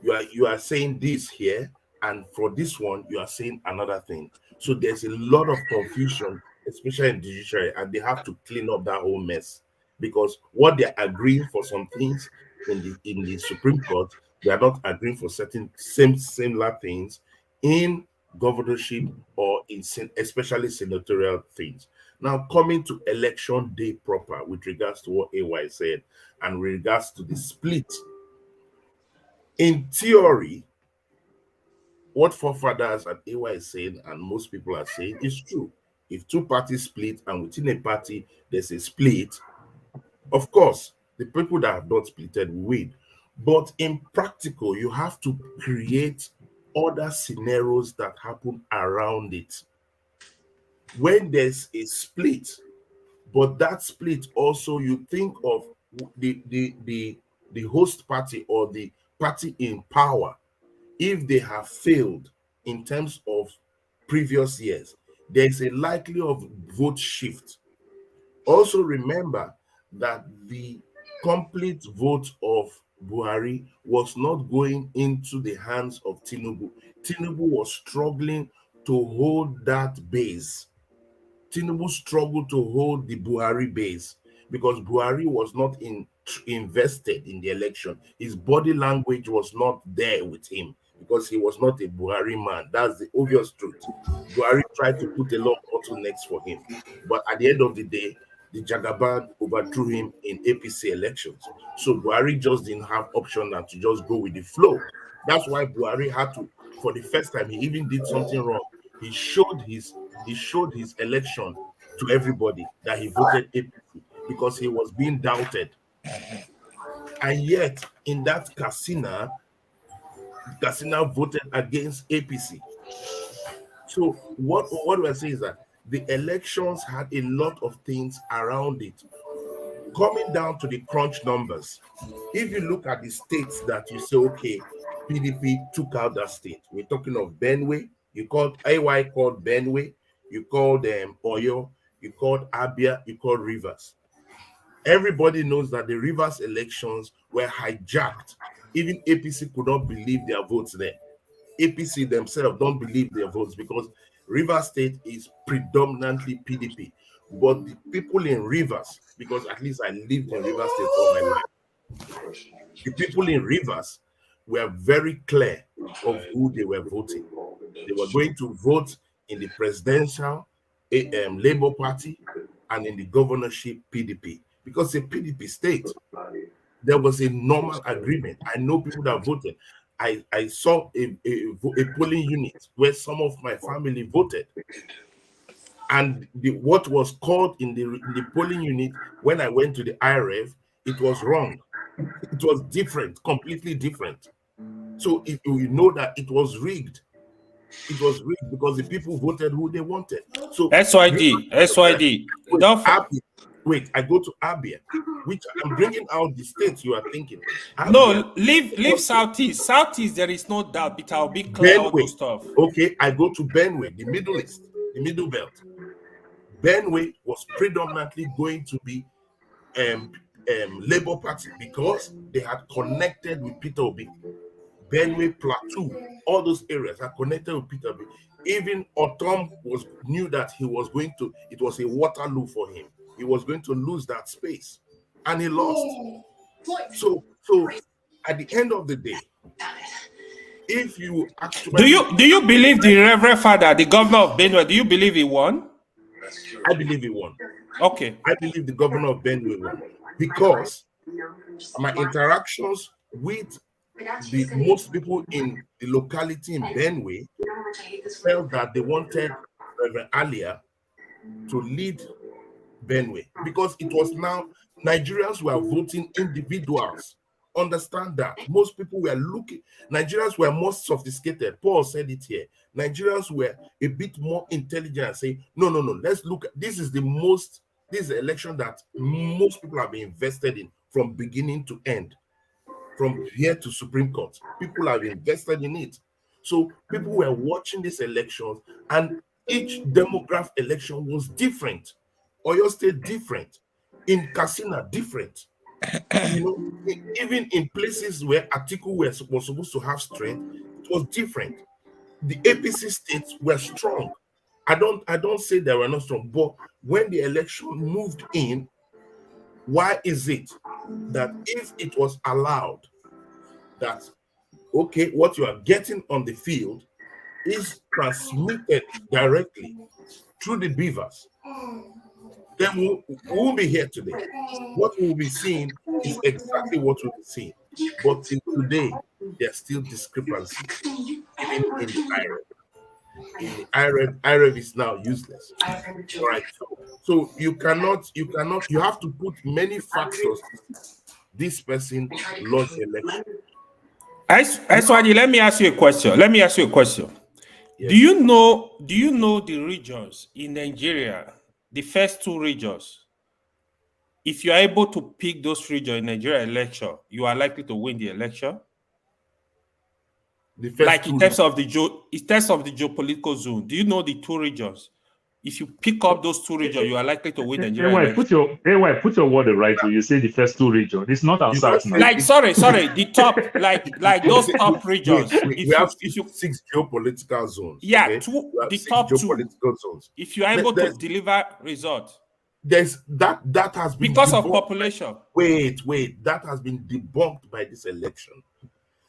You are saying this here, and for this one, you are saying another thing. So there's a lot of confusion, especially in the judiciary, and they have to clean up that whole mess because what they're agreeing for some things in the Supreme Court, they are not agreeing for certain similar things in governorship or in especially senatorial things. Now, coming to election day proper with regards to what AY said and with regards to the split, in theory, what forefathers and AY is saying and most people are saying is true. If two parties split and within a party there's a split, of course, the people that have not splitted will win. But in practical, you have to create other scenarios that happen around it. When there's a split, but that split also, you think of the host party or the party in power, if they have failed in terms of previous years, there's a likelihood of vote shift. Also remember that the complete vote of Buhari was not going into the hands of Tinubu. Tinubu was struggling to hold that base. Tinubu struggled to hold the Buhari base because Buhari was not invested in the election. His body language was not there with him because he was not a Buhari man. That's the obvious truth. Buhari tried to put a lot of bottlenecks for him. But at the end of the day, the Jagaban overthrew him in APC elections. So Buhari just didn't have option than to just go with the flow. That's why Buhari had to, for the first time, he even did something wrong. He showed his election to everybody that he voted APC because he was being doubted. And yet, in that Katsina voted against APC. So what we're saying is that the elections had a lot of things around it. Coming down to the crunch numbers, if you look at the states that you say, okay, PDP took out that state, we're talking of Benue, you called AY called Benue, you called Oyo, you called Abia, you called Rivers. Everybody knows that the Rivers elections were hijacked. Even APC could not believe their votes there. APC themselves don't believe their votes because Rivers State is predominantly PDP. But the people in Rivers, because at least I lived in Rivers State all my life, the people in Rivers were very clear of who they were voting. They were going to vote in the presidential Labour Party and in the governorship PDP because it's a PDP state. There was a normal agreement. I know people that voted. I saw a polling unit where some of my family voted. And what was called in the polling unit when I went to the IRF, it was wrong. It was different, completely different. So you know that it was rigged. It was rigged because the people voted who they wanted. So SYD. Wait, I go to Abia, which I'm bringing out the states you are thinking. Abia, no, leave Southeast. Southeast, there is no doubt, but I'll be clear all those stuff. Okay, I go to Benue, the Middle East, the Middle Belt. Benue was predominantly going to be Labour Party because they had connected with Peter Obi. Benue Plateau, all those areas are connected with Peter Obi. Even Otom knew that it was a Waterloo for him. He was going to lose that space, and he lost. So at the end of the day, if you actually do you believe the Reverend Father, the governor of Benue, do you believe he won? I believe he won. Okay. I believe the governor of Benue won because my interactions with the most people in the locality in Benue felt that they wanted Reverend Alia to lead Benue because it was now Nigerians were voting individuals. Understand that most people were looking, Nigerians were more sophisticated. Paul said it here. Nigerians were a bit more intelligent and say, no, let's look at this is the election that most people have been invested in from beginning to end, from here to Supreme Court. People have invested in it. So people were watching these elections, and each demographic election was different. Oyo State different, in Katsina different. Even in places where Atiku was supposed to have strength, it was different. The APC states were strong. I don't say they were not strong, but when the election moved in, why is it that if it was allowed that, okay, what you are getting on the field is transmitted directly through the beavers, then we won't be here today. What we'll be seeing is exactly what we'll be seeing. But till today, there's still discrepancies, even in the IREV. In the IREV is now useless. Right. So you have to put many factors. This person lost the election. Eswadi, let me ask you a question. Yes. Do you know the regions in Nigeria, the first two regions? If you are able to pick those regions in Nigeria election, you are likely to win the election. Like in terms of the geopolitical zone, do you know the two regions? If you pick up those two regions, you are likely to win Nigeria election. Put your word right. You say the first two regions. It's not our south now. Like sorry, the top, like those top regions. We have 6 geopolitical zones. Yeah, okay? the top geopolitical zones. If you are able to deliver results. There's that has been because of population. Wait, that has been debunked by this election.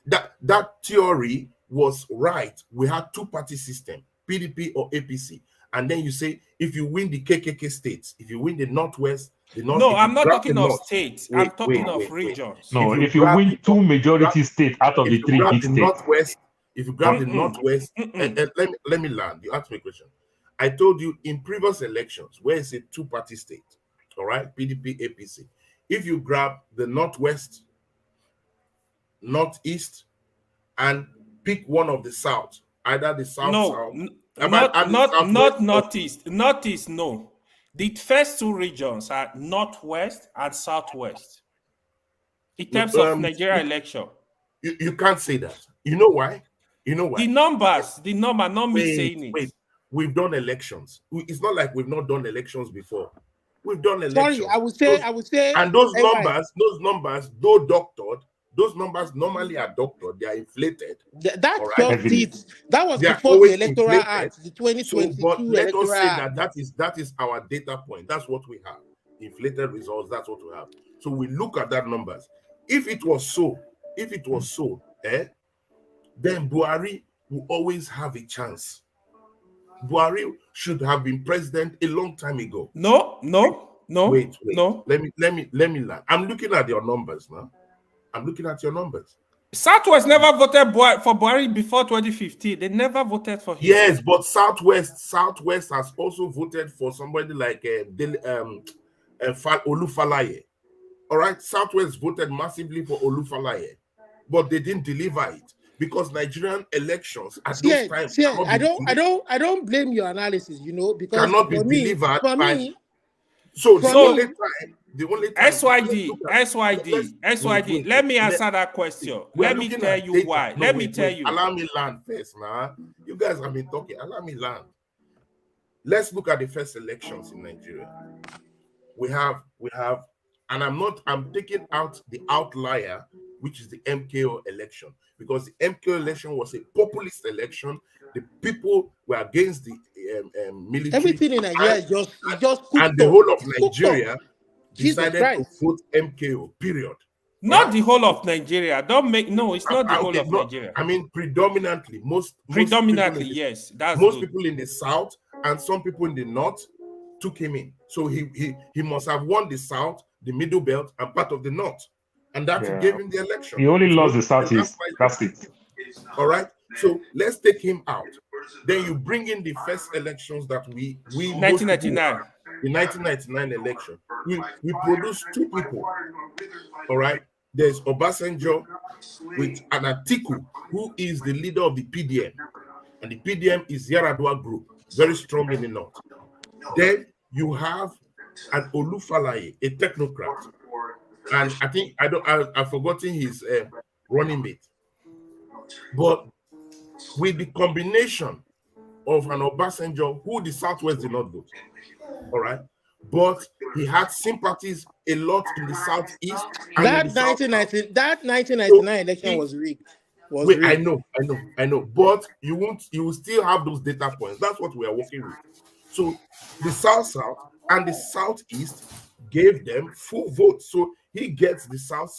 That theory was right. We had two-party system, PDP or APC, and then you say if you win the KKK states, if you win the Northwest, No, I'm not talking of states. I'm talking of regions. No, if you win two majority states out of the 3 big states. Northwest, if you grab the Northwest, and let me land. You asked me a question. I told you in previous elections, where it's a two-party state, all right, PDP, APC. If you grab the Northwest, Northeast, and pick one of the South, either the South, not Northeast. Northeast, no. The first two regions are Northwest and Southwest. In terms of Nigeria election, you can't say that. You know why? The number, not me saying it. Wait. We've done elections. It's not like we've not done elections before. We've done elections. Sorry, I would say, and those numbers, though doctored, those numbers normally are doctored. They are inflated. That was before the Electoral Act, the 2022 but let us say Act. that is our data point. That's what we have. Inflated results. That's what we have. So we look at that numbers. If it was so, then Buhari will always have a chance. Buhari should have been president a long time ago. No. Wait. No. Let me learn. I'm looking at your numbers now. Southwest never voted for Buhari before 2015. They never voted for him. Yes, but Southwest has also voted for somebody like Olufalaye. All right, Southwest voted massively for Olufalaye, but they didn't deliver it. Because Nigerian elections at those times, I don't blame your analysis, because cannot be delivered by. So the only time SYD. Let me answer that question. Let me tell you why. Let me tell you. Allow me land first, man. You guys have been talking. Allow me land. Let's look at the first elections in Nigeria. We have, and I'm taking out the outlier, which is the MKO election. Because the MKO election was a populist election. The people were against the military. Everything in Nigeria is just and the whole of Nigeria decided to vote MKO, period. Not the whole of Nigeria. It's not the whole of Nigeria. I mean, predominantly, predominantly, yes. Most people in the south and some people in the north took him in. So he must have won the South, the Middle Belt, and part of the North. And that gave him the election. He only lost the Southeast. That's it. All right. So let's take him out. Then you bring in the first elections that we 1999. The 1999 election. We produced two people. All right. There's Obasanjo with an Atiku, who is the leader of the PDM. And the PDM is Yaradua group, very strong in the north. Then you have an Olufalaye, a technocrat. And I think I've forgotten his running mate. But with the combination of an Obasanjo, who the Southwest did not vote, all right, but he had sympathies a lot in the Southeast. That 1999 election was rigged. I know, but you will still have those data points. That's what we are working with. So the South and the Southeast gave them full votes. So he gets the South,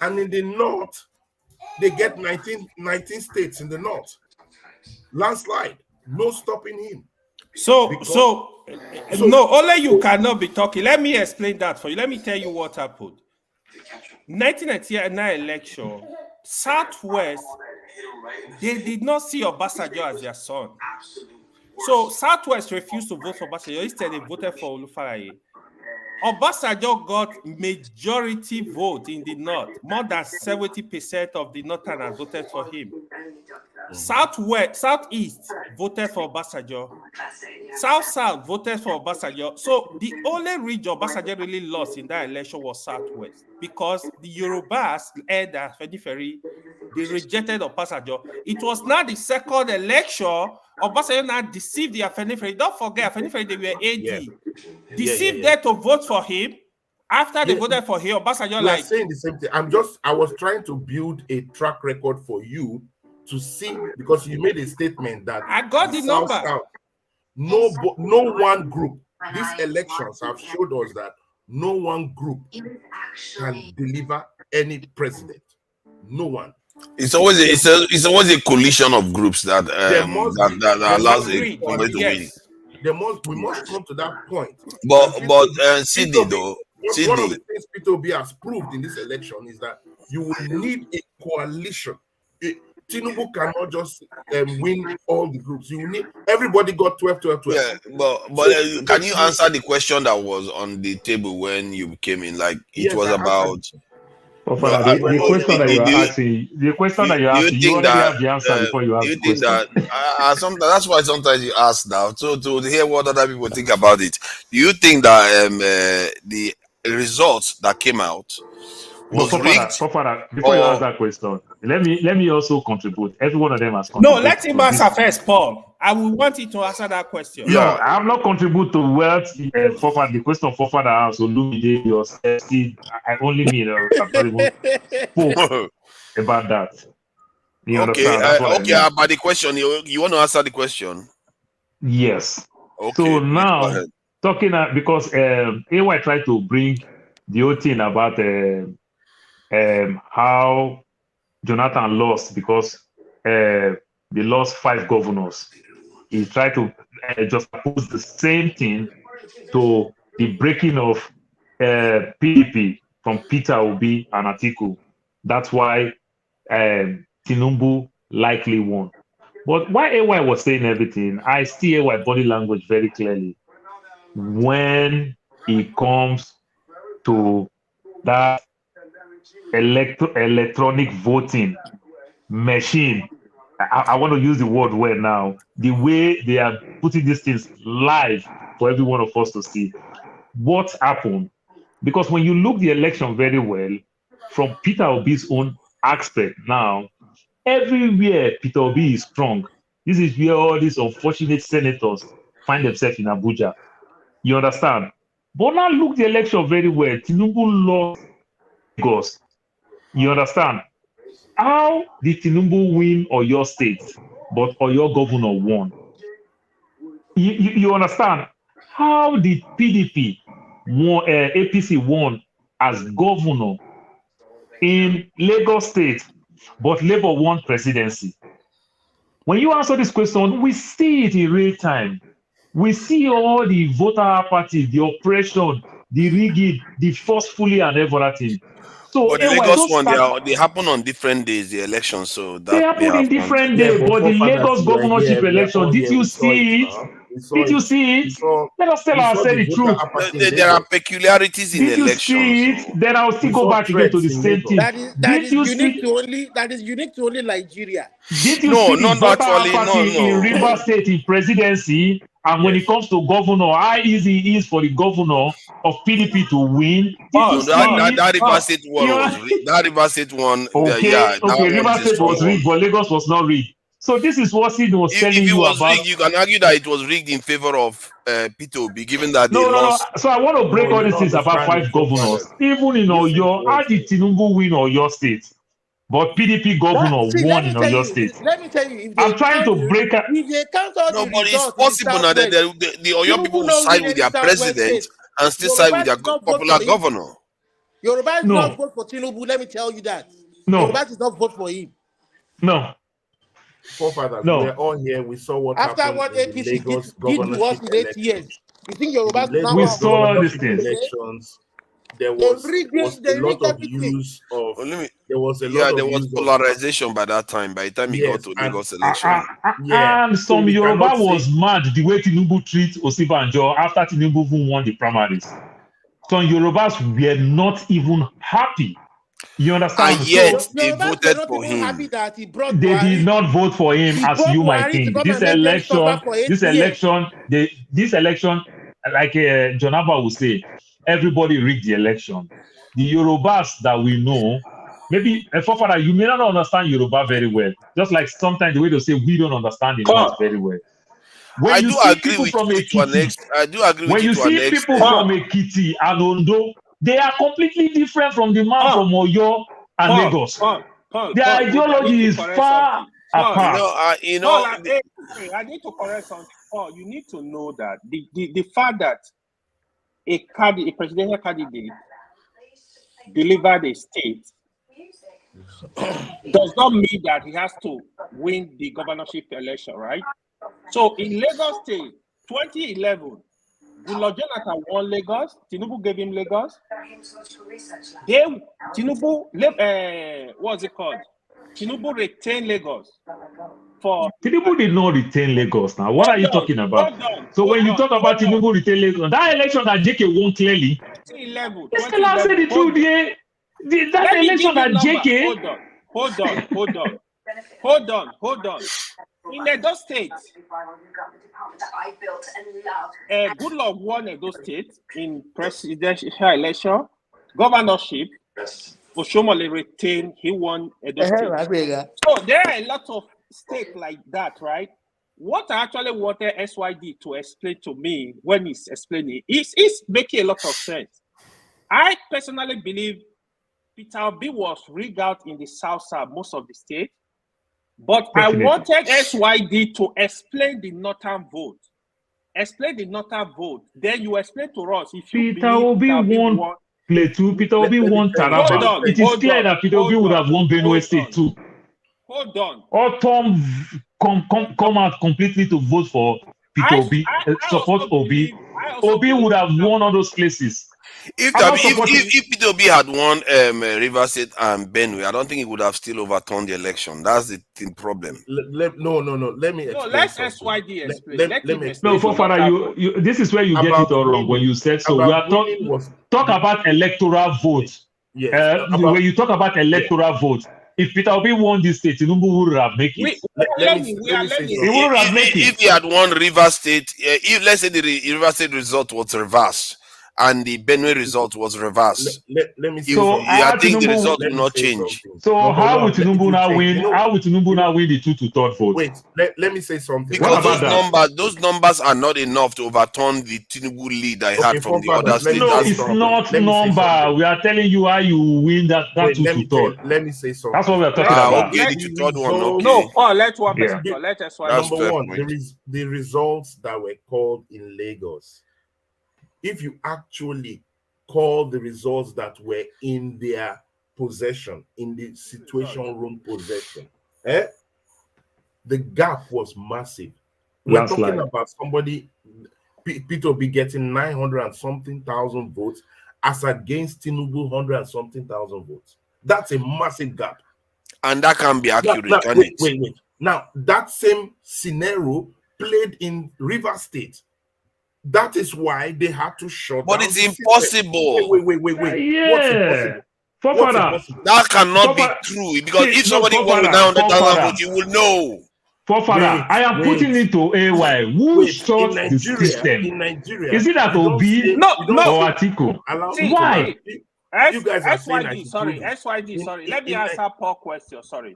and in the North, they get 19 states in the North. Landslide, no stopping him. No, only you cannot be talking. Let me explain that for you. Let me tell you what happened. 1999 election, Southwest, they did not see Obasanjo as their son. So Southwest refused to vote for Obasanjo. Instead, they voted for Olufalaye. Obasanjo got majority vote in the North. More than 70% of the Northerners voted for him. Southeast voted for Obasanjo. South voted for Obasanjo. So the only region Obasanjo really lost in that election was Southwest, because the Yorubas and the Afenifere, they rejected Obasanjo. It was not the second election. Obasanjo now deceived the Afenifere. Don't forget, Afenifere, they were AD. Deceived them to vote for him. After they voted for him, Obasanjo like saying the same thing. I was trying to build a track record for you to see, because you made a statement that I got the number. No one group. These elections have showed us that no one group can deliver any president. No one. It's always a coalition of groups that allows somebody to win. We must come to that point. But CD though, one of the things Peter Obi has proved in this election is that you will need a coalition. Tinubu cannot just win all the groups. You need everybody got 12. Yeah, but can you answer the question that was on the table when you came in? Like it was about. The question that you're asking, you already have the answer before you ask the question. That's why sometimes you ask now to hear what other people think about it. Do you think that the results that came out was rigged? Before you ask that question, let me also contribute. Every one of them has contributed. No, let him answer first, Paul. I will want you to answer that question. No, I have not contributed to what the question for father asked. I only mean I'm not even spoke about that. You understand? About the question, you want to answer the question? Yes. Okay. So now talking because AY tried to bring the whole thing about how Jonathan lost because they lost 5 governors. He tried to just pose the same thing to the breaking of PDP from Peter Obi and Atiku. That's why Tinubu likely won. But while AY was saying everything, I see AY body language very clearly when it comes to that electronic voting machine. I want to use the word well now. The way they are putting these things live for every one of us to see what happened. Because when you look the election very well, from Peter Obi's own aspect now, everywhere Peter Obi is strong. This is where all these unfortunate senators find themselves in Abuja. You understand? But now look the election very well. Tinubu lost Lagos. You understand? How did Tinubu win Oyo State, but Oyo governor won? You understand? How did PDP won, APC won as governor in Lagos State, but Labour won presidency? When you answer this question, we see it in real time. We see all the voter apathy, the oppression, the rigging, the forcefully and everything. So But the anyway, Lagos those one, start, they happen on different days, the elections, so they that may happen have in different Yeah, days. but But the forefathers, Lagos we were governorship here. We are election, all did here. you We saw it see it? now. We saw Did you it. see it? Let us tell We saw ourselves the the voter truth. apathy in there are Lagos. peculiarities in Did you elections. see it? So. Then I'll still We go saw back again to threats the in same Lagos. thing. That Did is you unique see? to only Nigeria. Did you No, see the not voter actually. apathy in No. Rivers State in presidency? And when Yes. it comes to governor, how easy it is for the governor of PDP to win? Did you No, see it? that River State one You was that River State one. okay, That one Rivers is a State strong was one. rigged, but Lagos was not rigged. So this is what Sid was telling If it you was about. rigged, you can argue that it was rigged in favor of P2B, given that they No. lost. So I want to break No, all you these don't things about understand 5 it, governors. forefathers. Even in Listen to Oyo, what how I'm did saying. Tinubu win Oyo State? But PDP governor Let won me in tell Oyo you. State. Let me tell you. I'm trying to break up. If they count all No, the but it's results in the possible now that southwest, the Oyo people Tinubu will not side win with any their southwest president state. and still side with Yoruba their did not vote popular for him. governor. Yoruba did not No. vote for Tinubu. Let me tell you that. No. Yoruba did not vote for him. No. Forefathers, No. we're all here. We saw what After happened what in the APC Lagos did to us governorship in 8 elections. years, you think In the Yoruba now We Lagos want to vote saw for these governorship things. Tinubu again? elections, there They was a lot rigged of everything. use of There was polarization by that time. By the time he got to Lagos election, And so some we Yoruba cannot was say mad the way Tinubu treats Osibanjo after Tinubu even won the primaries. Some Yorubas were not even happy. You understand? and yet So they Yorubas were voted not for even happy him. that he brought they did Buhari. not vote for him He as brought you, my Buhari to king. come and make them suffer for 8 years. This election, like John Abba would say, everybody rigged the election. The Yorubas that we know, maybe Fofana, you may not understand Yoruba very well. Just like sometimes the way they say we don't understand the North very well. When I you do see agree people with from you to an Ekiti, extent. I do agree with when you you to an see people extent. from Ekiti and Ondo, they are completely different from the man from Oyo and Lagos. Their ideology is far apart. Paul, I need to correct something. Paul, you need to know that the fact that a presidential candidate delivered a state does not mean that he has to win the governorship election, right? So in Lagos State, 2011, Goodluck Jonathan won Lagos. Tinubu gave him Lagos. What's it called? Tinubu retained Lagos. Tinubu did not retain Lagos now. What are you talking about? So when you talk about Tinubu retain Lagos, that election that JK won clearly, 2011. this can say the truth there. That Let me election give you that number. JK. Hold on. In Edo State, Goodluck won Edo State in presidential election, governorship. Oshomole retained, he won Edo State. So there are a lot of states like that, right? What I actually wanted SYD to explain to me when he's explaining is making a lot of sense. I personally believe Peter Obi was rigged out in the South, most of the state. But definitely. I wanted SYD to explain the northern vote. Explain the northern vote. Then you explain to us if you Peter Obi won Plateau. Peter Obi won Taraba. It is clear that Peter Obi would have won Benue State too. Hold on. All Tom come out completely to vote for Peter Obi, support Obi. Obi would have won all those places. If Peter Obi had won River State and Benue, I don't think he would have still overturned the election. That's the problem. No. Let me explain. Let SYD explain. Let me explain. No, Fofana, you this is where you get it all wrong when you said so. We are talk about electoral vote. Yes. When you talk about electoral vote, if Peter Obi won this state, Tinubu would have made it. If he had won River State, if let's say the River State result was reversed and the Benue result was reversed, let me say I think the result will not change. So how would Tinubu now win? How would Tinubu now win the 2 to 3rd vote? Wait, let me say something. Because those numbers are not enough to overturn the Tinubu lead I had from the other states. No, it's not number. We are telling you how you win that 2 to 3rd. Let me say something. That's what we are talking about. Okay, the 2 3rd one. Okay. No, let one person go. Let us one. Number one, the results that were called in Lagos. If you actually call the results that were in their possession, in the situation room possession, the gap was massive. We're talking about somebody Peter Obi getting 900 and something thousand votes as against Tinubu 100 and something thousand votes. That's a massive gap. And that can be accurate, can wait, it? wait. Now, that same scenario played in River State. That is why they had to shut down. But it's impossible. Wait. What's impossible? What's impossible? That cannot be true, because if somebody won with 900,000 votes, you will know. I am putting it to AY. Who shot the system? In Nigeria, is it that Obi or Atiku? Why? You guys are saying SYD, sorry. Let me answer Paul's question. Sorry.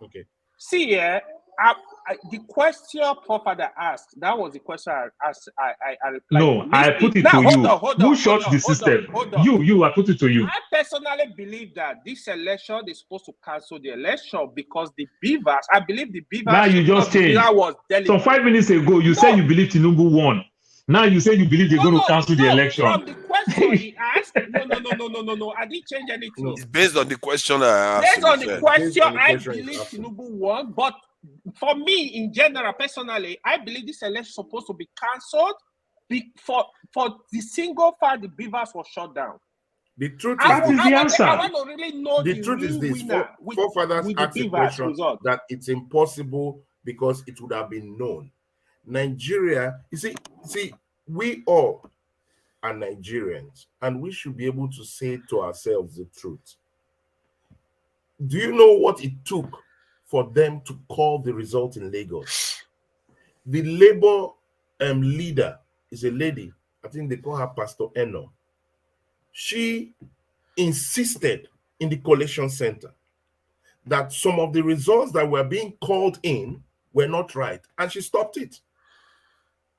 Okay. See, the question Paul father asked, that was the question I replied. No, I put it to you. Who shot the system? You, I put it to you. I personally believe that this election is supposed to cancel the election because the beavers, I believe the beavers. Now you just changed. So 5 minutes ago, you said you believe Tinubu won. Now you say you believe they're going to cancel the election. From the question he asked, no. I didn't change anything. It's based on the question I asked. Based on the question, I believe Tinubu won. But for me, in general, personally, I believe this election is supposed to be cancelled for the single fact the beavers were shut down. The truth I is want to really know the truth is this. Forefathers asked the question that it's impossible because it would have been known. Nigeria, you see, we all are Nigerians, and we should be able to say to ourselves the truth. Do you know what it took for them to call the result in Lagos? The Labour leader is a lady. I think they call her Pastor Eno. She insisted in the collation center that some of the results that were being called in were not right, and she stopped it.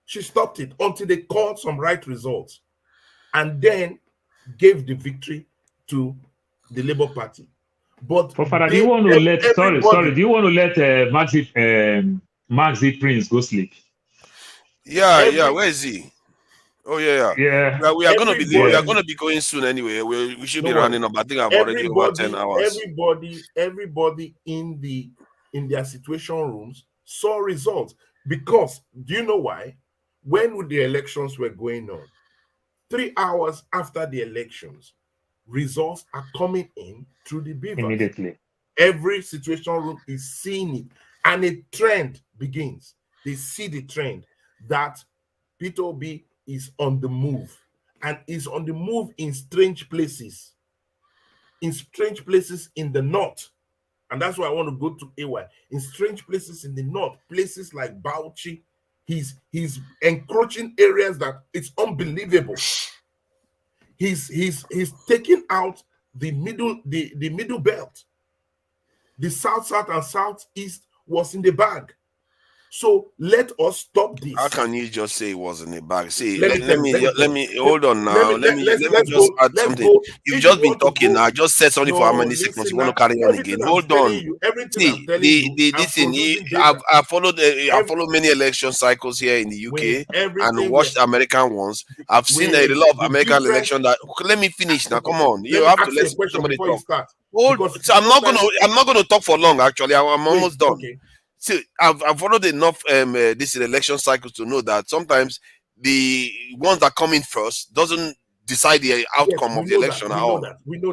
She stopped it until they called some right results and then gave the victory to the Labour Party. But do you want to let do you want to let Maxi Prince go sleep? Yeah, where is he? Oh yeah. Well, we are going to be going soon anyway. We should be running up. I think I've already over 10 hours. Everybody in their situation rooms saw results, because do you know why? When the elections were going on, 3 hours after the elections, results are coming in through the beavers. Immediately. Every situation room is seeing it, and a trend begins. They see the trend that Peter Obi is on the move, and is on the move in strange places. In strange places in the north. And that's why I want to go to AY. In strange places in the north, places like Bauchi, he's encroaching areas that it's unbelievable. He's taking out the middle belt. The south and southeast was in the bag. So let us stop this. How can you just say it was in the bag? See, let me hold on now. Let me just add something. You've just been talking now. I just said something for how many seconds. You want to carry on again? Hold on. See, this thing. I followed many election cycles here in the UK and watched American ones. I've seen a lot of American election. That let me finish now. Come on, you have to let somebody talk. So I'm not gonna talk for long. Actually, I'm almost done. See, I've followed enough this election cycles to know that sometimes the ones that come in first doesn't decide the outcome of the election at all. We know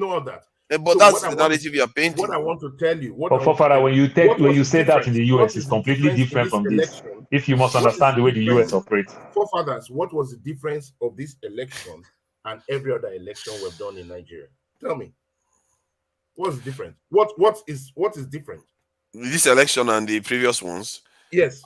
all that. But that's the narrative you are painting. What I want to tell you, when you say that in the US, it's completely different from this. If you must understand the way the US operates. Forefathers, what was the difference of this election and every other election we've done in Nigeria? Tell me, what's the difference? What is different? This election and the previous ones? Yes.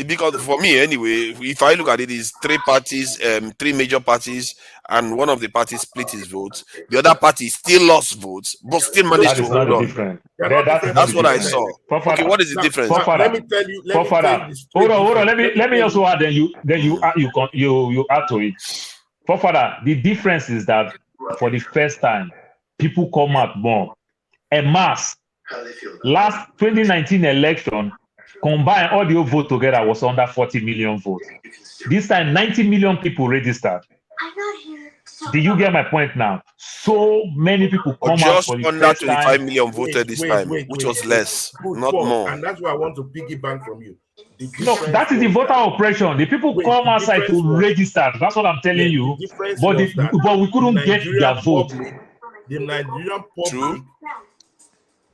Because for me anyway, if I look at it, is three parties, three major parties, and one of the parties split his votes. The other party still lost votes, but still managed to hold on. That's what I saw. Okay, what is the difference? Let me tell you. Hold on. Let me also add. Then you add to it. Forefather, the difference is that for the first time, people come out more en masse. Last 2019 election, combined all the vote together was under 40 million votes. This time, 90 million people registered. Do you get my point now? So many people But come out just for the under first 25 time. million voted this time, which was less, Good, not Paul, more. and that's why I want to piggyback from you. The No, that is the voter oppression. The people come outside to register. That's what I'm telling you. The difference But was that but we couldn't get their vote. The Nigerian public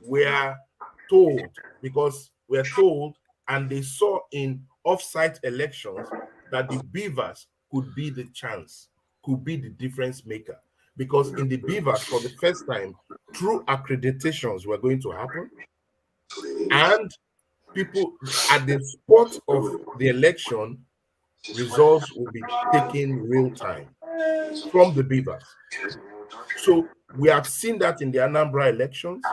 were told, because we're told, and they saw in off-site elections that the beavers could be the chance, could be the difference maker. Because in the beavers, for the first time, true accreditations were going to happen, and people at the spot of the election, results will be taken real time from the beavers. So we have seen that in the Anambra elections.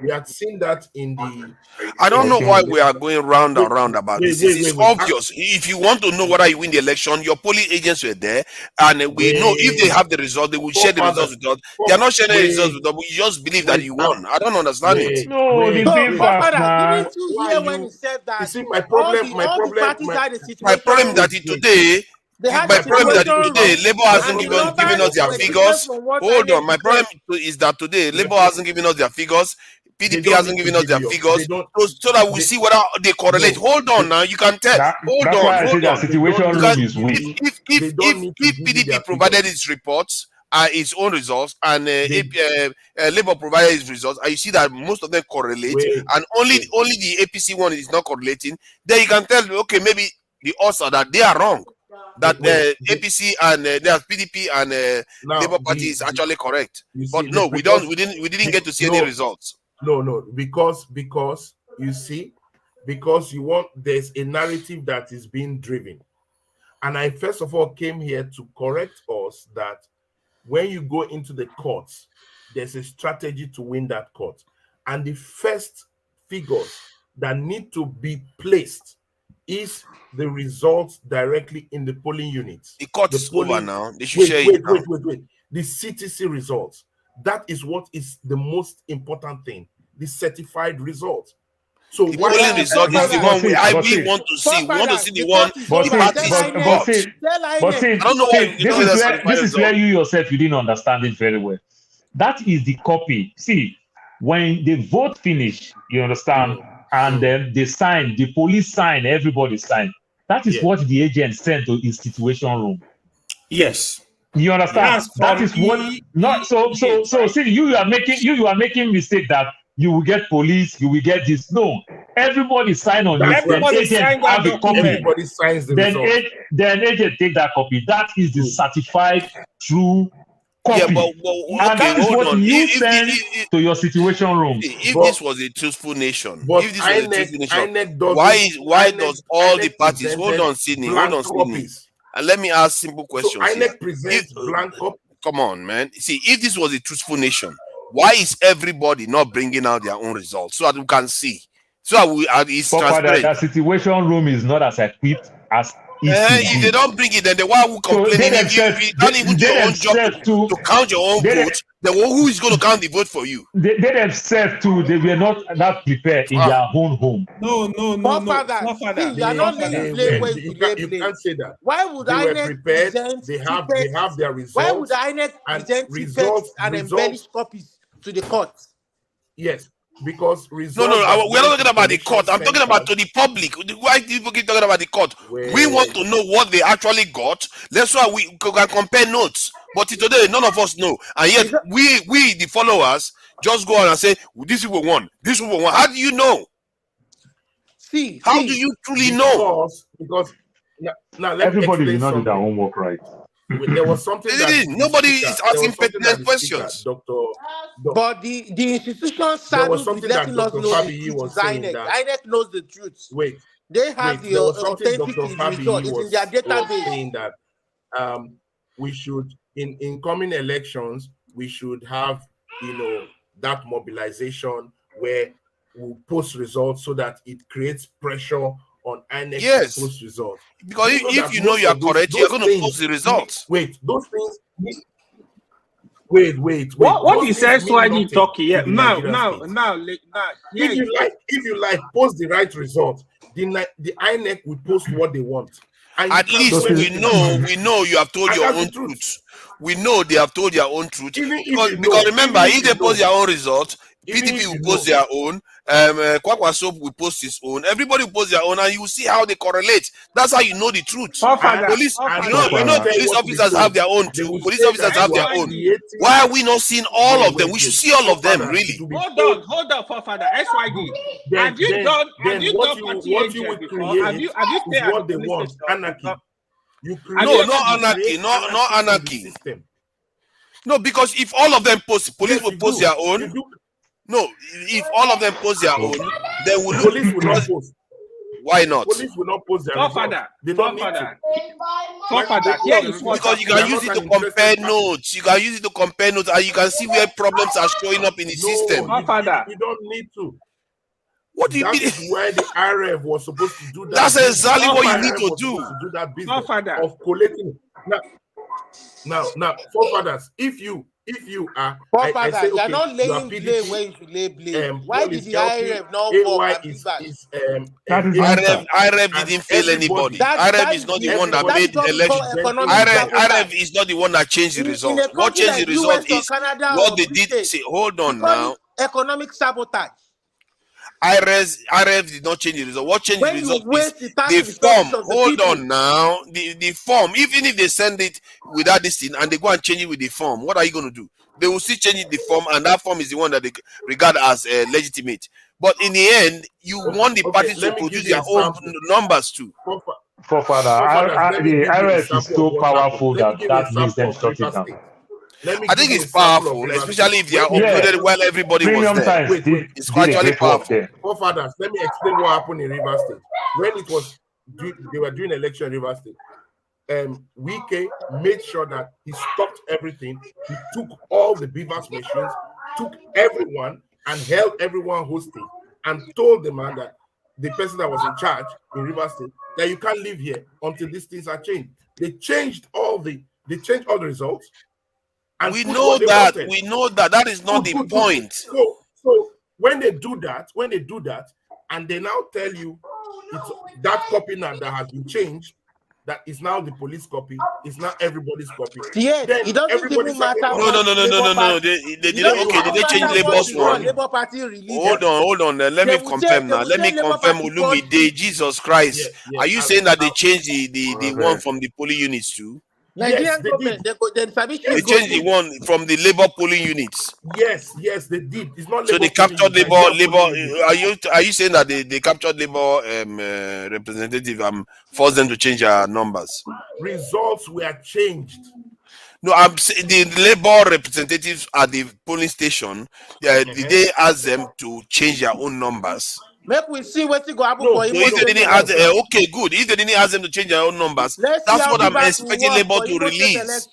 We have seen that in the... I don't know why we are going round and round about this. It's obvious. If you want to know whether you win the election, your polling agents were there, and we know if they have the result, they will share the results with us. They are not sharing the results with us. We just believe that you won. I don't understand it. No, the beavers, didn't you hear when he said that? You see, my problem, all the parties had a situation. My problem that today. My problem that today, Labour hasn't given us their figures. Hold on, my problem is that today, Labour hasn't given us their figures. PDP hasn't given us their figures, so that we see whether they correlate. Hold on now, you can tell. Hold on. Situation room is weak. If PDP provided its reports, its own results, and Labour provided its results, and you see that most of them correlate, and only the APC one is not correlating, then you can tell, okay, maybe the odds are that they are wrong. That the APC and there's PDP and Labour Party is actually correct, but no, we didn't get to see any results. No, because you see, because there's a narrative that is being driven, and I first of all came here to correct us that when you go into the courts, there's a strategy to win that court, and the first figures that need to be placed is the results directly in the polling units. The court is over now. They should share it now. Wait. The CTC results. That is what is the most important thing. The certified results. So the polling result is the one we want to see. We want to see the one. I don't know why. This is where you yourself you didn't understand it very well. That is the copy. See, when the vote finish, you understand, and then they sign, the police sign, everybody sign. That is what the agent sent to his situation room. Yes. You understand? That is what not so see you are making mistake that you will get police, you will get this. No, everybody sign on it. Then agent have a copy. Everybody signs the result. Then agent take that copy. That is the certified true copy. Yeah, but and that is what you send to your situation room. If this was a truthful nation, why does all the parties hold on, Sydney? And let me ask simple questions. So INEC presents blank copy. Come on, man. See, if this was a truthful nation, why is everybody not bringing out their own results so that we can see? So that it's transparent. The situation room is not as equipped as if they don't bring it, then why are we complaining? If you don't even do your own job to count your own vote, then who is going to count the vote for you? They themselves too, they were not that prepared in their own home. No. You are not laying blame where you can't say that. Why would INEC present? They have their results. Why would INEC present results and embellish copies to the court? Yes. Because results no, we're not talking about the court. I'm talking about to the public. Why do people keep talking about the court? We want to know what they actually got. That's why we can compare notes. But today, none of us know, and yet we the followers just go on and say this people won. This people won. How do you know? How do you truly know? Because now everybody did not do their homework right. There was something nobody is asking pertinent questions. But the institution started with letting us know INEC knows the truth. They have the authentic result. It's in their database. Saying that we should in coming elections we should have that mobilization where we'll post results so that it creates pressure on INEC to post results. Because if you know you are correct, you're going to post the results. Those things. Wait. What he says to I need talk here. Now. If you like, post the right result. The INEC will post what they want. At least we know you have told your own truth. We know they have told their own truth. Because remember, if they post their own results, PDP will post their own, Kwakwa Soap will post his own, everybody will post their own, and you will see how they correlate. That's how you know the truth. Police, police officers have their own too. Police officers have their own. Why are we not seeing all of them? We should see all of them, really. Hold on, forefather. SYD. Have you done party agent before? Have you stayed at the police station? Anarchy. No anarchy. No, because if all of them post, police will post their own. No, if all of them post their own, then we'll look. Police will not post. Why not? Police will not post their Forefather. Here is because you can use it to compare notes. You can use it to compare notes, and you can see where problems are showing up in the system. You don't need to. What do you mean? That is where the RF was supposed to do that. That's exactly what you need to do. Do that business of collating. Now, forefathers, if you are, I say, you're okay, not laying blame where you should lay blame. Why did the IRF not work? IRF didn't fail anybody. IRF is not the one that made the election. IRF is not the one that changed the result. What changed the result is what they did. Say, hold on now. Economic sabotage. IRF did not change the result. What changed the result is the form. Hold on now. The form, even if they send it without this thing and they go and change it with the form, what are you going to do? They will still change it the form, and that form is the one that they regard as legitimate. But in the end, you want the parties to produce their own numbers too. Forefather, the IRF is so powerful that makes them shut it down. I think it's powerful, especially if they are uploaded while everybody was there. It's actually powerful. Forefathers, let me explain what happened in Rivers State. When it was they were doing election in Rivers State, Wike made sure that he stopped everything. He took all the Beavers machines, took everyone and held everyone hostage, and told the man that the person that was in charge in Rivers State that you can't live here until these things are changed. They changed all the results. And we know that. We know that. That is not the point. So when they do that, and they now tell you it's that copy now that has been changed, that is now the police copy, it's now everybody's copy. Yeah, then it doesn't even matter. No. They didn't. Okay, did they change Labour's one? Labour Party released. Hold on. Let me confirm now. Let me confirm. Olumide, Jesus Christ. Are you saying that they changed the one from the polling units too? Nigerian government, they changed the one from the Labour polling units. Yes, they did. It's not so they captured Labour. Are you saying that they captured Labour representative and forced them to change their numbers? Results were changed. No, I'm saying the Labour representatives at the polling station. Did they ask them to change their own numbers? Make we see what go happen for him. If they didn't ask, okay, good. If they didn't ask them to change their own numbers, that's what I'm expecting Labour to release.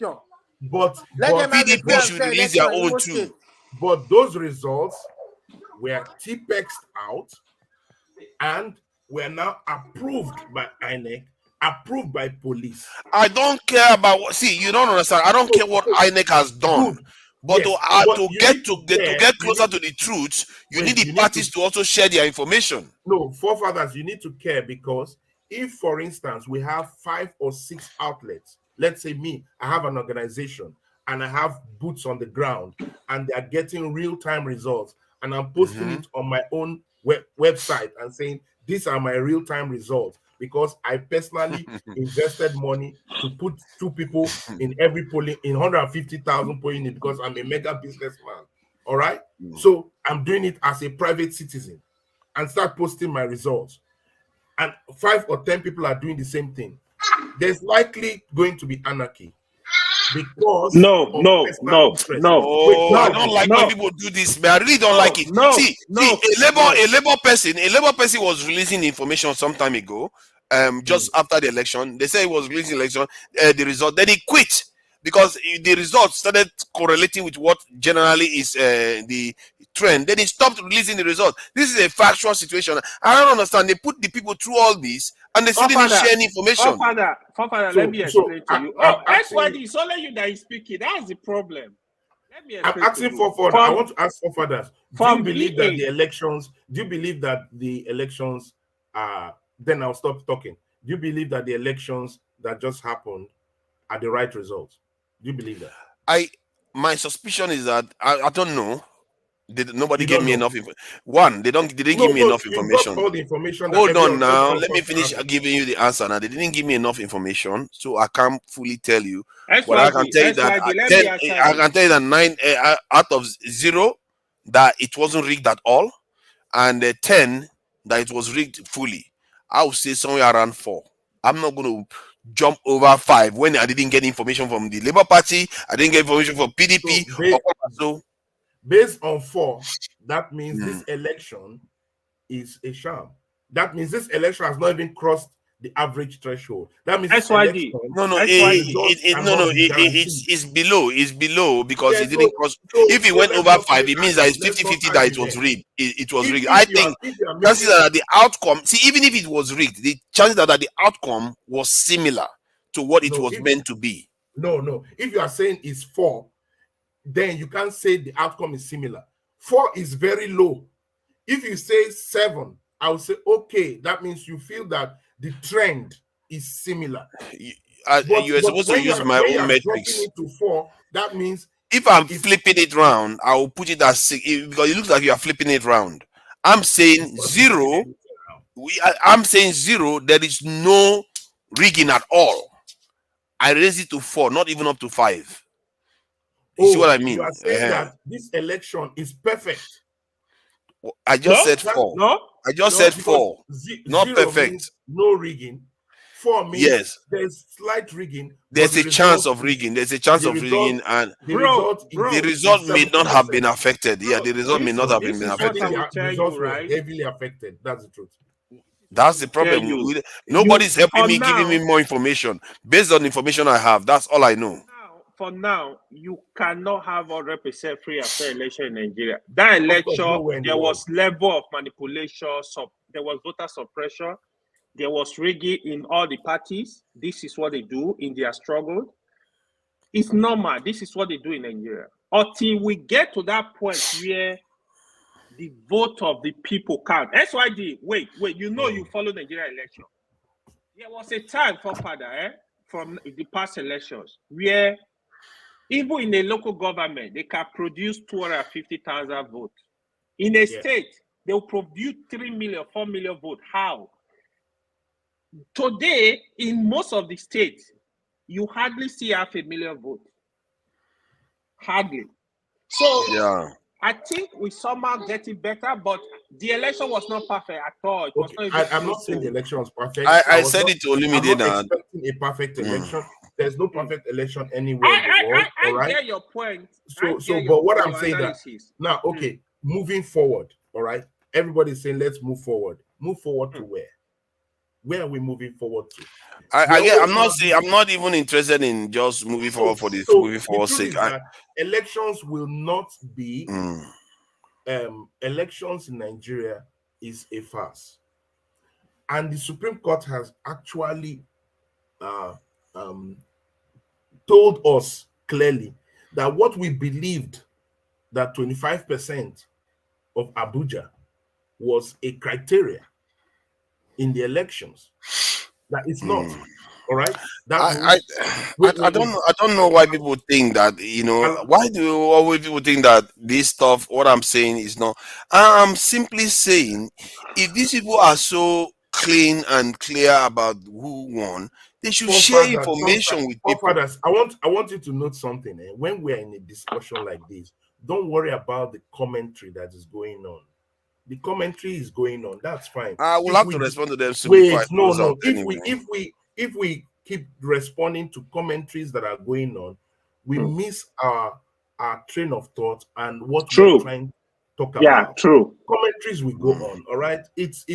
But PDP should release their own too. But those results were T-Pexed out and were now approved by INEC, approved by police. I don't care about what. See, you don't understand. I don't care what INEC has done. Good. But to get closer to the truth, you need the parties to also share their information. No, forefathers, you need to care, because if, for instance, we have 5 or 6 outlets, let's say me, I have an organization and I have boots on the ground and they are getting real-time results, and I'm posting it on my own website and saying, these are my real-time results, because I personally invested money to put 2 people in every polling, in 150,000 polling, because I'm a mega businessman. All right. So I'm doing it as a private citizen and start posting my results. And 5 or 10 people are doing the same thing. There's likely going to be anarchy. Because no. I don't like when people do this, but I really don't like it. See, a Labour person was releasing information some time ago. Just after the election, they say he was releasing the result. Then he quit because the results started correlating with what generally is the trend. Then he stopped releasing the result. This is a factual situation. I don't understand. They put the people through all this and they still didn't share any information. Father, let me explain to you. SYD, it's only you that is speaking. That's the problem. I'm asking for I want to ask forefathers. Do you believe that the elections? Do you believe that the elections are? Then I'll stop talking. Do you believe that the elections that just happened are the right results? Do you believe that? My suspicion is that I don't know. Nobody You gave don't me know. enough One, they didn't No, give me no, enough you got information. all the information that Hold every on now. of Let me us finish have. giving you the answer. Now, they didn't give me enough information, so I can't fully tell you. But I can SYD, tell you that SYD, let me answer I this. can tell you that 9 out of 0 that it wasn't rigged at all, and 10 that it was rigged fully. I would say somewhere around 4. I'm not going to jump over 5 when I didn't get information from the Labour Party. I didn't get information from PDP. So based on 4, that means this election is a sham. That means this election has not even crossed the average threshold. That means this election, it's below. It's below because it didn't cross. If it went let's over not 5, it means that it's let's not 50-50 that it argue was there. rigged. It was rigged. If I you are think making- chances are that the outcome. See, even if it was rigged, the chances are that the outcome was similar to what it was meant to be. No. If you are saying it's 4, then you can't say the outcome is similar. 4 is very low. If you say 7, I would say, okay, that means you feel that the trend is similar. You are supposed to use my own metrics. Into 4, that means if I'm flipping it round, I will put it as 6 because it looks like you are flipping it round. I'm saying 0. I'm saying 0. There is no rigging at all. I raise it to 4, not even up to 5. You see what I mean? You are saying that this election is perfect. I just said 4. I just said 4. Not perfect. No rigging. 4 means there's slight rigging. There's a chance of rigging. There's a chance of rigging, and the result may not have been affected. Yeah, the result may not have been affected. The results were heavily affected. That's the truth. That's the problem. Nobody's helping me, giving me more information. Based on the information I have, that's all I know. For now, you cannot have 100% free and fair election in Nigeria. That election, there was level of manipulation, there was voter suppression, there was rigging in all the parties. This is what they do in their struggle. It's normal. This is what they do in Nigeria. Until we get to that point where the vote of the people count. SYD, wait, you follow Nigeria election. There was a time, father, from the past elections where even in a local government, they can produce 250,000 votes. In a state, they will produce 3 million, 4 million votes. How? Today, in most of the states, you hardly see 500,000 votes. Hardly. So, I think we somehow getting better, but the election was not perfect at all. It was not I'm not saying the election was perfect. I said it to Olumide. I'm not expecting a perfect election. There's no perfect election anywhere in the world. I get your point. But what I'm saying that now, moving forward, all right. Everybody's saying let's move forward. Move forward to where? Where are we moving forward to? I'm not even interested in just moving forward for this moving forward sake. Elections will not be elections in Nigeria is a farce. And the Supreme Court has actually told us clearly that what we believed that 25% of Abuja was a criteria in the elections, that it's not. All right. I don't know why people think that, why do always people think that this stuff, what I'm saying is not. I'm simply saying, if these people are so clean and clear about who won, they should share information with people. I want you to note something. When we're in a discussion like this, don't worry about the commentary that is going on. The commentary is going on. That's fine. I will have to respond to them soon. No. If we keep responding to commentaries that are going on, we miss our train of thought and what we're trying to talk about. Yeah, true. Commentaries will go on. All right. It's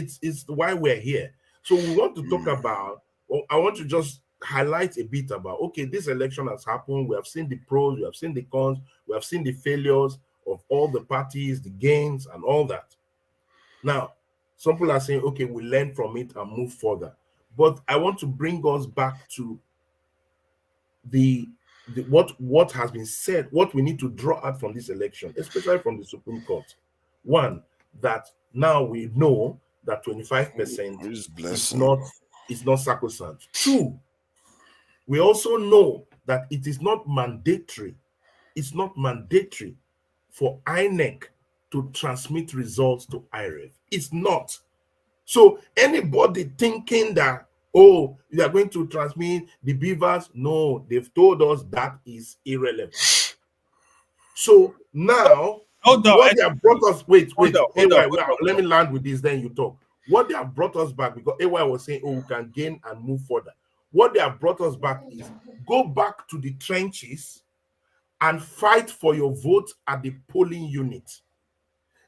why we're here. So we want to talk about. I want to just highlight a bit about. Okay, this election has happened. We have seen the pros. We have seen the cons. We have seen the failures of all the parties, the gains, and all that. Now, some people are saying, okay, we learn from it and move further. But I want to bring us back to what has been said, what we need to draw out from this election, especially from the Supreme Court. One, that now we know that 25% is not is not sacrosanct. 2, we also know that it is not mandatory. It's not mandatory for INEC to transmit results to IREF. It's not. So anybody thinking that, oh, you are going to transmit the beavers, no, they've told us that is irrelevant. So now, what they have brought us, wait, let me land with this, then you talk. What they have brought us back, because AY was saying, oh, we can gain and move further. What they have brought us back is go back to the trenches and fight for your vote at the polling unit.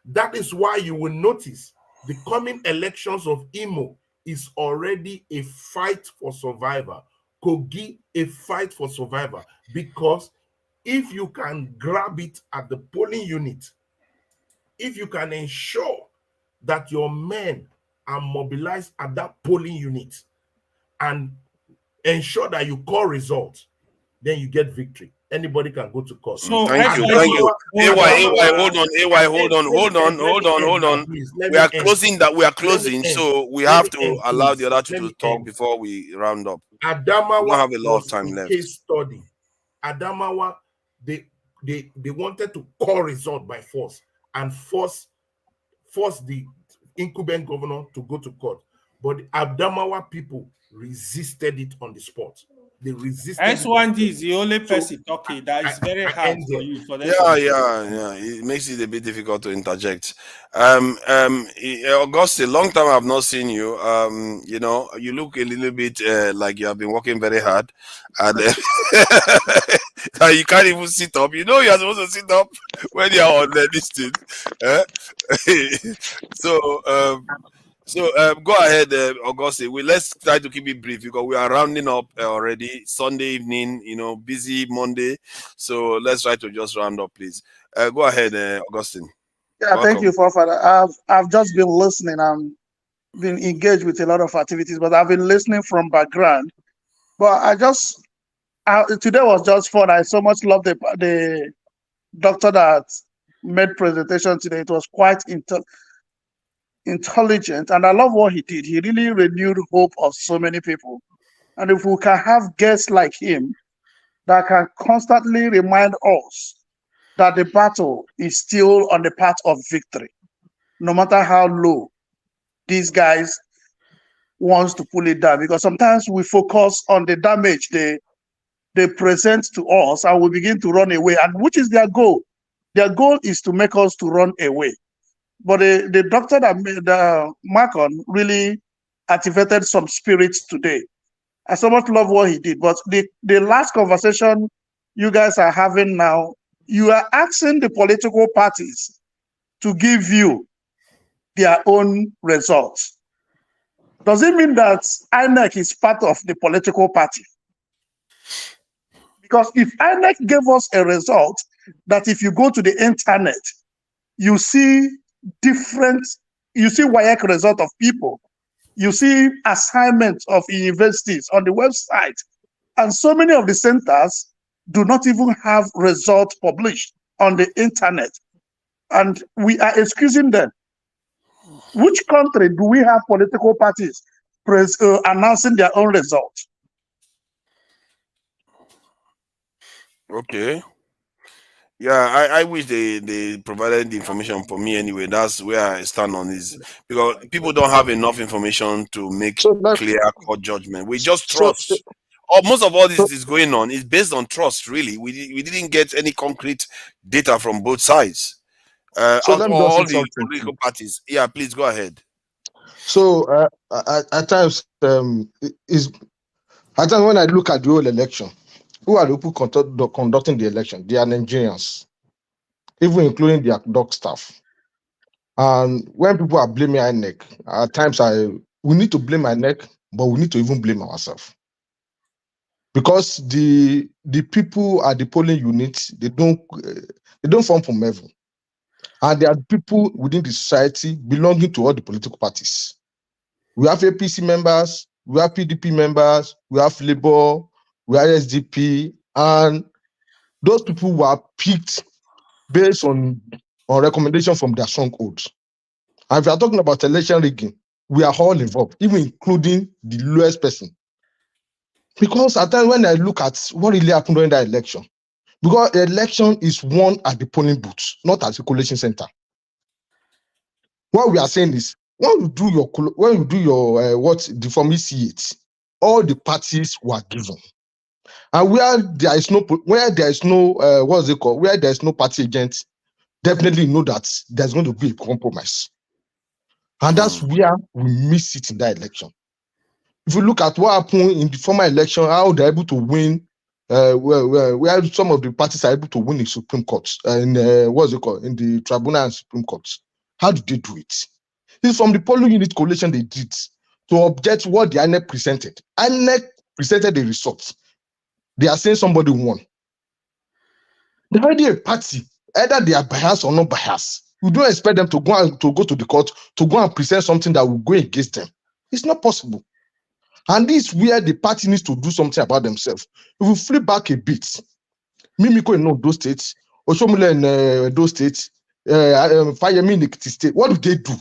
That is why you will notice the coming elections of Imo is already a fight for survival. Kogi, a fight for survival. Because if you can grab it at the polling unit, if you can ensure that your men are mobilized at that polling unit and ensure that you call results, then you get victory. Anybody can go to court. So thank you. AY, hold on. We are closing that. We are closing, so we have to allow the other two to talk before we round up. Adamawa, we don't have a lot of time left. Case study. Adamawa, they wanted to call result by force and force the incumbent governor to go to court, but the Adamawa people resisted it on the spot. They resisted. S1D is the only person talking that is very hard for you. For them It makes it a bit difficult to interject. August, a long time I've not seen you. You know, you look a little bit like you have been working very hard, and you can't even sit up. You know, you are supposed to sit up when you are on the listing. So go ahead, Auguste. Let's try to keep it brief because we are rounding up already. Sunday evening, you know, busy Monday. So let's try to just round up, please. Go ahead, Augustine. Yeah, welcome. Thank you, Father. I've just been listening. I've been engaged with a lot of activities, but I've been listening from background. But today was just fun. I so much love the doctor that made presentation today. It was quite intelligent, and I love what he did. He really renewed hope of so many people. And if we can have guests like him that can constantly remind us that the battle is still on the path of victory, no matter how low these guys wants to pull it down, because sometimes we focus on the damage they present to us and we begin to run away, and which is their goal. Their goal is to make us to run away. But the doctor that made Malcolm really activated some spirits today. I so much love what he did. But the last conversation you guys are having now, you are asking the political parties to give you their own results. Does it mean that INEC is part of the political party? Because if INEC gave us a result that if you go to the internet, you see WAEC result of people, you see assignments of universities on the website, and so many of the centers do not even have results published on the internet, and we are excusing them. Which country do we have political parties announcing their own results? Okay. Yeah, I wish they provided the information for me anyway. That's where I stand on this, because people don't have enough information to make clear cut judgment. We just trust. Most of all this is going on is based on trust. Really, we didn't get any concrete data from both sides. So let me just all say the political parties. Yeah, please go ahead. So at times, when I look at the whole election, who are the people conducting the election? They are Nigerians, even including their doc staff. And when people are blaming INEC, at times we need to blame INEC, but we need to even blame ourselves. Because the people at the polling units, they don't form from heaven. And there are people within the society belonging to all the political parties. We have APC members, we have PDP members, we have Labour, we have SDP, and those people were picked based on recommendation from their strongholds. And if you are talking about election rigging, we are all involved, even including the lowest person. Because at times when I look at what really happened during that election, because the election is won at the polling booth, not at the collation center. What we are saying is, when you do your what the form see it, all the parties were given, and where there is no what's it called? Where there is no party agent, definitely know that there's going to be a compromise, and that's where we miss it in that election. If you look at what happened in the former election, how they're able to win, where some of the parties are able to win in Supreme Court, in in the Tribunal and Supreme Court. How did they do it? It's from the polling unit coalition they did to object what the INEC presented. INEC presented the results. They are saying somebody won. They're already a party, either they are biased or not biased. You don't expect them to go to the court to go and present something that will go against them. It's not possible. And this is where the party needs to do something about themselves. If we flip back a bit, Mimiko in those states, Oshomule in those states, Fayemi in Ekiti state, what do they do?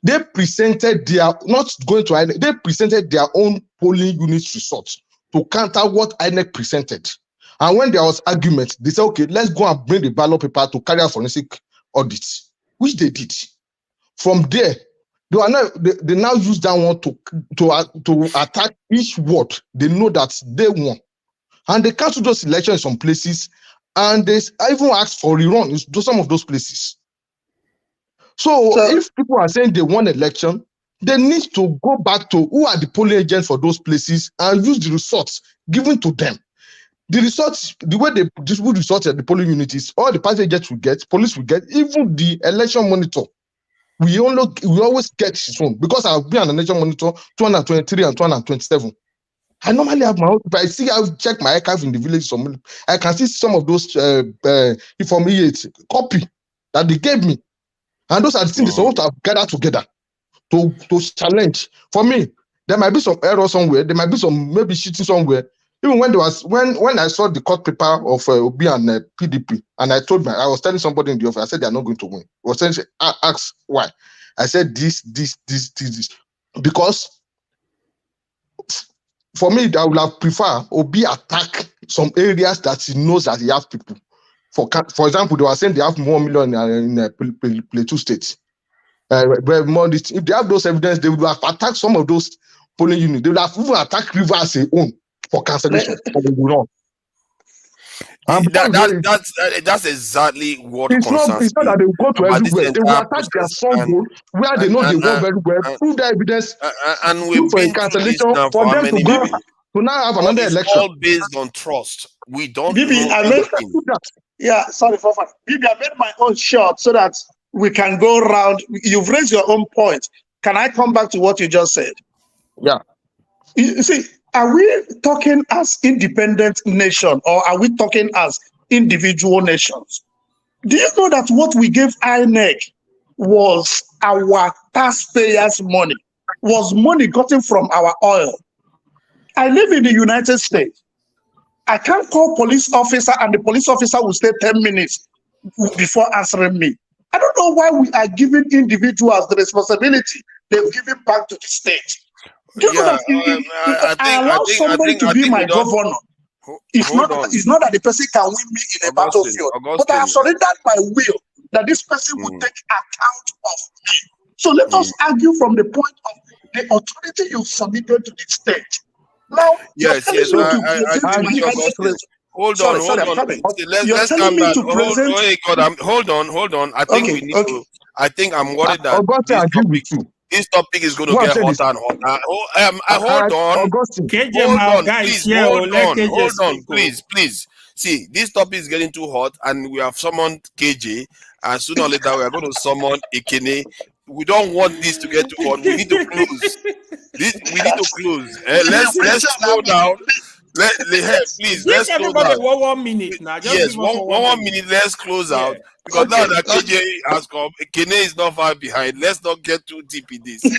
They presented they presented their own polling unit results to counter what INEC presented. And when there was argument, they said, okay, let's go and bring the ballot paper to carry out forensic audits, which they did. From there, they now use that one to attack each ward. They know that they won. And they cancel those elections in some places, and they even asked for rerun in some of those places. So if people are saying they won election, they need to go back to who are the polling agents for those places and use the results given to them. The results, the way they distribute results at the polling units, all the party agents will get, police will get, even the election monitor. We always get his own, because I've been on the election monitor 223 and 227. I normally have my own, but I've checked my archive in the village. I can see some of those information copy that they gave me. And those are the things they're supposed to have gathered together to challenge. For me, there might be some error somewhere, there might be some maybe cheating somewhere. Even when I saw the court paper of Obi and PDP, and I was telling somebody in the office, I said they are not going to win. I was saying, ask why. I said this. Because for me, I would have preferred Obi attack some areas that he knows that he has people. For example, they were saying they have 1 million in Plateau State. If they have those evidence, they would have attacked some of those polling units. They would have even attacked Rivers their own for cancellation. That's exactly what concerns me. It's not that they will go to everywhere. They will attack their stronghold where they know they won very well, prove their evidence, and we've been through this now for them to go to now have another election. All based on trust. We don't Bibi, know sorry, Fafa. Bibi, I made my own short so that we can go round. You've raised your own point. Can I come back to what you just said? Yeah. You see, are we talking as independent nation, or are we talking as individual nations? Do you know that what we gave INEC was our taxpayers' money, was money gotten from our oil? I live in the United States. I can't call police officer and the police officer will stay 10 minutes before answering me. I don't know why we are giving individuals the responsibility they've given back to the state. Do you know that I allow somebody to be my governor? It's not that the person can win me in a battlefield, but I have surrendered my will that this person will take account of me. So let us argue from the point of the authority you've submitted to the state. Now, yes. Hold on. Let's come back. Hold on. I think we need to. I think I'm worried that this topic is going to get hotter and hotter. Hold on. Hold on, please. See, this topic is getting too hot, and we have summoned KJ, and sooner or later we are going to summon Ikene. We don't want this to get too hot. We need to close. We need to close. Let's slow down. Please, let's slow down. 1 minute now. Yes, one minute. Let's close out, because now that KJ has come, Kene is not far behind. Let's not get too deep in this. We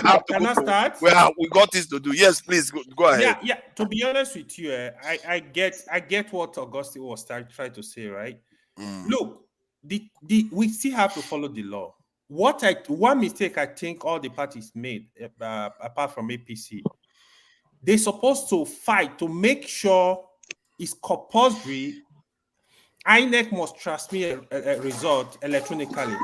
have to start. We got this to do. Yes, please go ahead. Yeah. To be honest with you, I get what Augustine was trying to say, right? Look, we still have to follow the law. one mistake I think all the parties made, apart from APC, they're supposed to fight to make sure it's compulsory. INEC must transmit a result electronically.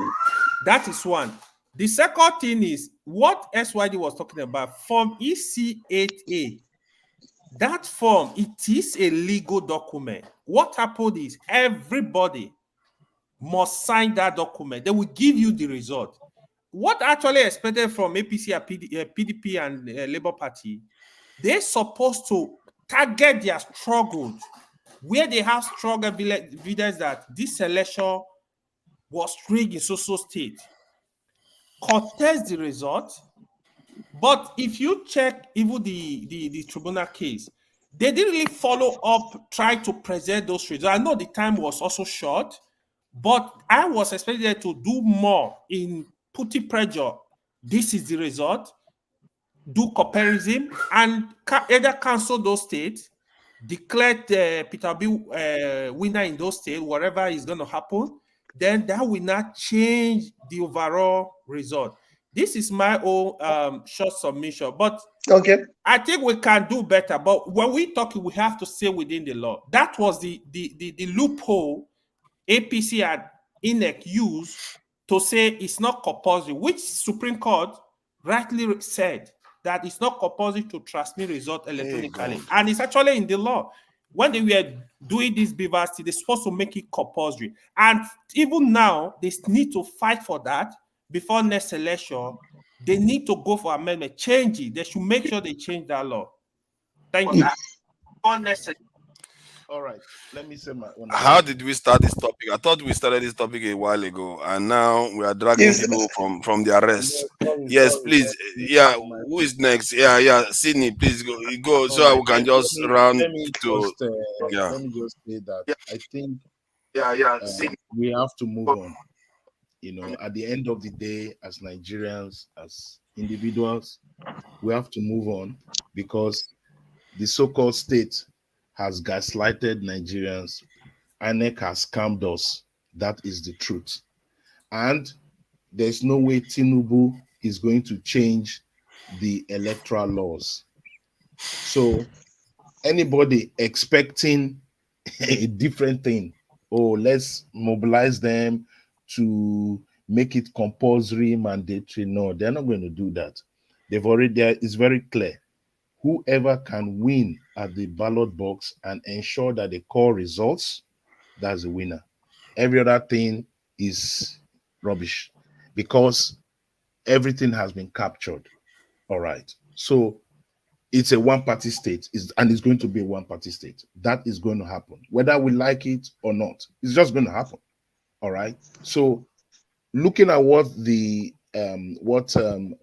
That is one. The second thing is what SYD was talking about, Form EC8A. That form, it is a legal document. What happened is everybody must sign that document. They will give you the result. What actually expected from APC, PDP, and Labour Party, they're supposed to target their struggles where they have strong evidence that this election was rigged in social state. Contest the result. But if you check even the tribunal case, they didn't really follow up, try to present those results. I know the time was also short, but I was expected to do more in putting pressure. This is the result. Do comparison and either cancel those states, declare Peter B winner in those states, whatever is going to happen. Then that will not change the overall result. This is my own short submission, but okay, I think we can do better. But when we talk, we have to stay within the law. That was the loophole APC and INEC used to say it's not compulsory, which Supreme Court rightly said that it's not compulsory to transmit result electronically, and it's actually in the law. When they were doing this beavers, they're supposed to make it compulsory, and even now they need to fight for that. Before next election, they need to go for amendment, change it. They should make sure they change that law. Thank you. All right, let me say my own. How did we start this topic? I thought we started this topic a while ago, and now we are dragging people from the arrest. Yes, please. Yeah, who is next? Yeah, Sydney, please go so we can just round to. Yeah. Let me just say that I think we have to move on. You know, at the end of the day, as Nigerians, as individuals, we have to move on because the so-called state has gaslighted Nigerians. INEC has scammed us. That is the truth. And there's no way Tinubu is going to change the electoral laws. So anybody expecting a different thing, oh, let's mobilize them to make it compulsory, mandatory. No, they're not going to do that. They've already, it's very clear. Whoever can win at the ballot box and ensure that they call results, that's the winner. Every other thing is rubbish because everything has been captured. All right. So it's a one-party state, and it's going to be a one-party state. That is going to happen, whether we like it or not. It's just going to happen. All right. So, looking at what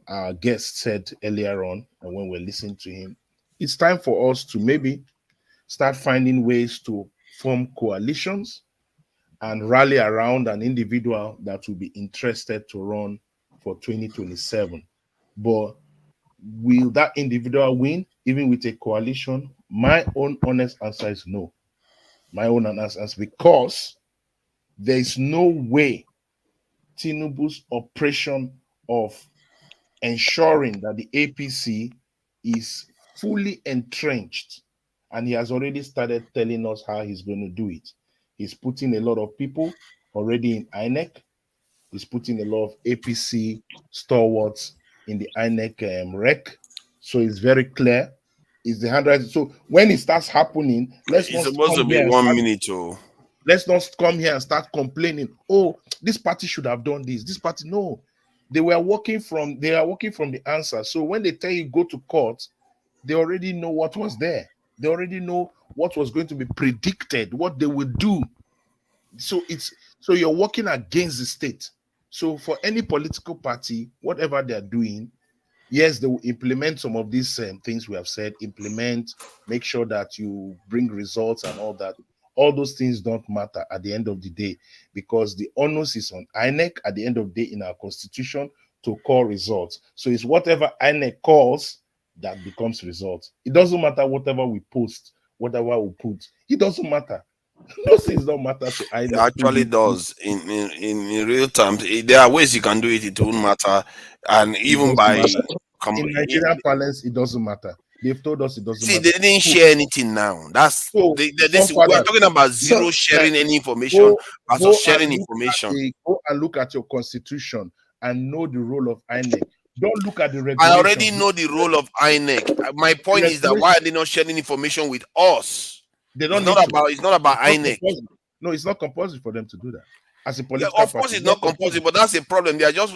our guest said earlier on, and when we're listening to him, it's time for us to maybe start finding ways to form coalitions and rally around an individual that will be interested to run for 2027. But will that individual win even with a coalition? My own honest answer is no. My own honest answer, because there is no way Tinubu's operation of ensuring that the APC is fully entrenched, and he has already started telling us how he's going to do it. He's putting a lot of people already in INEC. He's putting a lot of APC stalwarts in the INEC rec. So it's very clear. It's the handwriting. So when it starts happening, It's supposed to be 1 minute. Let's not come here and start complaining. Oh, this party should have done this. This party, no. They are working from the answer. So when they tell you go to court, they already know what was there. They already know what was going to be predicted, what they would do. So you're working against the state. So for any political party, whatever they're doing, yes, they will implement some of these things we have said, make sure that you bring results and all that. All those things don't matter at the end of the day, because the onus is on INEC at the end of the day in our constitution to call results. So it's whatever INEC calls that becomes results. It doesn't matter whatever we post, whatever we put. It doesn't matter. Those things don't matter to It INEC. actually does. In real terms, there are ways you can do it. It won't matter, and It even doesn't by matter. In Nigerian parlance, it doesn't matter. They've told us it doesn't see, matter. they didn't share anything now. That's So, this. We are talking about so, zero sharing any information versus sharing information. Go and look at your constitution and know the role of INEC. Don't look at the I regulations. already know the role of INEC. My point is that why are they not sharing information with us? They don't It's need not to. about. It's not about INEC. No, it's not compulsory for them to do that. As a Yeah, political of course, party, it's not compulsory, but that's a problem. They are just.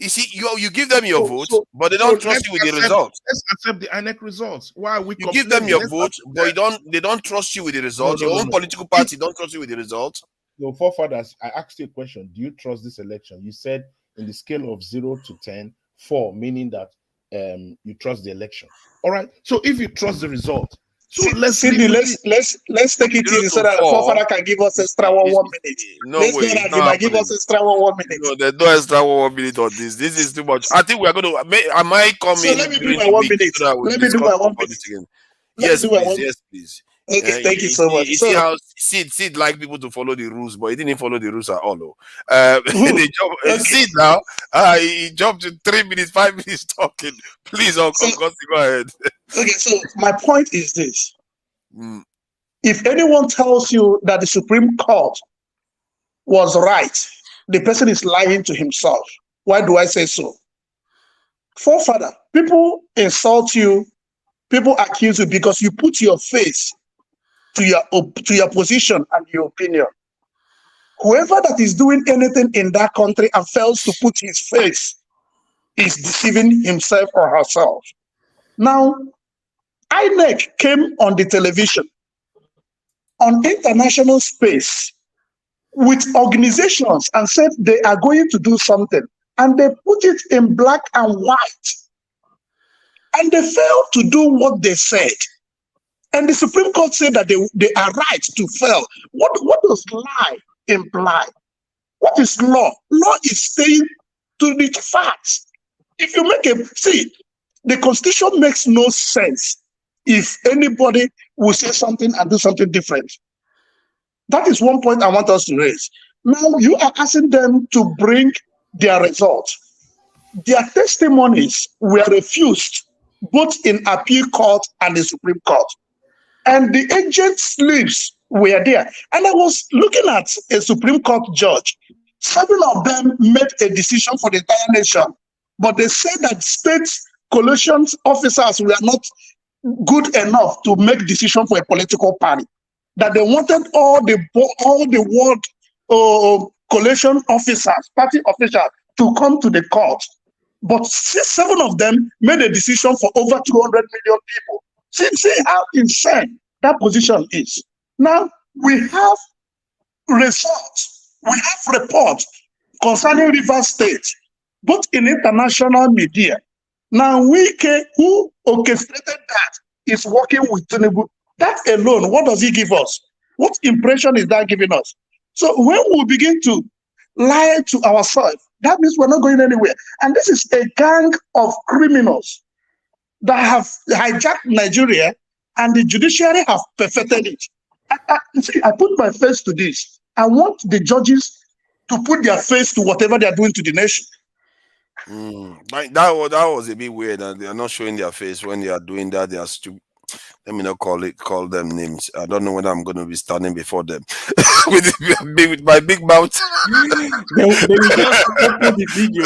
You see, you give them your vote, but they don't trust you with the results. Let's accept the INEC results. Why are we You give them your vote, but they don't trust you with the results. Your own political party don't trust you with the results. No, forefathers, I asked you a question. Do you trust this election? You said in the scale of 0 to 10, 4, meaning that you trust the election. All right. So if you trust the result, so let's take it easy so that forefather can give us extra one minute. No Let's way, go that he might give us extra one minute. No, there's no extra 1 minute on this. This is too much. I think we are going to. Am I coming? So let me do my 1 minute. Let me do my 1 minute. Yes, please. Yes, please. Okay, thank you so much. You see how Sid like people to follow the rules, but he didn't follow the rules at all. Sid now, he jumped to 3 minutes, 5 minutes talking. Please, Uncle, go ahead. Okay, so my point is this. If anyone tells you that the Supreme Court was right, the person is lying to himself. Why do I say so? Forefather, people insult you, people accuse you because you put your face to your position and your opinion. Whoever that is doing anything in that country and fails to put his face is deceiving himself or herself. Now, INEC came on the television, on international space, with organizations and said they are going to do something. And they put it in black and white. And they failed to do what they said. And the Supreme Court said that they are right to fail. What does lie imply? What is law? Law is staying to the facts. If you make the Constitution makes no sense if anybody will say something and do something different. That is one point I want us to raise. Now you are asking them to bring their results. Their testimonies were refused both in appeal court and the Supreme Court. And the agent slips were there. And I was looking at a Supreme Court judge. 7 of them made a decision for the entire nation. But they said that state collation officers were not good enough to make decision for a political party. That they wanted all the world collation officers, party officials, to come to the court. But 7 of them made a decision for over 200 million people. See how insane that position is. Now, we have results, we have reports concerning Rivers State, both in international media. Now, Wike, who orchestrated that, is working with Tinubu. That alone, what does he give us? What impression is that giving us? So when we begin to lie to ourselves, that means we're not going anywhere. And this is a gang of criminals that have hijacked Nigeria, and the judiciary have perfected it. I put my face to this. I want the judges to put their face to whatever they are doing to the nation. That was a bit weird, and they are not showing their face when they are doing that. They are stupid. Let me not call them names. I don't know whether I'm going to be standing before them with my big mouth. they will just open the video.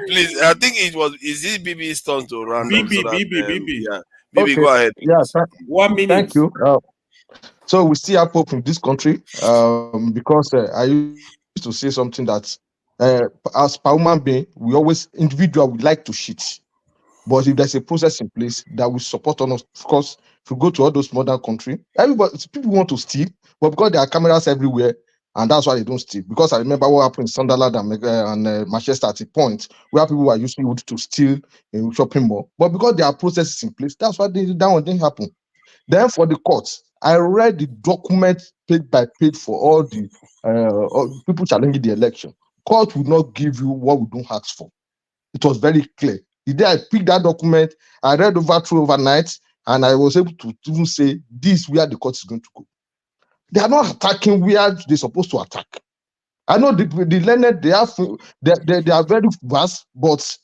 Please. I think is this BB's turn to run? BB. Yeah, BB, go ahead. Yeah, 1 minute. Thank you. So we still have hope in this country because I used to say something that as per human being, we like to cheat. But if there's a process in place that will support us, of course, if we go to all those modern countries, people want to steal, but because there are cameras everywhere, and that's why they don't steal. Because I remember what happened in Sunderland and Manchester at a point where people were using wood to steal in shopping mall. But because there are processes in place, that's why that one didn't happen. Then for the courts, I read the document page by page for all the people challenging the election. Court would not give you what we don't ask for. It was very clear. The day I picked that document, I read through overnight, and I was able to even say this is where the court is going to go. They are not attacking where they're supposed to attack. I know the learned, they are very vast, but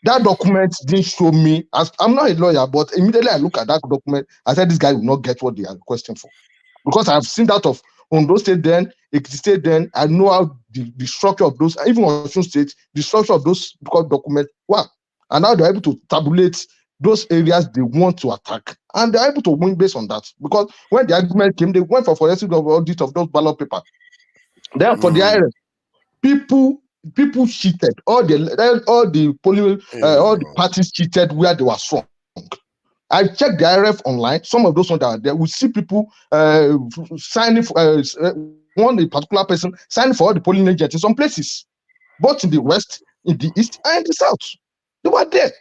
that document didn't show me. I'm not a lawyer, but immediately I look at that document, I said this guy will not get what they are requesting for. Because I've seen that of Ondo State then, Ekiti State then, I know how the structure of those, even Osun State, the structure of those documents work. And now they're able to tabulate those areas they want to attack. And they're able to win based on that. Because when the argument came, they went for forensic audit of those ballot papers. Then for the IRS, people cheated. All the polling, all the parties cheated where they were strong. I checked the IRF online. Some of those ones that are there, we see people signing for one particular person signing for all the polling agents in some places, both in the west, in the east, and in the south. They were there.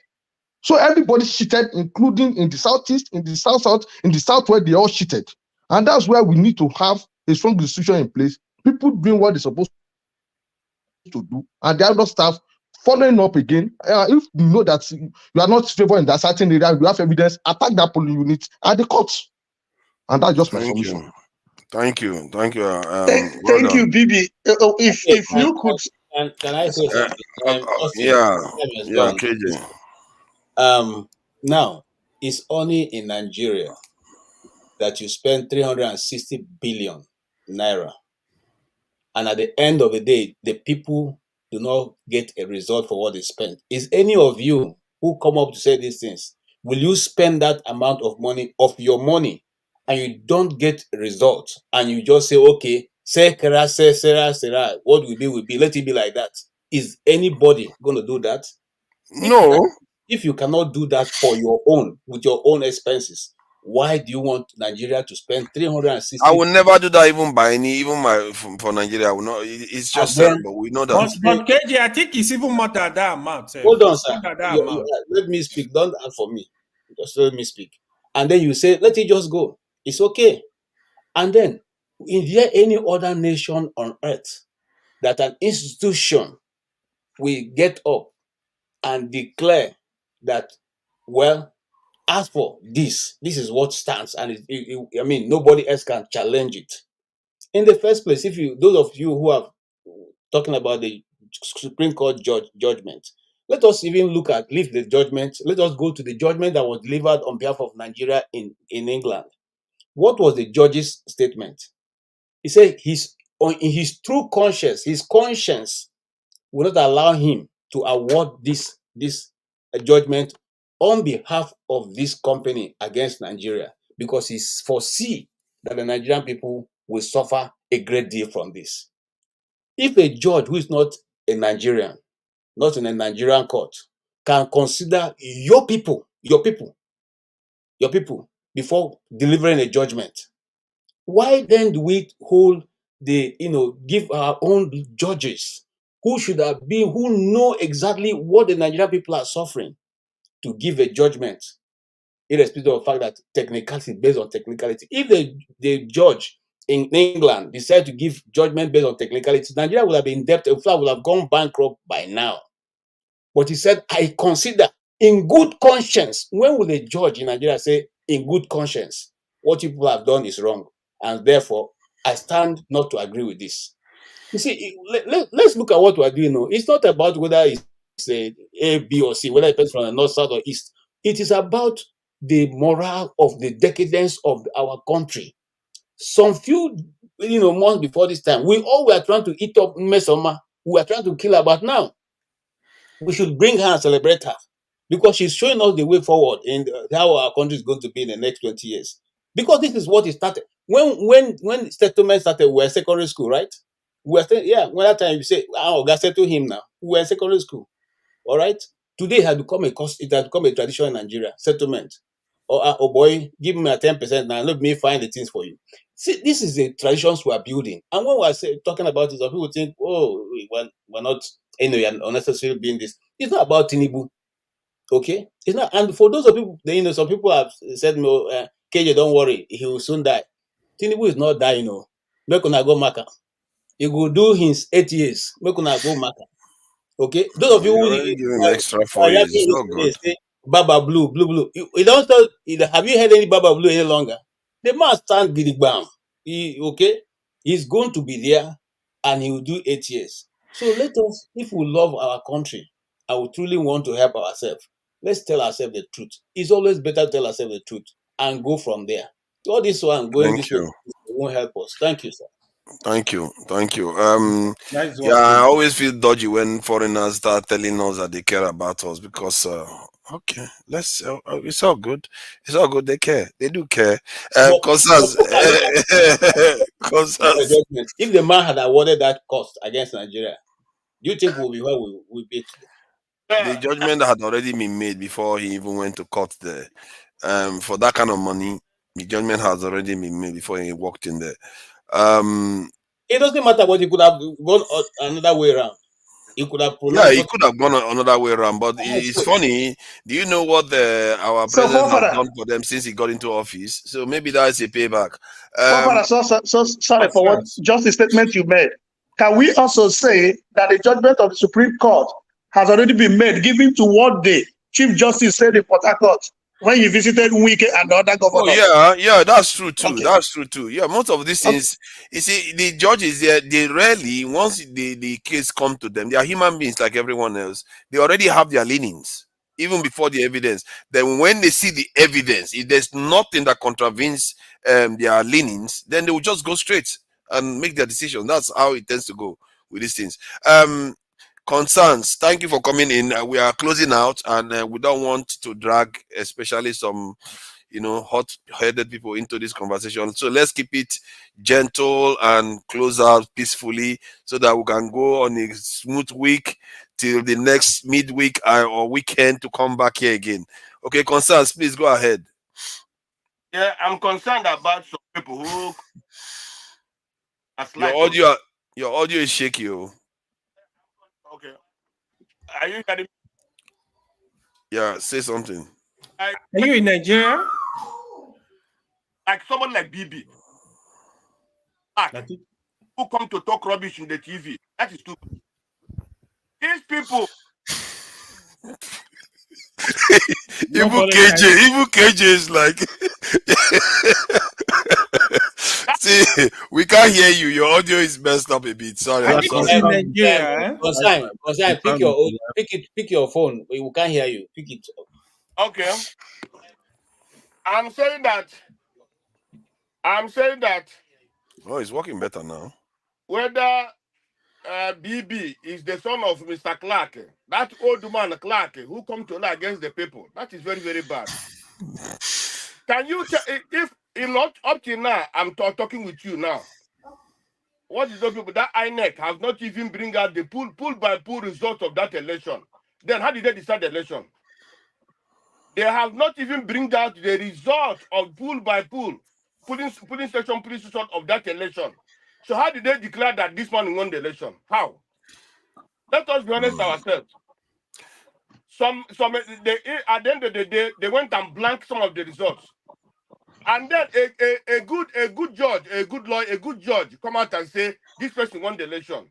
So everybody cheated, including in the southeast, in the south, in the southwest. They all cheated, and that's where we need to have a strong institution in place. People doing what they're supposed to do, and the other staff following up again. If you know that you are not favored in that certain area, you have evidence, attack that polling unit at the courts. And that's just my submission. Thank you. Thank you, Bibi. If you could. Can I say something? KJ. Now, it's only in Nigeria that you spend 360 billion naira. And at the end of the day, the people do not get a result for what they spent. Is any of you who come up to say these things, will you spend that amount of money, of your money, and you don't get a result, and you just say, okay, Sarah, what will be, let it be like that? Is anybody going to do that? No. If you cannot do that for your own, with your own expenses, why do you want Nigeria to spend 360? I will never do that for Nigeria. I will not. It's just terrible. We know that. But KJ, I think it's even more than that amount. Hold on, sir. Let me speak. Don't ask for me. Just let me speak. And then you say, let it just go. It's okay. And then, is there any other nation on earth that an institution will get up and declare that, well, as for this is what stands, and nobody else can challenge it. In the first place, those of you who are talking about the Supreme Court judgment, let us even leave the judgment. Let us go to the judgment that was delivered on behalf of Nigeria in England. What was the judge's statement? He said in his true conscience, his conscience will not allow him to award this judgment on behalf of this company against Nigeria, because he foresee that the Nigerian people will suffer a great deal from this. If a judge who is not a Nigerian, not in a Nigerian court, can consider your people before delivering a judgment, why then do we give our own judges who know exactly what the Nigerian people are suffering to give a judgment, irrespective of the fact that technicality based on technicality? If the judge in England decide to give judgment based on technicality, Nigeria would have been in debt. In fact, would have gone bankrupt by now. But he said, I consider in good conscience. When will a judge in Nigeria say, in good conscience, what people have done is wrong, and therefore I stand not to agree with this? You see, let's look at what we're doing now. It's not about whether it's A, B, or C, whether it's from the north, south, or east. It is about the morale of the decadence of our country. Some few months before this time, we all were trying to eat up Mesoma. We were trying to kill her, but now we should bring her and celebrate her, because she's showing us the way forward in how our country is going to be in the next 20 years. Because this is what it started. When settlement started, we were in secondary school, right? When that time you say, God settle him now. We were in secondary school. All right. Today it has become a tradition in Nigeria, settlement. Oh boy, give me a 10% now. Let me find the things for you. See, this is the traditions we are building. And when we are talking about it, some people think, oh, we're not, you're unnecessarily being this. It's not about Tinubu. Okay? It's not. And for those of people, some people have said, no, KJ, don't worry, he will soon die. Tinubu is not dying, Make una go Maka. He will do his 8 years. Make una go Maka. Okay, those of you who already giving extra 4 years. It's not good. say Baba Blue, Blue. You don't tell. Have you heard any Baba Blue any longer? The man stand gidigbam. He's going to be there, and he will do 8 years. So let us, if we love our country, and we truly want to help ourselves, let's tell ourselves the truth. It's always better to tell ourselves the truth and go from there. All this one going Thank this way you. won't help us. Thank you, sir. Thank you. Thank you. Nice Yeah, one, I King. always feel dodgy when foreigners start telling us that they care about us because okay, it's all good. It's all good. They care. They do care. But Concerns. my Concerns. judgment, if the man had awarded that cost against Nigeria, do you think we'll be where we'll be today? The judgment had already been made before he even went to court there. For that kind of money, the judgment has already been made before he walked in there. It doesn't matter what he could have gone another way around. He could have Yeah, pronounced he what. could have gone another way around, but it's funny. Do you know what our So, president has Forefather, done for them since he got into office? So maybe that's a payback. Forefather, so sorry for what Concerns. just the statement you made. Can we also say that the judgment of the Supreme Court has already been made, given to what the Chief Justice said in Port Harcourt when he visited Wike and the other Oh governors? yeah, that's true too. Okay. That's true too. Yeah, most of these Okay. things, you see, the judges they rarely, once the case come to them, they are human beings like everyone else. They already have their leanings even before the evidence. Then when they see the evidence, if there's nothing that contravenes their leanings, then they will just go straight and make their decision. That's how it tends to go with these things. Concerns. Thank you for coming in. We are closing out, and we don't want to drag, especially some hot-headed people into this conversation. So let's keep it gentle and close out peacefully so that we can go on a smooth week till the next midweek or weekend to come back here again. Okay, concerns, please go ahead. Yeah, I'm concerned about some people who your audio is shaky. Oh. Okay. Are you hearing me? Yeah, say something. Are you in Nigeria? Like someone like BB. Who come to talk rubbish in the TV. That is stupid. These people. Even KJ is like see, we can't hear you. Your audio is messed up a bit. Sorry, I'm sorry. Pick your phone. We can't hear you. Pick it up. Okay. I'm saying that. Oh, it's working better now. Whether BB is the son of Mr. Clark, that old man Clark, who come to lie against the people, that is very, very bad. Can you tell if not up till now? I'm talking with you now. What is those people that INEC has not even bring out the pool by pool result of that election? Then how did they decide the election? They have not even bring out the result of pool by pool, polling station result of that election. So how did they declare that this man won the election? How? Let us be honest ourselves. They, at the end of the day, they went and blanked some of the results. And then a good judge, a good lawyer, a good judge come out and say this person won the election.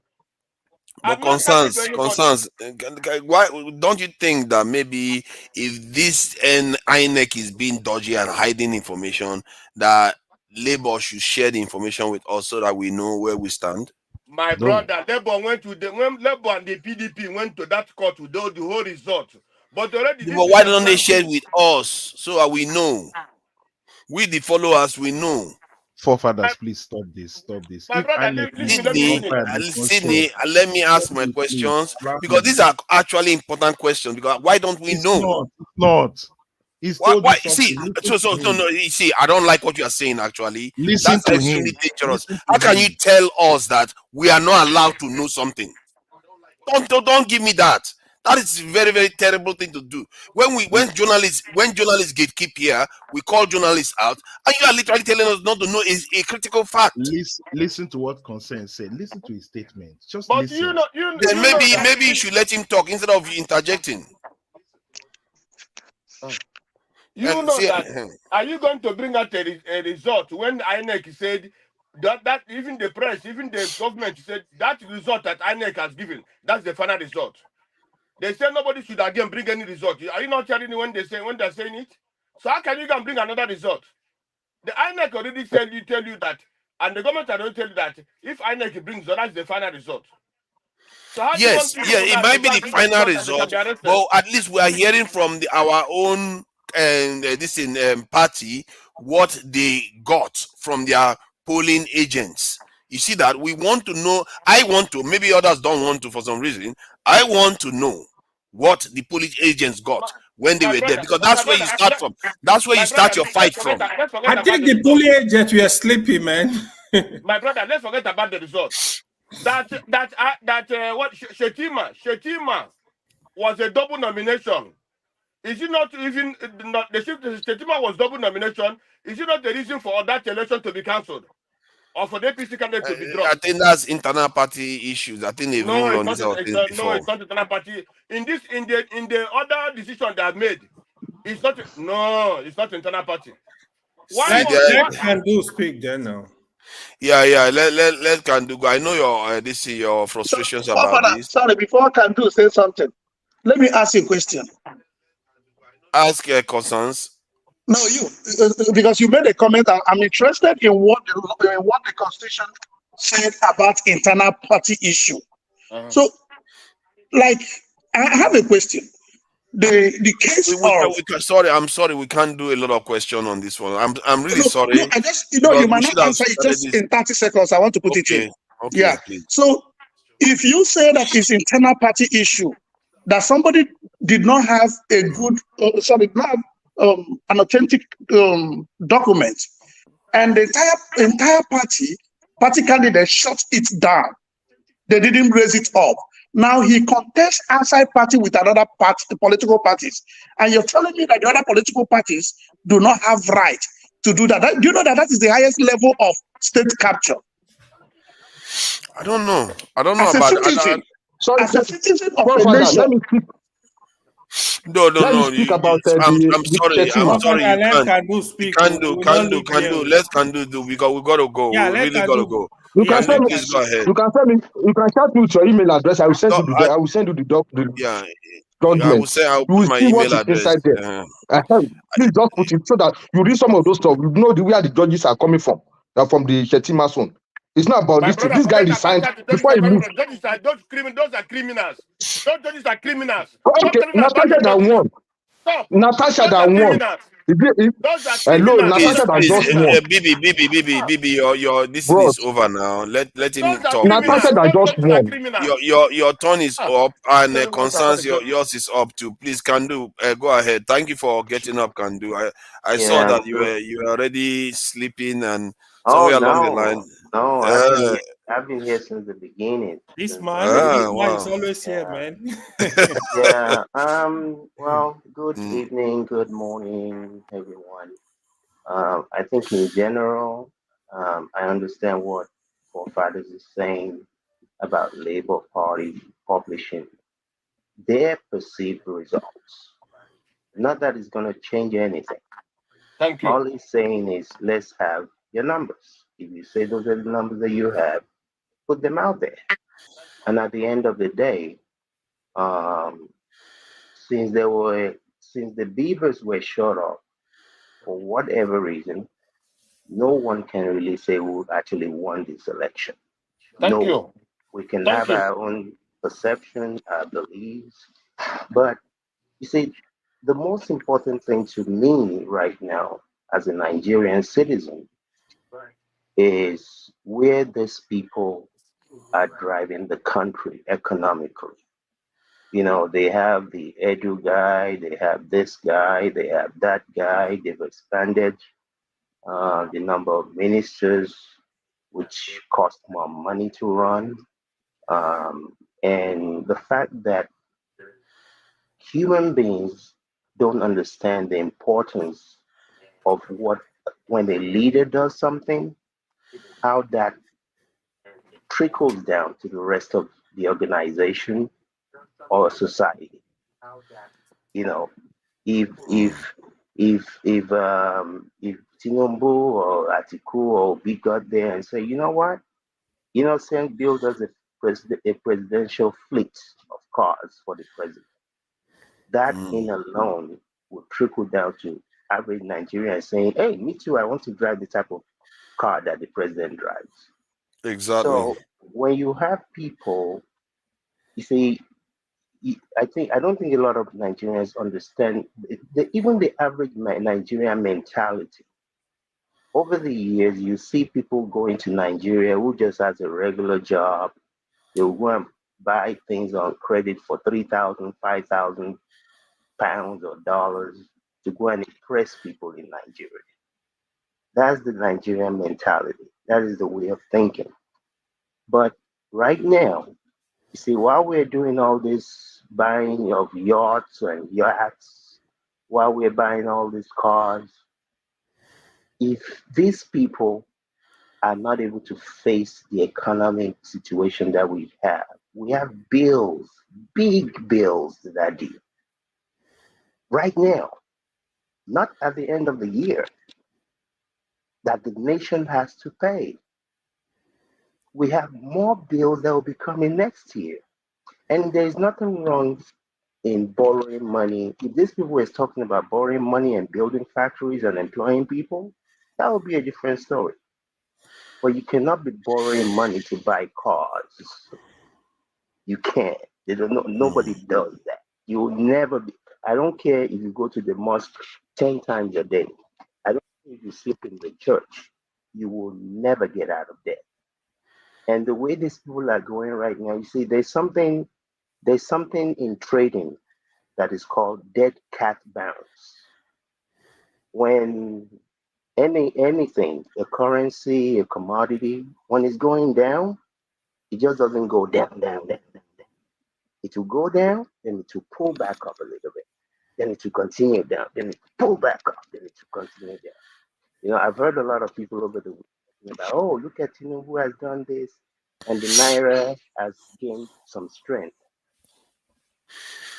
But concerns. Why don't you think that maybe if this INEC is being dodgy and hiding information, that Labour should share the information with us so that we know where we stand? My brother, Labour went to when Labour and the PDP went to that court to do the whole result. But already, But why don't they share it with us so that we know? We the followers, we know. Forefathers, please stop this. My brother, Sydney, let me ask my questions because these are actually important questions. Because why don't we know? It's not. Why? See, No. You see, I don't like what you are saying. Actually, listen that's to extremely him. dangerous. How can you tell us that we are not allowed to know something? Don't give me that. That is a very, very terrible thing to do. When journalists gatekeep here, we call journalists out, and you are literally telling us not to know is a critical fact. Listen to what Concern said. Listen to his statement. Just but listen. Then maybe you should let him talk instead of interjecting. Are you going to bring out a result when INEC said that even the press, even the government said that result that INEC has given, that's the final result? They say nobody should again bring any result. Are you not hearing when they're saying it? So how can you go and bring another result? The INEC already tell you that, and the government already tell you that if INEC brings result, that's the final result. So how do you want people it now might to be go and the bring the final result and they can result, be arrested? but at least we are hearing from our own party what they got from their polling agents. You see that we want to know. I want to. Maybe others don't want to for some reason. I want to know what the polling agents got when they were there, because that's where you start from. That's where you start your fight from. I think the polling agents were sleepy, man. My brother, let's forget about the result. What Shetima was a double nomination. Is it not even not the Shetima was double nomination? Is it not the reason for that election to be cancelled, or for the APC candidate to be dropped? I think that's internal party issues. I think they've run this out things before. No, it's not internal party. In the other decision they have made, it's not. No, it's not internal party. Let Kandu speak then now. Yeah. Let Kandu go. I know your frustrations about this. Sorry, before Kandu say something, let me ask you a question. Ask concerns. No, you, because you made a comment. I'm interested in what the Constitution said about internal party issue. So, like, I have a question. The case I'm sorry, we can't do a lot of questions on this one. I'm really sorry. No, I just you might not answer it just in 30 seconds. I want to put it in. Okay, yeah. Please. So, if you say that it's internal party issue, that somebody did not have a good, an authentic document, and the entire party candidate shut it down. They didn't raise it up. Now he contests outside party with another party, the political parties, and you're telling me that the other political parties do not have right to do that. Do you know that is the highest level of state capture? I don't know As about a citizen, Sorry, as a citizen of Godfather, a nation. let me speak. No. Let me speak about I'm sorry. Let Kandu speak. Can do. Let Kandu do. We got to go. Yeah, we really got to go. You can send me. Please go ahead. You can send me. You can chat me with your email address. I will send you the. I will send you the document. I will say I'll put my see what email is address. inside there. Please just put it so that you read some of those stuff. You know where the judges are coming from. They're from the Shetima zone. It's not about this. This guy resigned before he moved. Those are criminals. Those judges are criminals. Okay, Natasha that won. Stop. Natasha that won. Those are Hello, criminals. Natasha that just won. Bibi, your this thing is over now. Let him talk. Natasha that just won. Your turn is up, and concerns yours is up too. Please, Kandu, go ahead. Thank you for getting up, Kandu. I saw that you were already sleeping and somewhere along the line. No, I've been here since the beginning. This man is always here, man. Yeah. Well, good evening, good morning, everyone. I think in general, I understand what Forefathers is saying about Labour Party publishing their perceived results. Not that it's going to change anything. Thank you. All he's saying is let's have your numbers. If you say those are the numbers that you have, put them out there. And at the end of the day, since the beavers were shut off for whatever reason, no one can really say who actually won this election. Thank you. We can have our own perception, our beliefs, but you see, the most important thing to me right now as a Nigerian citizen is where these people are driving the country economically. You know, they have the edu guy, they have this guy, they have that guy, they've expanded the number of ministers, which cost more money to run. And the fact that human beings don't understand the importance of when a leader does something, how that trickles down to the rest of the organization or society. You know, if Tinubu or Atiku or Obi got there and say, you know what, build us a presidential fleet of cars for the president. That in alone will trickle down to average Nigerian saying, hey, me too, I want to drive the type of car that the president drives. Exactly. So when you have people, you see, I don't think a lot of Nigerians understand even the average Nigerian mentality. Over the years, you see people going to Nigeria who just has a regular job. They'll go and buy things on credit for 3,000, 5,000 pounds or dollars to go and impress people in Nigeria. That's the Nigerian mentality. That is the way of thinking. But right now, you see, while we're doing all this buying of yachts and yachts, while we're buying all these cars, if these people are not able to face the economic situation that we have bills, big bills that are due right now, not at the end of the year, that the nation has to pay. We have more bills that will be coming next year. And there's nothing wrong in borrowing money. If these people were talking about borrowing money and building factories and employing people, that would be a different story. But you cannot be borrowing money to buy cars. You can't. Nobody does that. You will never be. I don't care if you go to the mosque 10 times a day. I don't care if you sleep in the church. You will never get out of debt. And the way these people are going right now, you see, there's something in trading that is called dead cat bounce. When anything, a currency, a commodity, when it's going down, it just doesn't go down, down, down, down, down. It will go down, then it will pull back up a little bit. Then it will continue down, then it will pull back up, then it will continue down. You know, I've heard a lot of people over the week talking about, oh, look at who has done this, and the naira has gained some strength.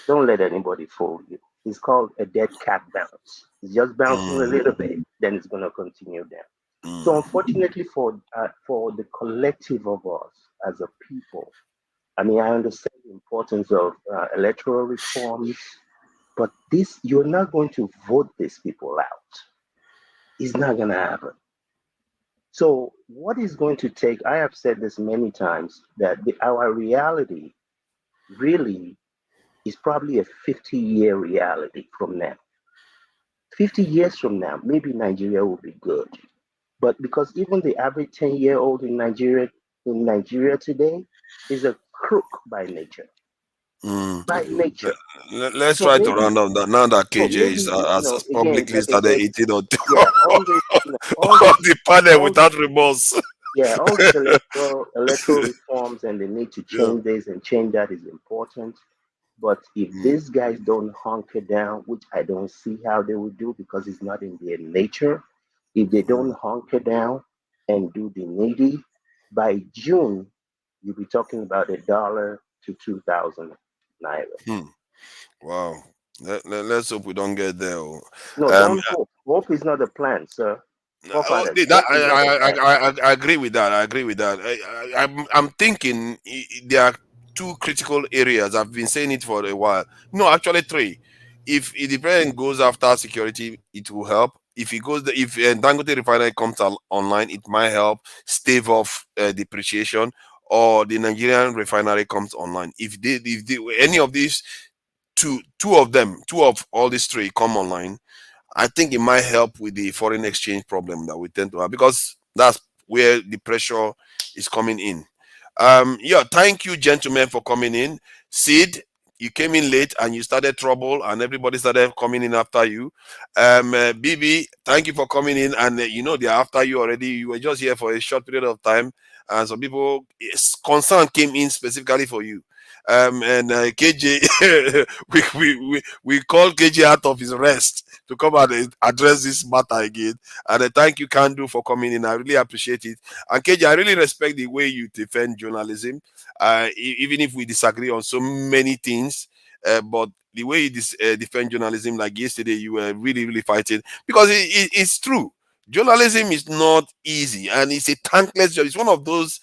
Don't let anybody fool you. It's called a dead cat bounce. It's just bouncing a little bit, then it's going to continue down. So unfortunately for the collective of us as a people, I mean, I understand the importance of electoral reforms, but you're not going to vote these people out. It's not going to happen. So what is going to take, I have said this many times, that our reality really is probably a 50-year reality from now. 50 years from now, maybe Nigeria will be good. But because even the average 10-year-old in Nigeria today is a crook by nature. By nature. Let's try to round up that now that KJ has publicly started eating on all the panel without remorse. Yeah, all these electoral reforms and the need to change this and change that is important. But if these guys don't hunker down, which I don't see how they will do because it's not in their nature, if they don't hunker down and do the needy, by June, you'll be talking about $1 to 2,000 naira. Wow. Let's hope we don't get there. No, don't hope. Hope is not a plan, sir. I agree with that. I agree with that. I'm thinking there are two critical areas. I've been saying it for a while. No, actually three. If the president goes after security, it will help. If Dangote refinery comes online, it might help stave off depreciation. Or the Nigerian refinery comes online. If any of these two of all these three come online, I think it might help with the foreign exchange problem that we tend to have, because that's where the pressure is coming in. Thank you, gentlemen, for coming in. Sid, you came in late and you started trouble, and everybody started coming in after you. Bibi, thank you for coming in, and they're after you already. You were just here for a short period of time, and some people concern came in specifically for you. And KJ, we called KJ out of his rest to come and address this matter again. And thank you, Kandu, for coming in. I really appreciate it. And KJ, I really respect the way you defend journalism, even if we disagree on so many things. But the way you defend journalism, like yesterday, you were really, really fighting, because it's true. Journalism is not easy, and it's a thankless job. It's one of those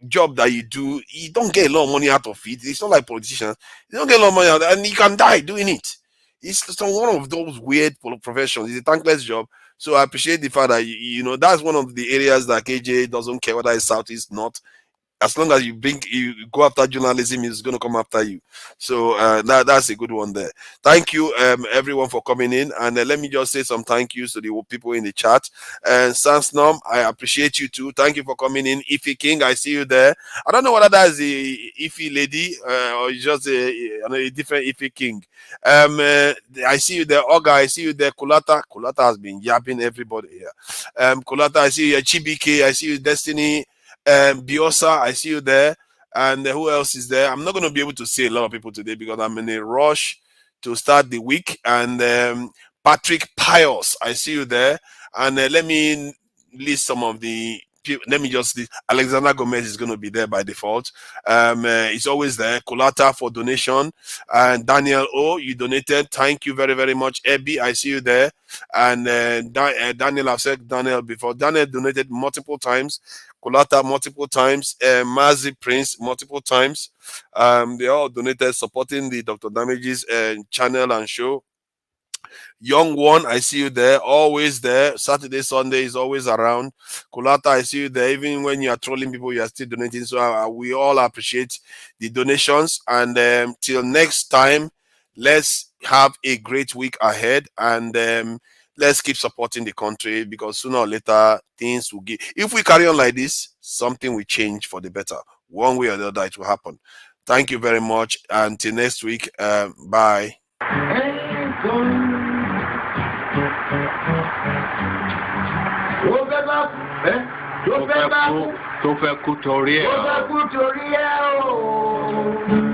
job that you do, you don't get a lot of money out of it. It's not like politicians. You don't get a lot of money out, and you can die doing it. It's one of those weird professions. It's a thankless job. So I appreciate the fact that you know that's one of the areas that KJ doesn't care whether it's south, east, north. As long as you go after journalism, it's going to come after you. So that's a good one there. Thank you, everyone, for coming in. And let me just say some thank yous to the people in the chat. And Sansnom, I appreciate you too. Thank you for coming in. Ify King, I see you there. I don't know whether that's the Ify lady or just a different Ify King. I see you there. Oga, I see you there. Kulata has been yapping everybody here. Kulata, I see you. Chibike, I see you. Destiny. Biosa, I see you there. And who else is there? I'm not going to be able to see a lot of people today because I'm in a rush to start the week. And Patrick Pius, I see you there. And let me list some of the people. Let me just list. Alexander Gomez is going to be there by default. It's always there. Kulata for donation. And Daniel O, you donated. Thank you very, very much. Ebi, I see you there. And Daniel, I've said Daniel before. Daniel donated multiple times. Kulata multiple times, Mazi Prince multiple times. They all donated supporting the Dr. Damages channel and show. Young one, I see you there, always there. Saturday, Sunday is always around. Kulata, I see you there. Even when you are trolling people, you are still donating. So we all appreciate the donations. And till next time, let's have a great week ahead. And let's keep supporting the country because sooner or later, things will get. If we carry on like this, something will change for the better. One way or the other, it will happen. Thank you very much. Until next week, bye. Tó fẹ́ kú torí ẹ̀ o.